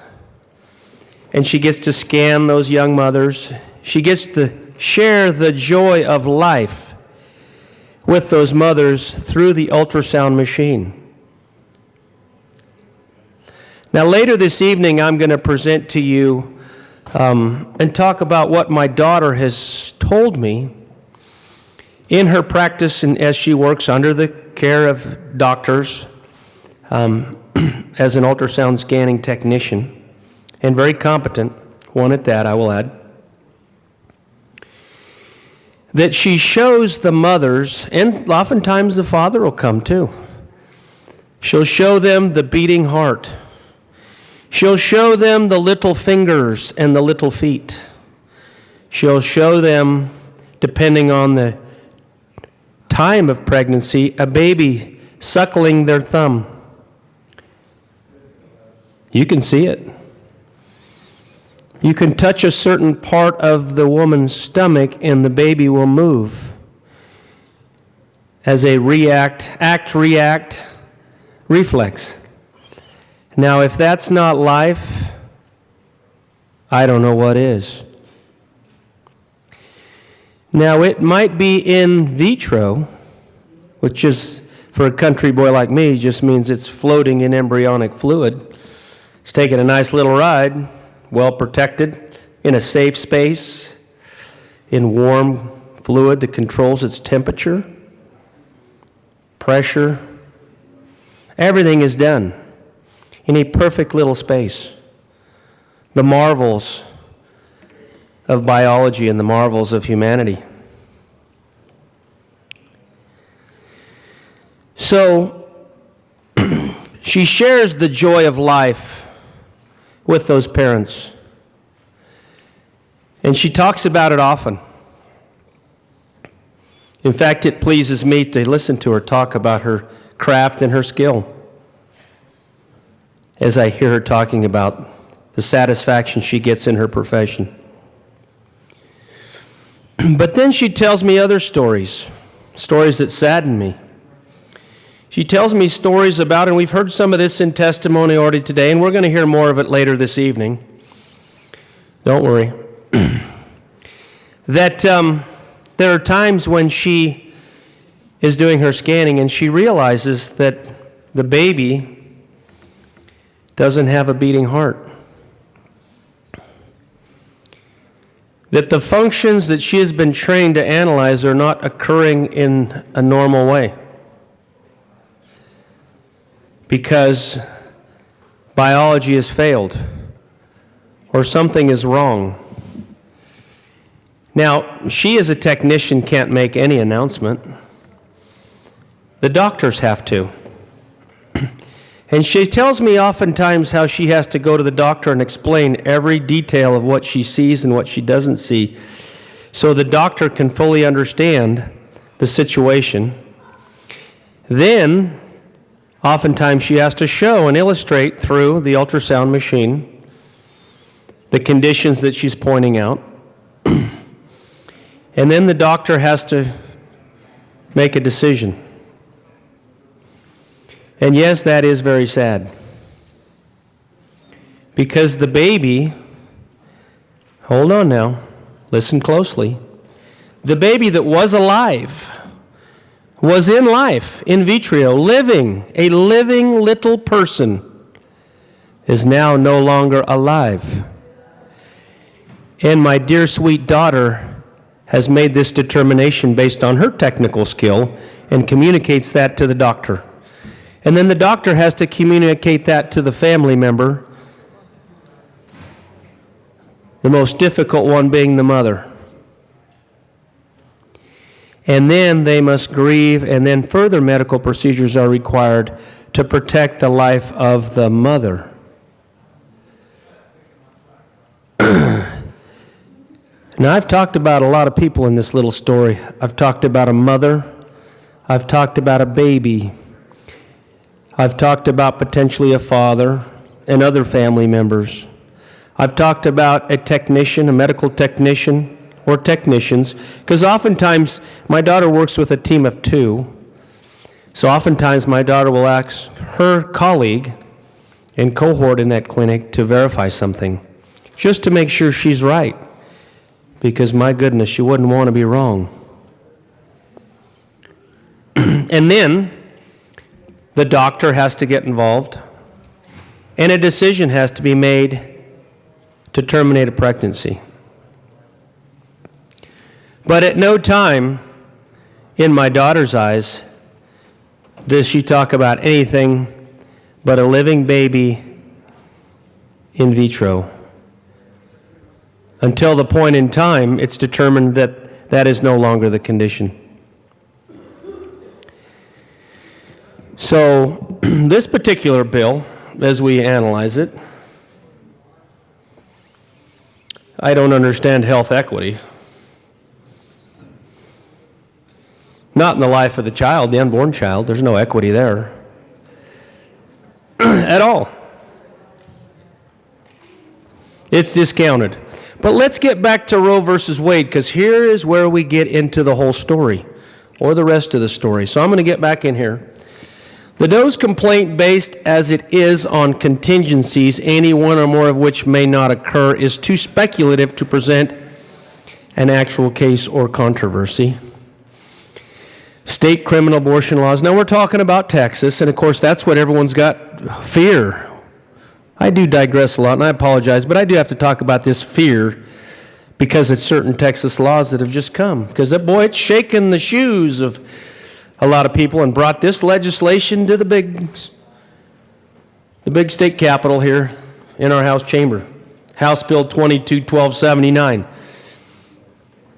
and she gets to scan those young mothers, she gets to share the joy of life with those mothers through the ultrasound machine. Now, later this evening, I'm going to present to you and talk about what my daughter has told me in her practice and as she works under the care of doctors as an ultrasound scanning technician, and very competent, one at that, I will add, that she shows the mothers, and oftentimes the father will come too. She'll show them the beating heart. She'll show them the little fingers and the little feet. She'll show them, depending on the time of pregnancy, a baby suckling their thumb. You can see it. You can touch a certain part of the woman's stomach and the baby will move as a act-react reflex. Now, if that's not life, I don't know what is. Now, it might be in vitro, which is, for a country boy like me, just means it's floating in embryonic fluid. It's taking a nice little ride, well protected, in a safe space, in warm fluid that controls its temperature, pressure. Everything is done in a perfect little space. The marvels of biology and the marvels of humanity. So, she shares the joy of life with those parents. And she talks about it often. In fact, it pleases me to listen to her talk about her craft and her skill as I hear her talking about the satisfaction she gets in her profession. But then she tells me other stories that sadden me. She tells me stories about, and we've heard some of this in testimony already today, and we're going to hear more of it later this evening. Don't worry. That there are times when she is doing her scanning and she realizes that the baby doesn't have a beating heart. That the functions that she has been trained to analyze are not occurring in a normal way. Because biology has failed, or something is wrong. Now, she as a technician can't make any announcement. The doctors have to. And she tells me oftentimes how she has to go to the doctor and explain every detail of what she sees and what she doesn't see, so the doctor can fully understand the situation. Then, oftentimes she has to show and illustrate through the ultrasound machine the conditions that she's pointing out. And then the doctor has to make a decision. And yes, that is very sad. Because the baby, hold on now, listen closely. The baby that was alive, was in life, in vitro, living, a living little person, is now no longer alive. And my dear sweet daughter has made this determination based on her technical skill and communicates that to the doctor. And then the doctor has to communicate that to the family member, the most difficult one being the mother. And then they must grieve, and then further medical procedures are required to protect the life of the mother. Now, I've talked about a lot of people in this little story. I've talked about a mother. I've talked about a baby. I've talked about potentially a father and other family members. I've talked about a technician, a medical technician, or technicians, because oftentimes my daughter works with a team of 2. So oftentimes my daughter will ask her colleague and cohort in that clinic to verify something, just to make sure she's right. Because my goodness, you wouldn't want to be wrong. And then the doctor has to get involved, and a decision has to be made to terminate a pregnancy. But at no time in my daughter's eyes does she talk about anything but a living baby in vitro, until the point in time it's determined that that is no longer the condition. So this particular bill, as we analyze it, I don't understand health equity. Not in the life of the child, the unborn child. There's no equity there at all. It's discounted. But let's get back to Roe versus Wade, because here is where we get into the whole story, or the rest of the story. So I'm going to get back in here. The Doe's complaint, based as it is on contingencies, any one or more of which may not occur, is too speculative to present an actual case or controversy. State criminal abortion laws. Now we're talking about Texas, and of course that's what everyone's got, fear. I do digress a lot, and I apologize, but I do have to talk about this fear because it's certain Texas laws that have just come. Because, boy, it's shaken the shoes of a lot of people and brought this legislation to the big state capitol here in our House chamber. House Bill 22-1279.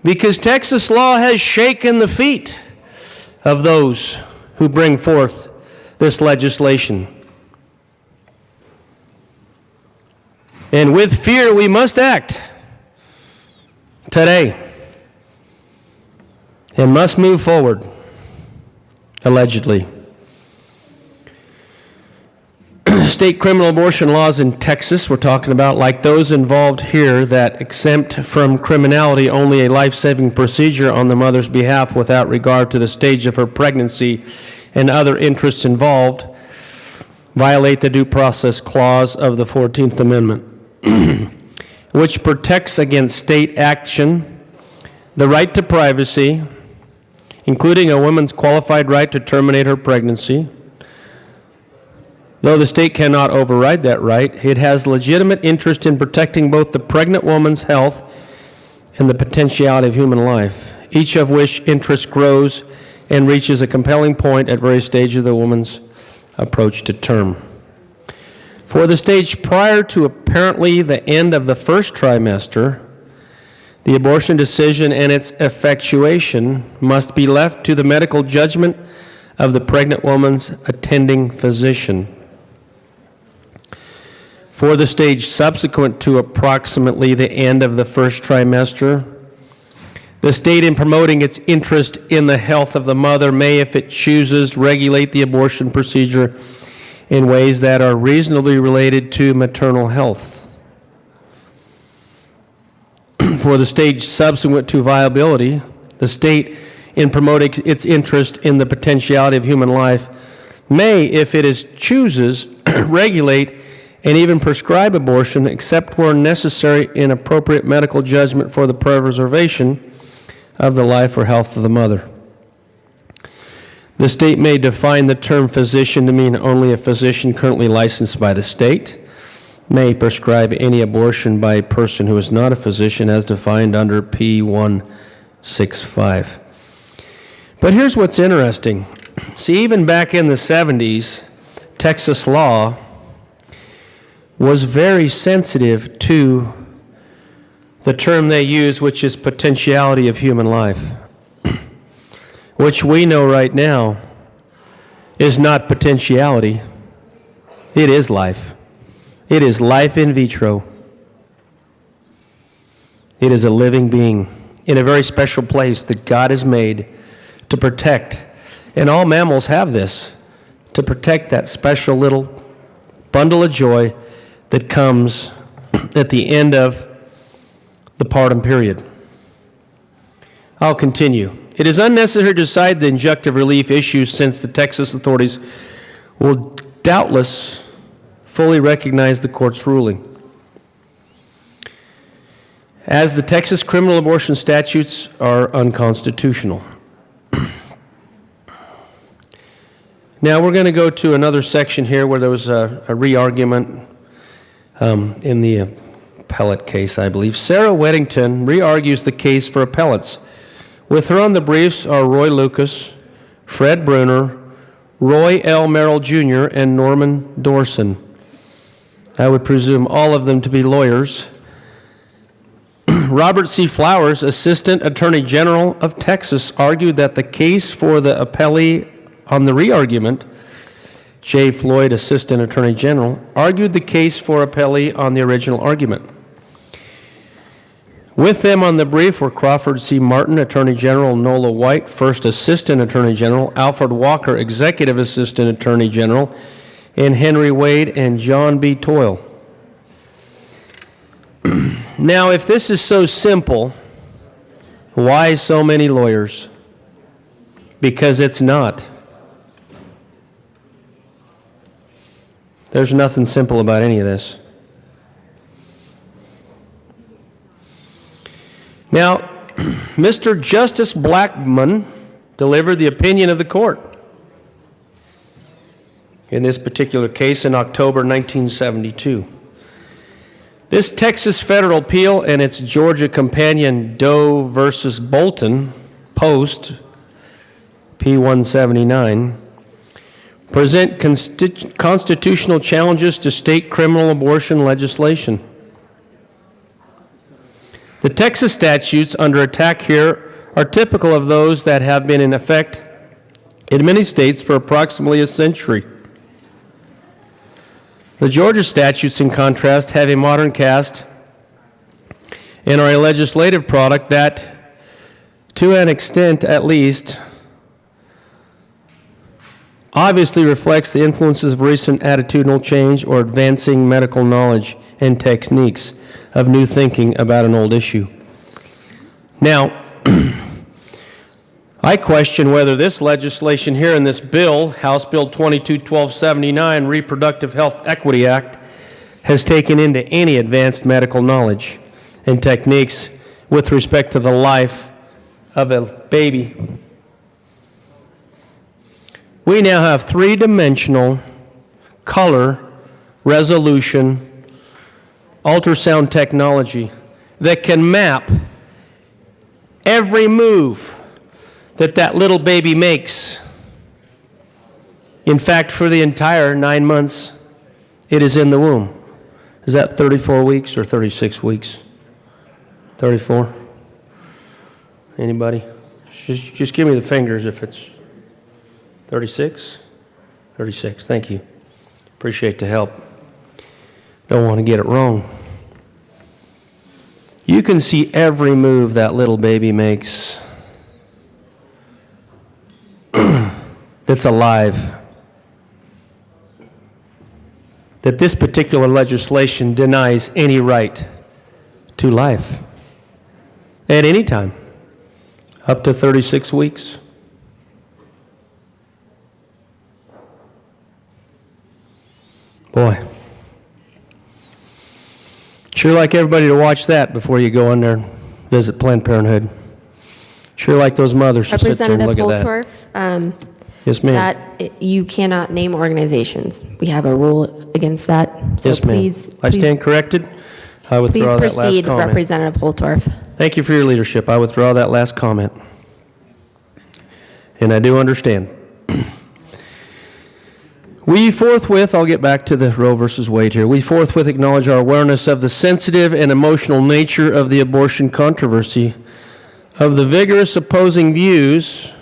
Because Texas law has shaken the feet of those who bring forth this legislation. And with fear, we must act today and must move forward, allegedly. State criminal abortion laws in Texas, we're talking about, like those involved here, that exempt from criminality only a life-saving procedure on the mother's behalf without regard to the stage of her pregnancy and other interests involved, violate the Due Process Clause of the 14th Amendment, which protects against state action, the right to privacy, including a woman's qualified right to terminate her pregnancy. Though the state cannot override that right, it has legitimate interest in protecting both the pregnant woman's health and the potentiality of human life, each of which interest grows and reaches a compelling point at various stages of the woman's approach to term. For the stage prior to apparently the end of the first trimester, the abortion decision and its effectuation must be left to the medical judgment of the pregnant woman's attending physician. For the stage subsequent to approximately the end of the first trimester, the state, in promoting its interest in the health of the mother, may, if it chooses, regulate the abortion procedure in ways that are reasonably related to maternal health. For the stage subsequent to viability, the state, in promoting its interest in the potentiality of human life, may, if it chooses, regulate and even prescribe abortion, except where necessary in appropriate medical judgment for the preservation of the life or health of the mother. The state may define the term physician to mean only a physician currently licensed by the state, may prescribe any abortion by a person who is not a physician as defined under P165. But here's what's interesting. See, even back in the 70s, Texas law was very sensitive to the term they use, which is potentiality of human life, which we know right now is not potentiality. It is life. It is life in vitro. It is a living being in a very special place that God has made to protect. And all mammals have this, to protect that special little bundle of joy that comes at the end of the partum period. I'll continue. It is unnecessary to decide the injunctive relief issue, since the Texas authorities will doubtless fully recognize the court's ruling. As the Texas criminal abortion statutes are unconstitutional. Now, we're going to go to another section here where there was a re-argument in the appellate case, I believe. Sarah Weddington re-argues the case for appellates. With her on the briefs are Roy Lucas, Fred Bruner, Roy L. Merrill Jr., and Norman Dorson. I would presume all of them to be lawyers. Robert C. Flowers, Assistant Attorney General of Texas, argued that the case for the appellee on the re-argument, Jay Floyd, Assistant Attorney General, argued the case for appellee on the original argument. With them on the brief were Crawford C. Martin, Attorney General, Nola White, First Assistant Attorney General, Alfred Walker, Executive Assistant Attorney General, and Henry Wade and John B. Toyle. Now, if this is so simple, why so many lawyers? Because it's not. There's nothing simple about any of this. Now, Mr. Justice Blackmun delivered the opinion of the court in this particular case in October 1972. This Texas federal appeal and its Georgia companion Doe versus Bolton Post P-179 present constitutional challenges to state criminal abortion legislation. The Texas statutes under attack here are typical of those that have been in effect in many states for approximately a century. The Georgia statutes, in contrast, have a modern cast and are a legislative product that, to an extent at least, obviously reflects the influences of recent attitudinal change or advancing medical knowledge and techniques of new thinking about an old issue. Now, I question whether this legislation here in this bill, House Bill 22-1279, Reproductive Health Equity Act, has taken into any advanced medical knowledge and techniques with respect to the life of a baby. We now have three-dimensional color resolution ultrasound technology that can map every move that little baby makes. In fact, for the entire 9 months it is in the womb. Is that 34 weeks or 36 weeks? 34? Anybody? Just give me the fingers if it's 36? 36, thank you. Appreciate the help. Don't want to get it wrong. You can see every move that little baby makes that's alive. That this particular legislation denies any right to life at any time, up to 36 weeks. Boy. Sure like everybody to watch that before you go in there and visit Planned Parenthood. Sure like those mothers to sit there and look at that. Representative Holtorf, Yes, ma'am. that you cannot name organizations. We have a rule against that. So Yes, ma'am. please, I stand corrected. I please withdraw that last proceed, comment. Representative Holtorf. Thank you for your leadership. I withdraw that last comment. And I do understand. We forthwith, I'll get back to the Roe versus Wade here. We forthwith acknowledge our awareness of the sensitive and emotional nature of the abortion controversy, of the vigorous opposing views,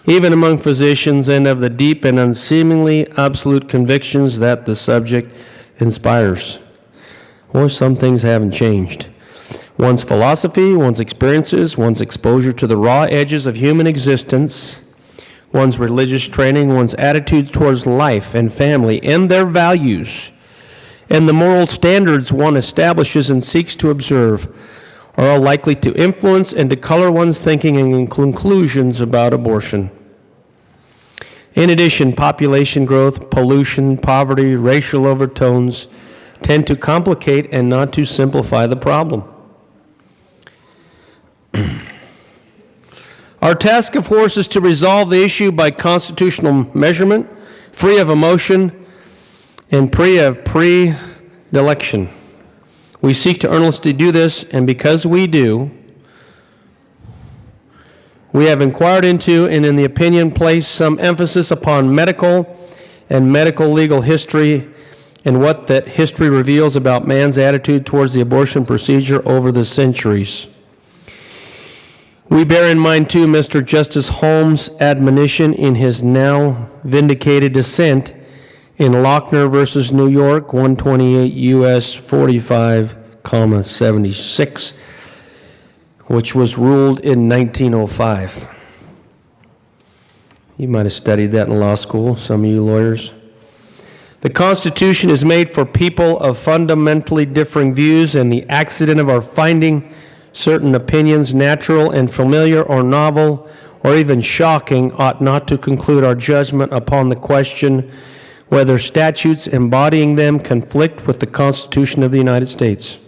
even among physicians, and of the deep and unseemingly absolute convictions that the subject inspires. Well, some things haven't changed. One's philosophy, one's experiences, one's exposure to the raw edges of human existence, one's religious training, one's attitudes towards life and family and their values, and the moral standards one establishes and seeks to observe are all likely to influence and to color one's thinking and conclusions about abortion. In addition, population growth, pollution, poverty, racial overtones tend to complicate and not to simplify the problem. Our task of force is to resolve the issue by constitutional measurement free of emotion, and free of predilection. We seek to earnestly do this, and because we do, we have inquired into and in the opinion placed some emphasis upon medical and medical legal history and what that history reveals about man's attitude towards the abortion procedure over the centuries. We bear in mind, too, Mr. Justice Holmes' admonition in his now vindicated dissent in Lochner versus New York, 128 U.S. 45,76, which was ruled in 1905. You might have studied that in law school, some of you lawyers. The Constitution is made for people of fundamentally differing views, and the accident of our finding certain opinions natural and familiar or novel or even shocking ought not to conclude our judgment upon the question whether statutes embodying them conflict with the Constitution of the United States.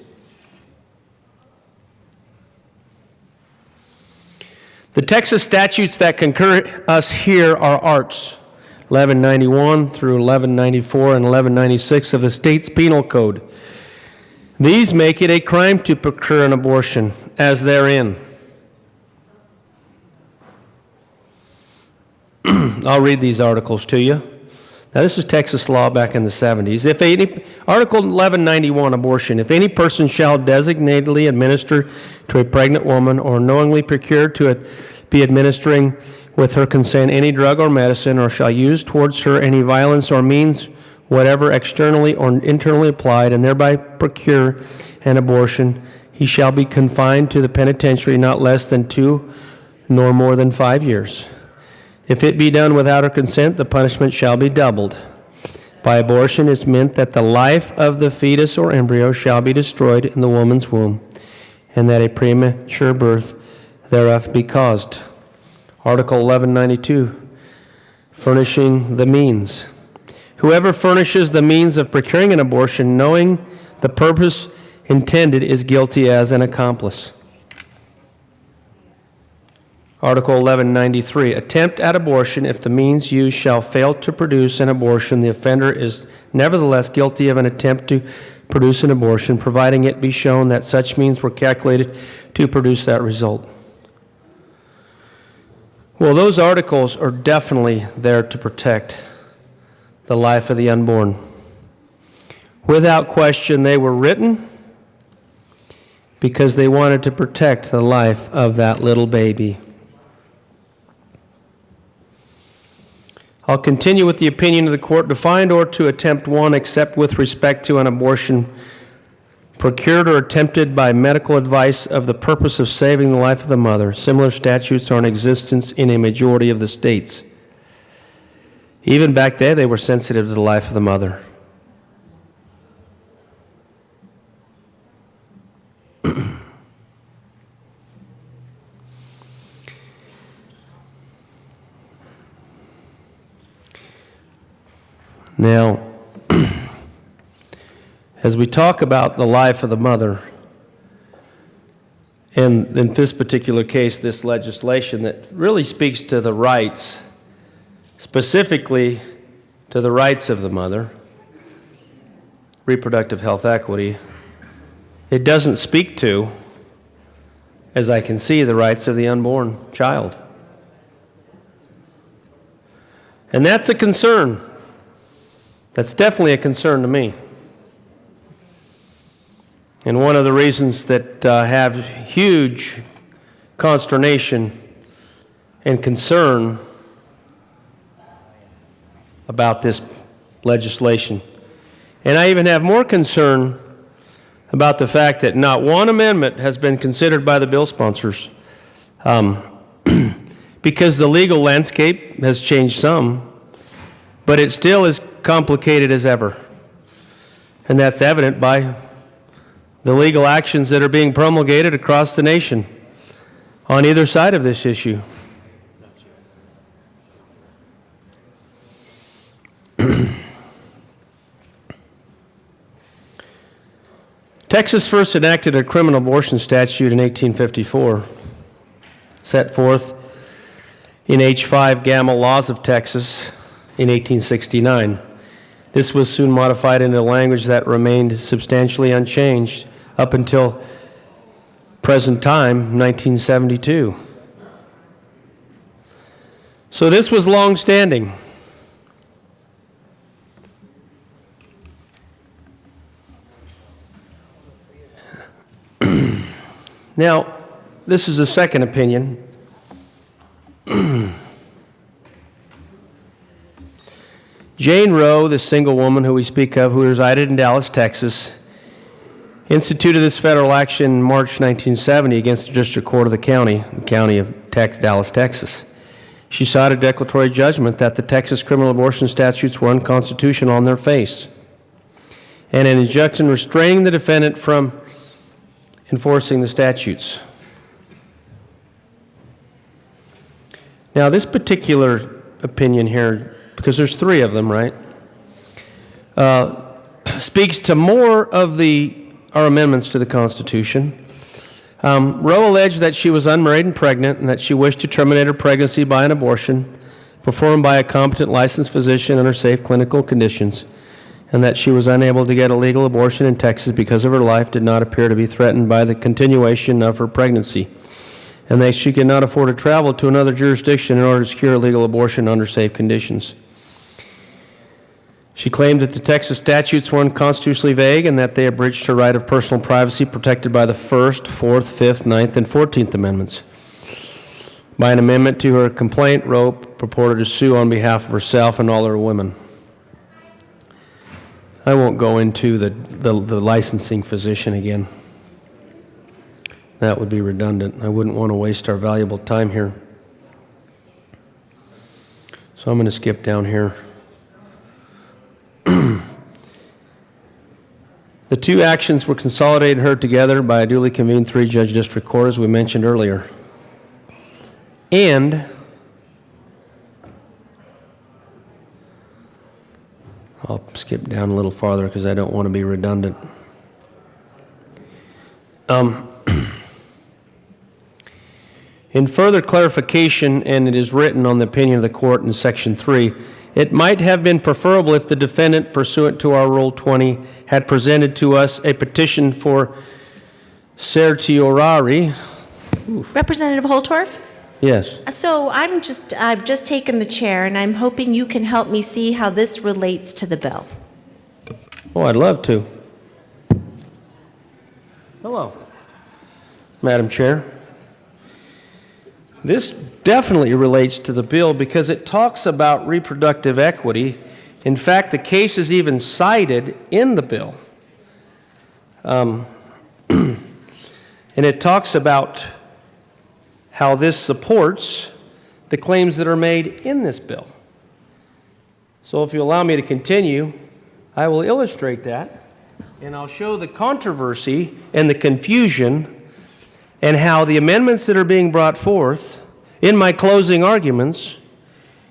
The Texas statutes that concur us here are arts, 1191 through 1194 and 1196 of the state's penal code. These make it a crime to procure an abortion, as therein. I'll read these articles to you. Now, this is Texas law back in the 70s. Article 1191, abortion. If any person shall designatedly administer to a pregnant woman or knowingly procure to be administering with her consent any drug or medicine, or shall use towards her any violence or means whatever externally or internally applied, and thereby procure an abortion, he shall be confined to the penitentiary not less than 2 nor more than 5 years. If it be done without her consent, the punishment shall be doubled. By abortion is meant that the life of the fetus or embryo shall be destroyed in the woman's womb, and that a premature birth thereof be caused. Article 1192, furnishing the means. Whoever furnishes the means of procuring an abortion, knowing the purpose intended, is guilty as an accomplice. Article 1193, attempt at abortion. If the means used shall fail to produce an abortion, the offender is nevertheless guilty of an attempt to produce an abortion, providing it be shown that such means were calculated to produce that result. Well, those articles are definitely there to protect the life of the unborn. Without question, they were written because they wanted to protect the life of that little baby. I'll continue with the opinion of the court to find or to attempt one, except with respect to an abortion procured or attempted by medical advice of the purpose of saving the life of the mother. Similar statutes are in existence in a majority of the states. Even back then, they were sensitive to the life of the mother. Now, as we talk about the life of the mother, and in this particular case, this legislation that really speaks to the rights, specifically to the rights of the mother, reproductive health equity, it doesn't speak to, as I can see, the rights of the unborn child. And that's a concern. That's definitely a concern to me. And one of the reasons that have huge consternation and concern about this legislation. And I even have more concern about the fact that not one amendment has been considered by the bill sponsors, because the legal landscape has changed some, but it still is complicated as ever. And that's evident by the legal actions that are being promulgated across the nation on either side of this issue. Texas first enacted a criminal abortion statute in 1854, set forth in H5 Gamma Laws of Texas in 1869. This was soon modified into language that remained substantially unchanged up until present time, 1972. So this was long-standing. Now, this is a second opinion. Jane Roe, the single woman who we speak of, who resided in Dallas, Texas, instituted this federal action in March 1970 against the District Court of the county of Dallas, Texas. She sought a declaratory judgment that the Texas criminal abortion statutes were unconstitutional on their face, and an injunction restraining the defendant from enforcing the statutes. Now, this particular opinion here, because there's three of them, right, speaks to more of our amendments to the Constitution. Roe alleged that she was unmarried and pregnant, and that she wished to terminate her pregnancy by an abortion performed by a competent licensed physician under safe clinical conditions, and that she was unable to get a legal abortion in Texas because of her life did not appear to be threatened by the continuation of her pregnancy, and that she could not afford to travel to another jurisdiction in order to secure a legal abortion under safe conditions. She claimed that the Texas statutes were unconstitutionally vague and that they abridged her right of personal privacy protected by the 1st, 4th, 5th, 9th, and 14th Amendments. By an amendment to her complaint, Roe purported to sue on behalf of herself and all other women. I won't go into the licensing physician again. That would be redundant. I wouldn't want to waste our valuable time here. So I'm going to skip down here. The two actions were consolidated and heard together by a duly convened three-judge district court, as we mentioned earlier. And I'll skip down a little farther because I don't want to be redundant. In further clarification, and it is written on the opinion of the court in Section 3, it might have been preferable if the defendant, pursuant to our Rule 20, had presented to us a petition for certiorari. Representative Holtorf? Yes. So I've just taken the chair, and I'm hoping you can help me see how this relates to the bill. Oh, I'd love to. Hello, Madam Chair. This definitely relates to the bill because it talks about reproductive equity. In fact, the case is even cited in the bill. And it talks about how this supports the claims that are made in this bill. So if you allow me to continue, I will illustrate that, and I'll show the controversy and the confusion and how the amendments that are being brought forth in my closing arguments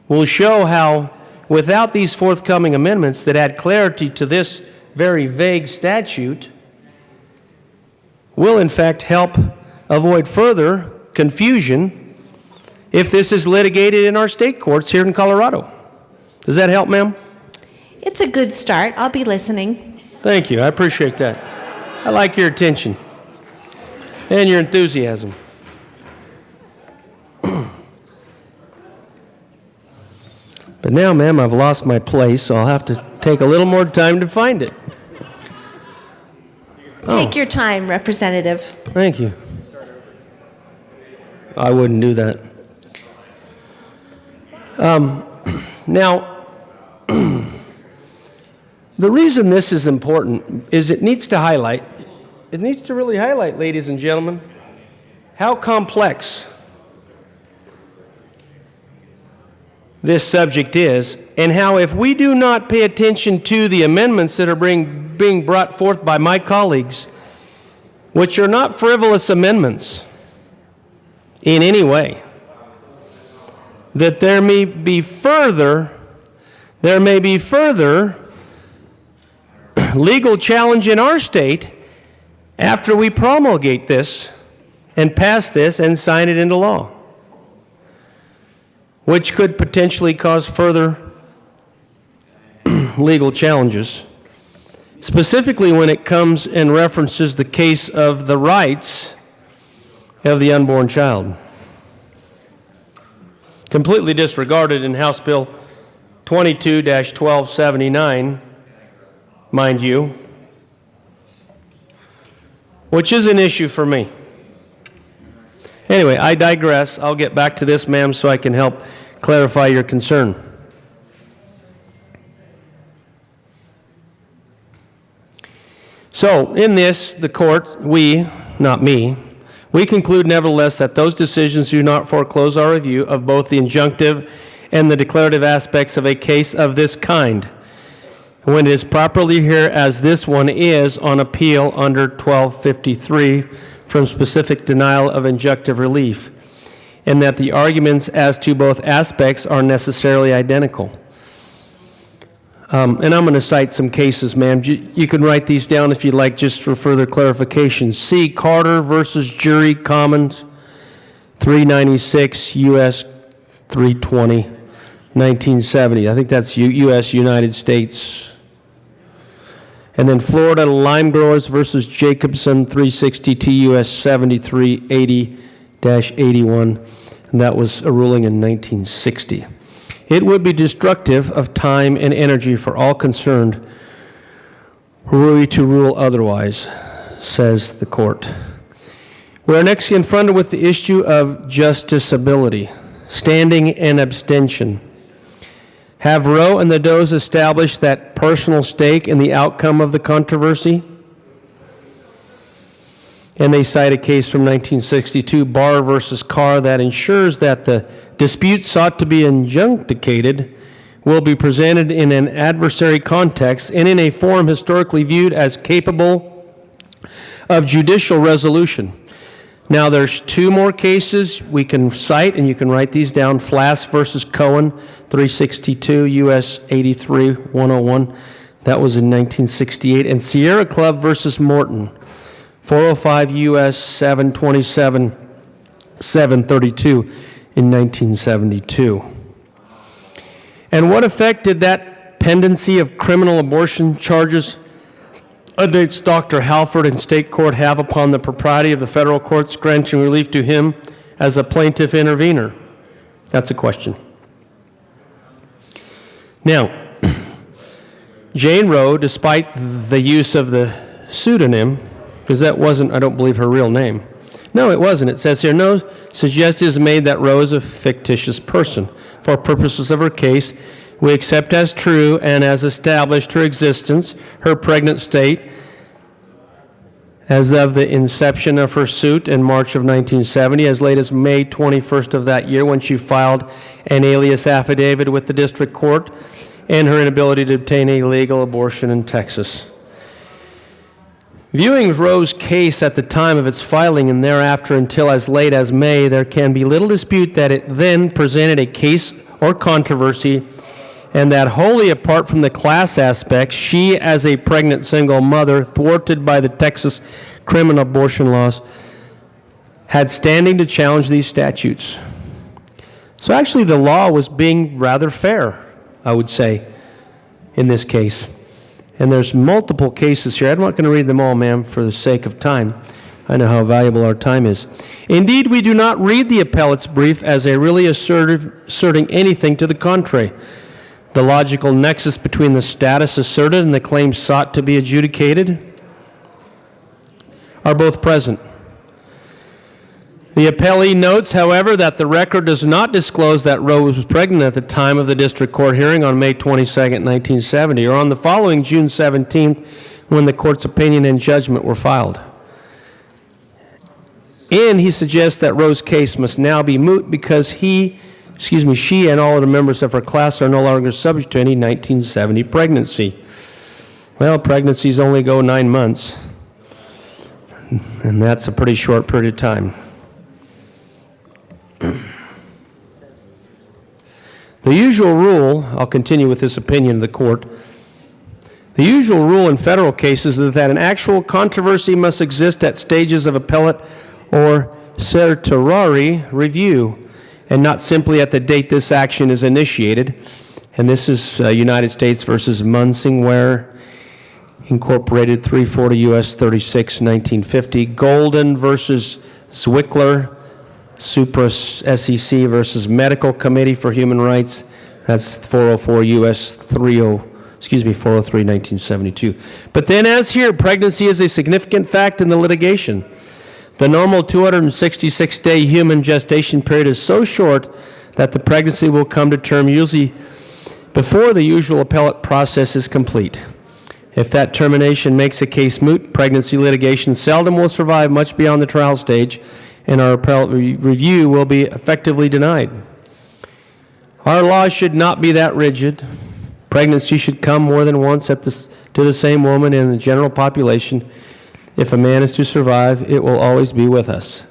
will show how, without these forthcoming amendments that add clarity to this very vague statute, will in fact help avoid further confusion if this is litigated in our state courts here in Colorado. Does that help, ma'am? It's a good start. I'll be listening. Thank you. I appreciate that. I like your attention and your enthusiasm. But now, ma'am, I've lost my place, so I'll have to take a little more time to find it. Take your time, Representative. Thank you. I wouldn't do that. Now, the reason this is important is it needs to really highlight, ladies and gentlemen, how complex this subject is, and how if we do not pay attention to the amendments that are being brought forth by my colleagues, which are not frivolous amendments in any way, that there may be further legal challenge in our state after we promulgate this and pass this and sign it into law, which could potentially cause further legal challenges, specifically when it comes and references the case of the rights of the unborn child. Completely disregarded in House Bill 22-1279, mind you, which is an issue for me. Anyway, I digress. I'll get back to this, ma'am, so I can help clarify your concern. So, in this, the court, we, not me, we conclude nevertheless that those decisions do not foreclose our review of both the injunctive and the declarative aspects of a case of this kind, when it is properly here as this one is on appeal under 1253 from specific denial of injunctive relief, and that the arguments as to both aspects are necessarily identical. And I'm going to cite some cases, ma'am. You can write these down if you'd like, just for further clarification. C. Carter versus Jury Commons, 396 U.S. 320, 1970. I think that's U.S. United States. And then Florida Lime Growers versus Jacobson, 362 U.S. 7380-81. And that was a ruling in 1960. It would be destructive of time and energy for all concerned were we to rule otherwise, says the court. We are next confronted with the issue of justiciability, standing and abstention. Have Roe and the Does established that personal stake in the outcome of the controversy? And they cite a case from 1962, Barr versus Carr, that ensures that the dispute sought to be adjudicated will be presented in an adversary context and in a forum historically viewed as capable of judicial resolution. Now, there's two more cases we can cite, and you can write these down. Flass versus Cohen, 362 U.S. 83-101. That was in 1968. And Sierra Club versus Morton, 405 U.S. 727, 732 in 1972. And what effect did that pendency of criminal abortion charges against Dr. Halford in state court have upon the propriety of the federal courts granting relief to him as a plaintiff intervener? That's a question. Now, Jane Roe, despite the use of the pseudonym, because that wasn't, I don't believe, her real name. No, it wasn't. It says here, no suggestion is made that Roe is a fictitious person. For purposes of her case, we accept as true and as established her existence, her pregnant state, as of the inception of her suit in March of 1970, as late as May 21st of that year, when she filed an alias affidavit with the district court, and her inability to obtain a legal abortion in Texas. Viewing Roe's case at the time of its filing and thereafter until as late as May, there can be little dispute that it then presented a case or controversy, and that wholly apart from the class aspects, she, as a pregnant single mother thwarted by the Texas criminal abortion laws, had standing to challenge these statutes. So actually the law was being rather fair, I would say, in this case. And there's multiple cases here. I'm not going to read them all, ma'am, for the sake of time. I know how valuable our time is. Indeed, we do not read the appellate's brief as a really asserting anything to the contrary. The logical nexus between the status asserted and the claims sought to be adjudicated are both present. The appellee notes, however, that the record does not disclose that Roe was pregnant at the time of the district court hearing on May 22, 1970, or on the following June 17th, when the court's opinion and judgment were filed. And he suggests that Roe's case must now be moot because she and all of the members of her class are no longer subject to any 1970 pregnancy. Well, pregnancies only go 9 months, and that's a pretty short period of time. The usual rule, I'll continue with this opinion of the court, the usual rule in federal cases is that an actual controversy must exist at stages of appellate or certiorari review, and not simply at the date this action is initiated. And this is United States versus Munsingware Incorporated, 340 U.S. 36, 1950. Golden versus Zwickler, Supra SEC versus Medical Committee for Human Rights. That's 404 U.S. 403, 1972. But then, as here, pregnancy is a significant fact in the litigation. The normal 266-day human gestation period is so short that the pregnancy will come to term usually before the usual appellate process is complete. If that termination makes a case moot, pregnancy litigation seldom will survive much beyond the trial stage, and our appellate review will be effectively denied. Our law should not be that rigid. Pregnancy should come more than once to the same woman in the general population. If a man is to survive, it will always be with us.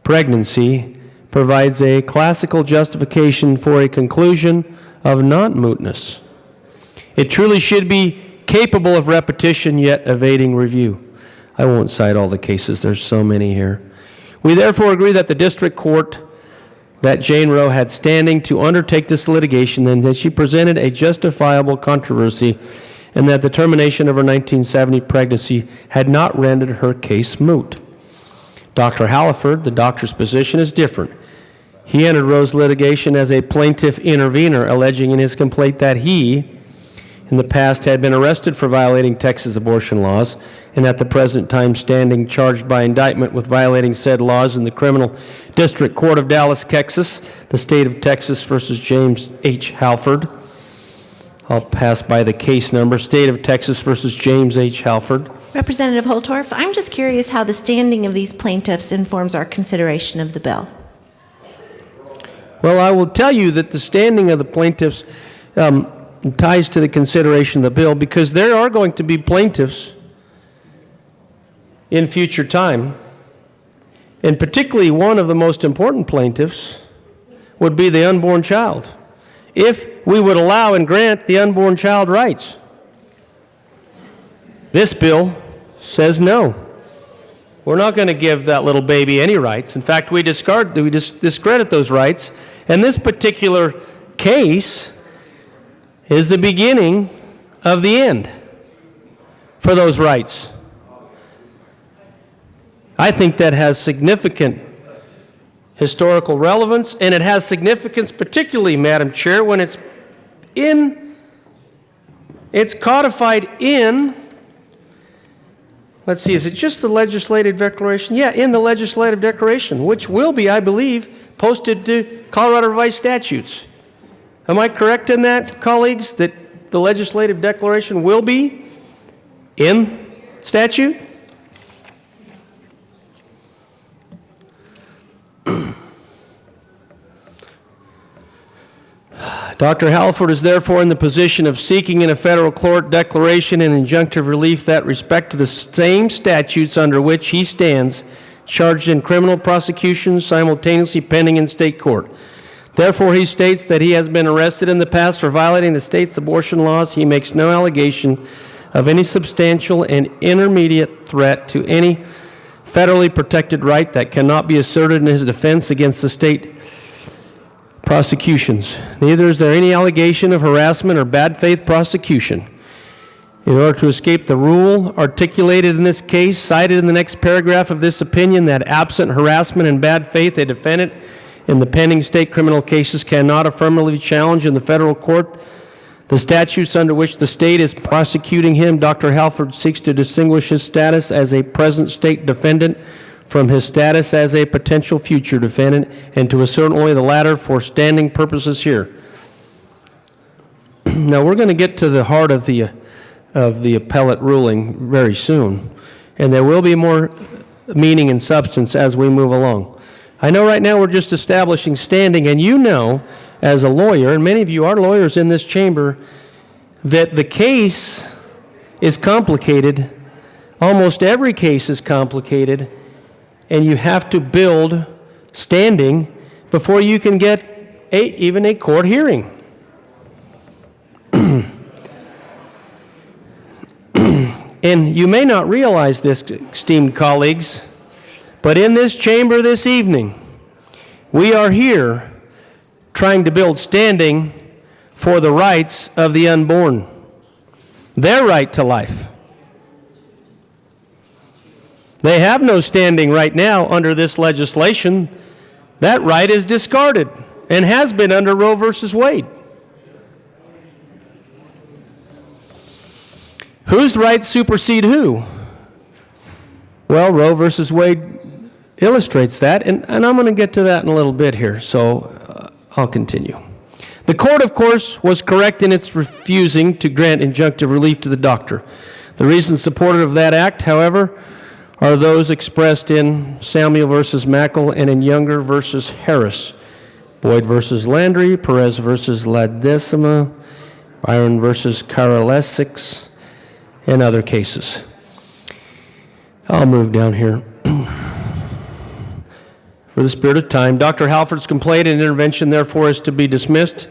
Pregnancy provides a classical justification for a conclusion of non-mootness. It truly should be capable of repetition, yet evading review. I won't cite all the cases, there's so many here. We therefore agree that the district court, that Jane Roe had standing to undertake this litigation, and that she presented a justifiable controversy, and that the termination of her 1970 pregnancy had not rendered her case moot. Dr. Halliford, the doctor's position is different. He entered Roe's litigation as a plaintiff intervener, alleging in his complaint that he, in the past, had been arrested for violating Texas abortion laws, and at the present time standing charged by indictment with violating said laws in the Criminal District Court of Dallas, Texas, the state of Texas versus James H. Halford. I'll pass by the case number, State of Texas versus James H. Halford. Representative Holtorf, I'm just curious how the standing of these plaintiffs informs our consideration of the bill. Well, I will tell you that the standing of the plaintiffs ties to the consideration of the bill, because there are going to be plaintiffs in future time, and particularly one of the most important plaintiffs would be the unborn child, if we would allow and grant the unborn child rights. This bill says no. We're not going to give that little baby any rights. In fact, we discredit those rights, and this particular case is the beginning of the end for those rights. I think that has significant historical relevance, and it has significance particularly, Madam Chair, when it's codified in, let's see, is it just the legislative declaration? Yeah, in the legislative declaration, which will be, I believe, posted to Colorado Revised Statutes. Am I correct in that, colleagues, that the legislative declaration will be in statute? Dr. Halford is therefore in the position of seeking in a federal court declaration and injunctive relief that respect to the same statutes under which he stands charged in criminal prosecutions simultaneously pending in state court. Therefore, he states that he has been arrested in the past for violating the state's abortion laws. He makes no allegation of any substantial and intermediate threat to any federally protected right that cannot be asserted in his defense against the state prosecutions. Neither is there any allegation of harassment or bad faith prosecution. In order to escape the rule articulated in this case, cited in the next paragraph of this opinion, that absent harassment and bad faith, a defendant in the pending state criminal cases cannot affirmatively challenge in the federal court the statutes under which the state is prosecuting him. Dr. Halford seeks to distinguish his status as a present state defendant from his status as a potential future defendant, and to assert only the latter for standing purposes here. Now, we're going to get to the heart of the appellate ruling very soon, and there will be more meaning and substance as we move along. I know right now we're just establishing standing, and you know, as a lawyer, and many of you are lawyers in this chamber, that the case is complicated. Almost every case is complicated, and you have to build standing before you can get even a court hearing. And you may not realize this, esteemed colleagues, but in this chamber this evening, we are here trying to build standing for the rights of the unborn, their right to life. They have no standing right now under this legislation. That right is discarded and has been under Roe versus Wade. Whose rights supersede who? Well, Roe versus Wade illustrates that, and I'm going to get to that in a little bit here, so I'll continue. The court, of course, was correct in its refusing to grant injunctive relief to the doctor. The reasons supported of that act, however, are those expressed in Samuel versus Mackel and in Younger versus Harris, Boyd versus Landry, Perez versus Ledesma, Byron versus Karalesix, and other cases. I'll move down here. For the spirit of time, Dr. Halford's complaint and intervention, therefore, is to be dismissed.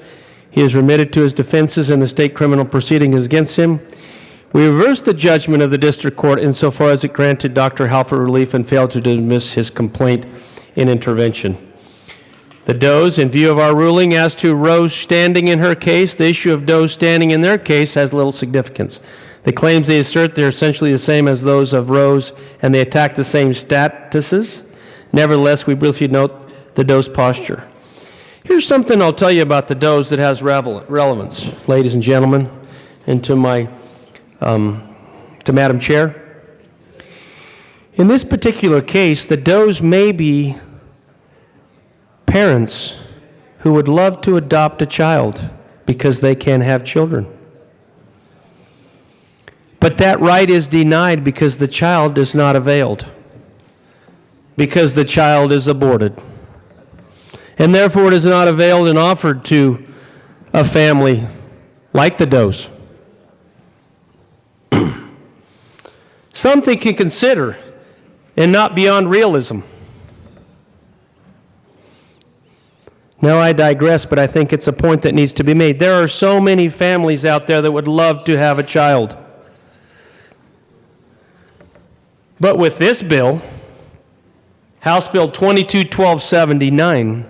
He is remitted to his defenses, and the state criminal proceeding is against him. We reverse the judgment of the district court insofar as it granted Dr. Halford relief and failed to dismiss his complaint and intervention. The Does, in view of our ruling as to Roe's standing in her case, the issue of Doe's standing in their case has little significance. The claims they assert they're essentially the same as those of Roe's, and they attack the same statuses. Nevertheless, we briefly note the Doe's posture. Here's something I'll tell you about the Doe's that has relevance, ladies and gentlemen, and to Madam Chair. In this particular case, the Doe's may be parents who would love to adopt a child because they can't have children. But that right is denied because the child is not availed, because the child is aborted. And therefore it is not availed and offered to a family like the Doe's. Something can consider and not beyond realism. Now I digress, but I think it's a point that needs to be made. There are so many families out there that would love to have a child. But with this bill, House Bill 22-1279,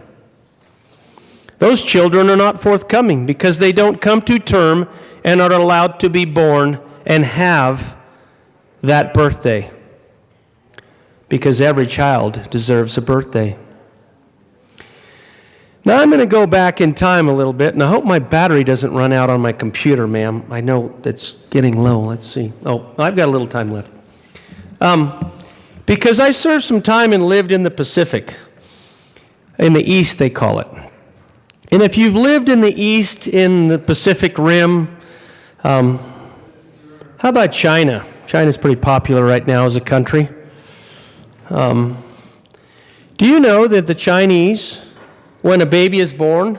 those children are not forthcoming because they don't come to term and are allowed to be born and have that birthday. Because every child deserves a birthday. Now I'm going to go back in time a little bit, and I hope my battery doesn't run out on my computer, ma'am. I know it's getting low. Let's see. Oh, I've got a little time left. Because I served some time and lived in the Pacific. In the East, they call it. And if you've lived in the East, in the Pacific Rim, how about China? China's pretty popular right now as a country. Do you know that the Chinese, when a baby is born,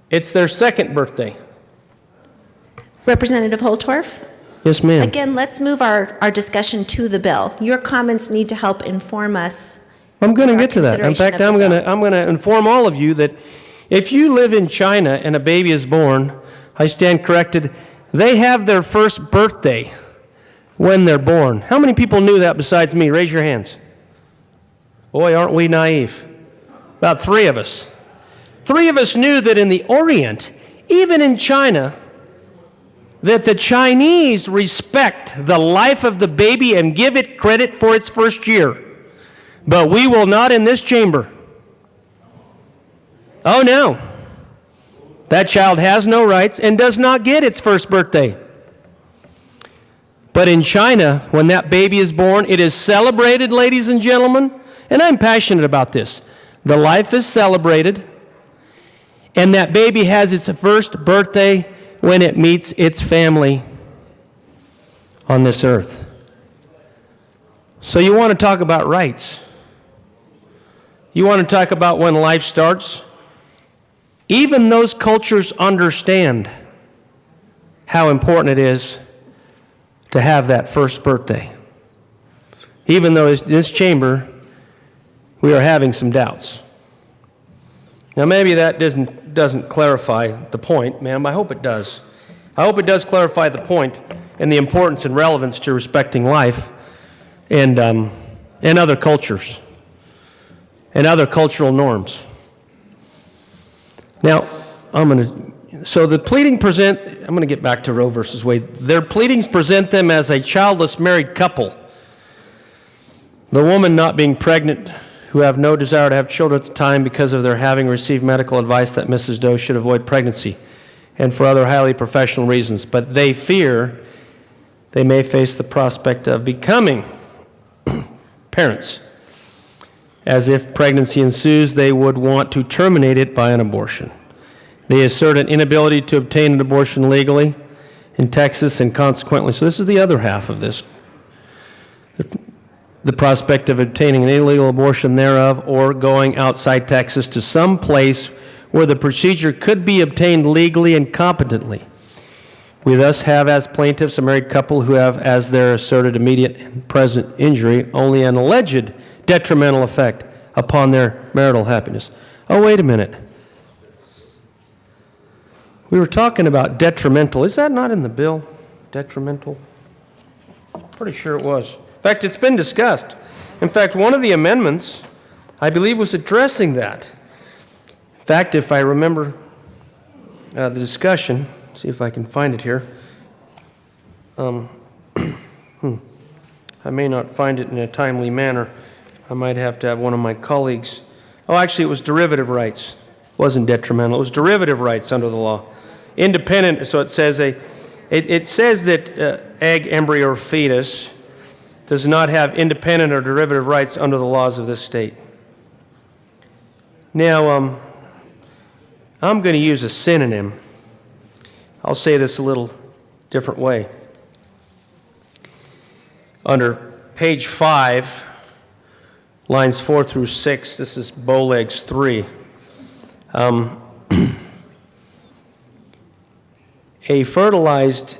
it's their second birthday? Representative Holtorf? Yes, ma'am. Again, let's move our discussion to the bill. Your comments need to help inform us. I'm going to get to that. In consideration fact, of I'm the going to inform all of you that if you live in China and a baby is born, I stand corrected, they have their first birthday when they're born. How many people knew that besides me? Raise your hands. Boy, aren't we naive. About 3 of us. 3 of us knew that in the Orient, even in China, that the Chinese respect the life of the baby and give it credit for its first year. But we will not in this chamber. Oh no. That child has no rights and does not get its first birthday. But in China, when that baby is born, it is celebrated, ladies and gentlemen, and I'm passionate about this. The life is celebrated, and that baby has its first birthday when it meets its family on this earth. So you want to talk about rights. You want to talk about when life starts. Even those cultures understand how important it is to have that first birthday. Even though in this chamber, we are having some doubts. Now maybe that doesn't clarify the point, ma'am. I hope it does. I hope it does clarify the point and the importance and relevance to respecting life and other cultures and other cultural norms. Now, so the pleading present, I'm going to get back to Roe versus Wade. Their pleadings present them as a childless married couple. The woman not being pregnant, who have no desire to have children at the time because of their having received medical advice that Mrs. Doe should avoid pregnancy, and for other highly professional reasons. But they fear they may face the prospect of becoming parents. As if pregnancy ensues, they would want to terminate it by an abortion. They assert an inability to obtain an abortion legally in Texas, and consequently, so this is the other half of this, the prospect of obtaining an illegal abortion thereof, or going outside Texas to some place where the procedure could be obtained legally and competently. We thus have as plaintiffs a married couple who have as their asserted immediate and present injury only an alleged detrimental effect upon their marital happiness. Oh, wait a minute. We were talking about detrimental. Is that not in the bill? Detrimental? Pretty sure it was. In fact, it's been discussed. In fact, one of the amendments, I believe, was addressing that. In fact, if I remember the discussion, see if I can find it here. I may not find it in a timely manner. I might have to have one of my colleagues. Oh, actually, it was derivative rights. It wasn't detrimental. It was derivative rights under the law. Independent, so it says it says that egg, embryo, or fetus does not have independent or derivative rights under the laws of this state. Now, I'm going to use a synonym. I'll say this a little different way. Under page 5, lines 4 through 6, this is Bowlegs 3. A fertilized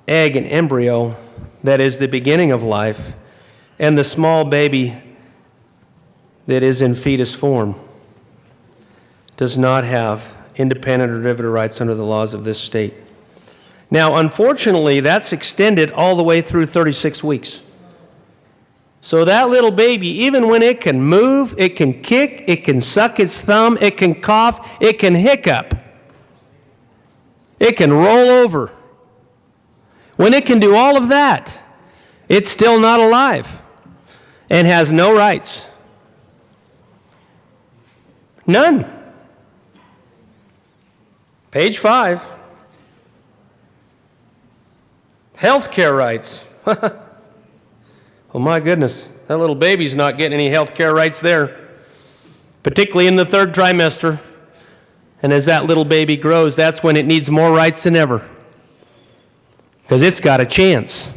egg and embryo, that is the beginning of life, and the small baby that is in fetus form, does not have independent or derivative rights under the laws of this state. Now, unfortunately, that's extended all the way through 36 weeks. So that little baby, even when it can move, it can kick, it can suck its thumb, it can cough, it can hiccup, it can roll over. When it can do all of that, it's still not alive and has no rights. None. Page 5. Health care rights. Oh my goodness, that little baby's not getting any health care rights there, particularly in the 3rd trimester. And as that little baby grows, that's when it needs more rights than ever, because it's got a chance.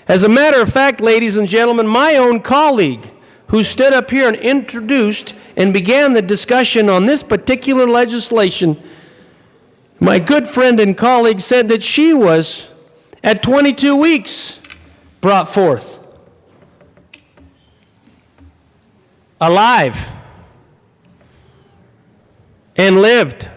As a matter of fact, ladies and gentlemen, my own colleague who stood up here and introduced and began the discussion on this particular legislation, my good friend and colleague said that she was, at 22 weeks, brought forth, alive, and lived.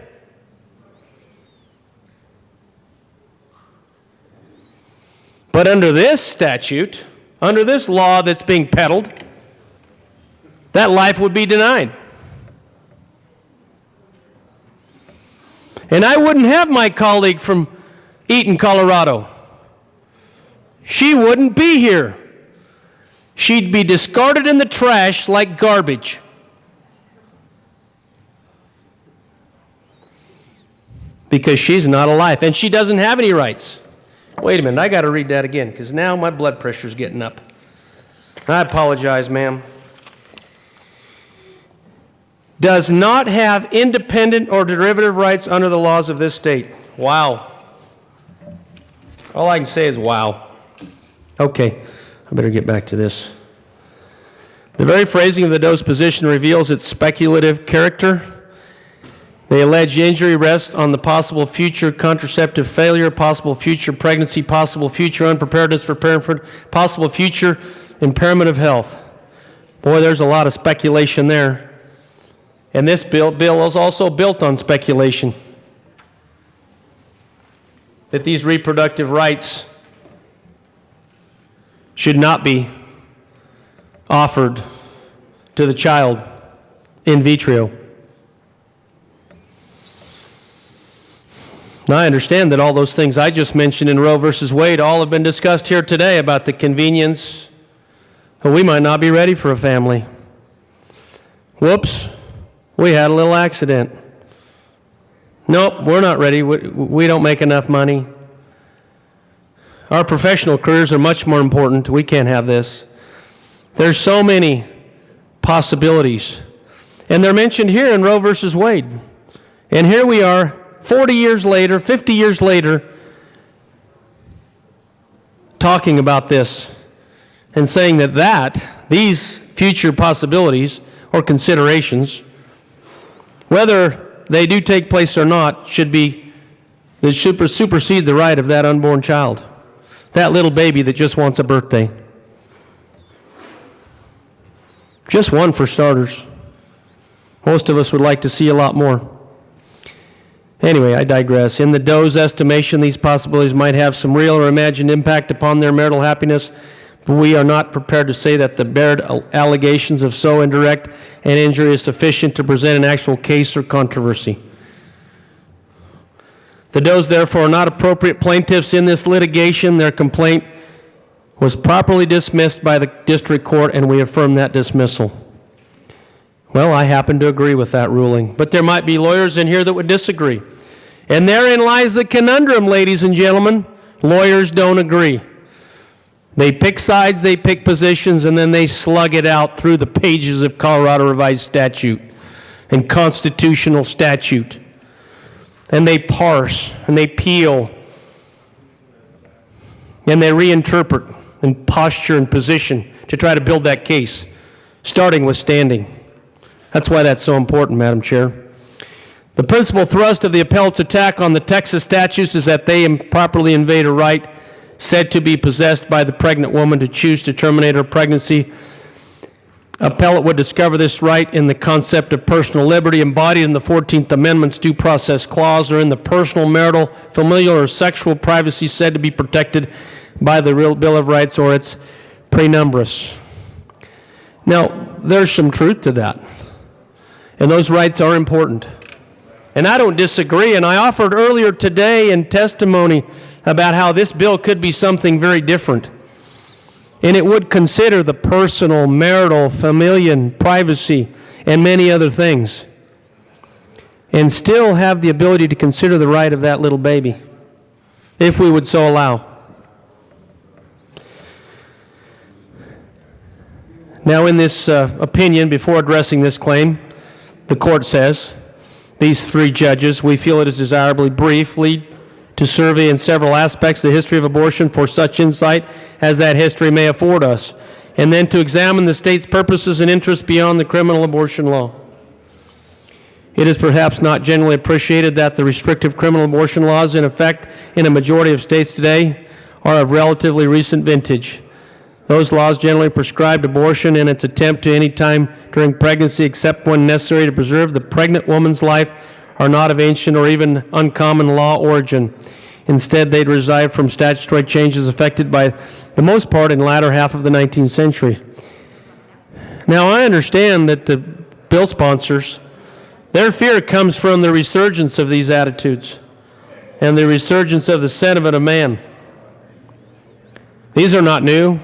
But under this statute, under this law that's being peddled, that life would be denied. And I wouldn't have my colleague from Eaton, Colorado. She wouldn't be here. She'd be discarded in the trash like garbage. Because she's not alive, and she doesn't have any rights. Wait a minute, I got to read that again, because now my blood pressure's getting up. I apologize, ma'am. Does not have independent or derivative rights under the laws of this state. Wow. All I can say is wow. Okay, I better get back to this. The very phrasing of the Doe's position reveals its speculative character. The alleged injury rests on the possible future contraceptive failure, possible future pregnancy, possible future unpreparedness for parenthood, possible future impairment of health. Boy, there's a lot of speculation there. And this bill is also built on speculation. That these reproductive rights should not be offered to the child in vitro. Now, I understand that all those things I just mentioned in Roe versus Wade all have been discussed here today about the convenience, but we might not be ready for a family. Whoops, we had a little accident. Nope, we're not ready. We don't make enough money. Our professional careers are much more important. We can't have this. There's so many possibilities. And they're mentioned here in Roe versus Wade. And here we are, 40 years later, 50 years later, talking about this and saying that these future possibilities or considerations, whether they do take place or not, should supersede the right of that unborn child, that little baby that just wants a birthday. Just one for starters. Most of us would like to see a lot more. Anyway, I digress. In the Doe's estimation, these possibilities might have some real or imagined impact upon their marital happiness, but we are not prepared to say that the bared allegations of so indirect an injury is sufficient to present an actual case or controversy. The Does, therefore, are not appropriate plaintiffs in this litigation. Their complaint was properly dismissed by the district court, and we affirm that dismissal. Well, I happen to agree with that ruling, but there might be lawyers in here that would disagree. And therein lies the conundrum, ladies and gentlemen. Lawyers don't agree. They pick sides, they pick positions, and then they slug it out through the pages of Colorado Revised Statute and constitutional statute. And they parse, and they peel, and they reinterpret and posture and position to try to build that case, starting with standing. That's why that's so important, Madam Chair. The principal thrust of the appellate's attack on the Texas statutes is that they improperly invade a right said to be possessed by the pregnant woman to choose to terminate her pregnancy. Appellate would discover this right in the concept of personal liberty embodied in the 14th Amendment's Due Process Clause, or in the personal, marital, familial, or sexual privacy said to be protected by the Bill of Rights or its prenumbris. Now, there's some truth to that, and those rights are important. And I don't disagree, and I offered earlier today in testimony about how this bill could be something very different. And it would consider the personal, marital, familial, privacy, and many other things, and still have the ability to consider the right of that little baby, if we would so allow. Now, in this opinion, before addressing this claim, the court says, these three judges, we feel it is desirably briefly to survey in several aspects the history of abortion for such insight as that history may afford us, and then to examine the state's purposes and interests beyond the criminal abortion law. It is perhaps not generally appreciated that the restrictive criminal abortion laws in effect in a majority of states today are of relatively recent vintage. Those laws generally prescribed abortion in its attempt to any time during pregnancy except when necessary to preserve the pregnant woman's life are not of ancient or even uncommon law origin. Instead, they derive from statutory changes effected by the most part in the latter half of the 19th century. Now, I understand that the bill sponsors, their fear comes from the resurgence of these attitudes and the resurgence of the sentiment of man. These are not new.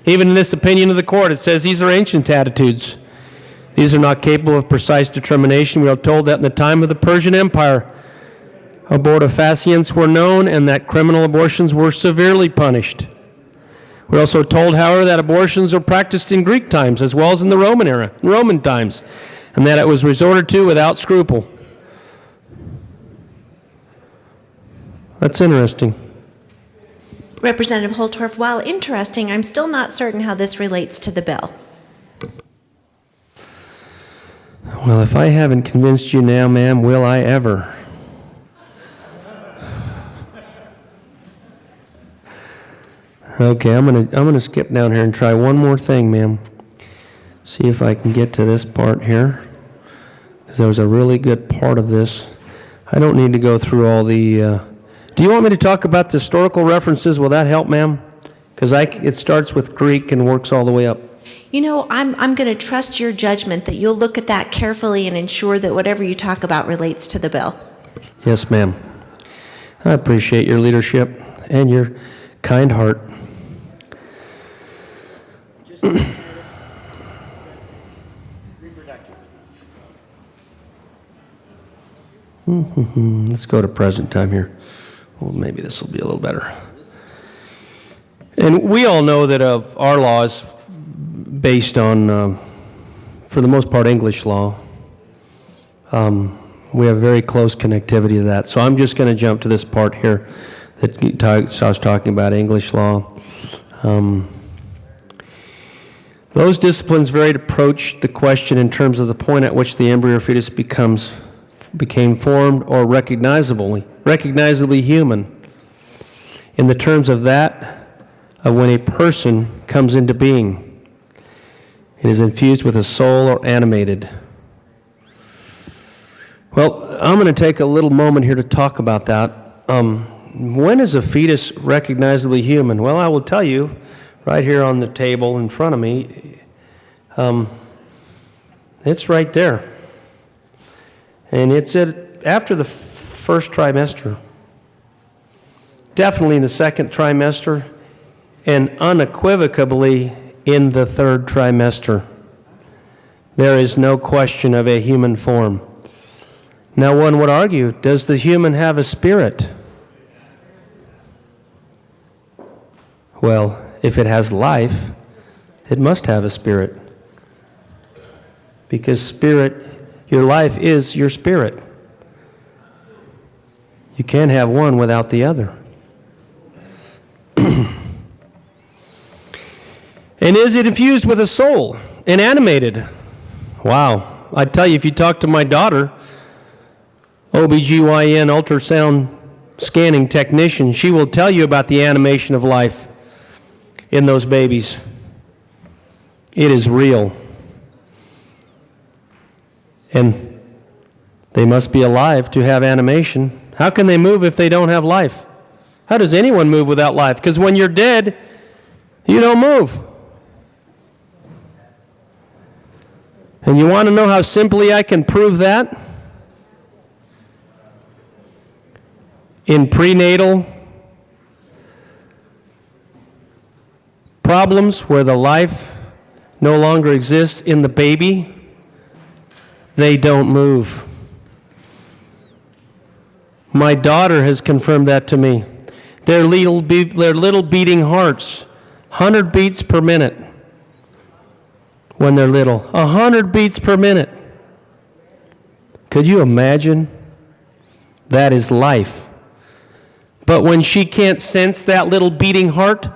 Even in this opinion of the court, it says these are ancient attitudes. These are not capable of precise determination. We are told that in the time of the Persian Empire, abortifacients were known and that criminal abortions were severely punished. We're also told, however, that abortions were practiced in Greek times as well as in the Roman times, and that it was resorted to without scruple. That's interesting. Representative Holtorf, while interesting, I'm still not certain how this relates to the bill. Well, if I haven't convinced you now, ma'am, will I ever? Okay, I'm gonna skip down here and try one more thing, ma'am. See if I can get to this part here, because there was a really good part of this. I don't need to go through all the. Do you want me to talk about the historical references? Will that help, ma'am? Because it starts with Greek and works all the way up. You know, I'm going to trust your judgment that you'll look at that carefully and ensure that whatever you talk about relates to the bill. Yes, ma'am. I appreciate your leadership and your kind heart. Let's go to present time here. Well, maybe this will be a little better. And we all know that our law is based on, for the most part, English law. We have very close connectivity to that. So I'm just going to jump to this part here that I was talking about, English law. Those disciplines varied approach the question in terms of the point at which the embryo or fetus became formed or recognizably human. In the terms of that, of when a person comes into being, it is infused with a soul or animated. Well, I'm going to take a little moment here to talk about that. When is a fetus recognizably human? Well, I will tell you right here on the table in front of me. It's right there. And it's after the first trimester. Definitely in the second trimester, and unequivocally in the third trimester. There is no question of a human form. Now, one would argue, does the human have a spirit? Well, if it has life, it must have a spirit. Because spirit, your life is your spirit. You can't have one without the other. And is it infused with a soul and animated? Wow. I tell you, if you talk to my daughter, OBGYN ultrasound scanning technician, she will tell you about the animation of life in those babies. It is real. And they must be alive to have animation. How can they move if they don't have life? How does anyone move without life? Because when you're dead, you don't move. And you want to know how simply I can prove that? In prenatal problems where the life no longer exists in the baby, they don't move. My daughter has confirmed that to me. Their little beating hearts, 100 beats per minute when they're little. 100 beats per minute. Could you imagine? That is life. But when she can't sense that little beating heart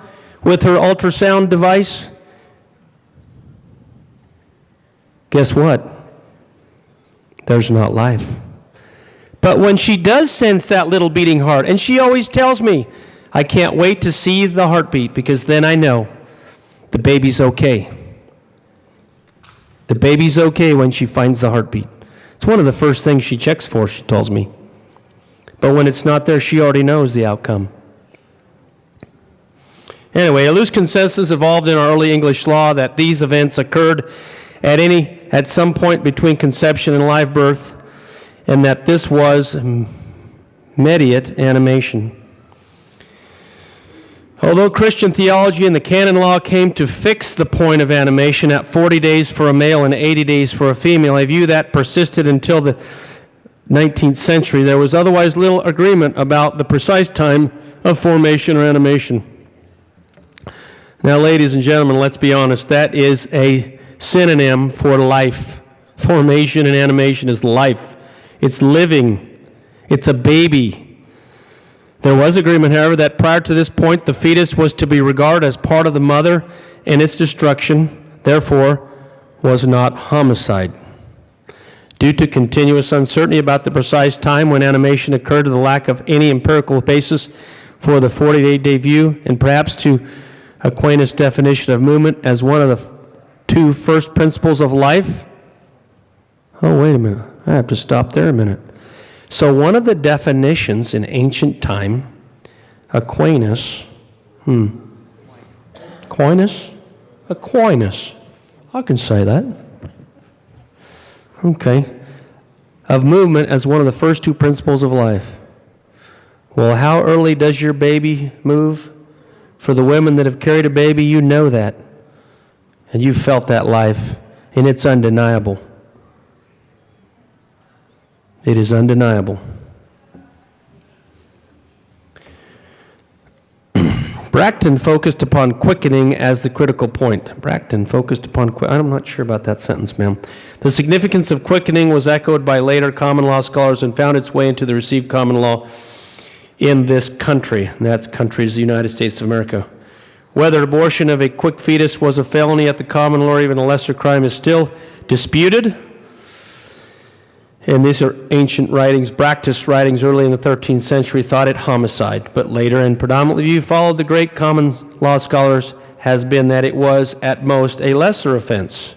with her ultrasound device, guess what? There's not life. But when she does sense that little beating heart, and she always tells me, I can't wait to see the heartbeat because then I know the baby's okay. The baby's okay when she finds the heartbeat. It's one of the first things she checks for, she tells me. But when it's not there, she already knows the outcome. Anyway, a loose consensus evolved in our early English law that these events occurred at some point between conception and live birth, and that this was mediate animation. Although Christian theology and the canon law came to fix the point of animation at 40 days for a male and 80 days for a female, a view that persisted until the 19th century. There was otherwise little agreement about the precise time of formation or animation. Now, ladies and gentlemen, let's be honest, that is a synonym for life. Formation and animation is life. It's living. It's a baby. There was agreement, however, that prior to this point, the fetus was to be regarded as part of the mother, and its destruction, therefore, was not homicide. Due to continuous uncertainty about the precise time when animation occurred, to the lack of any empirical basis for the 48-day view, and perhaps to Aquinas' definition of movement as one of the two first principles of life. Oh, wait a minute. I have to stop there a minute. So one of the definitions in ancient time, Aquinas, Aquinas, I can say that. Okay. Of movement as one of the first two principles of life. Well, how early does your baby move? For the women that have carried a baby, you know that. And you've felt that life, and it's undeniable. It is undeniable. Bracton focused upon quickening as the critical point. Bracton focused upon I'm not sure about that sentence, ma'am. The significance of quickening was echoed by later common law scholars and found its way into the received common law in this country. And that country is the United States of America. Whether abortion of a quick fetus was a felony at the common law or even a lesser crime is still disputed. And these are ancient writings. Bractus writings early in the 13th century thought it homicide, but later and predominantly you followed the great common law scholars has been that it was at most a lesser offense.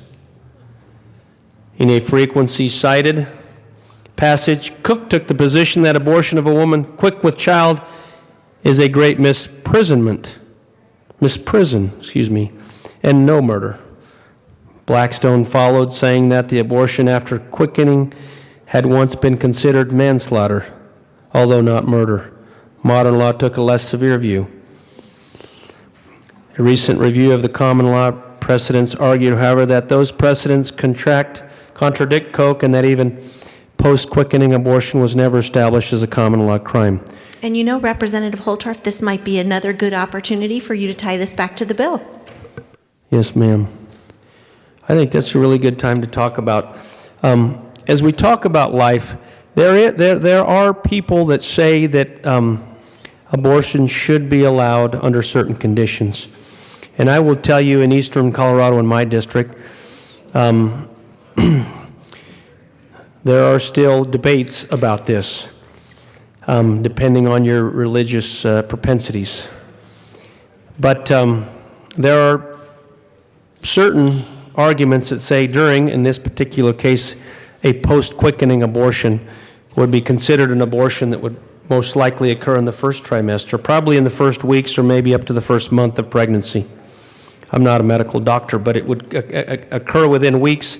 In a frequency cited passage, Cook took the position that abortion of a woman quick with child is a great misprison, and no murder. Blackstone followed, saying that the abortion after quickening had once been considered manslaughter, although not murder. Modern law took a less severe view. A recent review of the common law precedents argued, however, that those precedents contradict Coke and that even post-quickening abortion was never established as a common law crime. And you know, Representative Holtorf, this might be another good opportunity for you to tie this back to the bill. Yes, ma'am. I think that's a really good time to talk about. As we talk about life, there are people that say that abortion should be allowed under certain conditions. And I will tell you, in eastern Colorado, in my district, there are still debates about this, depending on your religious propensities. But there are certain arguments that say during, in this particular case, a post-quickening abortion would be considered an abortion that would most likely occur in the first trimester, probably in the first weeks or maybe up to the first month of pregnancy. I'm not a medical doctor, but it would occur within weeks,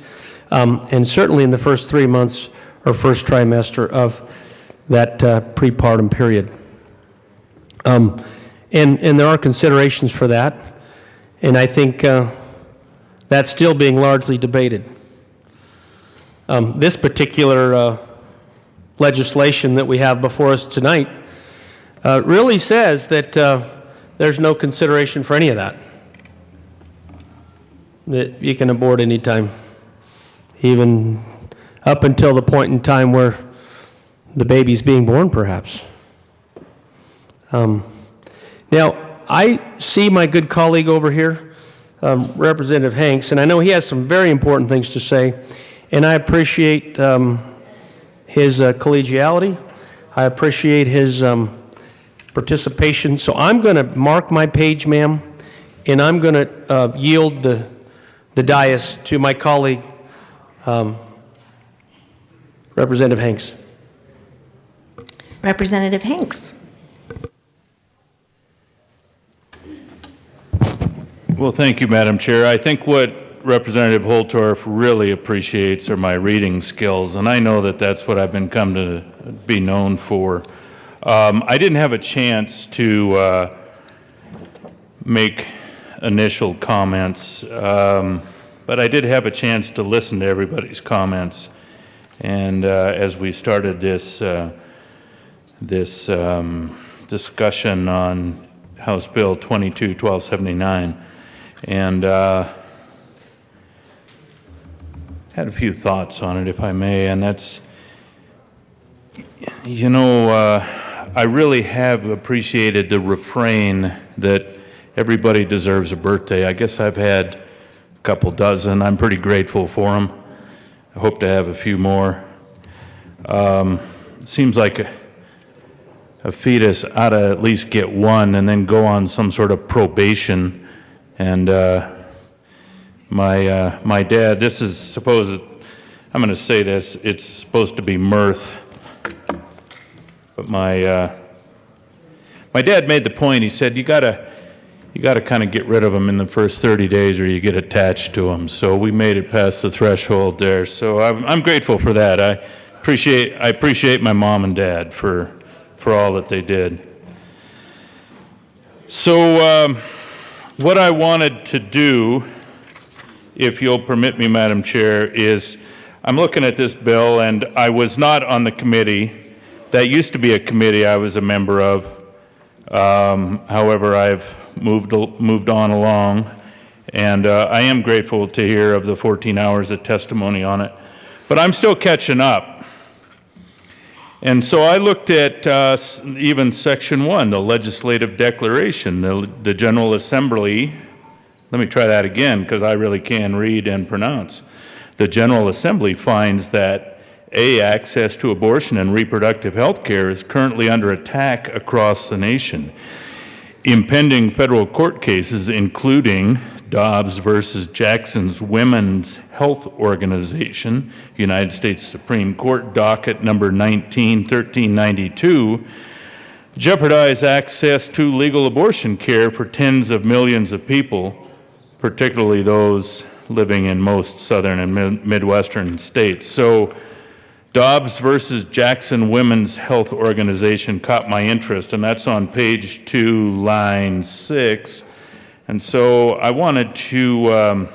and certainly in the first 3 months or first trimester of that prepartum period. And there are considerations for that, and I think that's still being largely debated. This particular legislation that we have before us tonight really says that there's no consideration for any of that. That you can abort anytime, even up until the point in time where the baby's being born, perhaps. Now, I see my good colleague over here, Representative Hanks, and I know he has some very important things to say. And I appreciate his collegiality. I appreciate his participation. So I'm going to mark my page, ma'am, and I'm going to yield the dais to my colleague, Representative Hanks. Representative Hanks. Well, thank you, Madam Chair. I think what Representative Holtorf really appreciates are my reading skills, and I know that that's what I've been come to be known for. I didn't have a chance to make initial comments, but I did have a chance to listen to everybody's comments. And as we started this discussion on House Bill 22-1279, and had a few thoughts on it, if I may, and that's, you know, I really have appreciated the refrain that everybody deserves a birthday. I guess I've had a couple dozen. I'm pretty grateful for them. I hope to have a few more. It seems like a fetus ought to at least get one and then go on some sort of probation. And my dad, this is supposed, I'm going to say this, it's supposed to be mirth. But my dad made the point, he said, you gotta kind of get rid of them in the first 30 days or you get attached to them. So we made it past the threshold there. So I'm grateful for that. I appreciate my mom and dad for for all that they did. So what I wanted to do, if you'll permit me, Madam Chair, is I'm looking at this bill, and I was not on the committee. That used to be a committee I was a member of. However, I've moved on along, and I am grateful to hear of the 14 hours of testimony on it. But I'm still catching up. And so I looked at even Section 1, the legislative declaration, the General Assembly. Let me try that again, because I really can read and pronounce. The General Assembly finds that A, access to abortion and reproductive health care is currently under attack across the nation. Impending federal court cases, including Dobbs versus Jackson's Women's Health Organization, United States Supreme Court docket number 19-1392, jeopardize access to legal abortion care for tens of millions of people, particularly those living in most southern and midwestern states. So Dobbs versus Jackson Women's Health Organization caught my interest, and that's on page 2, line 6. And so I wanted to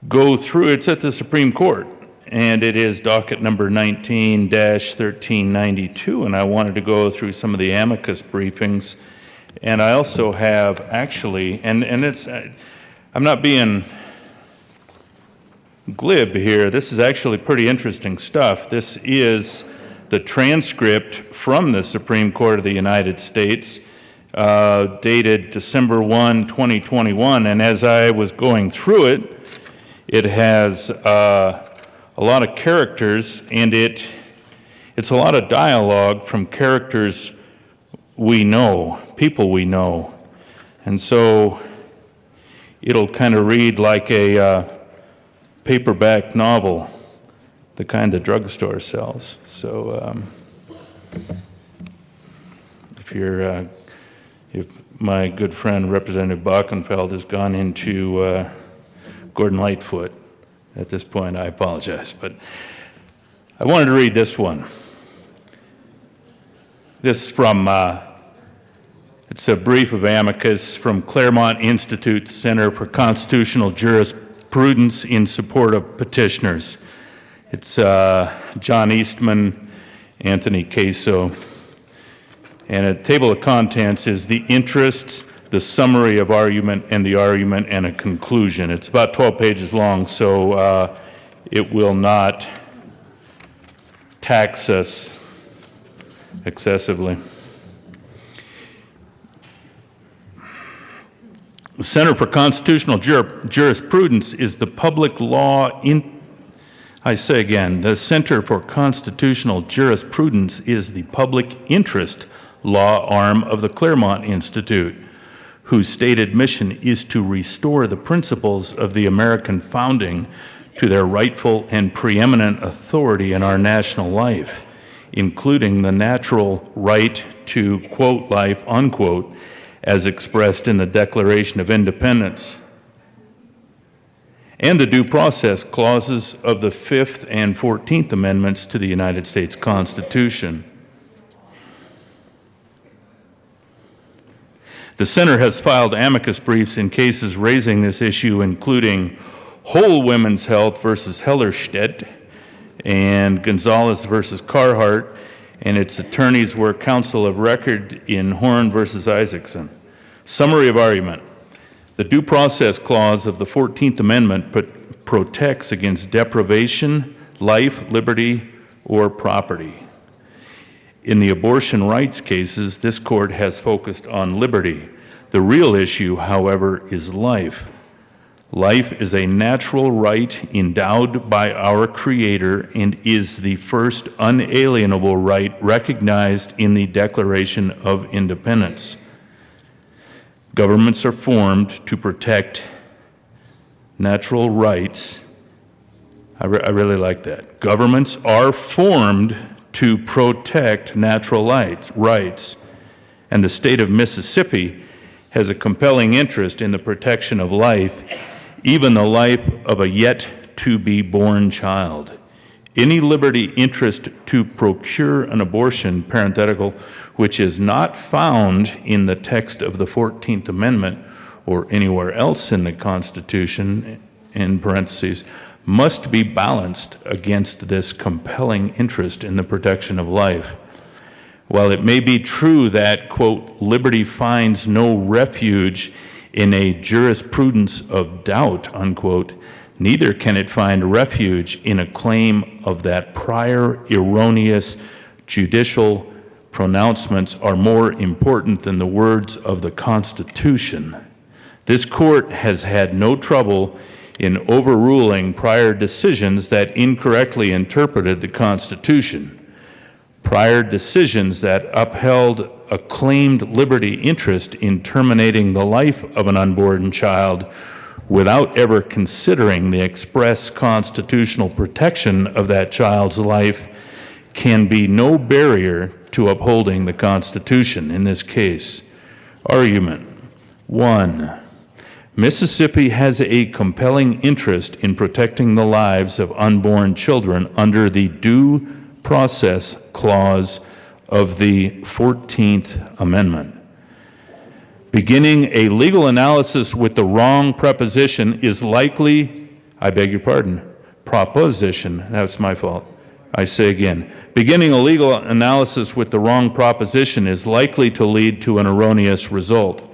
go through, it's at the Supreme Court, and it is docket number 19-1392, and I wanted to go through some of the amicus briefings. And I also have actually, and it's, I'm not being glib here, this is actually pretty interesting stuff. This is the transcript from the Supreme Court of the United States, dated December 1, 2021, and as I was going through it, it has a lot of characters, and it's a lot of dialogue from characters we know, people we know, and so it'll kind of read like a paperback novel, the kind the drugstore sells. So if my good friend Representative Bockenfeld has gone into Gordon Lightfoot at this point, I apologize, but I wanted to read this one. This from, it's a brief of amicus from Claremont Institute Center for Constitutional Jurisprudence in support of petitioners. It's John Eastman, Anthony Queso. And a table of contents is the interests, the summary of argument, and the argument and a conclusion. It's about 12 pages long, so it will not tax us excessively. The Center for Constitutional Jurisprudence is the public law the Center for Constitutional Jurisprudence is the public interest law arm of the Claremont Institute, whose stated mission is to restore the principles of the American founding to their rightful and preeminent authority in our national life, including the natural right to, quote, life, unquote, as expressed in the Declaration of Independence, and the due process clauses of the 5th and 14th Amendments to the United States Constitution. The Center has filed amicus briefs in cases raising this issue, including Whole Women's Health versus Hellerstedt and Gonzalez versus Carhart, and its attorneys were counsel of record in Horn versus Isaacson. Summary of argument. The due process clause of the 14th Amendment protects against deprivation, life, liberty, or property. In the abortion rights cases, this court has focused on liberty. The real issue, however, is life. Life is a natural right endowed by our Creator and is the first unalienable right recognized in the Declaration of Independence. Governments are formed to protect natural rights. I really like that. Governments are formed to protect natural rights, and the state of Mississippi has a compelling interest in the protection of life, even the life of a yet-to-be-born child. any liberty interest to procure an abortion, parenthetical, which is not found in the text of the 14th Amendment or anywhere else in the Constitution, in parentheses, must be balanced against this compelling interest in the protection of life. While it may be true that, quote, liberty finds no refuge in a jurisprudence of doubt, unquote, neither can it find refuge in a claim of that prior erroneous judicial pronouncements are more important than the words of the Constitution. This court has had no trouble in overruling prior decisions that incorrectly interpreted the Constitution. Prior decisions that upheld a claimed liberty interest in terminating the life of an unborn child without ever considering the express constitutional protection of that child's life can be no barrier to upholding the Constitution in this case. Argument 1. Mississippi has a compelling interest in protecting the lives of unborn children under the Due Process Clause of the 14th Amendment. Beginning a legal analysis with the wrong preposition is likely, I beg your pardon, proposition, that's my fault. I say again, beginning a legal analysis with the wrong proposition is likely to lead to an erroneous result.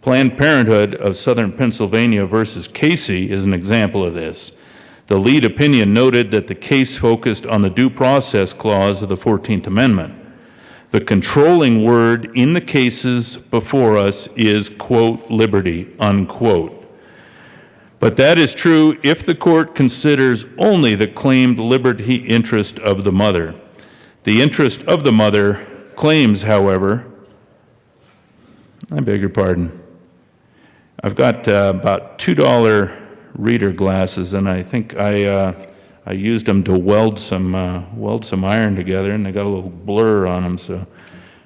Planned Parenthood of Southern Pennsylvania versus Casey is an example of this. The lead opinion noted that the case focused on the Due Process Clause of the 14th Amendment. The controlling word in the cases before us is, quote, liberty, unquote. But that is true if the court considers only the claimed liberty interest of the mother. The interest of the mother claims, however, I beg your pardon, I've got about $2 reader glasses, and I think I used them to weld some iron together, and they got a little blur on them, so I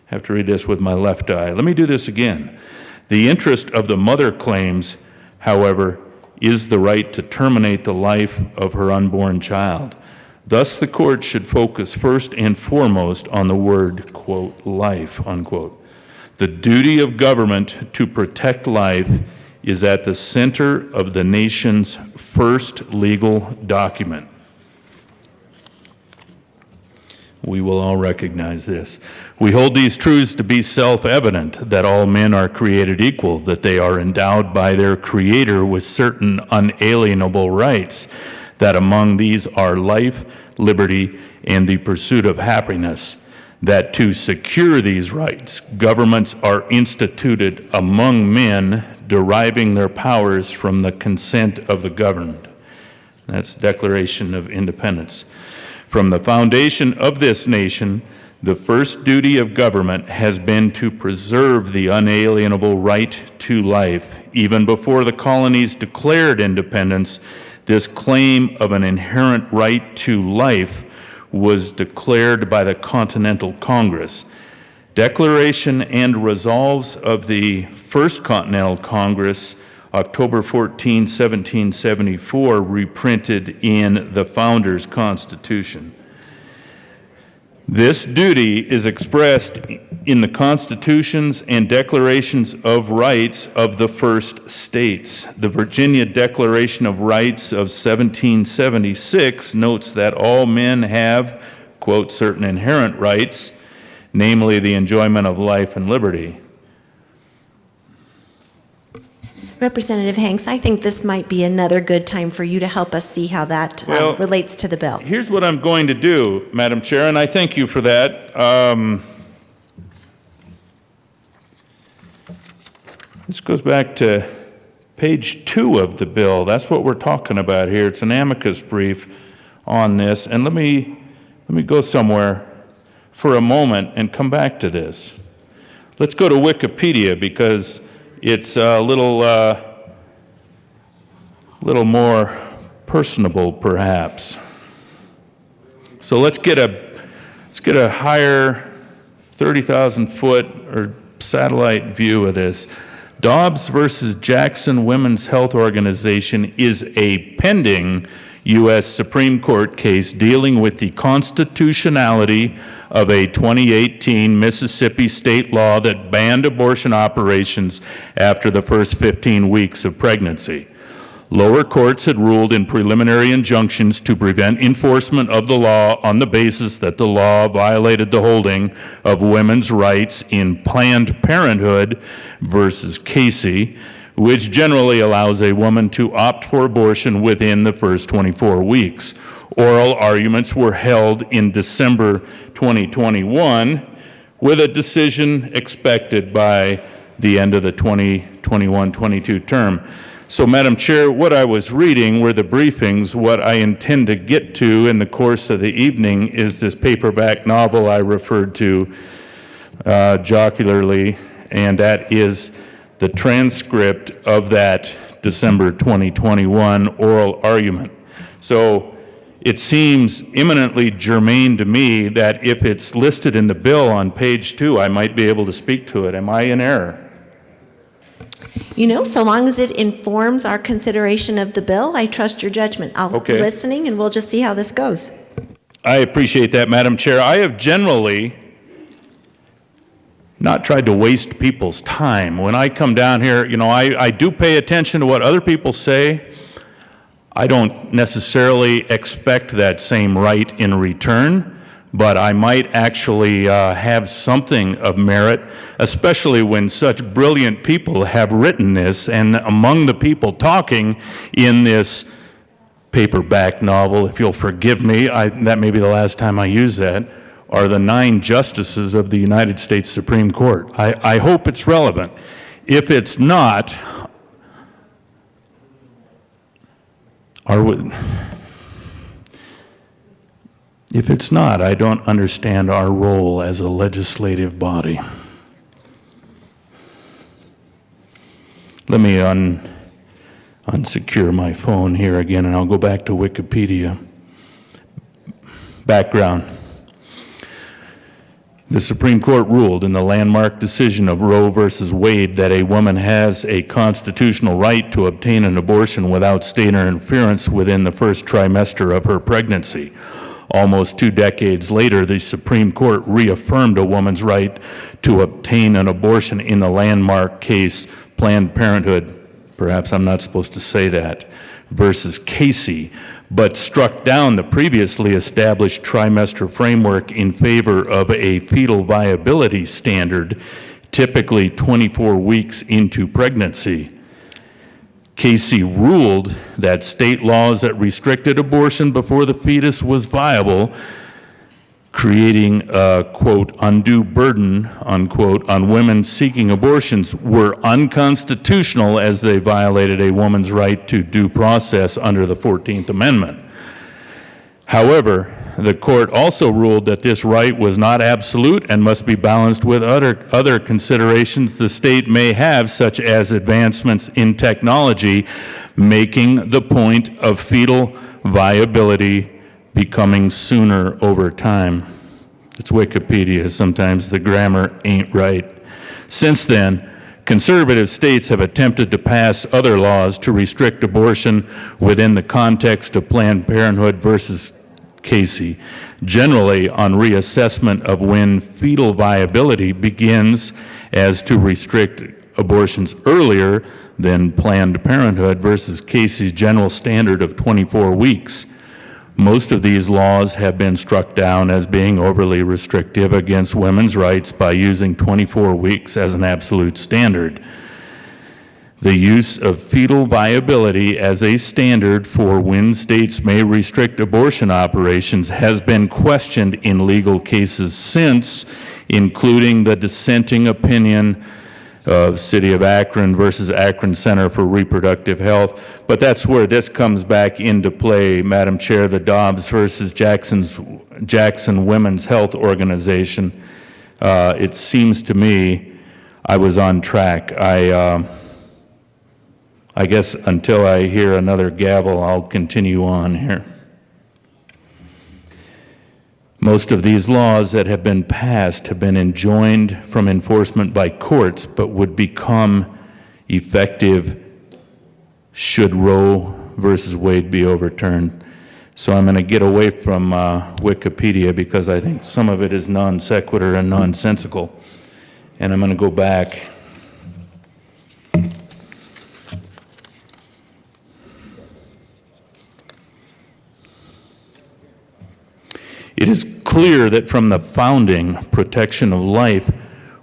have to read this with my left eye. Let me do this again. The interest of the mother claims, however, is the right to terminate the life of her unborn child. Thus, the court should focus first and foremost on the word, quote, life, unquote. The duty of government to protect life is at the center of the nation's first legal document. We will all recognize this. We hold these truths to be self-evident, that all men are created equal, that they are endowed by their Creator with certain unalienable rights, that among these are life, liberty, and the pursuit of happiness, that to secure these rights, governments are instituted among men, deriving their powers from the consent of the governed. That's Declaration of Independence. From the foundation of this nation, the first duty of government has been to preserve the unalienable right to life. Even before the colonies declared independence, this claim of an inherent right to life was declared by the Continental Congress. Declaration and resolves of the First Continental Congress, October 14, 1774, reprinted in the Founders' Constitution. This duty is expressed in the constitutions and declarations of rights of the first states. The Virginia Declaration of Rights of 1776 notes that all men have, quote, certain inherent rights, namely the enjoyment of life and liberty. Representative Hanks, I think this might be another good time for you to help us see how that relates to the bill. Here's what I'm going to do, Madam Chair, and I thank you for that. This goes back to page 2 of the bill. That's what we're talking about here. It's an amicus brief on this. And let me go somewhere for a moment and come back to this. Let's go to Wikipedia because it's a little more personable, perhaps. So let's get a higher 30,000 foot or satellite view of this. Dobbs versus Jackson Women's Health Organization is a pending U.S. Supreme Court case dealing with the constitutionality of a 2018 Mississippi state law that banned abortion operations after the first 15 weeks of pregnancy. Lower courts had ruled in preliminary injunctions to prevent enforcement of the law on the basis that the law violated the holding of women's rights in Planned Parenthood versus Casey, which generally allows a woman to opt for abortion within the first 24 weeks. Oral arguments were held in December 2021, with a decision expected by the end of the 2021-22 term. So, Madam Chair, what I was reading were the briefings. What I intend to get to in the course of the evening is this paperback novel I referred to jocularly, and that is the transcript of that December 2021 oral argument. So it seems eminently germane to me that if it's listed in the bill on page 2, I might be able to speak to it. Am I in error? You know, so long as it informs our consideration of the bill, I trust your judgment. I'll be listening, and we'll just see how this goes. I appreciate that, Madam Chair. I have generally not tried to waste people's time. When I come down here, you know, I do pay attention to what other people say. I don't necessarily expect that same right in return, but I might actually have something of merit, especially when such brilliant people have written this. And among the people talking in this paperback novel, if you'll forgive me, that may be the last time I use that, are the 9 justices of the United States Supreme Court. I hope it's relevant. If it's not, if it's not, I don't understand our role as a legislative body. Let me unsecure my phone here again, and I'll go back to Wikipedia. Background. The Supreme Court ruled in the landmark decision of Roe versus Wade that a woman has a constitutional right to obtain an abortion without state interference within the first trimester of her pregnancy. Almost 2 decades later, the Supreme Court reaffirmed a woman's right to obtain an abortion in the landmark case Planned Parenthood, perhaps I'm not supposed to say that, versus Casey, but struck down the previously established trimester framework in favor of a fetal viability standard, typically 24 weeks into pregnancy. Casey ruled that state laws that restricted abortion before the fetus was viable, creating a, quote, undue burden, unquote, on women seeking abortions, were unconstitutional as they violated a woman's right to due process under the 14th Amendment. However, the court also ruled that this right was not absolute and must be balanced with other considerations the state may have, such as advancements in technology, making the point of fetal viability becoming sooner over time. It's Wikipedia. Sometimes the grammar ain't right. Since then, conservative states have attempted to pass other laws to restrict abortion within the context of Planned Parenthood versus Casey, generally on reassessment of when fetal viability begins, as to restrict abortions earlier than Planned Parenthood versus Casey's general standard of 24 weeks. Most of these laws have been struck down as being overly restrictive against women's rights by using 24 weeks as an absolute standard. The use of fetal viability as a standard for when states may restrict abortion operations has been questioned in legal cases since, including the dissenting opinion of City of Akron versus Akron Center for Reproductive Health. But that's where this comes back into play, Madam Chair, the Dobbs versus Jackson Women's Health Organization. It seems to me I was on track. I guess until I hear another gavel, I'll continue on here. Most of these laws that have been passed have been enjoined from enforcement by courts, but would become effective should Roe versus Wade be overturned. So I'm going to get away from Wikipedia because I think some of it is non sequitur and nonsensical. And I'm going to go back. It is clear that from the founding, protection of life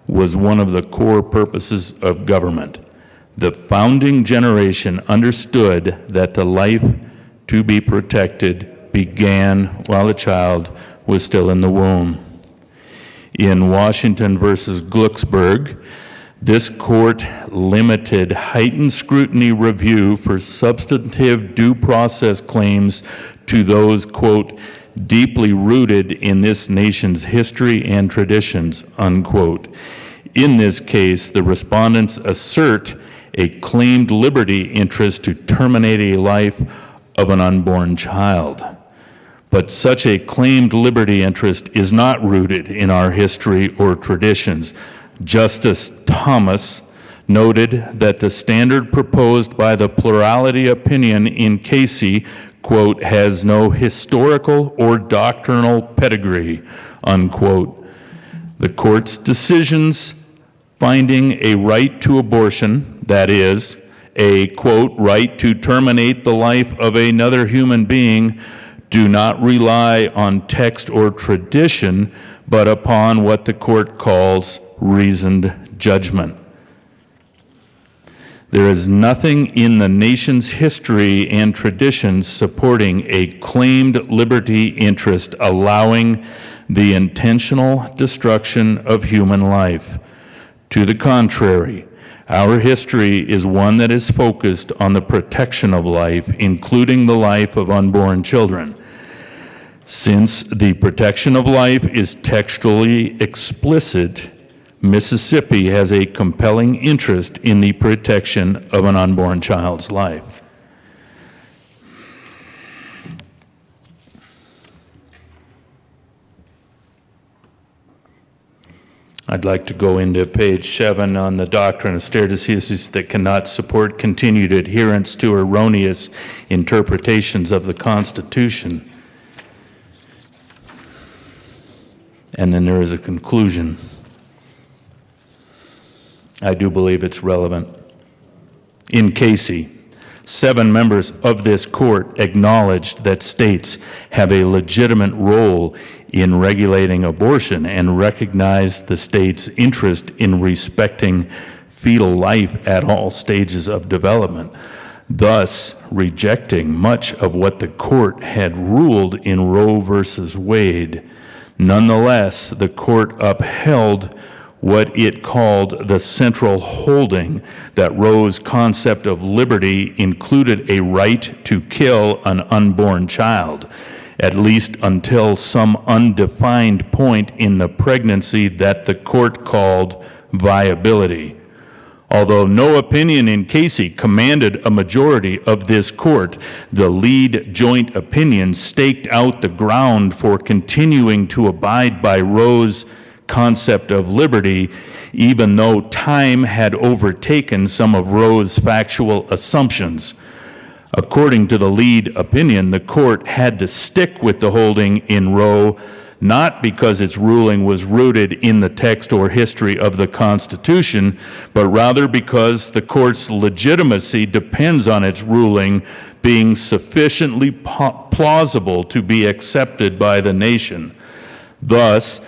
was one of the core purposes of government. The founding generation understood that the life to be protected began while the child was still in the womb. In Washington versus Glucksberg, this court limited heightened scrutiny review for substantive due process claims to those, quote, deeply rooted in this nation's history and traditions, unquote. In this case, the respondents assert a claimed liberty interest to terminate a life of an unborn child. But such a claimed liberty interest is not rooted in our history or traditions. Justice Thomas noted that the standard proposed by the plurality opinion in Casey, quote, has no historical or doctrinal pedigree, unquote. The court's decisions finding a right to abortion, that is, a, quote, right to terminate the life of another human being, do not rely on text or tradition, but upon what the court calls reasoned judgment. There is nothing in the nation's history and traditions supporting a claimed liberty interest allowing the intentional destruction of human life. To the contrary, our history is one that is focused on the protection of life, including the life of unborn children. Since the protection of life is textually explicit, Mississippi has a compelling interest in the protection of an unborn child's life. I'd like to go into page 7 on the doctrine of stare decisis that cannot support continued adherence to erroneous interpretations of the Constitution. And then there is a conclusion. I do believe it's relevant. In Casey, 7 members of this court acknowledged that states have a legitimate role in regulating abortion and recognized the state's interest in respecting fetal life at all stages of development, thus rejecting much of what the court had ruled in Roe versus Wade. Nonetheless, the court upheld what it called the central holding that Roe's concept of liberty included a right to kill an unborn child, at least until some undefined point in the pregnancy that the court called viability. Although no opinion in Casey commanded a majority of this court, the lead joint opinion staked out the ground for continuing to abide by Roe's concept of liberty, even though time had overtaken some of Roe's factual assumptions. According to the lead opinion, the court had to stick with the holding in Roe, not because its ruling was rooted in the text or history of the Constitution, but rather because the court's legitimacy depends on its ruling being sufficiently plausible to be accepted by the nation. Thus,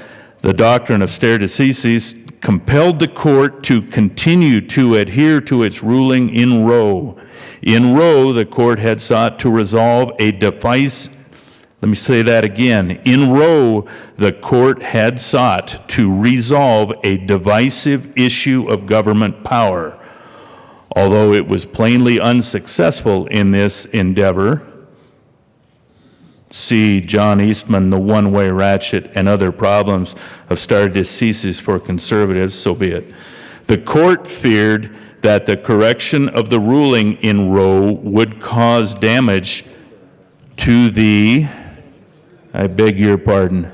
the doctrine of stare decisis compelled the court to continue to adhere to its ruling in Roe. In Roe, the court had sought to resolve a device. Let me say that again. In Roe, the court had sought to resolve a divisive issue of government power. Although it was plainly unsuccessful in this endeavor, see John Eastman, The One-Way Ratchet, and Other Problems of Stare Decisis for Conservatives, so be it. The court feared that the correction of the ruling in Roe would cause damage to the, I beg your pardon,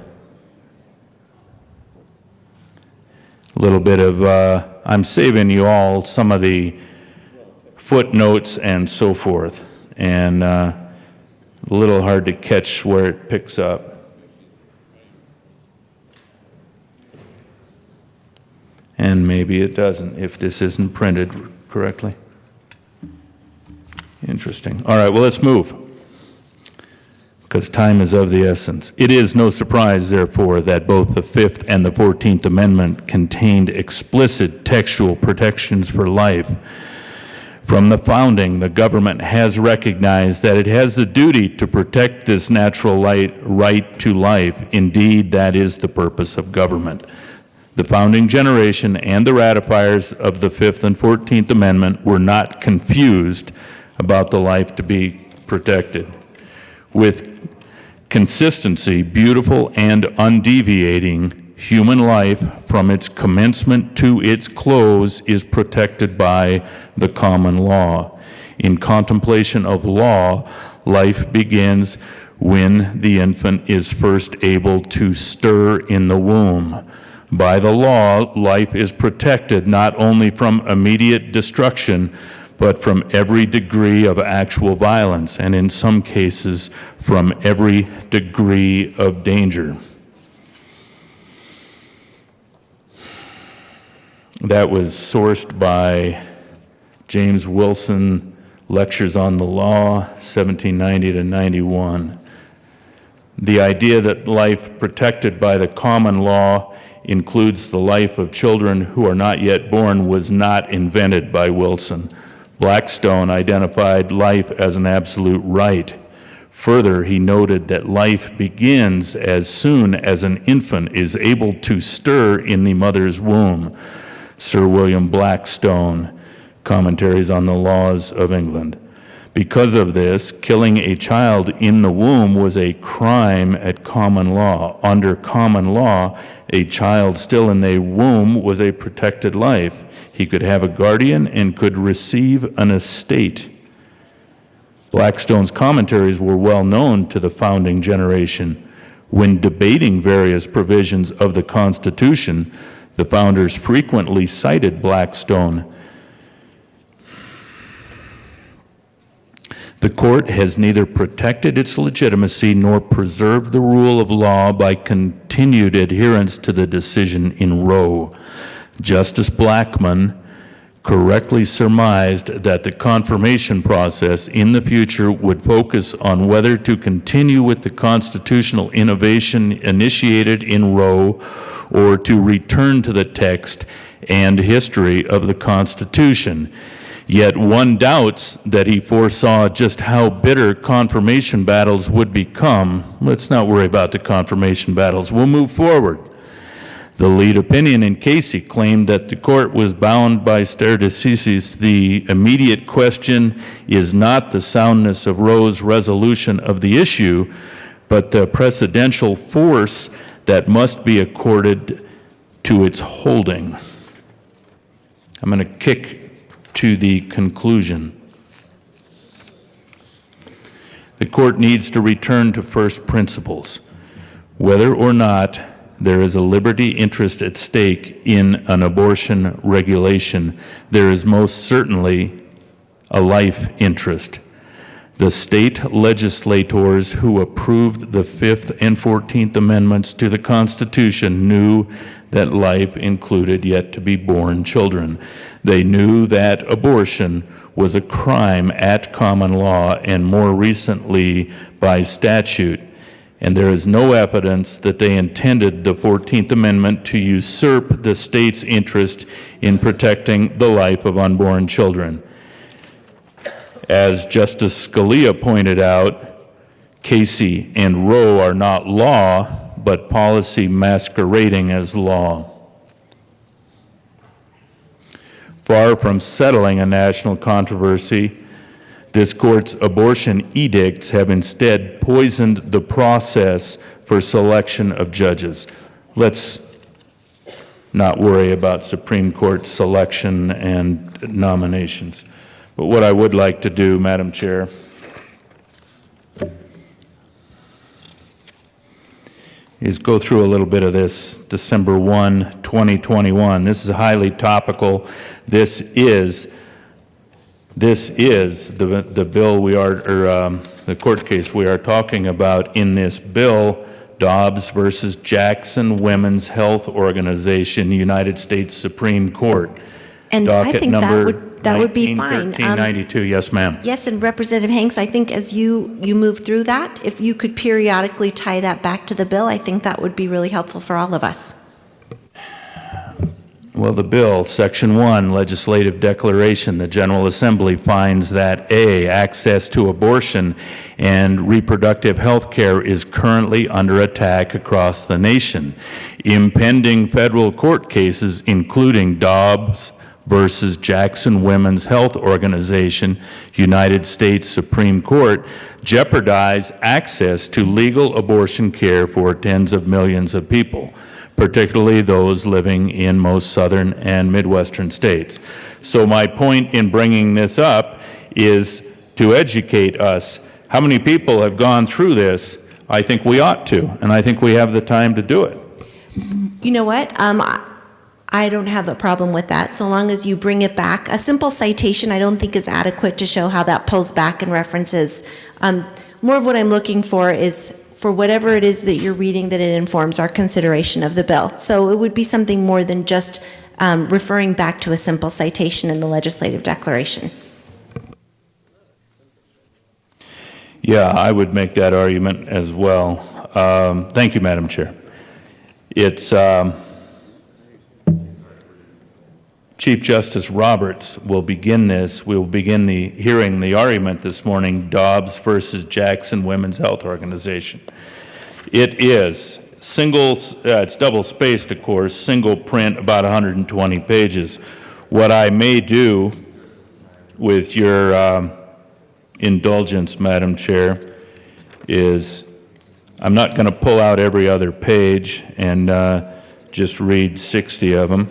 a little bit of, I'm saving you all some of the footnotes and so forth. And a little hard to catch where it picks up. And maybe it doesn't if this isn't printed correctly. Interesting. All right, well, let's move, because time is of the essence. It is no surprise, therefore, that both the Fifth and the 14th Amendment contained explicit textual protections for life. From the founding, the government has recognized that it has the duty to protect this natural right to life. Indeed, that is the purpose of government. The founding generation and the ratifiers of the Fifth and 14th Amendment were not confused about the life to be protected. With consistency, beautiful and undeviating, human life from its commencement to its close is protected by the common law. In contemplation of law, life begins when the infant is first able to stir in the womb. By the law, life is protected not only from immediate destruction, but from every degree of actual violence, and in some cases, from every degree of danger. That was sourced by James Wilson, Lectures on the Law, 1790 to 91. The idea that life protected by the common law includes the life of children who are not yet born was not invented by Wilson. Blackstone identified life as an absolute right. Further, he noted that life begins as soon as an infant is able to stir in the mother's womb. Sir William Blackstone, Commentaries on the Laws of England. Because of this, killing a child in the womb was a crime at common law. Under common law, a child still in the womb was a protected life. He could have a guardian and could receive an estate. Blackstone's commentaries were well known to the founding generation. When debating various provisions of the Constitution, the founders frequently cited Blackstone. The court has neither protected its legitimacy nor preserved the rule of law by continued adherence to the decision in Roe. Justice Blackmun correctly surmised that the confirmation process in the future would focus on whether to continue with the constitutional innovation initiated in Roe or to return to the text and history of the Constitution. Yet one doubts that he foresaw just how bitter confirmation battles would become. Let's not worry about the confirmation battles. We'll move forward. The lead opinion in Casey claimed that the court was bound by stare decisis. The immediate question is not the soundness of Roe's resolution of the issue, but the precedential force that must be accorded to its holding. I'm going to kick to the conclusion. The court needs to return to first principles. Whether or not there is a liberty interest at stake in an abortion regulation, there is most certainly a life interest. The state legislators who approved the Fifth and 14th Amendments to the Constitution knew that life included yet to be born children. They knew that abortion was a crime at common law and more recently by statute. And there is no evidence that they intended the 14th Amendment to usurp the state's interest in protecting the life of unborn children. As Justice Scalia pointed out, Casey and Roe are not law, but policy masquerading as law. Far from settling a national controversy, this court's abortion edicts have instead poisoned the process for selection of judges. Let's not worry about Supreme Court selection and nominations. But what I would like to do, Madam Chair, is go through a little bit of this December 1, 2021. This is highly topical. This is the bill we are, the court case we are talking about in this bill, Dobbs versus Jackson Women's Health Organization, United States Supreme Court. And I Docket think number that would be fine. 191392. Yes, ma'am. Yes, and Representative Hanks, I think as you move through that, if you could periodically tie that back to the bill, I think that would be really helpful for all of us. Well, the bill, Section 1, Legislative Declaration, the General Assembly finds that A, access to abortion and reproductive health care is currently under attack across the nation. Impending federal court cases, including Dobbs versus Jackson Women's Health Organization, United States Supreme Court, jeopardize access to legal abortion care for tens of millions of people, particularly those living in most southern and Midwestern states. So my point in bringing this up is to educate us. How many people have gone through this? I think we ought to, and I think we have the time to do it. You know what? I don't have a problem with that, so long as you bring it back. A simple citation I don't think is adequate to show how that pulls back and references. More of what I'm looking for is for whatever it is that you're reading, that it informs our consideration of the bill. So it would be something more than just referring back to a simple citation in the legislative declaration. Yeah, I would make that argument as well. Thank you, Madam Chair. It's Chief Justice Roberts will begin this. We'll begin the hearing the argument this morning, Dobbs versus Jackson Women's Health Organization. It is single, it's double spaced, of course, single print, about 120 pages. What I may do with your indulgence, Madam Chair, is I'm not going to pull out every other page and just read 60 of them.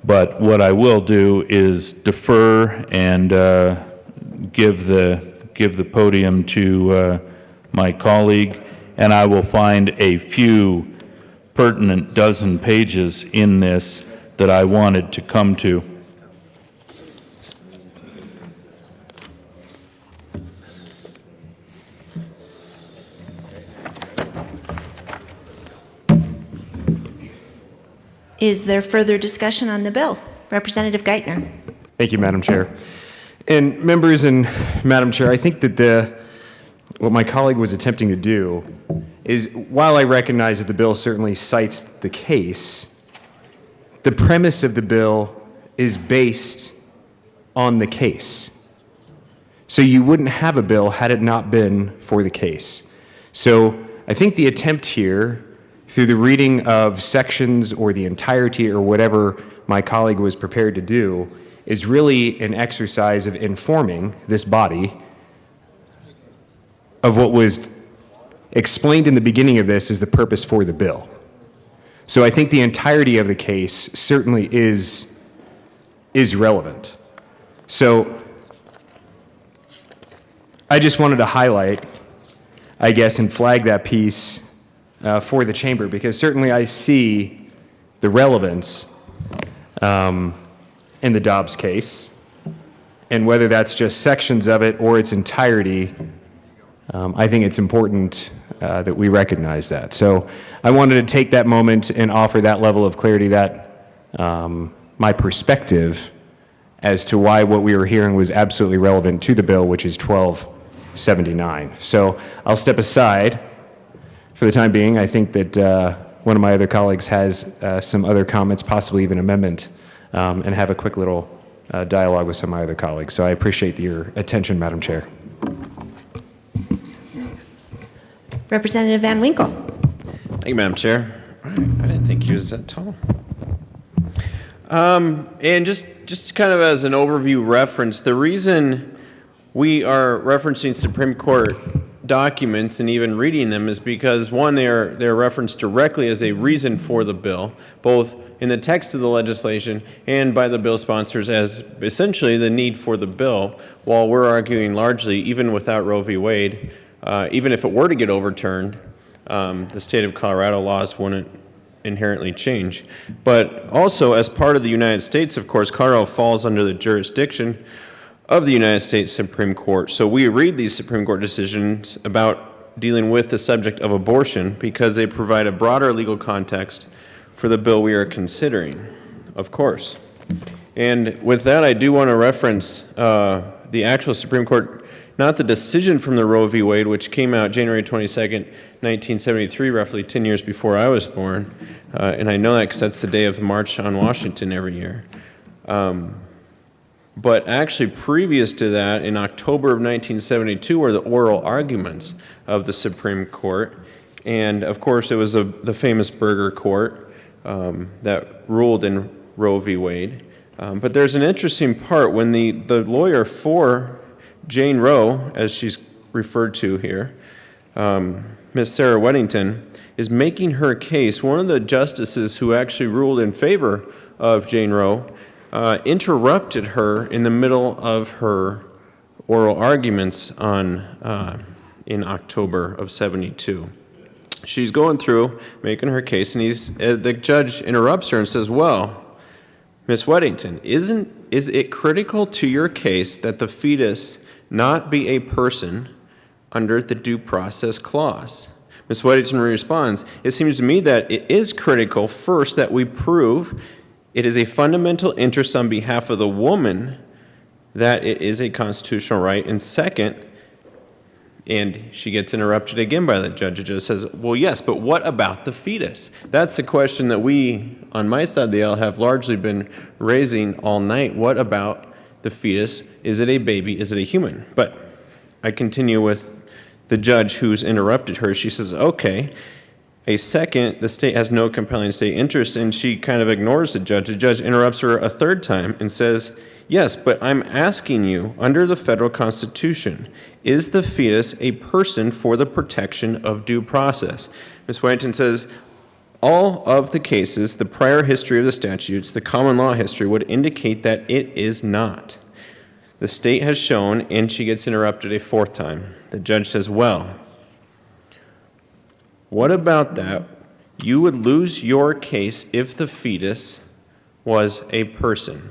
But what I will do is defer and give the podium to my colleague, and I will find a few pertinent dozen pages in this that I wanted to come to. Is there further discussion on the bill? Representative Geithner. Thank you, Madam Chair. And members and Madam Chair, I think that what my colleague was attempting to do is, while I recognize that the bill certainly cites the case, the premise of the bill is based on the case. So you wouldn't have a bill had it not been for the case. So I think the attempt here, through the reading of sections or the entirety or whatever my colleague was prepared to do, is really an exercise of informing this body of what was explained in the beginning of this as the purpose for the bill. So I think the entirety of the case certainly is relevant. So I just wanted to highlight, I guess, and flag that piece for the chamber, because certainly I see the relevance in the Dobbs case, and whether that's just sections of it or its entirety, I think it's important that we recognize that. So I wanted to take that moment and offer that level of clarity, that my perspective as to why what we were hearing was absolutely relevant to the bill, which is 1279. So I'll step aside for the time being. I think that one of my other colleagues has some other comments, possibly even amendment, and have a quick little dialogue with some of my other colleagues. So I appreciate your attention, Madam Chair. Representative Van Winkle. Thank you, Madam Chair. All right, I didn't think he was that tall. And just kind of as an overview reference, the reason we are referencing Supreme Court documents and even reading them is because, one, they're referenced directly as a reason for the bill, both in the text of the legislation and by the bill sponsors as essentially the need for the bill, while we're arguing largely, even without Roe v. Wade, even if it were to get overturned, the state of Colorado laws wouldn't inherently change. But also, as part of the United States, of course, Colorado falls under the jurisdiction of the United States Supreme Court. So we read these Supreme Court decisions about dealing with the subject of abortion because they provide a broader legal context for the bill we are considering, of course. And with that, I do want to reference the actual Supreme Court, not the decision from the Roe v. Wade, which came out January 22nd, 1973, roughly 10 years before I was born. And I know that because that's the day of the March on Washington every year. But actually, previous to that, in October of 1972, were the oral arguments of the Supreme Court. And of course, it was the famous Burger Court that ruled in Roe v. Wade. But there's an interesting part when the lawyer for Jane Roe, as she's referred to here, Miss Sarah Weddington, is making her case. One of the justices who actually ruled in favor of Jane Roe interrupted her in the middle of her oral arguments in October of '72. She's going through, making her case, and the judge interrupts her and says, "Well, Miss Weddington, is it critical to your case that the fetus not be a person under the Due Process Clause?" Ms. Weddington responds, "It seems to me that it is critical, first, that we prove it is a fundamental interest on behalf of the woman that it is a constitutional right, and second," and she gets interrupted again by the judge. It just says, "Well, yes, but what about the fetus?" That's the question that we, on my side of the aisle, have largely been raising all night. What about the fetus? Is it a baby? Is it a human? But I continue with the judge who's interrupted her. She says, "Okay, a second, the state has no compelling state interest," and she kind of ignores the judge. The judge interrupts her a third time and says, "Yes, but I'm asking you, under the federal Constitution, is the fetus a person for the protection of due process?" Ms. Weddington says, "All of the cases, the prior history of the statutes, the common law history would indicate that it is not. The state has shown," and she gets interrupted a fourth time. The judge says, "Well, what about that? You would lose your case if the fetus was a person."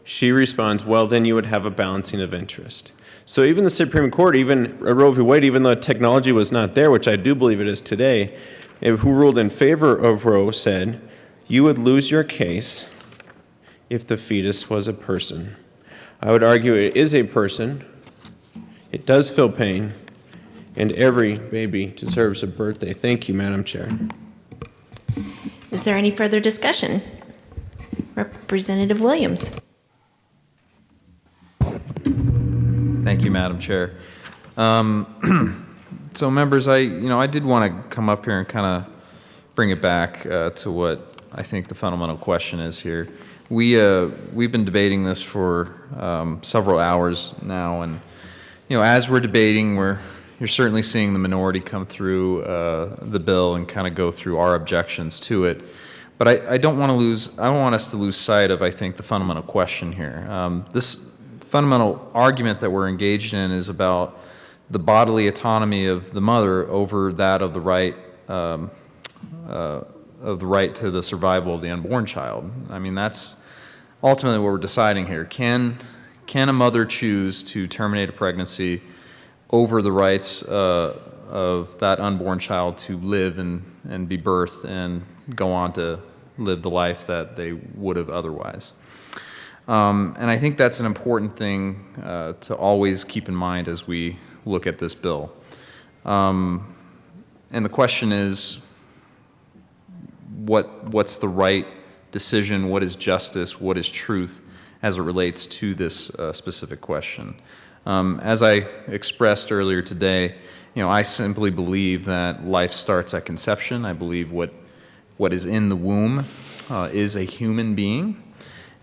She responds, "Well, then you would have a balancing of interest." So even the Supreme Court, even Roe v. Wade, even though technology was not there, which I do believe it is today, who ruled in favor of Roe, said, you would lose your case if the fetus was a person. I would argue it is a person. It does feel pain, and every baby deserves a birthday. Thank you, Madam Chair. Is there any further discussion? Representative Williams. Thank you, Madam Chair. So members, I did want to come up here and kind of bring it back to what I think the fundamental question is here. We've been debating this for several hours now, and as we're debating, you're certainly seeing the minority come through the bill and kind of go through our objections to it. But I don't want us to lose sight of, I think, the fundamental question here. This fundamental argument that we're engaged in is about the bodily autonomy of the mother over that of the right to the survival of the unborn child. I mean, that's ultimately what we're deciding here. Can a mother choose to terminate a pregnancy over the rights of that unborn child to live and be birthed and go on to live the life that they would have otherwise? And I think that's an important thing to always keep in mind as we look at this bill. And the question is, what's the right decision? What is justice? What is truth as it relates to this specific question? As I expressed earlier today, I simply believe that life starts at conception. I believe what is in the womb is a human being,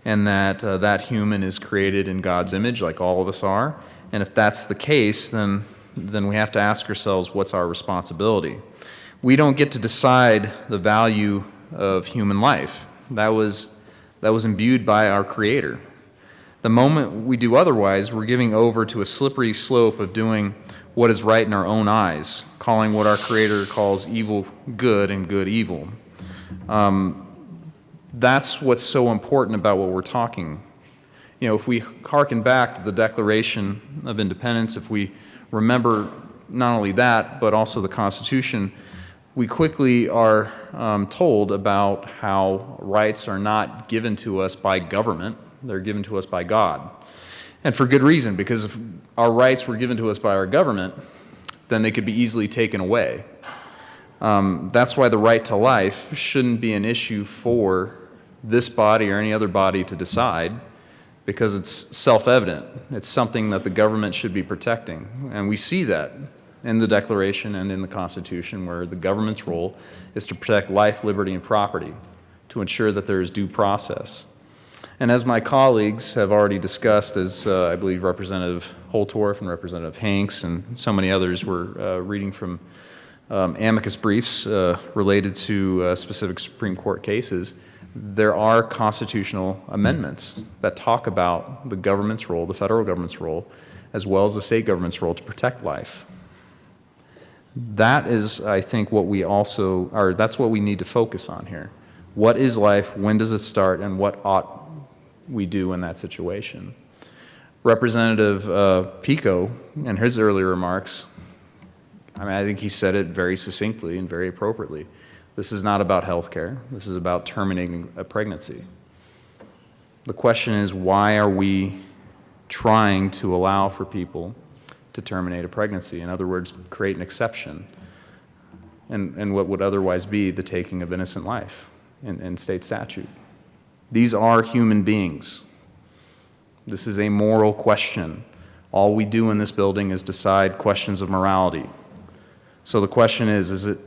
and that human is created in God's image, like all of us are. And if that's the case, then we have to ask ourselves, what's our responsibility? We don't get to decide the value of human life. That was imbued by our Creator. The moment we do otherwise, we're giving over to a slippery slope of doing what is right in our own eyes, calling what our Creator calls evil good and good evil. That's what's so important about what we're talking if we hearken back to the Declaration of Independence, if we remember not only that, but also the Constitution, we quickly are told about how rights are not given to us by government, they're given to us by God. And for good reason, because if our rights were given to us by our government, then they could be easily taken away. That's why the right to life shouldn't be an issue for this body or any other body to decide, because it's self-evident. It's something that the government should be protecting. And we see that in the Declaration and in the Constitution, where the government's role is to protect life, liberty, and property, to ensure that there is due process. And as my colleagues have already discussed, as I believe Representative Holtorf and Representative Hanks and so many others were reading from amicus briefs related to specific Supreme Court cases, there are constitutional amendments that talk about the government's role, the federal government's role, as well as the state government's role to protect life. That is, I think, what we also, or that's what we need to focus on here. What is life? When does it start? And what ought we do in that situation? Representative Pico, in his earlier remarks, I think he said it very succinctly and very appropriately. This is not about health care. This is about terminating a pregnancy. The question is, why are we trying to allow for people to terminate a pregnancy? In other words, create an exception in what would otherwise be the taking of innocent life in state statute. These are human beings. This is a moral question. All we do in this building is decide questions of morality. So the question is it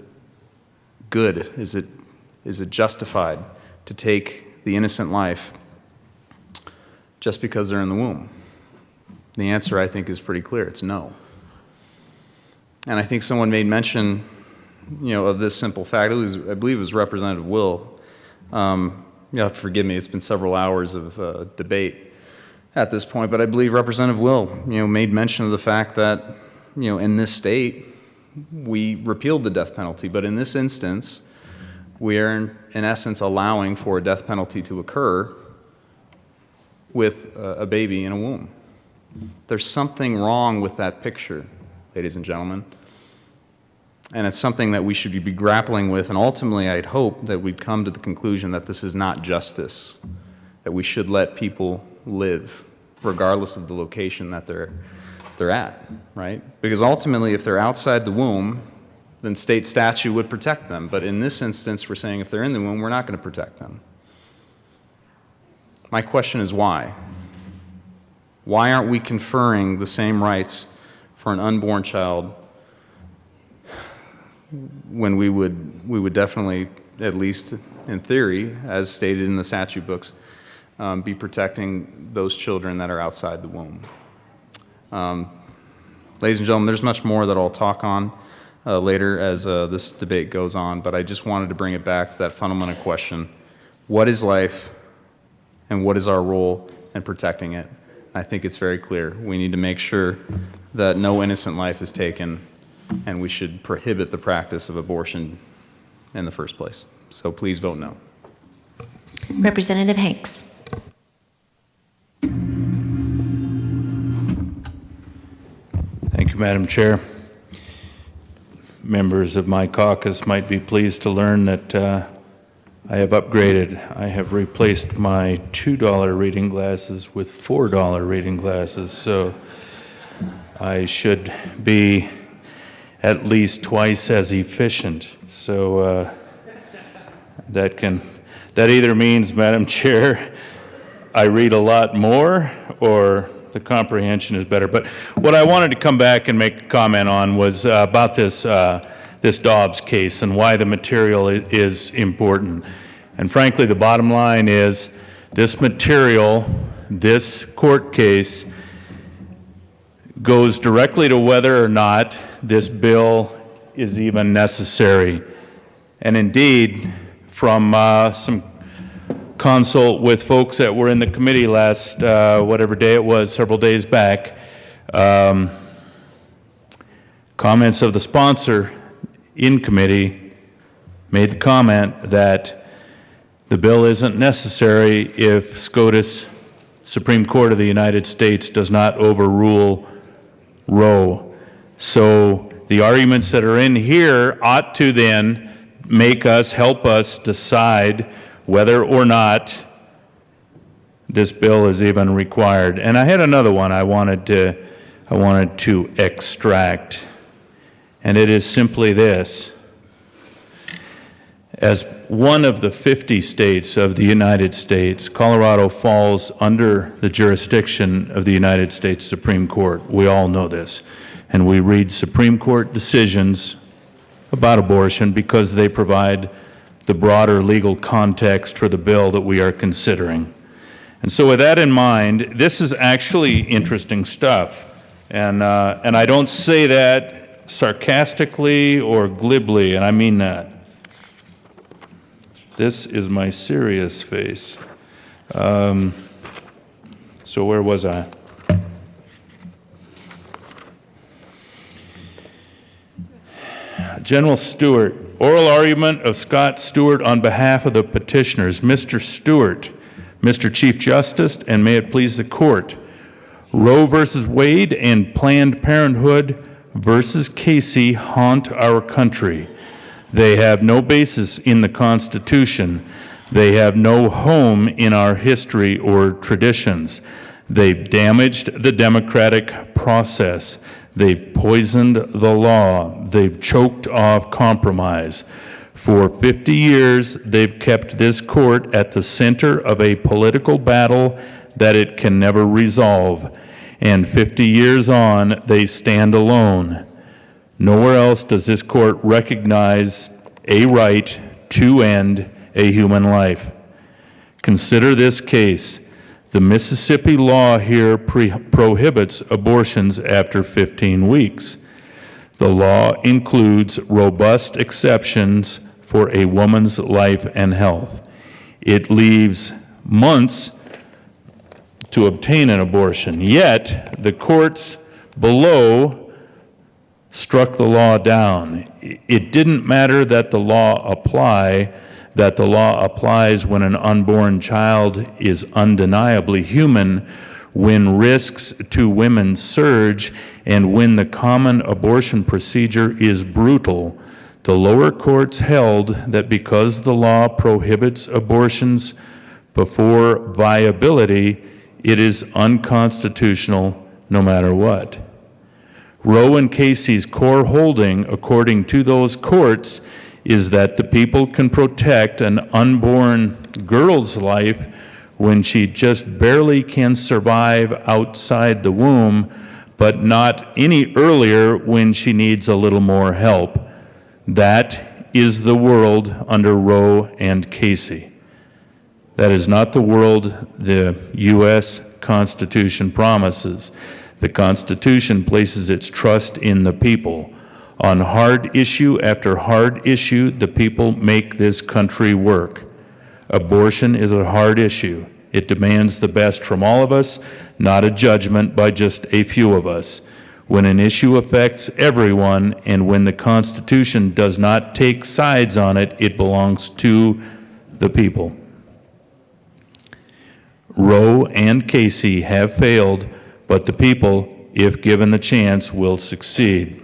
good? Is it justified to take the innocent life just because they're in the womb? The answer, I think, is pretty clear. It's no. And I think someone made mention, of this simple fact. I believe it was Representative Will. You'll have to forgive me. It's been several hours of debate at this point, but I believe Representative Will, made mention of the fact that, in this state, we repealed the death penalty, but in this instance, we are in essence allowing for a death penalty to occur with a baby in a womb. There's something wrong with that picture, ladies and gentlemen, and it's something that we should be grappling with, and ultimately I'd hope that we'd come to the conclusion that this is not justice, that we should let people live regardless of the location that they're at, right? Because ultimately, if they're outside the womb, then state statute would protect them. But in this instance, we're saying if they're in the womb, we're not going to protect them. My question is why? Why aren't we conferring the same rights for an unborn child when we would definitely, at least in theory, as stated in the statute books, be protecting those children that are outside the womb? Ladies and gentlemen, there's much more that I'll talk on later as this debate goes on, but I just wanted to bring it back to that fundamental question. What is life, and what is our role in protecting it? I think it's very clear. We need to make sure that no innocent life is taken, and we should prohibit the practice of abortion in the first place. So please vote no. Representative Hanks. Thank you, Madam Chair. Members of my caucus might be pleased to learn that I have upgraded. I have replaced my $2 reading glasses with $4 reading glasses, so I should be at least twice as efficient. So that either means, Madam Chair, I read a lot more, or the comprehension is better. But what I wanted to come back and make a comment on was about this Dobbs case and why the material is important. And frankly, the bottom line is this material, this court case, goes directly to whether or not this bill is even necessary. And indeed, from some consult with folks that were in the committee last, whatever day it was, several days back, comments of the sponsor in committee made the comment that the bill isn't necessary if SCOTUS Supreme Court of the United States does not overrule Roe. So the arguments that are in here ought to then help us decide whether or not this bill is even required. And I had another one I wanted to extract, and it is simply this. As one of the 50 states of the United States, Colorado falls under the jurisdiction of the United States Supreme Court. We all know this. And we read Supreme Court decisions about abortion because they provide the broader legal context for the bill that we are considering. And so with that in mind, this is actually interesting stuff. And I don't say that sarcastically or glibly, and I mean that. This is my serious face. So where was I? General Stewart, oral argument of Scott Stewart on behalf of the petitioners. Mr. Stewart, Mr. Chief Justice, and may it please the court, Roe versus Wade and Planned Parenthood versus Casey haunt our country. They have no basis in the Constitution. They have no home in our history or traditions. They've damaged the democratic process. They've poisoned the law. They've choked off compromise. For 50 years, they've kept this court at the center of a political battle that it can never resolve. And 50 years on, they stand alone. Nowhere else does this court recognize a right to end a human life. Consider this case. The Mississippi law here prohibits abortions after 15 weeks. The law includes robust exceptions for a woman's life and health. It leaves months to obtain an abortion. Yet, the courts below struck the law down. It didn't matter that the law applies when an unborn child is undeniably human, when risks to women surge, and when the common abortion procedure is brutal. The lower courts held that because the law prohibits abortions before viability, it is unconstitutional no matter what. Roe and Casey's core holding, according to those courts, is that the people can protect an unborn girl's life when she just barely can survive outside the womb, but not any earlier when she needs a little more help. That is the world under Roe and Casey. That is not the world the U.S. Constitution promises. The Constitution places its trust in the people. On hard issue after hard issue, the people make this country work. Abortion is a hard issue. It demands the best from all of us, not a judgment by just a few of us. When an issue affects everyone and when the Constitution does not take sides on it, it belongs to the people. Roe and Casey have failed, but the people, if given the chance, will succeed.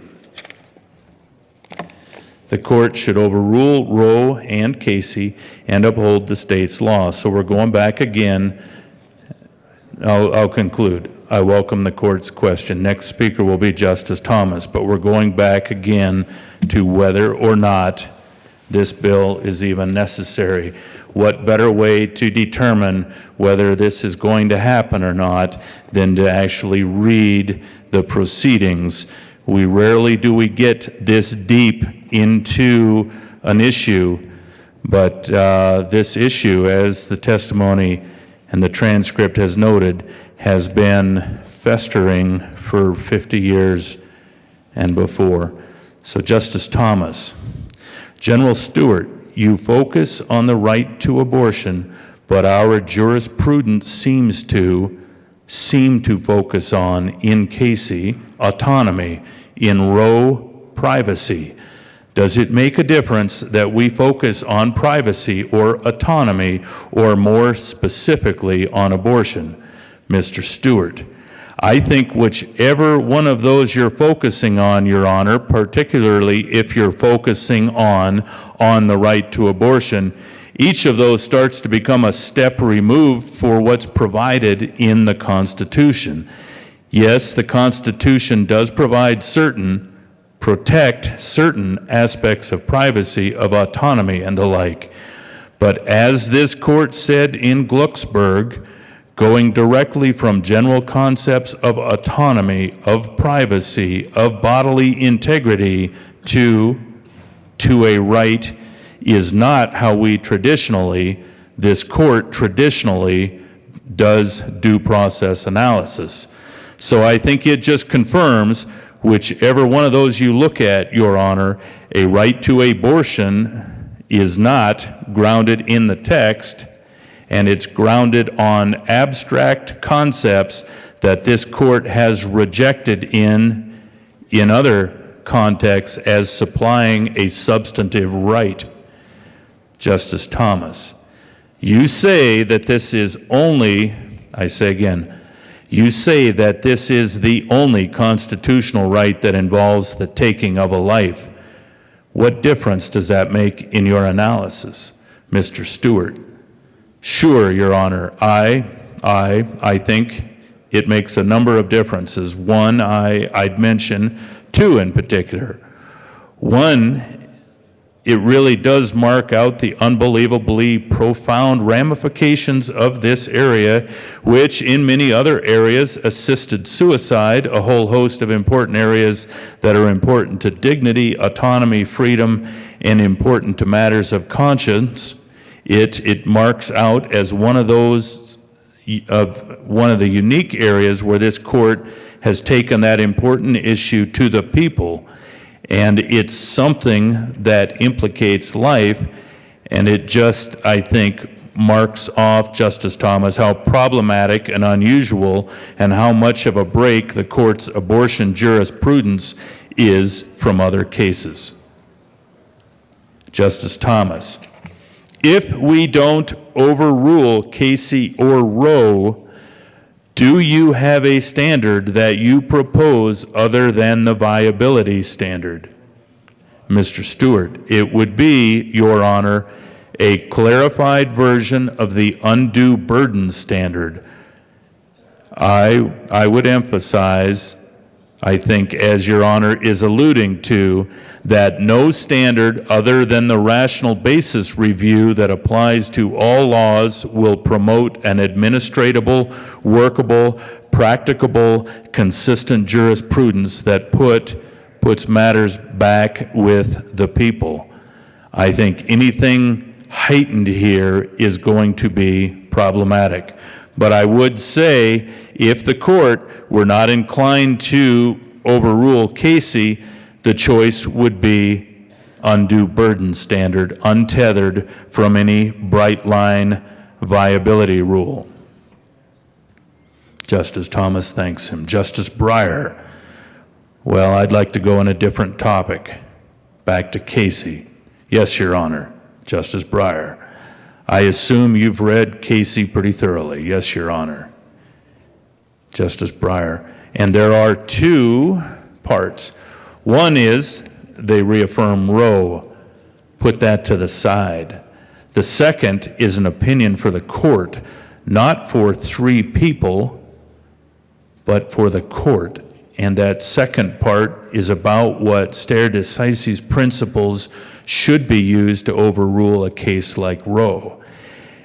The court should overrule Roe and Casey and uphold the state's law. So we're going back again. I'll conclude. I welcome the court's question. Next speaker will be Justice Thomas, but we're going back again to whether or not this bill is even necessary. What better way to determine whether this is going to happen or not than to actually read the proceedings? We rarely do we get this deep into an issue, but this issue, as the testimony and the transcript has noted, has been festering for 50 years and before. So, Justice Thomas, General Stewart, you focus on the right to abortion, but our jurisprudence seems to focus on, in Casey, autonomy, in Roe, privacy. Does it make a difference that we focus on privacy or autonomy, or more specifically on abortion? Mr. Stewart. I think whichever one of those you're focusing on, Your Honor, particularly if you're focusing on the right to abortion, each of those starts to become a step removed for what's provided in the Constitution. Yes, the Constitution does protect certain aspects of privacy, of autonomy, and the like. But as this court said in Glucksberg, going directly from general concepts of autonomy, of privacy, of bodily integrity to a right is not how this court traditionally does due process analysis. So I think it just confirms, whichever one of those you look at, Your Honor, a right to abortion is not grounded in the text, and it's grounded on abstract concepts that this court has rejected in other contexts as supplying a substantive right. Justice Thomas, you say that this is only, I say again, you say that this is the only constitutional right that involves the taking of a life. What difference does that make in your analysis, Mr. Stewart? Sure, Your Honor, I think it makes a number of differences. One, I'd mention two in particular. One, it really does mark out the unbelievably profound ramifications of this area, which in many other areas, assisted suicide, a whole host of important areas that are important to dignity, autonomy, freedom, and important to matters of conscience. It marks out as one of the unique areas where this court has taken that important issue to the people. And it's something that implicates life, and it just, I think, marks off, Justice Thomas, how problematic and unusual and how much of a break the court's abortion jurisprudence is from other cases. Justice Thomas, if we don't overrule Casey or Roe, do you have a standard that you propose other than the viability standard? Mr. Stewart, it would be, Your Honor, a clarified version of the undue burden standard. I would emphasize, I think, as Your Honor is alluding to, that no standard other than the rational basis review that applies to all laws will promote an administratable, workable, practicable, consistent jurisprudence that puts matters back with the people. I think anything heightened here is going to be problematic. But I would say, if the court were not inclined to overrule Casey, the choice would be undue burden standard, untethered from any bright line viability rule. Justice Thomas thanks him. Justice Breyer, well, I'd like to go on a different topic. Back to Casey. Yes, Your Honor. Justice Breyer, I assume you've read Casey pretty thoroughly. Yes, Your Honor. Justice Breyer, and there are two parts. One is they reaffirm Roe, put that to the side. The second is an opinion for the court, not for three people, but for the court. And that second part is about what stare decisis principles should be used to overrule a case like Roe.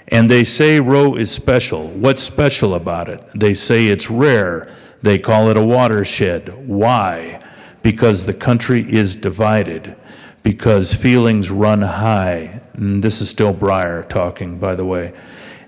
And they say Roe is special. What's special about it? They say it's rare. They call it a watershed. Why? Because the country is divided, because feelings run high. And this is still Breyer talking, by the way.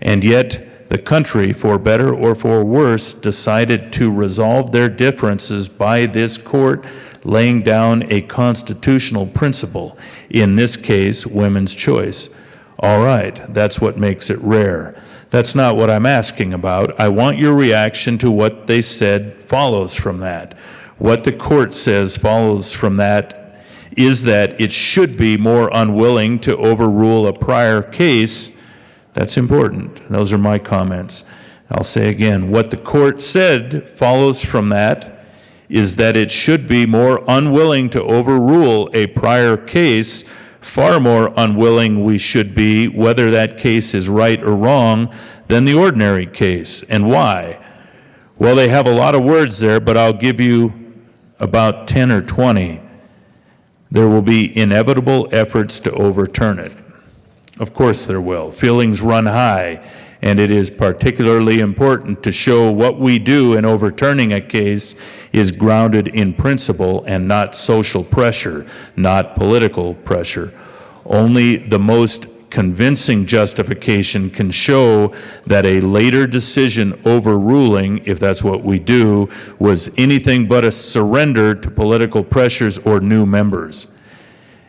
And yet the country, for better or for worse, decided to resolve their differences by this court laying down a constitutional principle, in this case, women's choice. All right, that's what makes it rare. That's not what I'm asking about. I want your reaction to what they said follows from that. What the court says follows from that is that it should be more unwilling to overrule a prior case. That's important. Those are my comments. I'll say again, what the court said follows from that is that it should be more unwilling to overrule a prior case, far more unwilling we should be, whether that case is right or wrong, than the ordinary case. And why? Well, they have a lot of words there, but I'll give you about 10 or 20. There will be inevitable efforts to overturn it. Of course there will. Feelings run high, and it is particularly important to show what we do in overturning a case is grounded in principle and not social pressure, not political pressure. Only the most convincing justification can show that a later decision overruling, if that's what we do, was anything but a surrender to political pressures or new members.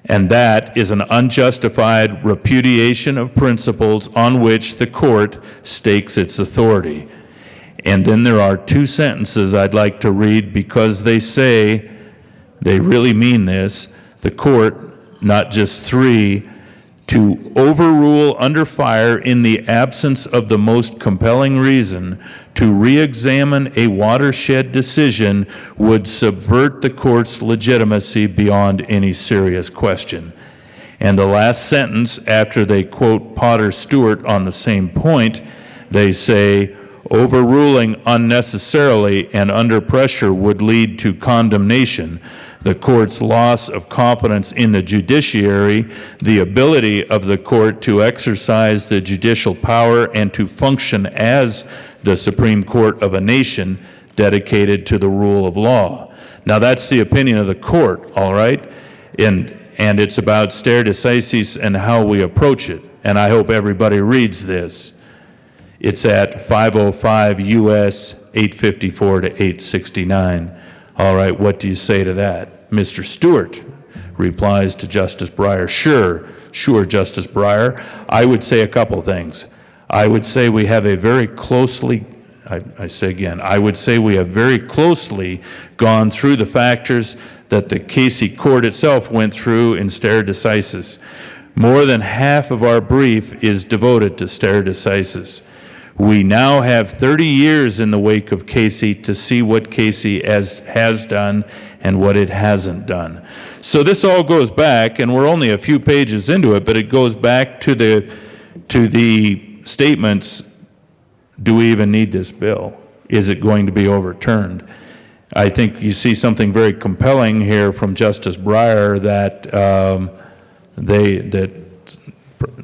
And that is an unjustified repudiation of principles on which the court stakes its authority. And then there are two sentences I'd like to read because they say, they really mean this, the court, not just three, to overrule under fire in the absence of the most compelling reason to re-examine a watershed decision would subvert the court's legitimacy beyond any serious question. And the last sentence, after they quote Potter Stewart on the same point, they say, overruling unnecessarily and under pressure would lead to condemnation, the court's loss of confidence in the judiciary, the ability of the court to exercise the judicial power and to function as the Supreme Court of a nation dedicated to the rule of law. Now that's the opinion of the court, all right? And it's about stare decisis and how we approach it. And I hope everybody reads this. It's at 505 U.S. 854 to 869. All right, what do you say to that? Mr. Stewart replies to Justice Breyer, sure, Justice Breyer. I would say a couple things. I would say we have a very closely, I say again, I would say we have very closely gone through the factors that the Casey court itself went through in stare decisis. More than half of our brief is devoted to stare decisis. We now have 30 years in the wake of Casey to see what Casey has done and what it hasn't done. So this all goes back, and we're only a few pages into it, but it goes back to the statements, do we even need this bill? Is it going to be overturned? I think you see something very compelling here from Justice Breyer that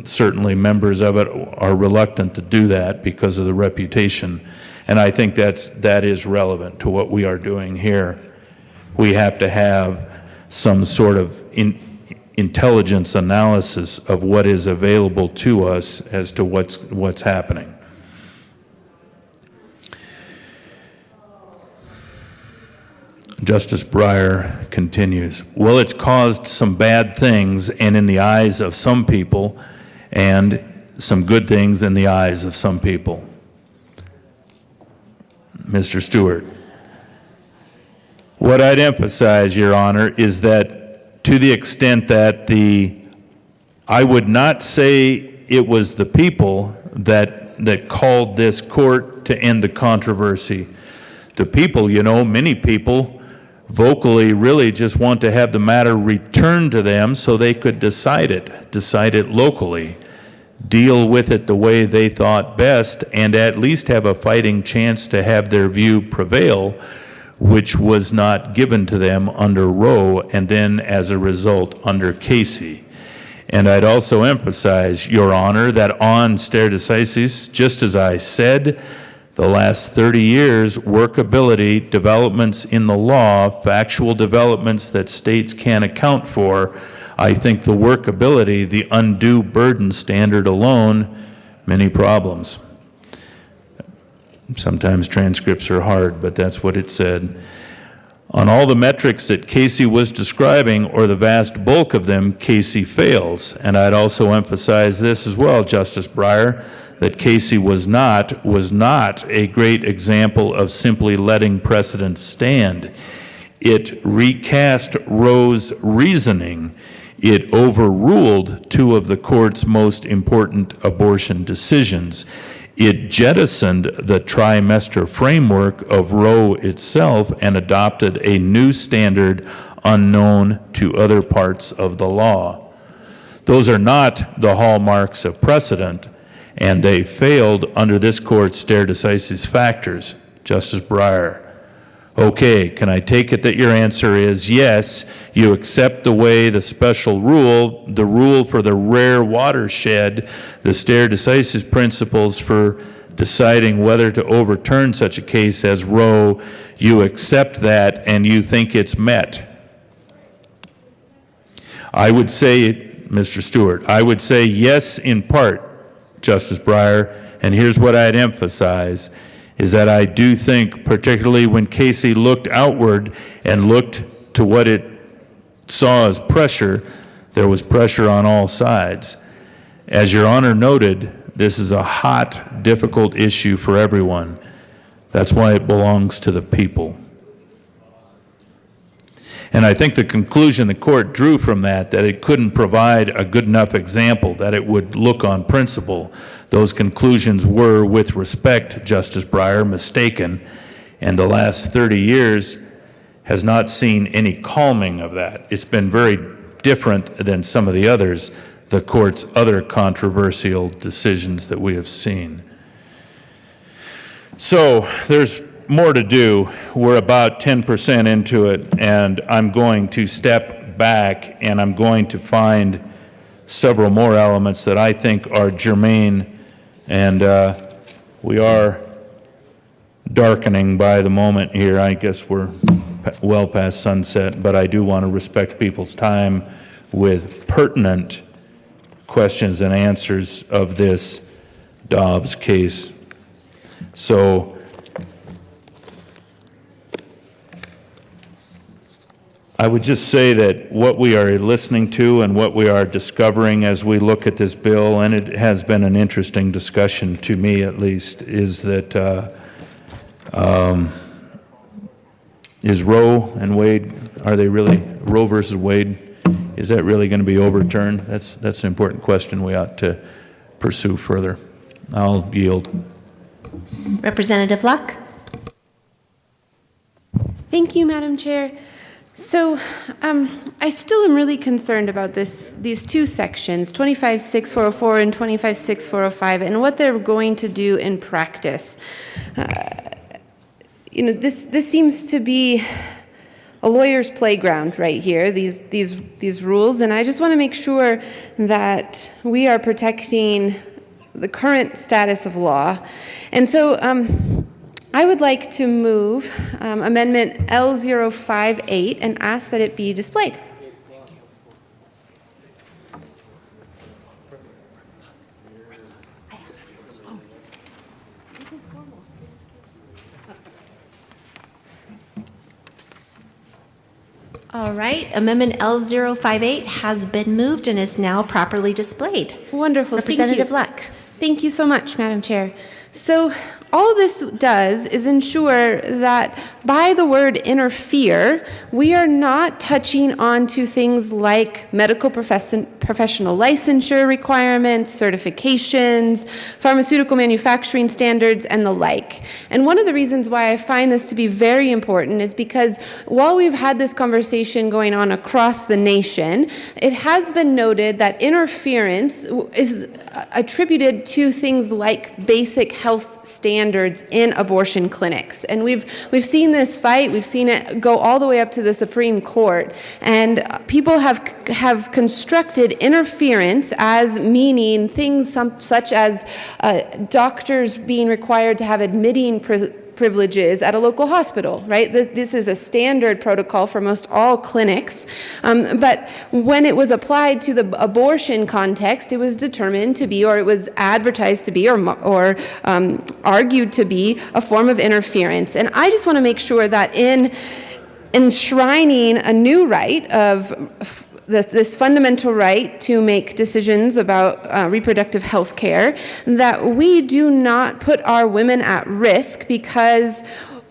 certainly members of it are reluctant to do that because of the reputation. And I think that is relevant to what we are doing here. We have to have some sort of intelligence analysis of what is available to us as to what's happening. Justice Breyer continues, well, it's caused some bad things and in the eyes of some people and some good things in the eyes of some people. Mr. Stewart, what I'd emphasize, Your Honor, is that to the extent that I would not say it was the people that called this court to end the controversy. The people, many people vocally really just want to have the matter returned to them so they could decide it locally, deal with it the way they thought best, and at least have a fighting chance to have their view prevail, which was not given to them under Roe and then as a result under Casey. And I'd also emphasize, Your Honor, that on stare decisis, just as I said, the last 30 years, workability, developments in the law, factual developments that states can account for, I think the workability, the undue burden standard alone, many problems. Sometimes transcripts are hard, but that's what it said. On all the metrics that Casey was describing, or the vast bulk of them, Casey fails. And I'd also emphasize this as well, Justice Breyer, that Casey was not a great example of simply letting precedent stand. It recast Roe's reasoning. It overruled two of the court's most important abortion decisions. It jettisoned the trimester framework of Roe itself and adopted a new standard unknown to other parts of the law. Those are not the hallmarks of precedent, and they failed under this court's stare decisis factors. Justice Breyer. Okay, can I take it that your answer is yes, you accept the way the special rule, the rule for the rare watershed, the stare decisis principles for deciding whether to overturn such a case as Roe, you accept that and you think it's met? I would say, Mr. Stewart, I would say yes in part, Justice Breyer, and here's what I'd emphasize, is that I do think, particularly when Casey looked outward and looked to what it saw as pressure, there was pressure on all sides. As Your Honor noted, this is a hot, difficult issue for everyone. That's why it belongs to the people. And I think the conclusion the court drew from that it couldn't provide a good enough example, that it would look on principle. Those conclusions were, with respect, Justice Breyer, mistaken, and the last 30 years has not seen any calming of that. It's been very different than some of the others, the court's other controversial decisions that we have seen. So there's more to do. We're about 10% into it, and I'm going to step back and I'm going to find several more elements that I think are germane, and we are darkening by the moment here. I guess we're well past sunset, but I do want to respect people's time with pertinent questions and answers of this Dobbs case. So I would just say that what we are listening to and what we are discovering as we look at this bill, and it has been an interesting discussion to me at least, is that is Roe and Wade, are they really, Roe versus Wade, is that really going to be overturned? That's an important question we ought to pursue further. I'll yield. Representative Luck. Thank you, Madam Chair. So I still am really concerned about these two sections, 25-6404 and 25-6405, and what they're going to do in practice. This seems to be a lawyer's playground right here, these rules, and I just want to make sure that we are protecting the current status of law. And so I would like to move Amendment L058 and ask that it be displayed. All right, Amendment L058 has been moved and is now properly displayed. Wonderful. Representative Thank you. Luck. Thank you so much, Madam Chair. So all this does is ensure that by the word interfere, we are not touching on to things like medical professional licensure requirements, certifications, pharmaceutical manufacturing standards, and the like. And one of the reasons why I find this to be very important is because while we've had this conversation going on across the nation, it has been noted that interference is attributed to things like basic health standards in abortion clinics. And we've seen this fight, we've seen it go all the way up to the Supreme Court, and people have constructed interference as meaning things such as doctors being required to have admitting privileges at a local hospital, right? This is a standard protocol for most all clinics. But when it was applied to the abortion context, it was determined to be, or it was advertised to be, or argued to be a form of interference. And I just want to make sure that in enshrining a new right of this fundamental right to make decisions about reproductive health care, that we do not put our women at risk because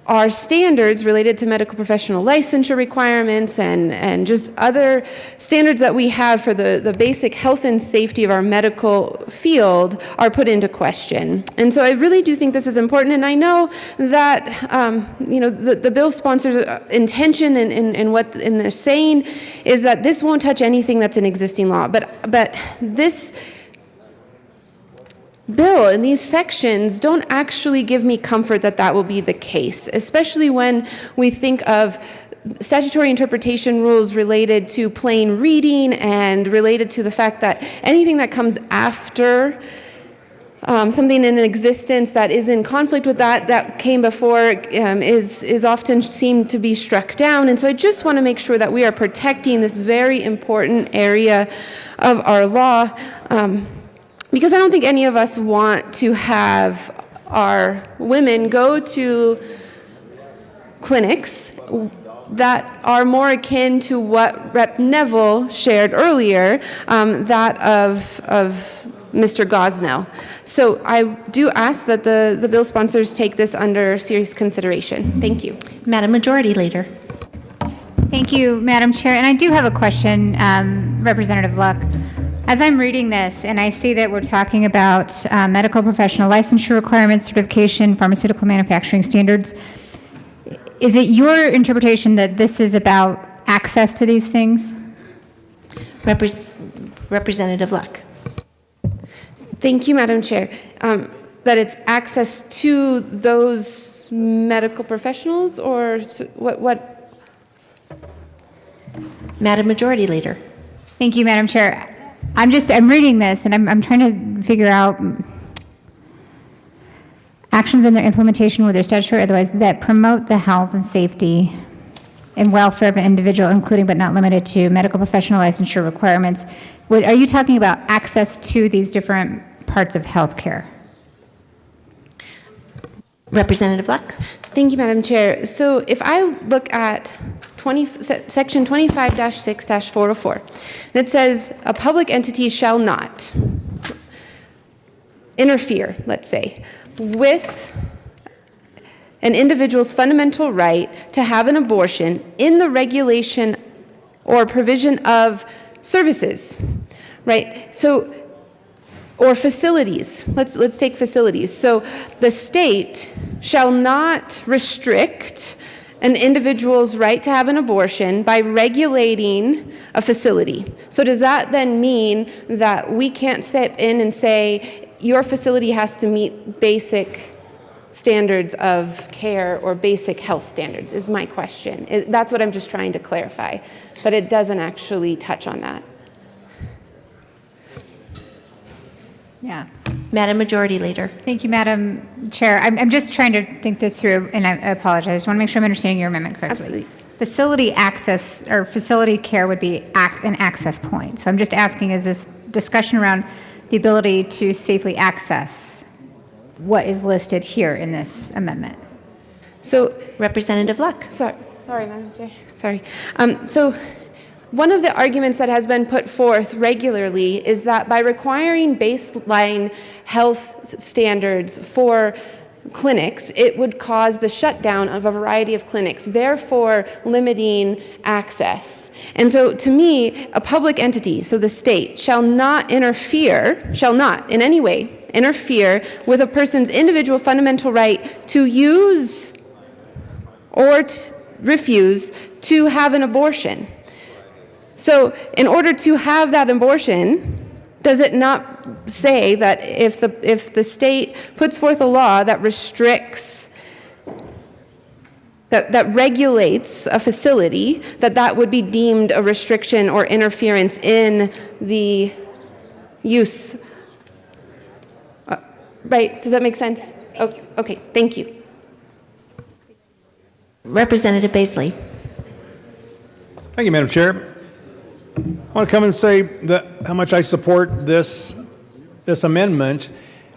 are standards related to medical professional licensure requirements and just other standards that we have for the basic health and safety of our medical field are put into question. And so I really do think this is important, and I know that the bill sponsor's intention and what they're saying is that this won't touch anything that's an existing law, but this bill and these sections don't actually give me comfort that that will be the case, especially when we think of statutory interpretation rules related to plain reading and related to the fact that anything that comes after something in existence that is in conflict with that came before is often seen to be struck down. And so I just want to make sure that we are protecting this very important area of our law, because I don't think any of us want to have our women go to clinics that are more akin to what Rep. Neville shared earlier, that of Mr. Gosnell. So I do ask that the bill sponsors take this under serious consideration. Thank you. Madam Majority Leader. Thank you, Madam Chair. And I do have a question, Representative Luck. As I'm reading this and I see that we're talking about medical professional licensure requirements, certification, pharmaceutical manufacturing standards, is it your interpretation that this is about access to these things? Representative Luck. Thank you, Madam Chair. That it's access to those medical professionals, or what? Madam Majority Leader. Thank you, Madam Chair. I'm reading this and I'm trying to figure out actions in their implementation, whether statutory or otherwise, that promote the health and safety and welfare of an individual, including but not limited to medical professional licensure requirements. Are you talking about access to these different parts of healthcare? Representative Luck. Thank you, Madam Chair. So if I look at Section 25-6-404, and it says a public entity shall not interfere, let's say, with an individual's fundamental right to have an abortion in the regulation or provision of services, right? So, or facilities. Let's take facilities. So the state shall not restrict an individual's right to have an abortion by regulating a facility. So does that then mean that we can't step in and say your facility has to meet basic standards of care or basic health standards, is my question. That's what I'm just trying to clarify, but it doesn't actually touch on that. Yeah. Madam Majority Leader. Thank you, Madam Chair. I'm just trying to think this through, and I apologize. I just want to make sure I'm understanding your amendment correctly. Absolutely. Facility access or facility care would be an access point. So I'm just asking, is this discussion around the ability to safely access what is listed here in this amendment? So, Representative Luck. Sorry, Madam Chair. Sorry. So one of the arguments that has been put forth regularly is that by requiring baseline health standards for clinics, it would cause the shutdown of a variety of clinics, therefore limiting access. And so to me, a public entity, so the state, shall not in any way interfere with a person's individual fundamental right to use or refuse to have an abortion. So in order to have that abortion, does it not say that if the state puts forth a law that restricts, that regulates a facility, that would be deemed a restriction or interference in the use? Right? Does that make sense? Okay, thank you. Representative Baisley. Thank you, Madam Chair. I want to come and say that how much I support this amendment.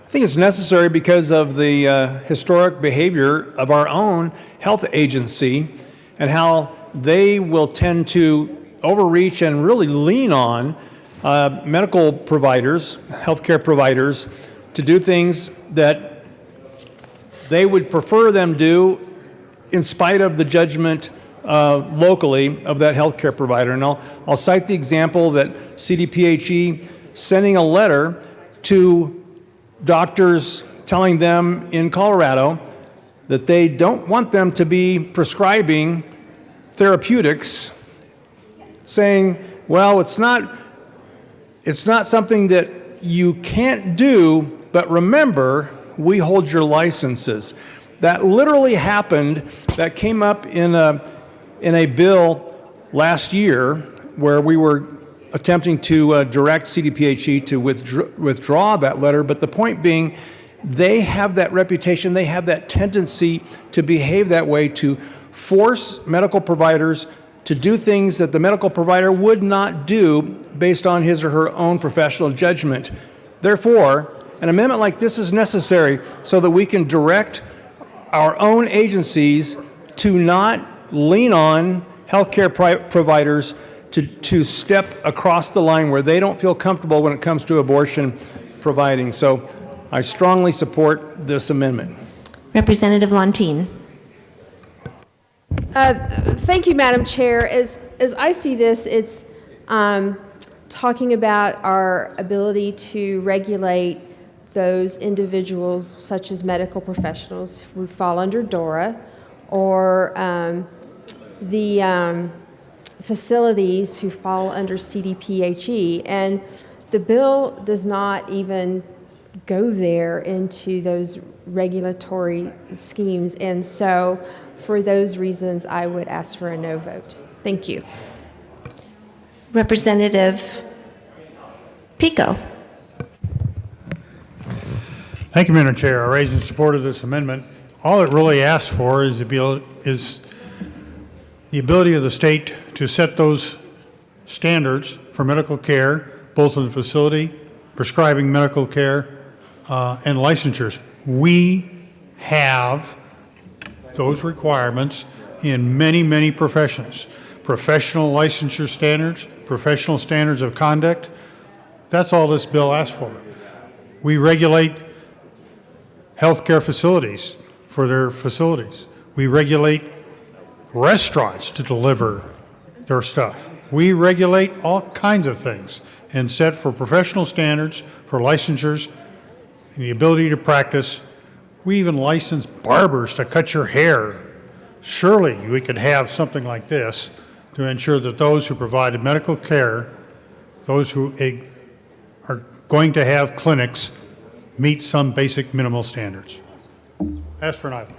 I think it's necessary because of the historic behavior of our own health agency and how they will tend to overreach and really lean on medical providers, healthcare providers, to do things that they would prefer them do in spite of the judgment locally of that healthcare provider. And I'll cite the example that CDPHE sending a letter to doctors telling them in Colorado that they don't want them to be prescribing therapeutics, saying, well, it's not something that you can't do, but remember, we hold your licenses. That literally happened. That came up in a bill last year where we were attempting to direct CDPHE to withdraw that letter. But the point being, they have that reputation, they have that tendency to behave that way, to force medical providers to do things that the medical provider would not do based on his or her own professional judgment. Therefore, an amendment like this is necessary so that we can direct our own agencies to not lean on healthcare providers to step across the line where they don't feel comfortable when it comes to abortion providing. So I strongly support this amendment. Representative Lontine. Thank you, Madam Chair. As I see this, it's talking about our ability to regulate those individuals, such as medical professionals who fall under DORA, or the facilities who fall under CDPHE. And the bill does not even go there into those regulatory schemes. And so for those reasons, I would ask for a no vote. Thank you. Representative Pico. Thank you, Madam Chair. I raise in support of this amendment. All it really asks for is the ability of the state to set those standards for medical care, both in the facility, prescribing medical care, and licensures. We have those requirements in many, many professions. Professional licensure standards, professional standards of conduct. That's all this bill asks for. We regulate healthcare facilities for their facilities. We regulate restaurants to deliver their stuff. We regulate all kinds of things and set for professional standards, for licensures, and the ability to practice. We even license barbers to cut your hair. Surely we could have something like this to ensure that those who provide medical care, those who are going to have clinics, meet some basic minimal standards. Ask for an item.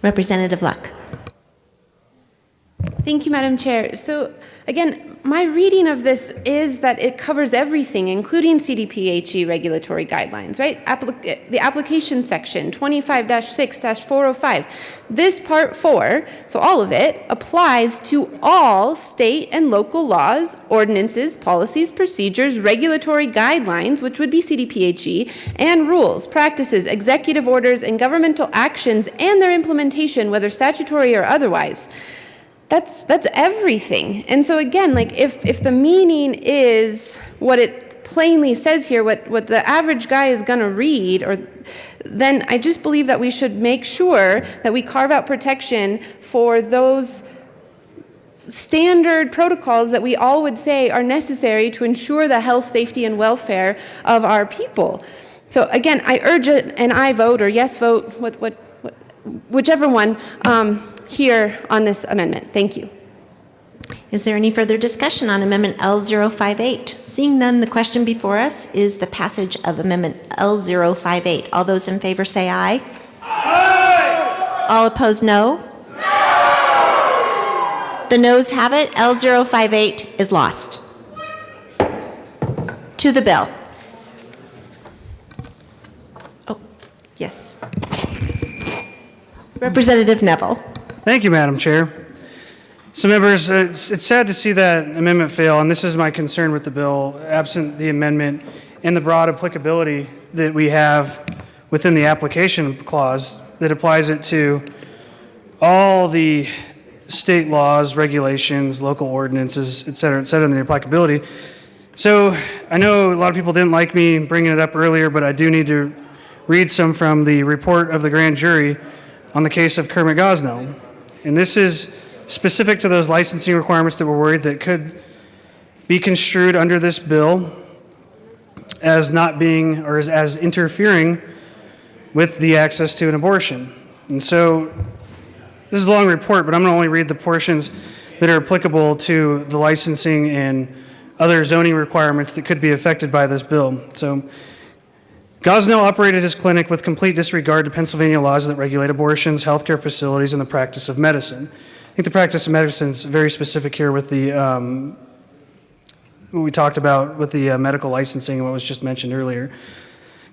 Representative Luck. Thank you, Madam Chair. So again, my reading of this is that it covers everything, including CDPHE regulatory guidelines, right? The application section 25-6-405. This part 4, so all of it, applies to all state and local laws, ordinances, policies, procedures, regulatory guidelines, which would be CDPHE, and rules, practices, executive orders, and governmental actions and their implementation, whether statutory or otherwise. That's everything. And so again, like if the meaning is what it plainly says here, what the average guy is going to read, then I just believe that we should make sure that we carve out protection for those standard protocols that we all would say are necessary to ensure the health, safety, and welfare of our people. So again, I urge an aye vote or yes vote, whichever one, here on this amendment. Thank you. Is there any further discussion on Amendment L058? Seeing none, the question before us is the passage of Amendment L058. All those in favor say aye. Aye. All opposed, no. No. The noes have it. L058 is lost. To the bill. Oh, yes. Representative Neville. Thank you, Madam Chair. So members, it's sad to see that amendment fail, and this is my concern with the bill, absent the amendment and the broad applicability that we have within the application clause that applies it to all the state laws, regulations, local ordinances, et cetera, and the applicability. So I know a lot of people didn't like me bringing it up earlier, but I do need to read some from the report of the grand jury on the case of Kermit Gosnell. And this is specific to those licensing requirements that we're worried that could be construed under this bill as not being, or as interfering with the access to an abortion. And so, this is a long report, but I'm going to only read the portions that are applicable to the licensing and other zoning requirements that could be affected by this bill. So, Gosnell operated his clinic with complete disregard to Pennsylvania laws that regulate abortions, healthcare facilities, and the practice of medicine. I think the practice of medicine is very specific here with the what we talked about with the medical licensing and what was just mentioned earlier.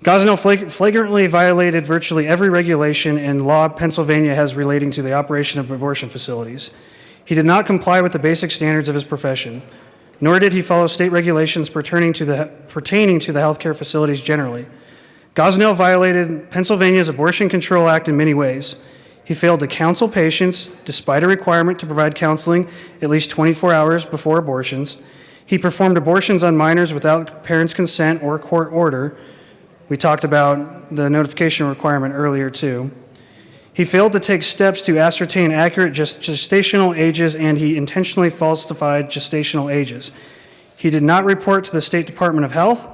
Gosnell flagrantly violated virtually every regulation and law Pennsylvania has relating to the operation of abortion facilities. He did not comply with the basic standards of his profession, nor did he follow state regulations pertaining to the healthcare facilities generally. Gosnell violated Pennsylvania's Abortion Control Act in many ways. He failed to counsel patients, despite a requirement to provide counseling at least 24 hours before abortions. He performed abortions on minors without parents' consent or court order. We talked about the notification requirement earlier, too. He failed to take steps to ascertain accurate gestational ages, and he intentionally falsified gestational ages. He did not report to the State Department of Health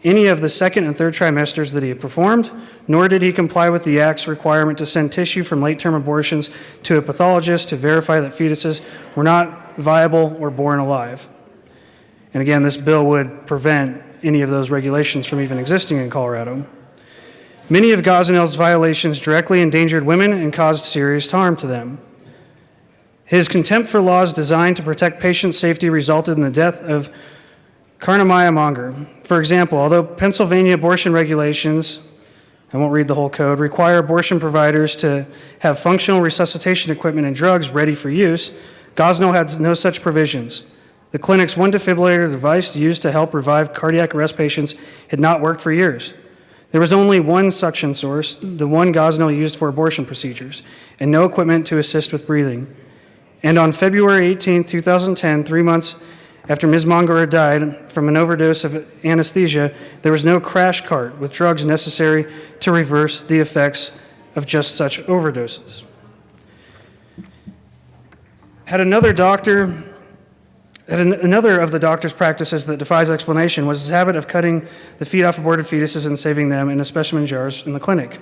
any of the second and third trimesters that he had performed, nor did he comply with the Act's requirement to send tissue from late-term abortions to a pathologist to verify that fetuses were not viable or born alive. And again, this bill would prevent any of those regulations from even existing in Colorado. Many of Gosnell's violations directly endangered women and caused serious harm to them. His contempt for laws designed to protect patient safety resulted in the death of Karnamaya Monger. For example, although Pennsylvania abortion regulations, I won't read the whole code, require abortion providers to have functional resuscitation equipment and drugs ready for use, Gosnell had no such provisions. The clinic's one defibrillator device used to help revive cardiac arrest patients had not worked for years. There was only one suction source, the one Gosnell used for abortion procedures, and no equipment to assist with breathing. And on February 18, 2010, 3 months after Ms. Monger died from an overdose of anesthesia, there was no crash cart with drugs necessary to reverse the effects of just such overdoses. Another of the doctor's practices that defies explanation was his habit of cutting the feet off aborted fetuses and saving them in specimen jars in the clinic.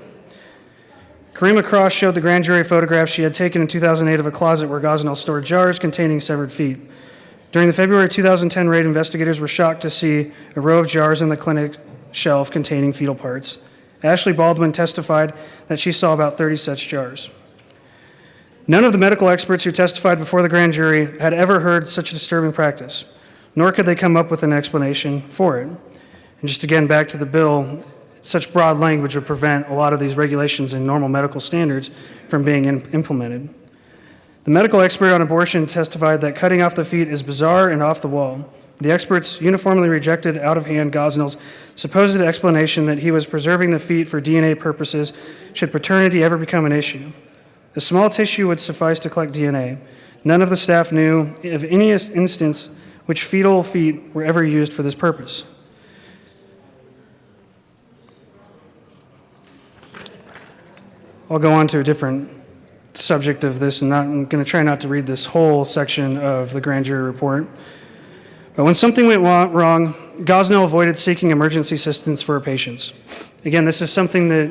Karima Cross showed the grand jury photographs she had taken in 2008 of a closet where Gosnell stored jars containing severed feet. During the February 2010 raid, investigators were shocked to see a row of jars in the clinic shelf containing fetal parts. Ashley Baldwin testified that she saw about 30 such jars. None of the medical experts who testified before the grand jury had ever heard such a disturbing practice, nor could they come up with an explanation for it. And just again, back to the bill, such broad language would prevent a lot of these regulations and normal medical standards from being implemented. The medical expert on abortion testified that cutting off the feet is bizarre and off the wall. The experts uniformly rejected out of hand Gosnell's supposed explanation that he was preserving the feet for DNA purposes should paternity ever become an issue. A small tissue would suffice to collect DNA. None of the staff knew of any instance which fetal feet were ever used for this purpose. I'll go on to a different subject of this, and I'm going to try not to read this whole section of the grand jury report. But when something went wrong, Gosnell avoided seeking emergency assistance for her patients. Again, this is something that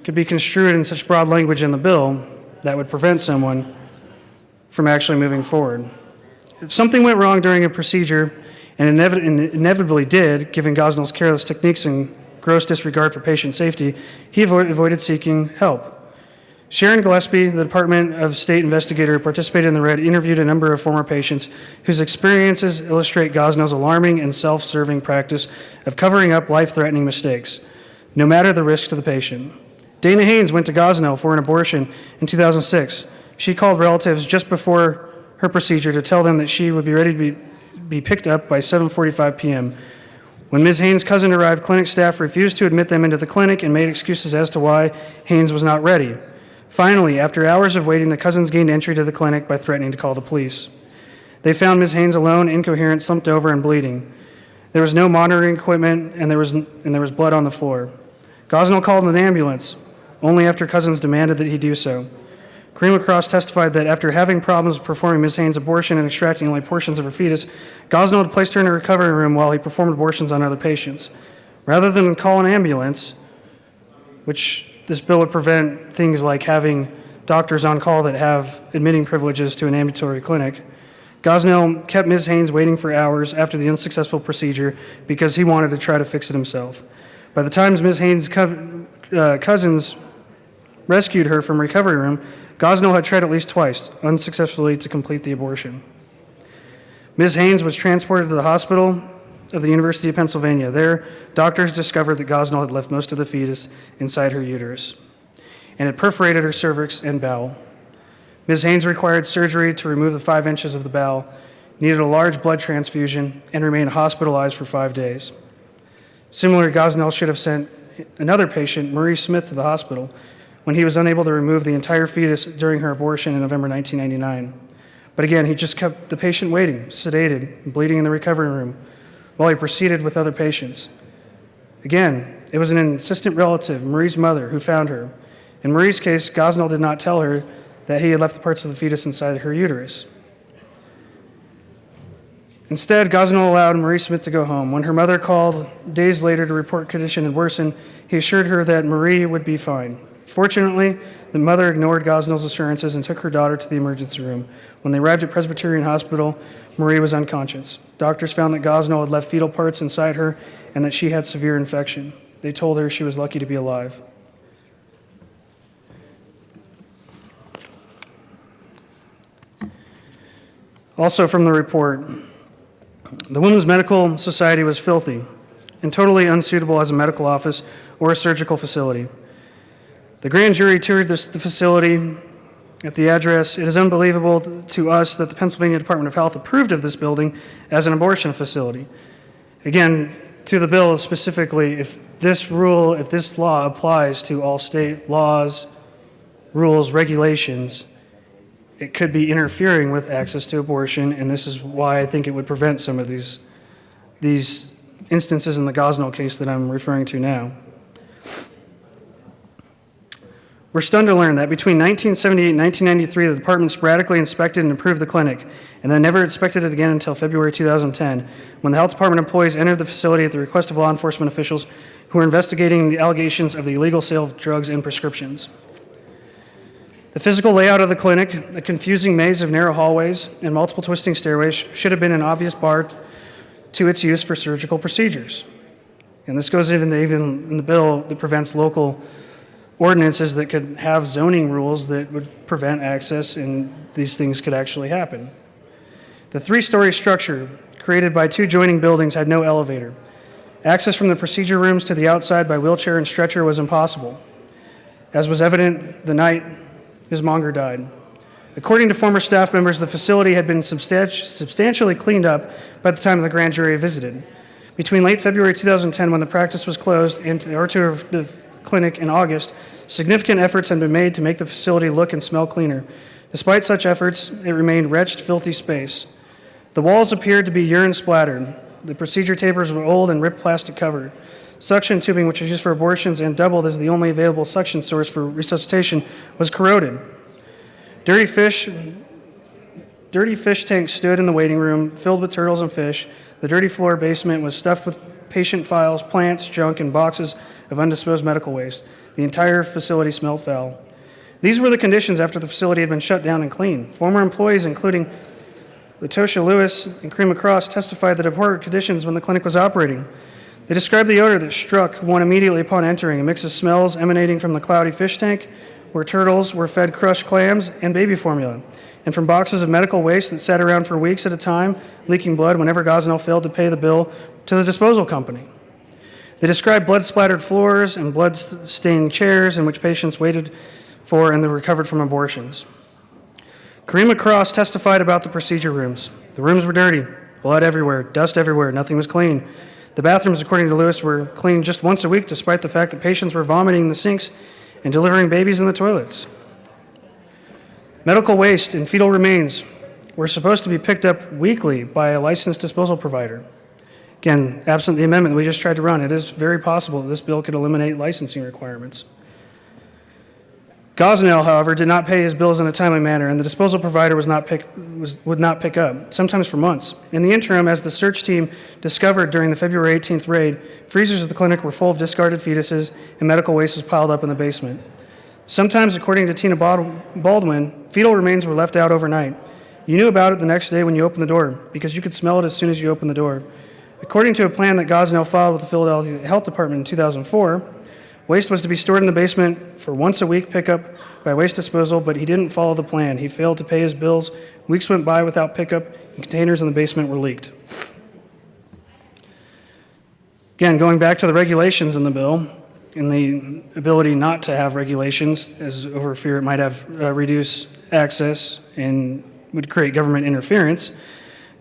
could be construed in such broad language in the bill that would prevent someone from actually moving forward. If something went wrong during a procedure, and inevitably did, given Gosnell's careless techniques and gross disregard for patient safety, he avoided seeking help. Sharon Gillespie, the Department of State investigator who participated in the raid, interviewed a number of former patients whose experiences illustrate Gosnell's alarming and self-serving practice of covering up life-threatening mistakes, no matter the risk to the patient. Dana Haynes went to Gosnell for an abortion in 2006. She called relatives just before her procedure to tell them that she would be ready to be picked up by 7:45 p.m. When Ms. Haynes' cousin arrived, clinic staff refused to admit them into the clinic and made excuses as to why Haynes was not ready. Finally, after hours of waiting, the cousins gained entry to the clinic by threatening to call the police. They found Ms. Haynes alone, incoherent, slumped over, and bleeding. There was no monitoring equipment, and there was blood on the floor. Gosnell called an ambulance, only after cousins demanded that he do so. Karima Cross testified that after having problems performing Ms. Haynes' abortion and extracting only portions of her fetus, Gosnell had placed her in a recovery room while he performed abortions on other patients. Rather than call an ambulance, which this bill would prevent things like having doctors on call that have admitting privileges to an ambulatory clinic, Gosnell kept Ms. Haynes waiting for hours after the unsuccessful procedure because he wanted to try to fix it himself. By the time Ms. Haynes' cousins rescued her from recovery room, Gosnell had tried at least twice, unsuccessfully, to complete the abortion. Ms. Haynes was transported to the hospital of the University of Pennsylvania. There, doctors discovered that Gosnell had left most of the fetus inside her uterus and had perforated her cervix and bowel. Ms. Haynes required surgery to remove the 5 inches of the bowel, needed a large blood transfusion, and remained hospitalized for 5 days. Similarly, Gosnell should have sent another patient, Marie Smith, to the hospital when he was unable to remove the entire fetus during her abortion in November 1999. But again, he just kept the patient waiting, sedated, and bleeding in the recovery room, while he proceeded with other patients. Again, it was an insistent relative, Marie's mother, who found her. In Marie's case, Gosnell did not tell her that he had left the parts of the fetus inside her uterus. Instead, Gosnell allowed Marie Smith to go home. When her mother called days later to report condition had worsened, he assured her that Marie would be fine. Fortunately, the mother ignored Gosnell's assurances and took her daughter to the emergency room. When they arrived at Presbyterian Hospital, Marie was unconscious. Doctors found that Gosnell had left fetal parts inside her and that she had severe infection. They told her she was lucky to be alive. Also from the report, the Women's Medical Society was filthy and totally unsuitable as a medical office or a surgical facility. The grand jury toured the facility at the address. It is unbelievable to us that the Pennsylvania Department of Health approved of this building as an abortion facility. Again, to the bill specifically, if this law applies to all state laws, rules, regulations, it could be interfering with access to abortion, and this is why I think it would prevent some of these instances in the Gosnell case that I'm referring to now. We're stunned to learn that between 1978 and 1993, the department sporadically inspected and approved the clinic, and then never inspected it again until February 2010, when the health department employees entered the facility at the request of law enforcement officials who were investigating the allegations of the illegal sale of drugs and prescriptions. The physical layout of the clinic, a confusing maze of narrow hallways and multiple twisting stairways, should have been an obvious bar to its use for surgical procedures. And this goes even in the bill that prevents local ordinances that could have zoning rules that would prevent access, and these things could actually happen. The 3-story structure created by 2 joining buildings had no elevator. Access from the procedure rooms to the outside by wheelchair and stretcher was impossible, as was evident the night Ms. Monger died. According to former staff members, the facility had been substantially cleaned up by the time the grand jury visited. Between late February 2010, when the practice was closed, and to the clinic in August, significant efforts had been made to make the facility look and smell cleaner. Despite such efforts, it remained wretched, filthy space. The walls appeared to be urine splattered. The procedure tables were old and ripped plastic covered. Suction tubing, which is used for abortions and doubled as the only available suction source for resuscitation, was corroded. Dirty fish tanks stood in the waiting room, filled with turtles and fish. The dirty floor basement was stuffed with patient files, plants, junk, and boxes of undisposed medical waste. The entire facility smelled foul. These were the conditions after the facility had been shut down and cleaned. Former employees, including Latosha Lewis and Karima Cross, testified that abhorrent conditions when the clinic was operating. They described the odor that struck one immediately upon entering, a mix of smells emanating from the cloudy fish tank, where turtles were fed crushed clams and baby formula, and from boxes of medical waste that sat around for weeks at a time, leaking blood whenever Gosnell failed to pay the bill to the disposal company. They described blood-splattered floors and blood-stained chairs in which patients waited for and they recovered from abortions. Karima Cross testified about the procedure rooms. The rooms were dirty, blood everywhere, dust everywhere, nothing was clean. The bathrooms, according to Lewis, were cleaned just once a week, despite the fact that patients were vomiting in the sinks and delivering babies in the toilets. Medical waste and fetal remains were supposed to be picked up weekly by a licensed disposal provider. Again, absent the amendment we just tried to run, it is very possible that this bill could eliminate licensing requirements. Gosnell, however, did not pay his bills in a timely manner, and the disposal provider would not pick up, sometimes for months. In the interim, as the search team discovered during the February 18th raid, freezers at the clinic were full of discarded fetuses and medical waste was piled up in the basement. Sometimes, according to Tina Baldwin, fetal remains were left out overnight. You knew about it the next day when you opened the door, because you could smell it as soon as you opened the door. According to a plan that Gosnell filed with the Philadelphia Health Department in 2004, waste was to be stored in the basement for once a week pickup by waste disposal, but he didn't follow the plan. He failed to pay his bills. Weeks went by without pickup, and containers in the basement were leaked. Again, going back to the regulations in the bill, and the ability not to have regulations, as over fear it might have reduced access and would create government interference,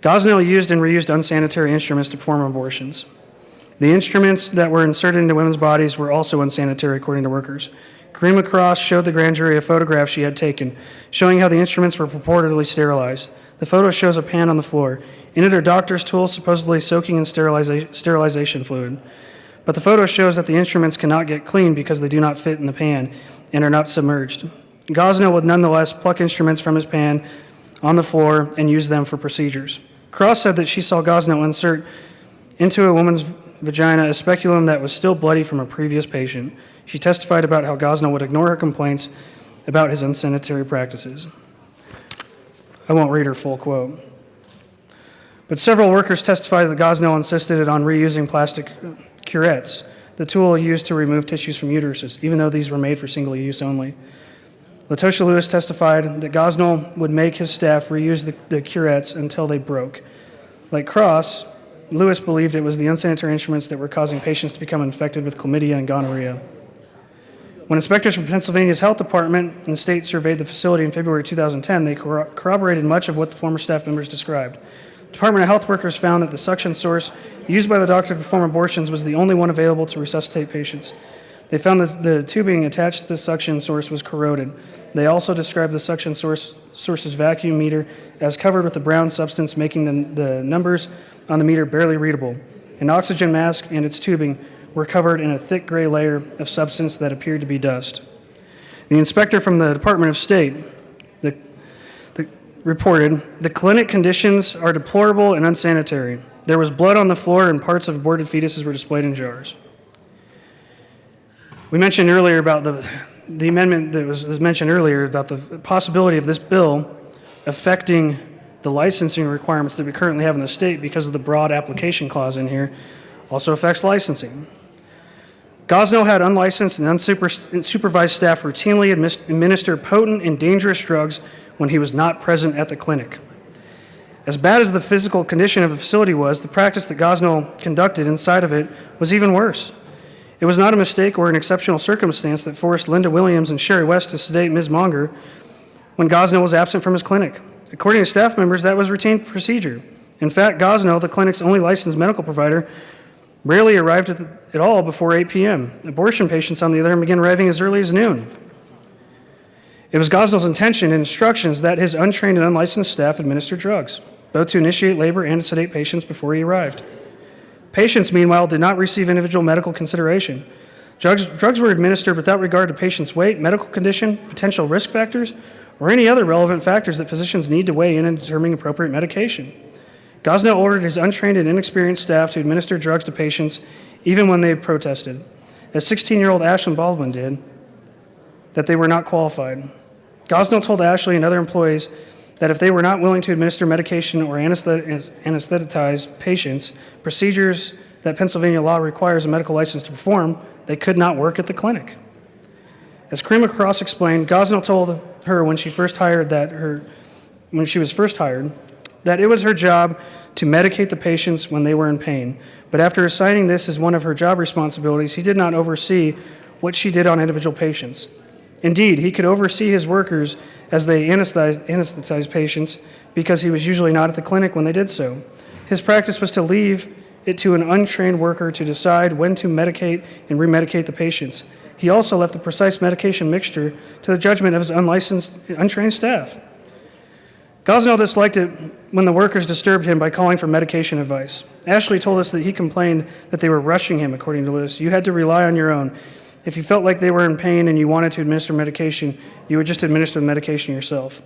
Gosnell used and reused unsanitary instruments to perform abortions. The instruments that were inserted into women's bodies were also unsanitary, according to workers. Karima Cross showed the grand jury a photograph she had taken, showing how the instruments were purportedly sterilized. The photo shows a pan on the floor. In it are doctor's tools supposedly soaking in sterilization fluid. But the photo shows that the instruments cannot get clean because they do not fit in the pan and are not submerged. Gosnell would nonetheless pluck instruments from his pan on the floor and use them for procedures. Cross said that she saw Gosnell insert into a woman's vagina a speculum that was still bloody from a previous patient. She testified about how Gosnell would ignore her complaints about his unsanitary practices. I won't read her full quote. But several workers testified that Gosnell insisted on reusing plastic curettes, the tool used to remove tissues from uteruses, even though these were made for single use only. Latosha Lewis testified that Gosnell would make his staff reuse the curettes until they broke. Like Cross, Lewis believed it was the unsanitary instruments that were causing patients to become infected with chlamydia and gonorrhea. When inspectors from Pennsylvania's health department and state surveyed the facility in February 2010, they corroborated much of what the former staff members described. Department of Health workers found that the suction source used by the doctor to perform abortions was the only one available to resuscitate patients. They found that the tubing attached to the suction source was corroded. They also described the suction source's vacuum meter as covered with a brown substance, making the numbers on the meter barely readable. An oxygen mask and its tubing were covered in a thick gray layer of substance that appeared to be dust. The inspector from the Department of State reported, "The clinic conditions are deplorable and unsanitary. There was blood on the floor and parts of aborted fetuses were displayed in jars." We mentioned earlier about the amendment that was mentioned earlier about the possibility of this bill affecting the licensing requirements that we currently have in the state because of the broad application clause in here also affects licensing. Gosnell had unlicensed and unsupervised staff routinely administer potent and dangerous drugs when he was not present at the clinic. As bad as the physical condition of the facility was, the practice that Gosnell conducted inside of it was even worse. It was not a mistake or an exceptional circumstance that forced Linda Williams and Sherry West to sedate Ms. Monger when Gosnell was absent from his clinic. According to staff members, that was routine procedure. In fact, Gosnell, the clinic's only licensed medical provider, rarely arrived at all before 8 p.m. Abortion patients, on the other hand, began arriving as early as noon. It was Gosnell's intention and instructions that his untrained and unlicensed staff administer drugs, both to initiate labor and to sedate patients before he arrived. Patients, meanwhile, did not receive individual medical consideration. Drugs were administered without regard to patient's weight, medical condition, potential risk factors, or any other relevant factors that physicians need to weigh in determining appropriate medication. Gosnell ordered his untrained and inexperienced staff to administer drugs to patients even when they protested, as 16-year-old Ashlyn Baldwin did, that they were not qualified. Gosnell told Ashley and other employees that if they were not willing to administer medication or anesthetize patients, procedures that Pennsylvania law requires a medical license to perform, they could not work at the clinic. As Karima Cross explained, Gosnell told her when she was first hired that it was her job to medicate the patients when they were in pain. But after assigning this as one of her job responsibilities, he did not oversee what she did on individual patients. Indeed, he could oversee his workers as they anesthetized patients because he was usually not at the clinic when they did so. His practice was to leave it to an untrained worker to decide when to medicate and remedicate the patients. He also left the precise medication mixture to the judgment of his unlicensed, untrained staff. Gosnell disliked it when the workers disturbed him by calling for medication advice. Ashley told us that he complained that they were rushing him, according to Lewis. "You had to rely on your own. If you felt like they were in pain and you wanted to administer medication, you would just administer the medication yourself.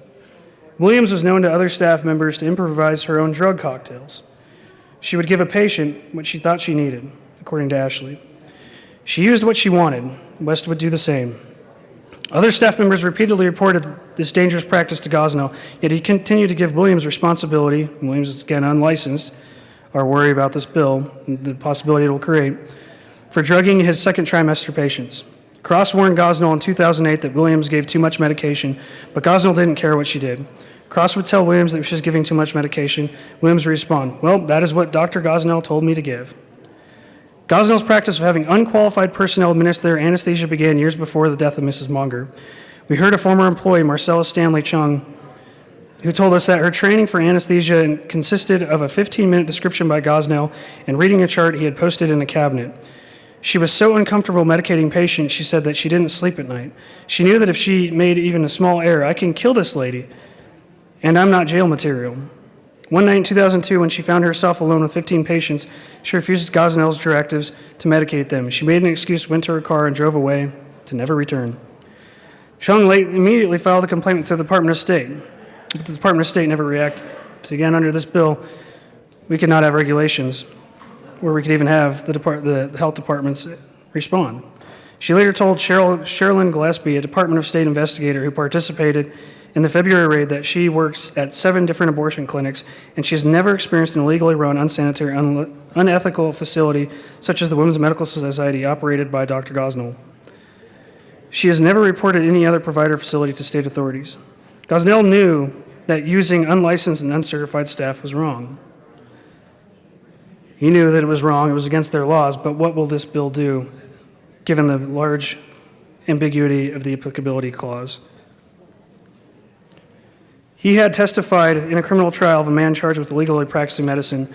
Williams was known to other staff members to improvise her own drug cocktails. She would give a patient what she thought she needed, according to Ashley. She used what she wanted. West would do the same. Other staff members repeatedly reported this dangerous practice to Gosnell, yet he continued to give Williams responsibility. Williams is again unlicensed, or worry about this bill, and the possibility it will create, for drugging his second trimester patients. Cross warned Gosnell in 2008 that Williams gave too much medication, but Gosnell didn't care what she did. Cross would tell Williams that she was giving too much medication. Williams would respond, "Well, that is what Dr. Gosnell told me to give." Gosnell's practice of having unqualified personnel administer their anesthesia began years before the death of Mrs. Monger. We heard a former employee, Marcella Stanley Chung, who told us that her training for anesthesia consisted of a 15-minute description by Gosnell and reading a chart he had posted in a cabinet. She was so uncomfortable medicating patients, she said that she didn't sleep at night. She knew that if she made even a small error, I can kill this lady, and I'm not jail material. One night in 2002, when she found herself alone with 15 patients, she refused Gosnell's directives to medicate them. She made an excuse, went to her car, and drove away to never return. Chung immediately filed a complaint to the Department of State, but the Department of State never reacted. So again, under this bill, we could not have regulations where we could even have the health departments respond. She later told Sherilyn Gillespie, a Department of State investigator who participated in the February raid, that she works at 7 different abortion clinics and she has never experienced an illegally run, unsanitary, unethical facility such as the Women's Medical Society operated by Dr. Gosnell. She has never reported any other provider facility to state authorities. Gosnell knew that using unlicensed and uncertified staff was wrong. He knew that it was wrong, it was against their laws, but what will this bill do, given the large ambiguity of the applicability clause? He had testified in a criminal trial of a man charged with illegally practicing medicine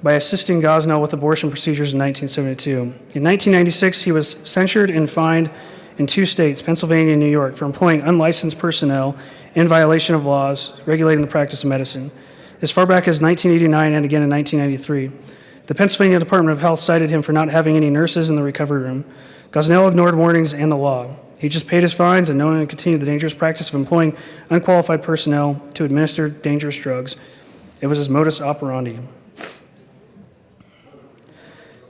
by assisting Gosnell with abortion procedures in 1972. In 1996, he was censured and fined in 2 states, Pennsylvania and New York, for employing unlicensed personnel in violation of laws regulating the practice of medicine. As far back as 1989 and again in 1993, the Pennsylvania Department of Health cited him for not having any nurses in the recovery room. Gosnell ignored warnings and the law. He just paid his fines and knowingly continued the dangerous practice of employing unqualified personnel to administer dangerous drugs. It was his modus operandi.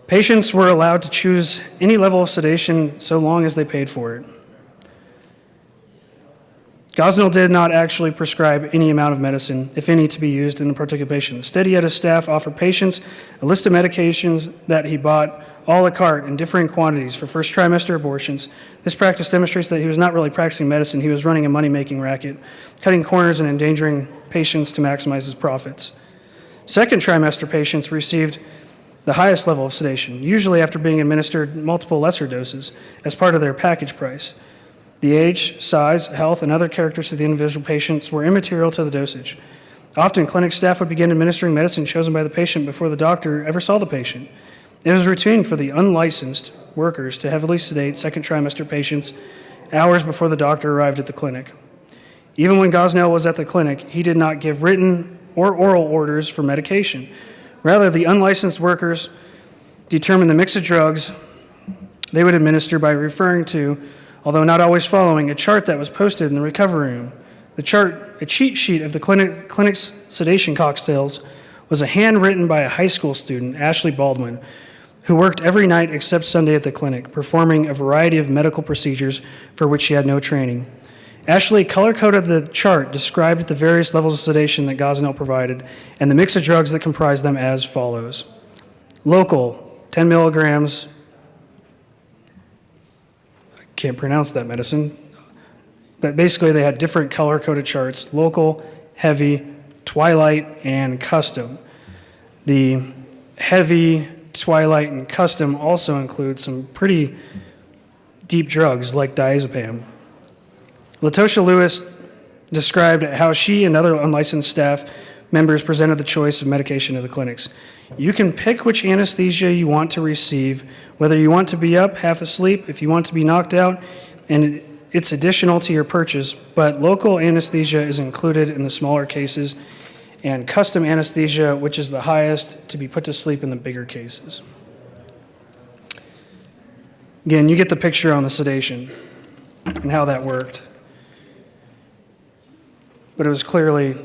Patients were allowed to choose any level of sedation so long as they paid for it. Gosnell did not actually prescribe any amount of medicine, if any, to be used in a particular patient. Instead, he had his staff offer patients a list of medications that he bought a la carte in differing quantities for first trimester abortions. This practice demonstrates that he was not really practicing medicine, he was running a money-making racket, cutting corners and endangering patients to maximize his profits. Second trimester patients received the highest level of sedation, usually after being administered multiple lesser doses as part of their package price. The age, size, health, and other characteristics of the individual patients were immaterial to the dosage. Often, clinic staff would begin administering medicine chosen by the patient before the doctor ever saw the patient. It was routine for the unlicensed workers to heavily sedate second trimester patients hours before the doctor arrived at the clinic. Even when Gosnell was at the clinic, he did not give written or oral orders for medication. Rather, the unlicensed workers determined the mix of drugs they would administer by referring to, although not always following, a chart that was posted in the recovery room. The chart, a cheat sheet of the clinic's sedation cocktails, was a handwritten by a high school student, Ashley Baldwin, who worked every night except Sunday at the clinic, performing a variety of medical procedures for which she had no training. Ashley color-coded the chart, described the various levels of sedation that Gosnell provided, and the mix of drugs that comprised them as follows. Local, 10 milligrams, I can't pronounce that medicine, but basically they had different color-coded charts, local, heavy, twilight, and custom. The heavy, twilight, and custom also include some pretty deep drugs like diazepam. Latosha Lewis described how she and other unlicensed staff members presented the choice of medication to the clinics. You can pick which anesthesia you want to receive, whether you want to be up, half asleep, if you want to be knocked out, and it's additional to your purchase, but local anesthesia is included in the smaller cases, and custom anesthesia, which is the highest, to be put to sleep in the bigger cases. Again, you get the picture on the sedation and how that worked. But it was clearly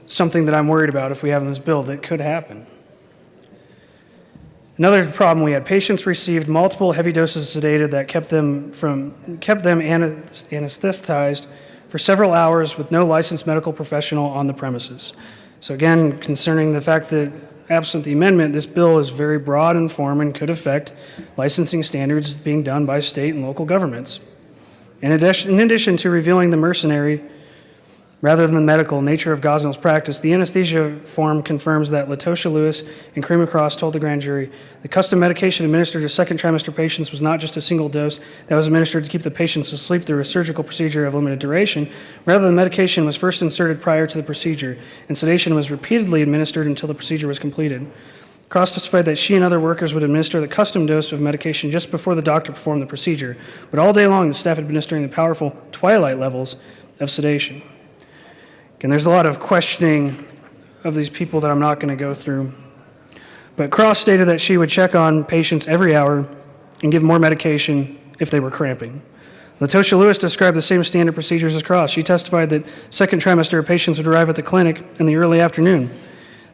something that I'm worried about if we have in this bill that could happen. Another problem we had, patients received multiple heavy doses of sedative that kept them anesthetized for several hours with no licensed medical professional on the premises. So again, concerning the fact that absent the amendment, this bill is very broad in form and could affect licensing standards being done by state and local governments. In addition to revealing the mercenary rather than the medical nature of Gosnell's practice, the anesthesia form confirms that Latosha Lewis and Karima Cross told the grand jury the custom medication administered to second trimester patients was not just a single dose that was administered to keep the patients asleep through a surgical procedure of limited duration. Rather, the medication was first inserted prior to the procedure, and sedation was repeatedly administered until the procedure was completed. Cross testified that she and other workers would administer the custom dose of medication just before the doctor performed the procedure, but all day long the staff administering the powerful twilight levels of sedation. And there's a lot of questioning of these people that I'm not going to go through. But Cross stated that she would check on patients every hour and give more medication if they were cramping. Latosha Lewis described the same standard procedures as Cross. She testified that second trimester patients would arrive at the clinic in the early afternoon.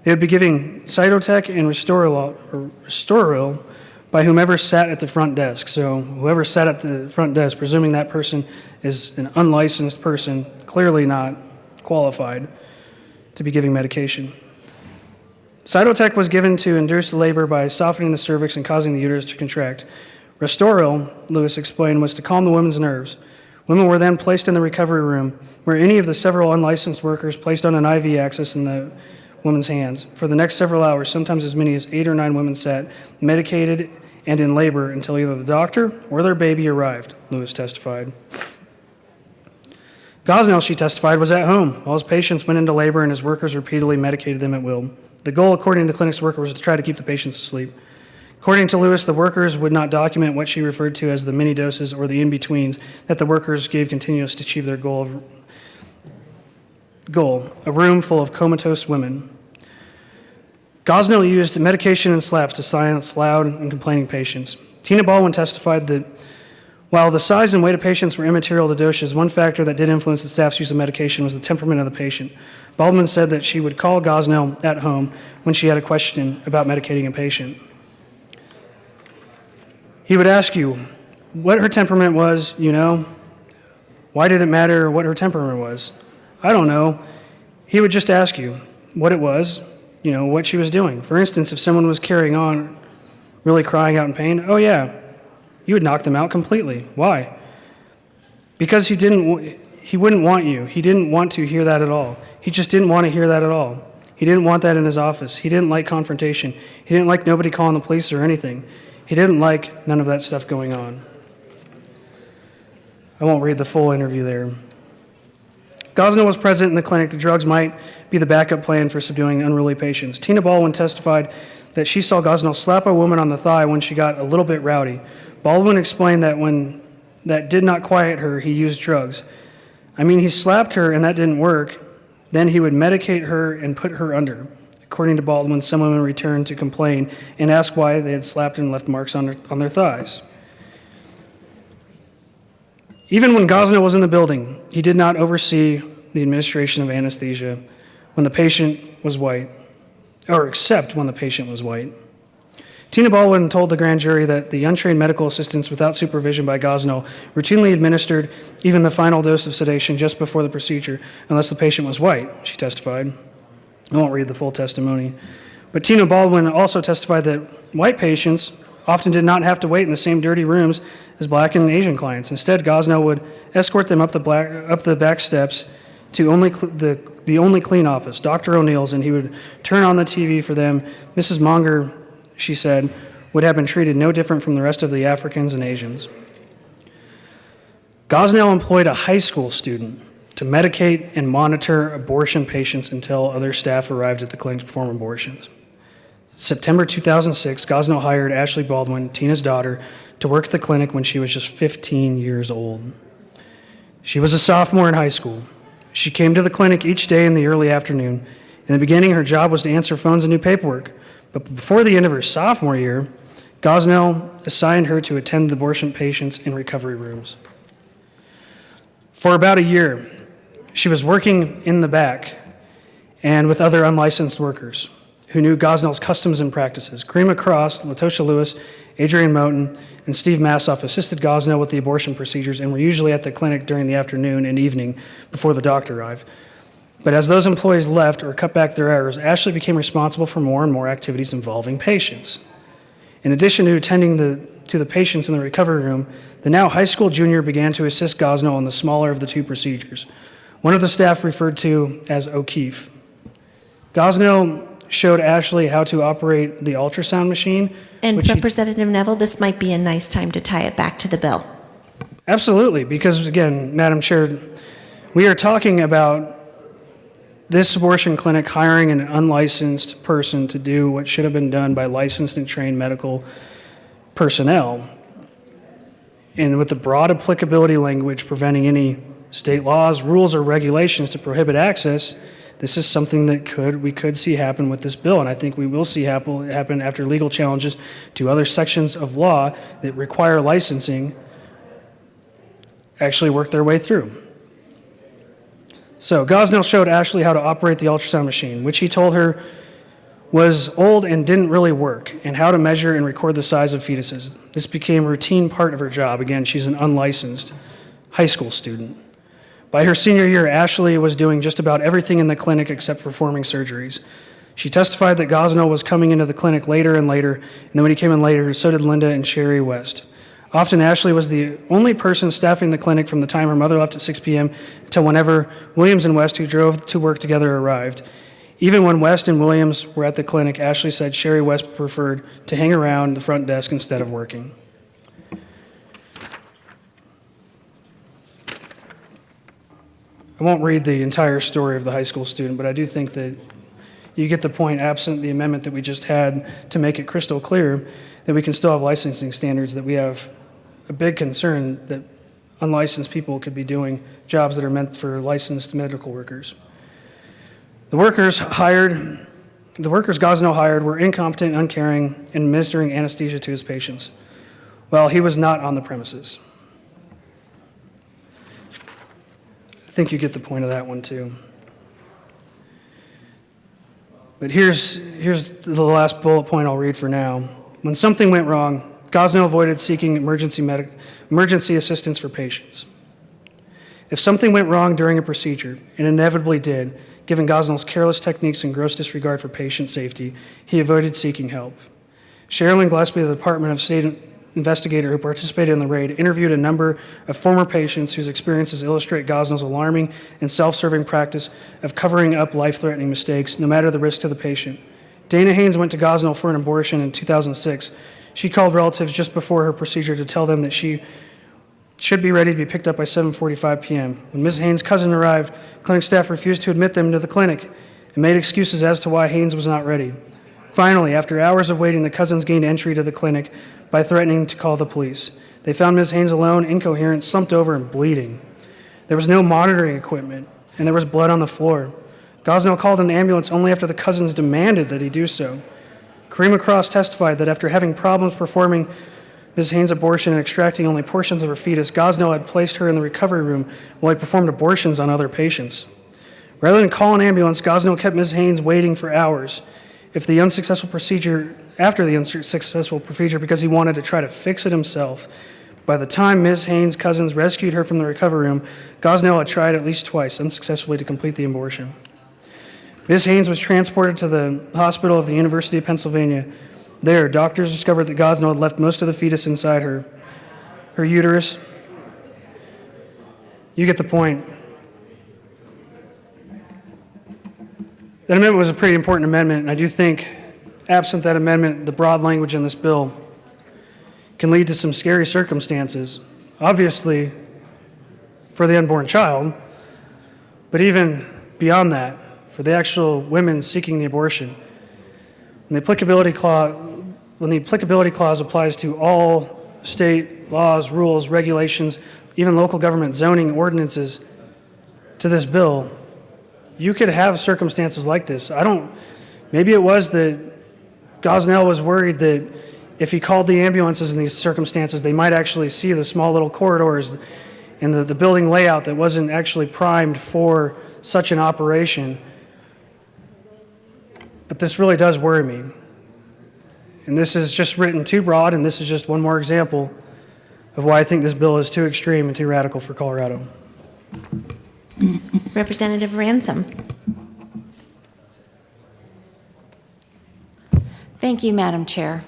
They would be giving Cytotec and Restoril by whomever sat at the front desk. So whoever sat at the front desk, presuming that person is an unlicensed person, clearly not qualified to be giving medication. Cytotec was given to induce labor by softening the cervix and causing the uterus to contract. Restoril, Lewis explained, was to calm the women's nerves. Women were then placed in the recovery room, where any of the several unlicensed workers placed on an IV access in the women's hands. For the next several hours, sometimes as many as 8 or 9 women sat, medicated and in labor until either the doctor or their baby arrived, Lewis testified. Gosnell, she testified, was at home while his patients went into labor and his workers repeatedly medicated them at will. The goal, according to the clinic's worker, was to try to keep the patients asleep. According to Lewis, the workers would not document what she referred to as the mini doses or the in-betweens that the workers gave continuous to achieve their goal, a room full of comatose women. Gosnell used medication and slaps to silence loud and complaining patients. Tina Baldwin testified that while the size and weight of patients were immaterial to doses, one factor that did influence the staff's use of medication was the temperament of the patient. Baldwin said that she would call Gosnell at home when she had a question about medicating a patient. He would ask you what her temperament was, Why did it matter what her temperament was? I don't know. He would just ask you what it was, what she was doing. For instance, if someone was carrying on, really crying out in pain, oh yeah, you would knock them out completely. Why? Because he wouldn't want you. He didn't want to hear that at all. He just didn't want to hear that at all. He didn't want that in his office. He didn't like confrontation. He didn't like nobody calling the police or anything. He didn't like none of that stuff going on. I won't read the full interview there. If Gosnell was present in the clinic, the drugs might be the backup plan for subduing unruly patients. Tina Baldwin testified that she saw Gosnell slap a woman on the thigh when she got a little bit rowdy. Baldwin explained that when that did not quiet her, he used drugs. He slapped her and that didn't work. Then he would medicate her and put her under. According to Baldwin, some women returned to complain and ask why they had slapped and left marks on their thighs. Even when Gosnell was in the building, he did not oversee the administration of anesthesia when the patient was white, or except when the patient was white. Tina Baldwin told the grand jury that the untrained medical assistants without supervision by Gosnell routinely administered even the final dose of sedation just before the procedure, unless the patient was white, she testified. I won't read the full testimony. But Tina Baldwin also testified that white patients often did not have to wait in the same dirty rooms as black and Asian clients. Instead, Gosnell would escort them up the back steps to the only clean office, Dr. O'Neill's, and he would turn on the TV for them. Mrs. Monger, she said, would have been treated no different from the rest of the Africans and Asians. Gosnell employed a high school student to medicate and monitor abortion patients until other staff arrived at the clinic to perform abortions. September 2006, Gosnell hired Ashley Baldwin, Tina's daughter, to work at the clinic when she was just 15 years old. She was a sophomore in high school. She came to the clinic each day in the early afternoon. In the beginning, her job was to answer phones and do paperwork. But before the end of her sophomore year, Gosnell assigned her to attend abortion patients in recovery rooms. For about a year, she was working in the back and with other unlicensed workers who knew Gosnell's customs and practices. Karima Cross, Latosha Lewis, Adrian Moten, and Steve Massoff assisted Gosnell with the abortion procedures and were usually at the clinic during the afternoon and evening before the doctor arrived. But as those employees left or cut back their hours, Ashley became responsible for more and more activities involving patients. In addition to attending to the patients in the recovery room, the now high school junior began to assist Gosnell on the smaller of the two procedures, one of the staff referred to as O'Keefe. Gosnell showed Ashley how to operate the ultrasound machine. And Representative Neville, this might be a nice time to tie it back to the bill. Absolutely, because again, Madam Chair, we are talking about this abortion clinic hiring an unlicensed person to do what should have been done by licensed and trained medical personnel. And with the broad applicability language preventing any state laws, rules, or regulations to prohibit access, this is something that we could see happen with this bill, and I think we will see happen after legal challenges to other sections of law that require licensing actually work their way through. So Gosnell showed Ashley how to operate the ultrasound machine, which he told her was old and didn't really work, and how to measure and record the size of fetuses. This became a routine part of her job. Again, she's an unlicensed high school student. By her senior year, Ashley was doing just about everything in the clinic except performing surgeries. She testified that Gosnell was coming into the clinic later and later, and then when he came in later, so did Linda and Sherry West. Often, Ashley was the only person staffing the clinic from the time her mother left at 6 p.m. until whenever Williams and West, who drove to work together, arrived. Even when West and Williams were at the clinic, Ashley said Sherry West preferred to hang around the front desk instead of working. I won't read the entire story of the high school student, but I do think that you get the point, absent the amendment that we just had to make it crystal clear that we can still have licensing standards, that we have a big concern that unlicensed people could be doing jobs that are meant for licensed medical workers. The workers Gosnell hired were incompetent, uncaring, and administering anesthesia to his patients while he was not on the premises. I think you get the point of that one too. But here's the last bullet point I'll read for now. When something went wrong, Gosnell avoided seeking emergency assistance for patients. If something went wrong during a procedure, and inevitably did, given Gosnell's careless techniques and gross disregard for patient safety, he avoided seeking help. Sherilyn Gillespie, the Department of State investigator who participated in the raid, interviewed a number of former patients whose experiences illustrate Gosnell's alarming and self-serving practice of covering up life-threatening mistakes, no matter the risk to the patient. Dana Haynes went to Gosnell for an abortion in 2006. She called relatives just before her procedure to tell them that she should be ready to be picked up by 7:45 p.m. When Ms. Haynes' cousin arrived, clinic staff refused to admit them to the clinic and made excuses as to why Haynes was not ready. Finally, after hours of waiting, the cousins gained entry to the clinic by threatening to call the police. They found Ms. Haynes alone, incoherent, slumped over, and bleeding. There was no monitoring equipment, and there was blood on the floor. Gosnell called an ambulance only after the cousins demanded that he do so. Karima Cross testified that after having problems performing Ms. Haynes' abortion and extracting only portions of her fetus, Gosnell had placed her in the recovery room while he performed abortions on other patients. Rather than call an ambulance, Gosnell kept Ms. Haynes waiting for hours. After the unsuccessful procedure, because he wanted to try to fix it himself. By the time Ms. Haynes' cousins rescued her from the recovery room, Gosnell had tried at least twice unsuccessfully to complete the abortion. Ms. Haynes was transported to the hospital of the University of Pennsylvania. There, doctors discovered that Gosnell had left most of the fetus inside her uterus. You get the point. That amendment was a pretty important amendment, and I do think, absent that amendment, the broad language in this bill can lead to some scary circumstances, obviously for the unborn child, but even beyond that, for the actual women seeking the abortion. When the applicability clause applies to all state laws, rules, regulations, even local government zoning ordinances to this bill, you could have circumstances like this. Maybe it was that Gosnell was worried that if he called the ambulances in these circumstances, they might actually see the small little corridors and the building layout that wasn't actually primed for such an operation. But this really does worry me. And this is just written too broad, and this is just one more example of why I think this bill is too extreme and too radical for Colorado. Representative Ransom. Thank you, Madam Chair.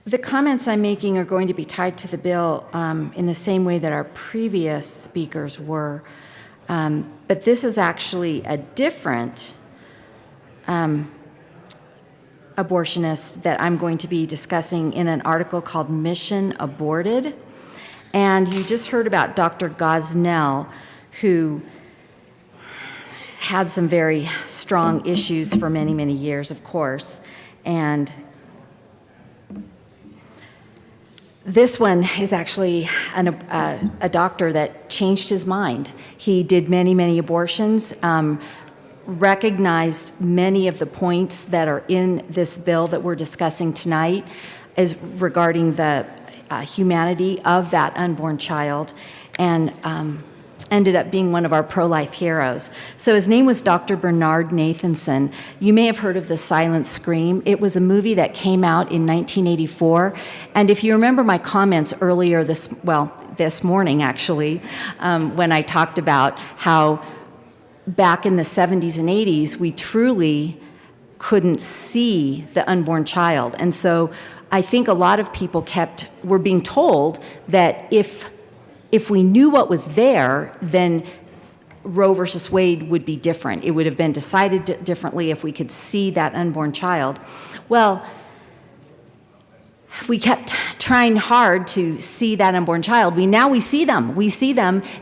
The comments I'm making are going to be tied to the bill in the same way that our previous speakers were. But this is actually a different abortionist that I'm going to be discussing in an article called Mission Aborted. And you just heard about Dr. Gosnell, who had some very strong issues for many, many years, of course. And this one is actually a doctor that changed his mind. He did many, many abortions, recognized many of the points that are in this bill that we're discussing tonight as regarding the humanity of that unborn child, and ended up being one of our pro-life heroes. So his name was Dr. Bernard Nathanson. You may have heard of The Silent Scream. It was a movie that came out in 1984. And if you remember my comments earlier this morning, actually, when I talked about how back in the 70s and 80s, we truly couldn't see the unborn child. And so I think a lot of people were being told that if we knew what was there, then Roe versus Wade would be different. It would have been decided differently if we could see that unborn child. Well, we kept trying hard to see that unborn child. Now we see them,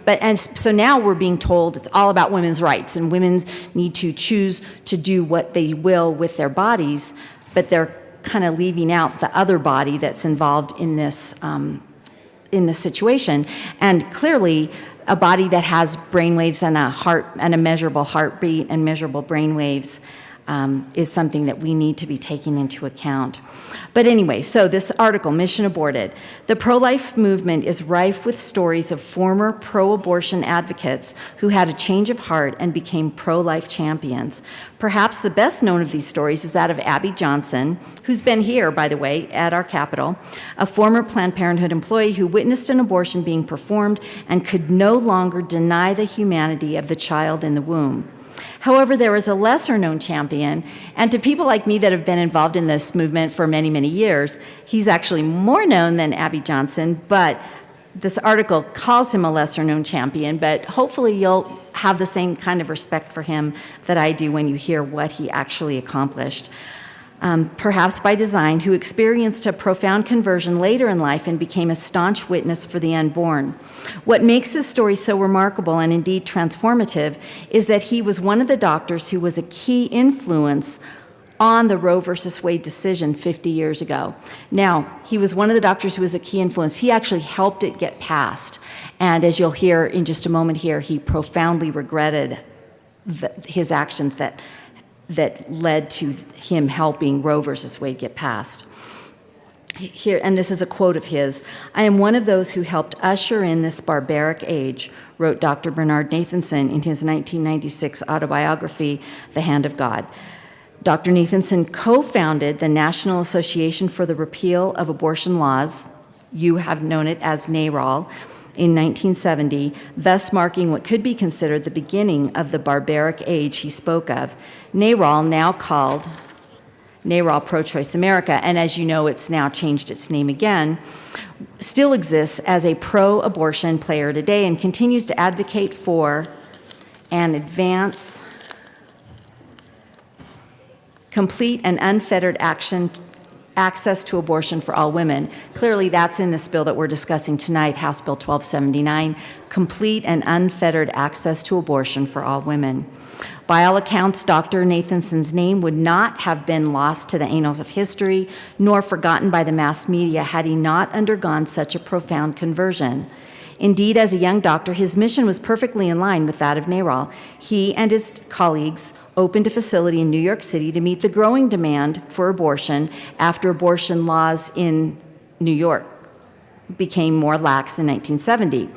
and so now we're being told it's all about women's rights, and women need to choose to do what they will with their bodies, but they're kind of leaving out the other body that's involved in this situation. And clearly, a body that has brainwaves and a heart and a measurable heartbeat and measurable brainwaves is something that we need to be taking into account. But anyway, so this article, Mission Aborted. The pro-life movement is rife with stories of former pro-abortion advocates who had a change of heart and became pro-life champions. Perhaps the best known of these stories is that of Abby Johnson, who's been here, by the way, at our Capitol, a former Planned Parenthood employee who witnessed an abortion being performed and could no longer deny the humanity of the child in the womb. However, there is a lesser-known champion, and to people like me that have been involved in this movement for many, many years, he's actually more known than Abby Johnson, but this article calls him a lesser-known champion, but hopefully you'll have the same kind of respect for him that I do when you hear what he actually accomplished. Perhaps by design, who experienced a profound conversion later in life and became a staunch witness for the unborn. What makes his story so remarkable and indeed transformative is that he was one of the doctors who was a key influence on the Roe versus Wade decision 50 years ago. Now, he was one of the doctors who was a key influence. He actually helped it get passed. And as you'll hear in just a moment here, he profoundly regretted his actions that led to him helping Roe versus Wade get passed. Here, and this is a quote of his, "I am one of those who helped usher in this barbaric age," wrote Dr. Bernard Nathanson in his 1996 autobiography, The Hand of God. Dr. Nathanson co-founded the National Association for the Repeal of Abortion Laws, you have known it as NARAL, in 1970, thus marking what could be considered the beginning of the barbaric age he spoke of. NARAL, now called NARAL Pro-Choice America, and as you know, it's now changed its name again, still exists as a pro-abortion player today and continues to advocate for and advance complete and unfettered access to abortion for all women. Clearly, that's in this bill that we're discussing tonight, House Bill 1279, complete and unfettered access to abortion for all women. By all accounts, Dr. Nathanson's name would not have been lost to the annals of history, nor forgotten by the mass media had he not undergone such a profound conversion. Indeed, as a young doctor, his mission was perfectly in line with that of NARAL. He and his colleagues opened a facility in New York City to meet the growing demand for abortion after abortion laws in New York became more lax in 1970.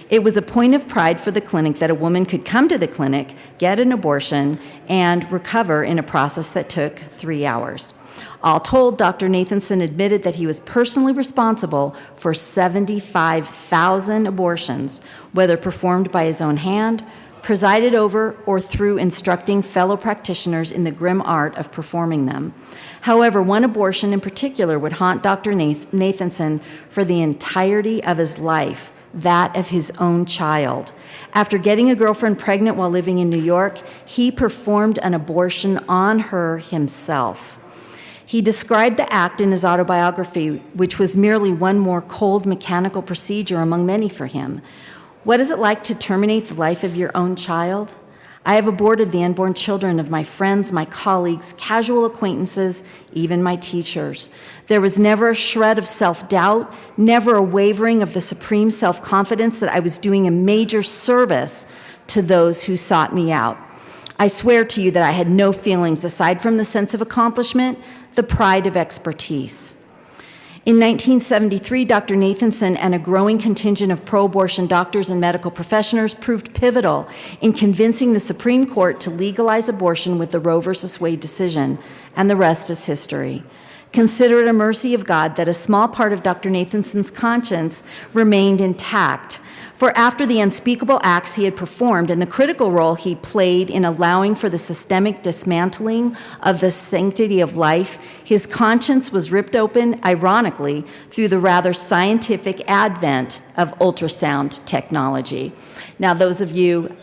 It was a point of pride for the clinic that a woman could come to the clinic, get an abortion, and recover in a process that took 3 hours. All told, Dr. Nathanson admitted that he was personally responsible for 75,000 abortions, whether performed by his own hand, presided over, or through instructing fellow practitioners in the grim art of performing them. However, one abortion in particular would haunt Dr. Nathanson for the entirety of his life, that of his own child. After getting a girlfriend pregnant while living in New York, he performed an abortion on her himself. He described the act in his autobiography, which was merely one more cold mechanical procedure among many for him. What is it like to terminate the life of your own child? I have aborted the unborn children of my friends, my colleagues, casual acquaintances, even my teachers. There was never a shred of self-doubt, never a wavering of the supreme self-confidence that I was doing a major service to those who sought me out. I swear to you that I had no feelings aside from the sense of accomplishment, the pride of expertise. In 1973, Dr. Nathanson and a growing contingent of pro-abortion doctors and medical professionals proved pivotal in convincing the Supreme Court to legalize abortion with the Roe v. Wade decision, and the rest is history. Consider it a mercy of God that a small part of Dr. Nathanson's conscience remained intact. For after the unspeakable acts he had performed and the critical role he played in allowing for the systemic dismantling of the sanctity of life, his conscience was ripped open, ironically, through the rather scientific advent of ultrasound technology. Now, those of you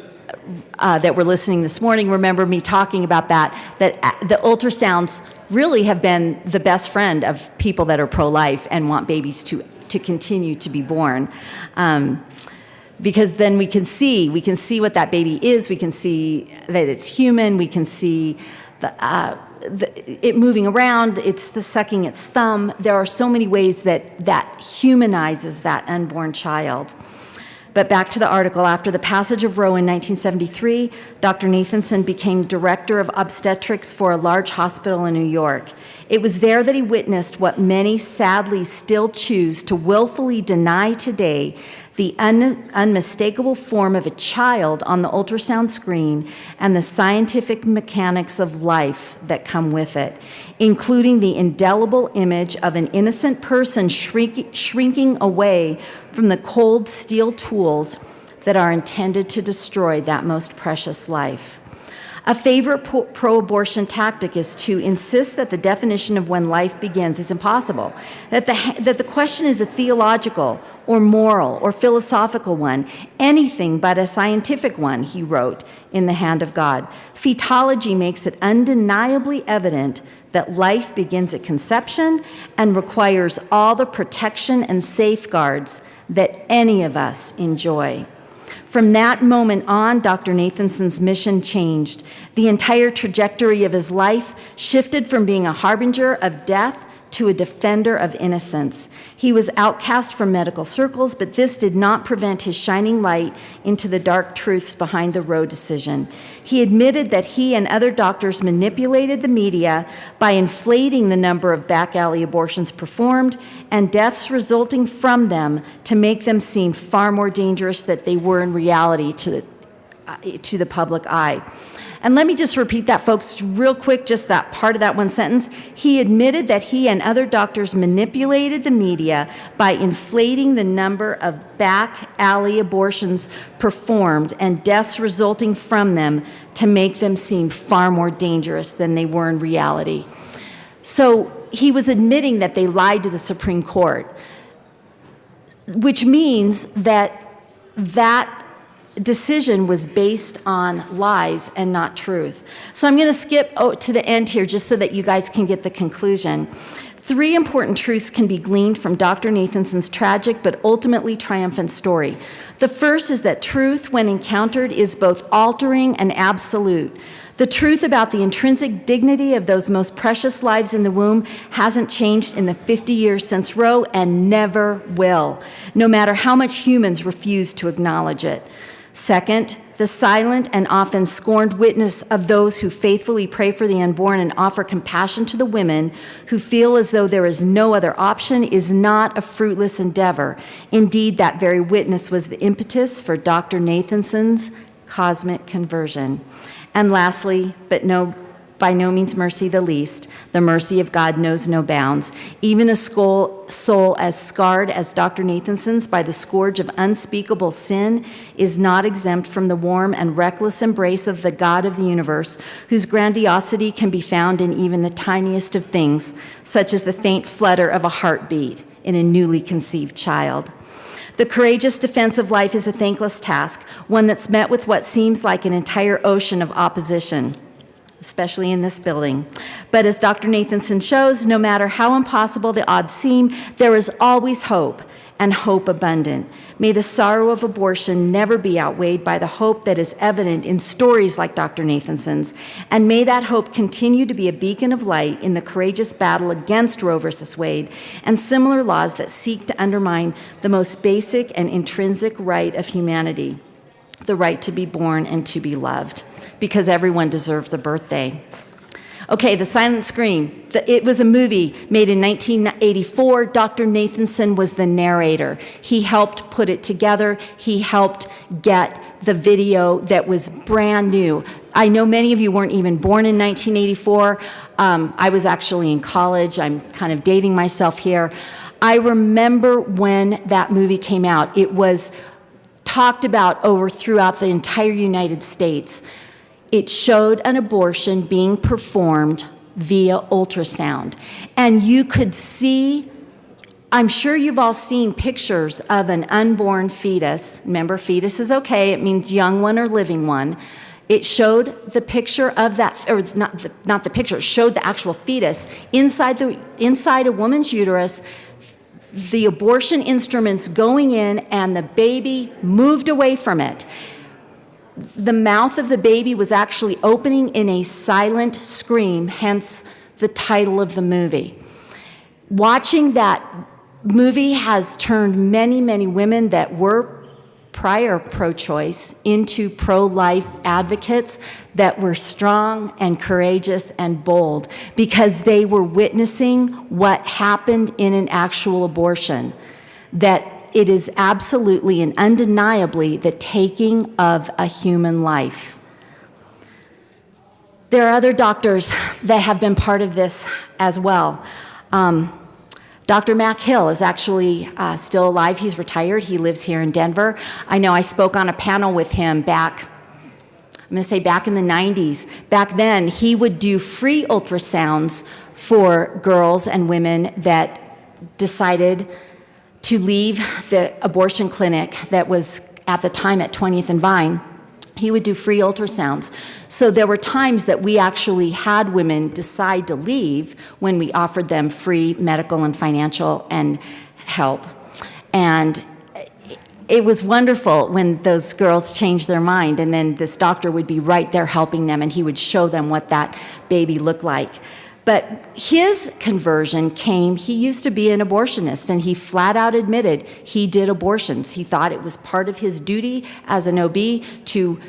that were listening this morning remember me talking about that the ultrasounds really have been the best friend of people that are pro-life and want babies to continue to be born. Because then we can see what that baby is, we can see that it's human, we can see it moving around, it's the sucking its thumb. There are so many ways that humanizes that unborn child. But back to the article, after the passage of Roe in 1973, Dr. Nathanson became director of obstetrics for a large hospital in New York. It was there that he witnessed what many sadly still choose to willfully deny today, the unmistakable form of a child on the ultrasound screen and the scientific mechanics of life that come with it, including the indelible image of an innocent person shrinking away from the cold steel tools that are intended to destroy that most precious life. A favorite pro-abortion tactic is to insist that the definition of when life begins is impossible, that the question is a theological or moral or philosophical one, anything but a scientific one, he wrote in The Hand of God. Fetology makes it undeniably evident that life begins at conception and requires all the protection and safeguards that any of us enjoy. From that moment on, Dr. Nathanson's mission changed. The entire trajectory of his life shifted from being a harbinger of death to a defender of innocence. He was outcast from medical circles, but this did not prevent his shining light into the dark truths behind the Roe decision. He admitted that he and other doctors manipulated the media by inflating the number of back alley abortions performed and deaths resulting from them to make them seem far more dangerous than they were in reality to the public eye. And let me just repeat that, folks, real quick, just that part of that one sentence. He admitted that he and other doctors manipulated the media by inflating the number of back alley abortions performed and deaths resulting from them to make them seem far more dangerous than they were in reality. So he was admitting that they lied to the Supreme Court, which means that decision was based on lies and not truth. So I'm going to skip to the end here just so that you guys can get the conclusion. 3 important truths can be gleaned from Dr. Nathanson's tragic but ultimately triumphant story. The first is that truth, when encountered, is both altering and absolute. The truth about the intrinsic dignity of those most precious lives in the womb hasn't changed in the 50 years since Roe and never will, no matter how much humans refuse to acknowledge it. Second, the silent and often scorned witness of those who faithfully pray for the unborn and offer compassion to the women who feel as though there is no other option is not a fruitless endeavor. Indeed, that very witness was the impetus for Dr. Nathanson's cosmic conversion. And lastly, but by no means mercy the least, the mercy of God knows no bounds. Even a soul as scarred as Dr. Nathanson's by the scourge of unspeakable sin is not exempt from the warm and reckless embrace of the God of the universe, whose grandiosity can be found in even the tiniest of things, such as the faint flutter of a heartbeat in a newly conceived child. The courageous defense of life is a thankless task, one that's met with what seems like an entire ocean of opposition, especially in this building. But as Dr. Nathanson shows, no matter how impossible the odds seem, there is always hope, and hope abundant. May the sorrow of abortion never be outweighed by the hope that is evident in stories like Dr. Nathanson's, and may that hope continue to be a beacon of light in the courageous battle against Roe v. Wade and similar laws that seek to undermine the most basic and intrinsic right of humanity, the right to be born and to be loved, because everyone deserves a birthday. Okay, The Silent Scream. It was a movie made in 1984. Dr. Nathanson was the narrator. He helped put it together. He helped get the video that was brand new. I know many of you weren't even born in 1984. I was actually in college. I'm kind of dating myself here. I remember when that movie came out. It was talked about throughout the entire United States. It showed an abortion being performed via ultrasound. And you could see, I'm sure you've all seen pictures of an unborn fetus. Remember, fetus is okay, it means young one or living one. It showed the picture of that, or not the picture, it showed the actual fetus inside a woman's uterus, the abortion instruments going in, and the baby moved away from it. The mouth of the baby was actually opening in a silent scream, hence the title of the movie. Watching that movie has turned many, many women that were prior pro-choice into pro-life advocates that were strong and courageous and bold because they were witnessing what happened in an actual abortion, that it is absolutely and undeniably the taking of a human life. There are other doctors that have been part of this as well. Dr. Mac Hill is actually still alive. He's retired. He lives here in Denver. I know I spoke on a panel with him back in the 90s. Back then, he would do free ultrasounds for girls and women that decided to leave the abortion clinic that was at the time at 20th and Vine. He would do free ultrasounds. So there were times that we actually had women decide to leave when we offered them free medical and financial and help. And it was wonderful when those girls changed their mind, and then this doctor would be right there helping them, and he would show them what that baby looked like. But his conversion came, he used to be an abortionist, and he flat out admitted he did abortions. He thought it was part of his duty as an OB to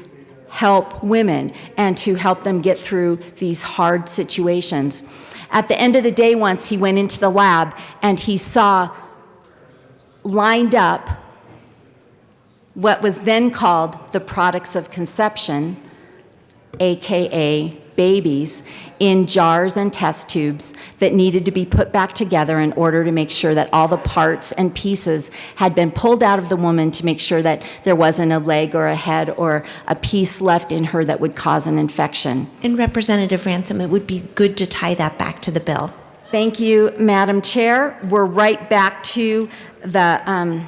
help women and to help them get through these hard situations. At the end of the day once, he went into the lab and he saw lined up what was then called the products of conception, AKA babies, in jars and test tubes that needed to be put back together in order to make sure that all the parts and pieces had been pulled out of the woman to make sure that there wasn't a leg or a head or a piece left in her that would cause an infection. And Representative Ransom, it would be good to tie that back to the bill. Thank you, Madam Chair. We're right back to the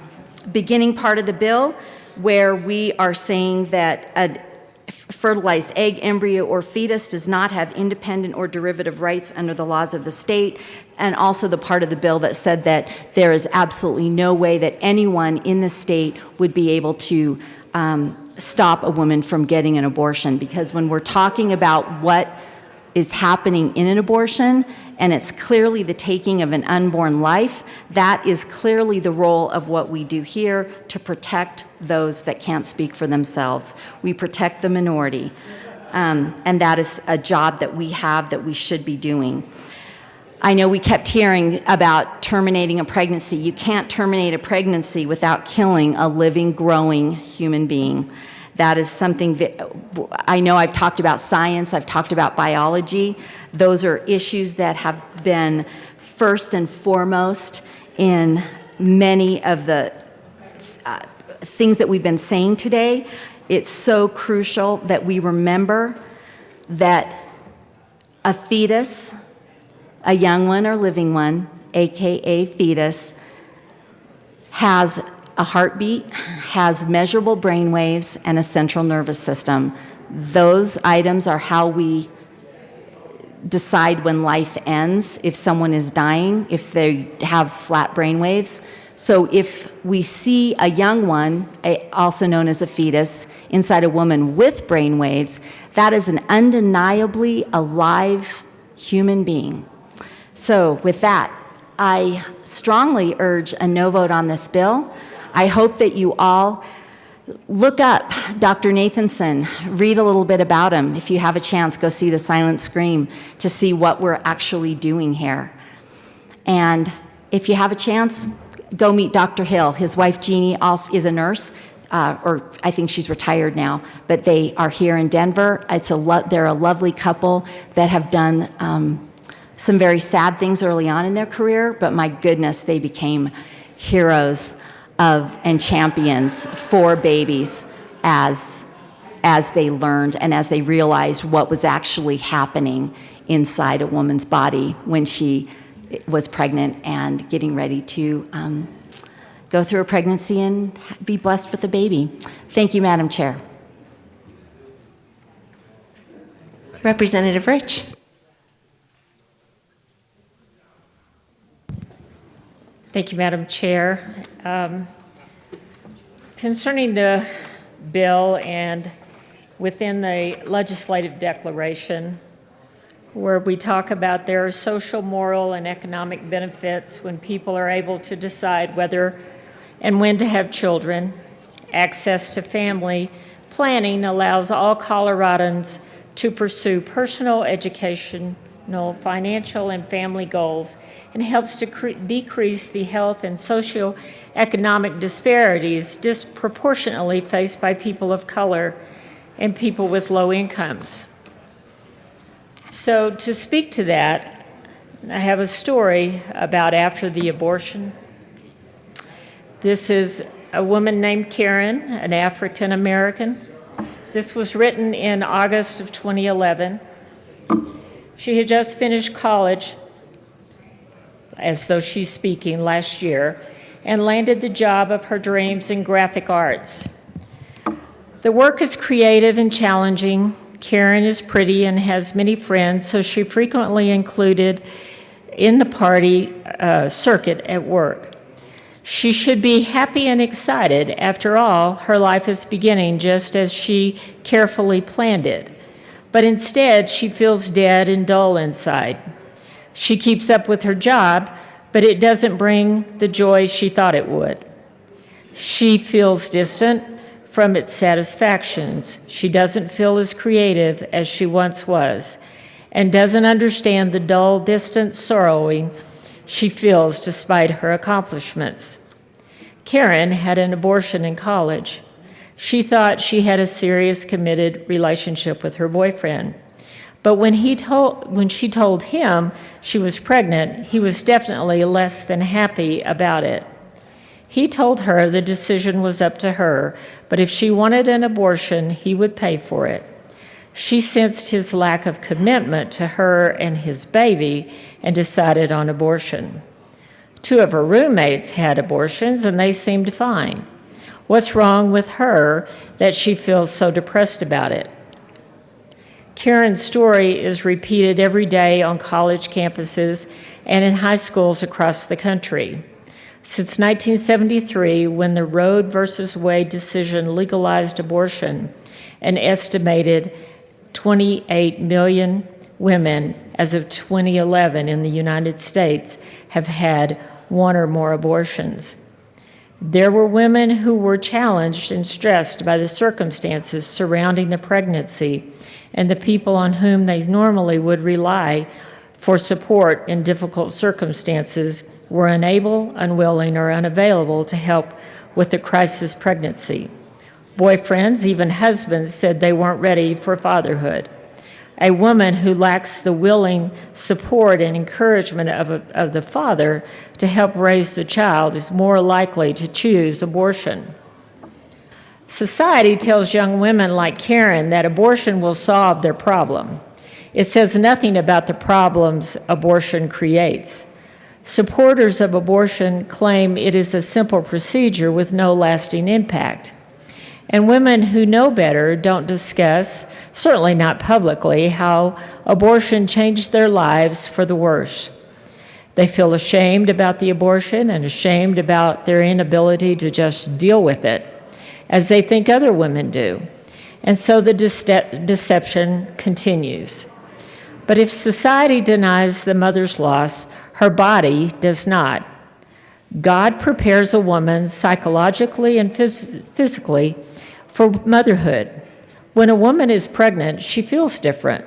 beginning part of the bill where we are saying that fertilized egg, embryo, or fetus does not have independent or derivative rights under the laws of the state, and also the part of the bill that said that there is absolutely no way that anyone in the state would be able to stop a woman from getting an abortion. Because when we're talking about what is happening in an abortion, and it's clearly the taking of an unborn life, that is clearly the role of what we do here to protect those that can't speak for themselves. We protect the minority, and that is a job that we have that we should be doing. I know we kept hearing about terminating a pregnancy. You can't terminate a pregnancy without killing a living, growing human being. That is something that I know. I've talked about science, I've talked about biology. Those are issues that have been first and foremost in many of the things that we've been saying today. It's so crucial that we remember that a fetus, a young one or living one, AKA fetus, has a heartbeat, has measurable brain waves, and a central nervous system. Those items are how we decide when life ends, if someone is dying, if they have flat brain waves. So if we see a young one, also known as a fetus, inside a woman with brain waves, that is an undeniably alive human being. So with that, I strongly urge a no vote on this bill. I hope that you all look up Dr. Nathanson, read a little bit about him. If you have a chance, go see The Silent Scream to see what we're actually doing here. And if you have a chance, go meet Dr. Hill. His wife, Jeannie, also is a nurse, or I think she's retired now, but they are here in Denver. They're a lovely couple that have done some very sad things early on in their career, but my goodness, they became heroes and champions for babies as they learned and as they realized what was actually happening inside a woman's body when she was pregnant and getting ready to go through a pregnancy and be blessed with a baby. Thank you, Madam Chair. Representative Rich. Thank you, Madam Chair. Concerning the bill and within the legislative declaration, where we talk about there are social, moral, and economic benefits when people are able to decide whether and when to have children. Access to family planning allows all Coloradans to pursue personal, educational, financial, and family goals, and helps to decrease the health and socioeconomic disparities disproportionately faced by people of color and people with low incomes. So to speak to that, I have a story about after the abortion. This is a woman named Karen, an African American. This was written in August of 2011. She had just finished college, as though she's speaking, last year, and landed the job of her dreams in graphic arts. The work is creative and challenging. Karen is pretty and has many friends, so she frequently included in the party circuit at work. She should be happy and excited. After all, her life is beginning just as she carefully planned it. But instead, she feels dead and dull inside. She keeps up with her job, but it doesn't bring the joy she thought it would. She feels distant from its satisfactions. She doesn't feel as creative as she once was, and doesn't understand the dull, distant sorrowing she feels despite her accomplishments. Karen had an abortion in college. She thought she had a serious, committed relationship with her boyfriend. But when she told him she was pregnant, he was definitely less than happy about it. He told her the decision was up to her, but if she wanted an abortion, he would pay for it. She sensed his lack of commitment to her and his baby and decided on abortion. 2 of her roommates had abortions and they seemed fine. What's wrong with her that she feels so depressed about it? Karen's story is repeated every day on college campuses and in high schools across the country. Since 1973, when the Roe v. Wade decision legalized abortion, an estimated 28 million women as of 2011 in the United States have had one or more abortions. There were women who were challenged and stressed by the circumstances surrounding the pregnancy and the people on whom they normally would rely for support in difficult circumstances were unable, unwilling, or unavailable to help with the crisis pregnancy. Boyfriends, even husbands, said they weren't ready for fatherhood. A woman who lacks the willing support and encouragement of the father to help raise the child is more likely to choose abortion. Society tells young women like Karen that abortion will solve their problem. It says nothing about the problems abortion creates. Supporters of abortion claim it is a simple procedure with no lasting impact. And women who know better don't discuss, certainly not publicly, how abortion changed their lives for the worse. They feel ashamed about the abortion and ashamed about their inability to just deal with it, as they think other women do. And so the deception continues. But if society denies the mother's loss, her body does not. God prepares a woman psychologically and physically for motherhood. When a woman is pregnant, she feels different.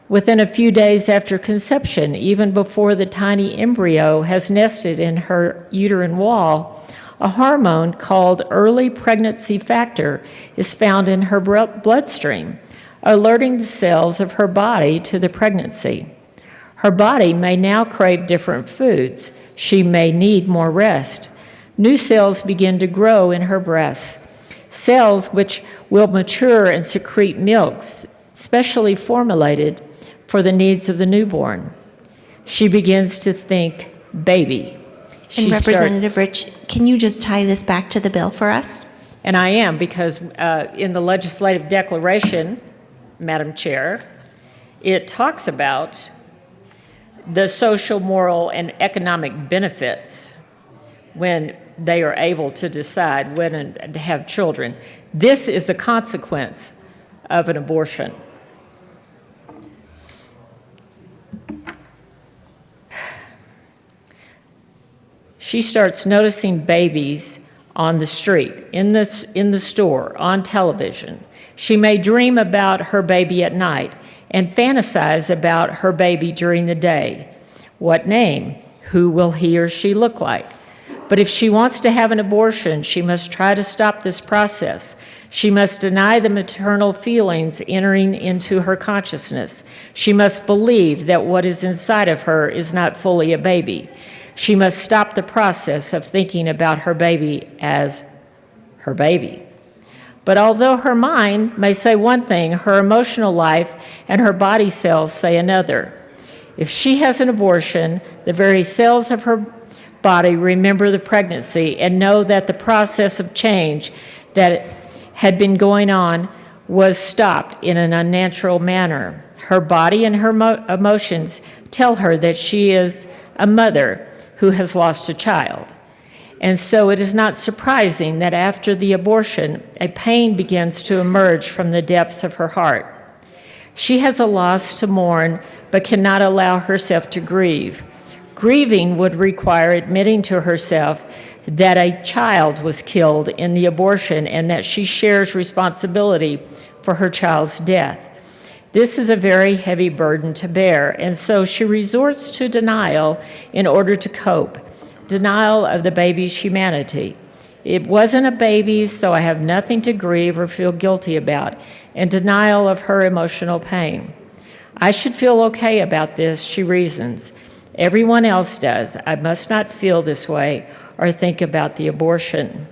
Within a few days after conception, even before the tiny embryo has nested in her uterine wall, a hormone called early pregnancy factor is found in her bloodstream, alerting the cells of her body to the pregnancy. Her body may now crave different foods. She may need more rest. New cells begin to grow in her breasts, cells which will mature and secrete milks, specially formulated for the needs of the newborn. She begins to think baby. And Representative Rich, can you just tie this back to the bill for us? And I am, because in the legislative declaration, Madam Chair, it talks about the social, moral, and economic benefits when they are able to decide when to have children. This is a consequence of an abortion. She starts noticing babies on the street, in the store, on television. She may dream about her baby at night and fantasize about her baby during the day. What name? Who will he or she look like? But if she wants to have an abortion, she must try to stop this process. She must deny the maternal feelings entering into her consciousness. She must believe that what is inside of her is not fully a baby. She must stop the process of thinking about her baby as her baby. But although her mind may say one thing, her emotional life and her body cells say another. If she has an abortion, the very cells of her body remember the pregnancy and know that the process of change that had been going on was stopped in an unnatural manner. Her body and her emotions tell her that she is a mother who has lost a child. And so it is not surprising that after the abortion, a pain begins to emerge from the depths of her heart. She has a loss to mourn, but cannot allow herself to grieve. Grieving would require admitting to herself that a child was killed in the abortion and that she shares responsibility for her child's death. This is a very heavy burden to bear, and so she resorts to denial in order to cope. Denial of the baby's humanity. It wasn't a baby, so I have nothing to grieve or feel guilty about, and denial of her emotional pain. I should feel okay about this, she reasons. Everyone else does. I must not feel this way or think about the abortion.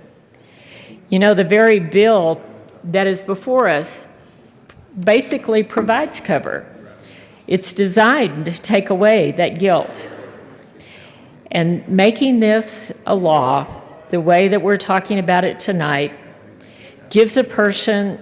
You know, the very bill that is before us basically provides cover. It's designed to take away that guilt. And making this a law, the way that we're talking about it tonight, gives a person